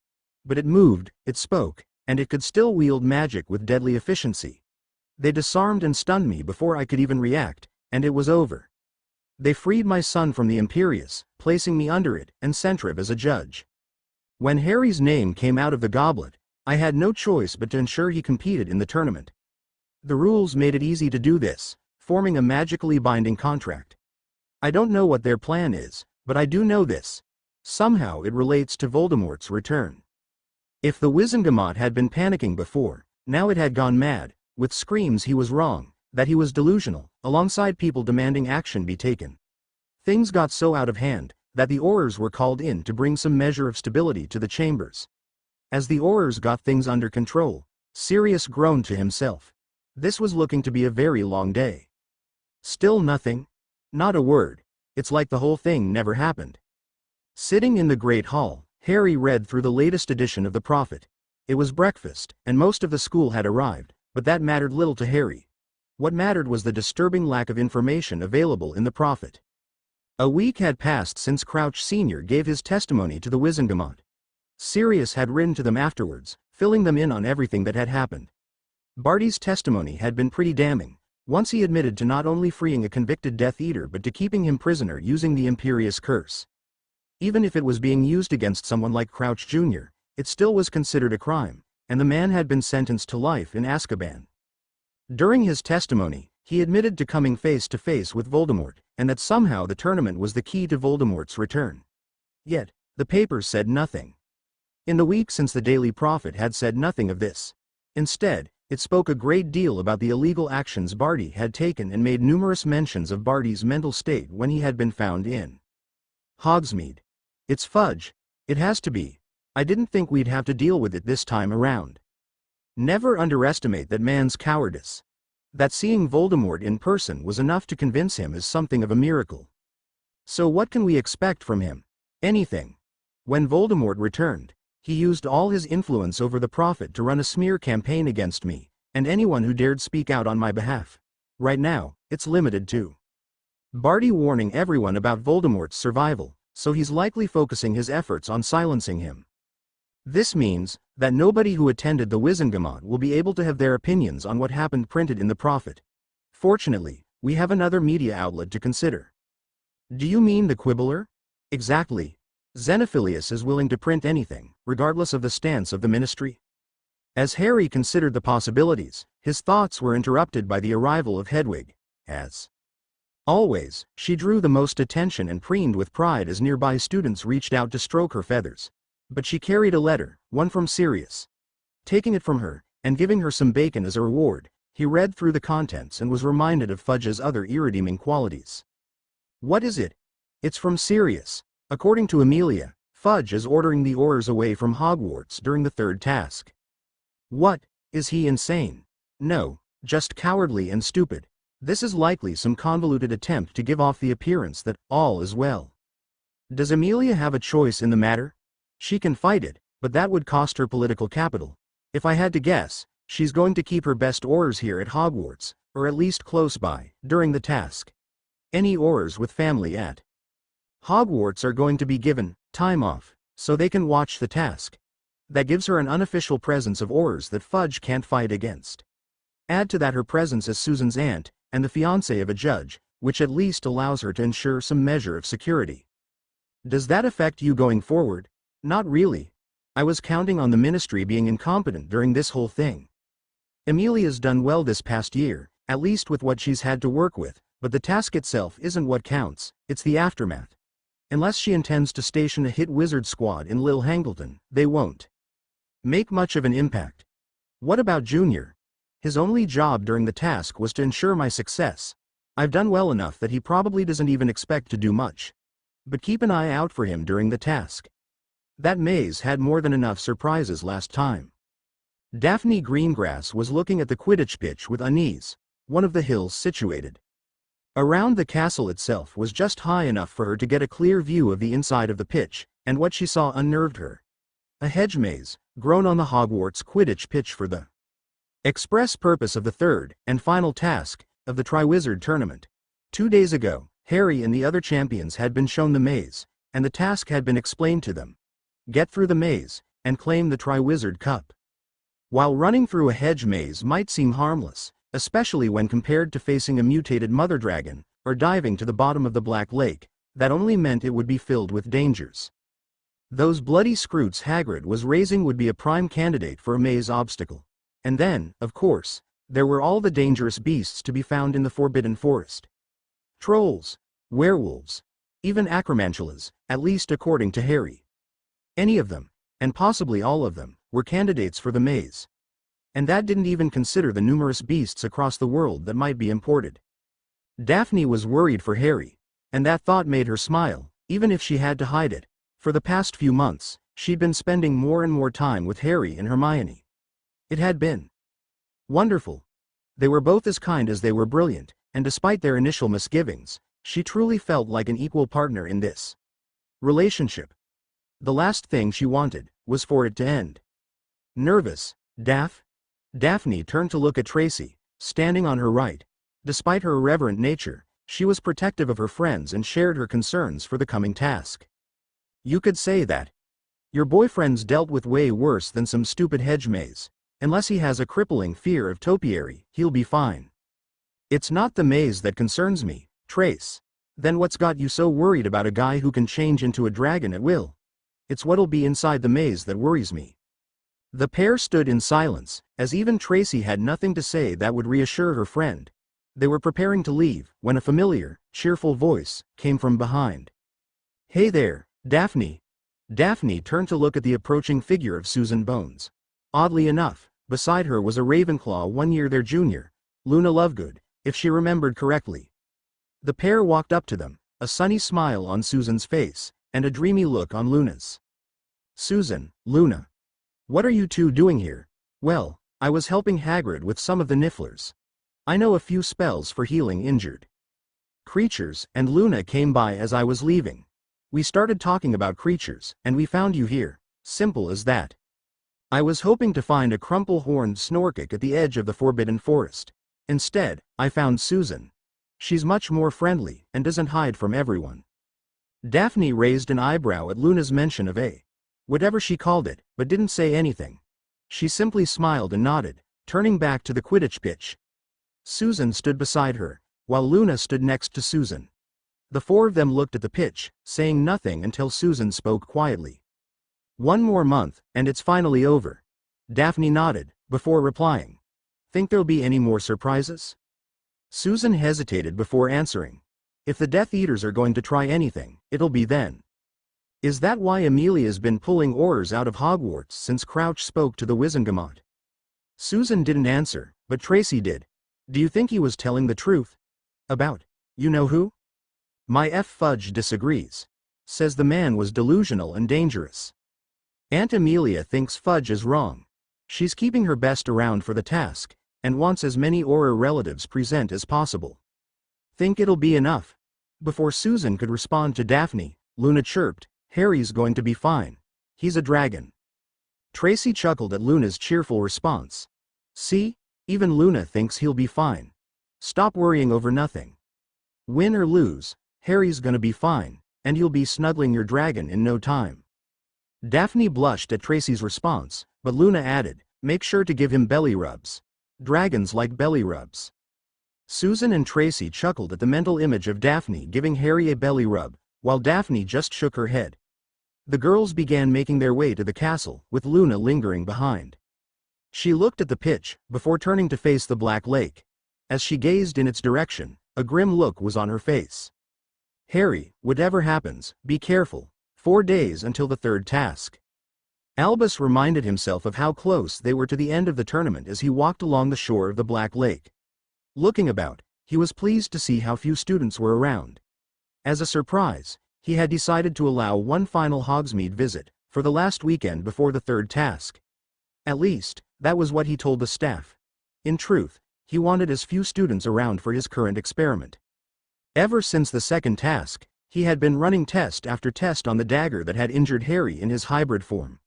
Speaker 1: But it moved, it spoke, and it could still wield magic with deadly efficiency. They disarmed and stunned me before I could even react, and it was over. They freed my son from the Imperious, placing me under it, and Centriv as a judge. When Harry's name came out of the goblet, I had no choice but to ensure he competed in the tournament. The rules made it easy to do this, forming a magically binding contract. I don't know what their plan is, but I do know this. Somehow it relates to Voldemort's return. If the Wizengamot had been panicking before, now it had gone mad, with screams he was wrong, that he was delusional, alongside people demanding action be taken. Things got so out of hand, that the Aurors were called in to bring some measure of stability to the chambers. As the Aurors got things under control, Sirius groaned to himself. This was looking to be a very long day. Still nothing? Not a word. It's like the whole thing never happened. Sitting in the great hall, Harry read through the latest edition of the Prophet. It was breakfast, and most of the school had arrived, but that mattered little to Harry. What mattered was the disturbing lack of information available in the Prophet. A week had passed since Crouch Sr. gave his testimony to the Wizengamot. Sirius had written to them afterwards, filling them in on everything that had happened. Barty's testimony had been pretty damning. Once he admitted to not only freeing a convicted Death Eater but to keeping him prisoner using the Imperious Curse. Even if it was being used against someone like Crouch Jr., it still was considered a crime, and the man had been sentenced to life in Azkaban. During his testimony, he admitted to coming face to face with Voldemort, and that somehow the tournament was the key to Voldemort's return. Yet, the papers said nothing. In the week since the Daily Prophet had said nothing of this. Instead, it spoke a great deal about the illegal actions Barty had taken and made numerous mentions of Barty's mental state when he had been found in Hogsmeade. It's fudge. It has to be. I didn't think we'd have to deal with it this time around. Never underestimate that man's cowardice. That seeing Voldemort in person was enough to convince him is something of a miracle. So what can we expect from him? Anything. When Voldemort returned, he used all his influence over the Prophet to run a smear campaign against me, and anyone who dared speak out on my behalf. Right now, it's limited to Barty warning everyone about Voldemort's survival, so he's likely focusing his efforts on silencing him. This means that nobody who attended the Wizengamot will be able to have their opinions on what happened printed in the Prophet. Fortunately, we have another media outlet to consider. Do you mean the Quibbler? Exactly. Xenophilius is willing to print anything, regardless of the stance of the Ministry. As Harry considered the possibilities, his thoughts were interrupted by the arrival of Hedwig. As always, she drew the most attention and preened with pride as nearby students reached out to stroke her feathers. But she carried a letter, one from Sirius. Taking it from her, and giving her some bacon as a reward, he read through the contents and was reminded of Fudge's other irredeeming qualities. What is it? It's from Sirius. According to Amelia, Fudge is ordering the Aurors away from Hogwarts during the third task. What? Is he insane? No, just cowardly and stupid. This is likely some convoluted attempt to give off the appearance that all is well. Does Amelia have a choice in the matter? She can fight it, but that would cost her political capital. If I had to guess, she's going to keep her best Aurors here at Hogwarts, or at least close by, during the task. Any Aurors with family at Hogwarts are going to be given time off, so they can watch the task. That gives her an unofficial presence of Aurors that Fudge can't fight against. Add to that her presence as Susan's aunt, and the fiancée of a judge, which at least allows her to ensure some measure of security. Does that affect you going forward? Not really. I was counting on the Ministry being incompetent during this whole thing. Amelia's done well this past year, at least with what she's had to work with, but the task itself isn't what counts, it's the aftermath. Unless she intends to station a hit wizard squad in Lil Hangleton, they won't make much of an impact. What about Junior? His only job during the task was to ensure my success. I've done well enough that he probably doesn't even expect to do much. But keep an eye out for him during the task. That maze had more than enough surprises last time. Daphne Greengrass was looking at the Quidditch pitch with unease, one of the hills situated around the castle itself was just high enough for her to get a clear view of the inside of the pitch, and what she saw unnerved her. A hedge maze, grown on the Hogwarts Quidditch pitch for the express purpose of the third, and final task, of the Triwizard Tournament. 2 days ago, Harry and the other champions had been shown the maze, and the task had been explained to them. Get through the maze, and claim the Triwizard Cup. While running through a hedge maze might seem harmless, especially when compared to facing a mutated mother dragon, or diving to the bottom of the Black Lake, that only meant it would be filled with dangers. Those bloody scroots Hagrid was raising would be a prime candidate for a maze obstacle. And then, of course, there were all the dangerous beasts to be found in the Forbidden Forest. Trolls, werewolves, even acromantulas, at least according to Harry. Any of them, and possibly all of them, were candidates for the maze. And that didn't even consider the numerous beasts across the world that might be imported. Daphne was worried for Harry, and that thought made her smile, even if she had to hide it. For the past few months, she'd been spending more and more time with Harry and Hermione. It had been wonderful. They were both as kind as they were brilliant, and despite their initial misgivings, she truly felt like an equal partner in this relationship. The last thing she wanted was for it to end. Nervous, Daphne turned to look at Tracy, standing on her right. Despite her irreverent nature, she was protective of her friends and shared her concerns for the coming task. You could say that. Your boyfriend's dealt with way worse than some stupid hedge maze. Unless he has a crippling fear of topiary, he'll be fine. It's not the maze that concerns me, Trace. Then what's got you so worried about a guy who can change into a dragon at will? It's what'll be inside the maze that worries me. The pair stood in silence, as even Tracy had nothing to say that would reassure her friend. They were preparing to leave, when a familiar, cheerful voice came from behind. Hey there, Daphne. Daphne turned to look at the approaching figure of Susan Bones. Oddly enough, beside her was a Ravenclaw 1 year their junior, Luna Lovegood, if she remembered correctly. The pair walked up to them, a sunny smile on Susan's face, and a dreamy look on Luna's. Susan, Luna. What are you two doing here? Well, I was helping Hagrid with some of the Nifflers. I know a few spells for healing injured creatures, and Luna came by as I was leaving. We started talking about creatures, and we found you here. Simple as that. I was hoping to find a crumple-horned Snorkik at the edge of the Forbidden Forest. Instead, I found Susan. She's much more friendly, and doesn't hide from everyone. Daphne raised an eyebrow at Luna's mention of whatever she called it, but didn't say anything. She simply smiled and nodded, turning back to the Quidditch pitch. Susan stood beside her, while Luna stood next to Susan. The four of them looked at the pitch, saying nothing until Susan spoke quietly. 1 more month, and it's finally over. Daphne nodded, before replying. Think there'll be any more surprises? Susan hesitated before answering. If the Death Eaters are going to try anything, it'll be then. Is that why Amelia's been pulling Aurors out of Hogwarts since Crouch spoke to the Wizengamot? Susan didn't answer, but Tracy did. Do you think he was telling the truth? About, you know who? My Fudge disagrees. Says the man was delusional and dangerous. Aunt Amelia thinks Fudge is wrong. She's keeping her best around for the task, and wants as many Auror relatives present as possible. Think it'll be enough? Before Susan could respond to Daphne, Luna chirped, Harry's going to be fine. He's a dragon. Tracy chuckled at Luna's cheerful response. See? Even Luna thinks he'll be fine. Stop worrying over nothing. Win or lose, Harry's gonna be fine, and you'll be snuggling your dragon in no time. Daphne blushed at Tracy's response, but Luna added, make sure to give him belly rubs. Dragons like belly rubs. Susan and Tracy chuckled at the mental image of Daphne giving Harry a belly rub, while Daphne just shook her head. The girls began making their way to the castle, with Luna lingering behind. She looked at the pitch, before turning to face the Black Lake. As she gazed in its direction, a grim look was on her face. Harry, whatever happens, be careful. 4 days until the third task. Albus reminded himself of how close they were to the end of the tournament as he walked along the shore of the Black Lake. Looking about, he was pleased to see how few students were around. As a surprise, he had decided to allow one final Hogsmeade visit, for the last weekend before the third task. At least, that was what he told the staff. In truth, he wanted as few students around for his current experiment. Ever since the second task, he had been running test after test on the dagger that had injured Harry in his hybrid form.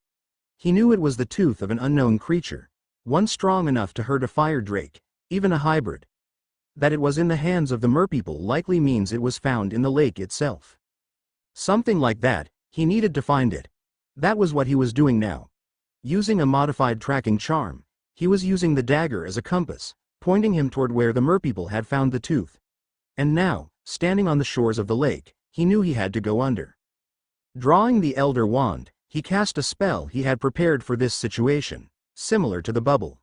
Speaker 1: He knew it was the tooth of an unknown creature, one strong enough to hurt a fire drake, even a hybrid. That it was in the hands of the merpeople likely means it was found in the lake itself. Something like that, he needed to find it. That was what he was doing now. Using a modified tracking charm, he was using the dagger as a compass, pointing him toward where the merpeople had found the tooth. And now, standing on the shores of the lake, he knew he had to go under. Drawing the Elder Wand, he cast a spell he had prepared for this situation, similar to the bubble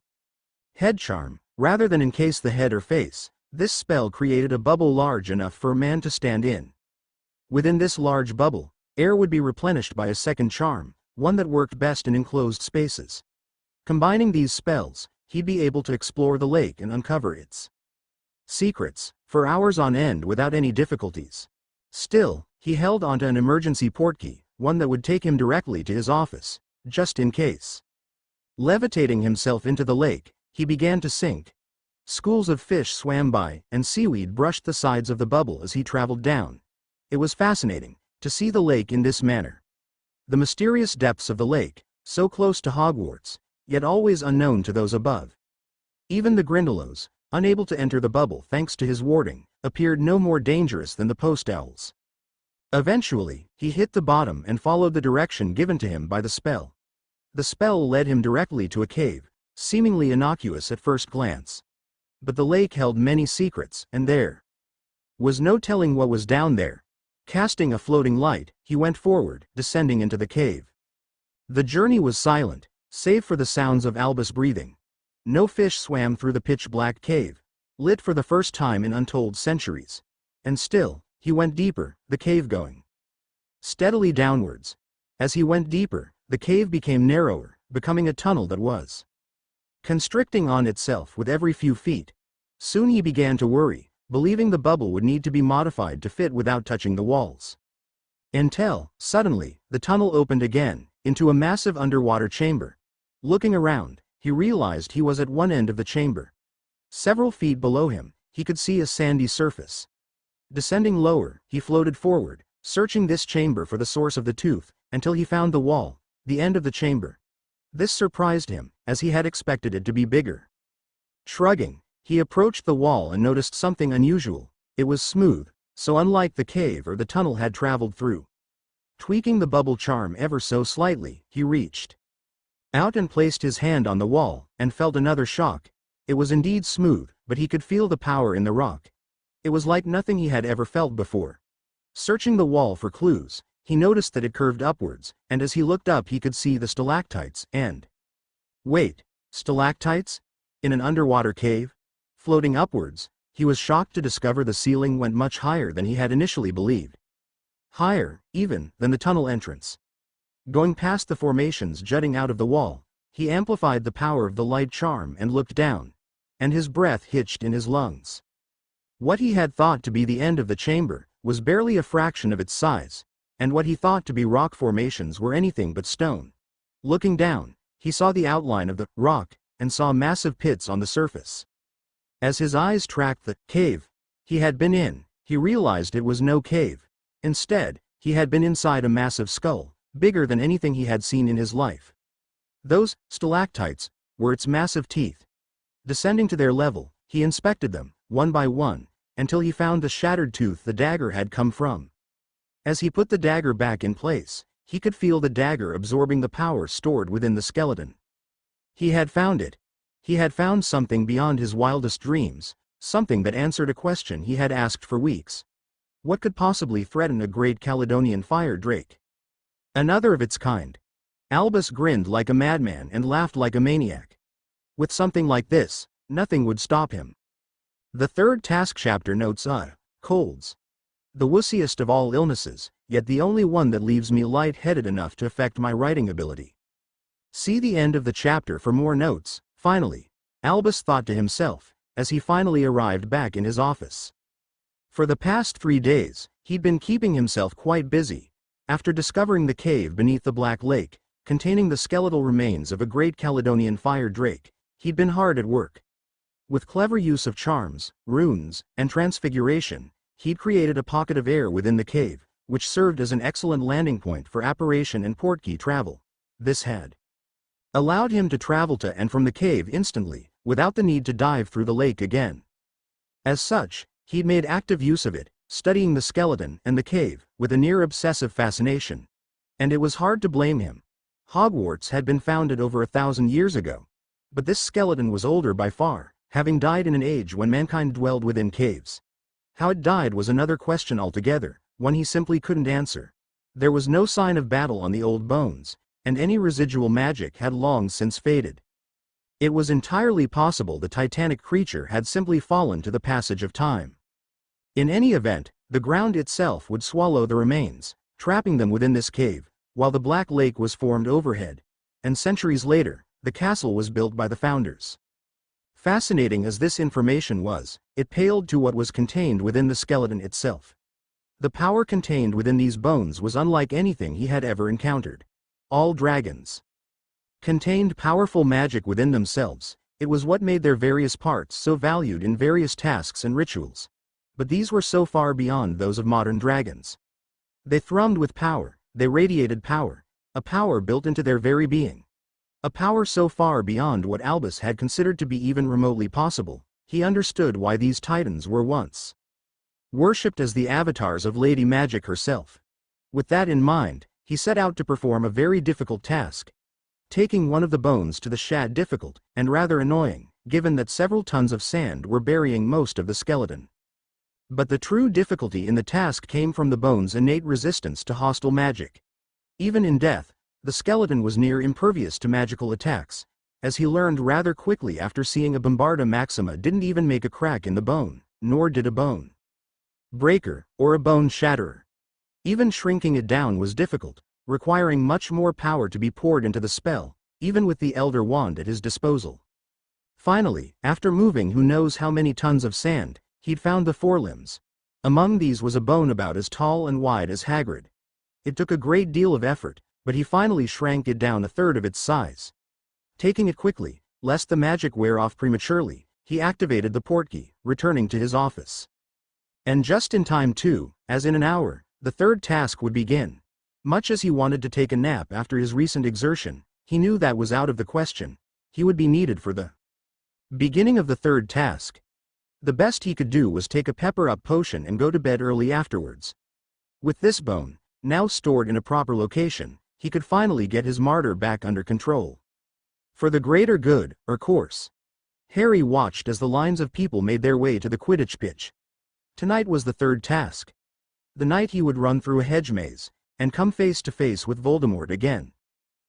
Speaker 1: head charm. Rather than encase the head or face, this spell created a bubble large enough for a man to stand in. Within this large bubble, air would be replenished by a second charm, one that worked best in enclosed spaces. Combining these spells, he'd be able to explore the lake and uncover its secrets, for hours on end without any difficulties. Still, He held onto an emergency portkey, one that would take him directly to his office, just in case. Levitating himself into the lake, he began to sink. Schools of fish swam by, and seaweed brushed the sides of the bubble as he traveled down. It was fascinating to see the lake in this manner. The mysterious depths of the lake, so close to Hogwarts, yet always unknown to those above. Even the Grindylows, unable to enter the bubble thanks to his warding, appeared no more dangerous than the post owls. Eventually, he hit the bottom and followed the direction given to him by the spell. The spell led him directly to a cave, seemingly innocuous at first glance. But the lake held many secrets, and there was no telling what was down there. Casting a floating light, he went forward, descending into the cave. The journey was silent, save for the sounds of Albus breathing. No fish swam through the pitch-black cave, lit for the first time in untold centuries. And still, he went deeper, the cave going steadily downwards. As he went deeper, the cave became narrower, becoming a tunnel that was constricting on itself with every few feet. Soon he began to worry, believing the bubble would need to be modified to fit without touching the walls. Until, suddenly, the tunnel opened again, into a massive underwater chamber. Looking around, he realized he was at one end of the chamber. Several feet below him, he could see a sandy surface. Descending lower, he floated forward, searching this chamber for the source of the tooth, until he found the wall, the end of the chamber. This surprised him, as he had expected it to be bigger. Shrugging, he approached the wall and noticed something unusual. It was smooth, so unlike the cave or the tunnel had traveled through. Tweaking the bubble charm ever so slightly, he reached out and placed his hand on the wall, and felt another shock. It was indeed smooth, but he could feel the power in the rock. It was like nothing he had ever felt before. Searching the wall for clues, he noticed that it curved upwards, and as he looked up he could see the stalactites and... Wait, stalactites? In an underwater cave? Floating upwards, he was shocked to discover the ceiling went much higher than he had initially believed. Higher, even, than the tunnel entrance. Going past the formations jutting out of the wall, he amplified the power of the light charm and looked down, and his breath hitched in his lungs. What he had thought to be the end of the chamber was barely a fraction of its size, and what he thought to be rock formations were anything but stone. Looking down, he saw the outline of the rock, and saw massive pits on the surface. As his eyes tracked the cave he had been in, he realized it was no cave. Instead, he had been inside a massive skull, bigger than anything he had seen in his life. Those stalactites were its massive teeth. Descending to their level, he inspected them, one by one, until he found the shattered tooth the dagger had come from. As he put the dagger back in place, he could feel the dagger absorbing the power stored within the skeleton. He had found it. He had found something beyond his wildest dreams, something that answered a question he had asked for weeks. What could possibly threaten a great Caledonian fire drake? Another of its kind. Albus grinned like a madman and laughed like a maniac. With something like this, nothing would stop him. The third task chapter notes colds. The wussiest of all illnesses, yet the only one that leaves me light-headed enough to affect my writing ability. See the end of the chapter for more notes. Finally, Albus thought to himself, as he finally arrived back in his office. For the past 3 days, he'd been keeping himself quite busy. After discovering the cave beneath the Black Lake, containing the skeletal remains of a great Caledonian fire drake, he'd been hard at work. With clever use of charms, runes, and transfiguration, he'd created a pocket of air within the cave, which served as an excellent landing point for apparition and portkey travel. This had allowed him to travel to and from the cave instantly, without the need to dive through the lake again. As such, he'd made active use of it, studying the skeleton and the cave, with a near-obsessive fascination. And it was hard to blame him. Hogwarts had been founded over 1,000 years ago. But this skeleton was older by far, having died in an age when mankind dwelled within caves. How it died was another question altogether, one he simply couldn't answer. There was no sign of battle on the old bones, and any residual magic had long since faded. It was entirely possible the titanic creature had simply fallen to the passage of time. In any event, the ground itself would swallow the remains, trapping them within this cave, while the Black Lake was formed overhead, and centuries later, the castle was built by the founders. Fascinating as this information was, it paled to what was contained within the skeleton itself. The power contained within these bones was unlike anything he had ever encountered. All dragons contained powerful magic within themselves. It was what made their various parts so valued in various tasks and rituals. But these were so far beyond those of modern dragons. They thrummed with power, they radiated power, a power built into their very being. A power so far beyond what Albus had considered to be even remotely possible. He understood why these titans were once worshipped as the avatars of Lady Magic herself. With that in mind, he set out to perform a very difficult task. Taking one of the bones to the Shad difficult, and rather annoying, given that several tons of sand were burying most of the skeleton. But the true difficulty in the task came from the bone's innate resistance to hostile magic. Even in death, the skeleton was near impervious to magical attacks, as he learned rather quickly after seeing a Bombarda Maxima didn't even make a crack in the bone, nor did a bone breaker, or a bone shatterer. Even shrinking it down was difficult, requiring much more power to be poured into the spell, even with the Elder Wand at his disposal. Finally, after moving who knows how many tons of sand, he'd found the forelimbs. Among these was a bone about as tall and wide as Hagrid. It took a great deal of effort, but he finally shrank it down a third of its size. Taking it quickly, lest the magic wear off prematurely, he activated the portkey, returning to his office. And just in time too, as in an hour, the third task would begin. Much as he wanted to take a nap after his recent exertion, he knew that was out of the question. He would be needed for the beginning of the third task. The best he could do was take a pepper-up potion and go to bed early afterwards. With this bone, now stored in a proper location, he could finally get his martyr back under control. For the greater good, of course. Harry watched as the lines of people made their way to the Quidditch pitch. Tonight was the third task. The night he would run through a hedge maze, and come face to face with Voldemort again.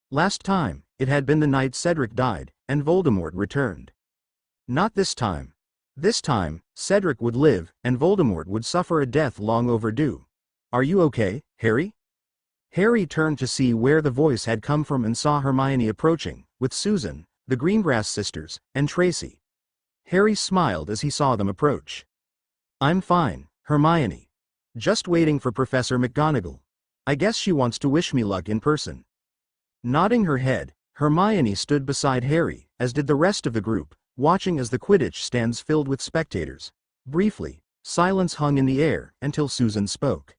Speaker 1: Last time, it had been the night Cedric died, and Voldemort returned. Not this time. This time, Cedric would live, and Voldemort would suffer a death long overdue. "Are you okay, Harry?" Harry turned to see where the voice had come from and saw Hermione approaching, with Susan, the Greengrass sisters, and Tracy. Harry smiled as he saw them approach. "I'm fine, Hermione. Just waiting for Professor McGonagall. I guess she wants to wish me luck in person." Nodding her head, Hermione stood beside Harry, as did the rest of the group, watching as the Quidditch stands filled with spectators. Briefly, silence hung in the air until Susan spoke.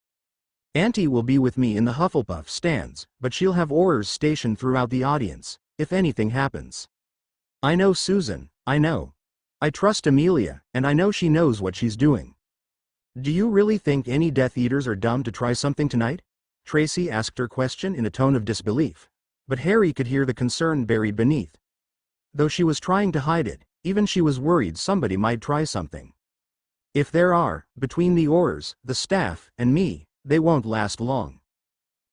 Speaker 1: "Auntie will be with me in the Hufflepuff stands, but she'll have Aurors stationed throughout the audience, if anything happens." "I know, Susan, I know. I trust Amelia, and I know she knows what she's doing." "Do you really think any Death Eaters are dumb to try something tonight?" Tracy asked her question in a tone of disbelief. But Harry could hear the concern buried beneath. Though she was trying to hide it, even she was worried somebody might try something. "If there are, between the Aurors, the staff, and me, they won't last long."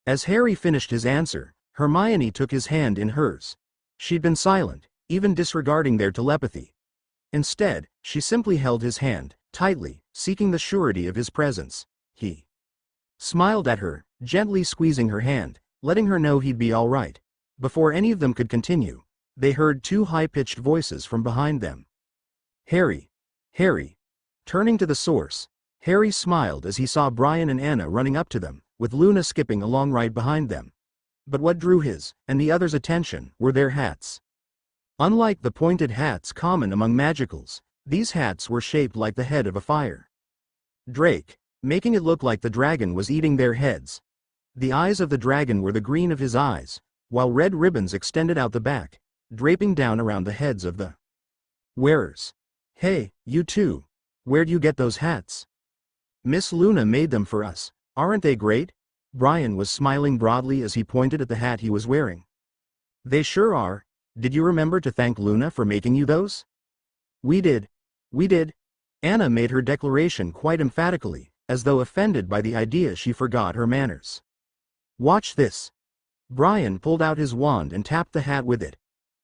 Speaker 1: As Harry finished his answer, Hermione took his hand in hers. She'd been silent, even disregarding their telepathy. Instead, she simply held his hand, tightly, seeking the surety of his presence. He smiled at her, gently squeezing her hand, letting her know he'd be all right. Before any of them could continue, they heard two high-pitched voices from behind them. "Harry! Harry!" Turning to the source, Harry smiled as he saw Brian and Anna running up to them, with Luna skipping along right behind them. But what drew his, and the others' attention, were their hats. Unlike the pointed hats common among magicals, these hats were shaped like the head of a fire drake, making it look like the dragon was eating their heads. The eyes of the dragon were the green of his eyes, while red ribbons extended out the back, draping down around the heads of the wearers. "Hey, you two. Where'd you get those hats?" "Miss Luna made them for us. Aren't they great?" Brian was smiling broadly as he pointed at the hat he was wearing. "They sure are. Did you remember to thank Luna for making you those?" We did. We did." Anna made her declaration quite emphatically, as though offended by the idea she forgot her manners. "Watch this." Brian pulled out his wand and tapped the hat with it.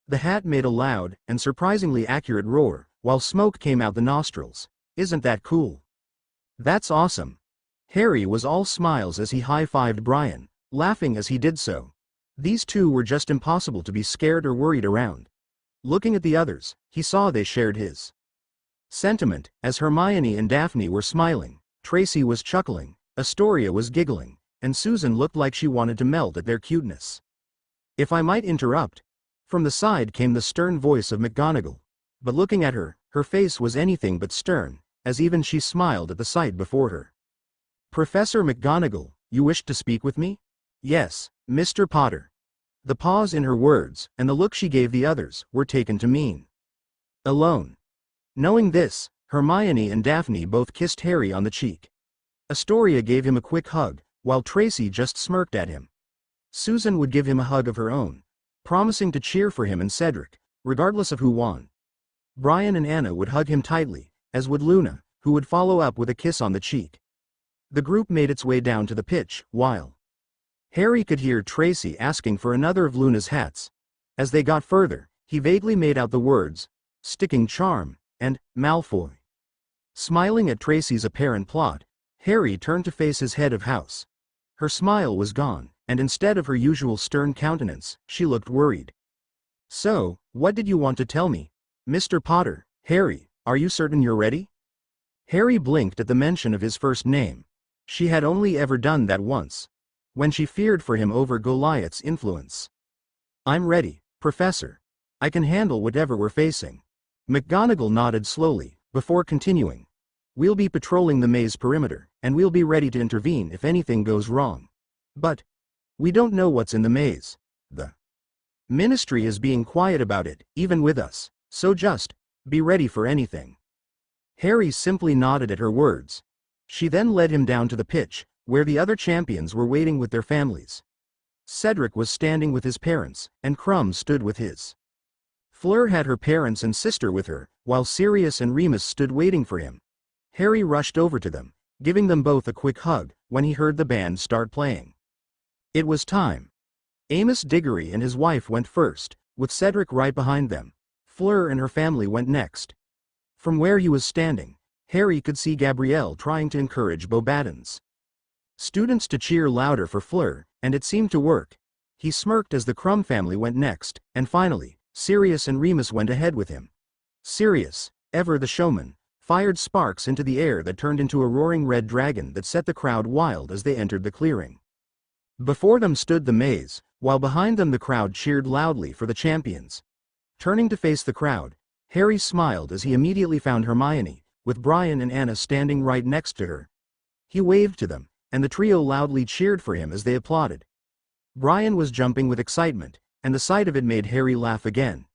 Speaker 1: The hat made a loud, and surprisingly accurate roar, while smoke came out the nostrils. "Isn't that cool?" "That's awesome." Harry was all smiles as he high-fived Brian, laughing as he did so. These two were just impossible to be scared or worried around. Looking at the others, he saw they shared his sentiment. As Hermione and Daphne were smiling, Tracy was chuckling, Astoria was giggling, and Susan looked like she wanted to melt at their cuteness. "If I might interrupt." From the side came the stern voice of McGonagall. But looking at her, her face was anything but stern, as even she smiled at the sight before her. "Professor McGonagall, you wished to speak with me?" "Yes, Mr. Potter." The pause in her words, and the look she gave the others, were taken to mean alone. Knowing this, Hermione and Daphne both kissed Harry on the cheek. Astoria gave him a quick hug, while Tracy just smirked at him. Susan would give him a hug of her own, promising to cheer for him and Cedric, regardless of who won. Brian and Anna would hug him tightly, as would Luna, who would follow up with a kiss on the cheek. The group made its way down to the pitch, while Harry could hear Tracy asking for another of Luna's hats. As they got further, he vaguely made out the words, "sticking charm," and "Malfoy." Smiling at Tracy's apparent plot, Harry turned to face his head of house. Her smile was gone, and instead of her usual stern countenance, she looked worried. "So, what did you want to tell me? Mr. Potter, Harry, are you certain you're ready?" Harry blinked at the mention of his first name. She had only ever done that once, when she feared for him over Goliath's influence. "I'm ready, Professor. I can handle whatever we're facing." McGonagall nodded slowly, before continuing. "We'll be patrolling the maze perimeter, and we'll be ready to intervene if anything goes wrong. But we don't know what's in the maze. The Ministry is being quiet about it, even with us, so just be ready for anything." Harry simply nodded at her words. She then led him down to the pitch, where the other champions were waiting with their families. Cedric was standing with his parents, and Krum stood with his. Fleur had her parents and sister with her, while Sirius and Remus stood waiting for him. Harry rushed over to them, giving them both a quick hug, when he heard the band start playing. It was time. Amos Diggory and his wife went first, with Cedric right behind them. Fleur and her family went next. From where he was standing, Harry could see Gabrielle trying to encourage Beauxbatons students to cheer louder for Fleur, and it seemed to work. He smirked as the Krum family went next, and finally, Sirius and Remus went ahead with him. Sirius, ever the showman, fired sparks into the air that turned into a roaring red dragon that set the crowd wild as they entered the clearing. Before them stood the maze, while behind them the crowd cheered loudly for the champions. Turning to face the crowd, Harry smiled as he immediately found Hermione, with Brian and Anna standing right next to her. He waved to them, and the trio loudly cheered for him as they applauded. Brian was jumping with excitement, and the sight of it made Harry laugh again.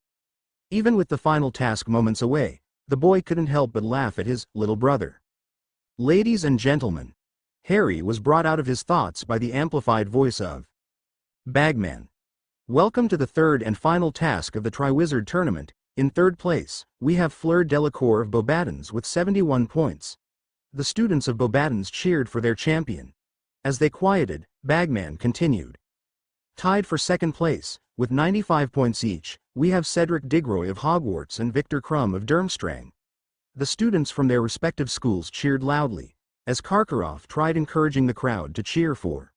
Speaker 1: Even with the final task moments away, the boy couldn't help but laugh at his little brother. "Ladies and gentlemen," Harry was brought out of his thoughts by the amplified voice of Bagman. "Welcome to the third and final task of the Triwizard Tournament. In third place, we have Fleur Delacour of Beauxbatons with 71 points. The students of Beauxbatons cheered for their champion. As they quieted, Bagman continued. Tied for second place, with 95 points each, we have Cedric Diggory of Hogwarts and Victor Krum of Durmstrang. The students from their respective schools cheered loudly, as Karkaroff tried encouraging the crowd to cheer for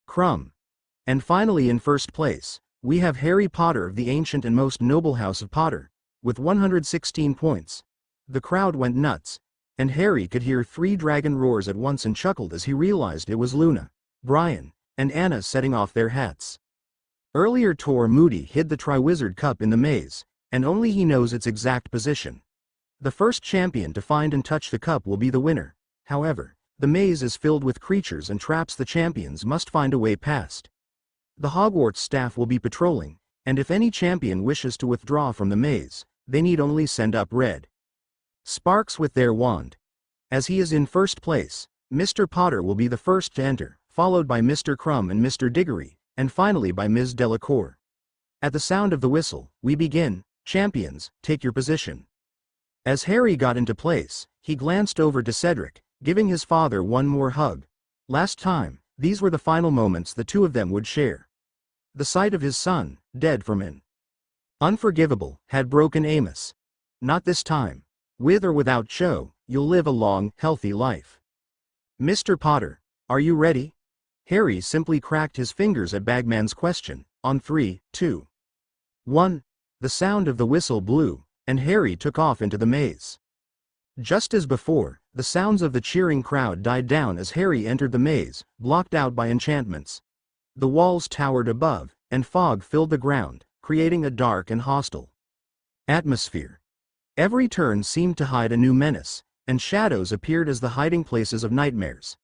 Speaker 1: Krum. And finally in first place, we have Harry Potter of the ancient and most noble house of Potter, with 116 points. The crowd went nuts, and Harry could hear 3 dragon roars at once and chuckled as he realized it was Luna, Brian, and Anna setting off their hats. Earlier Tor Moody hid the Triwizard Cup in the maze, and only he knows its exact position. The first champion to find and touch the cup will be the winner. However, the maze is filled with creatures and traps the champions must find a way past. The Hogwarts staff will be patrolling, and if any champion wishes to withdraw from the maze, they need only send up red sparks with their wand. As he is in first place, Mr. Potter will be the first to enter, followed by Mr. Krum and Mr. Diggory, and finally by Ms. Delacour. At the sound of the whistle, we begin. Champions, take your position. As Harry got into place, he glanced over to Cedric, giving his father one more hug. Last time, these were the final moments the two of them would share. The sight of his son, dead from an unforgivable, had broken Amos. Not this time. With or without Cho, you'll live a long, healthy life. Mr. Potter, are you ready? Harry simply cracked his fingers at Bagman's question. On 3, 2, 1. The sound of the whistle blew, and Harry took off into the maze. Just as before, The sounds of the cheering crowd died down as Harry entered the maze, blocked out by enchantments. The walls towered above, and fog filled the ground, creating a dark and hostile atmosphere. Every turn seemed to hide a new menace, and shadows appeared as the hiding places of nightmares.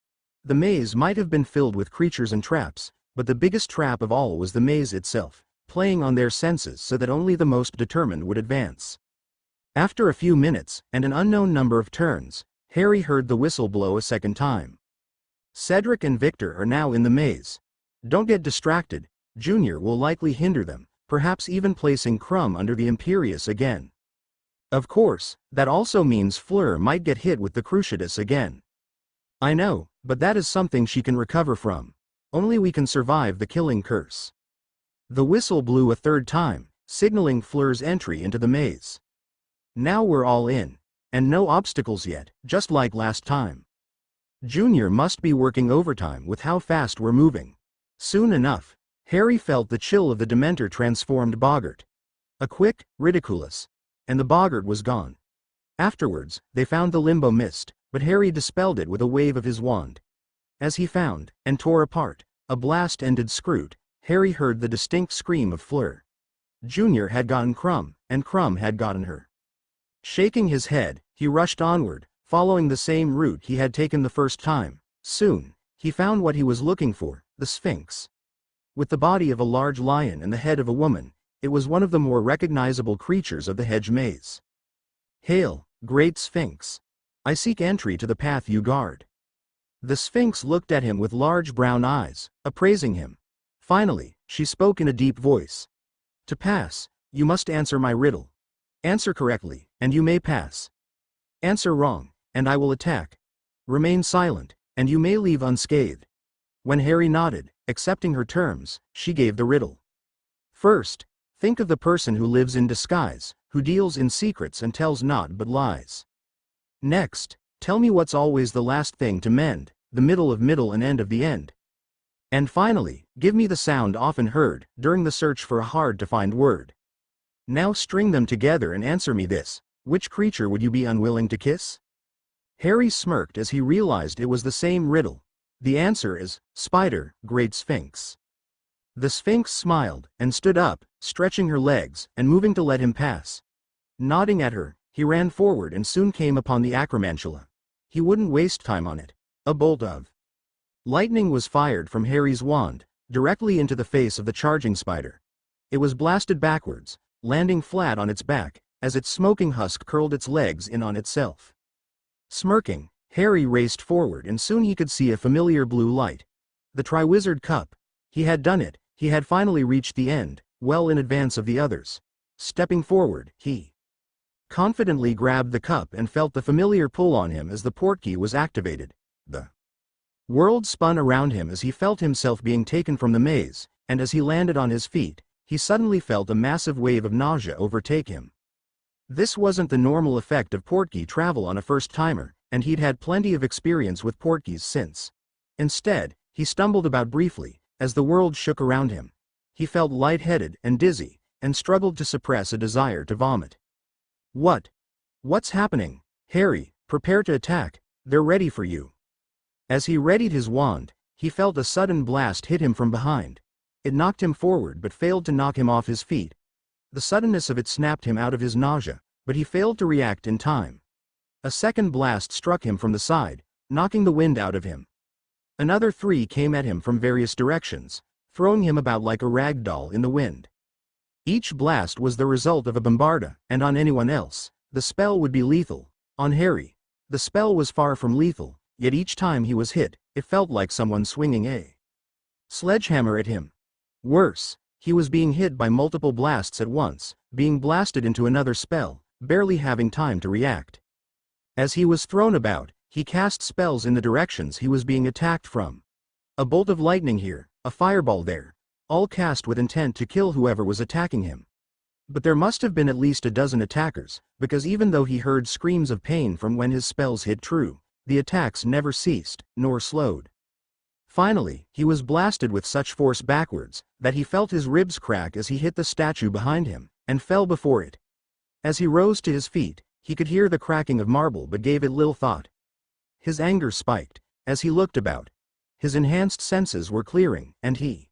Speaker 1: The maze might have been filled with creatures and traps, but the biggest trap of all was the maze itself, playing on their senses so that only the most determined would advance. After a few minutes, and an unknown number of turns, Harry heard the whistle blow a second time. Cedric and Victor are now in the maze. Don't get distracted, Junior will likely hinder them, perhaps even placing Krum under the Imperius again. Of course, that also means Fleur might get hit with the Cruciatus again. I know, but that is something she can recover from. Only we can survive the killing curse. The whistle blew a third time, signaling Fleur's entry into the maze. Now we're all in. And no obstacles yet, just like last time. Junior must be working overtime with how fast we're moving. Soon enough, Harry felt the chill of the Dementor-transformed Boggart. A quick, ridiculous, and the Boggart was gone. Afterwards, they found the limbo mist, but Harry dispelled it with a wave of his wand. As he found, and tore apart, a blast-ended Scroot, Harry heard the distinct scream of Fleur. Junior had gotten Krum, and Krum had gotten her. Shaking his head, he rushed onward, following the same route he had taken the first time. Soon, he found what he was looking for, the Sphinx. With the body of a large lion and the head of a woman, it was one of the more recognizable creatures of the hedge maze. "Hail, great Sphinx! I seek entry to the path you guard." The Sphinx looked at him with large brown eyes, appraising him. Finally, she spoke in a deep voice. "To pass, you must answer my riddle. Answer correctly, and you may pass. Answer wrong, and I will attack. Remain silent, and you may leave unscathed." When Harry nodded, accepting her terms, she gave the riddle. "First, think of the person who lives in disguise, who deals in secrets and tells naught but lies. Next, tell me what's always the last thing to mend, the middle of middle and end of the end. And finally, give me the sound often heard, during the search for a hard-to-find word. Now string them together and answer me this: which creature would you be unwilling to kiss?" Harry smirked as he realized it was the same riddle. The answer is, Spider, Great Sphinx. The Sphinx smiled, and stood up, stretching her legs, and moving to let him pass. Nodding at her, he ran forward and soon came upon the Acromantula. He wouldn't waste time on it. A bolt of lightning was fired from Harry's wand, directly into the face of the charging spider. It was blasted backwards, landing flat on its back, as its smoking husk curled its legs in on itself. Smirking, Harry raced forward and soon he could see a familiar blue light. The Triwizard Cup. He had done it, he had finally reached the end, well in advance of the others. Stepping forward, he confidently grabbed the cup and felt the familiar pull on him as the portkey was activated. The world spun around him as he felt himself being taken from the maze, and as he landed on his feet, he suddenly felt a massive wave of nausea overtake him. This wasn't the normal effect of portkey travel on a first-timer, and he'd had plenty of experience with portkeys since. Instead, he stumbled about briefly, as the world shook around him. He felt lightheaded and dizzy, and struggled to suppress a desire to vomit. What's happening? Harry, prepare to attack, they're ready for you." As he readied his wand, he felt a sudden blast hit him from behind. It knocked him forward but failed to knock him off his feet. The suddenness of it snapped him out of his nausea, but he failed to react in time. A second blast struck him from the side, knocking the wind out of him. Another 3 came at him from various directions, throwing him about like a rag doll in the wind. Each blast was the result of a bombarda, and on anyone else, the spell would be lethal. On Harry, the spell was far from lethal, yet each time he was hit, it felt like someone swinging a sledgehammer at him. Worse, he was being hit by multiple blasts at once, being blasted into another spell, barely having time to react. As he was thrown about, he cast spells in the directions he was being attacked from. A bolt of lightning here, a fireball there, all cast with intent to kill whoever was attacking him. But there must have been at least a dozen attackers, because even though he heard screams of pain from when his spells hit true, the attacks never ceased, nor slowed. Finally, he was blasted with such force backwards, that he felt his ribs crack as he hit the statue behind him, and fell before it. As he rose to his feet, he could hear the cracking of marble but gave it little thought. His anger spiked. As he looked about, his enhanced senses were clearing, and he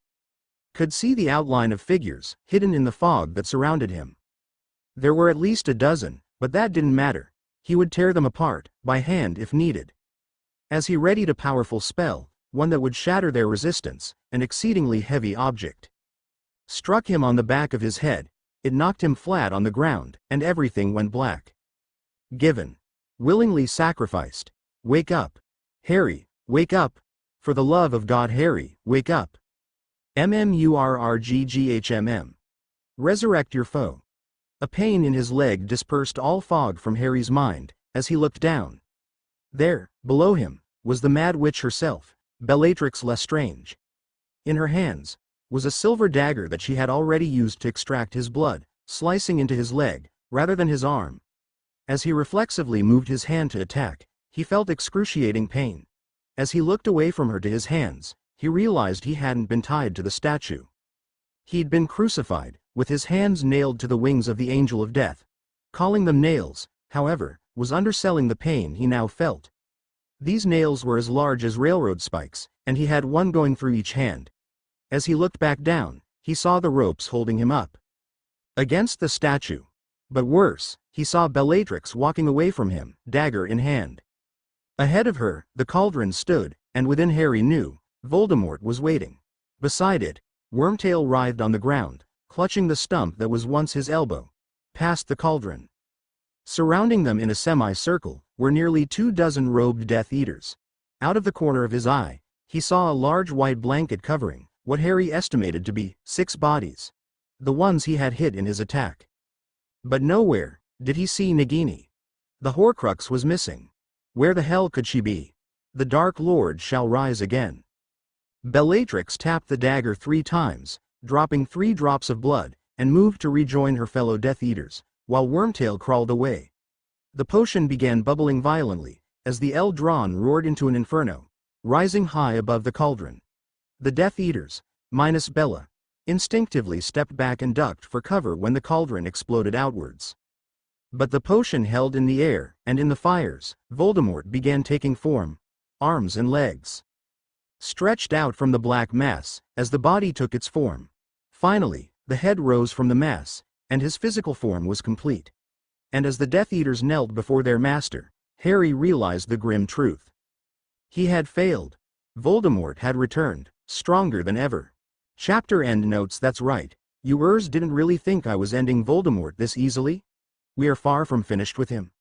Speaker 1: could see the outline of figures, hidden in the fog that surrounded him. There were at least a dozen, but that didn't matter. He would tear them apart, by hand if needed. As he readied a powerful spell, one that would shatter their resistance, an exceedingly heavy object struck him on the back of his head. It knocked him flat on the ground, and everything went black. Given. Willingly sacrificed. Wake up. Harry, wake up. For the love of God, Harry, wake up. MMURRGGHMM. Resurrect your foe. A pain in his leg dispersed all fog from Harry's mind, as he looked down. There, below him, was the Mad Witch herself, Bellatrix Lestrange. In her hands was a silver dagger that she had already used to extract his blood, slicing into his leg, rather than his arm. As he reflexively moved his hand to attack, he felt excruciating pain. As he looked away from her to his hands, he realized he hadn't been tied to the statue. He'd been crucified, with his hands nailed to the wings of the Angel of Death. Calling them nails, however, was underselling the pain he now felt. These nails were as large as railroad spikes, and he had one going through each hand. As he looked back down, he saw the ropes holding him up against the statue. But worse, he saw Bellatrix walking away from him, dagger in hand. Ahead of her, the cauldron stood, and within Harry knew, Voldemort was waiting. Beside it, Wormtail writhed on the ground, clutching the stump that was once his elbow. Past the cauldron, surrounding them in a semicircle, were nearly 24 robed Death Eaters. Out of the corner of his eye, he saw a large white blanket covering what Harry estimated to be 6 bodies. The ones he had hit in his attack. But nowhere did he see Nagini. The Horcrux was missing. Where the hell could she be? The Dark Lord shall rise again. Bellatrix tapped the dagger 3 times, dropping 3 drops of blood, and moved to rejoin her fellow Death Eaters, while Wormtail crawled away. The potion began bubbling violently, as the Eldron roared into an inferno, rising high above the cauldron. The Death Eaters, minus Bella, instinctively stepped back and ducked for cover when the cauldron exploded outwards. But the potion held in the air, and in the fires, Voldemort began taking form. Arms and legs stretched out from the black mass, as the body took its form. Finally, the head rose from the mass, and his physical form was complete. And as the Death Eaters knelt before their master, Harry realized the grim truth. He had failed. Voldemort had returned, stronger than ever. Chapter end notes. That's right. You didn't really think I was ending Voldemort this easily? We are far from finished with him.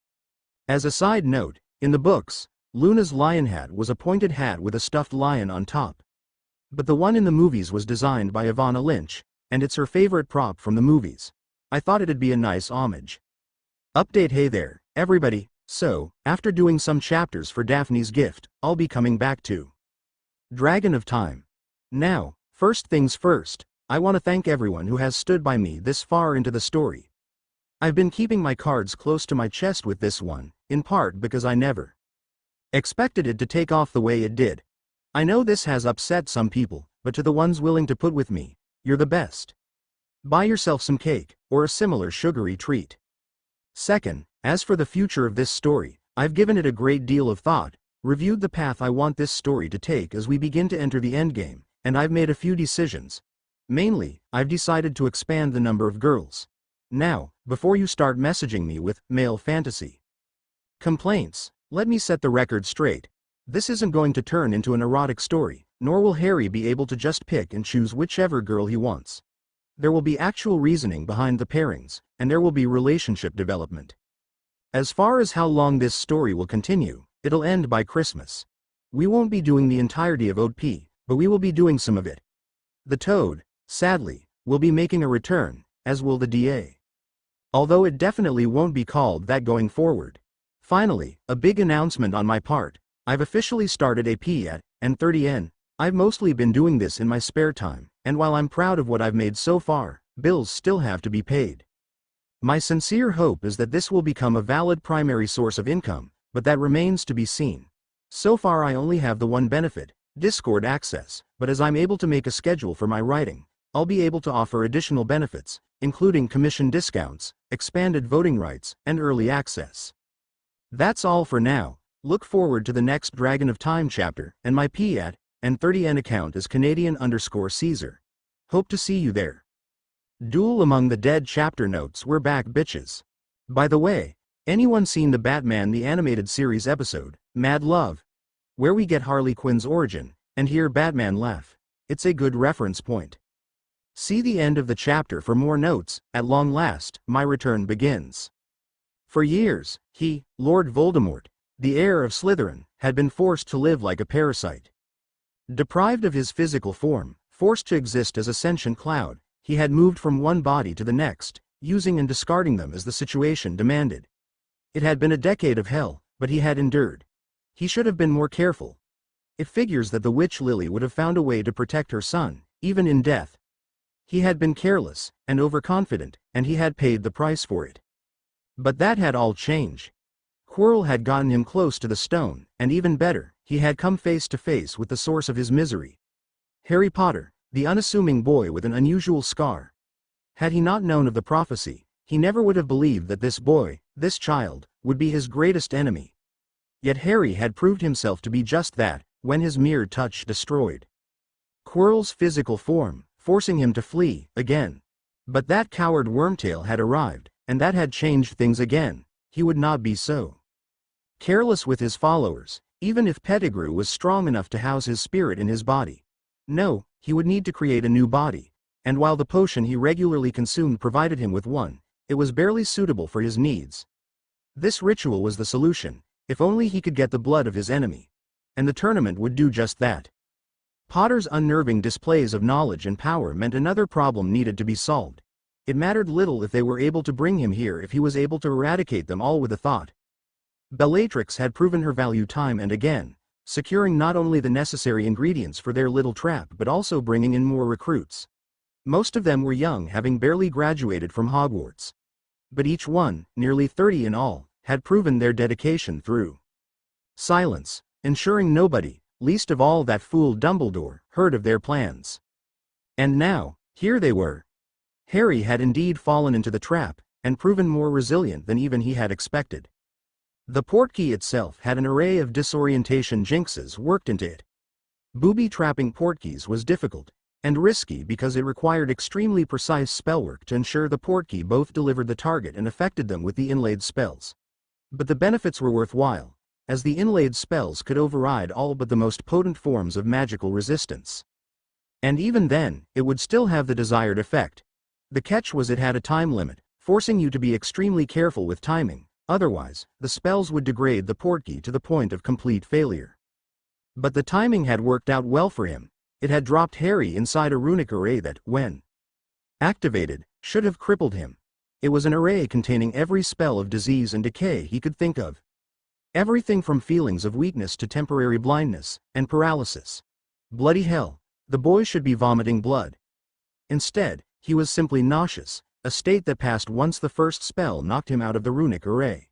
Speaker 1: As a side note, in the books, Luna's lion hat was a pointed hat with a stuffed lion on top. But the one in the movies was designed by Ivana Lynch, and it's her favorite prop from the movies. I thought it'd be a nice homage. Update. Hey there, everybody. So, after doing some chapters for Daphne's Gift, I'll be coming back to Dragon of Time. Now, first things first, I want to thank everyone who has stood by me this far into the story. I've been keeping my cards close to my chest with this one, in part because I never expected it to take off the way it did. I know this has upset some people, but to the ones willing to put with me, you're the best. Buy yourself some cake, or a similar sugary treat. Second, as for the future of this story, I've given it a great deal of thought, reviewed the path I want this story to take as we begin to enter the endgame, and I've made a few decisions. Mainly, I've decided to expand the number of girls. Now, before you start messaging me with male fantasy complaints, let me set the record straight. This isn't going to turn into an erotic story, nor will Harry be able to just pick and choose whichever girl he wants. There will be actual reasoning behind the pairings, and there will be relationship development. As far as how long this story will continue, it'll end by Christmas. We won't be doing the entirety of OP, but we will be doing some of it. The Toad, sadly, will be making a return, as will the DA. Although it definitely won't be called that going forward. Finally, a big announcement on my part. I've officially started AP at N30N. I've mostly been doing this in my spare time, and while I'm proud of what I've made so far, bills still have to be paid. My sincere hope is that this will become a valid primary source of income, but that remains to be seen. So far I only have the one benefit, Discord access, but as I'm able to make a schedule for my writing, I'll be able to offer additional benefits, including commission discounts, expanded voting rights, and early access. That's all for now. Look forward to the next Dragon of Time chapter, and my P@N30N account is Canadian_Caesar. Hope to see you there. Duel Among the Dead chapter notes. We're back, bitches. By the way, anyone seen the Batman the Animated Series episode, Mad Love? Where we get Harley Quinn's origin, and hear Batman laugh. It's a good reference point. See the end of the chapter for more notes. At long last, my return begins. For years, he, Lord Voldemort, the heir of Slytherin, had been forced to live like a parasite. Deprived of his physical form, forced to exist as a sentient cloud, he had moved from one body to the next, using and discarding them as the situation demanded. It had been a decade of hell, but he had endured. He should have been more careful. It figures that the witch Lily would have found a way to protect her son, even in death. He had been careless, and overconfident, and he had paid the price for it. But that had all changed. Quirrell had gotten him close to the stone, and even better, he had come face to face with the source of his misery. Harry Potter, the unassuming boy with an unusual scar. Had he not known of the prophecy, he never would have believed that this boy, this child, would be his greatest enemy. Yet Harry had proved himself to be just that, when his mere touch destroyed Quirrell's physical form, forcing him to flee, again. But that coward Wormtail had arrived, and that had changed things again. He would not be so careless with his followers, even if Pettigrew was strong enough to house his spirit in his body. No, he would need to create a new body, and while the potion he regularly consumed provided him with one, it was barely suitable for his needs. This ritual was the solution, if only he could get the blood of his enemy. And the tournament would do just that. Potter's unnerving displays of knowledge and power meant another problem needed to be solved. It mattered little if they were able to bring him here if he was able to eradicate them all with a thought. Bellatrix had proven her value time and again, securing not only the necessary ingredients for their little trap but also bringing in more recruits. Most of them were young, having barely graduated from Hogwarts. But each one, nearly 30 in all, had proven their dedication through silence, ensuring nobody, least of all that fool Dumbledore, heard of their plans. And now, here they were. Harry had indeed fallen into the trap, and proven more resilient than even he had expected. The portkey itself had an array of disorientation jinxes worked into it. Booby-trapping portkeys was difficult, and risky because it required extremely precise spellwork to ensure the portkey both delivered the target and affected them with the inlaid spells. But the benefits were worthwhile, as the inlaid spells could override all but the most potent forms of magical resistance. And even then, it would still have the desired effect. The catch was it had a time limit, forcing you to be extremely careful with timing. Otherwise, the spells would degrade the portkey to the point of complete failure. But the timing had worked out well for him. It had dropped Harry inside a runic array that, when activated, should have crippled him. It was an array containing every spell of disease and decay he could think of. Everything from feelings of weakness to temporary blindness and paralysis. Bloody hell, the boy should be vomiting blood. Instead, he was simply nauseous, a state that passed once the first spell knocked him out of the runic array.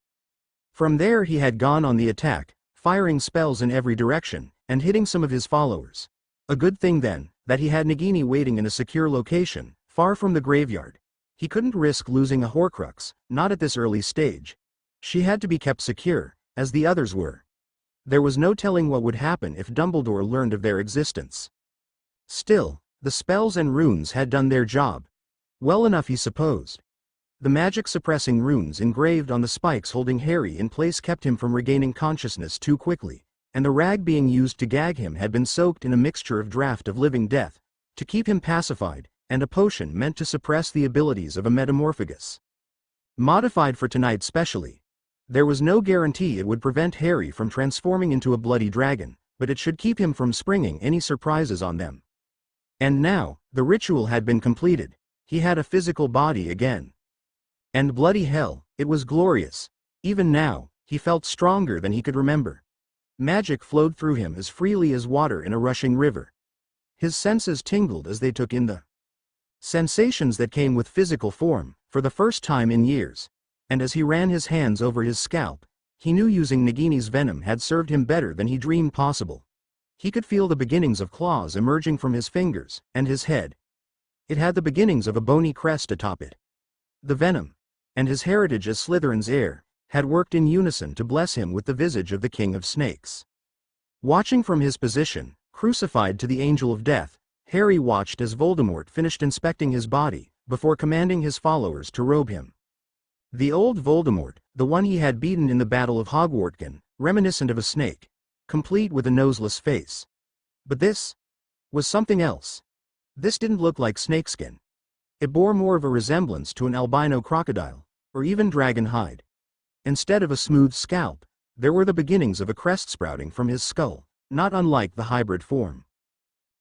Speaker 1: From there he had gone on the attack, firing spells in every direction, and hitting some of his followers. A good thing then, that he had Nagini waiting in a secure location, far from the graveyard. He couldn't risk losing a Horcrux, not at this early stage. She had to be kept secure, as the others were. There was no telling what would happen if Dumbledore learned of their existence. Still, the spells and runes had done their job. Well enough, he supposed. The magic-suppressing runes engraved on the spikes holding Harry in place kept him from regaining consciousness too quickly, and the rag being used to gag him had been soaked in a mixture of draught of living death, to keep him pacified, and a potion meant to suppress the abilities of a metamorphagus. Modified for tonight specially. There was no guarantee it would prevent Harry from transforming into a bloody dragon, but it should keep him from springing any surprises on them. And now, the ritual had been completed. He had a physical body again. And bloody hell, it was glorious. Even now, he felt stronger than he could remember. Magic flowed through him as freely as water in a rushing river. His senses tingled as they took in the sensations that came with physical form, for the first time in years. And as he ran his hands over his scalp, he knew using Nagini's venom had served him better than he dreamed possible. He could feel the beginnings of claws emerging from his fingers, and his head. It had the beginnings of a bony crest atop it. The venom. And his heritage as Slytherin's heir, had worked in unison to bless him with the visage of the King of Snakes. Watching from his position, crucified to the angel of death, Harry watched as Voldemort finished inspecting his body, before commanding his followers to robe him. The old Voldemort, the one he had beaten in the Battle of Hogwartgen, reminiscent of a snake, complete with a noseless face. But this was something else. This didn't look like snakeskin. It bore more of a resemblance to an albino crocodile, or even dragon hide. Instead of a smooth scalp, there were the beginnings of a crest sprouting from his skull, not unlike the hybrid form.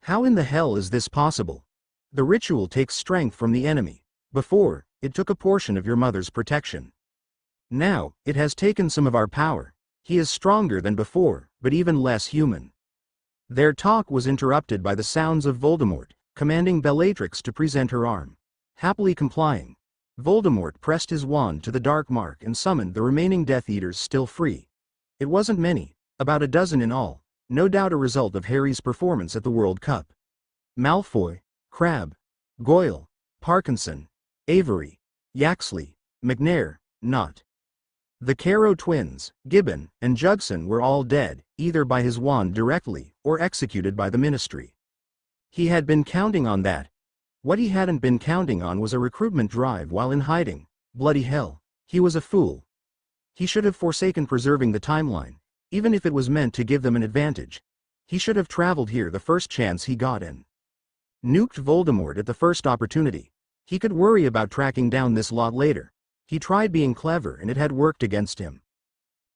Speaker 1: How in the hell is this possible? The ritual takes strength from the enemy. Before, it took a portion of your mother's protection. Now, it has taken some of our power. He is stronger than before, but even less human. Their talk was interrupted by the sounds of Voldemort, commanding Bellatrix to present her arm. Happily complying, Voldemort pressed his wand to the dark mark and summoned the remaining Death Eaters still free. It wasn't many, about a dozen in all, no doubt a result of Harry's performance at the World Cup. Malfoy, Crabbe, Goyle, Parkinson, Avery, Yaxley, McNair, Nott. The Carrow twins, Gibbon, and Jugson were all dead, either by his wand directly, or executed by the Ministry. He had been counting on that. What he hadn't been counting on was a recruitment drive while in hiding. Bloody hell, he was a fool. He should have forsaken preserving the timeline, even if it was meant to give them an advantage. He should have traveled here the first chance he got and nuked Voldemort at the first opportunity. He could worry about tracking down this lot later. He tried being clever and it had worked against him.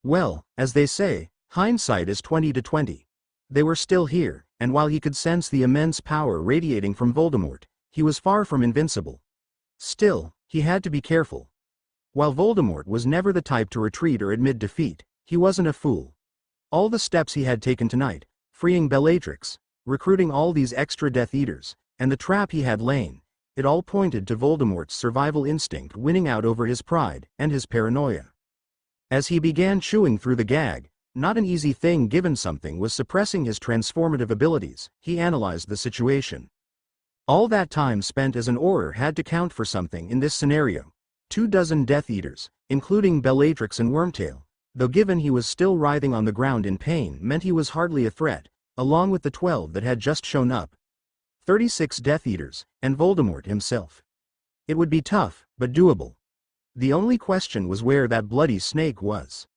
Speaker 1: Well, as they say, hindsight is 20/20. They were still here, and while he could sense the immense power radiating from Voldemort, he was far from invincible. Still, he had to be careful. While Voldemort was never the type to retreat or admit defeat, he wasn't a fool. All the steps he had taken tonight, freeing Bellatrix, recruiting all these extra Death Eaters, and the trap he had lain, it all pointed to Voldemort's survival instinct winning out over his pride and his paranoia. As he began chewing through the gag, not an easy thing given something was suppressing his transformative abilities, he analyzed the situation. All that time spent as an Auror had to count for something in this scenario. 24 Death Eaters, including Bellatrix and Wormtail, though given he was still writhing on the ground in pain meant he was hardly a threat, along with the 12 that had just shown up. 36 Death Eaters, and Voldemort himself. It would be tough, but doable. The only question was where that bloody snake was.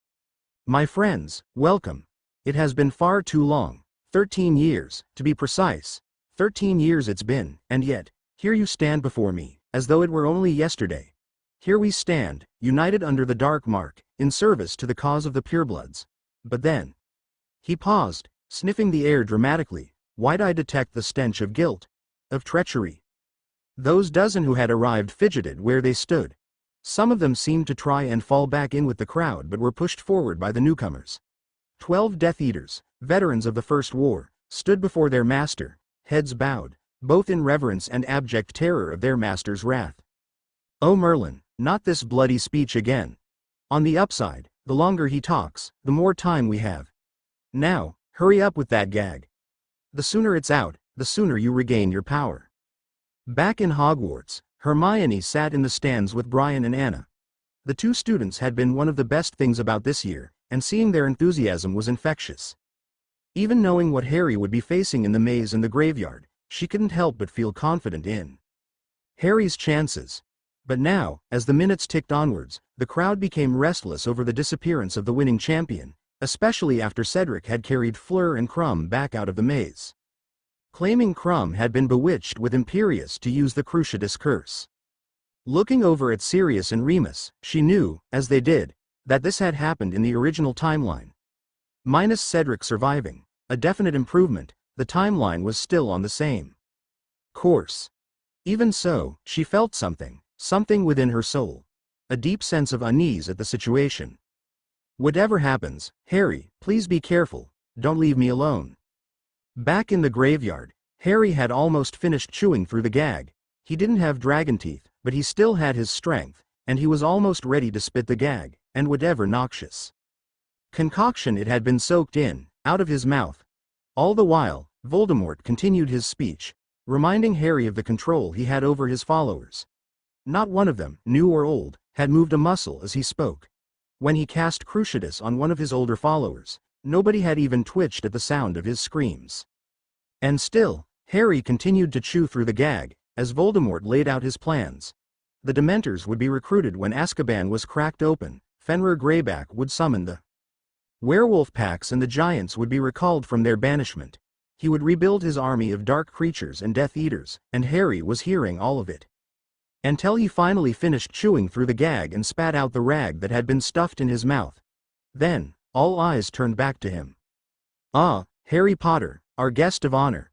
Speaker 1: My friends, welcome. It has been far too long, 13 years, to be precise. 13 years it's been, and yet, here you stand before me, as though it were only yesterday. Here we stand, united under the dark mark, in service to the cause of the purebloods. But then, he paused, sniffing the air dramatically. Why'd detect the stench of guilt, of treachery? Those dozen who had arrived fidgeted where they stood. Some of them seemed to try and fall back in with the crowd but were pushed forward by the newcomers. 12 Death Eaters, veterans of the First War, stood before their master, heads bowed, both in reverence and abject terror of their master's wrath. Oh Merlin, not this bloody speech again. On the upside, the longer he talks, the more time we have. Now, hurry up with that gag. The sooner it's out, the sooner you regain your power. Back in Hogwarts, Hermione sat in the stands with Brian and Anna. The two students had been one of the best things about this year, and seeing their enthusiasm was infectious. Even knowing what Harry would be facing in the maze and the graveyard, she couldn't help but feel confident in Harry's chances. But now, as the minutes ticked onwards, the crowd became restless over the disappearance of the winning champion, especially after Cedric had carried Fleur and Krum back out of the maze, claiming Krum had been bewitched with Imperius to use the Cruciatus curse. Looking over at Sirius and Remus, she knew, as they did, that this had happened in the original timeline. Minus Cedric surviving, a definite improvement, the timeline was still on the same course. Even so, she felt something within her soul. A deep sense of unease at the situation. Whatever happens, Harry, please be careful, don't leave me alone. Back in the graveyard, Harry had almost finished chewing through the gag. He didn't have dragon teeth, but he still had his strength, and he was almost ready to spit the gag, and whatever noxious concoction it had been soaked in, out of his mouth. All the while, Voldemort continued his speech, reminding Harry of the control he had over his followers. Not one of them, new or old, had moved a muscle as he spoke. When he cast Cruciatus on one of his older followers, nobody had even twitched at the sound of his screams. And still, Harry continued to chew through the gag, as Voldemort laid out his plans. The Dementors would be recruited when Azkaban was cracked open, Fenrir Greyback would summon the werewolf packs and the giants would be recalled from their banishment. He would rebuild his army of dark creatures and Death Eaters, and Harry was hearing all of it. Until he finally finished chewing through the gag and spat out the rag that had been stuffed in his mouth. Then, all eyes turned back to him. "Ah, Harry Potter, our guest of honor.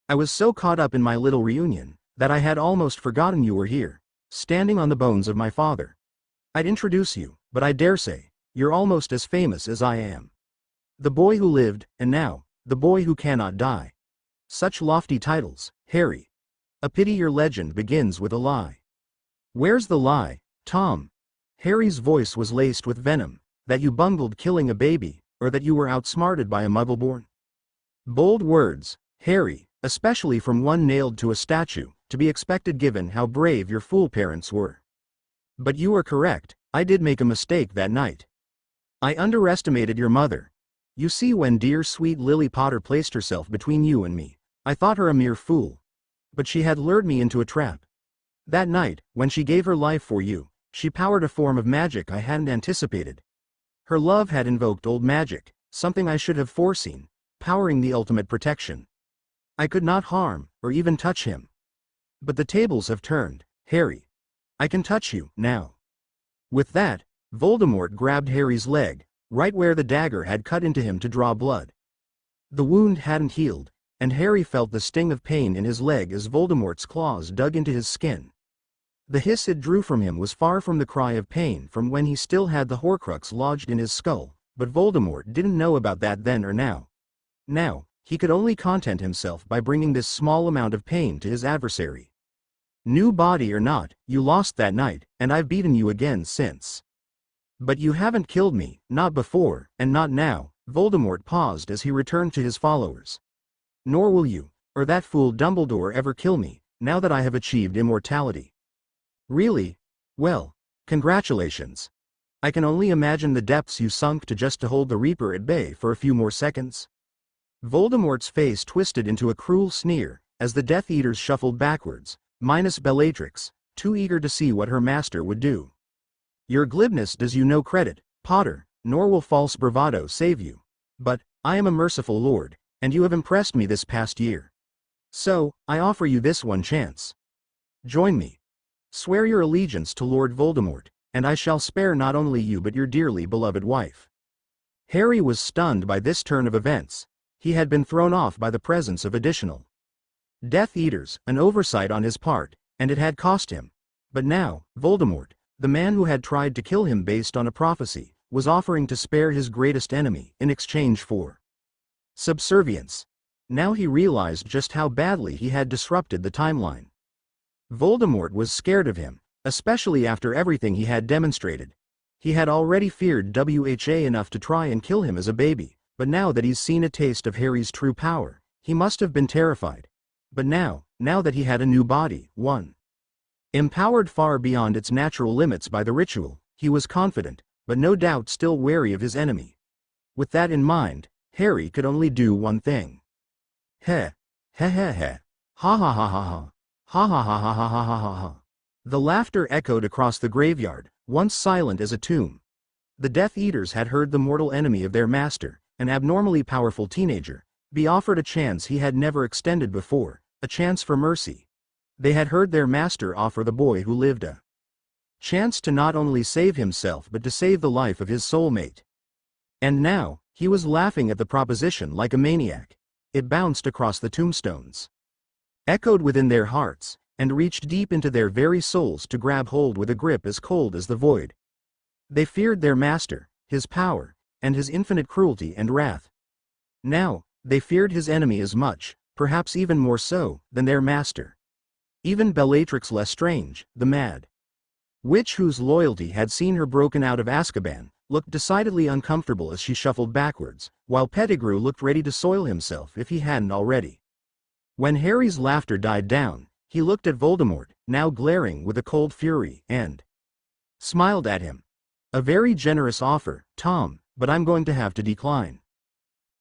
Speaker 1: I was so caught up in my little reunion, that I had almost forgotten you were here, standing on the bones of my father. I'd introduce you, but I dare say, you're almost as famous as I am. The boy who lived, and now, the boy who cannot die. Such lofty titles, Harry. A pity your legend begins with a lie." "Where's the lie, Tom?" Harry's voice was laced with venom. "That you bungled killing a baby, or that you were outsmarted by a Muggleborn?" Bold words, Harry, especially from one nailed to a statue, to be expected given how brave your fool parents were. "But you are correct, I did make a mistake that night. I underestimated your mother. You see, when dear sweet Lily Potter placed herself between you and me, I thought her a mere fool. But she had lured me into a trap. That night, when she gave her life for you, she powered a form of magic I hadn't anticipated. Her love had invoked old magic, something I should have foreseen, powering the ultimate protection. I could not harm, or even touch him. But the tables have turned, Harry. I can touch you, now." With that, Voldemort grabbed Harry's leg, right where the dagger had cut into him to draw blood. The wound hadn't healed, and Harry felt the sting of pain in his leg as Voldemort's claws dug into his skin. The hiss it drew from him was far from the cry of pain from when he still had the Horcrux lodged in his skull, but Voldemort didn't know about that then or now. Now, he could only content himself by bringing this small amount of pain to his adversary. "New body or not, you lost that night, and I've beaten you again since. But you haven't killed me, not before, and not now." Voldemort paused as he returned to his followers. "Nor will you, or that fool Dumbledore ever kill me, now that I have achieved immortality." "Really? Well, congratulations. I can only imagine the depths you sunk to hold the Reaper at bay for a few more seconds." Voldemort's face twisted into a cruel sneer, as the Death Eaters shuffled backwards, minus Bellatrix, too eager to see what her master would do. "Your glibness does you no credit, Potter, nor will false bravado save you. But, I am a merciful lord, and you have impressed me this past year. So, I offer you this one chance. Join me. Swear your allegiance to Lord Voldemort, and I shall spare not only you but your dearly beloved wife." Harry was stunned by this turn of events. He had been thrown off by the presence of additional Death Eaters, an oversight on his part, and it had cost him. But now, Voldemort, the man who had tried to kill him based on a prophecy, was offering to spare his greatest enemy in exchange for subservience. Now he realized just how badly he had disrupted the timeline. Voldemort was scared of him, especially after everything he had demonstrated. He had already feared WHA enough to try and kill him as a baby, but now that he's seen a taste of Harry's true power, he must have been terrified. But now that he had a new body, one empowered far beyond its natural limits by the ritual, he was confident, but no doubt still wary of his enemy. With that in mind, Harry could only do one thing. Heh. Heh heh heh. Ha ha ha ha ha. Ha ha ha ha ha ha ha ha ha. The laughter echoed across the graveyard, once silent as a tomb. The Death Eaters had heard the mortal enemy of their master, an abnormally powerful teenager, be offered a chance he had never extended before, a chance for mercy. They had heard their master offer the boy who lived a chance to not only save himself but to save the life of his soulmate. And now, he was laughing at the proposition like a maniac. It bounced across the tombstones, echoed within their hearts, and reached deep into their very souls to grab hold with a grip as cold as the void. They feared their master, his power, and his infinite cruelty and wrath. Now, they feared his enemy as much, perhaps even more so, than their master. Even Bellatrix Lestrange, the mad witch whose loyalty had seen her broken out of Azkaban, looked decidedly uncomfortable as she shuffled backwards, while Pettigrew looked ready to soil himself if he hadn't already. When Harry's laughter died down, he looked at Voldemort, now glaring with a cold fury, and smiled at him. A very generous offer, Tom, but I'm going to have to decline.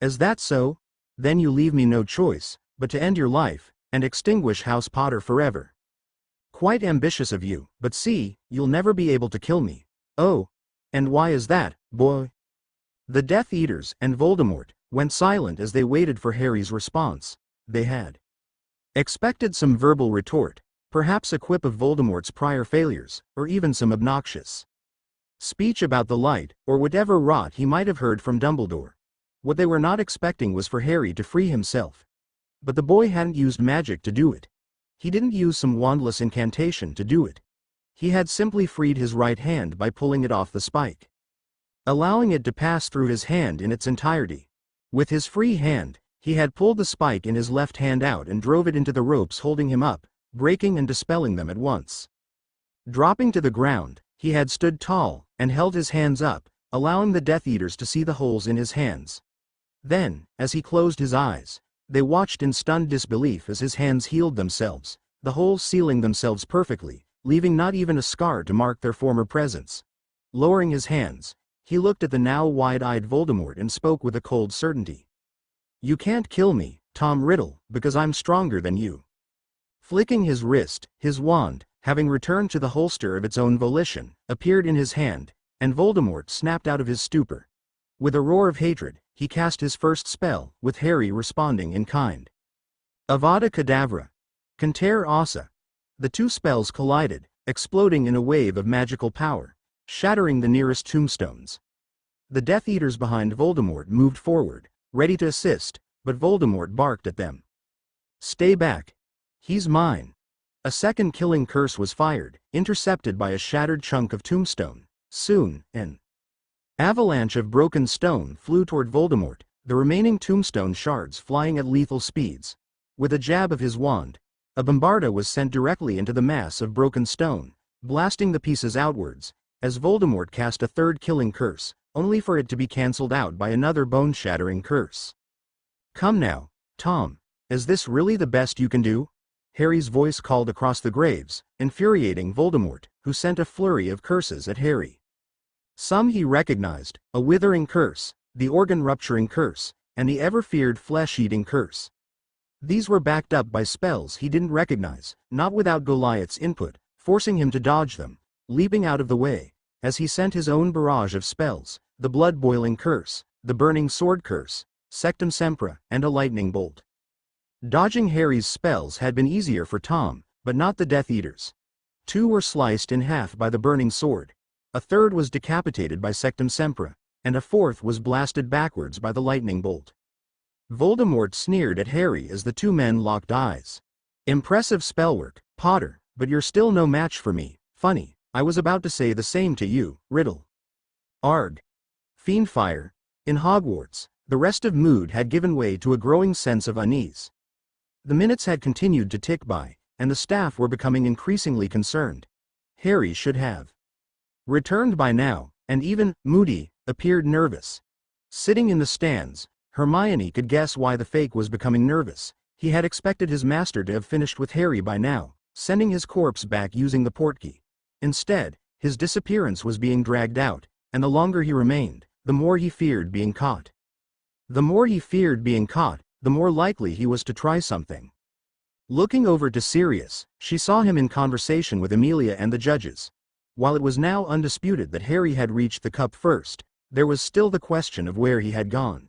Speaker 1: Is that so? Then you leave me no choice, but to end your life, and extinguish House Potter forever. Quite ambitious of you, but see, you'll never be able to kill me. Oh, and why is that, boy? The Death Eaters and Voldemort went silent as they waited for Harry's response. They had expected some verbal retort, perhaps a quip of Voldemort's prior failures, or even some obnoxious speech about the light, or whatever rot he might have heard from Dumbledore. What they were not expecting was for Harry to free himself. But the boy hadn't used magic to do it. He didn't use some wandless incantation to do it. He had simply freed his right hand by pulling it off the spike, allowing it to pass through his hand in its entirety. With his free hand, he had pulled the spike in his left hand out and drove it into the ropes holding him up, breaking and dispelling them at once. Dropping to the ground, he had stood tall, and held his hands up, allowing the Death Eaters to see the holes in his hands. Then, as he closed his eyes, they watched in stunned disbelief as his hands healed themselves, the holes sealing themselves perfectly, leaving not even a scar to mark their former presence. Lowering his hands, he looked at the now wide-eyed Voldemort and spoke with a cold certainty. You can't kill me, Tom Riddle, because I'm stronger than you. Flicking his wrist, his wand, having returned to the holster of its own volition, appeared in his hand, and Voldemort snapped out of his stupor. With a roar of hatred, he cast his first spell, with Harry responding in kind. Avada Kedavra. Canter Asa. The two spells collided, exploding in a wave of magical power, shattering the nearest tombstones. The Death Eaters behind Voldemort moved forward, ready to assist, but Voldemort barked at them. Stay back. He's mine. A second killing curse was fired, intercepted by a shattered chunk of tombstone. Soon, an avalanche of broken stone flew toward Voldemort, the remaining tombstone shards flying at lethal speeds. With a jab of his wand, a bombarda was sent directly into the mass of broken stone, blasting the pieces outwards, as Voldemort cast a third killing curse, only for it to be cancelled out by another bone-shattering curse. Come now, Tom, is this really the best you can do? Harry's voice called across the graves, infuriating Voldemort, who sent a flurry of curses at Harry. Some he recognized, a withering curse, the organ-rupturing curse, and the ever-feared flesh-eating curse. These were backed up by spells he didn't recognize, not without Goliath's input, forcing him to dodge them, leaping out of the way, as he sent his own barrage of spells, the blood-boiling curse, the burning sword curse, Sectum Sempra, and a lightning bolt. Dodging Harry's spells had been easier for Tom, but not the Death Eaters. Two were sliced in half by the burning sword, a third was decapitated by Sectum Sempra, and a fourth was blasted backwards by the lightning bolt. Voldemort sneered at Harry as the two men locked eyes. Impressive spellwork, Potter, but you're still no match for me. Funny, I was about to say the same to you, Riddle. Arg. Fiendfire. In Hogwarts, the rest of Mood had given way to a growing sense of unease. The minutes had continued to tick by, and the staff were becoming increasingly concerned. Harry should have returned by now, and even Moody appeared nervous. Sitting in the stands, Hermione could guess why the fake was becoming nervous. He had expected his master to have finished with Harry by now, sending his corpse back using the portkey. Instead, his disappearance was being dragged out, and the longer he remained, the more he feared being caught. The more he feared being caught, the more likely he was to try something. Looking over to Sirius, she saw him in conversation with Amelia and the judges. While it was now undisputed that Harry had reached the cup first, there was still the question of where he had gone.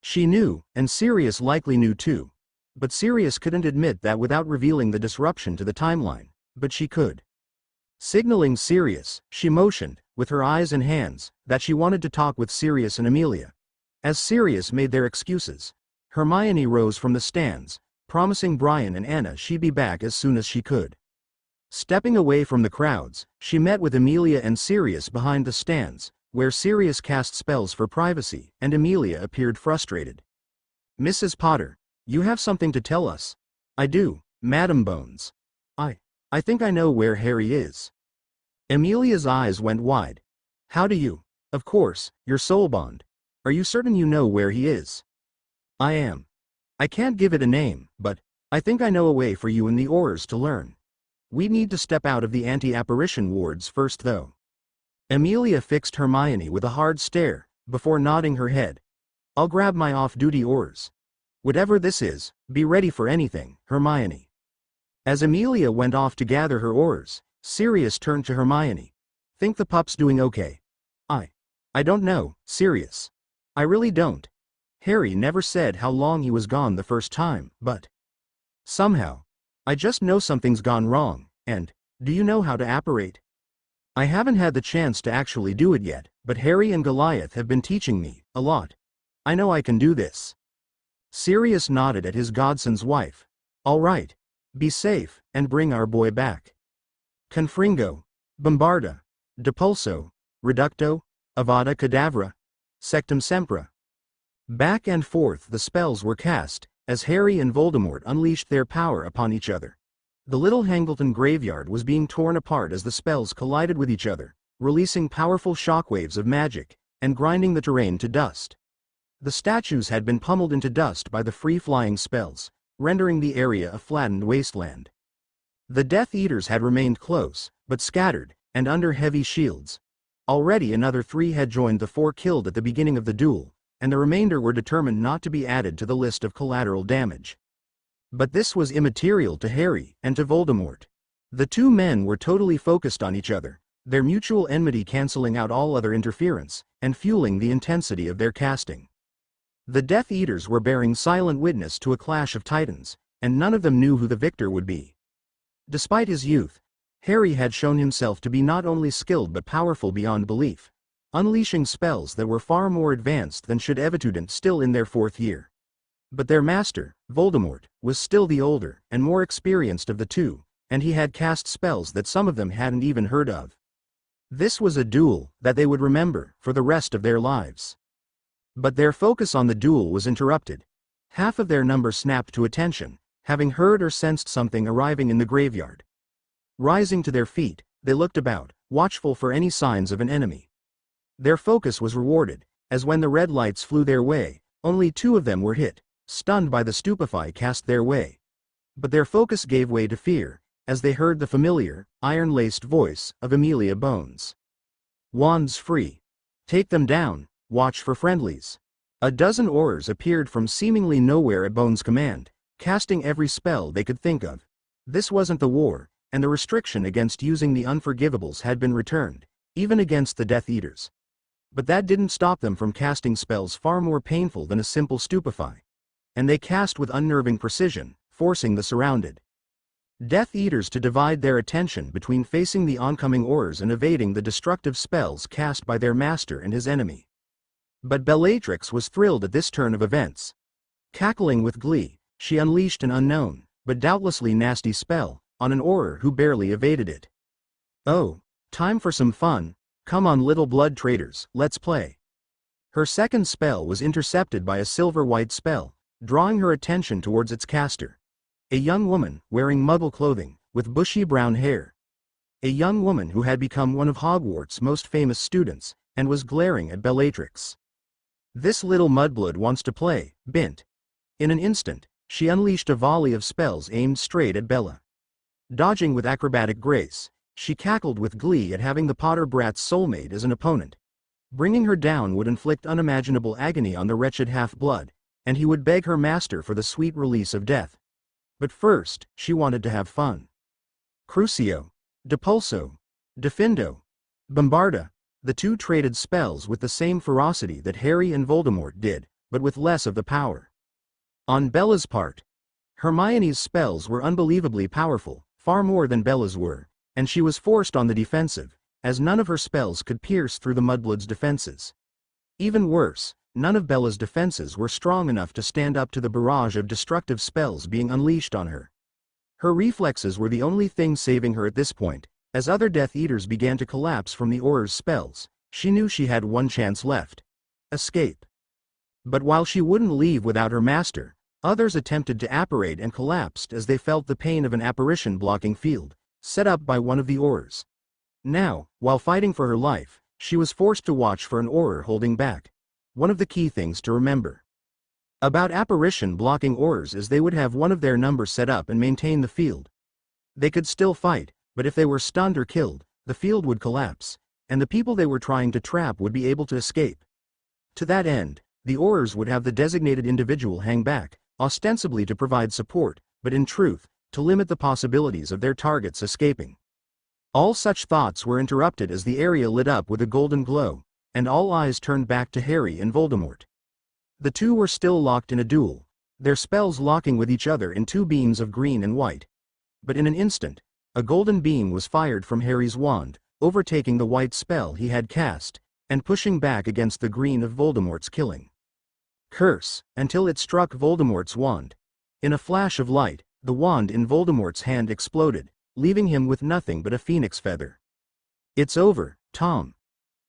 Speaker 1: She knew, and Sirius likely knew too. But Sirius couldn't admit that without revealing the disruption to the timeline, but she could. Signaling Sirius, she motioned, with her eyes and hands, that she wanted to talk with Sirius and Amelia. As Sirius made their excuses, Hermione rose from the stands, promising Brian and Anna she'd be back as soon as she could. Stepping away from the crowds, she met with Amelia and Sirius behind the stands, where Sirius cast spells for privacy, and Amelia appeared frustrated. Mrs. Potter, you have something to tell us. I do, Madam Bones. I think I know where Harry is. Amelia's eyes went wide. How do you? Of course, your soul bond. Are you certain you know where he is? I am. I can't give it a name, but I think I know a way for you and the Aurors to learn. We need to step out of the anti-apparition wards first though. Amelia fixed Hermione with a hard stare, before nodding her head. I'll grab my off-duty oars. Whatever this is, be ready for anything, Hermione. As Amelia went off to gather her oars, Sirius turned to Hermione. Think the pup's doing okay? I don't know, Sirius. I really don't. Harry never said how long he was gone the first time, but somehow, I just know something's gone wrong, and, do you know how to apparate? I haven't had the chance to actually do it yet, but Harry and Goliath have been teaching me a lot. I know I can do this. Sirius nodded at his godson's wife. All right. Be safe, and bring our boy back. Confringo, Bombarda, Depulso, Reducto, Avada Kedavra, Sectum Sempra. Back and forth the spells were cast, as Harry and Voldemort unleashed their power upon each other. The little Hangleton graveyard was being torn apart as the spells collided with each other, releasing powerful shockwaves of magic, and grinding the terrain to dust. The statues had been pummeled into dust by the free-flying spells, rendering the area a flattened wasteland. The Death Eaters had remained close, but scattered, and under heavy shields. Already another 3 had joined the 4 killed at the beginning of the duel, and the remainder were determined not to be added to the list of collateral damage. But this was immaterial to Harry and to Voldemort. The 2 men were totally focused on each other, their mutual enmity cancelling out all other interference, and fueling the intensity of their casting. The Death Eaters were bearing silent witness to a clash of titans, and none of them knew who the victor would be. Despite his youth, Harry had shown himself to be not only skilled but powerful beyond belief, unleashing spells that were far more advanced than should Evitudent still in their 4th year. But their master, Voldemort, was still the older and more experienced of the 2, and he had cast spells that some of them hadn't even heard of. This was a duel that they would remember for the rest of their lives. But their focus on the duel was interrupted. Half of their number snapped to attention, having heard or sensed something arriving in the graveyard. Rising to their feet, they looked about, watchful for any signs of an enemy. Their focus was rewarded, as when the red lights flew their way, only 2 of them were hit, stunned by the stupefy cast their way. But their focus gave way to fear, as they heard the familiar, iron-laced voice of Amelia Bones. Wands free. Take them down, watch for friendlies. A dozen Aurors appeared from seemingly nowhere at Bones' command, casting every spell they could think of. This wasn't the war, and the restriction against using the Unforgivables had been returned, even against the Death Eaters. But that didn't stop them from casting spells far more painful than a simple stupefy. And they cast with unnerving precision, forcing the surrounded Death Eaters to divide their attention between facing the oncoming Aurors and evading the destructive spells cast by their master and his enemy. But Bellatrix was thrilled at this turn of events. Cackling with glee, she unleashed an unknown, but doubtlessly nasty spell, on an Auror who barely evaded it. Oh, time for some fun. Come on, little blood traitors, let's play. Her second spell was intercepted by a silver-white spell, drawing her attention towards its caster. A young woman, wearing muggle clothing, with bushy brown hair. A young woman who had become one of Hogwarts' most famous students, and was glaring at Bellatrix. This little mudblood wants to play, Bint. In an instant, she unleashed a volley of spells aimed straight at Bella. Dodging with acrobatic grace, she cackled with glee at having the Potter brat's soulmate as an opponent. Bringing her down would inflict unimaginable agony on the wretched half-blood, and he would beg her master for the sweet release of death. But first, she wanted to have fun. Crucio, Depulso, Diffindo, Bombarda, the 2 traded spells with the same ferocity that Harry and Voldemort did, but with less of the power. On Bella's part, Hermione's spells were unbelievably powerful, far more than Bella's were, and she was forced on the defensive, as none of her spells could pierce through the Mudblood's defenses. Even worse, none of Bella's defenses were strong enough to stand up to the barrage of destructive spells being unleashed on her. Her reflexes were the only thing saving her at this point. As other Death Eaters began to collapse from the Auror's spells, she knew she had one chance left: escape. But while she wouldn't leave without her master, others attempted to apparate and collapsed as they felt the pain of an apparition-blocking field, set up by one of the Aurors. Now, while fighting for her life, she was forced to watch for an Auror holding back. One of the key things to remember about apparition-blocking Aurors is they would have one of their number set up and maintain the field. They could still fight, but if they were stunned or killed, the field would collapse, and the people they were trying to trap would be able to escape. To that end, the Aurors would have the designated individual hang back, ostensibly to provide support, but in truth, to limit the possibilities of their targets escaping. All such thoughts were interrupted as the area lit up with a golden glow, and all eyes turned back to Harry and Voldemort. The two were still locked in a duel, their spells locking with each other in two beams of green and white. But in an instant, a golden beam was fired from Harry's wand, overtaking the white spell he had cast, and pushing back against the green of Voldemort's killing curse, until it struck Voldemort's wand. In a flash of light, the wand in Voldemort's hand exploded, leaving him with nothing but a phoenix feather. "It's over, Tom.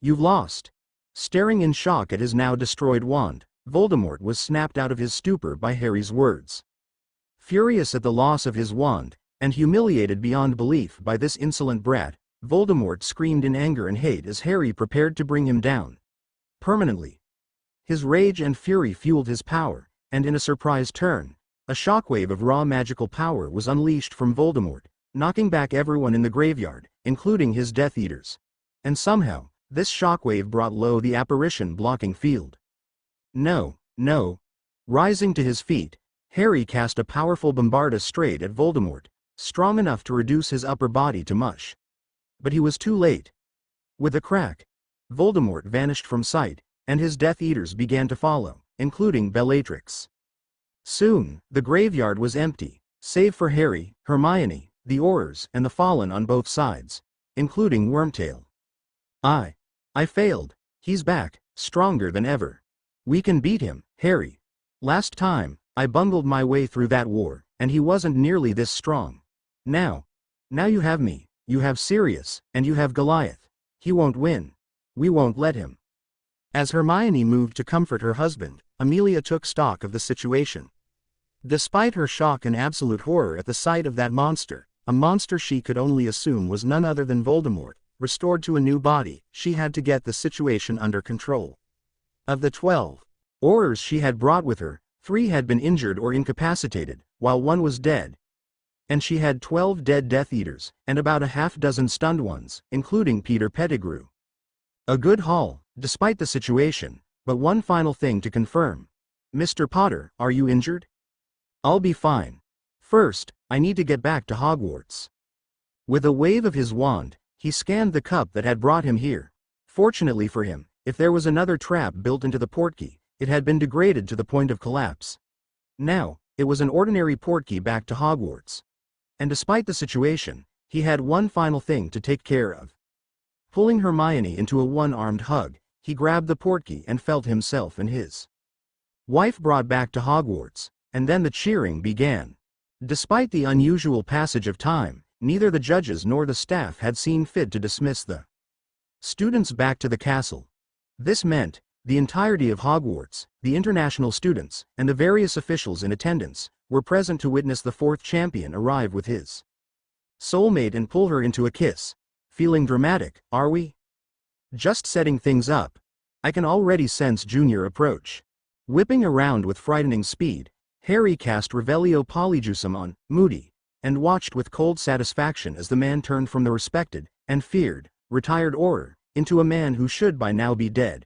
Speaker 1: You've lost." Staring in shock at his now destroyed wand, Voldemort was snapped out of his stupor by Harry's words. Furious at the loss of his wand, and humiliated beyond belief by this insolent brat, Voldemort screamed in anger and hate as Harry prepared to bring him down permanently. His rage and fury fueled his power, and in a surprise turn, a shockwave of raw magical power was unleashed from Voldemort, knocking back everyone in the graveyard, including his Death Eaters. And somehow, this shockwave brought low the apparition blocking field. No, no. Rising to his feet, Harry cast a powerful bombarda straight at Voldemort, strong enough to reduce his upper body to mush. But he was too late. With a crack, Voldemort vanished from sight, and his Death Eaters began to follow, including Bellatrix. Soon, the graveyard was empty, save for Harry, Hermione, the Aurors, and the Fallen on both sides, including Wormtail. I failed. He's back, stronger than ever. We can beat him, Harry. Last time, I bungled my way through that war, and he wasn't nearly this strong. Now you have me, you have Sirius, and you have Goliath. He won't win. We won't let him." As Hermione moved to comfort her husband, Amelia took stock of the situation. Despite her shock and absolute horror at the sight of that monster, a monster she could only assume was none other than Voldemort, restored to a new body, she had to get the situation under control. Of the 12 Aurors she had brought with her, 3 had been injured or incapacitated, while 1 was dead. And she had 12 dead Death Eaters, and about a half-dozen stunned ones, including Peter Pettigrew. A good haul, despite the situation, but one final thing to confirm. "Mr. Potter, are you injured?" "I'll be fine. First, I need to get back to Hogwarts." With a wave of his wand, he scanned the cup that had brought him here. Fortunately for him, if there was another trap built into the portkey, it had been degraded to the point of collapse. Now, it was an ordinary portkey back to Hogwarts. And despite the situation, he had one final thing to take care of. Pulling Hermione into a one-armed hug, he grabbed the portkey and felt himself and his wife brought back to Hogwarts, and then the cheering began. Despite the unusual passage of time, neither the judges nor the staff had seen fit to dismiss the students back to the castle. This meant, the entirety of Hogwarts, the international students, and the various officials in attendance, were present to witness the 4th champion arrive with his soulmate and pull her into a kiss. "Feeling dramatic, are we?" "Just setting things up. I can already sense Junior approach." Whipping around with frightening speed, Harry cast Revelio Polyjuice on Moody, and watched with cold satisfaction as the man turned from the respected, and feared, retired Auror, into a man who should by now be dead.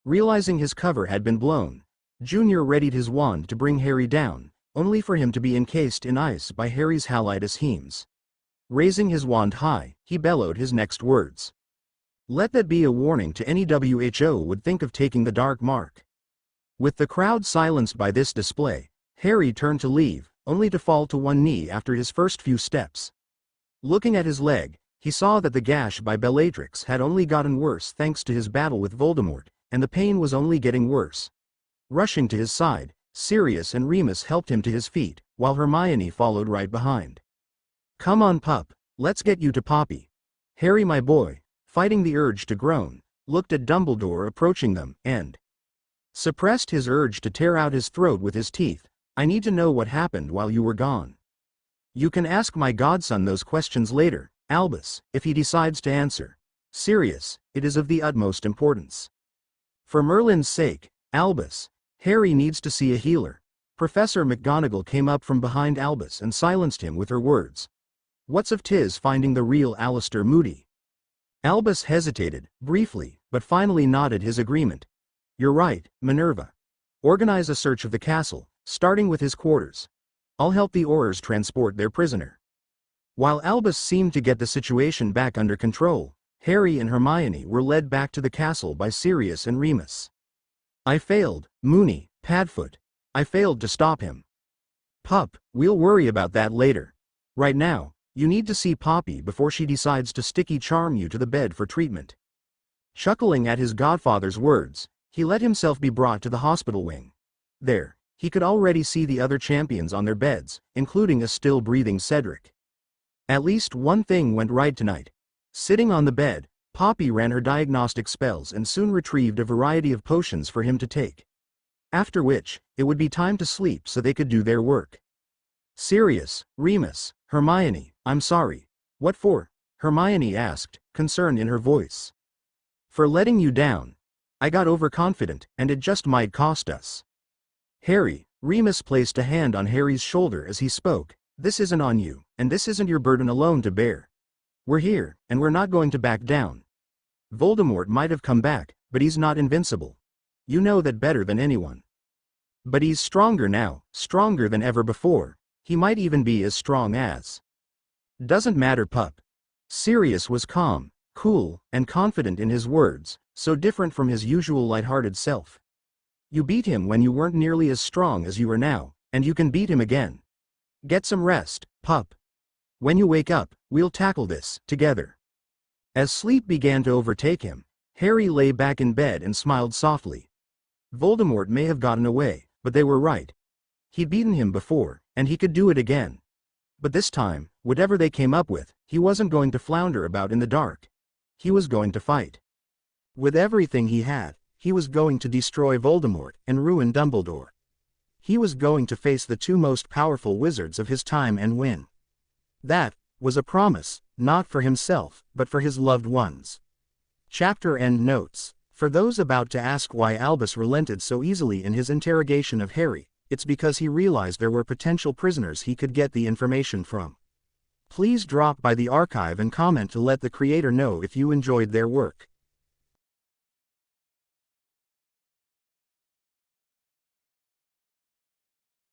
Speaker 1: Realizing his cover had been blown, Junior readied his wand to bring Harry down, only for him to be encased in ice by Harry's Halitus Hemes. Raising his wand high, he bellowed his next words. Let that be a warning to any WHO would think of taking the dark mark. With the crowd silenced by this display, Harry turned to leave, only to fall to one knee after his first few steps. Looking at his leg, he saw that the gash by Bellatrix had only gotten worse thanks to his battle with Voldemort, and the pain was only getting worse. Rushing to his side, Sirius and Remus helped him to his feet, while Hermione followed right behind. "Come on, pup, let's get you to Poppy." Harry, my boy, fighting the urge to groan, looked at Dumbledore approaching them, and suppressed his urge to tear out his throat with his teeth. "I need to know what happened while you were gone." "You can ask my godson those questions later, Albus, if he decides to answer. Sirius, it is of the utmost importance." "For Merlin's sake, Albus, Harry needs to see a healer." Professor McGonagall came up from behind Albus and silenced him with her words. "What's of 'tis finding the real Alistair Moody?" Albus hesitated, briefly, but finally nodded his agreement. You're right, Minerva. Organize a search of the castle, starting with his quarters. I'll help the Aurors transport their prisoner. While Albus seemed to get the situation back under control, Harry and Hermione were led back to the castle by Sirius and Remus. I failed, Moony, Padfoot. I failed to stop him. Pup, we'll worry about that later. Right now, you need to see Poppy before she decides to sticky charm you to the bed for treatment. Chuckling at his godfather's words, he let himself be brought to the hospital wing. There, he could already see the other champions on their beds, including a still-breathing Cedric. At least one thing went right tonight. Sitting on the bed, Poppy ran her diagnostic spells and soon retrieved a variety of potions for him to take. After which, it would be time to sleep so they could do their work. Sirius, Remus, Hermione, I'm sorry. What for? Hermione asked, concern in her voice. For letting you down. I got overconfident, and it just might cost us. Harry, Remus placed a hand on Harry's shoulder as he spoke. This isn't on you, and this isn't your burden alone to bear. We're here, and we're not going to back down. Voldemort might have come back, but he's not invincible. You know that better than anyone. But he's stronger now, stronger than ever before. He might even be as strong as. Doesn't matter, pup. Sirius was calm, cool, and confident in his words, so different from his usual lighthearted self. You beat him when you weren't nearly as strong as you are now, and you can beat him again. Get some rest, pup. When you wake up, we'll tackle this, together. As sleep began to overtake him, Harry lay back in bed and smiled softly. Voldemort may have gotten away, but they were right. He'd beaten him before, and he could do it again. But this time, whatever they came up with, he wasn't going to flounder about in the dark. He was going to fight. With everything he had, he was going to destroy Voldemort and ruin Dumbledore. He was going to face the two most powerful wizards of his time and win. That was a promise, not for himself, but for his loved ones. Chapter End Notes. For those about to ask why Albus relented so easily in his interrogation of Harry, it's because he realized there were potential prisoners he could get the information from. Please drop by the archive and comment to let the creator know if you enjoyed their work.